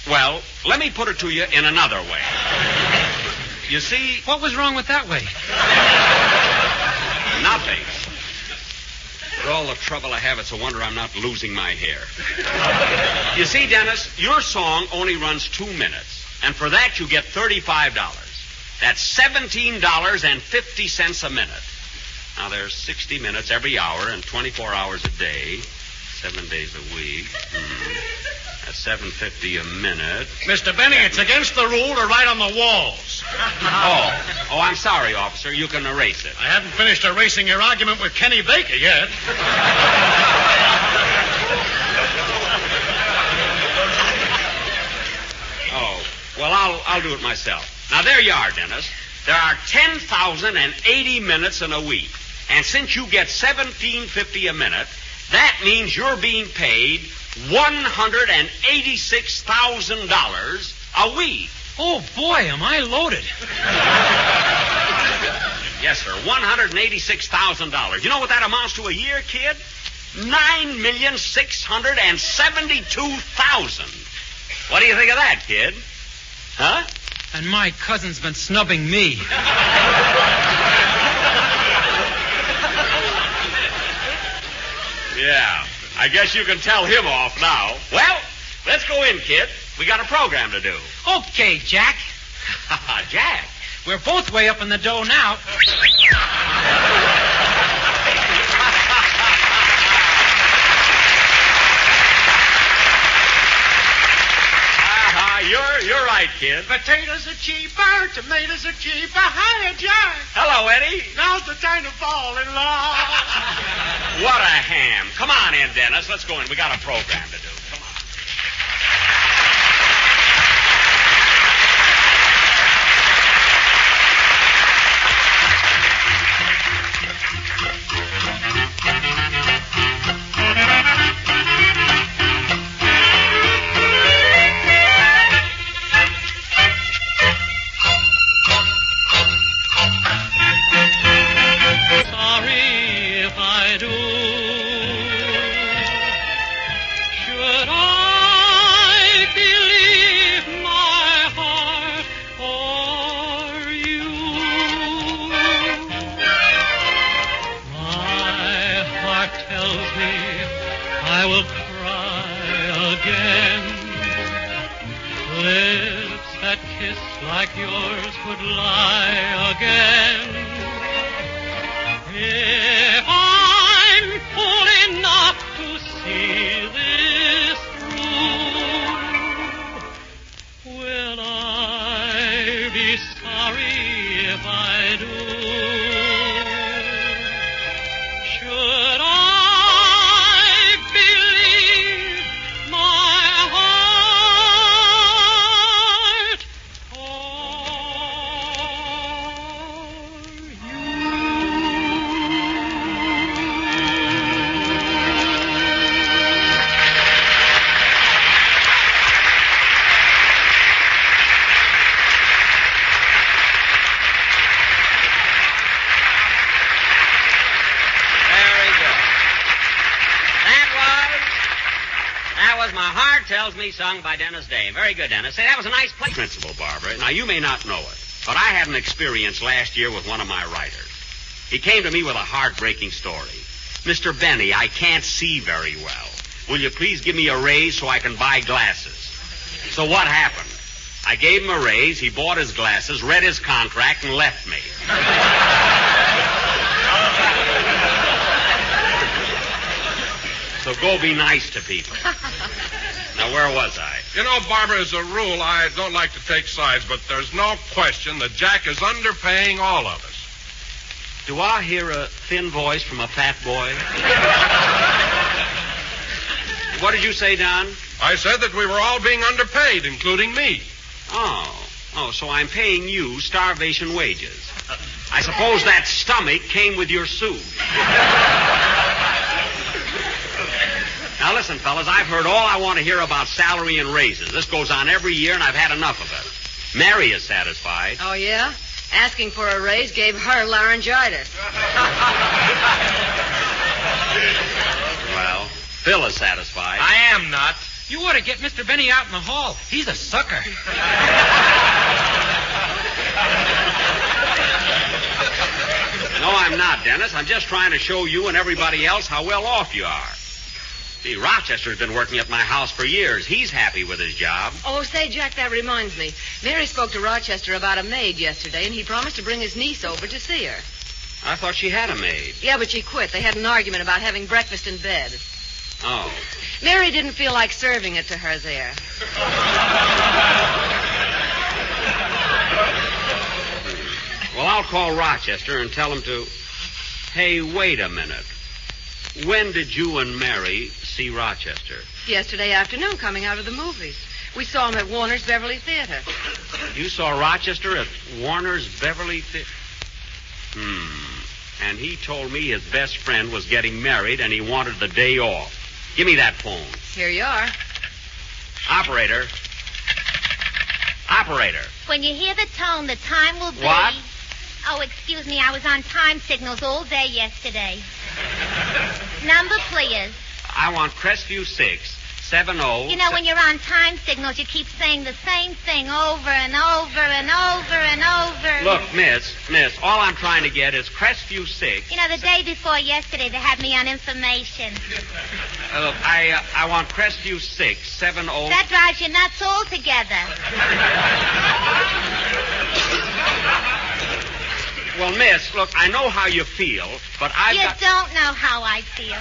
well, let me put it to you in another way. You see... What was wrong with that way? Nothing. With all the trouble I have, it's a wonder I'm not losing my hair. You see, Dennis, your song only runs 2 minutes. And for that, you get $35. That's $17.50 a minute. Now, there's 60 minutes every hour and 24 hours a day, 7 days a week. That's $7.50 a minute. Mr. Benny, it's against the rule to write on the walls. Oh, I'm sorry, officer. You can erase it. I haven't finished erasing your argument with Kenny Baker yet. Oh, well, I'll do it myself. Now, there you are, Dennis. There are 10,080 minutes in a week. And since you get $17.50 a minute, that means you're being paid $186,000 a week. Oh, boy, am I loaded. Yes, sir, $186,000. You know what that amounts to a year, kid? $9,672,000. What do you think of that, kid? Huh? And my cousin's been snubbing me. Yeah, I guess you can tell him off now. Well, let's go in, kid. We got a program to do. Okay, Jack. Jack? We're both way up in the dough now. You're right, kid. Potatoes are cheaper, tomatoes are cheaper. Hiya, Jack. Hello, Eddie. Now's the time to fall in love. What a ham. Come on in, Dennis. Let's go in. We got a program to do. Come on. Tells Me, sung by Dennis Day. Very good, Dennis. Say, that was a nice play. Principal, Barbara. Now, you may not know it, but I had an experience last year with one of my writers. He came to me with a heartbreaking story. Mr. Benny, I can't see very well. Will you please give me a raise so I can buy glasses? So what happened? I gave him a raise, he bought his glasses, read his contract, and left me. So go be nice to people. Now, where was I? You know, Barbara, as a rule, I don't like to take sides, but there's no question that Jack is underpaying all of us. Do I hear a thin voice from a fat boy? What did you say, Don? I said that we were all being underpaid, including me. Oh, so I'm paying you starvation wages. I suppose that stomach came with your suit. Now listen, fellas, I've heard all I want to hear about salary and raises. This goes on every year, and I've had enough of it. Mary is satisfied. Oh, yeah? Asking for a raise gave her laryngitis. Well, Phil is satisfied. I am not. You ought to get Mr. Benny out in the hall. He's a sucker. No, I'm not, Dennis. I'm just trying to show you and everybody else how well off you are. See, Rochester's been working at my house for years. He's happy with his job. Oh, say, Jack, that reminds me. Mary spoke to Rochester about a maid yesterday, and he promised to bring his niece over to see her. I thought she had a maid. Yeah, but she quit. They had an argument about having breakfast in bed. Oh. Mary didn't feel like serving it to her there. Well, I'll call Rochester and tell him to... Hey, wait a minute. When did you and Mary see Rochester? Yesterday afternoon, coming out of the movies. We saw him at Warner's Beverly Theatre. You saw Rochester at Warner's Beverly Theatre? And he told me his best friend was getting married and he wanted the day off. Give me that phone. Here you are. Operator. Operator. When you hear the tone, the time will be... What? Oh, excuse me. I was on time signals all day yesterday. Number, please. I want Crestview 670... You know, when you're on time signals, you keep saying the same thing over and over and over and over. Look, miss, all I'm trying to get is Crestview 6... You know, the day before yesterday, they had me on information. Look, I want Crestview 670... That drives you nuts altogether. Well, miss, look, I know how you feel, but I've got... You don't know how I feel.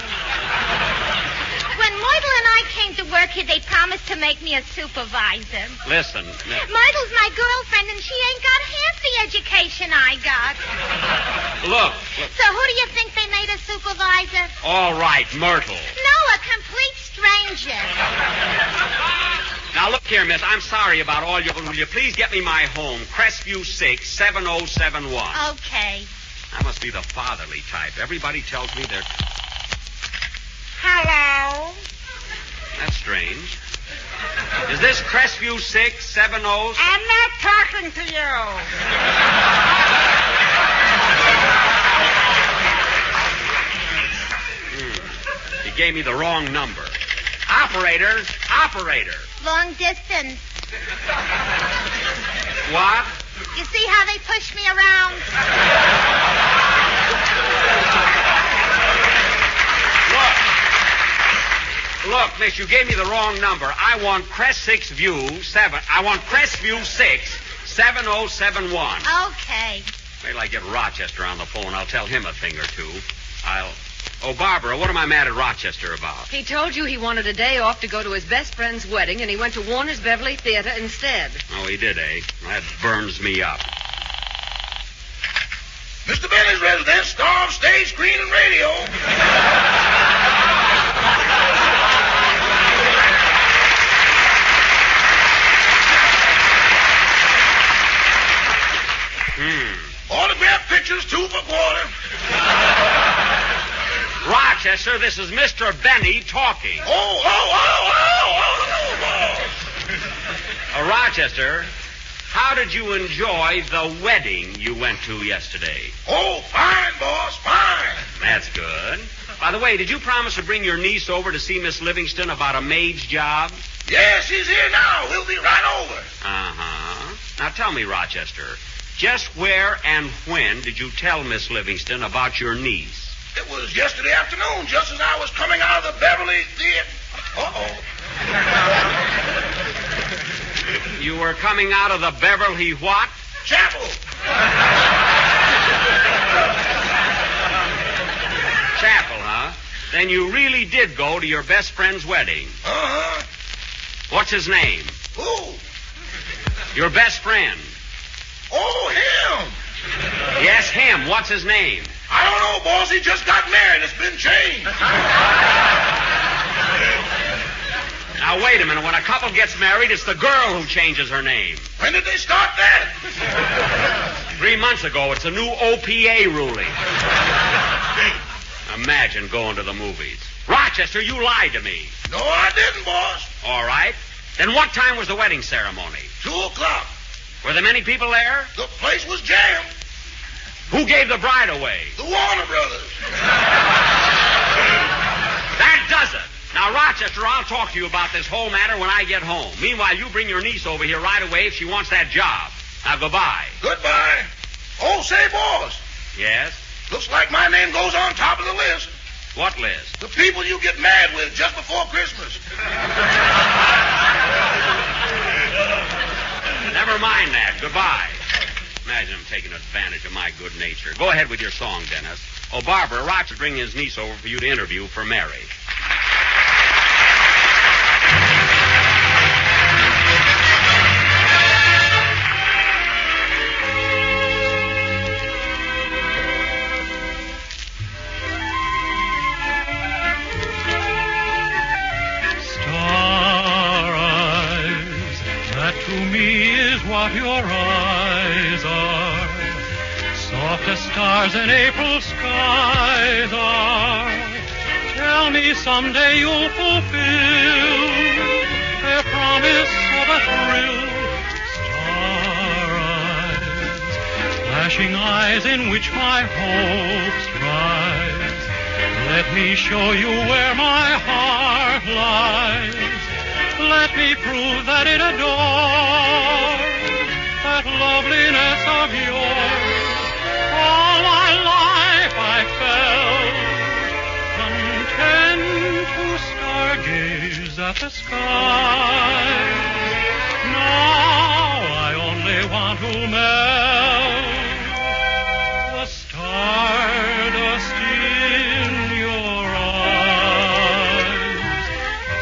When Myrtle and I came to work here, they promised to make me a supervisor. Listen, Myrtle's my girlfriend, and she ain't got half the education I got. Look. So who do you think they made a supervisor? All right, Myrtle. No, a complete stranger. Now, look here, miss, I'm sorry about all your... Will you please get me my home, Crestview 67071. Okay. I must be the fatherly type. Everybody tells me they're... Hello? That's strange. Is this Crestview 670? I'm not talking to you. He gave me the wrong number. Operator. Long distance. What? You see how they push me around? Look, miss, you gave me the wrong number. I want Crestview 67071. Okay. Wait till I get Rochester on the phone. I'll tell him a thing or two. Oh, Barbara, what am I mad at Rochester about? He told you he wanted a day off to go to his best friend's wedding, and he went to Warner's Beverly Theatre instead. Oh, he did, eh? That burns me up. Mr. Benny's residence, star of stage, screen, and radio. Autograph pictures, 2 for $1. Rochester, this is Mr. Benny talking. Rochester, how did you enjoy the wedding you went to yesterday? Oh, fine, boss, fine. That's good. By the way, did you promise to bring your niece over to see Miss Livingston about a maid's job? Yes, she's here now. We'll be right over. Uh-huh. Now tell me, Rochester, just where and when did you tell Miss Livingston about your niece? It was yesterday afternoon, just as I was coming out of the Beverly Theatre. You were coming out of the Beverly what? Chapel. Chapel, huh? Then you really did go to your best friend's wedding. Uh-huh. What's his name? Who? Your best friend. Oh, him. Yes, him. What's his name? No, boss. He just got married. It's been changed. Now, wait a minute. When a couple gets married, it's the girl who changes her name. When did they start that? 3 months ago. It's a new OPA ruling. Imagine going to the movies. Rochester, you lied to me. No, I didn't, boss. All right. Then what time was the wedding ceremony? 2:00. Were there many people there? The place was jammed. Who gave the bride away? The Warner Brothers. That does it. Now, Rochester, I'll talk to you about this whole matter when I get home. Meanwhile, you bring your niece over here right away if she wants that job. Now, goodbye. Goodbye. Oh, say, boss. Yes? Looks like my name goes on top of the list. What list? The people you get mad with just before Christmas. Never mind that. Goodbye. Imagine him taking advantage of my good nature. Go ahead with your song, Dennis. Oh, Barbara, Rochester bringing his niece over for you to interview for Mary. What your eyes are, soft as stars in April skies are. Tell me someday you'll fulfill their promise of a thrill. Star eyes, flashing eyes in which my hopes rise. Let me show you where my heart lies. Let me prove that it adores that loveliness of yours. All my life I felt content to stargaze at the skies. Now I only want to melt the stardust in your eyes.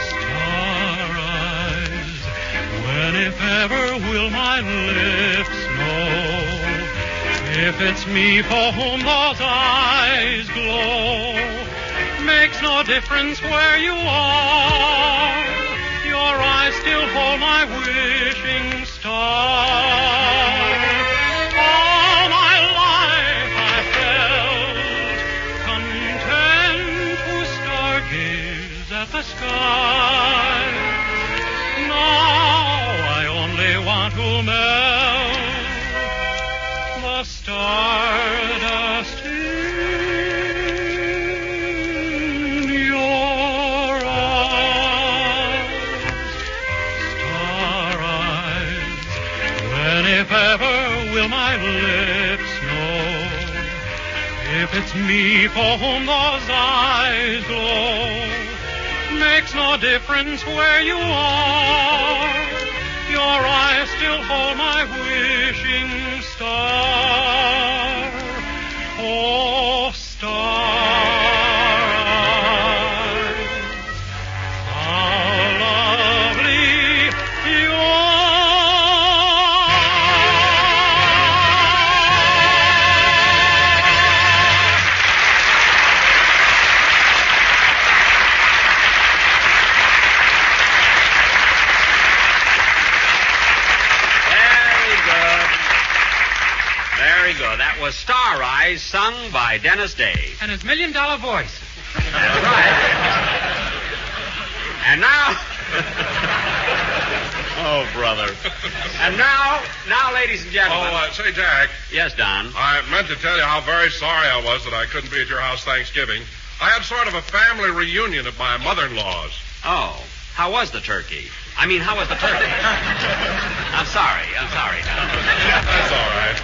Star eyes, when if ever will my lips know if it's me for whom those eyes glow? Makes no difference where you are, your eyes still hold my wishing star. All my life I felt content to stargaze at the skies. Now I only want to melt the stardust in your eyes. Star eyes, when if ever will my lips know if it's me for whom those eyes glow? Makes no difference where you are, your eyes still hold my wishing star. Oh, star eyes, how lovely you Very good. That was Star Eyes, sung by Dennis Day. And his $1 million voice. That's right. And now... Oh, brother. And now, ladies and gentlemen... Oh, say, Jack. Yes, Don? I meant to tell you how very sorry I was that I couldn't be at your house Thanksgiving. I had sort of a family reunion at my mother-in-law's. Oh, how was the turkey? I mean, how was the turkey? I'm sorry, Don. That's all right.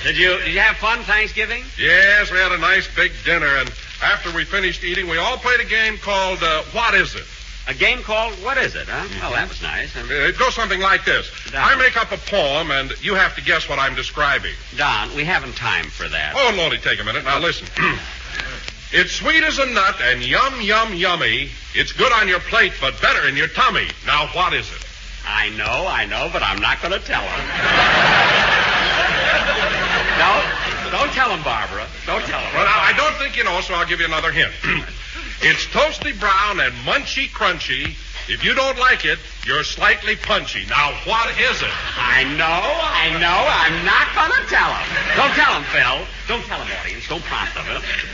Did you have fun Thanksgiving? Yes, we had a nice big dinner, and after we finished eating, we all played a game called What Is It? A game called What Is It, huh? Oh, that was nice. It goes something like this. Don. I make up a poem, and you have to guess what I'm describing. Don, we haven't time for that. Oh, Lordy, take a minute. Now, listen. It's sweet as a nut and yum, yum, yummy. It's good on your plate, but better in your tummy. Now, what is it? I know, but I'm not going to tell him. No, don't tell him, Barbara. Don't tell him. Well, now, I don't think you know, so I'll give you another hint. It's toasty brown and munchy crunchy. If you don't like it, you're slightly punchy. Now, what is it? I know. I'm not going to tell him. Don't tell him, Phil. Don't tell him, audience. Don't prompt them.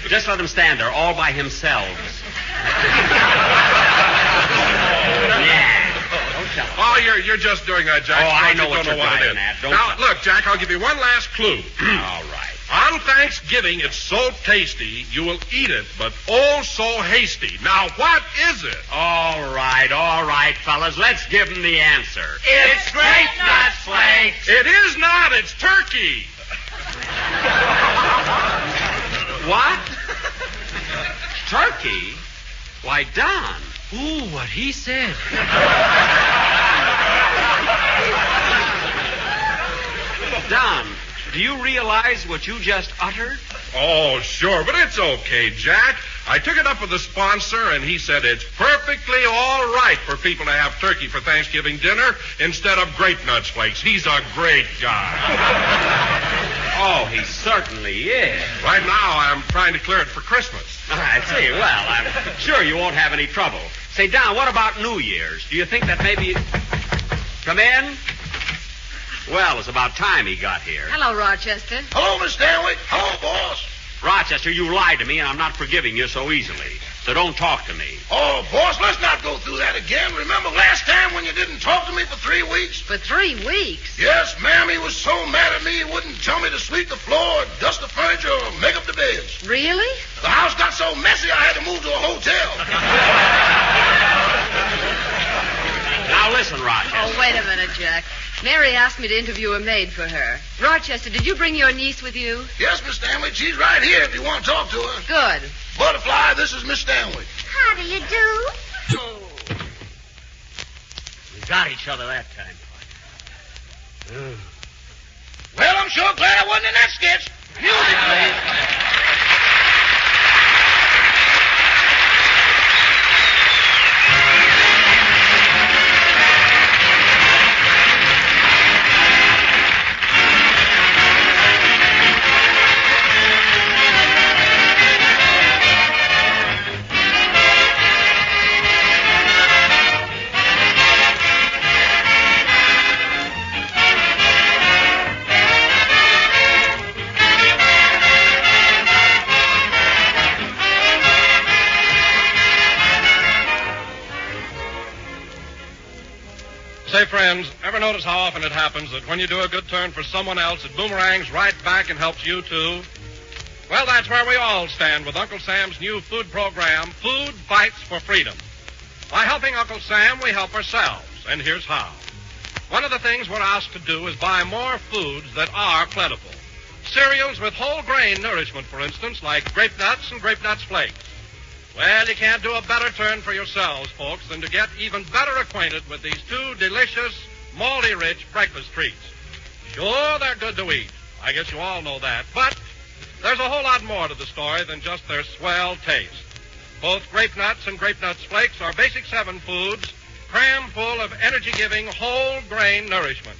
Just let him stand there all by themselves. Yeah. Don't tell him. Oh, you're just doing that, Jack. Oh, I know you what don't you're know what it is. driving at. Don't Now, tell- look, Jack, I'll give you one last clue. All right. On Thanksgiving, it's so tasty, you will eat it, but oh so hasty. Now, what is it? All right, fellas. Let's give him the answer. It's Grape Nuts Flakes. It is not. It's turkey. What? Turkey? Why, Don. Ooh, what he said. Don, do you realize what you just uttered? Oh, sure, but it's okay, Jack. I took it up with the sponsor, and he said it's perfectly all right for people to have turkey for Thanksgiving dinner instead of grape nuts flakes. He's a great guy. Oh, he certainly is. Right now, I'm trying to clear it for Christmas. I see. Well, I'm sure you won't have any trouble. Say, Don, what about New Year's? Do you think that maybe... Come in? Well, it's about time he got here. Hello, Rochester. Hello, Miss Stanley. Hello, boss. Rochester, you lied to me, and I'm not forgiving you so easily. So don't talk to me. Oh, boss, let's not go through that again. Remember last time when you didn't talk to me for 3 weeks? For 3 weeks? Yes, ma'am. He was so mad at me he wouldn't tell me to sweep the floor, dust the furniture, or make up the beds. Really? The house got so messy I had to move to a hotel. Now listen, Rochester. Oh, wait a minute, Jack. Mary asked me to interview a maid for her. Rochester, did you bring your niece with you? Yes, Miss Stanley. She's right here if you want to talk to her. Good. Butterfly, this is Miss Stanley. How do you do? We got each other that time. Well, I'm sure glad I wasn't in that sketch. Music, please. Say, friends, ever notice how often it happens that when you do a good turn for someone else, it boomerangs right back and helps you, too? Well, that's where we all stand with Uncle Sam's new food program, Food Fights for Freedom. By helping Uncle Sam, we help ourselves, and here's how. One of the things we're asked to do is buy more foods that are plentiful. Cereals with whole grain nourishment, for instance, like grape nuts and grape nuts flakes. Well, you can't do a better turn for yourselves, folks, than to get even better acquainted with these two delicious, malty-rich breakfast treats. Sure, they're good to eat. I guess you all know that. But there's a whole lot more to the story than just their swell taste. Both grape nuts and grape nuts flakes are basic 7 foods, crammed full of energy-giving, whole-grain nourishment.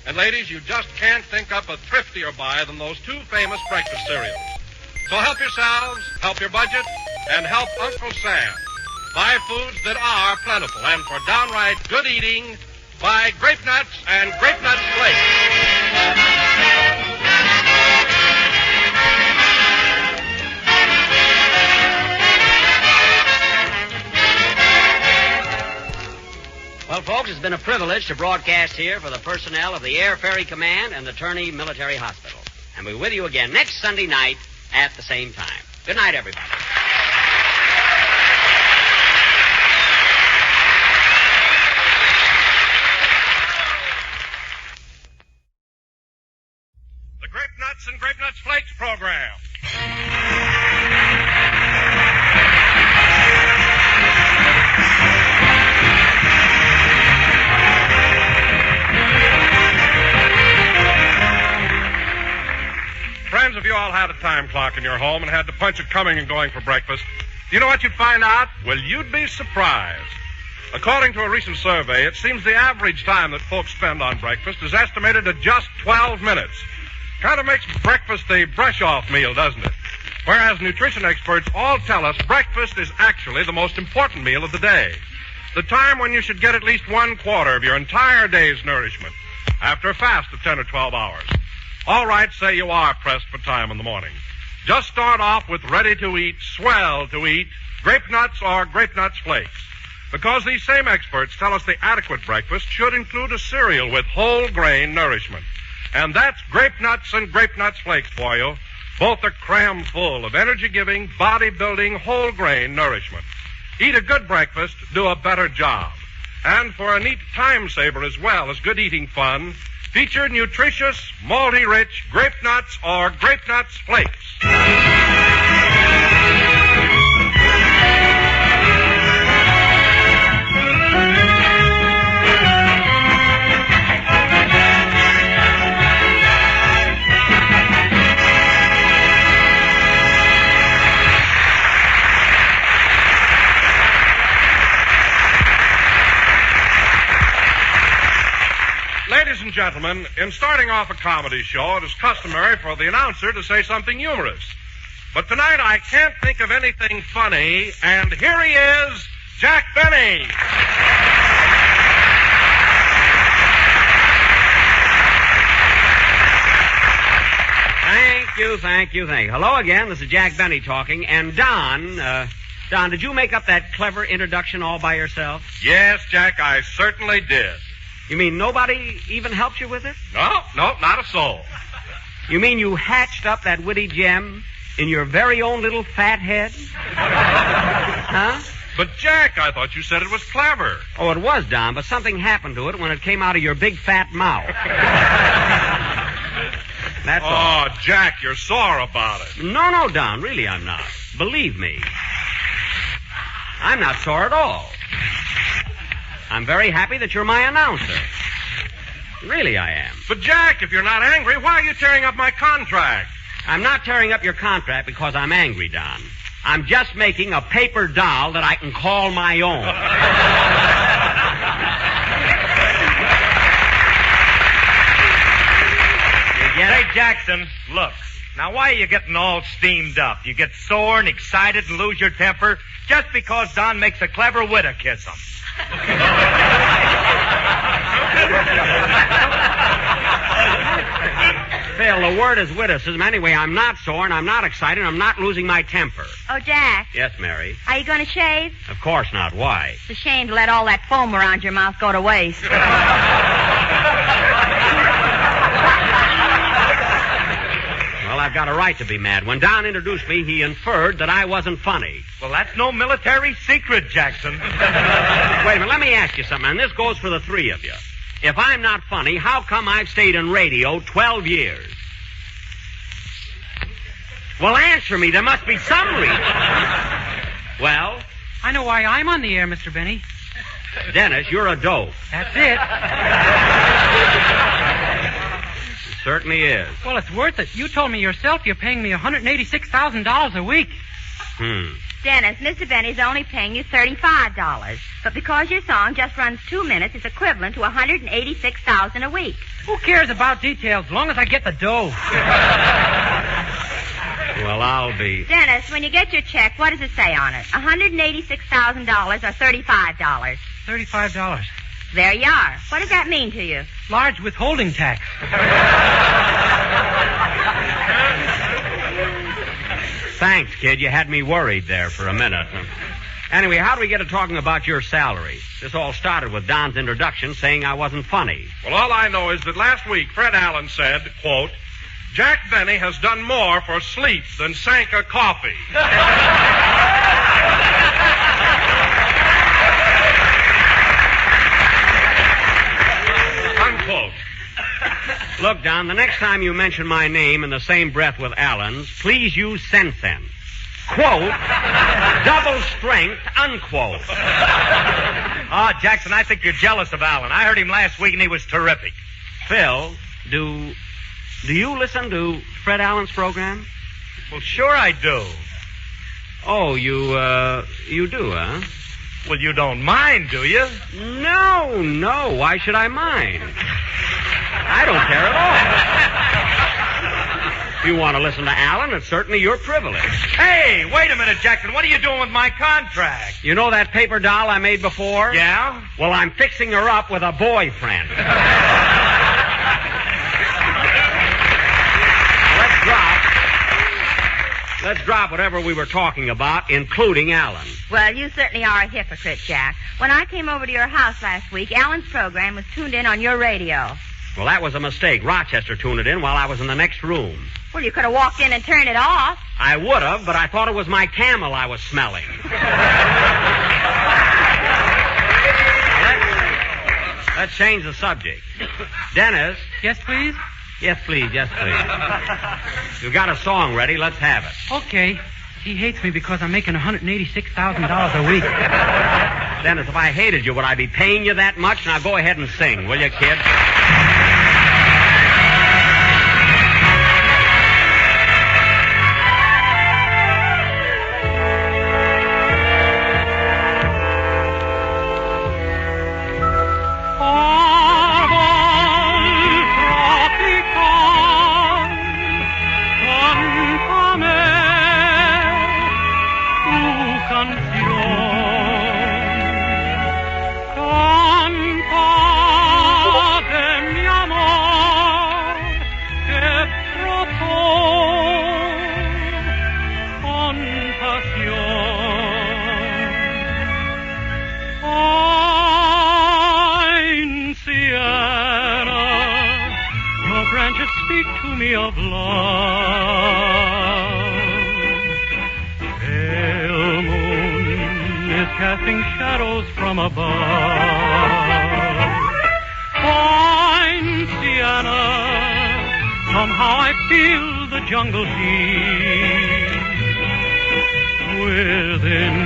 And, ladies, you just can't think up a thriftier buy than those two famous breakfast cereals. So help yourselves, help your budget, and help Uncle Sam. Buy foods that are plentiful, and for downright good eating, buy grape nuts and grape nuts flakes. Well, folks, it's been a privilege to broadcast here for the personnel of the Air Ferry Command and the Turney Military Hospital. And we'll be with you again next Sunday night at the same time. Good night, everybody. The Grape Nuts and Grape Nuts Flakes program. Friends, if you all had a time clock in your home and had to punch it coming and going for breakfast, do you know what you'd find out? Well, you'd be surprised. According to a recent survey, it seems the average time that folks spend on breakfast is estimated at just 12 minutes. Kind of makes breakfast a brush-off meal, doesn't it? Whereas nutrition experts all tell us breakfast is actually the most important meal of the day. The time when you should get at least 1/4 of your entire day's nourishment after a fast of 10 or 12 hours. All right, say you are pressed for time in the morning. Just start off with ready-to-eat, swell-to-eat grape nuts or grape nuts flakes. Because these same experts tell us the adequate breakfast should include a cereal with whole grain nourishment. And that's grape nuts and grape nuts flakes for you. Both are crammed full of energy-giving, body-building, whole grain nourishment. Eat a good breakfast, do a better job. And for a neat time saver as well as good eating fun, feature nutritious, malty-rich grape nuts or grape nuts flakes. Ladies and gentlemen, in starting off a comedy show, it is customary for the announcer to say something humorous. But tonight I can't think of anything funny, and here he is, Jack Benny. Thank you. Hello again, this is Jack Benny talking, and Don, did you make up that clever introduction all by yourself? Yes, Jack, I certainly did. You mean nobody even helped you with it? No, not a soul. You mean you hatched up that witty gem in your very own little fat head? Huh? But, Jack, I thought you said it was clever. Oh, it was, Don, but something happened to it when it came out of your big fat mouth. That's all. Oh, Jack, you're sore about it. No, Don, really I'm not. Believe me. I'm not sore at all. I'm very happy that you're my announcer. Really, I am. But, Jack, if you're not angry, why are you tearing up my contract? I'm not tearing up your contract because I'm angry, Don. I'm just making a paper doll that I can call my own. You get it? Hey, Jackson, look. Now, why are you getting all steamed up? You get sore and excited and lose your temper just because Don makes a clever widow kiss him. Phil, the word is witticism. Anyway, I'm not sore and I'm not excited and I'm not losing my temper. Oh, Jack. Yes, Mary? Are you going to shave? Of course not. Why? It's a shame to let all that foam around your mouth go to waste. Well, I've got a right to be mad. When Don introduced me, he inferred that I wasn't funny. Well, that's no military secret, Jackson. Wait a minute, let me ask you something, and this goes for the three of you. If I'm not funny, how come I've stayed in radio 12 years? Well, answer me. There must be some reason. Well? I know why I'm on the air, Mr. Benny. Dennis, you're a dope. That's it. It certainly is. Well, it's worth it. You told me yourself you're paying me $186,000 a week. Dennis, Mr. Benny's only paying you $35. But because your song just runs 2 minutes, it's equivalent to $186,000 a week. Who cares about details as long as I get the dough? Well, I'll be... Dennis, when you get your check, what does it say on it? $186,000 or $35? $35. There you are. What does that mean to you? Large withholding tax. Thanks, kid. You had me worried there for a minute. Anyway, how do we get to talking about your salary? This all started with Don's introduction saying I wasn't funny. Well, all I know is that last week Fred Allen said, quote, Jack Benny has done more for sleep than Sanka coffee. Unquote. Look, Don, the next time you mention my name in the same breath with Allen's, please use sense-en. Quote, double strength, unquote. Oh, Jackson, I think you're jealous of Allen. I heard him last week and he was terrific. Phil, do you listen to Fred Allen's program? Well, sure I do. Oh, you do, huh? Well, you don't mind, do you? No. Why should I mind? I don't care at all. If you want to listen to Alan, it's certainly your privilege. Hey, wait a minute, Jackson. What are you doing with my contract? You know that paper doll I made before? Yeah? Well, I'm fixing her up with a boyfriend. Let's drop whatever we were talking about, including Alan. Well, you certainly are a hypocrite, Jack. When I came over to your house last week, Alan's program was tuned in on your radio. Well, that was a mistake. Rochester tuned it in while I was in the next room. Well, you could have walked in and turned it off. I would have, but I thought it was my camel I was smelling. Now, let's change the subject. Dennis. Yes, please? Yes, please. Yes, please. You've got a song ready. Let's have it. Okay. He hates me because I'm making $186,000 a week. Dennis, if I hated you, would I be paying you that much? Now go ahead and sing, will you, kid? Speak to me of love. Pale moon is casting shadows from above. Fine Sienna, somehow I feel the jungle heat. Within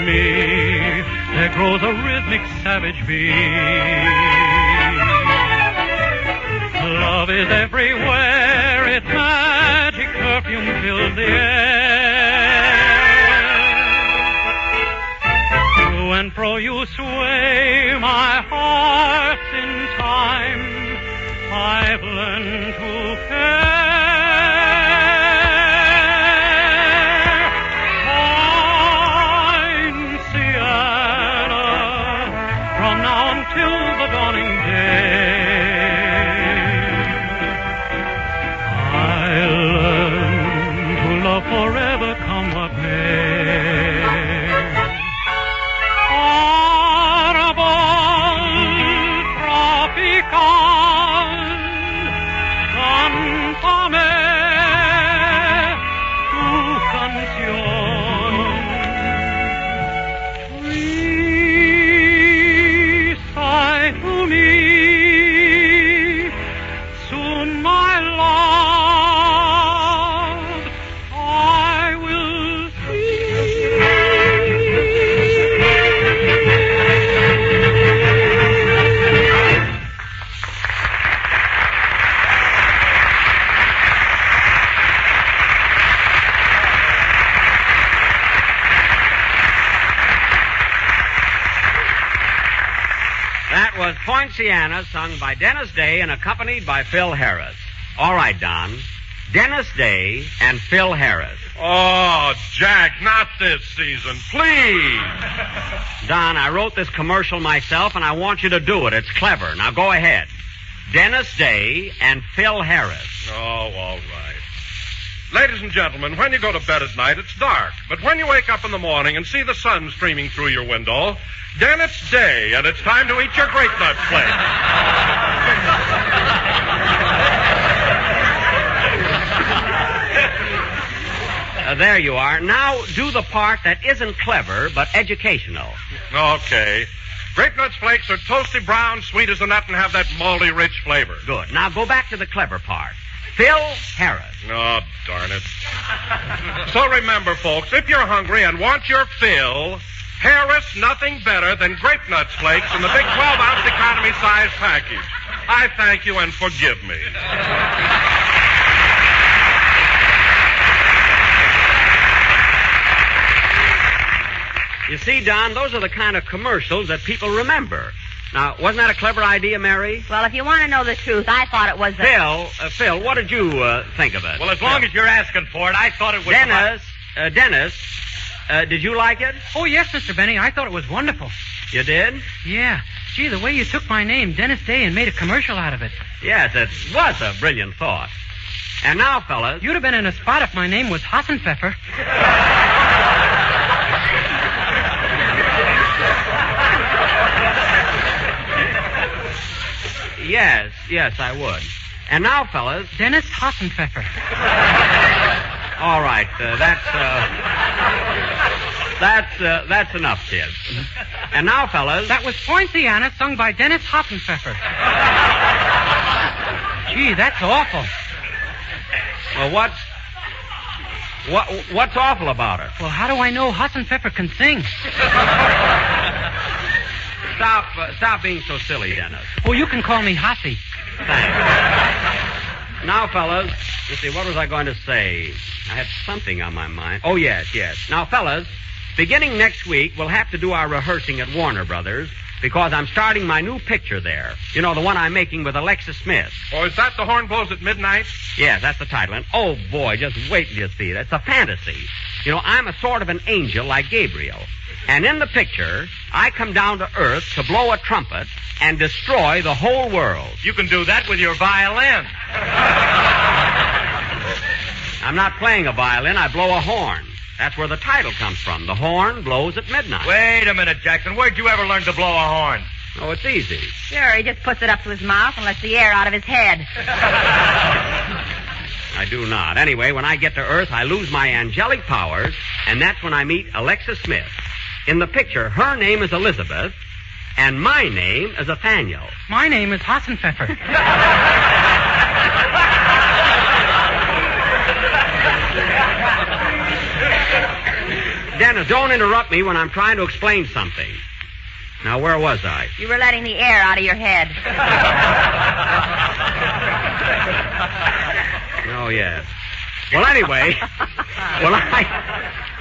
me there grows a rhythmic savage beat. Love is everywhere, its magic perfume fills the air. To and fro you sway my heart in time. I've learned to care. Fine Sienna, from now until the dawning day. Forever come what may. Arbol tropical, cántame tu canción. Please sigh to me, soon my love. Was Poinciana, sung by Dennis Day and accompanied by Phil Harris. All right, Don. Dennis Day and Phil Harris. Oh, Jack, not this season, please. Don, I wrote this commercial myself, and I want you to do it. It's clever. Now go ahead. Dennis Day and Phil Harris. Oh, all right. Ladies and gentlemen, when you go to bed at night, it's dark. But when you wake up in the morning and see the sun streaming through your window, then it's day, and it's time to eat your grape nut flakes. There you are. Now do the part that isn't clever, but educational. Okay. Grape Nuts Flakes are toasty brown, sweet as a nut, and have that malty, rich flavor. Good. Now go back to the clever part. Phil Harris. Oh, darn it. So remember, folks, if you're hungry and want your fill, Harris nothing better than Grape Nuts Flakes in the big 12-ounce economy size package. I thank you and forgive me. You see, Don, those are the kind of commercials that people remember. Now, wasn't that a clever idea, Mary? Well, if you want to know the truth, I thought it was Phil, what did you think of it? Well, as long as you're asking for it, I thought it was... Dennis, did you like it? Oh, yes, Mr. Benny. I thought it was wonderful. You did? Yeah. Gee, the way you took my name, Dennis Day, and made a commercial out of it. Yes, it was a brilliant thought. And now, fellas... You'd have been in a spot if my name was Hassenpfeffer. Yes, I would. And now, fellas... Dennis Hassenpfeffer. All right, that's enough, kids. And now, fellas... That was Poinciana, sung by Dennis Hassenpfeffer. Gee, that's awful. Well, what's awful about it? Well, how do I know Hassenpfeffer can sing? Stop being so silly, Dennis. Oh, you can call me Hassie. Thanks. Now, fellas, let's see, what was I going to say? I had something on my mind. Oh, yes. Now, fellas, beginning next week, we'll have to do our rehearsing at Warner Brothers because I'm starting my new picture there. You know, the one I'm making with Alexis Smith. Oh, is that The Horn Blows at Midnight? Yes, that's the title. And, oh, boy, just wait till you see it. It's a fantasy. You know, I'm a sort of an angel like Gabriel. And in the picture, I come down to Earth to blow a trumpet and destroy the whole world. You can do that with your violin. I'm not playing a violin. I blow a horn. That's where the title comes from. The horn blows at midnight. Wait a minute, Jackson. Where'd you ever learn to blow a horn? Oh, it's easy. Sure, he just puts it up to his mouth and lets the air out of his head. I do not. Anyway, when I get to Earth, I lose my angelic powers, and that's when I meet Alexis Smith. In the picture, her name is Elizabeth, and my name is Nathaniel. My name is Hassenpfeffer. Dennis, don't interrupt me when I'm trying to explain something. Now, where was I? You were letting the air out of your head. Oh, yes. Well, anyway,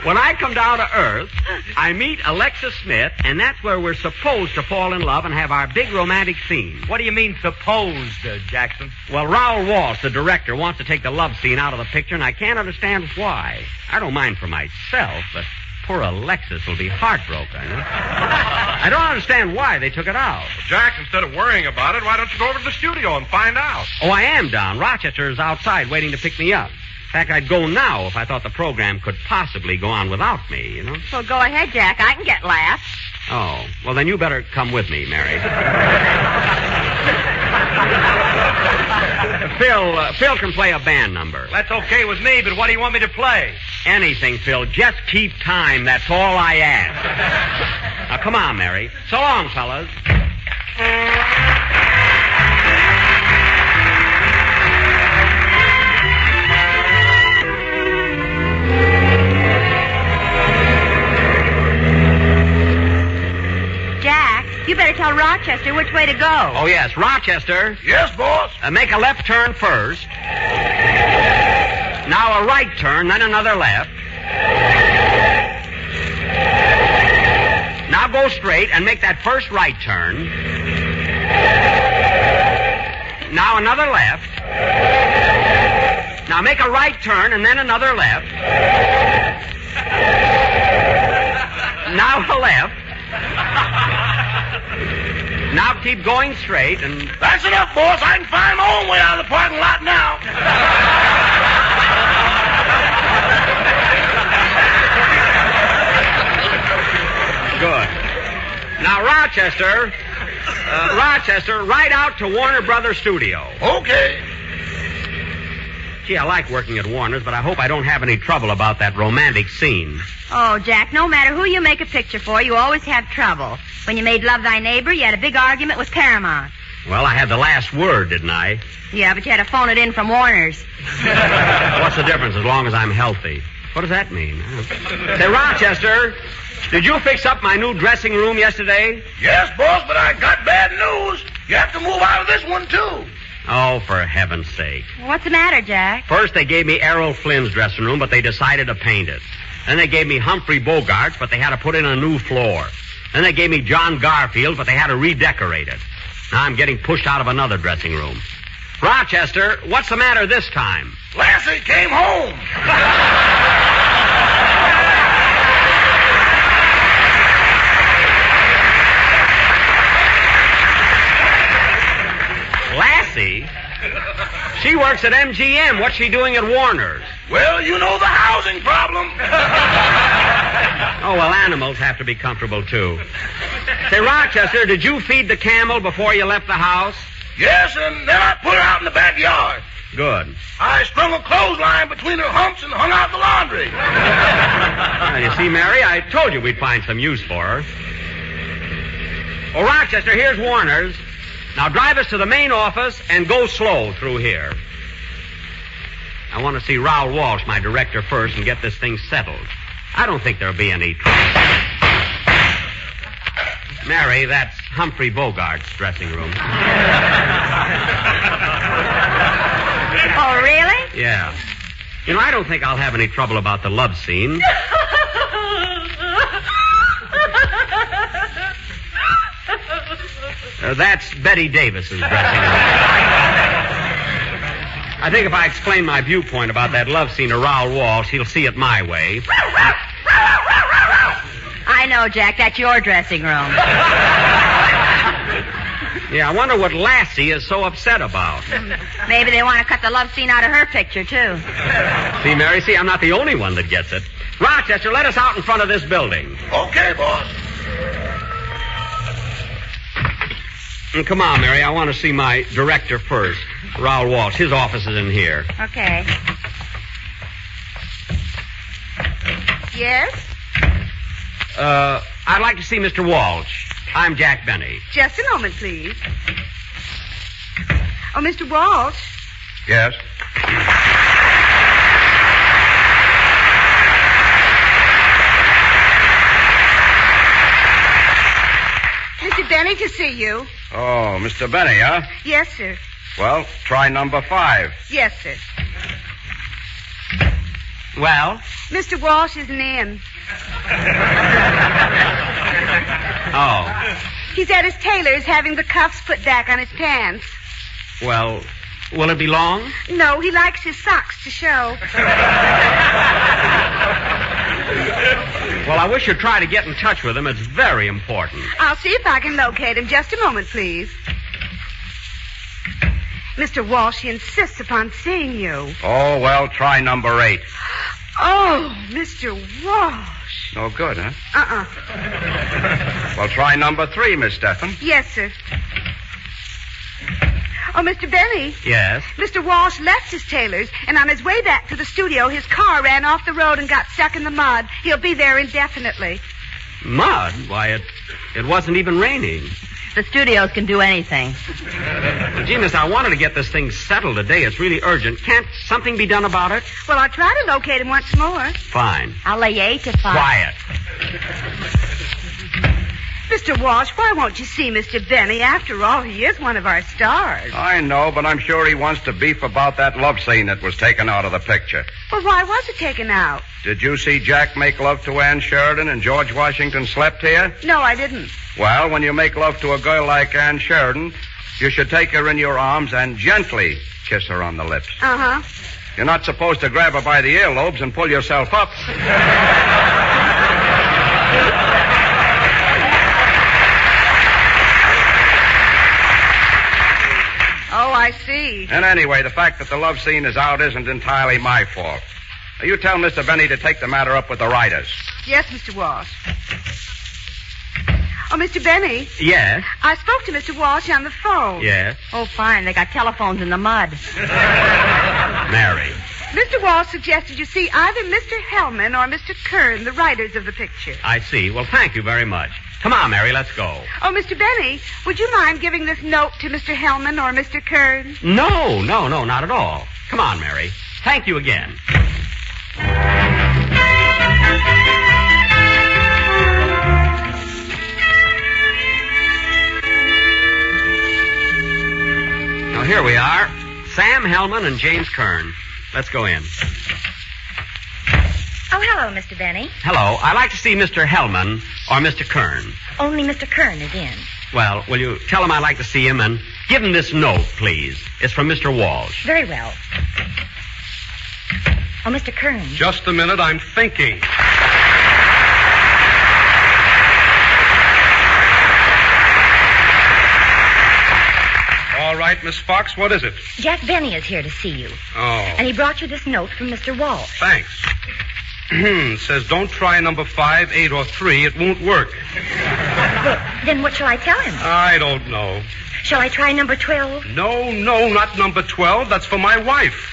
when I come down to Earth, I meet Alexis Smith, and that's where we're supposed to fall in love and have our big romantic scene. What do you mean, supposed, Jackson? Well, Raoul Walsh, the director, wants to take the love scene out of the picture, and I can't understand why. I don't mind for myself, but poor Alexis will be heartbroken. I don't understand why they took it out. Well, Jack, instead of worrying about it, why don't you go over to the studio and find out? Oh, I am down. Rochester is outside waiting to pick me up. In fact, I'd go now if I thought the program could possibly go on without me, you know? Well, go ahead, Jack. I can get laughs. Oh, well, then you better come with me, Mary. Phil can play a band number. That's okay with me, but what do you want me to play? Anything, Phil. Just keep time. That's all I ask. Now, come on, Mary. So long, fellas. You better tell Rochester which way to go. Oh, yes. Rochester. Yes, boss? Make a left turn first. Now a right turn, then another left. Now go straight and make that first right turn. Now another left. Now make a right turn and then another left. Now a left. Now keep going straight and... That's enough, boss. I can find my own way out of the parking lot now. Good. Now, Rochester, right out to Warner Brothers Studio. Okay. Gee, I like working at Warner's, but I hope I don't have any trouble about that romantic scene. Oh, Jack, no matter who you make a picture for, you always have trouble. When you made Love Thy Neighbor, you had a big argument with Paramount. Well, I had the last word, didn't I? Yeah, but you had to phone it in from Warner's. What's the difference as long as I'm healthy? What does that mean? Say, Rochester, did you fix up my new dressing room yesterday? Yes, boss, but I got bad news. You have to move out of this one, too. Oh, for heaven's sake. What's the matter, Jack? First, they gave me Errol Flynn's dressing room, but they decided to paint it. Then they gave me Humphrey Bogart's, but they had to put in a new floor. Then they gave me John Garfield, but they had to redecorate it. Now I'm getting pushed out of another dressing room. Rochester, what's the matter this time? Lassie came home. Lassie? She works at MGM. What's she doing at Warner's? Well, you know the housing problem. Oh, well, animals have to be comfortable, too. Say, Rochester, did you feed the camel before you left the house? Yes, and then I put her out in the backyard. Good. I strung a clothesline between her humps and hung out the laundry. Now, you see, Mary, I told you we'd find some use for her. Oh, Rochester, here's Warner's. Now drive us to the main office and go slow through here. I want to see Raoul Walsh, my director, first and get this thing settled. I don't think there'll be any trouble. Mary, that's Humphrey Bogart's dressing room. Oh, really? Yeah. You know, I don't think I'll have any trouble about the love scene. That's Betty Davis's dressing room. I think if I explain my viewpoint about that love scene to Raoul Walsh, he'll see it my way. I know, Jack. That's your dressing room. Yeah, I wonder what Lassie is so upset about. Maybe they want to cut the love scene out of her picture, too. See, Mary, I'm not the only one that gets it. Rochester, let us out in front of this building. Okay, boss. And come on, Mary, I want to see my director first. Raoul Walsh. His office is in here. Okay. Yes? I'd like to see Mr. Walsh. I'm Jack Benny. Just a moment, please. Oh, Mr. Walsh. Yes? Mr. Benny to see you. Oh, Mr. Benny, huh? Yes, sir. Well, try number 5. Yes, sir. Well? Mr. Walsh isn't in. Oh. He's at his tailor's having the cuffs put back on his pants. Well, will it be long? No, he likes his socks to show. Well, I wish you'd try to get in touch with him. It's very important. I'll see if I can locate him. Just a moment, please. Mr. Walsh, he insists upon seeing you. Oh, well, try number 8. Oh, Mr. Walsh. No good, huh? Uh-uh. Well, try number 3, Miss Stephan. Yes, sir. Oh, Mr. Benny. Yes? Mr. Walsh left his tailor's, and on his way back to the studio, his car ran off the road and got stuck in the mud. He'll be there indefinitely. Mud? Why, it wasn't even raining. The studios can do anything. Gee, miss, I wanted to get this thing settled today. It's really urgent. Can't something be done about it? Well, I'll try to locate him once more. Fine. I'll lay you 8 to 5. Quiet. Mr. Walsh, why won't you see Mr. Benny? After all, he is one of our stars. I know, but I'm sure he wants to beef about that love scene that was taken out of the picture. Well, why was it taken out? Did you see Jack make love to Ann Sheridan and George Washington slept here? No, I didn't. Well, when you make love to a girl like Ann Sheridan, you should take her in your arms and gently kiss her on the lips. Uh-huh. You're not supposed to grab her by the earlobes and pull yourself up. Oh, I see. And anyway, the fact that the love scene is out isn't entirely my fault. Now, you tell Mr. Benny to take the matter up with the writers. Yes, Mr. Walsh. Oh, Mr. Benny. Yes? I spoke to Mr. Walsh on the phone. Yes? Oh, fine. They got telephones in the mud. Mary. Mr. Walsh suggested you see either Mr. Hellman or Mr. Kern, the writers of the picture. I see. Well, thank you very much. Come on, Mary, let's go. Oh, Mr. Benny, would you mind giving this note to Mr. Hellman or Mr. Kern? No, not at all. Come on, Mary. Thank you again. Now, here we are. Sam Hellman and James Kern. Let's go in. Oh, hello, Mr. Benny. Hello. I'd like to see Mr. Hellman or Mr. Kern. Only Mr. Kern is in. Well, will you tell him I'd like to see him and give him this note, please? It's from Mr. Walsh. Very well. Oh, Mr. Kern. Just a minute, I'm thinking. All right, Miss Fox, what is it? Jack Benny is here to see you. Oh. And he brought you this note from Mr. Walsh. Thanks. It says, don't try number 5, 8, or 3. It won't work. Well, then what shall I tell him? I don't know. Shall I try number 12? No, not number 12. That's for my wife.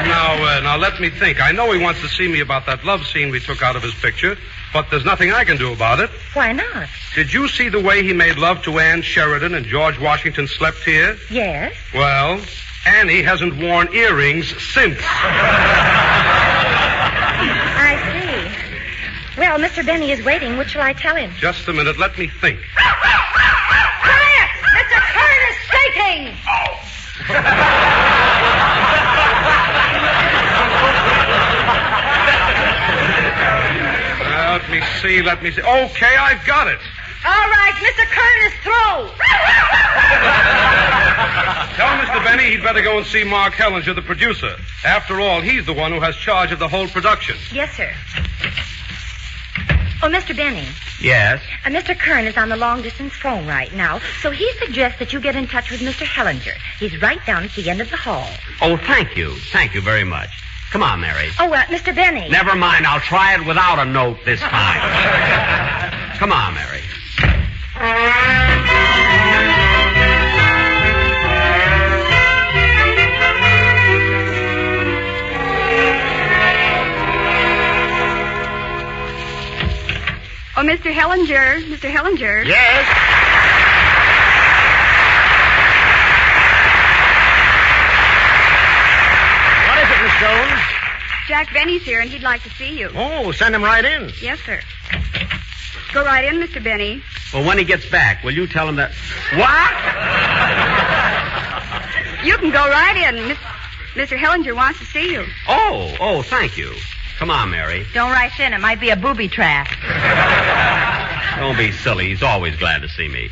Now, let me think. I know he wants to see me about that love scene we took out of his picture, but there's nothing I can do about it. Why not? Did you see the way he made love to Anne Sheridan and George Washington slept here? Yes. Well, Annie hasn't worn earrings since. I see. Well, Mr. Benny is waiting. What shall I tell him? Just a minute. Let me think. Quiet! Mr. Kern is shaking! Let me see. Okay, I've got it. All right, Mr. Kern is through. Tell Mr. Benny he'd better go and see Mark Hellinger, the producer. After all, he's the one who has charge of the whole production. Yes, sir. Oh, Mr. Benny. Yes? Mr. Kern is on the long-distance phone right now, so he suggests that you get in touch with Mr. Hellinger. He's right down at the end of the hall. Oh, thank you. Thank you very much. Come on, Mary. Oh, Mr. Benny. Never mind. I'll try it without a note this time. Come on, Mary. Oh, Mr. Hellinger. Mr. Hellinger. Yes? What is it, Miss Jones? Jack Benny's here, and he'd like to see you. Oh, send him right in. Yes, sir. Go right in, Mr. Benny. Well, when he gets back, will you tell him that... What? You can go right in. Mr. Hellinger wants to see you. Oh, thank you. Come on, Mary. Don't rush in. It might be a booby trap. Don't be silly. He's always glad to see me.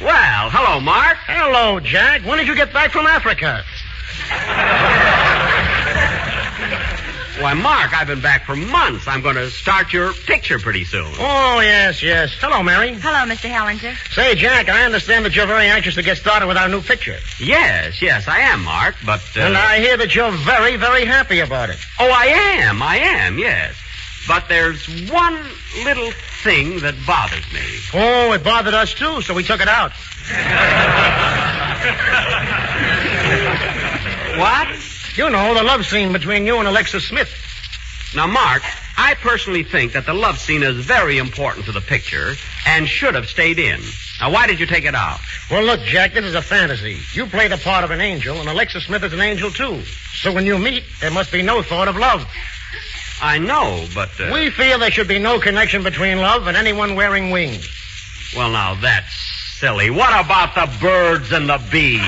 Well, hello, Mark. Hello, Jack. When did you get back from Africa? Why, Mark, I've been back for months. I'm going to start your picture pretty soon. Oh, yes. Hello, Mary. Hello, Mr. Hellinger. Say, Jack, I understand that you're very anxious to get started with our new picture. Yes, I am, Mark, but... And I hear that you're very, very happy about it. Oh, I am, yes. But there's one little thing that bothers me. Oh, it bothered us, too, so we took it out. What? You know, the love scene between you and Alexis Smith. Now, Mark, I personally think that the love scene is very important to the picture and should have stayed in. Now, why did you take it out? Well, look, Jack, this is a fantasy. You play the part of an angel, and Alexis Smith is an angel, too. So when you meet, there must be no thought of love. I know, but... We feel there should be no connection between love and anyone wearing wings. Well, now, that's silly. What about the birds and the bees?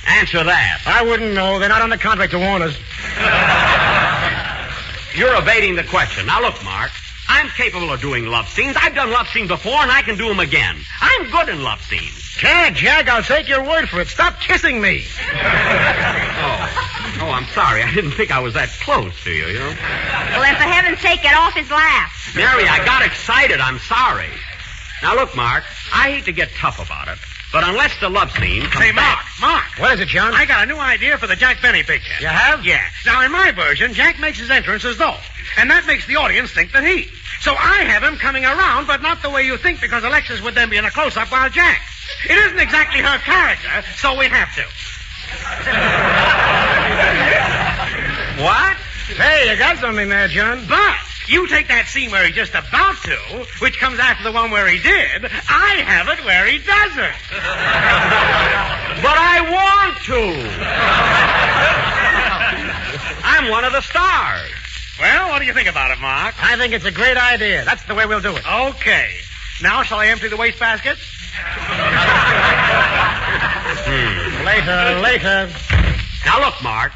Answer that. I wouldn't know. They're not on the contract to warn us. You're evading the question. Now, look, Mark. I'm capable of doing love scenes. I've done love scenes before, and I can do them again. I'm good in love scenes. Can't, Jack. I'll take your word for it. Stop kissing me. Oh, I'm sorry. I didn't think I was that close to you, you know. Well, then, for heaven's sake, get off his lap. Mary, I got excited. I'm sorry. Now, look, Mark. I hate to get tough about it, but unless the love scene comes Hey, Mark, back... Mark. What is it, John? I got a new idea for the Jack Benny picture. You have? Yeah. Now, in my version, Jack makes his entrance as though, and that makes the audience think that he. So I have him coming around, but not the way you think, because Alexis would then be in a close-up while Jack. It isn't exactly her character, so we have to. What? Hey, you got something there, John. But you take that scene where he's just about to, which comes after the one where he did. I have it where he doesn't. But I want to. I'm one of the stars. Well, what do you think about it, Mark? I think it's a great idea. That's the way we'll do it. Okay. Now, shall I empty the wastebasket? Later. Now, look, Mark.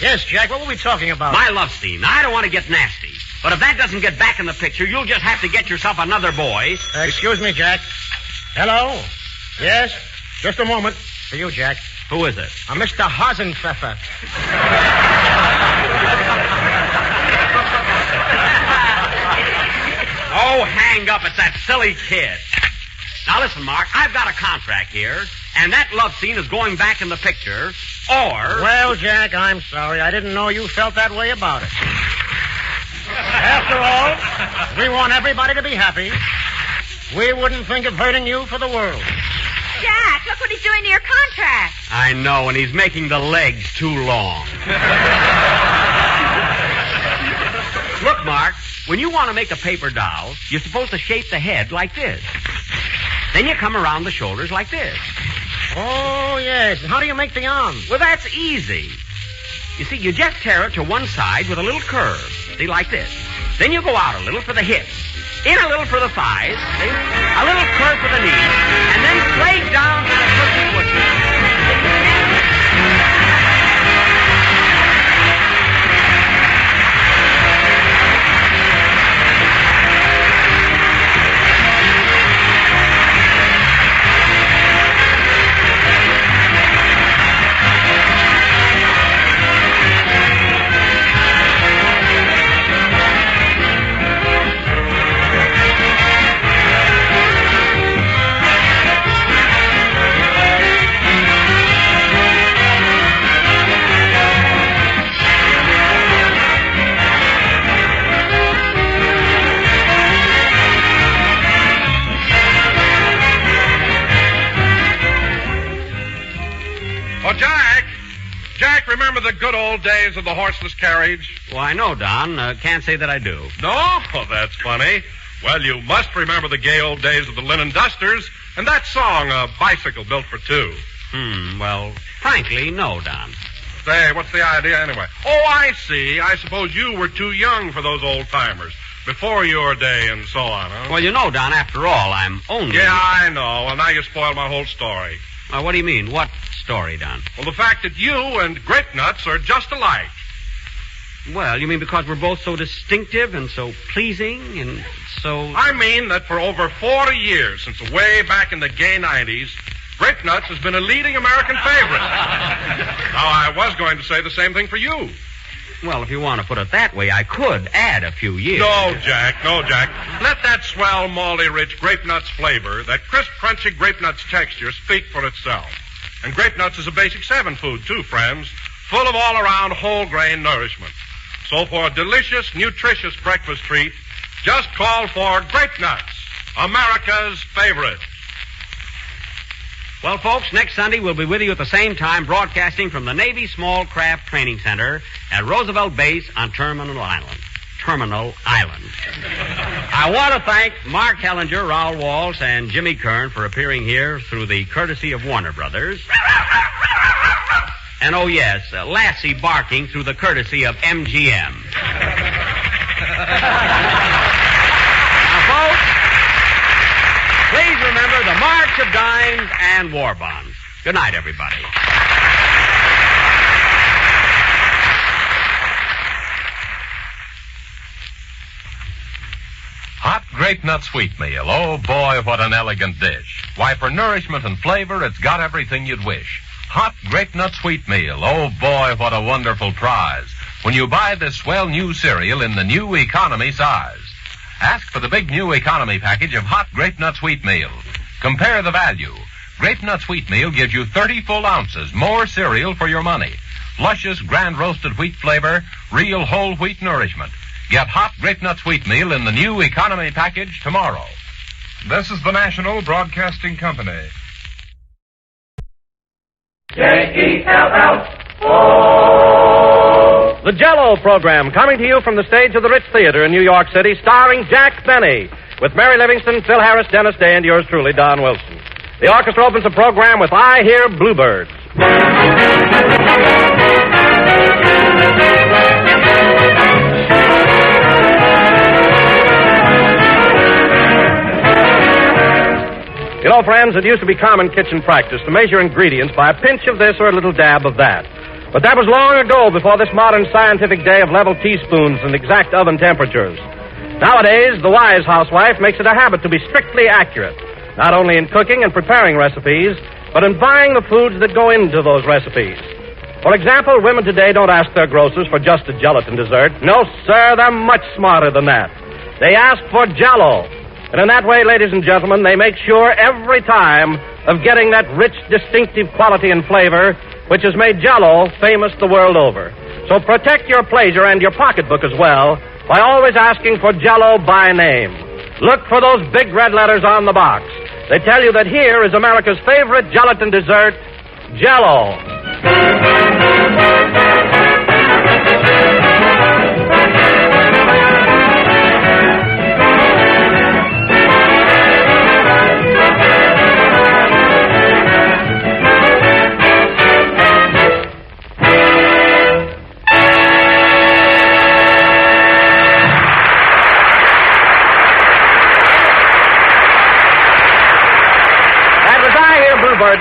Yes, Jack, what were we talking about? My love scene. Now, I don't want to get nasty, but if that doesn't get back in the picture, you'll just have to get yourself another boy. Excuse me, Jack. Hello? Yes? Just a moment. For you, Jack. Who is it? Mr. Hasenpfeffer. Oh, hang up. It's that silly kid. Now, listen, Mark. I've got a contract here, and that love scene is going back in the picture, or... Well, Jack, I'm sorry. I didn't know you felt that way about it. After all, we want everybody to be happy. We wouldn't think of hurting you for the world. Jack, look what he's doing to your contract. I know, and he's making the legs too long. Look, Mark, when you want to make a paper doll, you're supposed to shape the head like this. Then you come around the shoulders like this. Oh, yes. And how do you make the arms? Well, that's easy. You see, you just tear it to one side with a little curve. See, like this. Then you go out a little for the hips, in a little for the thighs, see? A little curve for the knees, and then straight down to the cookie wood. Remember the good old days of the horseless carriage? Well, I know, Don. Can't say that I do. No? Oh, that's funny. Well, you must remember the gay old days of the linen dusters and that song, A Bicycle Built for Two. Well, frankly, no, Don. Say, what's the idea anyway? Oh, I see. I suppose you were too young for those old-timers. Before your day and so on, huh? Well, you know, Don, after all, I'm only... Yeah, I know. Well, now you spoiled my whole story. What do you mean? What story, Don? Well, the fact that you and Grape Nuts are just alike. Well, you mean because we're both so distinctive and so pleasing and so... I mean that for over 40 years, since way back in the gay 90s, Grape Nuts has been a leading American favorite. Now, I was going to say the same thing for you. Well, if you want to put it that way, I could add a few years. No, Jack. Let that swell, malty, rich Grape Nuts flavor, that crisp, crunchy Grape Nuts texture speak for itself. And Grape Nuts is a basic 7 food, too, friends, full of all-around whole-grain nourishment. So for a delicious, nutritious breakfast treat, just call for Grape Nuts, America's favorite. Well, folks, next Sunday we'll be with you at the same time broadcasting from the Navy Small Craft Training Center at Roosevelt Base on Terminal Island. I want to thank Mark Hellinger, Raoul Walsh, and Jimmy Kern for appearing here through the courtesy of Warner Brothers. And, oh, yes, Lassie barking through the courtesy of MGM. Now, folks, please remember the March of Dimes and War Bonds. Good night, everybody. Hot Grape Nut Sweet Meal. Oh, boy, what an elegant dish. Why, for nourishment and flavor, it's got everything you'd wish. Hot Grape Nut Sweet Meal. Oh, boy, what a wonderful prize. When you buy this swell new cereal in the new economy size. Ask for the big new economy package of Hot Grape Nut Sweet Meal. Compare the value. Grape Nut Sweet Meal gives you 30 full ounces more cereal for your money. Luscious, grand roasted wheat flavor, real whole wheat nourishment. Get Hot Grape Nut Sweet Meal in the new economy package tomorrow. This is the National Broadcasting Company. J-E-L-L-O. The Jell-O program coming to you from the stage of the Ritz Theatre in New York City, starring Jack Benny, with Mary Livingston, Phil Harris, Dennis Day, and yours truly, Don Wilson. The orchestra opens the program with I Hear Bluebirds. You know, friends, it used to be common kitchen practice to measure ingredients by a pinch of this or a little dab of that. But that was long ago, before this modern scientific day of level teaspoons and exact oven temperatures. Nowadays, the wise housewife makes it a habit to be strictly accurate, not only in cooking and preparing recipes, but in buying the foods that go into those recipes. For example, women today don't ask their grocers for just a gelatin dessert. No, sir, they're much smarter than that. They ask for Jell-O. And in that way, ladies and gentlemen, they make sure every time of getting that rich, distinctive quality and flavor which has made Jell-O famous the world over. So protect your pleasure and your pocketbook as well by always asking for Jell-O by name. Look for those big red letters on the box. They tell you that here is America's favorite gelatin dessert, Jell-O.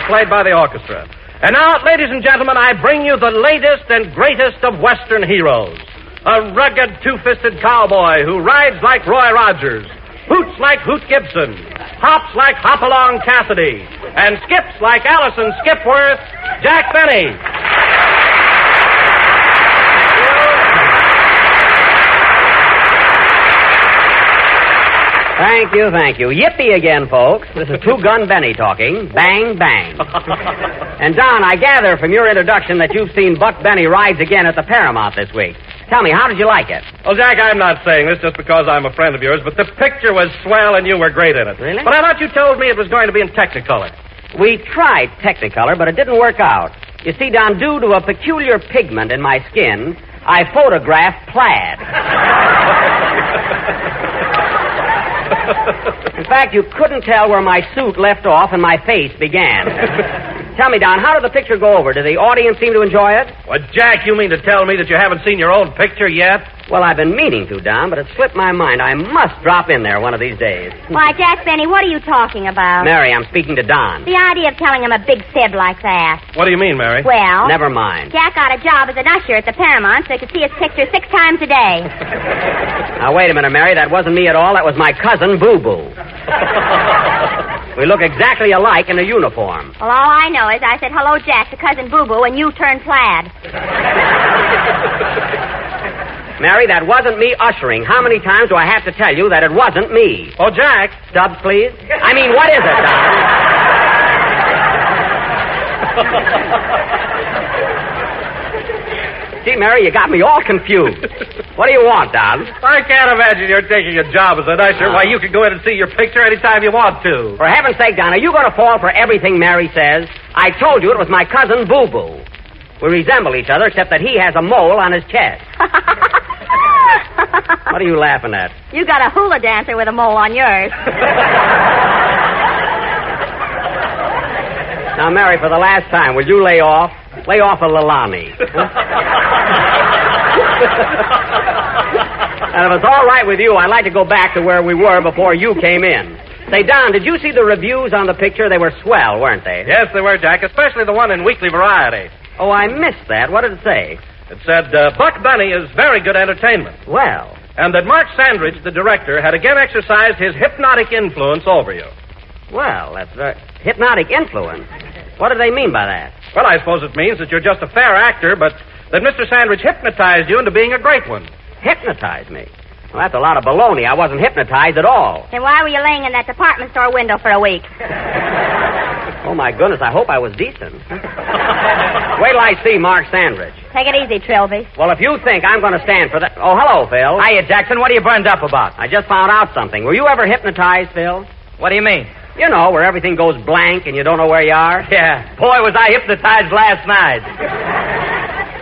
Played by the orchestra. And now, ladies and gentlemen, I bring you the latest and greatest of Western heroes. A rugged, two-fisted cowboy who rides like Roy Rogers, hoots like Hoot Gibson, hops like Hopalong Cassidy, and skips like Allison Skipworth, Jack Benny. Thank you. Yippee again, folks. This is Two-Gun Benny talking. Bang, bang. And, Don, I gather from your introduction that you've seen Buck Benny rides again at the Paramount this week. Tell me, how did you like it? Well, Jack, I'm not saying this just because I'm a friend of yours, but the picture was swell and you were great in it. Really? But I thought you told me it was going to be in Technicolor. We tried Technicolor, but it didn't work out. You see, Don, due to a peculiar pigment in my skin, I photographed plaid. In fact, you couldn't tell where my suit left off and my face began. Tell me, Don, how did the picture go over? Did the audience seem to enjoy it? Well, Jack, you mean to tell me that you haven't seen your own picture yet? Well, I've been meaning to, Don, but it slipped my mind. I must drop in there one of these days. Why, Jack Benny, what are you talking about? Mary, I'm speaking to Don. The idea of telling him a big fib like that. What do you mean, Mary? Well... Never mind. Jack got a job as an usher at the Paramount so he could see his picture 6 times a day. Now, wait a minute, Mary. That wasn't me at all. That was my cousin, Boo Boo. We look exactly alike in a uniform. Well, all I know is I said hello, Jack, to Cousin Boo Boo, and you turned plaid. Mary, that wasn't me ushering. How many times do I have to tell you that it wasn't me? Oh, Jack. Stubbs, please. I mean, what is it, Don? Gee, Mary, you got me all confused. What do you want, Don? I can't imagine you're taking a job as an usher. Why, you can go in and see your picture anytime you want to. For heaven's sake, Don, are you going to fall for everything Mary says? I told you it was my cousin Boo Boo. We resemble each other, except that he has a mole on his chest. What are you laughing at? You got a hula dancer with a mole on yours. Now, Mary, for the last time, will you lay off? Lay off a Lalani. And if it's all right with you, I'd like to go back to where we were before you came in. Say, Don, did you see the reviews on the picture? They were swell, weren't they? Yes, they were, Jack, especially the one in Weekly Variety. Oh, I missed that. What did it say? It said, Buck Benny is very good entertainment. Well. And that Mark Sandridge, the director, had again exercised his hypnotic influence over you. Well, that's hypnotic influence. What do they mean by that? Well, I suppose it means that you're just a fair actor, but that Mr. Sandridge hypnotized you into being a great one. Hypnotized me? Well, that's a lot of baloney. I wasn't hypnotized at all. Then why were you laying in that department store window for a week? Oh, my goodness, I hope I was decent. Wait till I see Mark Sandridge. Take it easy, Trilby. Well, if you think I'm going to stand for that... Oh, hello, Phil. Hiya, Jackson. What are you burned up about? I just found out something. Were you ever hypnotized, Phil? What do you mean? You know, where everything goes blank and you don't know where you are. Yeah. Boy, was I hypnotized last night.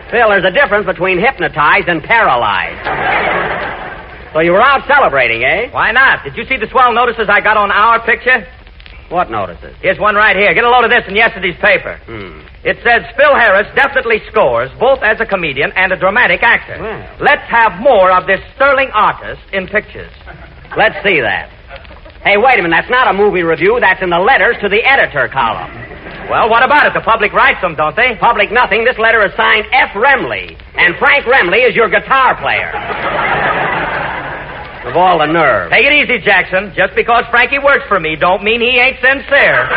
Phil, there's a difference between hypnotized and paralyzed. So you were out celebrating, eh? Why not? Did you see the swell notices I got on our picture? What notices? Here's one right here. Get a load of this in yesterday's paper. It says, Phil Harris definitely scores, both as a comedian and a dramatic actor. Well. Let's have more of this sterling artist in pictures. Let's see that. Hey, wait a minute. That's not a movie review. That's in the letters to the editor column. Well, what about it? The public writes them, don't they? Public nothing. This letter is signed F. Remley. And Frank Remley is your guitar player. Of all the nerve. Take it easy, Jackson. Just because Frankie works for me don't mean he ain't sincere.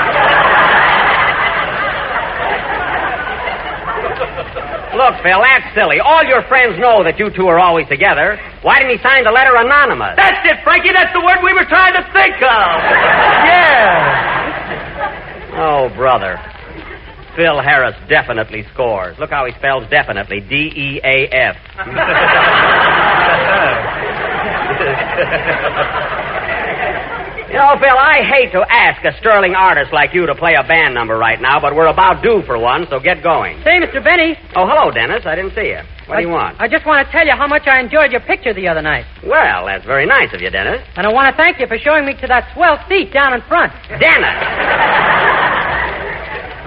Look, Phil, that's silly. All your friends know that you two are always together. Why didn't he sign the letter anonymous? That's it, Frankie. That's the word we were trying to think of. Yeah. Oh, brother. Phil Harris definitely scores. Look how he spells definitely. D-E-A-F. You know, Phil, I hate to ask a sterling artist like you to play a band number right now, but we're about due for one, so get going. Say, Mr. Benny. Oh, hello, Dennis. I didn't see you. What do you want? I just want to tell you how much I enjoyed your picture the other night. Well, that's very nice of you, Dennis. And I want to thank you for showing me to that swell seat down in front. Dennis!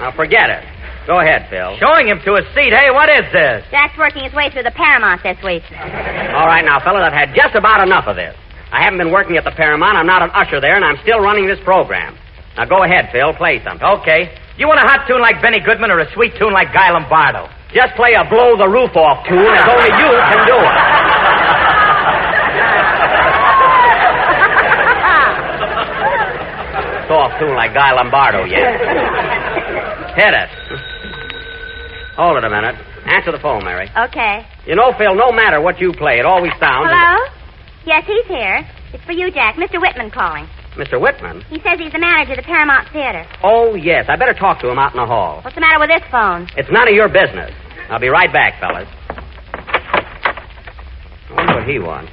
Now, forget it. Go ahead, Phil. Showing him to a seat. Hey, what is this? Jack's working his way through the Paramount this week. All right, now, fellas, I've had just about enough of this. I haven't been working at the Paramount. I'm not an usher there, and I'm still running this program. Now, go ahead, Phil. Play something. Okay. You want a hot tune like Benny Goodman or a sweet tune like Guy Lombardo? Just play a blow-the-roof-off tune as only you can do it. Soft tune like Guy Lombardo, yeah. Hit it. Hold it a minute. Answer the phone, Mary. Okay. You know, Phil, no matter what you play, it always sounds... Hello? Yes, he's here. It's for you, Jack. Mr. Whitman calling. Mr. Whitman? He says he's the manager of the Paramount Theater. Oh, yes. I better talk to him out in the hall. What's the matter with this phone? It's none of your business. I'll be right back, fellas. I wonder what he wants.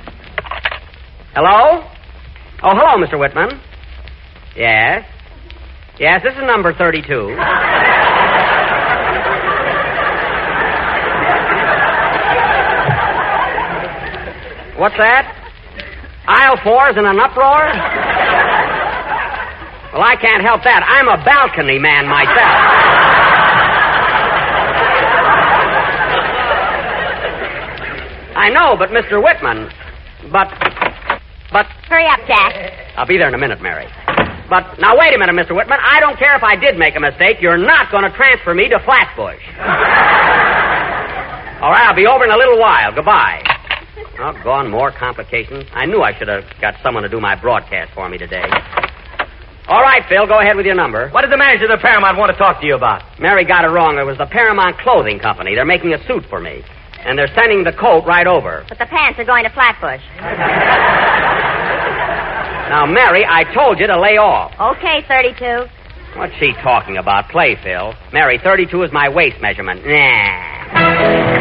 Hello? Oh, hello, Mr. Whitman. Yes? Yes, this is number 32. What's that? Aisle 4 is in an uproar? Well, I can't help that. I'm a balcony man myself. I know, but Mr. Whitman, but... Hurry up, Jack. I'll be there in a minute, Mary. But, now wait a minute, Mr. Whitman. I don't care if I did make a mistake. You're not going to transfer me to Flatbush. All right, I'll be over in a little while. Goodbye. Oh, gone, more complications. I knew I should have got someone to do my broadcast for me today. All right, Phil, go ahead with your number. What did the manager of the Paramount want to talk to you about? Mary got it wrong. It was the Paramount Clothing Company. They're making a suit for me. And they're sending the coat right over. But the pants are going to Flatbush. Now, Mary, I told you to lay off. Okay, 32. What's she talking about? Play, Phil. Mary, 32 is my waist measurement. Nah.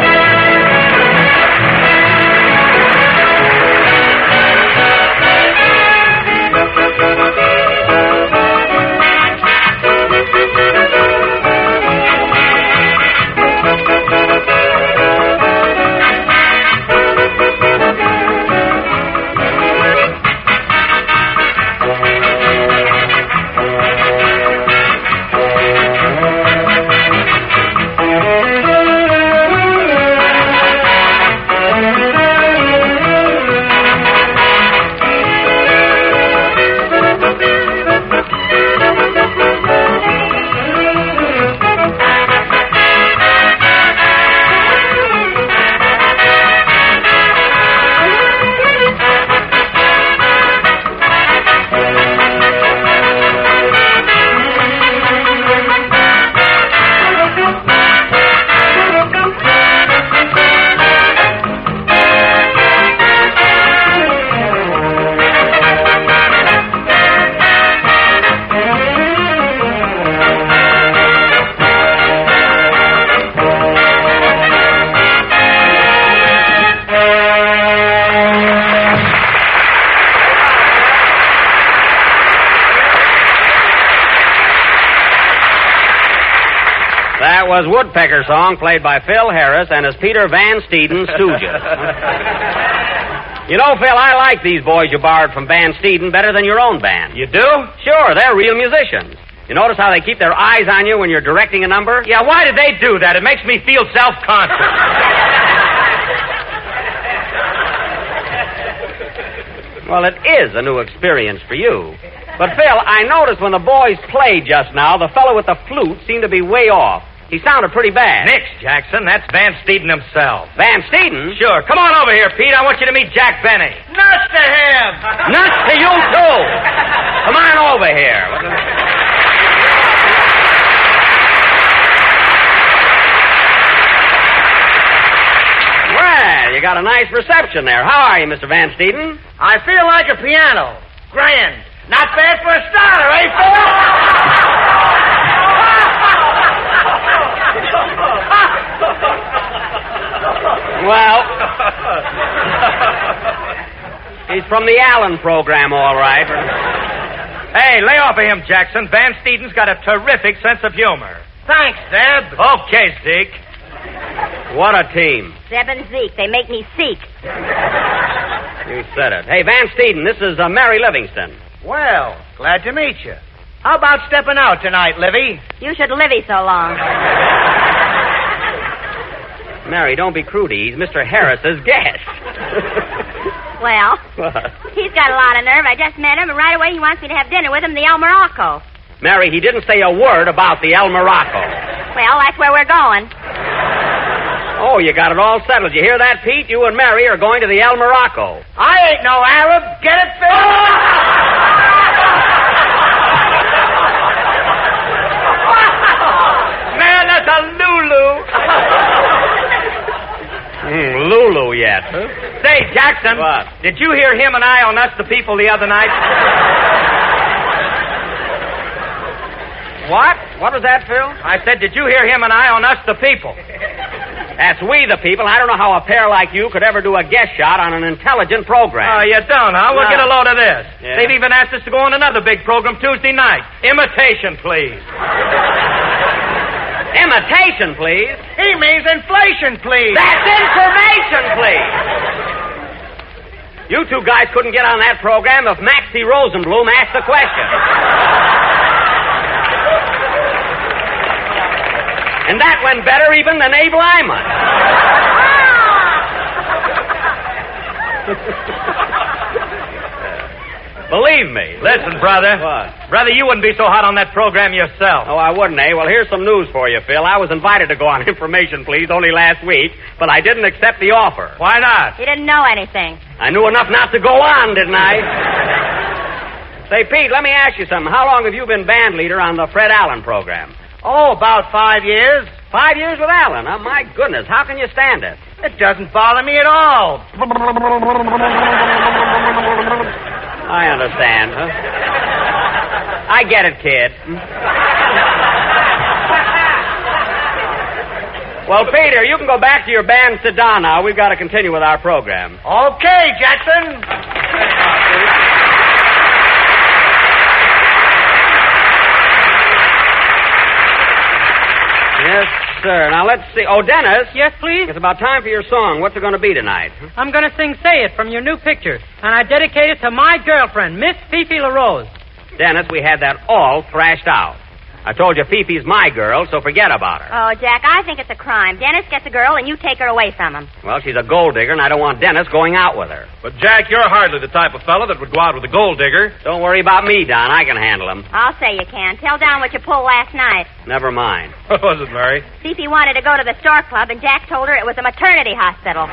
That was Woodpecker Song, played by Phil Harris and his Peter Van Steeden Stooges. You know, Phil, I like these boys you borrowed from Van Steeden better than your own band. You do? Sure, they're real musicians. You notice how they keep their eyes on you when you're directing a number? Yeah, why did they do that? It makes me feel self-conscious. Well, it is a new experience for you. But, Phil, I noticed when the boys played just now, the fellow with the flute seemed to be way off. He sounded pretty bad. Nix, Jackson. That's Van Steeden himself. Van Steeden? Sure. Come on over here, Pete. I want you to meet Jack Benny. Nuts to him! Nuts to you, too! Come on over here. Well, you got a nice reception there. How are you, Mr. Van Steeden? I feel like a piano. Grand. Not bad for a starter, eh, Phil? Well, he's from the Allen program, all right. Hey, lay off of him, Jackson. Van Steeden's got a terrific sense of humor. Thanks, Zeb. Okay, Zeke. What a team. Zeb and Zeke, they make me seek. You said it. Hey, Van Steeden, this is Mary Livingston. Well, glad to meet you. How about stepping out tonight, Livy? You should livey so long. Mary, don't be crudy. He's Mr. Harris's guest. Well, he's got a lot of nerve. I just met him, and right away he wants me to have dinner with him in the El Morocco. Mary, he didn't say a word about the El Morocco. Well, that's where we're going. Oh, you got it all settled. You hear that, Pete? You and Mary are going to the El Morocco. I ain't no Arab. Get it, Phil? Man, that's a Lulu. Lulu yet, huh? Say, Jackson. What? Did you hear him and I on Us the People the other night? What? What was that, Phil? I said, did you hear him and I on Us the People? That's We the People. I don't know how a pair like you could ever do a guest shot on an intelligent program. Oh, you don't, huh? Well, No. get a load of this. Yeah. They've even asked us to go on another big program Tuesday night. Imitation, please. Imitation, please. He means inflation, please. That's information, please. You two guys couldn't get on that program if Maxie Rosenblum asked the question. And that went better even than Abe Lyman. Believe me. Listen, brother. What? Brother, you wouldn't be so hot on that program yourself. Oh, I wouldn't, eh? Well, here's some news for you, Phil. I was invited to go on Information, Please, only last week, but I didn't accept the offer. Why not? He didn't know anything. I knew enough not to go on, didn't I? Say, Pete, let me ask you something. How long have you been band leader on the Fred Allen program? Oh, about 5 years. 5 years with Allen, huh? My goodness, how can you stand it? It doesn't bother me at all. I understand, huh? I get it, kid. Well, Peter, you can go back to your band, sit down now. We've got to continue with our program. Okay, Jackson. Yes, sir. Now, let's see. Oh, Dennis. Yes, please? It's about time for your song. What's it going to be tonight? I'm going to sing Say It from your new picture, and I dedicate it to my girlfriend, Miss Fifi LaRose. Dennis, we had that all thrashed out. I told you Fifi's my girl, so forget about her. Oh, Jack, I think it's a crime. Dennis gets a girl, and you take her away from him. Well, she's a gold digger, and I don't want Dennis going out with her. But, Jack, you're hardly the type of fellow that would go out with a gold digger. Don't worry about me, Don. I can handle him. I'll say you can. Tell Don what you pulled last night. Never mind. What was it, Mary? Fifi wanted to go to the Stork Club, and Jack told her it was a maternity hospital.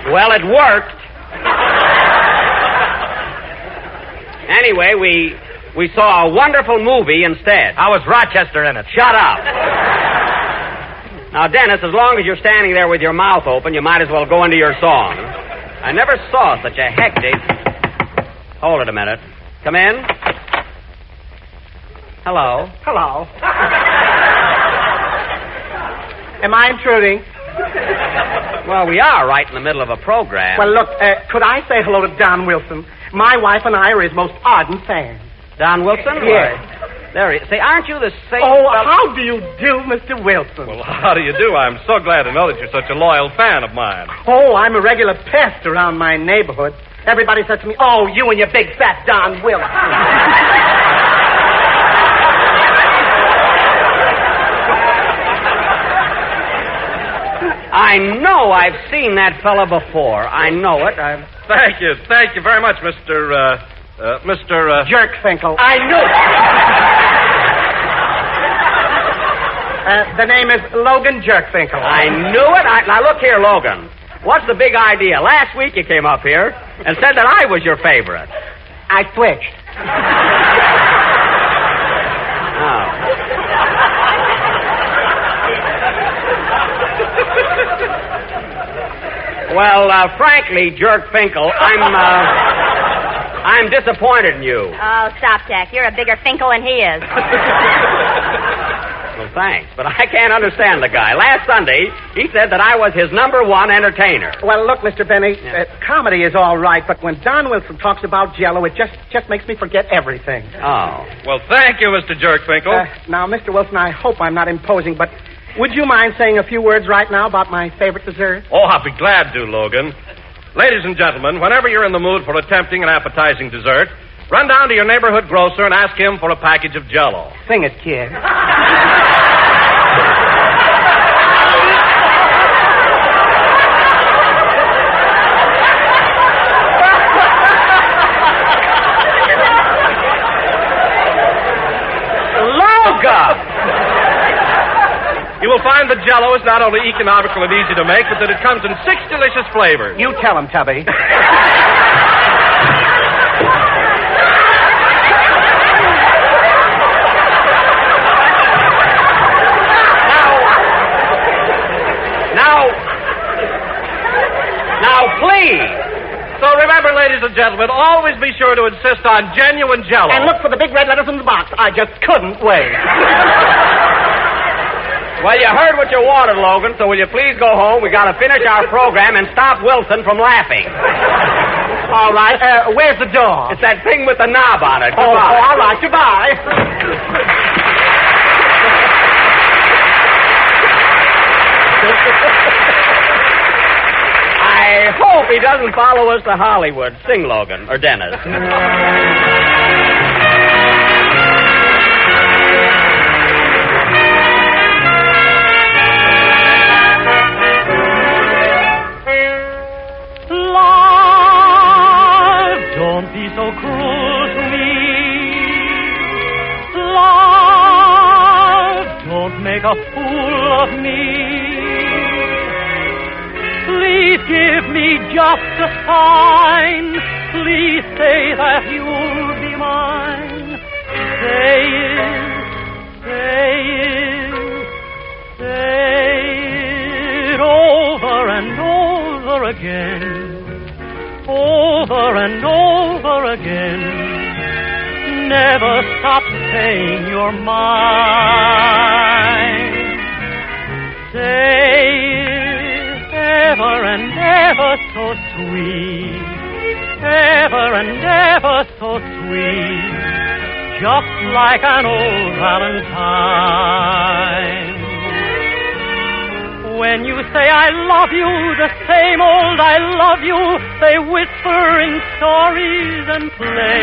Well, it worked. Anyway, we saw a wonderful movie instead. How was Rochester in it? Shut up. Now, Dennis, as long as you're standing there with your mouth open, you might as well go into your song. I never saw such a hectic... Hold it a minute. Come in. Hello. Hello. Am I intruding? Well, we are right in the middle of a program. Well, look, could I say hello to Don Wilson? My wife and I are his most ardent fans. Don Wilson? Yes. There he is. Say, aren't you the same... Oh, how do you do, Mr. Wilson? Well, how do you do? I'm so glad to know that you're such a loyal fan of mine. Oh, I'm a regular pest around my neighborhood. Everybody says to me, oh, you and your big fat Don Wilson. I know I've seen that fella before. I know it. Thank you very much, Mr. Jerkfinkel. I knew it. The name is Logan Jerkfinkel. I knew it. Now, look here, Logan. What's the big idea? Last week you came up here and said that I was your favorite. I switched. Well, frankly, Jerk Finkel, I'm disappointed in you. Oh, stop, Jack. You're a bigger Finkel than he is. Well, thanks, but I can't understand the guy. Last Sunday, he said that I was his number one entertainer. Well, look, Mr. Benny, comedy is all right, but when Don Wilson talks about Jell-O, it just makes me forget everything. Oh. Well, thank you, Mr. Jerkfinkel. Now, Mr. Wilson, I hope I'm not imposing, but would you mind saying a few words right now about my favorite dessert? Oh, I'll be glad to, Logan. Ladies and gentlemen, whenever you're in the mood for a tempting and appetizing dessert, run down to your neighborhood grocer and ask him for a package of Jell-O. Sing it, kid. You will find that Jell-O is not only economical and easy to make, but that it comes in 6 delicious flavors. You tell him, Tubby. Now, please. So remember, ladies and gentlemen, always be sure to insist on genuine Jell-O. And look for the big red letters in the box. I just couldn't wait. Well, you heard what you wanted, Logan, so will you please go home? We got to finish our program and stop Wilson from laughing. All right. Where's the door? It's that thing with the knob on it. Oh, all right. Goodbye. I hope he doesn't follow us to Hollywood. Sing, Logan, or Dennis. Don't be so cruel to me. Love, don't make a fool of me. Please give me just a sign. Please say that you'll be mine. Say it over and over again. Over and over again. Never stop saying you're mine. Say it ever and ever so sweet. Ever and ever so sweet. Just like an old Valentine. When you say I love you, the same old I love you, they whisper in stories and play.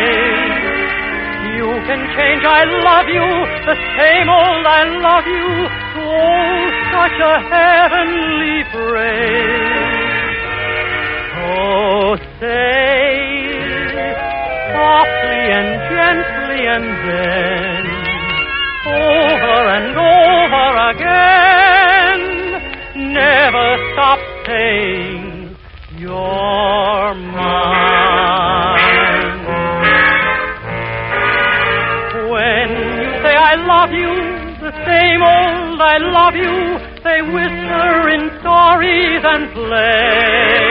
You can change I love you, the same old I love you, oh, such a heavenly phrase. Oh, say softly and gently and then over and over again. Never stop saying you're mine. When you say I love you, the same old I love you, they whisper in stories and play.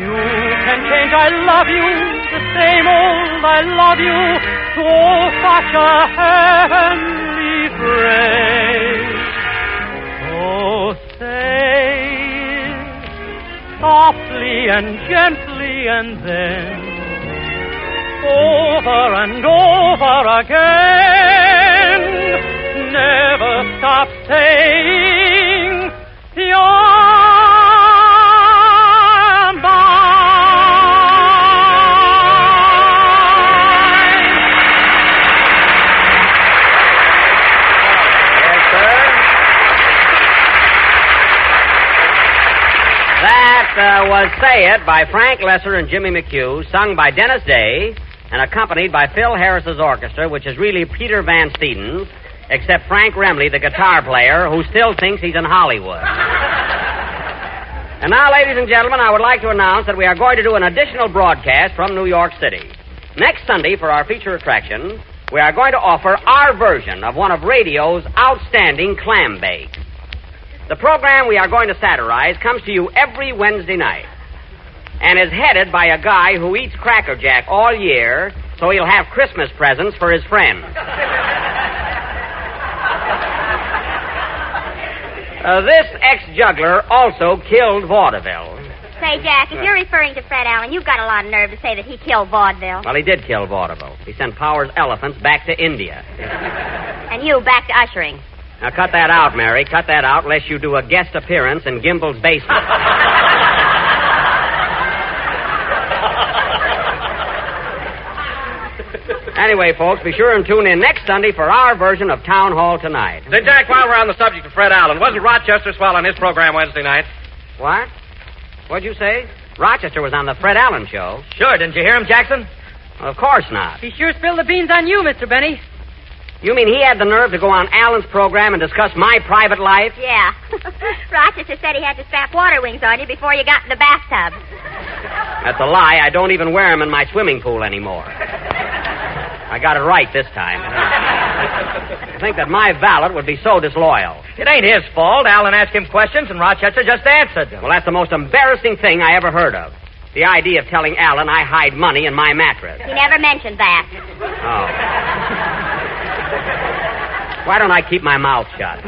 You can change I love you, the same old I love you, oh, such a heavenly phrase. Oh, say softly and gently and then over and over again. Never stop saying you're Say It by Frank Lesser and Jimmy McHugh, sung by Dennis Day, and accompanied by Phil Harris's orchestra, which is really Peter Van Stedens, except Frank Remley, the guitar player, who still thinks he's in Hollywood. And now, ladies and gentlemen, I would like to announce that we are going to do an additional broadcast from New York City. Next Sunday, for our feature attraction, we are going to offer our version of one of radio's outstanding clam bakes. The program we are going to satirize comes to you every Wednesday night and is headed by a guy who eats Cracker Jack all year so he'll have Christmas presents for his friends. This ex-juggler also killed vaudeville. Say, Jack, if you're referring to Fred Allen, you've got a lot of nerve to say that he killed vaudeville. Well, he did kill vaudeville. He sent Powers' elephants back to India. And you back to ushering. Now, cut that out, Mary. Cut that out, unless you do a guest appearance in Gimbel's basement. Anyway, folks, be sure and tune in next Sunday for our version of Town Hall Tonight. Say, Jack, while we're on the subject of Fred Allen, wasn't Rochester swell on his program Wednesday night? What? What'd you say? Rochester was on the Fred Allen show. Sure, didn't you hear him, Jackson? Well, of course not. He sure spilled the beans on you, Mr. Benny. You mean he had the nerve to go on Allen's program and discuss my private life? Yeah. Rochester said he had to strap water wings on you before you got in the bathtub. That's a lie. I don't even wear them in my swimming pool anymore. I got it right this time. I think that my valet would be so disloyal. It ain't his fault. Allen asked him questions, and Rochester just answered them. Well, that's the most embarrassing thing I ever heard of. The idea of telling Allen I hide money in my mattress. He never mentioned that. Oh. Why don't I keep my mouth shut?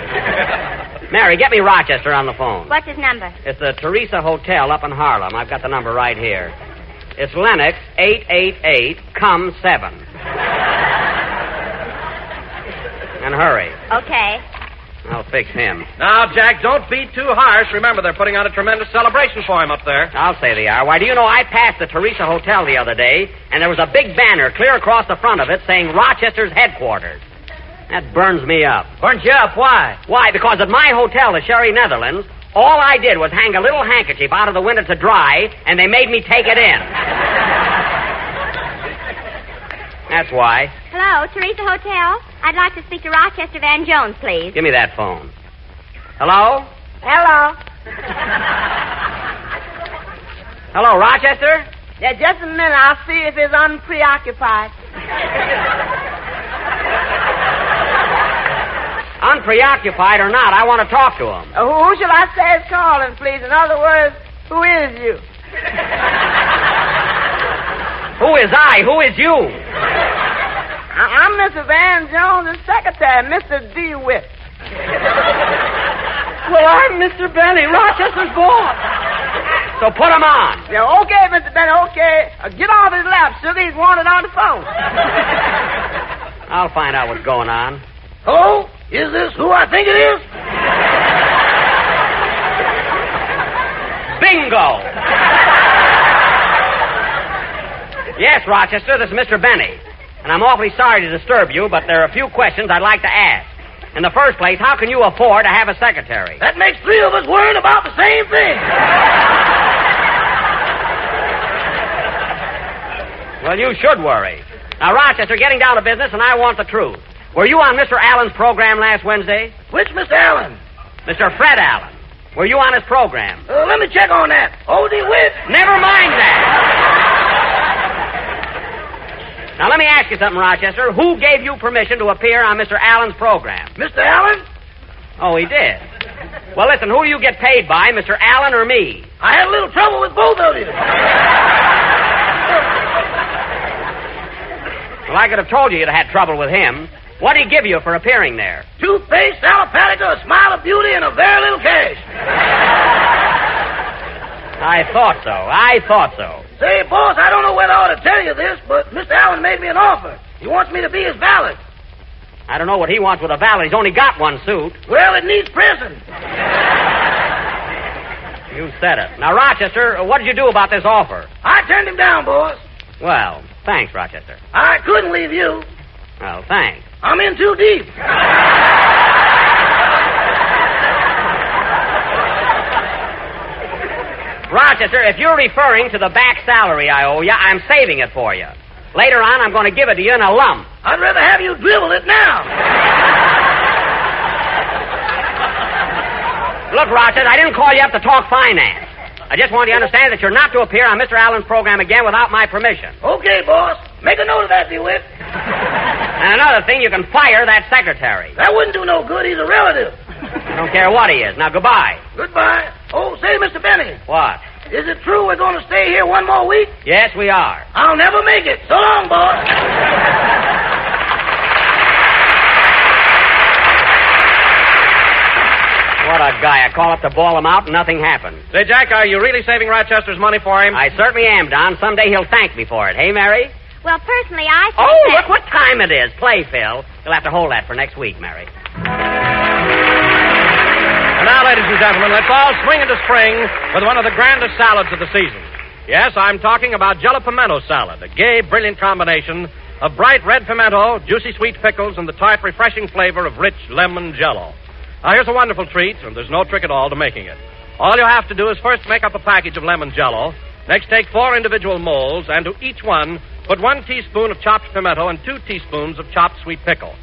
Mary, get me Rochester on the phone. What's his number? It's the Teresa Hotel up in Harlem. I've got the number right here. It's Lennox 888-COME-7. And hurry. Okay. I'll fix him. Now, Jack, don't be too harsh. Remember, they're putting on a tremendous celebration for him up there. I'll say they are. Why, do you know, I passed the Teresa Hotel the other day, and there was a big banner clear across the front of it saying Rochester's headquarters. That burns me up. Burns you up? Why? Why? Because at my hotel, the Sherry Netherlands, all I did was hang a little handkerchief out of the window to dry, and they made me take it in. That's why. Hello, Teresa Hotel. I'd like to speak to Rochester Van Jones, please. Give me that phone. Hello? Hello. Hello, Rochester? Yeah, just a minute. I'll see if it's unpreoccupied. Unpreoccupied or not, I want to talk to him. Who shall I say is calling, please? In other words, who is you? Who is I? Who is you? I'm Mr. Van Jones' secretary, Mr. DeWitt. Well, I'm Mr. Benny, Rochester's boss. So put him on. Yeah, okay, Mr. Benny, okay. Get off his lap, sugar. He's wanted on the phone. I'll find out what's going on. Oh, is this who I think it is? Bingo! Yes, Rochester, this is Mr. Benny. And I'm awfully sorry to disturb you, but there are a few questions I'd like to ask. In the first place, how can you afford to have a secretary? That makes three of us worrying about the same thing. Well, you should worry. Now, Rochester, getting down to business, and I want the truth. Were you on Mr. Allen's program last Wednesday? Which Mr. Allen? Mr. Fred Allen. Were you on his program? Let me check on that. Oh, DeWitt. Never mind that. Now, let me ask you something, Rochester. Who gave you permission to appear on Mr. Allen's program? Mr. Allen? Oh, he did. Well, listen, who do you get paid by, Mr. Allen or me? I had a little trouble with both of you. Well, I could have told you you'd have had trouble with him. What did he give you for appearing there? Toothpaste, Salapatica, a smile of beauty, and a very little cash. I thought so. Say, boss, I don't know whether I ought to tell you this, but Mr. Allen made me an offer. He wants me to be his valet. I don't know what he wants with a valet. He's only got one suit. Well, it needs pressing. You said it. Now, Rochester, what did you do about this offer? I turned him down, boss. Well, thanks, Rochester. I couldn't leave you. Well, thanks. I'm in too deep. Rochester, if you're referring to the back salary I owe you, I'm saving it for you. Later on, I'm going to give it to you in a lump. I'd rather have you dribble it now. Look, Rochester, I didn't call you up to talk finance. I just want you to understand that you're not to appear on Mr. Allen's program again without my permission. Okay, boss. Make a note of that, DeWitt. And another thing, you can fire that secretary. That wouldn't do no good. He's a relative. I don't care what he is. Now, goodbye. Goodbye. Oh, say, Mr. Benny. What? Is it true we're going to stay here one more week? Yes, we are. I'll never make it. So long, boss. What a guy. I call up to bawl him out and nothing happened. Say, Jack, are you really saving Rochester's money for him? I certainly am, Don. Someday he'll thank me for it. Hey, Mary? Well, personally, I think Oh, that... look what time it is. Play, Phil. You'll have to hold that for next week, Mary. And now, ladies and gentlemen, let's all swing into spring with one of the grandest salads of the season. Yes, I'm talking about Jello Pimento salad, a gay, brilliant combination of bright red pimento, juicy sweet pickles, and the tart, refreshing flavor of rich lemon Jello. Now, here's a wonderful treat, and there's no trick at all to making it. All you have to do is first make up a package of lemon Jello. Next, take 4 individual molds, and to each one, put 1 teaspoon of chopped pimento and 2 teaspoons of chopped sweet pickle.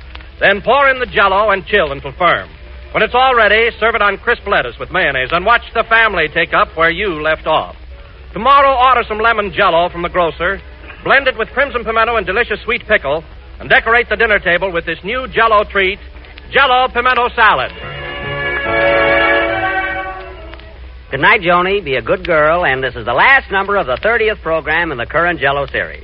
Then pour in the Jello and chill until firm. When it's all ready, serve it on crisp lettuce with mayonnaise, and watch the family take up where you left off. Tomorrow, order some lemon Jello from the grocer, blend it with crimson pimento and delicious sweet pickle, and decorate the dinner table with this new Jello treat, Jello Pimento Salad. Good night, Joni. Be a good girl, and this is the last number of the 30th program in the current Jello series.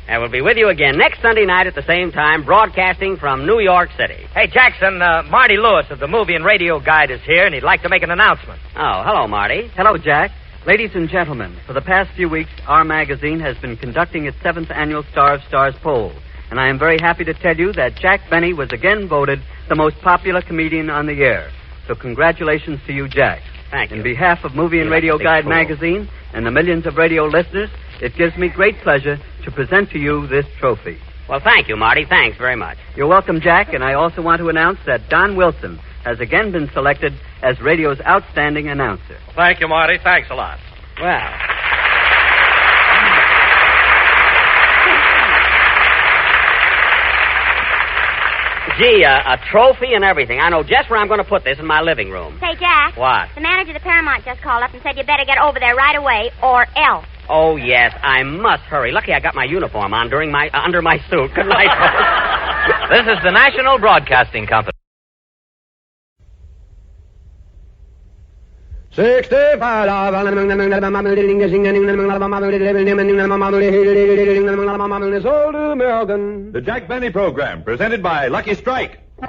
And we'll be with you again next Sunday night at the same time, broadcasting from New York City. Hey, Jackson, Marty Lewis of the Movie and Radio Guide is here, and he'd like to make an announcement. Oh, hello, Marty. Hello, Jack. Ladies and gentlemen, for the past few weeks, our magazine has been conducting its 7th annual Star of Stars poll. And I am very happy to tell you that Jack Benny was again voted the most popular comedian on the air. So congratulations to you, Jack. Thank you. In behalf of Movie and Radio Guide magazine and the millions of radio listeners, it gives me great pleasure to present to you this trophy. Well, thank you, Marty. Thanks very much. You're welcome, Jack, and I also want to announce that Don Wilson has again been selected as radio's outstanding announcer. Thank you, Marty. Thanks a lot. Well... Gee, a trophy and everything. I know just where I'm going to put this in my living room. Say, Jack. What? The manager of the Paramount just called up and said you better get over there right away, or else. Oh, yes, I must hurry. Lucky I got my uniform on under my suit. Good night, folks. This is the National Broadcasting Company. 65 old American. The Jack Benny Program, presented by Lucky Strike. Be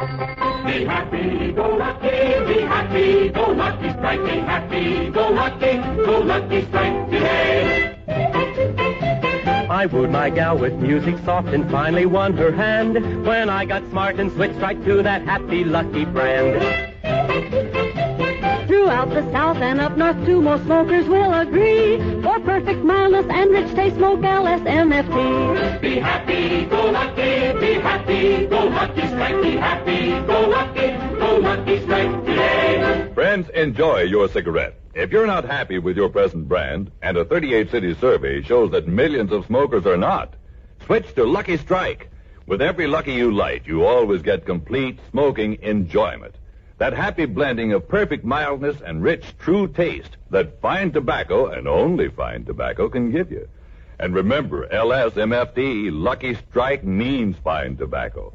happy, go lucky, be happy, go lucky strike, be happy, go lucky strike today. I wooed my gal with music soft and finally won her hand when I got smart and switched right to that happy lucky brand. Throughout the South and up north too, most smokers will agree. For perfect mildness and rich taste, smoke LSMFT. Be happy, go lucky, be happy, go lucky strike, be happy, go lucky strike today. Friends, enjoy your cigarette. If you're not happy with your present brand, and a 38-city survey shows that millions of smokers are not, switch to Lucky Strike. With every Lucky you light, you always get complete smoking enjoyment. That happy blending of perfect mildness and rich, true taste that fine tobacco, and only fine tobacco, can give you. And remember, LSMFT, Lucky Strike, means fine tobacco.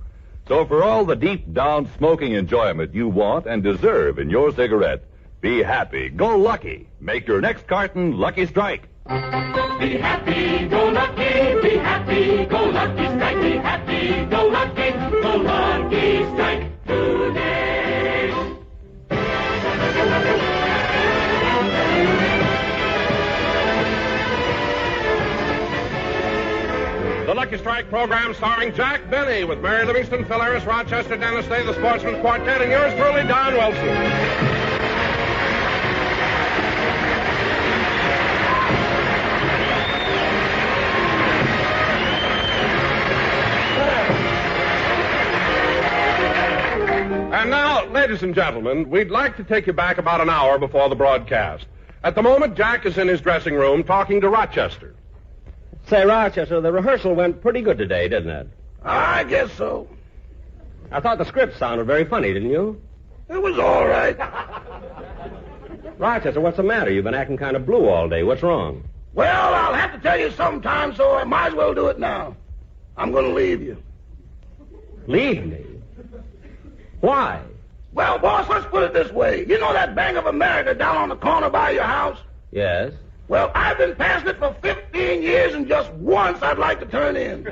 So for all the deep-down smoking enjoyment you want and deserve in your cigarette, be happy, go lucky. Make your next carton Lucky Strike. Be happy, go lucky, be happy, go lucky strike, be happy, go lucky strike today. The Lucky Strike program starring Jack Benny with Mary Livingston, Phil Harris, Rochester, Dennis Day, the Sportsman Quartet, and yours truly, Don Wilson. And now, ladies and gentlemen, we'd like to take you back about an hour before the broadcast. At the moment, Jack is in his dressing room talking to Rochester. Say, Rochester, the rehearsal went pretty good today, didn't it? I guess so. I thought the script sounded very funny, didn't you? It was all right. Rochester, what's the matter? You've been acting kind of blue all day. What's wrong? Well, I'll have to tell you sometime, so I might as well do it now. I'm going to leave you. Leave me? Why? Well, boss, let's put it this way. You know that Bank of America down on the corner by your house? Yes. Well, I've been passing it for 15 years, and just once I'd like to turn in.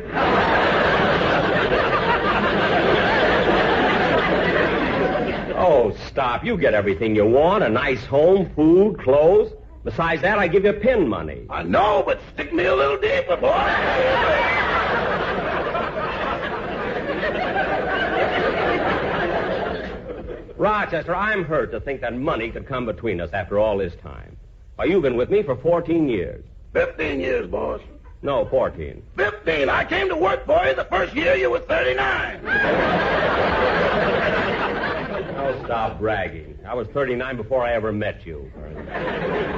Oh, stop. You get everything you want, a nice home, food, clothes. Besides that, I give you pin money. I know, but stick me a little deeper, boy. Rochester, I'm hurt to think that money could come between us after all this time. Why, you've been with me for 14 years. 15 years, boss. No, 14. 15. I came to work for you the first year you were 39. Oh, stop bragging. I was 39 before I ever met you.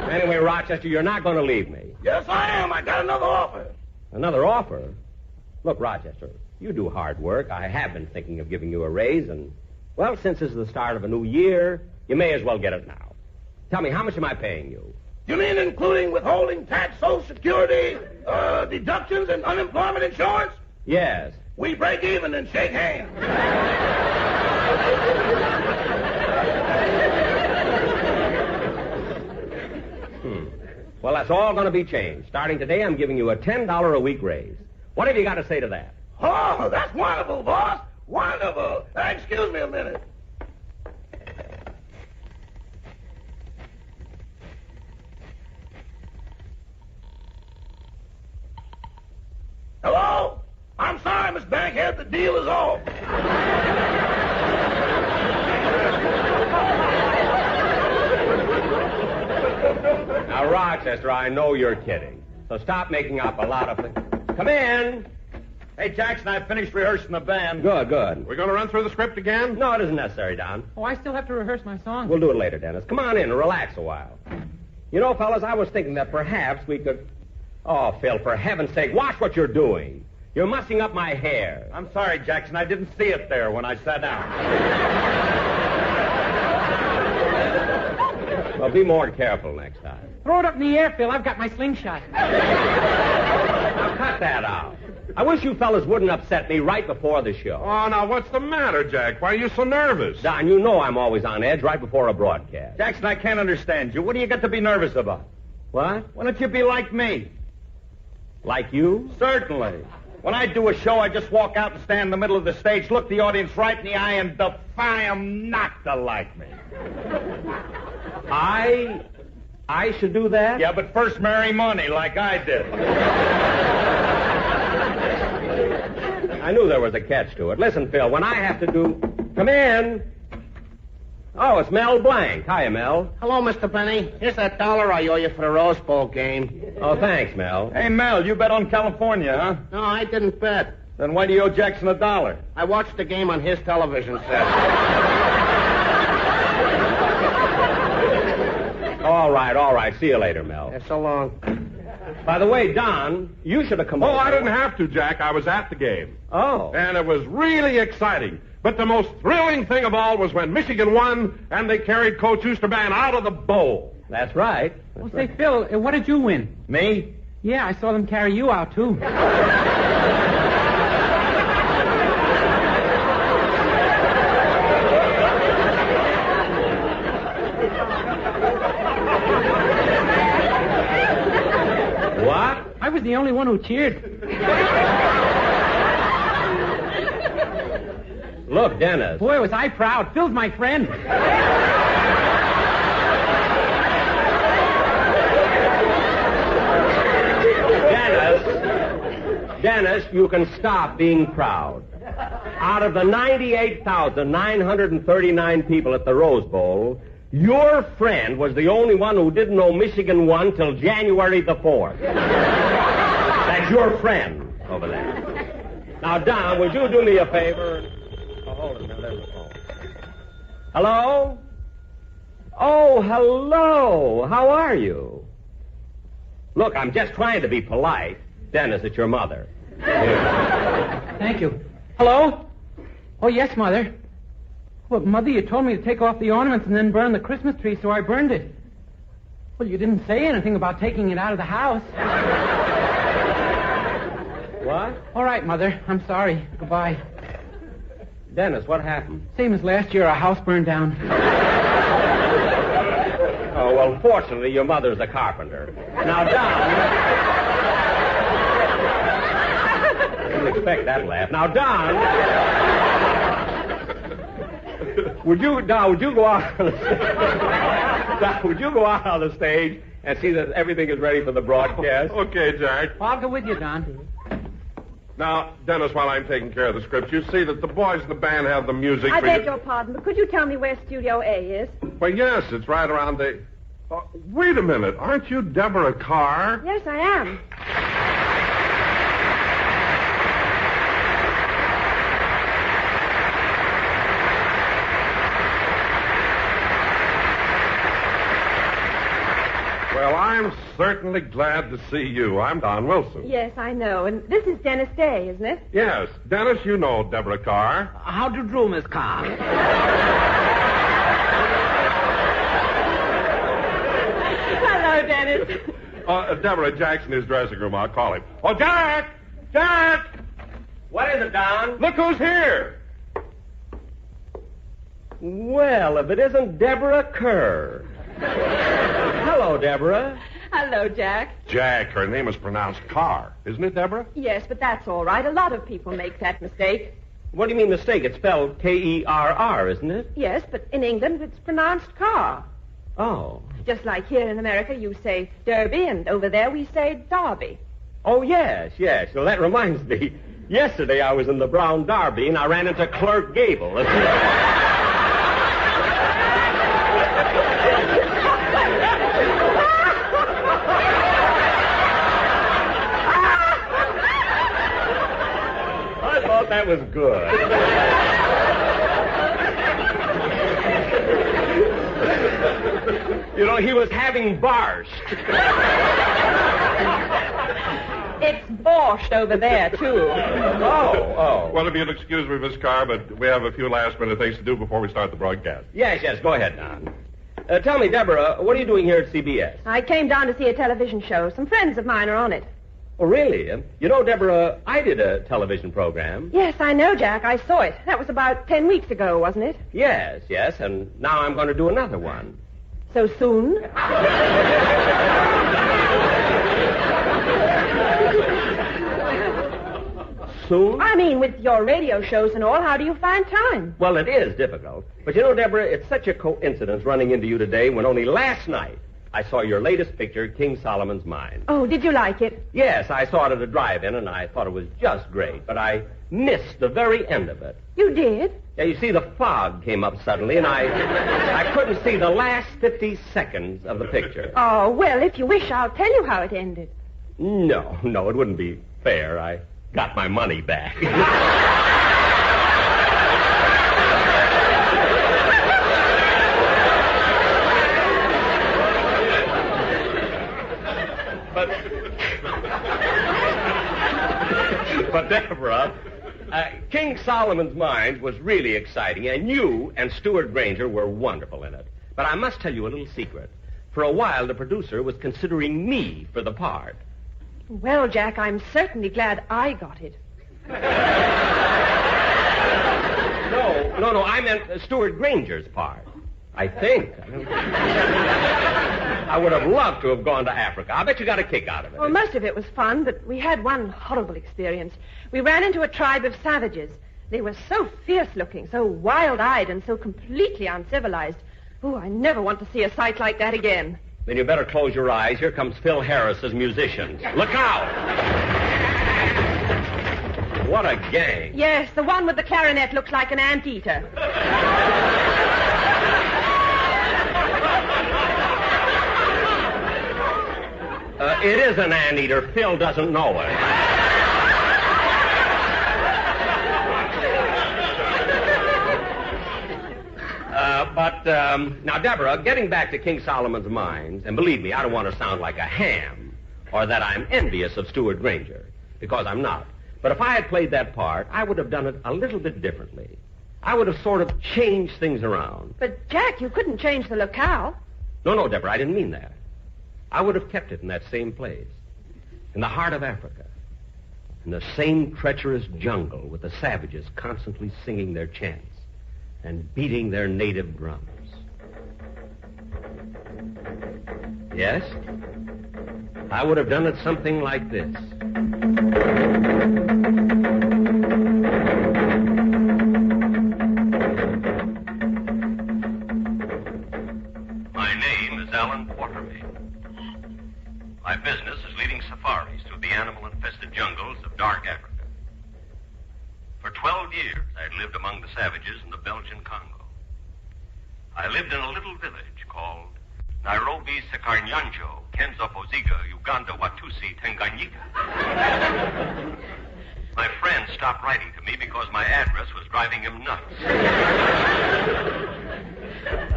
Anyway, Rochester, you're not going to leave me. Yes, I am. I got another offer. Another offer? Look, Rochester, you do hard work. I have been thinking of giving you a raise, and, well, since this is the start of a new year, you may as well get it now. Tell me, how much am I paying you? You mean including withholding tax, Social Security, deductions, and unemployment insurance? Yes. We break even and shake hands. Well, that's all going to be changed. Starting today, I'm giving you a $10 a week raise. What have you got to say to that? Oh, that's wonderful, boss. Wonderful. Excuse me a minute. Hello? I'm sorry, Miss Bankhead. The deal is off. Now, Rochester, I know you're kidding. So stop making up a lot of things. Come in. Hey, Jackson, I finished rehearsing the band. Good, good. We're going to run through the script again? No, it isn't necessary, Don. Oh, I still have to rehearse my song. We'll do it later, Dennis. Come on in and relax a while. You know, fellas, I was thinking that perhaps we could... Oh, Phil, for heaven's sake, watch what you're doing. You're mussing up my hair. I'm sorry, Jackson. I didn't see it there when I sat down. Well, be more careful next time. Throw it up in the air, Phil. I've got my slingshot. Now, cut that out. I wish you fellas wouldn't upset me right before the show. Oh, now, what's the matter, Jack? Why are you so nervous? Don, you know I'm always on edge right before a broadcast. Jackson, I can't understand you. What do you got to be nervous about? What? Why don't you be like me? Like you? Certainly. When I do a show, I just walk out and stand in the middle of the stage, look the audience right in the eye, and defy them not to like me. I should do that? Yeah, but first marry money like I did. I knew there was a catch to it. Listen, Phil, when I have to do... Come in. Oh, it's Mel Blank. Hiya, Mel. Hello, Mr. Benny. Here's that $1 I owe you for the Rose Bowl game. Oh, thanks, Mel. Hey, Mel, you bet on California, huh? No, I didn't bet. Then why do you owe Jackson $1? I watched the game on his television set. All right. See you later, Mel. Yeah, so long. By the way, Don, you should have come over. Oh, I didn't have to, Jack. I was at the game. Oh. And it was really exciting. But the most thrilling thing of all was when Michigan won and they carried Coach Oosterman out of the bowl. That's right. Well, say, Phil, what did you win? Me? Yeah, I saw them carry you out, too. What? I was the only one who cheered. Look, Dennis. Boy, was I proud. Phil's my friend. Dennis, you can stop being proud. Out of the 98,939 people at the Rose Bowl, your friend was the only one who didn't know Michigan won till January the 4th. That's your friend over there. Now, Don, would you do me a favor? Oh, hold it a minute. There's the phone. Hello? Oh, hello. How are you? Look, I'm just trying to be polite. Dennis, it's your mother. Thank you. Hello? Oh, yes, Mother. Well, Mother, you told me to take off the ornaments and then burn the Christmas tree, so I burned it. Well, you didn't say anything about taking it out of the house. What? All right, Mother. I'm sorry. Goodbye. Dennis, what happened? Same as last year, our house burned down. Oh, well, fortunately, your mother's a carpenter. Now, Don... I didn't expect that laugh. Now, Don... Would you go out on the stage? Don, would you go out on the stage and see that everything is ready for the broadcast? Okay, Jack. I'll go with you, Don. Now, Dennis, while I'm taking care of the script, you see that the boys in the band have the music. I beg your pardon, but could you tell me where Studio A is? Well, yes, it's right around the... wait a minute. Aren't you Deborah Carr? Yes, I am. Well, I'm certainly glad to see you. I'm Don Wilson. Yes, I know. And this is Dennis Day, isn't it? Yes. Dennis, you know Deborah Carr. How do you do, Miss Carr? Hello, Dennis. Deborah, Jack's in his dressing room. I'll call him. Oh, Jack! Jack! What is it, Don? Look who's here! Well, if it isn't Deborah Kerr. Hello, Deborah. Hello, Jack. Jack, her name is pronounced Carr. Isn't it, Deborah? Yes, but that's all right. A lot of people make that mistake. What do you mean mistake? It's spelled Kerr, isn't it? Yes, but in England it's pronounced car. Oh. Just like here in America you say Derby, and over there we say Derby. Oh, yes. Well, that reminds me. Yesterday I was in the Brown Derby, and I ran into Clerk Gable. I thought that was good. You know, he was having barsht. It's borscht over there, too. Oh. Well, if you'll excuse me, Miss Carr, but we have a few last-minute things to do before we start the broadcast. Yes, go ahead, Don. Tell me, Deborah, what are you doing here at CBS? I came down to see a television show. Some friends of mine are on it. Oh, really? You know, Deborah, I did a television program. Yes, I know, Jack. I saw it. That was about 10 weeks ago, wasn't it? Yes, and now I'm going to do another one. So soon? Soon? I mean, with your radio shows and all, how do you find time? Well, it is difficult. But you know, Deborah, it's such a coincidence running into you today when only last night I saw your latest picture, King Solomon's Mine. Oh, did you like it? Yes, I saw it at a drive-in, and I thought it was just great. But I missed the very end of it. You did? Yeah, you see, the fog came up suddenly, and I couldn't see the last 50 seconds of the picture. Oh, well, if you wish, I'll tell you how it ended. No, it wouldn't be fair. I got my money back. But Deborah, King Solomon's Mines was really exciting, and you and Stuart Granger were wonderful in it. But I must tell you a little secret. For a while, the producer was considering me for the part. Well, Jack, I'm certainly glad I got it. No, I meant Stuart Granger's part. I think. I would have loved to have gone to Africa. I bet you got a kick out of it. Well, most of it was fun, but we had one horrible experience. We ran into a tribe of savages. They were so fierce-looking, so wild-eyed, and so completely uncivilized. Oh, I never want to see a sight like that again. Then you better close your eyes. Here comes Phil Harris's musicians. Look out! What a gang. Yes, the one with the clarinet looks like an anteater. It is an anteater. Phil doesn't know it. Now, Deborah, getting back to King Solomon's Mines, and believe me, I don't want to sound like a ham or that I'm envious of Stuart Granger, because I'm not. But if I had played that part, I would have done it a little bit differently. I would have sort of changed things around. But, Jack, you couldn't change the locale. No, Deborah, I didn't mean that. I would have kept it in that same place, in the heart of Africa, in the same treacherous jungle with the savages constantly singing their chants and beating their native drums. Yes, I would have done it something like this. My name is Alan Quatermain. My business is leading safaris through the animal-infested jungles of dark Africa. For 12 years, I had lived among the savages in the Belgian Congo. I lived in a little village called Nairobi Sekarnyanjo, Kenza Poziga, Uganda Watusi Tanganyika. My friend stopped writing to me because my address was driving him nuts.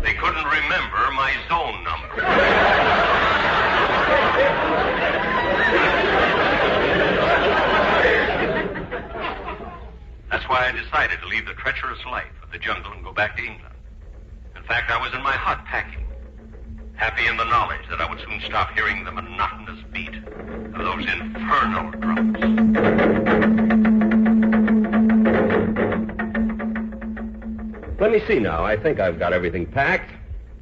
They couldn't remember my zone number. That's why I decided to leave the treacherous life of the jungle and go back to England. In fact, I was in my hut packing, happy in the knowledge that I would soon stop hearing the monotonous beat of those infernal drums. Let me see now. I think I've got everything packed.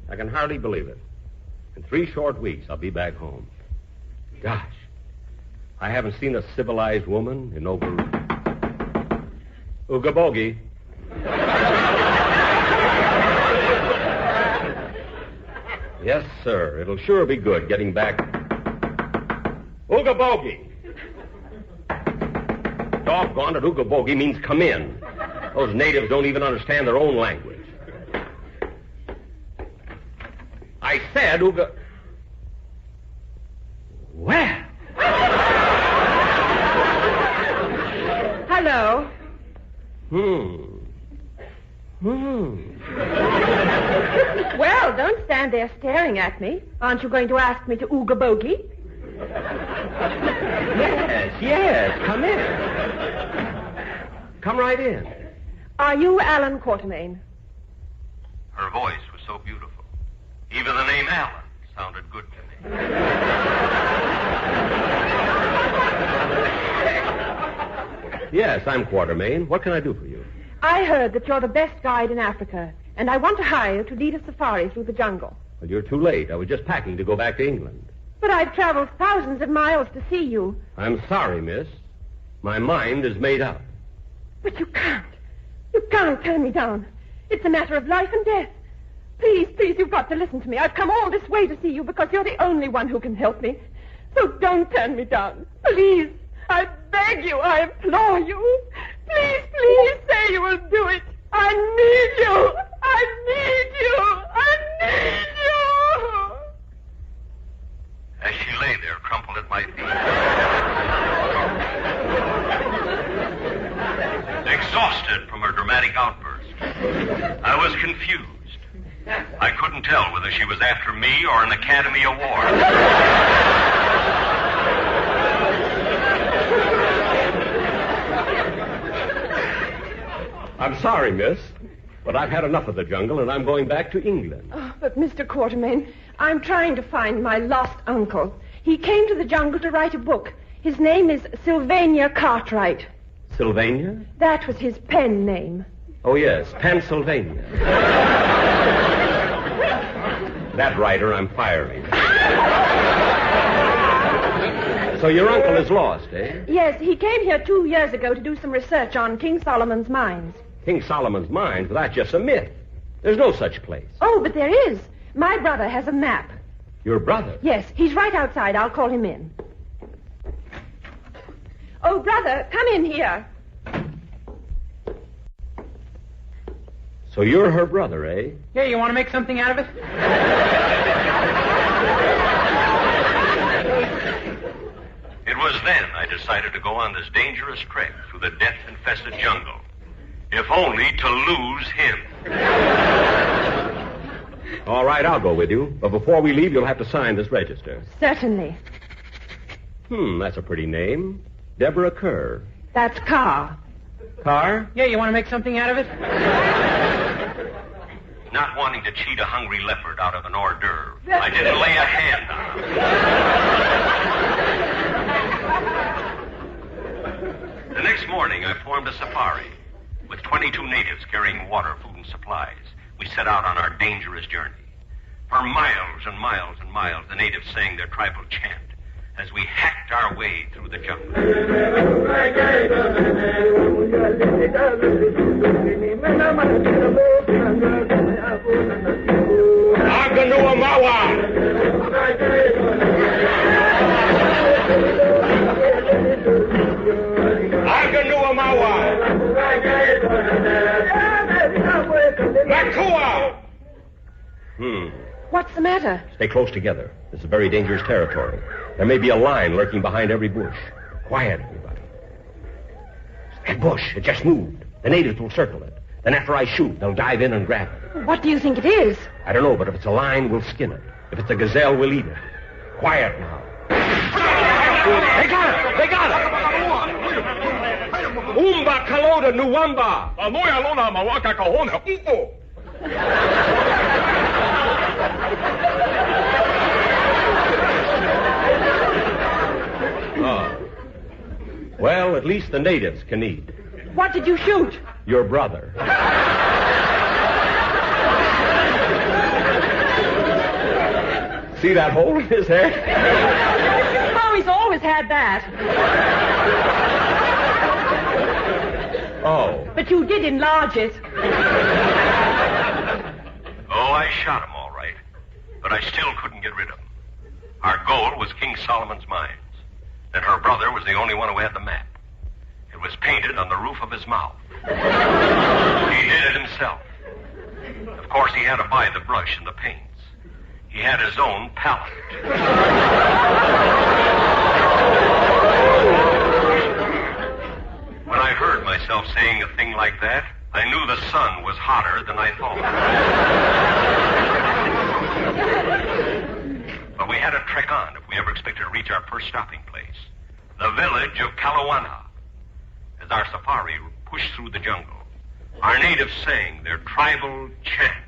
I can hardly believe it. In 3 short weeks, I'll be back home. Gosh, I haven't seen a civilized woman in over... Ooga boogie. Yes, sir. It'll sure be good getting back. Ooga boogie. Doggone it, ooga boogie means come in. Those natives don't even understand their own language. I said ooga... Well. Hello. Well, don't stand there staring at me. Aren't you going to ask me to ooga boogie? Yes, come in. Come right in. Are you Alan Quatermain? Her voice was so beautiful. Even the name Alan sounded good to me. Yes, I'm Quatermain. What can I do for you? I heard that you're the best guide in Africa, and I want to hire you to lead a safari through the jungle. Well, you're too late. I was just packing to go back to England. But I've traveled thousands of miles to see you. I'm sorry, miss. My mind is made up. But you can't. You can't turn me down. It's a matter of life and death. Please, you've got to listen to me. I've come all this way to see you because you're the only one who can help me. So don't turn me down. Please. I beg you. I implore you. Please say you will do it. I need you. I need you. I need you. As she lay there, crumpled at my feet, exhausted from her dramatic outburst, I was confused. I couldn't tell whether she was after me or an Academy Award. I'm sorry, miss, but I've had enough of the jungle, and I'm going back to England. Oh, but Mr. Quatermain, I'm trying to find my lost uncle. He came to the jungle to write a book. His name is Sylvania Cartwright. Sylvania? That was his pen name. Oh, yes, Pennsylvania. That writer I'm firing. So your uncle is lost, eh? Yes, he came here 2 years ago to do some research on King Solomon's mines. King Solomon's mines? Well, that's just a myth. There's no such place. Oh, but there is. My brother has a map. Your brother? Yes, he's right outside. I'll call him in. Oh, brother, come in here. So you're her brother, eh? Here, you want to make something out of it? It was then I decided to go on this dangerous trek through the death-infested jungle, if only to lose him. All right, I'll go with you. But before we leave, you'll have to sign this register. Certainly. That's a pretty name. Deborah Kerr. That's Carr. Carr? Yeah, you want to make something out of it? Not wanting to cheat a hungry leopard out of an hors d'oeuvre, I didn't lay a hand on him. The next morning, I formed a safari. With 22 natives carrying water, food, and supplies, we set out on our dangerous journey. For miles and miles and miles, the natives sang their tribal chant as we hacked our way through the jungle. What's the matter? Stay close together. This is very dangerous territory. There may be a lion lurking behind every bush. Quiet, everybody. That bush, it just moved. The natives will circle it. Then after I shoot, they'll dive in and grab it. What do you think it is? I don't know, but if it's a lion, we'll skin it. If it's a gazelle, we'll eat it. Quiet now. They got it! They got it! Umba kaloda nuwamba. Amoya lona mawaka kahona. Well, at least the natives can eat. What did you shoot? Your brother. See that hole in his head? Oh, he's always had that. Oh. But you did enlarge it. Oh, I shot him all right, but I still couldn't get rid of him. Our goal was King Solomon's mines, and her brother was the only one who had the map. It was painted on the roof of his mouth. He did it himself. Of course, he had to buy the brush and the paints. He had his own palette. When I heard myself saying a thing like that, I knew the sun was hotter than I thought. But we had to trek on if we ever expected to reach our first stopping place, the village of Kalawana. As our safari pushed through the jungle, our natives sang their tribal chant.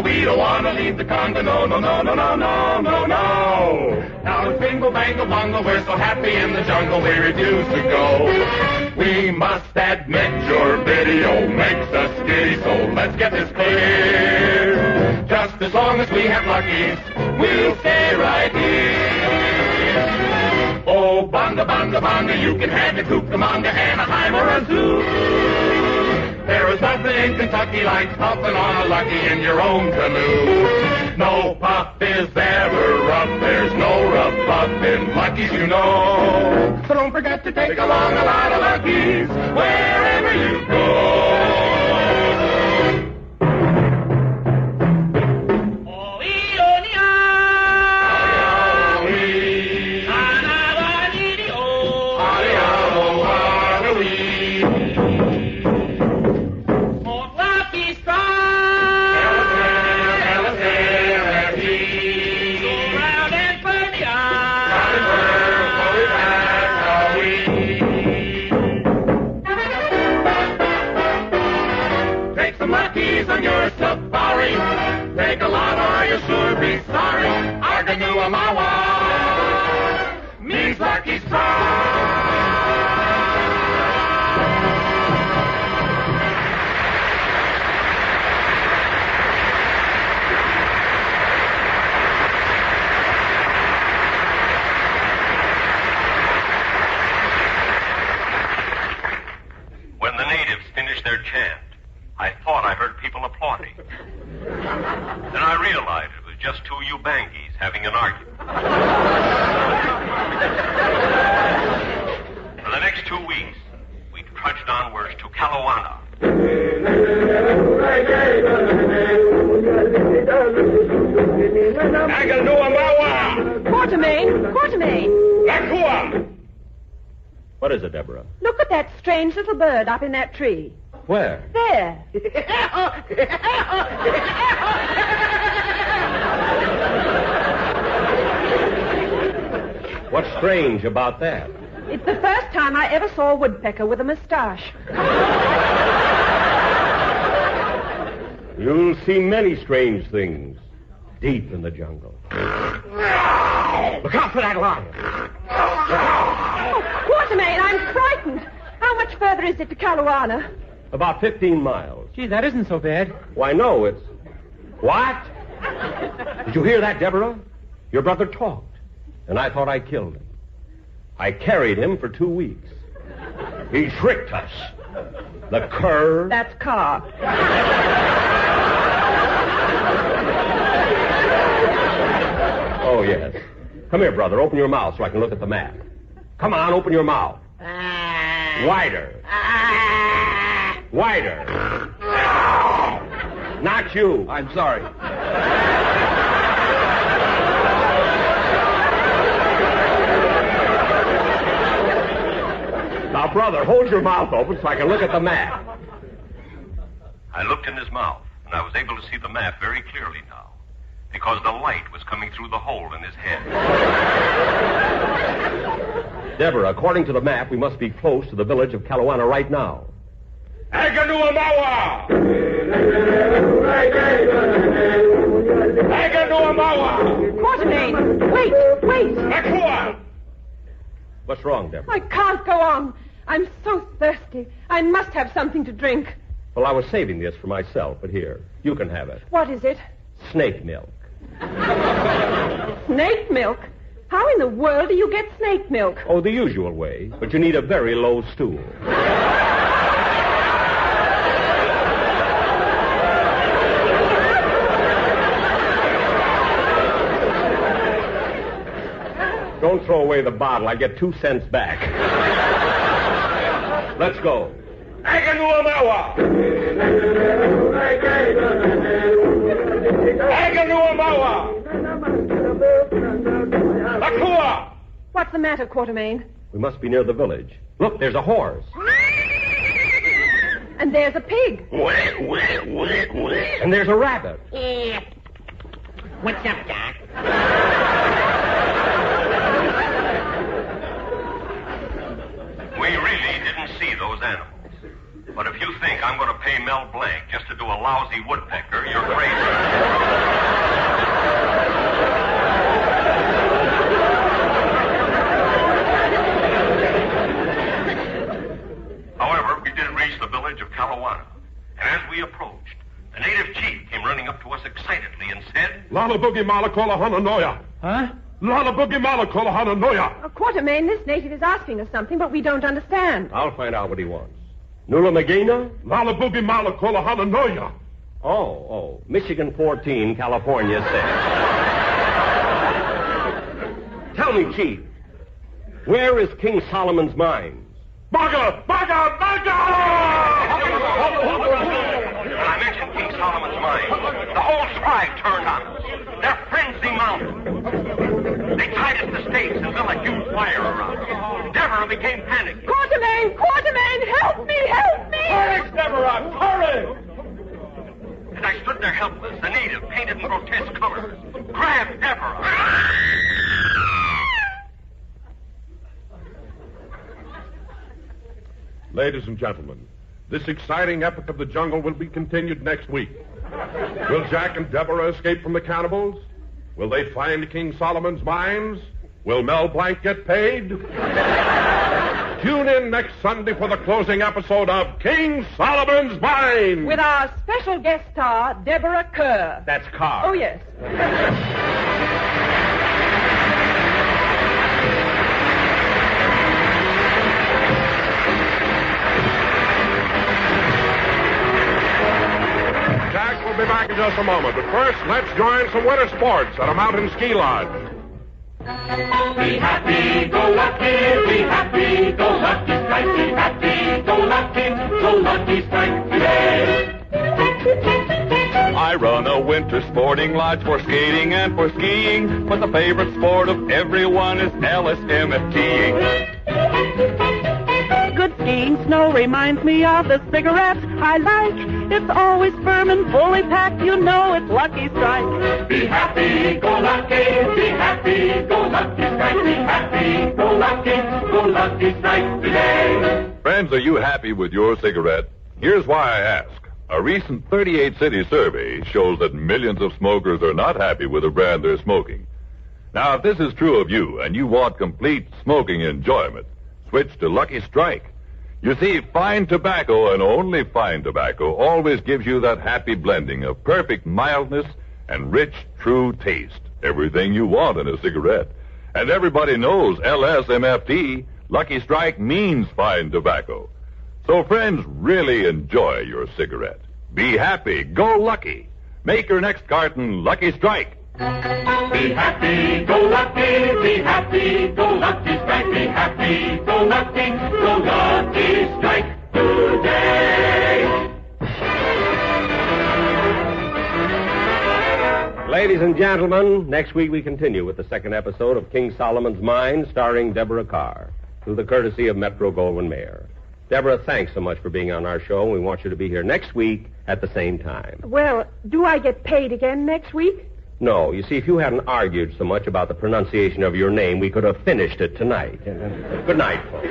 We don't want to leave the Congo, no, no, no, no, no, no, no, no. Now it's bingo, bango, bongo, we're so happy in the jungle we refuse to go. We must admit your video makes us giddy, so let's get this clear. Just as long as we have luckies, we'll stay right here. Oh, bonga, bonga, bonga, you can have your Cucamonga, Anaheim, or a zoo. There is nothing in Kentucky like puffing on a lucky in your own canoe. No puff is ever rough. There's no rough puff in Lucky's, you know. So don't forget to take along a lot of Luckies wherever you go. On your safari, take a lot or you'll sure be sorry. Arganua Mawa means Lucky Strike. just two Ubangis having an argument. For the next 2 weeks, we trudged onwards to Kalawana. Quatermain! What is it, Deborah? Look at that strange little bird up in that tree. Where? There. What's strange about that? It's the first time I ever saw a woodpecker with a mustache. You'll see many strange things deep in the jungle. Look out for that lion. Oh, Quatermain, I'm frightened. How much further is it to Kalawana? About 15 miles. Gee, that isn't so bad. Why, no, it's... What? Did you hear that, Deborah? Your brother talked, and I thought I killed him. I carried him for 2 weeks. He tricked us. The cur... That's car. Oh, yes. Come here, brother. Open your mouth so I can look at the map. Come on, open your mouth. Wider. Wider. Not you. I'm sorry. Now, brother, hold your mouth open so I can look at the map. I looked in his mouth, and I was able to see the map very clearly now, because the light was coming through the hole in his head. Deborah, according to the map, we must be close to the village of Kalawana right now. Aganuamawa! Aganuamawa! Quatermain, wait. Nakua! What's wrong, Deborah? I can't go on. I'm so thirsty. I must have something to drink. Well, I was saving this for myself, but here, you can have it. What is it? Snake milk. Snake milk? How in the world do you get snake milk? Oh, the usual way, but you need a very low stool. Don't throw away the bottle. I get 2 cents back. Let's go. Aganuamawa! Aganuamawa! Nakua! What's the matter, Quatermain? We must be near the village. Look, there's a horse. And there's a pig. And there's a rabbit. What's up, Doc? We really didn't see those animals. But if you think I'm going to pay Mel Blanc just to do a lousy woodpecker, you're crazy. However, we did reach the village of Kalawana. And as we approached, the native chief came running up to us excitedly and said, Lala Boogie Malakola Hananoya. Huh? Lala Boogie Malakola Hananoya. Quatermain, this native is asking us something, but we don't understand. I'll find out what he wants. Nula Magina? Lala Boogie Malakola Hananoya. Oh, Michigan 14, California 6. Tell me, Chief, where is King Solomon's mines? Baga! Baga! Baga! When I mentioned King Solomon's mine, the whole tribe turned on us. Their frenzy mounted. They tied us to stakes and built a huge fire around us. Deborah became panicked. Quatermain, help me! Courage, Deborah! Courage! As I stood there helpless, the native, painted in grotesque colors, grabbed Deborah. Ladies and gentlemen, this exciting epic of the jungle will be continued next week. Will Jack and Deborah escape from the cannibals? Will they find King Solomon's mines? Will Mel Blanc get paid? Tune in next Sunday for the closing episode of King Solomon's Mines. With our special guest star, Deborah Kerr. That's Carr. Oh, yes. Jack will be back in just a moment. But first, let's join some winter sports at a mountain ski lodge. Be happy, go lucky, be happy, go lucky strike, be happy, go lucky strike today. I run a winter sporting lodge for skating and for skiing, but the favorite sport of everyone is LSMFTing. Good skiing snow reminds me of the cigarettes I like. It's always firm and fully packed, you know it's Lucky Strike. Be happy, go lucky, be happy, go lucky strike, be happy, go lucky strike today. Friends, are you happy with your cigarette? Here's why I ask. A recent 38-city survey shows that millions of smokers are not happy with the brand they're smoking. Now, if this is true of you and you want complete smoking enjoyment, switch to Lucky Strike. You see, fine tobacco and only fine tobacco always gives you that happy blending of perfect mildness and rich, true taste. Everything you want in a cigarette. And everybody knows LSMFT, Lucky Strike, means fine tobacco. So, friends, really enjoy your cigarette. Be happy. Go lucky. Make your next carton Lucky Strike. Be happy, go lucky, be happy, go lucky strike, be happy, go lucky strike today. Ladies and gentlemen, next week we continue with the second episode of King Solomon's Mine, starring Deborah Carr, through the courtesy of Metro-Goldwyn-Mayer. Deborah, thanks so much for being on our show, and we want you to be here next week at the same time. Well, do I get paid again next week? No, you see, if you hadn't argued so much about the pronunciation of your name, we could have finished it tonight. Good night, folks.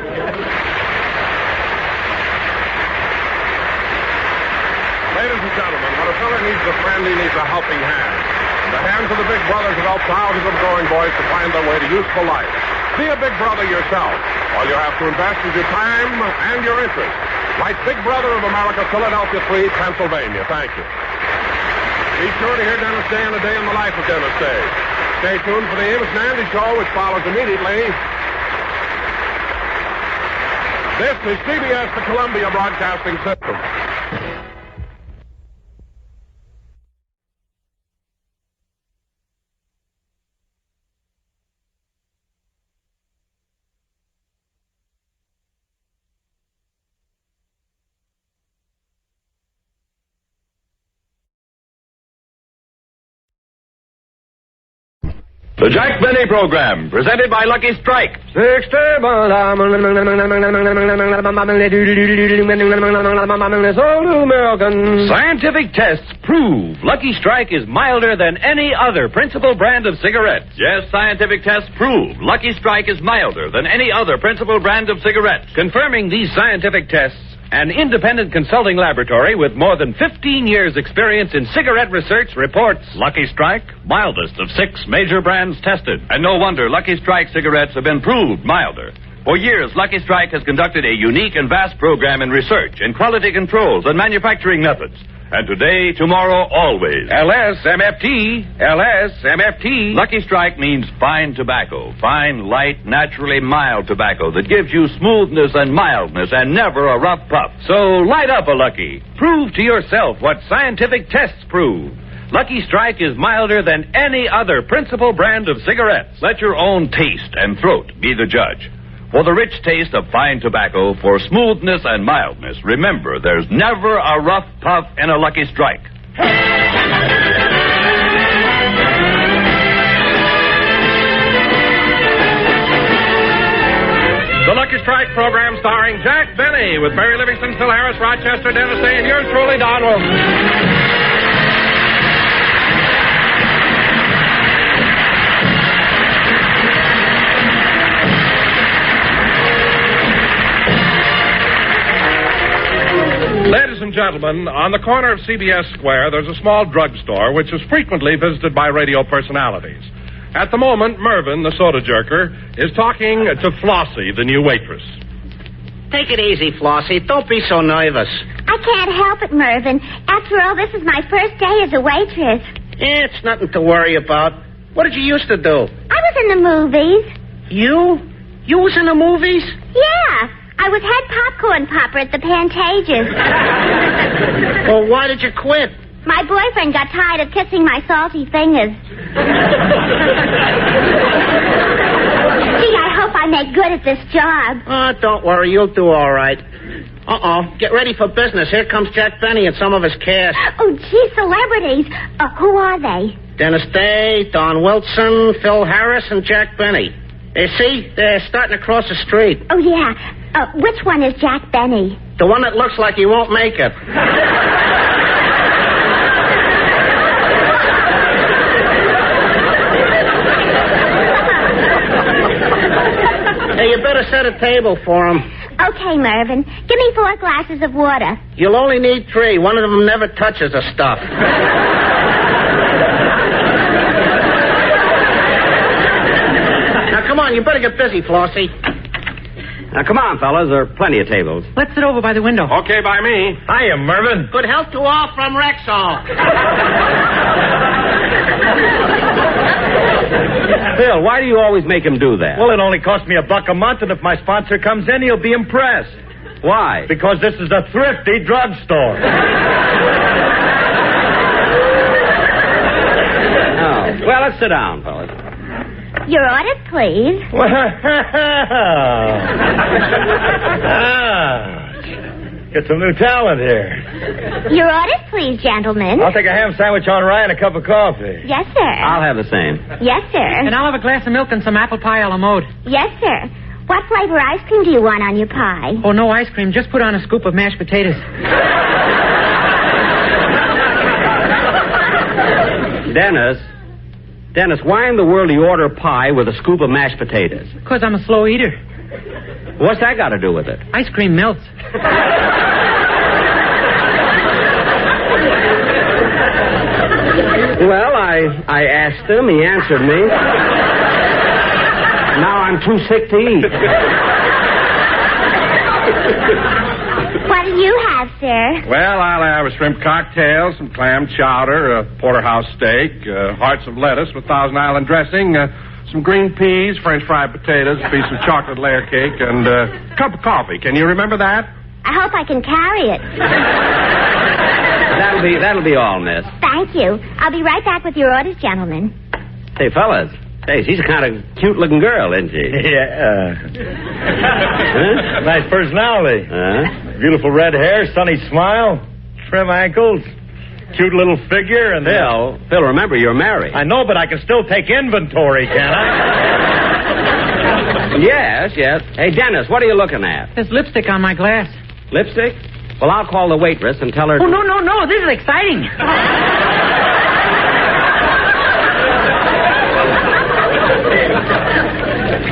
Ladies and gentlemen, when a fellow needs a friend, he needs a helping hand. And the hands of the big brothers have helped thousands of growing boys to find their way to useful life. Be a big brother yourself. All you have to invest is your time and your interest. Write Big Brother of America, Philadelphia 3, Pennsylvania. Thank you. Be sure to hear Dennis Day and A Day in the Life of Dennis Day. Stay tuned for the Amos and Andy Show, which follows immediately. This is CBS, the Columbia Broadcasting System. The Jack Benny Program, presented by Lucky Strike. Scientific tests prove Lucky Strike is milder than any other principal brand of cigarettes. Yes, scientific tests prove Lucky Strike is milder than any other principal brand of cigarettes. Confirming these scientific tests, an independent consulting laboratory with more than 15 years' experience in cigarette research reports Lucky Strike, mildest of 6 major brands tested. And no wonder Lucky Strike cigarettes have been proved milder. For years, Lucky Strike has conducted a unique and vast program in research, in quality controls, and manufacturing methods. And today, tomorrow, always. LSMFT. LSMFT. Lucky Strike means fine tobacco. Fine, light, naturally mild tobacco that gives you smoothness and mildness and never a rough puff. So light up a Lucky. Prove to yourself what scientific tests prove. Lucky Strike is milder than any other principal brand of cigarettes. Let your own taste and throat be the judge. For the rich taste of fine tobacco, for smoothness and mildness, remember, there's never a rough puff in a Lucky Strike. The Lucky Strike program starring Jack Benny with Mary Livingston, Phil Harris, Rochester, Dennis Day, and yours truly, Don Wilson. Ladies and gentlemen, on the corner of CBS Square, there's a small drugstore which is frequently visited by radio personalities. At the moment, Mervyn, the soda jerker, is talking to Flossie, the new waitress. Take it easy, Flossie. Don't be so nervous. I can't help it, Mervyn. After all, this is my first day as a waitress. It's nothing to worry about. What did you used to do? I was in the movies. You? You was in the movies? Yeah. I was head popcorn popper at the Pantages. Well, why did you quit? My boyfriend got tired of kissing my salty fingers. Gee, I hope I make good at this job. Oh, don't worry. You'll do all right. Uh-oh. Get ready for business. Here comes Jack Benny and some of his cast. Oh, gee, celebrities. Who are they? Dennis Day, Don Wilson, Phil Harris, and Jack Benny. You see? They're starting to cross the street. Oh, yeah. Which one is Jack Benny? The one that looks like he won't make it. Hey, you better set a table for him. Okay, Mervyn. Give me 4 glasses of water. You'll only need 3. One of them never touches the stuff. Now, come on. You better get busy, Flossie. Now, come on, fellas. There are plenty of tables. Let's sit over by the window. Okay, by me. Hiya, Mervyn. Good health to all from Rexall. Phil, why do you always make him do that? Well, it only costs me $1 a month, and if my sponsor comes in, he'll be impressed. Why? Because this is a thrifty drugstore. Oh. Well, let's sit down, fellas. Your orders, please. Get some new talent here. Your orders, please, gentlemen. I'll take a ham sandwich on rye and a cup of coffee. Yes, sir. I'll have the same. Yes, sir. And I'll have a glass of milk and some apple pie a la mode. Yes, sir. What flavor ice cream do you want on your pie? Oh, no ice cream. Just put on a scoop of mashed potatoes. Dennis, why in the world do you order pie with a scoop of mashed potatoes? Because I'm a slow eater. What's that got to do with it? Ice cream melts. Well, I asked him. He answered me. Now I'm too sick to eat. What do you have, sir? Well, I'll have a shrimp cocktail, some clam chowder, a porterhouse steak, hearts of lettuce with Thousand Island dressing, some green peas, French fried potatoes, a piece of chocolate layer cake, and a cup of coffee. Can you remember that? I hope I can carry it. That'll be all, miss. Thank you. I'll be right back with your orders, gentlemen. Hey, fellas. Hey, she's a kind of cute-looking girl, isn't she? Yeah. Huh? Nice personality. Beautiful red hair, sunny smile, trim ankles, cute little figure, and... Phil, remember, you're married. I know, but I can still take inventory, can I? Yes. Hey, Dennis, what are you looking at? There's lipstick on my glass. Lipstick? Well, I'll call the waitress and tell her... Oh, no. This is exciting.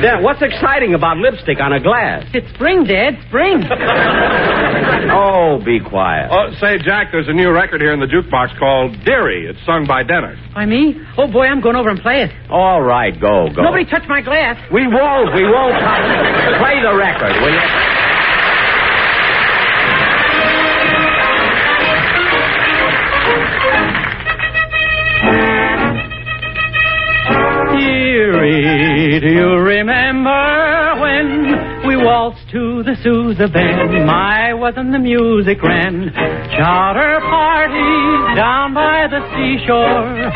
Dad, what's exciting about lipstick on a glass? It's spring, Dad. Spring. Oh, be quiet. Oh, say, Jack, there's a new record here in the jukebox called Dearie. It's sung by Dennis. By me? Oh, boy, I'm going over and play it. All right, go. Nobody touch my glass. We won't touch it. Play the record, will you? Dearie, do you remember when we waltzed to the Sousa band? My, wasn't the music grand? Chowder parties down by the seashore.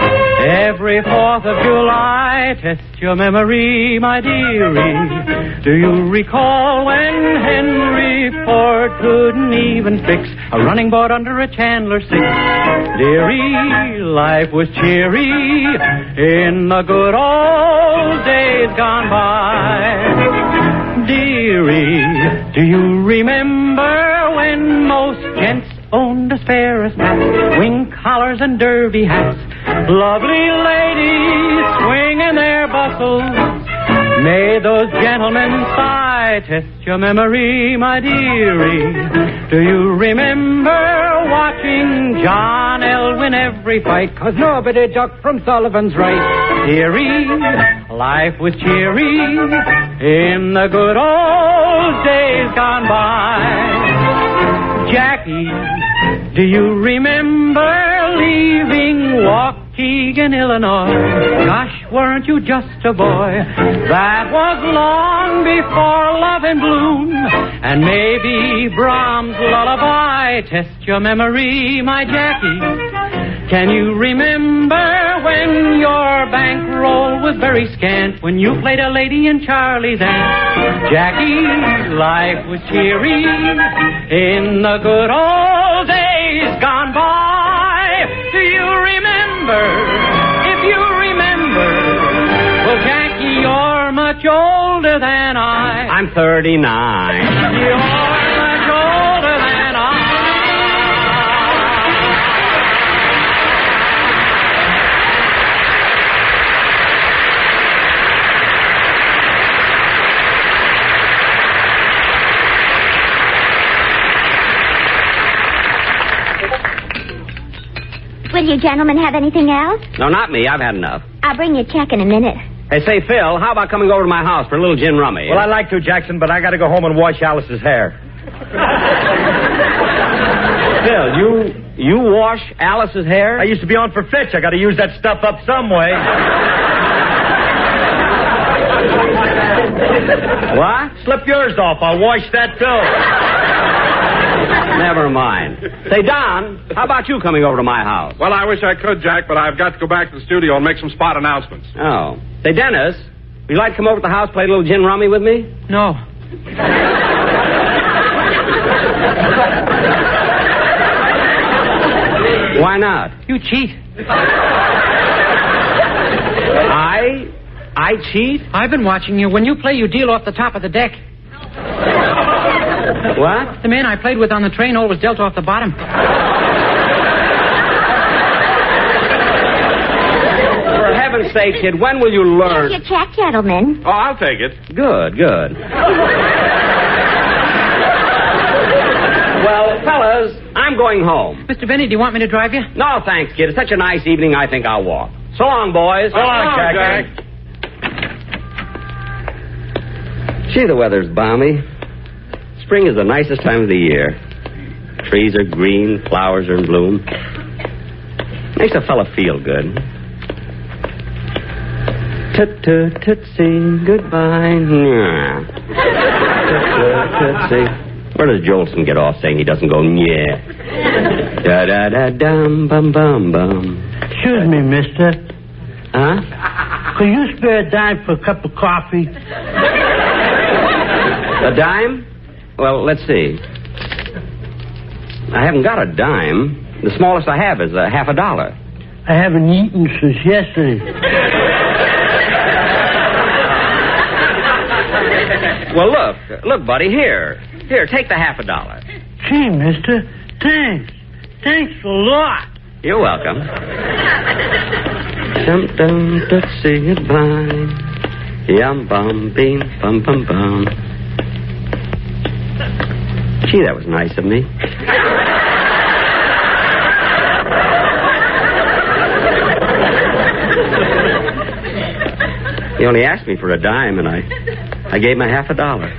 Every 4th of July, test your memory, my dearie. Do you recall when Henry Ford couldn't even fix a running board under a Chandler six? Dearie, life was cheery in the good old days gone by. Dearie, do you remember when most gents owned a Sparrow hat, wing collars and derby hats? Lovely ladies swinging their bustles made those gentlemen sigh. Test your memory, my dearie. Do you remember watching John Elwyn every fight? 'Cause nobody ducked from Sullivan's right. Dearie, life was cheery in the good old days gone by. Jackie, do you remember leaving Waukegan, Illinois? Gosh, weren't you just a boy? That was long before Love in Bloom and maybe Brahms' Lullaby. Test your memory, my Jackie. Can you remember when your bankroll was very scant? When you played a lady in Charlie's Aunt? Jackie, life was cheery in the good old days gone by. Do you remember? If you remember, well, Jackie, you're much older than I. I'm 39. You're much older than I. Will you gentlemen have anything else? No, not me. I've had enough. I'll bring you a check in a minute. Hey, say, Phil, how about coming over to my house for a little gin rummy? Well, I'd like to, Jackson, but I got to go home and wash Alice's hair. Phil, you wash Alice's hair? I used to be on for Fitch. I got to use that stuff up some way. What? Slip yours off. I'll wash that, too. Never mind. Say, Don, how about you coming over to my house? Well, I wish I could, Jack, but I've got to go back to the studio and make some spot announcements. Oh. Say, Dennis, would you like to come over to the house, play a little gin rummy with me? No. Why not? You cheat. I cheat? I've been watching you. When you play, you deal off the top of the deck. What? The man I played with on the train always dealt off the bottom. For heaven's sake, kid, when will you learn? Here's your check, gentlemen. Oh, I'll take it. Good. Well, fellas, I'm going home. Mr. Benny, do you want me to drive you? No, thanks, kid. It's such a nice evening, I think I'll walk. So long, boys. So long, Jack. Gee, the weather's balmy. Spring is the nicest time of the year. Trees are green, flowers are in bloom. Makes a fella feel good. Tootsie, goodbye. Tootsie. Where does Jolson get off saying he doesn't go yeah? Da-da-da-dum, bum-bum-bum. Excuse me, mister. Huh? Could you spare a dime for a cup of coffee? A dime? Well, let's see. I haven't got a dime. The smallest I have is half a dollar. I haven't eaten since yesterday. Well, look, buddy, here, take the half a dollar. Gee, mister, thanks a lot. You're welcome. Dum dum tootsie goodbye. Yum bum beam bum bum bum. Gee, that was nice of me. He only asked me for a dime, and I gave him a half a dollar.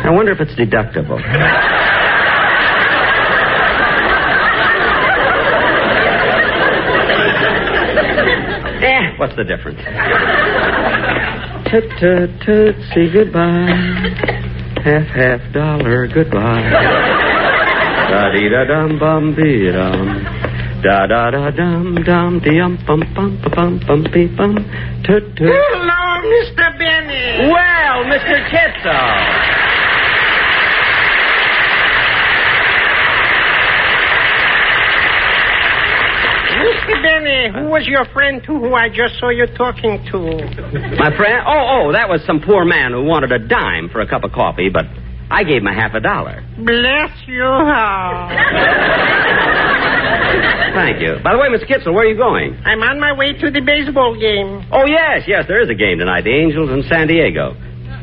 I wonder if it's deductible. What's the difference? Tootsie goodbye. Half dollar goodbye. Da-dee-da-dum-bum-bee-dum. Da-da-da-dum-dum-dee-um-bum-bum-bum-bum-bee-bum. Toot-toot. Hello, Mr. Benny. Well, Mr. Kitso. Mr. Benny, who was your friend who I just saw you talking to? My friend? Oh, that was some poor man who wanted a dime for a cup of coffee, but I gave him a half a dollar. Bless your heart. Thank you. By the way, Mr. Kitzel, where are you going? I'm on my way to the baseball game. Oh, yes, there is a game tonight. The Angels in San Diego.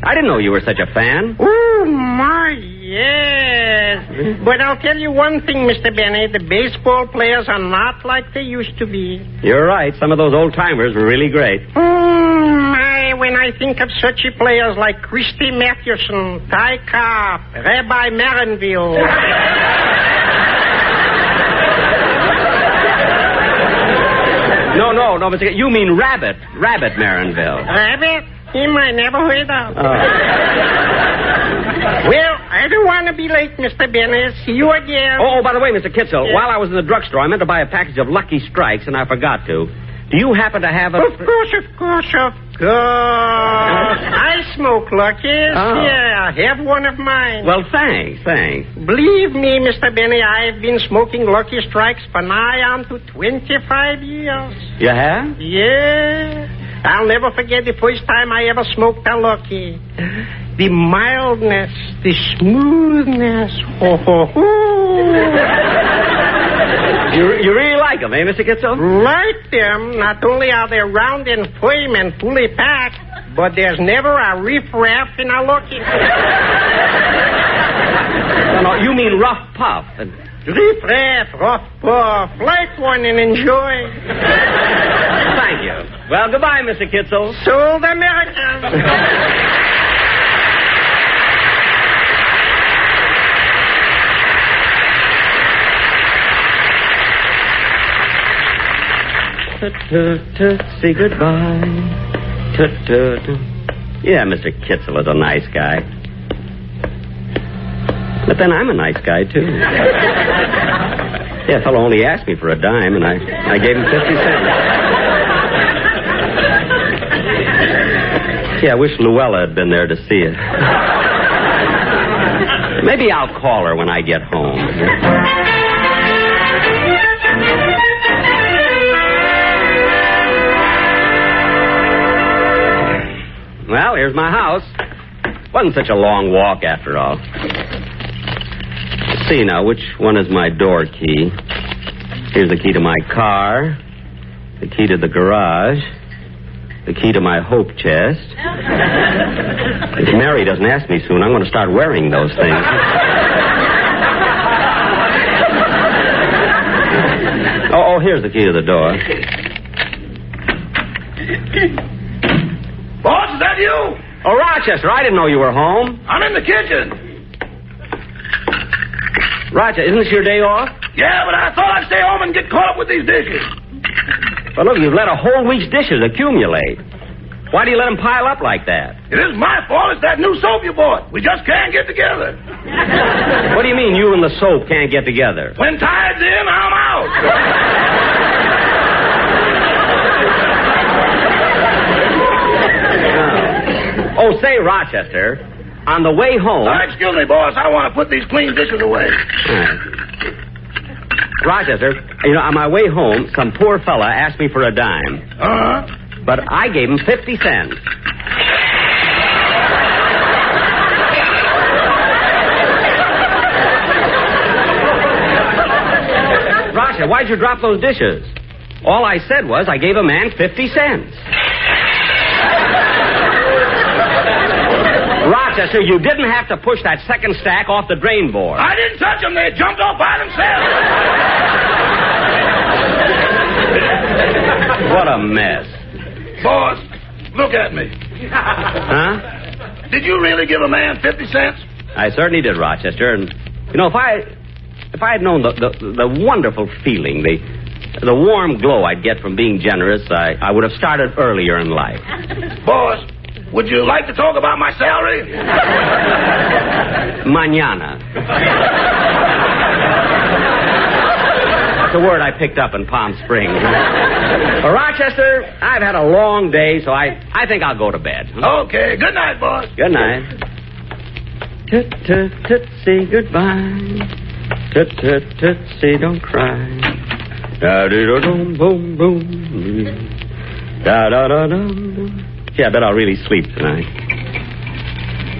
I didn't know you were such a fan. Oh, my, yes. But I'll tell you one thing, Mr. Benny. The baseball players are not like they used to be. You're right. Some of those old-timers were really great. My, when I think of such players like Christy Mathewson, Ty Cobb, Rabbi Marinville. No, Mr. You mean Rabbit Marinville. Rabbit? Him I never heard of. Oh. Well, I don't want to be late, Mr. Bennett. See you again. Oh, by the way, Mr. Kitzel, while I was in the drugstore, I meant to buy a package of Lucky Strikes, and I forgot to. Do you happen to have a... Of course. I smoke Lucky's. Oh. Yeah, have one of mine. Well, thanks. Believe me, Mr. Benny, I've been smoking Lucky Strikes for nigh on to 25 years. You have? Yeah. I'll never forget the first time I ever smoked a Lucky. The mildness, the smoothness. Ho, ho, ho. You really like them, eh, Mr. Kitzel? Like them. Not only are they round and firm and fully packed, but there's never a riff-raff in a Lucky. No, you mean rough puff. Riff-raff, rough puff. Light one and enjoy. Thank you. Well, goodbye, Mr. Kitzel. Sold American. Say goodbye. Yeah, Mr. Kitzel is a nice guy. But then I'm a nice guy, too. Yeah, a fellow only asked me for a dime, and I gave him 50 cents. Yeah, I wish Luella had been there to see it. Maybe I'll call her when I get home. Well, here's my house. Wasn't such a long walk after all. Let's see now, which one is my door key? Here's the key to my car, the key to the garage, the key to my hope chest. If Mary doesn't ask me soon, I'm going to start wearing those things. Oh, here's the key to the door. Boss, is that you? Oh, Rochester, I didn't know you were home. I'm in the kitchen. Rochester, isn't this your day off? Yeah, but I thought I'd stay home and get caught up with these dishes. Well, look, you've let a whole week's dishes accumulate. Why do you let them pile up like that? It isn't my fault. It's that new soap you bought. We just can't get together. What do you mean you and the soap can't get together? When tide's in, I'm out. Oh, say, Rochester, on the way home... Excuse me, boss. I want to put these clean dishes away. Rochester, you know, on my way home, some poor fella asked me for a dime. Uh-huh. But I gave him 50 cents. Rochester, why'd you drop those dishes? All I said was I gave a man 50 cents. Rochester, you didn't have to push that second stack off the drain board. I didn't touch them. They jumped off by themselves. What a mess. Boss, look at me. Huh? Did you really give a man 50 cents? I certainly did, Rochester. And, you know, if I had known the wonderful feeling, the warm glow I'd get from being generous, I would have started earlier in life. Boss, would you like to talk about my salary? Mañana. It's a word I picked up in Palm Springs. Well, Rochester, I've had a long day, so I think I'll go to bed. Okay. Good night, boss. Good night. Tootsie, goodbye. Tootsie, don't cry. Da-dee-da-dum, boom, boom. Da-da-da-dum. Yeah, I bet I'll really sleep tonight.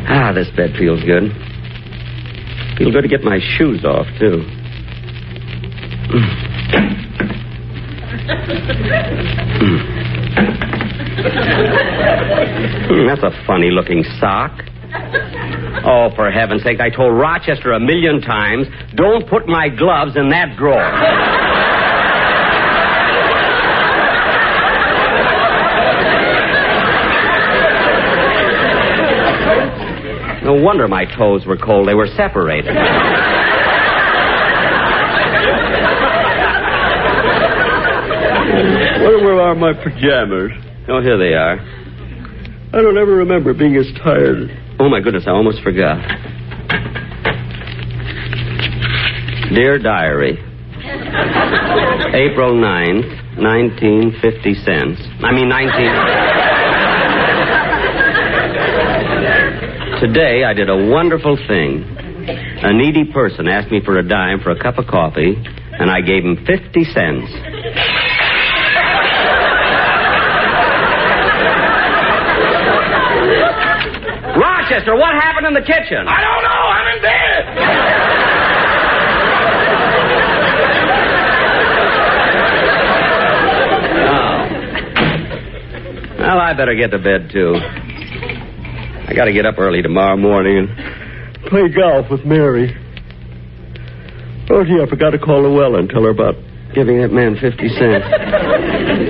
Ah, this bed feels good. Feels good to get my shoes off, too. That's a funny-looking sock. Oh, for heaven's sake, I told Rochester 1,000,000 times, don't put my gloves in that drawer. No wonder my toes were cold. They were separated. Where are my pajamas? Oh, here they are. I don't ever remember being as tired. Oh, my goodness, I almost forgot. Dear Diary, April 9th, 1950 cents. Today I did a wonderful thing. A needy person asked me for a dime for a cup of coffee, and I gave him 50 cents. Rochester, what happened in the kitchen? I don't know. I'm in bed. Oh. Well, I better get to bed, too. I got to get up early tomorrow morning and play golf with Mary. Oh, gee, I forgot to call Luella and tell her about giving that man 50 cents.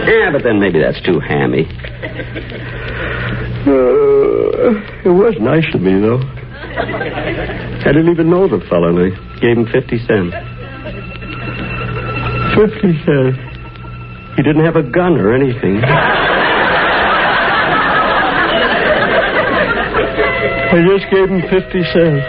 Yeah, but then maybe that's too hammy. It was nice of me, though. I didn't even know the fella, and I gave him 50 cents. 50 cents. He didn't have a gun or anything. I just gave him 50 cents.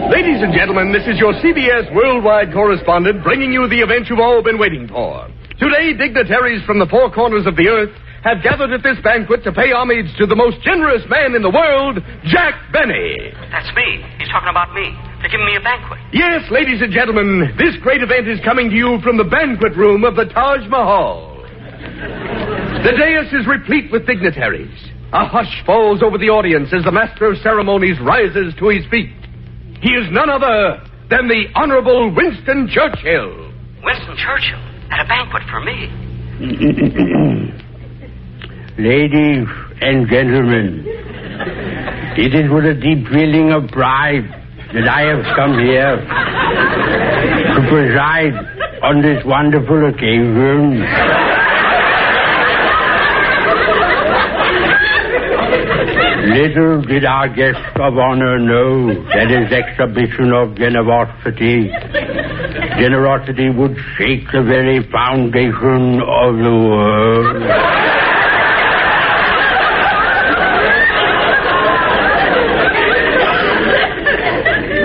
Ladies and gentlemen, this is your CBS worldwide correspondent bringing you the event you've all been waiting for. Today, dignitaries from the four corners of the earth have gathered at this banquet to pay homage to the most generous man in the world, Jack Benny. That's me. He's talking about me. They're giving me a banquet. Yes, ladies and gentlemen, this great event is coming to you from the banquet room of the Taj Mahal. The dais is replete with dignitaries. A hush falls over the audience as the master of ceremonies rises to his feet. He is none other than the Honorable Winston Churchill. Winston Churchill? At a banquet for me? Ladies and gentlemen, it is with a deep feeling of pride that I have come here to preside on this wonderful occasion. Little did our guest of honor know that his exhibition of generosity would shake the very foundation of the world.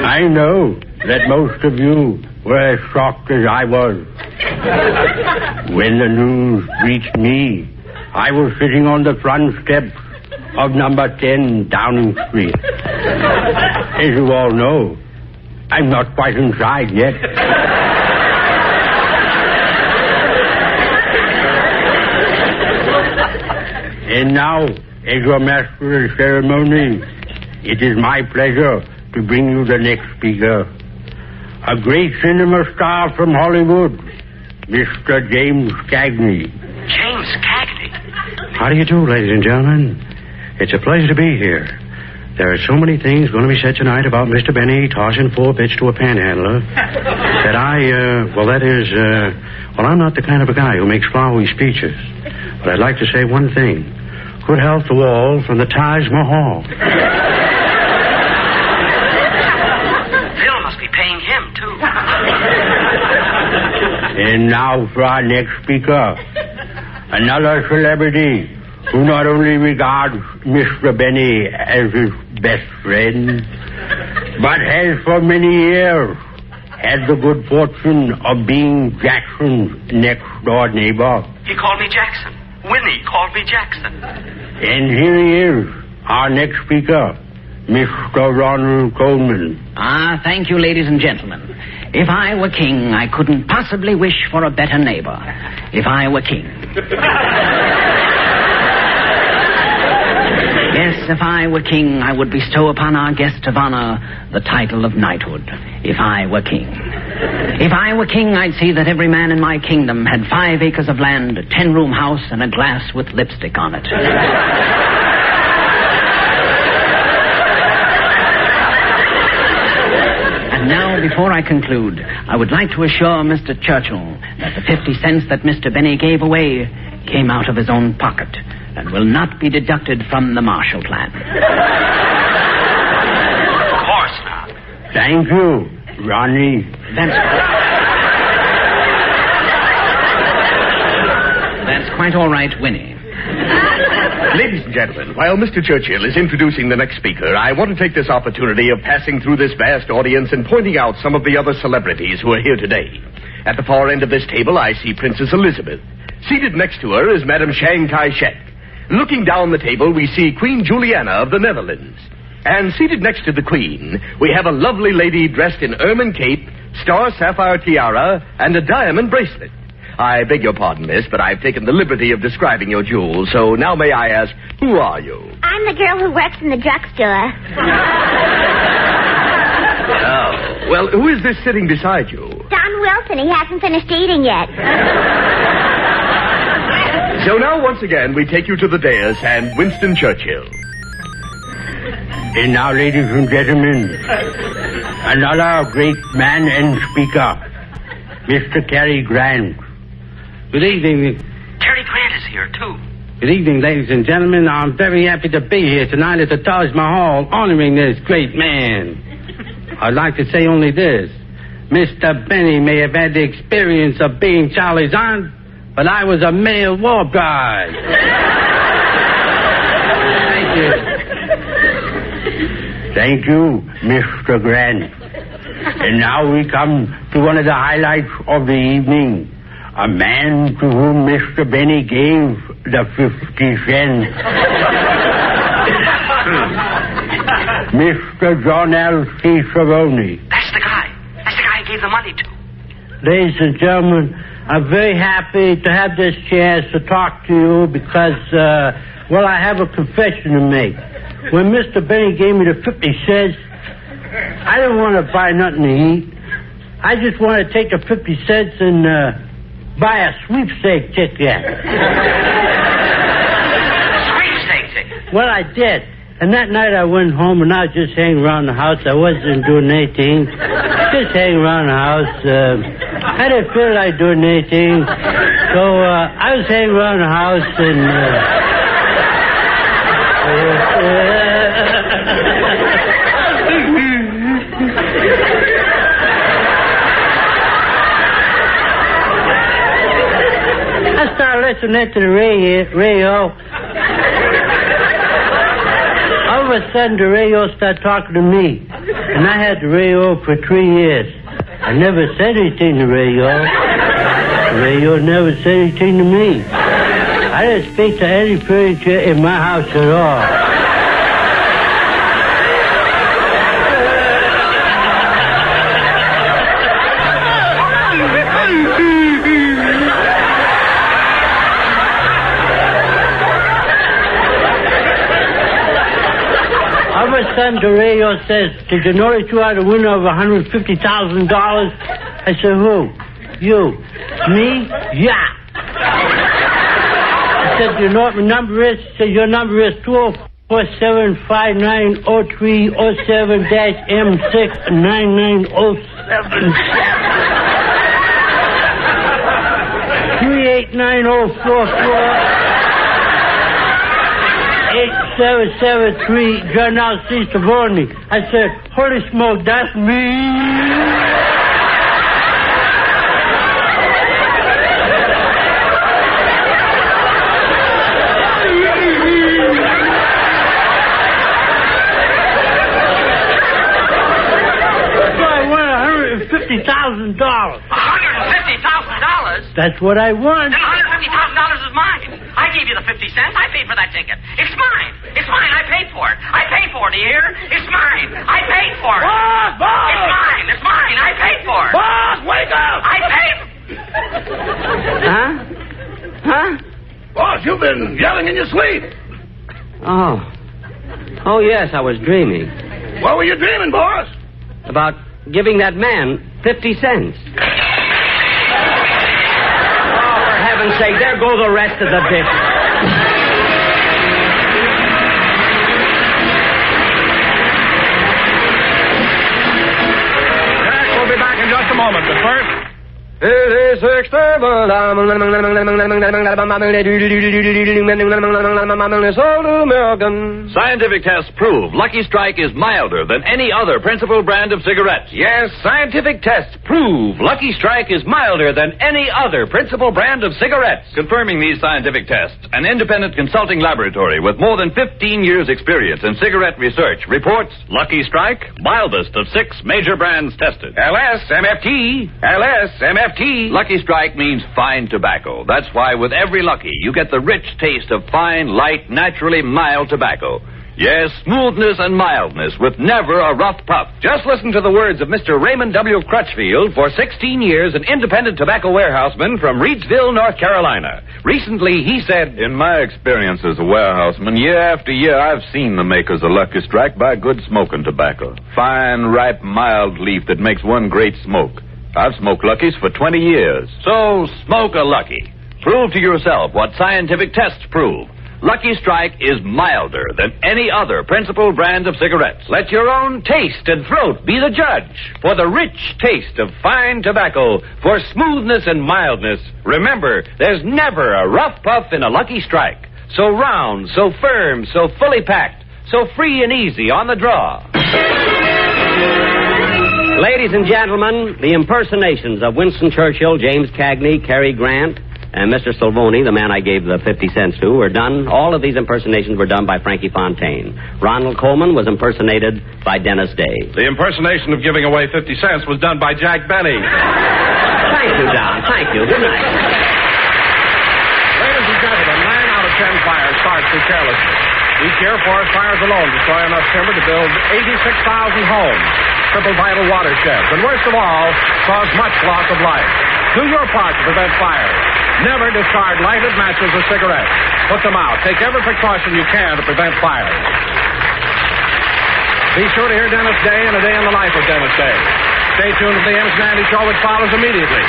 I know that most of you were as shocked as I was. When the news reached me, I was sitting on the front steps of number 10 Downing Street. As you all know, I'm not quite inside yet. And now, as your master of ceremonies, it is my pleasure to bring you the next speaker. A great cinema star from Hollywood, Mr. James Cagney. James Cagney? How do you do, ladies and gentlemen? It's a pleasure to be here. There are so many things going to be said tonight about Mr. Benny tossing 4 bits to a panhandler that I'm not the kind of a guy who makes flowery speeches. But I'd like to say one thing. Good health to all from the Taj Mahal. Phil must be paying him, too. And now for our next speaker, another celebrity who not only regards Mr. Benny as his best friend, but has for many years had the good fortune of being Jackson's next-door neighbor. He called me Jackson. Winnie called me Jackson. And here he is, our next speaker, Mr. Ronald Coleman. Thank you, ladies and gentlemen. If I were king, I couldn't possibly wish for a better neighbor. If I were king. Yes, if I were king, I would bestow upon our guest of honor the title of knighthood. If I were king. If I were king, I'd see that every man in my kingdom had 5 acres of land, a 10-room house, and a glass with lipstick on it. And now, before I conclude, I would like to assure Mr. Churchill that the 50 cents that Mr. Benny gave away came out of his own pocket and will not be deducted from the Marshall Plan. Thank you, Ronnie. That's quite all right, Winnie. Ladies and gentlemen, while Mr. Churchill is introducing the next speaker, I want to take this opportunity of passing through this vast audience and pointing out some of the other celebrities who are here today. At the far end of this table, I see Princess Elizabeth. Seated next to her is Madame Chiang Kai-shek. Looking down the table, we see Queen Juliana of the Netherlands. And seated next to the Queen, we have a lovely lady dressed in ermine cape, star sapphire tiara, and a diamond bracelet. I beg your pardon, miss, but I've taken the liberty of describing your jewels, so now may I ask, who are you? I'm the girl who works in the drugstore. Oh, well, who is this sitting beside you? Don Wilson. He hasn't finished eating yet. So now, once again, we take you to the dais and Winston Churchill. And now, ladies and gentlemen, another great man and speaker, Mr. Cary Grant. Good evening. Cary Grant is here, too. Good evening, ladies and gentlemen. I'm very happy to be here tonight at the Taj Mahal honoring this great man. I'd like to say only this. Mr. Benny may have had the experience of being Charlie's aunt, but I was a male war bride. Thank you. Thank you, Mr. Grant. And now we come to one of the highlights of the evening. A man to whom Mr. Benny gave the 50 cents. Mr. John L. C. Cerrone. That's the guy. That's the guy I gave the money to. Ladies and gentlemen, I'm very happy to have this chance to talk to you because, well, I have a confession to make. When Mr. Benny gave me the 50 cents, I didn't want to buy nothing to eat. I just wanted to take the 50 cents and buy a sweepstake ticket. Sweepstake ticket? Well, I did. And that night I went home and I was just hanging around the house. I wasn't doing anything. Just hanging around the house. I didn't feel like doing anything. So I was hanging around the house and... I started listening to the radio. All of a sudden, the radio started talking to me. And I had the radio for 3 years. I never said anything to the radio. The radio never said anything to me. I didn't speak to any furniture in my house at all. All of a sudden, the radio says, "Did you know that you are the winner of $150,000? I said, "Who? You? Me? Yeah." I said, "You know what my number is?" She said, "Your number is 204-759-03-07-M69907. 389-044. 8773, John L. C. Cerrone. I said, "Holy smoke, that's me." So I won $150,000. $150,000? That's what I won. Then $150,000 is mine. I gave you the 50 cents. I paid for that ticket. It's mine. It's mine. I paid for it. I paid for it, do you hear? It's mine. I paid for it. Boss! It's mine. It's mine. I paid for it. Boss, wake up! I paid. Huh? Boss, you've been yelling in your sleep. Oh, yes, I was dreaming. What were you dreaming, boss? About giving that man 50 cents. Oh, for heaven's sake, there go the rest of the bit. Jack, we'll be back in just a moment, but first, Scientific tests prove Lucky Strike is milder than any other principal brand of cigarettes. Yes, scientific tests prove Lucky Strike is milder than any other principal brand of cigarettes. Confirming these scientific tests, an independent consulting laboratory with more than 15 years' experience in cigarette research reports Lucky Strike, mildest of 6 major brands tested. LSMFT. LSMFT. Lucky Strike means fine tobacco. That's why with every Lucky, you get the rich taste of fine, light, naturally mild tobacco. Yes, smoothness and mildness with never a rough puff. Just listen to the words of Mr. Raymond W. Crutchfield, for 16 years an independent tobacco warehouseman from Reidsville, North Carolina. Recently, he said, "In my experience as a warehouseman, year after year, I've seen the makers of Lucky Strike buy good smoking tobacco. Fine, ripe, mild leaf that makes one great smoke. I've smoked Luckies for 20 years. So, smoke a Lucky. Prove to yourself what scientific tests prove. Lucky Strike is milder than any other principal brand of cigarettes. Let your own taste and throat be the judge. For the rich taste of fine tobacco, for smoothness and mildness, remember, there's never a rough puff in a Lucky Strike. So round, so firm, so fully packed, so free and easy on the draw." Ladies and gentlemen, the impersonations of Winston Churchill, James Cagney, Cary Grant, and Mr. Silvoni, the man I gave the 50 cents to, were done. All of these impersonations were done by Frankie Fontaine. Ronald Coleman was impersonated by Dennis Day. The impersonation of giving away 50 cents was done by Jack Benny. Thank you, Don. Thank you. Good night. Ladies and gentlemen, 9 out of 10 fires start through carelessness. Each year, forest fires alone destroy enough timber to build 86,000 homes, triple vital watersheds, and worst of all, cause much loss of life. Do your part to prevent fires. Never discard lighted matches or cigarettes. Put them out. Take every precaution you can to prevent fires. Be sure to hear Dennis Day and A Day in the Life of Dennis Day. Stay tuned to the Ennis Nandy Show, which follows immediately.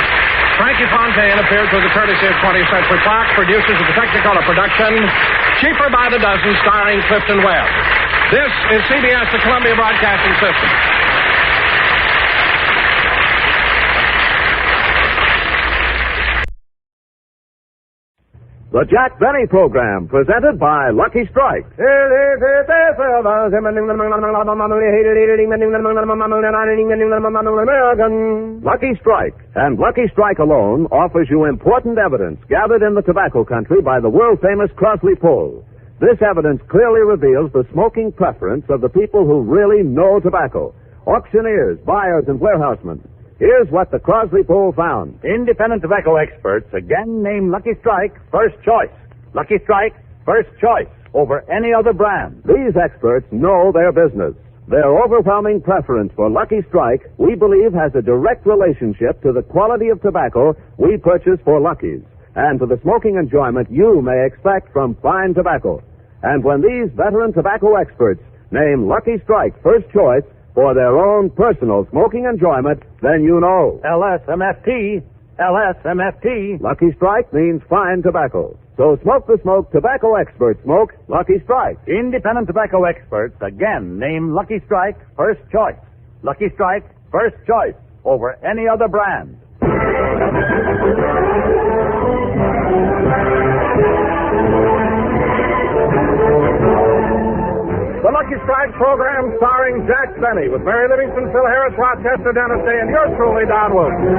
Frankie Fontaine appeared through the courtesy of 20th Century Fox, producers of the Technicolor production, Cheaper by the Dozen, starring Clifton Webb. This is CBS, the Columbia Broadcasting System. The Jack Benny Program, presented by Lucky Strike. Lucky Strike, and Lucky Strike alone, offers you important evidence gathered in the tobacco country by the world-famous Crosley poll. This evidence clearly reveals the smoking preference of the people who really know tobacco: auctioneers, buyers, and warehousemen. Here's what the Crosley poll found. Independent tobacco experts again name Lucky Strike first choice. Lucky Strike first choice over any other brand. These experts know their business. Their overwhelming preference for Lucky Strike, we believe, has a direct relationship to the quality of tobacco we purchase for Lucky's, and to the smoking enjoyment you may expect from fine tobacco. And when these veteran tobacco experts name Lucky Strike first choice for their own personal smoking enjoyment, then you know. LSMFT. LSMFT. Lucky Strike means fine tobacco. So smoke the smoke tobacco experts smoke Lucky Strike. Independent tobacco experts again name Lucky Strike first choice. Lucky Strike first choice over any other brand. The Lucky Strike program starring Jack Benny with Mary Livingston, Phil Harris, Rochester, Dennis Day, and yours truly, Don Wilson.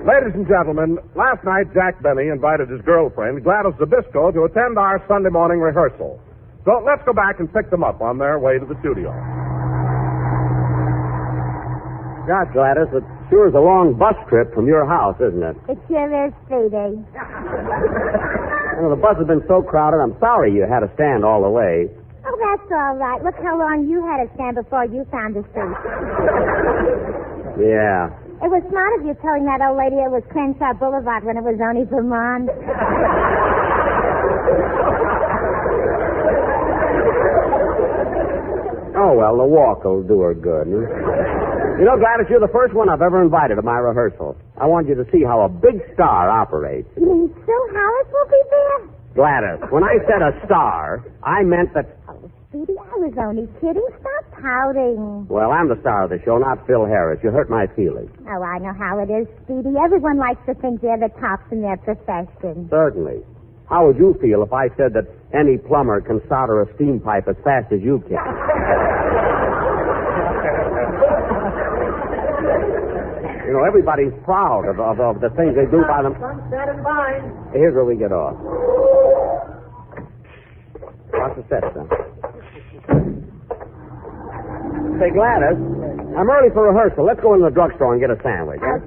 Ladies and gentlemen, last night Jack Benny invited his girlfriend, Gladys Zabisco, to attend our Sunday morning rehearsal. So let's go back and pick them up on their way to the studio. Gosh, Gladys, it sure is a long bus trip from your house, isn't it? It sure is, Speedy. The bus has been so crowded, I'm sorry you had to stand all the way. Oh, that's all right. Look how long you had to stand before you found a seat. Yeah. It was smart of you telling that old lady it was Crenshaw Boulevard when it was only Vermont. Oh, well, the walk will do her good. You know, Gladys, you're the first one I've ever invited to my rehearsal. I want you to see how a big star operates. You mean Phil Harris will be there? Gladys, when I said a star, I meant that... Speedy, I was only kidding. Stop pouting. Well, I'm the star of the show, not Phil Harris. You hurt my feelings. Oh, I know how it is, Speedy. Everyone likes to think they're the tops in their profession. Certainly. How would you feel if I said that any plumber can solder a steam pipe as fast as you can? You know, everybody's proud of the things they do by them. Standing by. Here's where we get off. Watch the set, son. Say, Gladys, I'm early for rehearsal. Let's go into the drugstore and get a sandwich. Okay.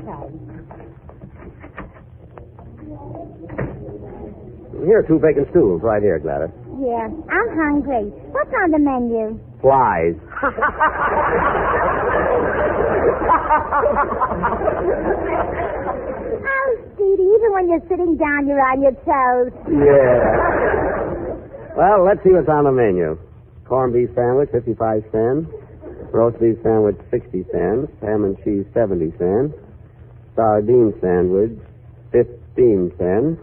Here are 2 vacant stools right here, Gladys. Yeah, I'm hungry. What's on the menu? Flies. Oh, Speedy, even when you're sitting down, you're on your toes. Yeah. Well, let's see what's on the menu. Corned beef sandwich, 55 cents. Roast beef sandwich, 60 cents. Ham and cheese, 70 cents. Sardine sandwich, 15 cents.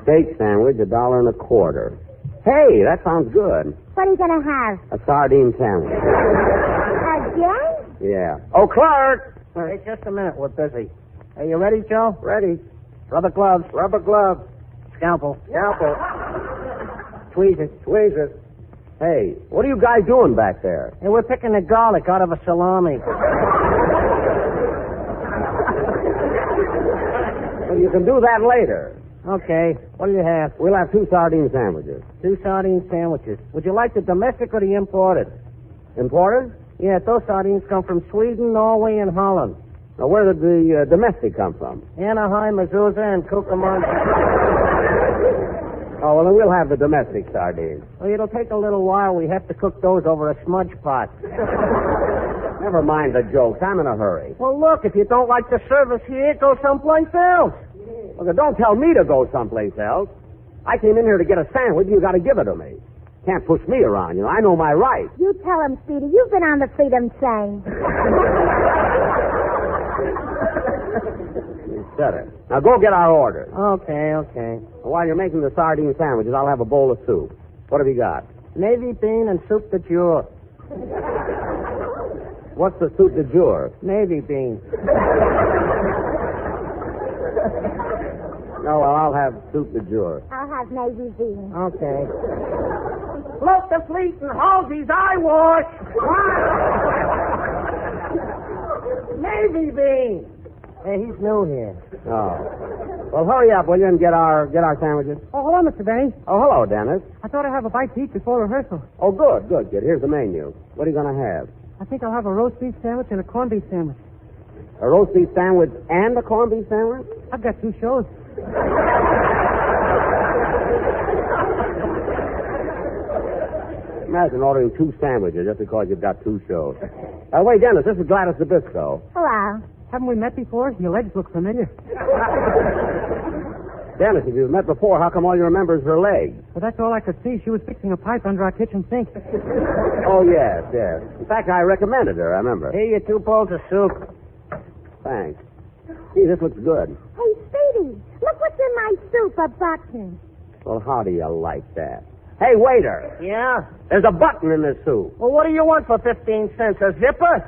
Steak sandwich, $1.25. Hey, that sounds good. What are you going to have? A sardine sandwich. Again? Yeah. Oh, Clark! Hey, just a minute. We're busy. Are you ready, Joe? Ready. Rubber gloves. Rubber gloves. Scalpel. Scalpel. Tweeze it. Tweeze it. Hey, what are you guys doing back there? Hey, we're picking the garlic out of a salami. Well, you can do that later. Okay. What do you have? We'll have 2 sardine sandwiches. 2 sardine sandwiches. Would you like the domestic or the imported? Imported? Yeah, those sardines come from Sweden, Norway, and Holland. Now, where did the domestic come from? Anaheim, Azusa, and Cucamonga. Oh, well, then we'll have the domestic sardines. Well, it'll take a little while. We have to cook those over a smudge pot. Never mind the jokes. I'm in a hurry. Well, look, if you don't like the service here, go someplace else. Well, then don't tell me to go someplace else. I came in here to get a sandwich, and you got to give it to me. Can't push me around, you know. I know my rights. You tell him, Speedy. You've been on the Freedom Train. You said it. Now go get our orders. Okay. While you're making the sardine sandwiches, I'll have a bowl of soup. What have you got? Navy bean and soup de jour. What's the soup de jour? Navy bean. No, well, I'll have soup de jour. I'll have Navy bean. Okay. Float the fleet and Halsey's eyewash. Navy bean. Hey, he's new here. Oh. Well, hurry up, will you, and get our sandwiches? Oh, hello, Mr. Benny. Oh, hello, Dennis. I thought I'd have a bite to eat before rehearsal. Oh, good, kid. Here's the menu. What are you going to have? I think I'll have a roast beef sandwich and a corned beef sandwich. A roast beef sandwich and a corned beef sandwich? I've got 2 shows. Imagine ordering 2 sandwiches just because you've got 2 shows. Wait, Dennis, this is Gladys Nabisco. Hello. Haven't we met before? Your legs look familiar. Dennis, if you've met before, how come all you remember is her legs? Well, that's all I could see. She was fixing a pipe under our kitchen sink. Oh, yes. In fact, I recommended her, I remember. Here, your 2 bowls of soup. Thanks. Gee, this looks good. Hey, Speedy, look what's in my soup, a button. Well, how do you like that? Hey, waiter. Yeah? There's a button in this soup. Well, what do you want for 15 cents? A zipper?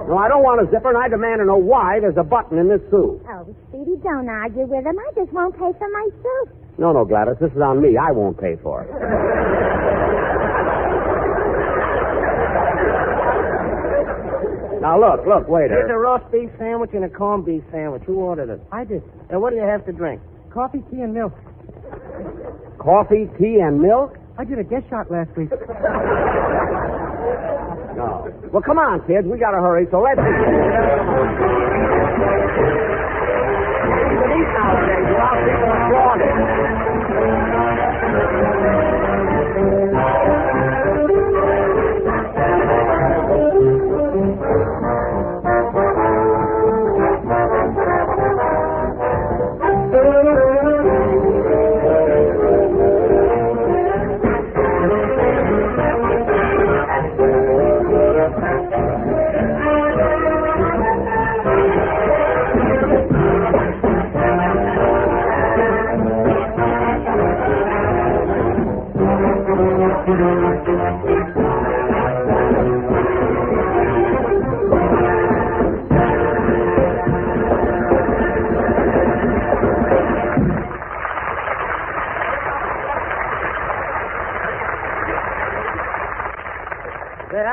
No, I don't want a zipper, and I demand to know why there's a button in this soup. Oh, Speedy, don't argue with him. I just won't pay for my soup. No, Gladys, this is on me. I won't pay for it. Now, look, waiter. Here's a roast beef sandwich and a corned beef sandwich. Who ordered it? I did. And what do you have to drink? Coffee, tea, and milk. Coffee, tea, and milk? I did a guest shot last week. No. Well, come on, kids. We got to hurry, so let's...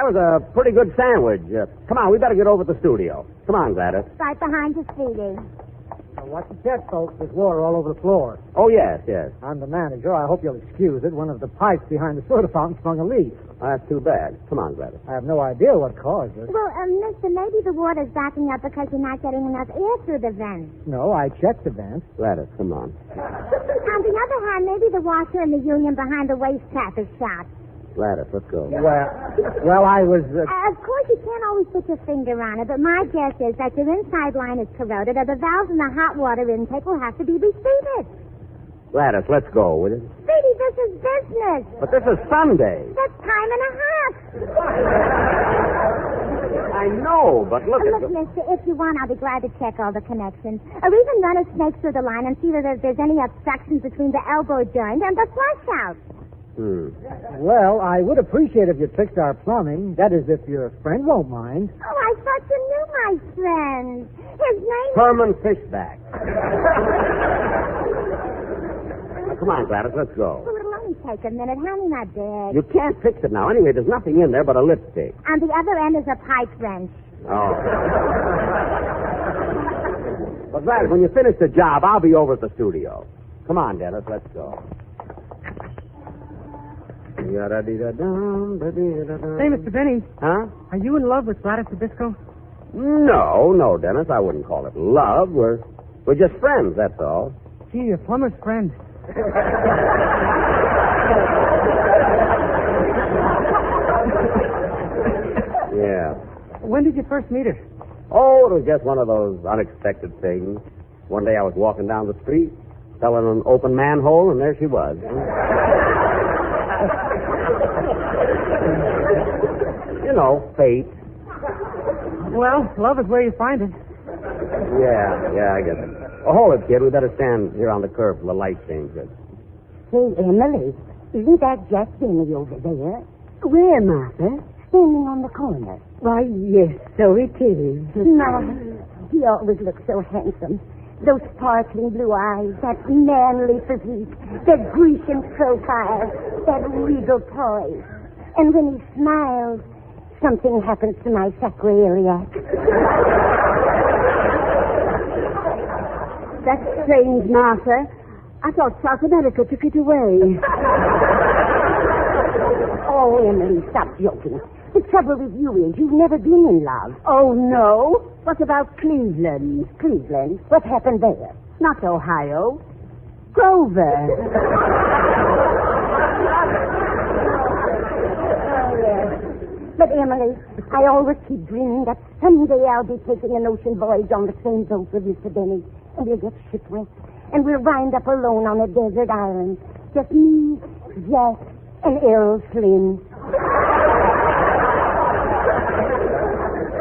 was a pretty good sandwich. Come on, we better get over to the studio. Come on, Gladys. Right behind you, Speedy. Watch the jet, folks. There's water all over the floor. Oh, yes, yes. I'm the manager. I hope you'll excuse it. One of the pipes behind the soda fountain sprung a leak. That's too bad. Come on, Gladys. I have no idea what caused it. Well, mister, maybe the water's backing up because you're not getting enough air through the vents. No, I checked the vents. Gladys, come on. On the other hand, maybe the washer in the union behind the waste trap is shot. Gladys, let's go. Well, I was... Of course, you can't always put your finger on it, but my guess is that your inside line is corroded, or the valves in the hot water intake will have to be reseated. Gladys, let's go, will you? Speedy, this is business. But this is Sunday. That's time and a half. I know, but look at Look, mister, if you want, I'll be glad to check all the connections. Or even run a snake through the line and see that there's any obstructions between the elbow joint and the flush out. Well, I would appreciate if you fixed our plumbing. That is, if your friend won't mind. Oh, I thought you knew my friend. His name Herman Fishback. Now, come on, Gladys, let's go. Well, it'll only take a minute. Hand me my bag. You can't fix it now. Anyway, there's nothing in there but a lipstick. On the other end is a pipe wrench. Oh. But Gladys, when you finish the job, I'll be over at the studio. Come on, Dennis, let's go. Hey, Mr. Benny. Huh? Are you in love with Gladys Tabisco? No, Dennis. I wouldn't call it love. We're just friends, that's all. Gee, a plumber's friend. Yeah. When did you first meet her? Oh, it was just one of those unexpected things. One day I was walking down the street, fell in an open manhole, and there she was. You know, fate. Well, love is where you find it. Yeah, I get it. Oh, hold it, kid. We better stand here on the curb till the light changes. Say, Emily, isn't that Jack Benny over there? Where, Martha? Standing on the corner. Why, yes, so it is. No, he always looks so handsome. Those sparkling blue eyes, that manly physique, that Grecian profile, that regal poise. And when he smiles, something happens to my sacroiliac. That's strange, Martha. I thought South America took it away. Oh, Emily, stop joking. The trouble with you is you've never been in love. Oh, no? What about Cleveland? Cleveland? What happened there? Not Ohio. Grover. But, Emily, I always keep dreaming that someday I'll be taking an ocean voyage on the same boat with Mr. Benny, and we'll get shipwrecked, and we'll wind up alone on a desert island. Just me, Jack, and Errol Flynn.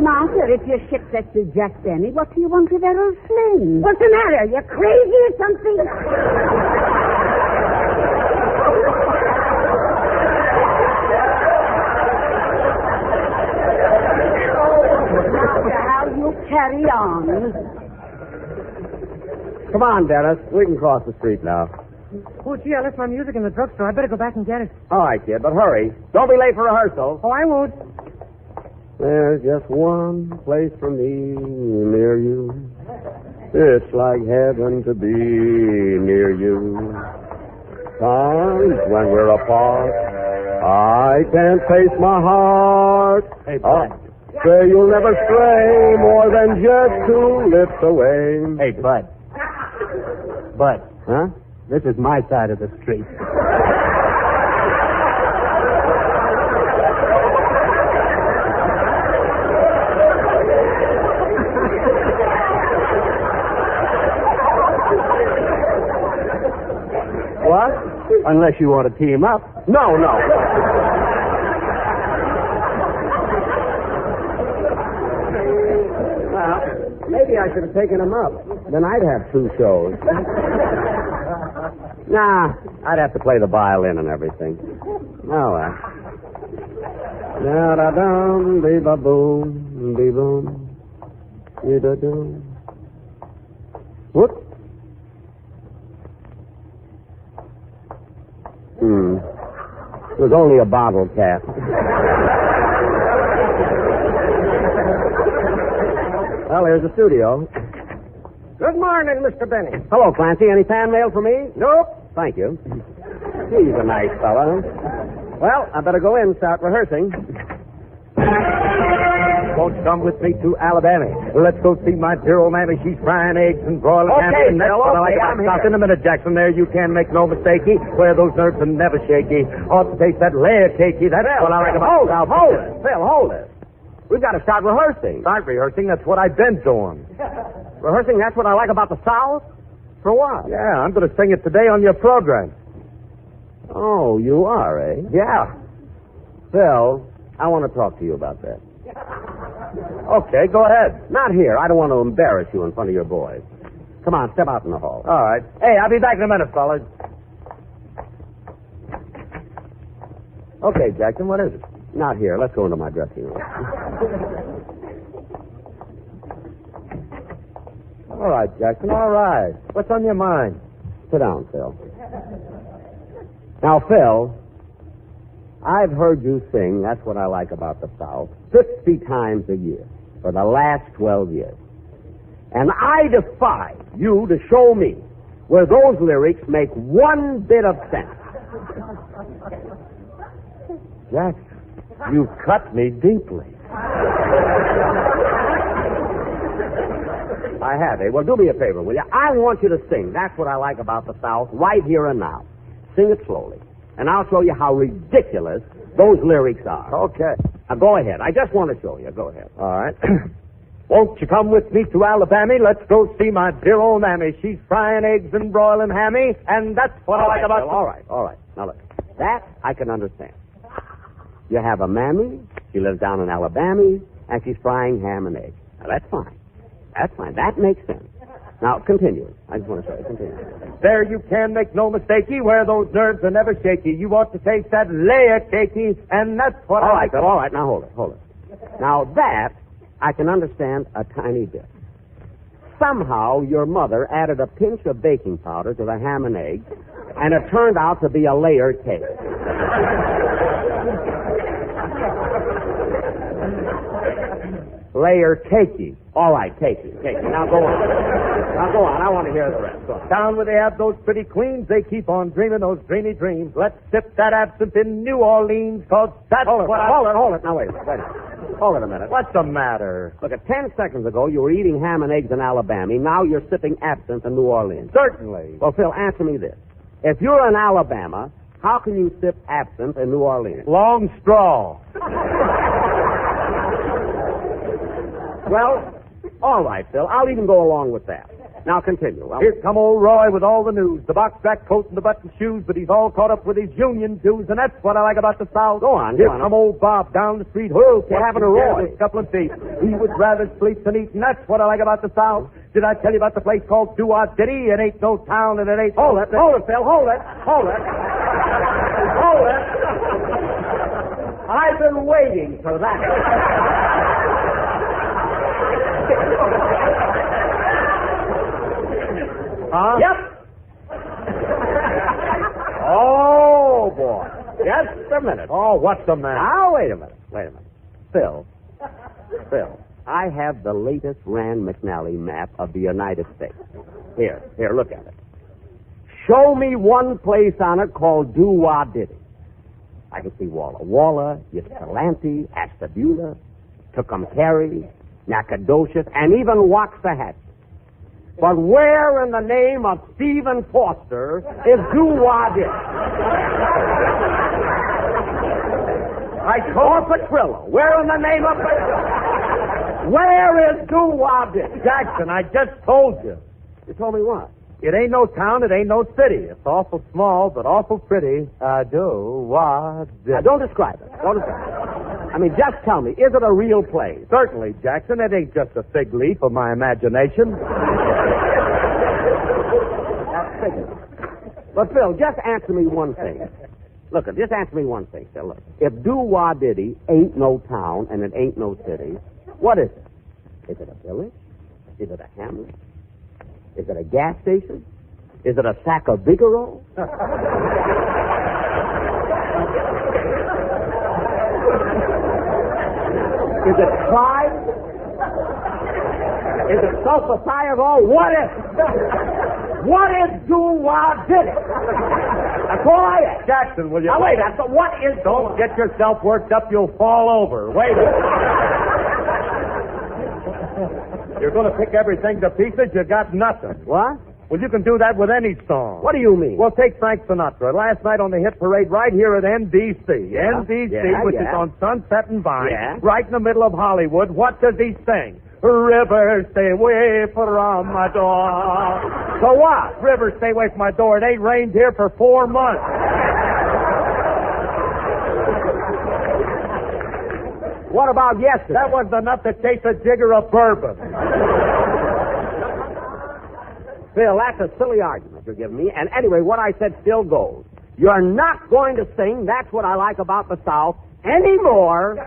Martha, if your shipwrecked with Jack Benny, what do you want with Errol Flynn? What's the matter? You're crazy or something? How you carry on? Come on, Dennis. We can cross the street now. Oh, gee, I left my music in the drugstore. I better go back and get it. All right, kid, but hurry. Don't be late for rehearsal. Oh, I won't. There's just one place for me near you. It's like heaven to be near you. Times when we're apart, I can't face my heart. Hey, Bud. Say you'll never stray more than just 2 lips away. Hey, Bud. Bud. Huh? This is my side of the street. What? Unless you want to team up. No. Well, maybe I should have taken him up. Then I'd have 2 shows. Nah, I'd have to play the violin and everything. Oh, well. Da-da-dum, dee-ba-boom, dee-boom, dee-da-dum. Whoop. It was only a bottle cap. Well, here's the studio. Good morning, Mr. Benny. Hello, Clancy. Any fan mail for me? Nope. Thank you. He's a nice fella. Well, I better go in and start rehearsing. Won't you come with me to Alabama? Let's go see my dear old mammy. She's frying eggs and broiling Okay, ham. And that's Phil, what I like okay, about I'm South. here. In a minute, Jackson. There, you can make no mistakey. Where those nerves are never shaky. Ought to taste that layer cakey. That's what I like about South. Hold it. Phil, hold it. We've got to start rehearsing. Start rehearsing. That's what I've been doing. Rehearsing, that's what I like about the South? For what? Yeah, I'm going to sing it today on your program. Oh, you are, eh? Yeah. Phil, I want to talk to you about that. Okay, go ahead. Not here. I don't want to embarrass you in front of your boys. Come on, step out in the hall. All right. Hey, I'll be back in a minute, fellas. Okay, Jackson, what is it? Not here. Let's go into my dressing room. All right, Jackson, all right. What's on your mind? Sit down, Phil. Now, Phil, I've heard you sing That's What I Like About the South 50 times a year for the last 12 years. And I defy you to show me where those lyrics make one bit of sense. Jackson, you cut me deeply. I have, eh? Well, do me a favor, will you? I want you to sing That's What I Like About the South right here and now. Sing it slowly. And I'll show you how ridiculous those lyrics are. Okay. Now, go ahead. I just want to show you. Go ahead. All right. Won't you come with me to Alabama? Let's go see my dear old mammy. She's frying eggs and broiling hammy, and that's what I like about... Phil, all right. Now, look. That I can understand. You have a mammy, she lives down in Alabama, and she's frying ham and eggs. Now, that's fine. That's fine. That makes sense. Now, continue. I just want to show you. Continue. There you can make no mistakey. Where those nerves are never shaky. You ought to taste that layer cakey, and that's what I like. All right. Now, hold it. Now, that I can understand a tiny bit. Somehow, your mother added a pinch of baking powder to the ham and eggs, and it turned out to be a layer cake. Layer cakey. All right, cakey. Now go on. I want to hear the rest. Go on. Down where they have those pretty queens, they keep on dreaming those dreamy dreams. Let's sip that absinthe in New Orleans, cause that's Hold what it. Now, wait a minute. Hold it a minute. What's the matter? Look, 10 seconds ago, you were eating ham and eggs in Alabama. Now you're sipping absinthe in New Orleans. Certainly. Well, Phil, answer me this. If you're in Alabama, how can you sip absinthe in New Orleans? Long straw. Well, all right, Phil. I'll even go along with that. Now, continue. Here come old Roy with all the news. The box-back coat and the button shoes, but he's all caught up with his union dues, and that's what I like about the South. Go on. Here come old Bob down the street. Whoa, what happened to Roy? A couple of feet. He would rather sleep than eat, and that's what I like about the South. Did I tell you about the place called Doo-Wah Diddy? It ain't no town, and it ain't... Hold it, Phil. Hold it. I've been waiting for that. Huh? Yep. Oh, boy. Just a minute. Oh, what's the matter? Now, wait a minute. Phil, I have the latest Rand McNally map of the United States. Here, look at it. Show me one place on it called Doo-Wah Diddy. I can see Walla Walla, Ypsilanti, Ashtabula, Tucumcari, Nacogdoches, and even Waxahachie. But where in the name of Stephen Foster is Doo-Wah Diddy? I call Petrillo. Where in the name of... Where is Doo-Wah Diddy? Jackson, I just told you. You told me what? It ain't no town, it ain't no city. It's awful small, but awful pretty. Doo-Wah Diddy. Now, don't describe it. I mean, just tell me, is it a real place? Certainly, Jackson. It ain't just a fig leaf of my imagination. But, Phil, just answer me one thing. Look, just answer me one thing, Phil. Look, if Doo-Wah Diddy ain't no town and it ain't no city, what is it? Is it a village? Is it a hamlet? Is it a gas station? Is it a sack of Bigaro? Is it Clyde? Is it sulfur-thiazole? What is What is doo-wah did it? Now, quiet. Jackson, will you... Now, wait. What is... Don't get yourself worked up. You'll fall over. Wait a minute. You're going to pick everything to pieces. You got nothing. What? Well, you can do that with any song. What do you mean? Well, take Frank Sinatra. Last night on the hit parade right here at NBC. Yeah. NBC, which is on Sunset and Vine, Yeah. right in the middle of Hollywood. What does he sing? River, stay away from my door. So what? River, stay away from my door. It ain't rained here for 4 months. What about yesterday? That wasn't enough to chase a jigger of bourbon. Phil, that's a silly argument you're giving me. And anyway, what I said still goes. You're not going to sing That's What I Like About the South anymore.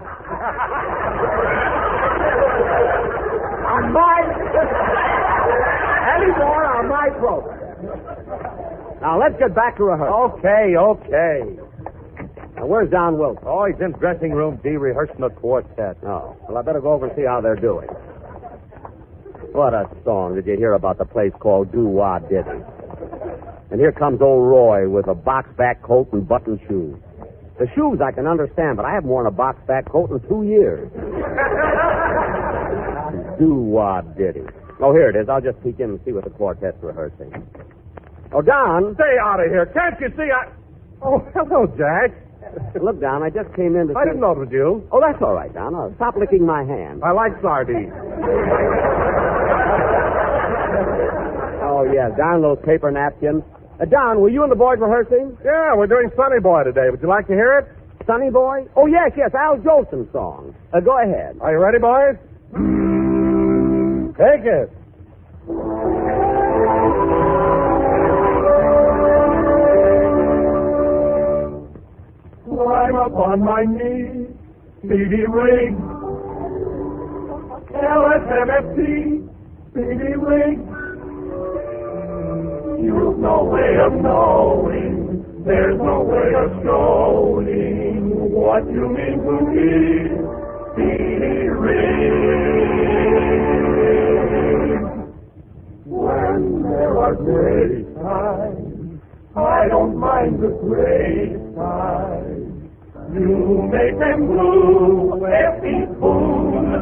Anymore on my program. Now, let's get back to rehearsal. Okay. Now, where's Don Wilson? Oh, he's in dressing room D rehearsing the quartet. Oh, well, I better go over and see how they're doing. What a song. Did you hear about the place called Doo-Wah Diddy? And here comes old Roy with a box-back coat and button shoes. The shoes I can understand, but I haven't worn a box-back coat in 2 years. Doo-Wah Diddy. Oh, here it is. I'll just peek in and see what the quartet's rehearsing. Oh, Don. Stay out of here. Can't you see Oh, hello, Jack. Look, Don, I just came in to I didn't know it was you. Oh, that's all right, Don. Stop licking my hand. I like sardines. Oh, yeah, Don, those paper napkins. Don, were you and the boys rehearsing? Yeah, we're doing Sonny Boy today. Would you like to hear it? Sonny Boy? Oh, yes, Al Jolson's song. Go ahead. Are you ready, boys? Take it. I'm up on my knees, speedy ring. LSMFT, speedy ring. You've no way of knowing, there's no way of showing what you mean to me, speedy ring. When there are gray skies, I don't mind the gray skies. You make them blue, Effie Boone.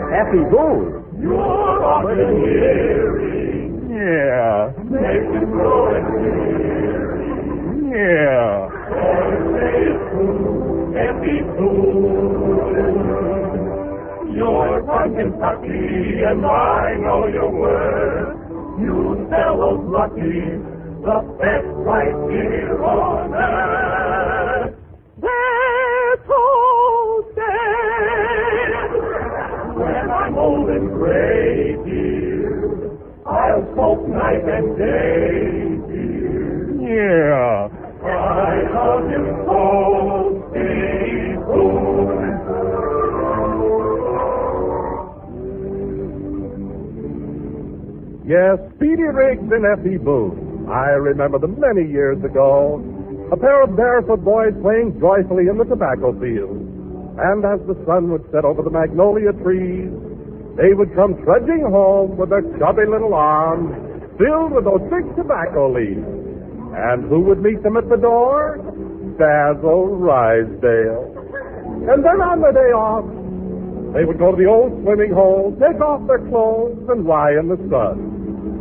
Effie Boone? You're often hearing. Yeah. Make them grow and hearing. Yeah. Say it's true, Effie Boone. You're from Kentucky, and I know your worth. You fellows lucky, the best right here on earth. They're so dead. When I'm old and gray, dear, I'll smoke night and day, dear. Yeah. I love you so, Speedy Boone. Yes, Speedy Riggs and Effie Boone. I remember them many years ago. A pair of barefoot boys playing joyfully in the tobacco field. And as the sun would set over the magnolia trees, they would come trudging home with their chubby little arms filled with those big tobacco leaves. And who would meet them at the door? Basil Rysdale. And then on the day off, they would go to the old swimming hole, take off their clothes, and lie in the sun.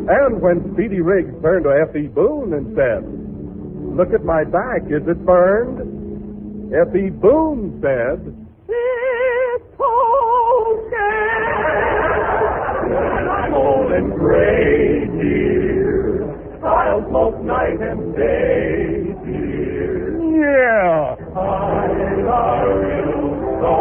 And when Speedy Riggs turned to Effie Boone and said, "Look at my back, is it burned?" Effie Boone said, "It's okay. When I'm old and gray, dear, I'll smoke night and day, dear. Yeah. I love you so.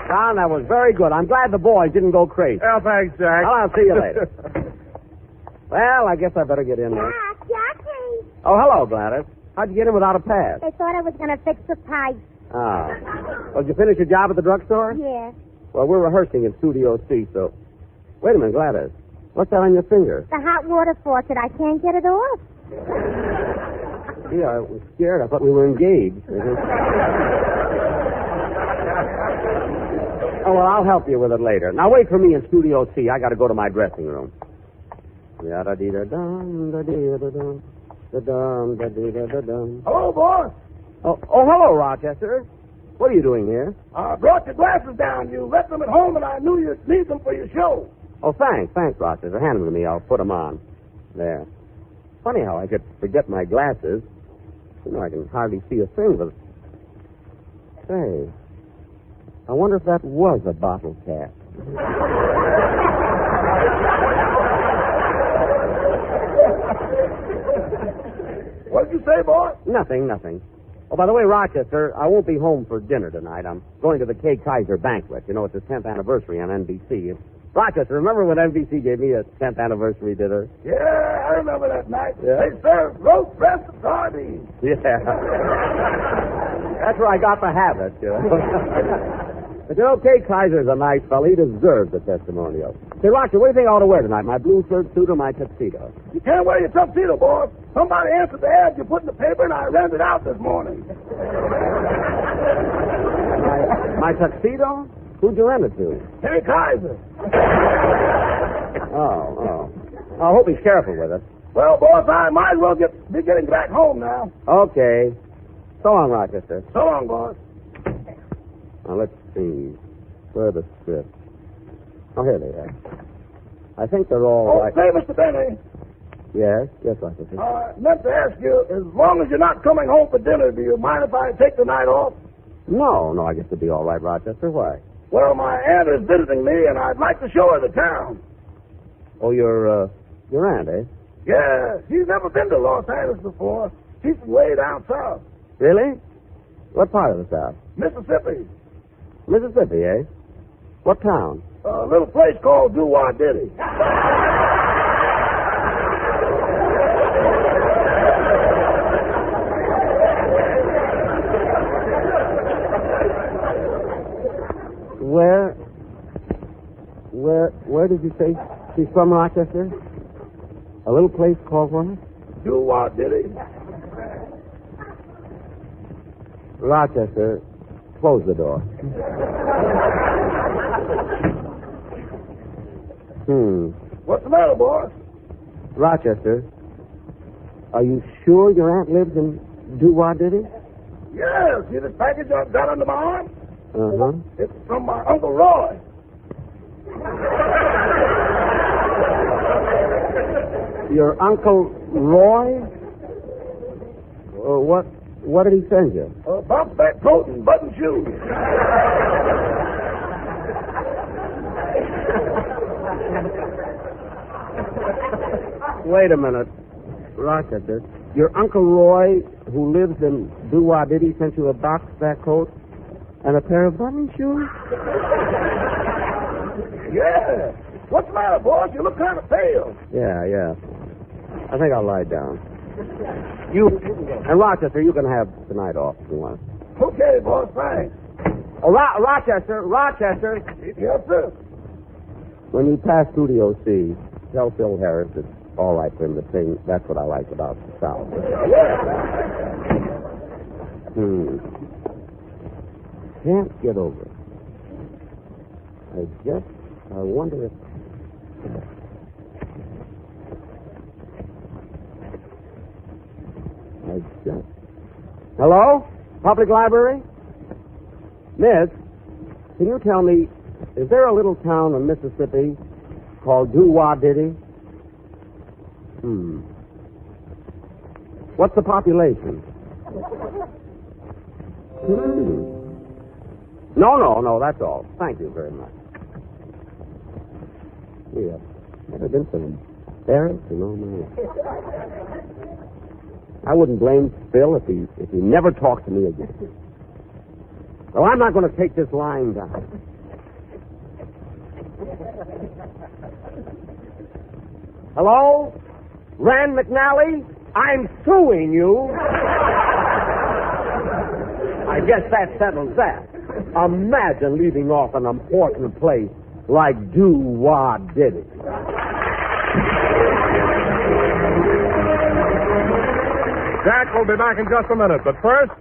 Don, that was very good. I'm glad the boys didn't go crazy. Well, thanks, Jack. Well, I'll see you later. Well, I guess I better get in there. Jackie. Oh, hello, Gladys. How'd you get in without a pass? They thought I was going to fix the pipes. Ah. Well, did you finish your job at the drugstore? Yes. Well, we're rehearsing in Studio C, so... Wait a minute, Gladys. What's that on your finger? The hot water faucet. I can't get it off. Gee, I was scared. I thought we were engaged. Oh, well, I'll help you with it later. Now, wait for me in Studio C. I got to go to my dressing room. Yada-dee-da-dum, da-dee-da-dum, da-dum, da-dee-da-da-dum. Hello, boss. Oh, hello, Rochester. What are you doing here? I brought your glasses down. You left them at home, and I knew you'd need them for your show. Oh, thanks, Rochester. Hand them to me. I'll put them on. There. Funny how I could forget my glasses. You know, I can hardly see a thing, but... Say, I wonder if that was a bottle cap. What did you say, boy? Nothing. Oh, by the way, Rochester, I won't be home for dinner tonight. I'm going to the K. Kaiser banquet. You know, it's the 10th anniversary on NBC. Rochester, remember when NBC gave me a 10th anniversary dinner? Yeah, I remember that night. Yeah. They served roast breast and sardines. Yeah. That's where I got the habit, you know. But you know, K. Kaiser's a nice fellow. He deserves a testimonial. Say, Rochester, what do you think I ought to wear tonight? My blue shirt suit or my tuxedo? You can't wear your tuxedo, boy. Somebody answered the ad you put in the paper, and I ran it out this morning. My tuxedo? Who'd you rent it to? K. Kaiser. Oh. I hope he's careful with it. Well, boss, I might as well be getting back home now. Okay. So long, Rochester. So long, boss. Now, let's see. Where are the strips? Oh, here they are. I think they're all right. Say, Mr. Benny. Yes, Rochester. I meant to ask you, as long as you're not coming home for dinner, do you mind if I take the night off? No, I guess it'll be all right, Rochester. Why? Well, my aunt is visiting me, and I'd like to show her the town. Oh, your aunt, eh? Yeah, she's never been to Los Angeles before. She's from way down south. Really? What part of the South? Mississippi. Mississippi, eh? What town? A little place called Doo-Wah-Diddy. Where did you say she's from, Rochester? A little place called what? Doo-Wah-Diddy. Rochester, close the door. What's the matter, boss? Rochester, are you sure your aunt lives in Doo-Wah-Diddy? Yeah, see this package I've got under my arm? Uh-huh. It's from my Uncle Roy. Your Uncle Roy? What did he send you? A bounce back coat and button shoes. Wait a minute, Rochester. Your Uncle Roy, who lives in Doo-Wah-Diddy, sent you a box back coat and a pair of button shoes? Yeah. What's the matter, boss? You look kind of pale. Yeah. I think I'll lie down. And Rochester, you can have tonight off if you want. Okay, boss, thanks. Oh, Rochester. Yes, sir. When you pass Studio C, tell Phil Harris it's all right for him to sing. That's what I like about the South. Can't get over it. I wonder if... Hello? Public Library? Miss, can you tell me, is there a little town in Mississippi called Doo-Wah-Diddy? What's the population? No, that's all. Thank you very much. Yeah, never been so embarrassed in all my life. I wouldn't blame Phil if he never talked to me again. Well, I'm not going to take this lying down. Hello? Rand McNally? I'm suing you. I I guess that settles that. Imagine leaving off an important place like Do-Wah did it. Jack will be back in just a minute, but first...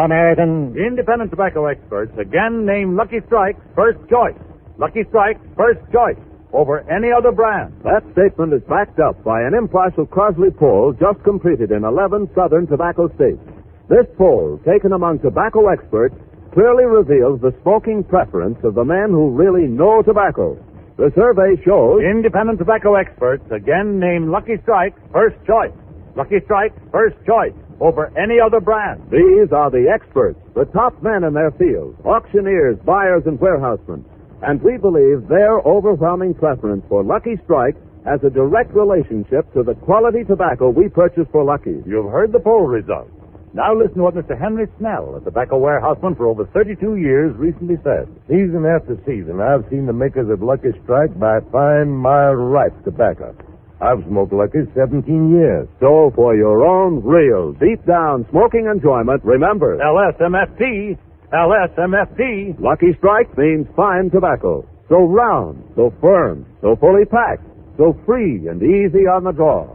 American independent tobacco experts again name Lucky Strike first choice. Lucky Strike first choice over any other brand. That statement is backed up by an impartial Crosley poll just completed in 11 southern tobacco states. This poll, taken among tobacco experts, clearly reveals the smoking preference of the men who really know tobacco. The survey shows... Independent tobacco experts again name Lucky Strike first choice. Lucky Strike first choice over any other brand. These are the experts, the top men in their field, auctioneers, buyers, and warehousemen. And we believe their overwhelming preference for Lucky Strike has a direct relationship to the quality tobacco we purchase for Lucky. You've heard the poll results. Now listen to what Mr. Henry Snell, a tobacco warehouseman for over 32 years, recently said. Season after season, I've seen the makers of Lucky Strike buy fine, mild, ripe tobacco. I've smoked Lucky 17 years. So for your own real, deep-down smoking enjoyment, remember... LSMFT. LSMFT. Lucky Strike means fine tobacco. So round, so firm, so fully packed, so free and easy on the draw.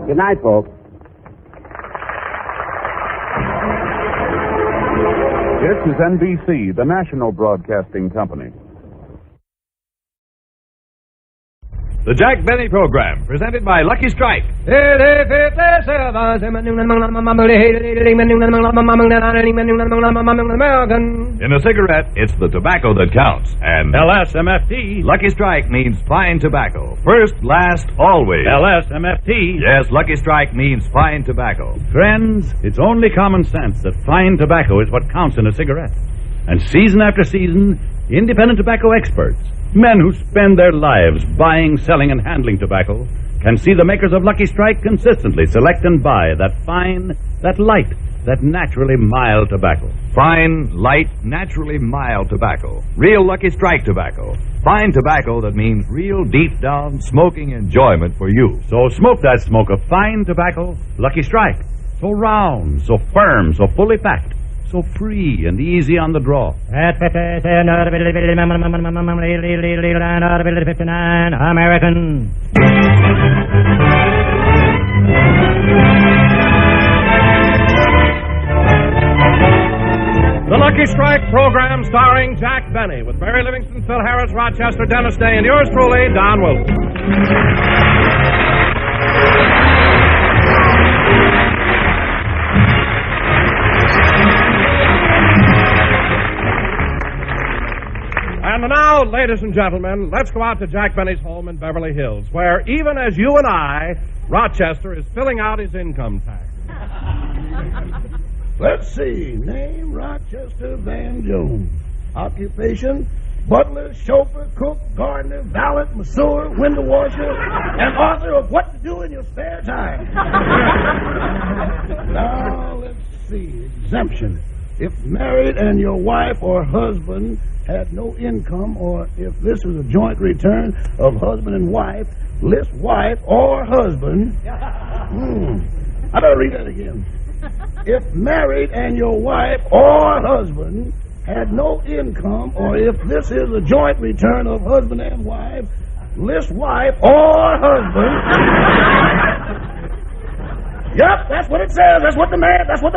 Good night, folks. This is NBC, the national broadcasting company. The Jack Benny Program, presented by Lucky Strike. In a cigarette, it's the tobacco that counts. And LSMFT. Lucky Strike means fine tobacco. First, last, always. LSMFT. Yes, Lucky Strike means fine tobacco. Friends, it's only common sense that fine tobacco is what counts in a cigarette. And season after season, independent tobacco experts, men who spend their lives buying, selling, and handling tobacco, can see the makers of Lucky Strike consistently select and buy that fine, that light, that naturally mild tobacco. Fine, light, naturally mild tobacco. Real Lucky Strike tobacco. Fine tobacco that means real deep-down smoking enjoyment for you. So smoke that smoke of fine tobacco, Lucky Strike. So round, so firm, so fully packed, so free and easy on the draw. American. The Lucky Strike Program starring Jack Benny with Mary Livingston, Phil Harris, Rochester, Dennis Day, and yours truly, Don Wilson. And now, ladies and gentlemen, let's go out to Jack Benny's home in Beverly Hills, where even as you and I, Rochester is filling out his income tax. Let's see. Name, Rochester Van Jones. Occupation, butler, chauffeur, cook, gardener, valet, masseur, window washer, and author of What to Do in Your Spare Time. Now, let's see. Exemption. If married and your wife or husband had no income, or if this is a joint return of husband and wife, list wife or husband. I better read that again. If married and your wife or husband had no income, or if this is a joint return of husband and wife, list wife or husband. Yep, that's what it says. That's what the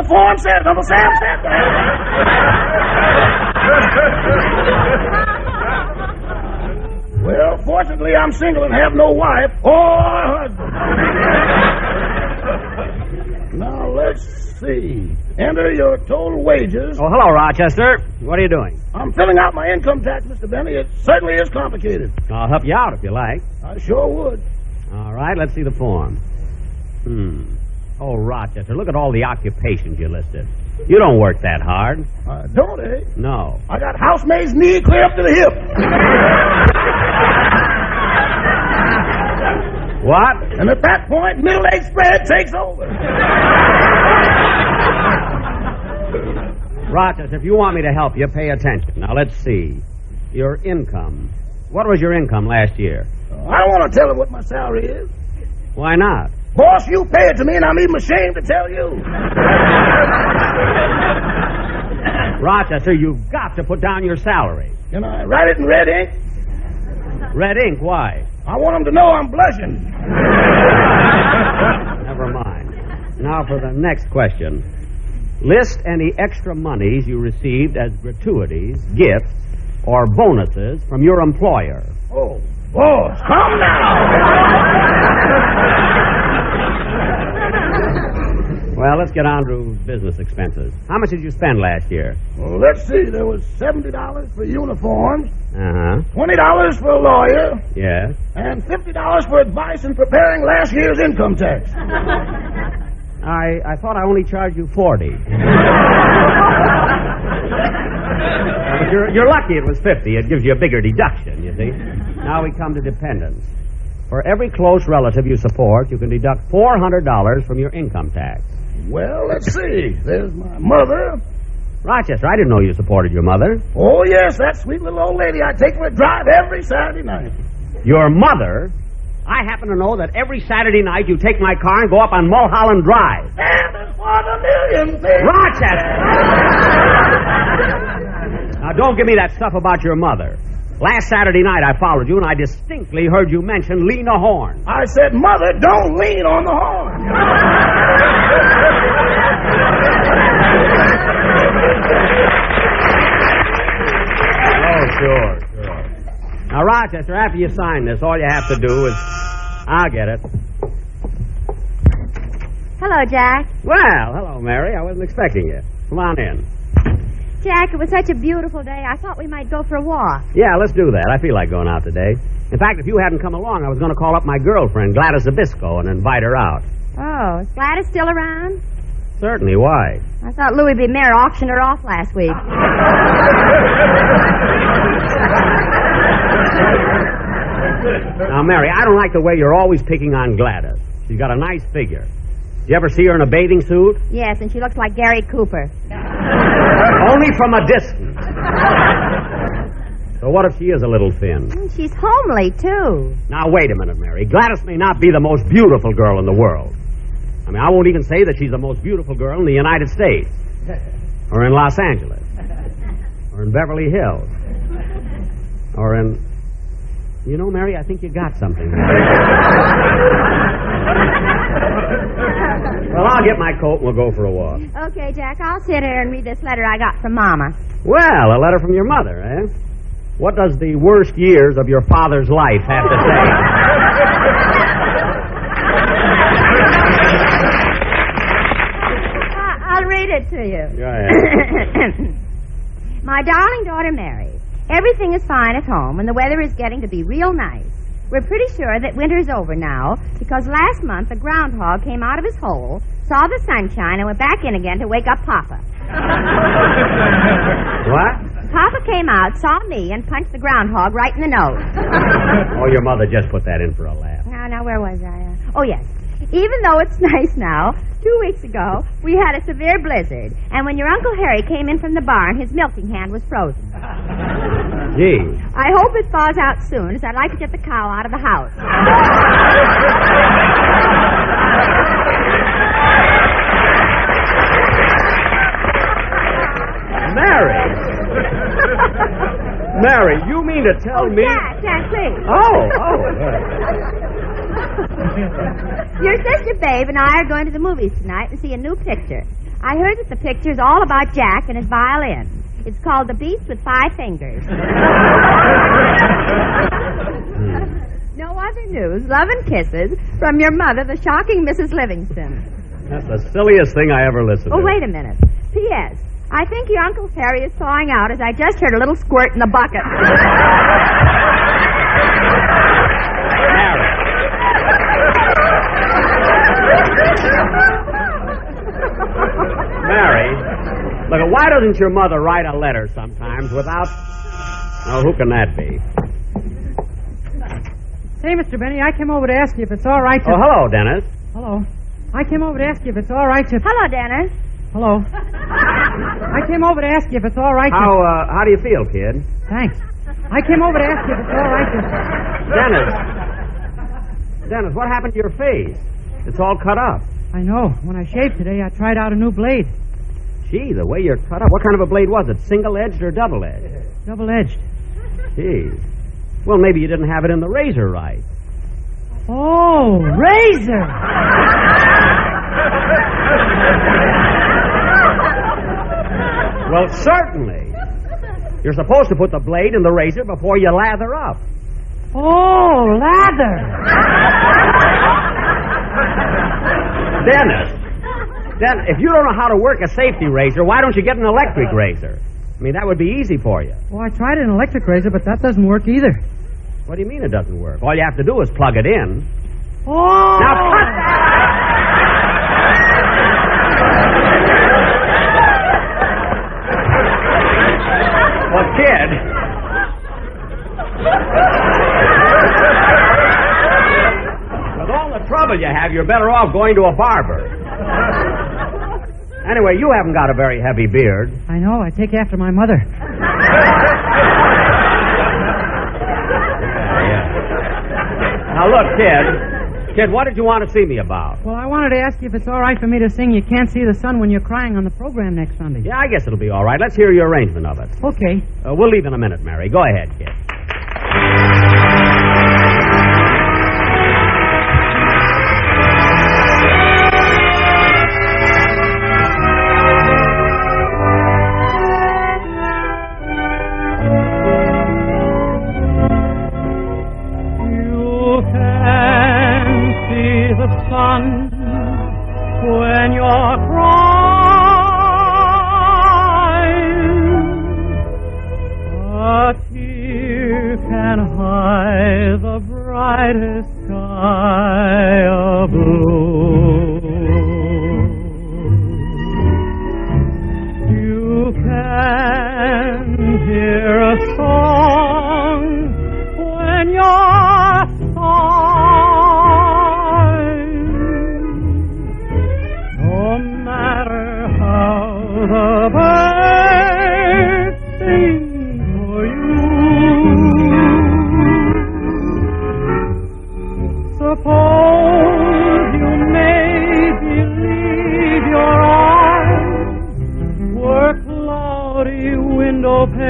form says. Uncle Sam said that. Well, fortunately, I'm single and have no wife or husband. Now, let's see. Enter your total wages. Oh, hello, Rochester. What are you doing? I'm filling out my income tax, Mr. Benny. It certainly is complicated. I'll help you out if you like. I sure would. All right, let's see the form. Oh, Rochester, look at all the occupations you listed. You don't work that hard. Don't, eh? No. I got housemaid's knee clear up to the hip. What? And at that point, middle-aged spread takes over. Rochester, if you want me to help you, pay attention. Now, let's see. Your income. What was your income last year? I don't want to tell her what my salary is. Why not? Boss, you pay it to me, and I'm even ashamed to tell you. Rochester, you've got to put down your salary. Can I write it in red ink? Red ink, why? I want them to know I'm blushing. Never mind. Now for the next question. List any extra monies you received as gratuities, gifts, or bonuses from your employer. Oh, boss, come now. Well, let's get on to business expenses. How much did you spend last year? Well, let's see. There was $70 for uniforms, Uh-huh. $20 for a lawyer, Yes. and $50 for advice in preparing last year's income tax. I thought I only charged you $40. But you're lucky it was $50. It gives you a bigger deduction, you see. Now we come to dependents. For every close relative you support, you can deduct $400 from your income tax. Well, let's see. There's my mother. Rochester, I didn't know you supported your mother. Oh, yes, that sweet little old lady. I take for a drive every Saturday night. Your mother? I happen to know that every Saturday night you take my car and go up on Mulholland Drive. And it's for the million things. Rochester! Now, don't give me that stuff about your mother. Last Saturday night I followed you, and I distinctly heard you mention Lena Horne. I said, Mother, don't lean on the horn. Oh, sure. Now, Rochester, after you sign this, all you have to do is... I'll get it. Hello, Jack. Well, hello, Mary. I wasn't expecting you. Come on in. Jack, it was such a beautiful day. I thought we might go for a walk. Yeah, let's do that. I feel like going out today. In fact, if you hadn't come along, I was going to call up my girlfriend, Gladys Zabisco, and invite her out. Oh, is Gladys still around? Certainly. Why? I thought Louis B. Mayer auctioned her off last week. Now, Mary, I don't like the way you're always picking on Gladys. She's got a nice figure. You ever see her in a bathing suit? Yes, and she looks like Gary Cooper. Only from a distance. So what if she is a little thin? She's homely, too. Now, wait a minute, Mary. Gladys may not be the most beautiful girl in the world. I mean, I won't even say that she's the most beautiful girl in the United States. Or in Los Angeles. Or in Beverly Hills. Or in... You know, Mary, I think you got something. Well, I'll get my coat and we'll go for a walk. Okay, Jack, I'll sit here and read this letter I got from Mama. Well, a letter from your mother, eh? What does the worst years of your father's life have to say? I'll read it to you. Go ahead. My darling daughter Mary, everything is fine at home and the weather is getting to be real nice. We're pretty sure that winter's over now because last month a groundhog came out of his hole, saw the sunshine, and went back in again to wake up Papa. What? Papa came out, saw me, and punched the groundhog right in the nose. Oh, your mother just put that in for a laugh. Now, where was I? Oh, yes. Even though it's nice now, 2 weeks ago, we had a severe blizzard. And when your Uncle Harry came in from the barn, his milking hand was frozen. Gee. I hope it thaws out soon, as I'd like to get the cow out of the house. Mary! Mary, you mean to tell me... Jack, please. Oh. Your sister Babe and I are going to the movies tonight and see a new picture. I heard that the picture's all about Jack and his violin. It's called The Beast with Five Fingers. No other news. Love and kisses from your mother, the shocking Mrs. Livingston. That's the silliest thing I ever listened to. Oh, wait a minute. P.S. I think your Uncle Harry is thawing out as I just heard a little squirt in the bucket. Mary, look, why doesn't your mother write a letter sometimes without... Oh, who can that be? Say, Mr. Benny, I came over to ask you if it's all right to... Oh, hello, Dennis. Hello. I came over to ask you if it's all right to... Hello, Dennis. Hello. I came over to ask you if it's all right to... How do you feel, kid? Thanks. I came over to ask you if it's all right to... Dennis, what happened to your face? It's all cut up. I know. When I shaved today, I tried out a new blade. Gee, the way you're cut up. What kind of a blade was it? Single-edged or double-edged? Double-edged. Gee. Well, maybe you didn't have it in the razor right. Oh, razor! Well, certainly. You're supposed to put the blade in the razor before you lather up. Oh, lather! Dennis, if you don't know how to work a safety razor, why don't you get an electric razor? I mean, that would be easy for you. Well, I tried an electric razor, but that doesn't work either. What do you mean it doesn't work? All you have to do is plug it in. Oh! Now, cut that! Well, kid. With all the trouble you have, you're better off going to a barber. Anyway, you haven't got a very heavy beard. I know. I take after my mother. Now, look, Kid, what did you want to see me about? Well, I wanted to ask you if it's all right for me to sing You Can't See the Sun When You're Crying on the program next Sunday. Yeah, I guess it'll be all right. Let's hear your arrangement of it. Okay. We'll leave in a minute, Mary. Go ahead, kid. When you're crying, a tear can hide the brightest sky of blue. You can hear a song when you're the birds sing for you. Suppose you may believe your eyes were cloudy window panes.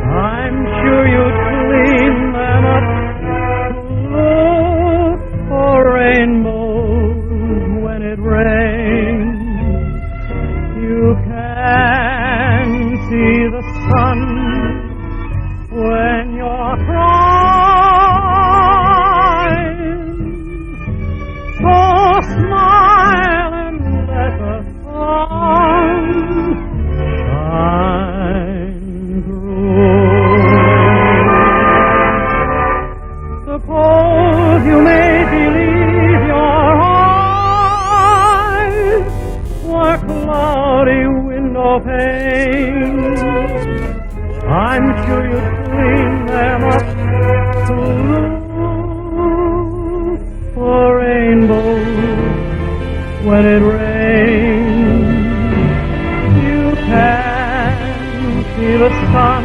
I'm sure you'd clean them up to look for rainbows when it rains. You can see the sun when you're crying. So smile and let the sun shine through. Suppose you may believe your eyes were cloudy window panes. I'm sure you'd clean them up to look for rainbows when it rains. You can see the sun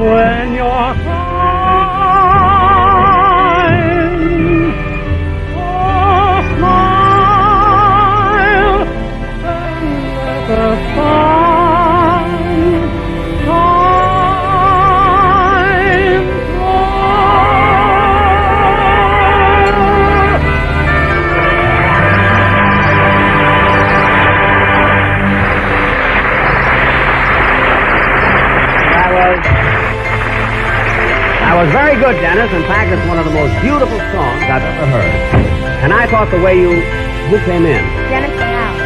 when you're crying. Oh, smile and let the sun shine That was very good, Dennis. In fact, it's one of the most beautiful songs I've ever heard. And I thought the way who came in? Dennis Aloud.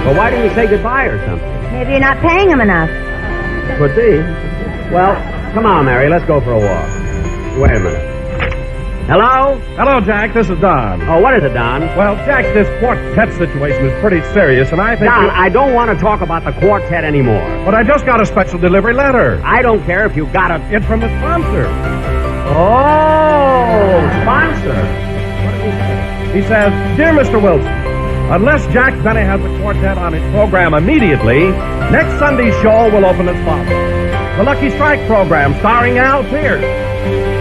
Well, why didn't you say goodbye or something? Maybe you're not paying him enough. Could be. Well, come on, Mary. Let's go for a walk. Wait a minute. Hello? Hello, Jack. This is Don. Oh, what is it, Don? Well, Jack, this quartet situation is pretty serious, and I think... Don, I don't want to talk about the quartet anymore. But I just got a special delivery letter. I don't care if you got it. It's from the sponsor. Oh, sponsor. What did he say? He says, Dear Mr. Wilson, unless Jack Benny has the quartet on his program immediately, next Sunday's show will open as follows. The Lucky Strike program starring Al Pierce.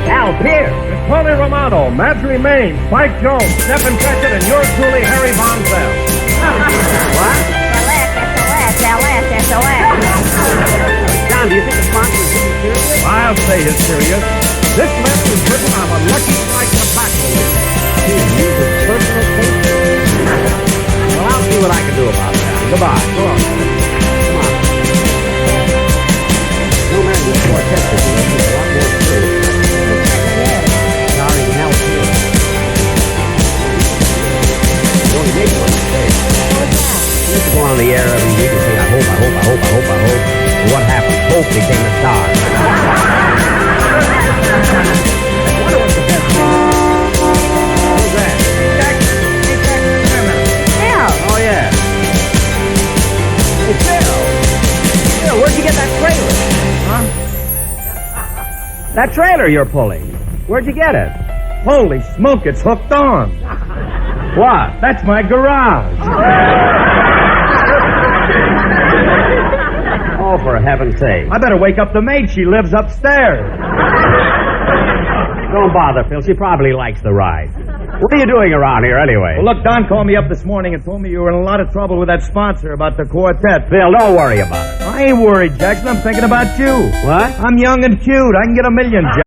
Al Pierce. Tony Romano, Marjorie Main, Spike Jones, Stephen Cratchit, and yours truly, Harry Von Zell. What? SOS. John, do you think the sponsor is being serious? I'll say he's serious. This letter is written on a Lucky Strike tobacco leaf. Personal case? Well, I'll see what I can do about that. Goodbye. Go on. Come on. No man with quartet situation is a lot more serious. Starring Al Pierce. You only make one mistake. Let's go on the air every week and say, I hope. And what happened? Hope became a star. Who's that? Oh, yeah. Hey, Phil, where'd you get that trailer? Huh? That trailer you're pulling. Where'd you get it? Holy smoke, it's hooked on. What? That's my garage. Oh, for heaven's sake. I better wake up the maid. She lives upstairs. Don't bother, Phil. She probably likes the ride. What are you doing around here, anyway? Well, look, Don called me up this morning and told me you were in a lot of trouble with that sponsor about the quartet. Phil, don't worry about it. I ain't worried, Jackson. I'm thinking about you. What? I'm young and cute. I can get $1 million, Jack.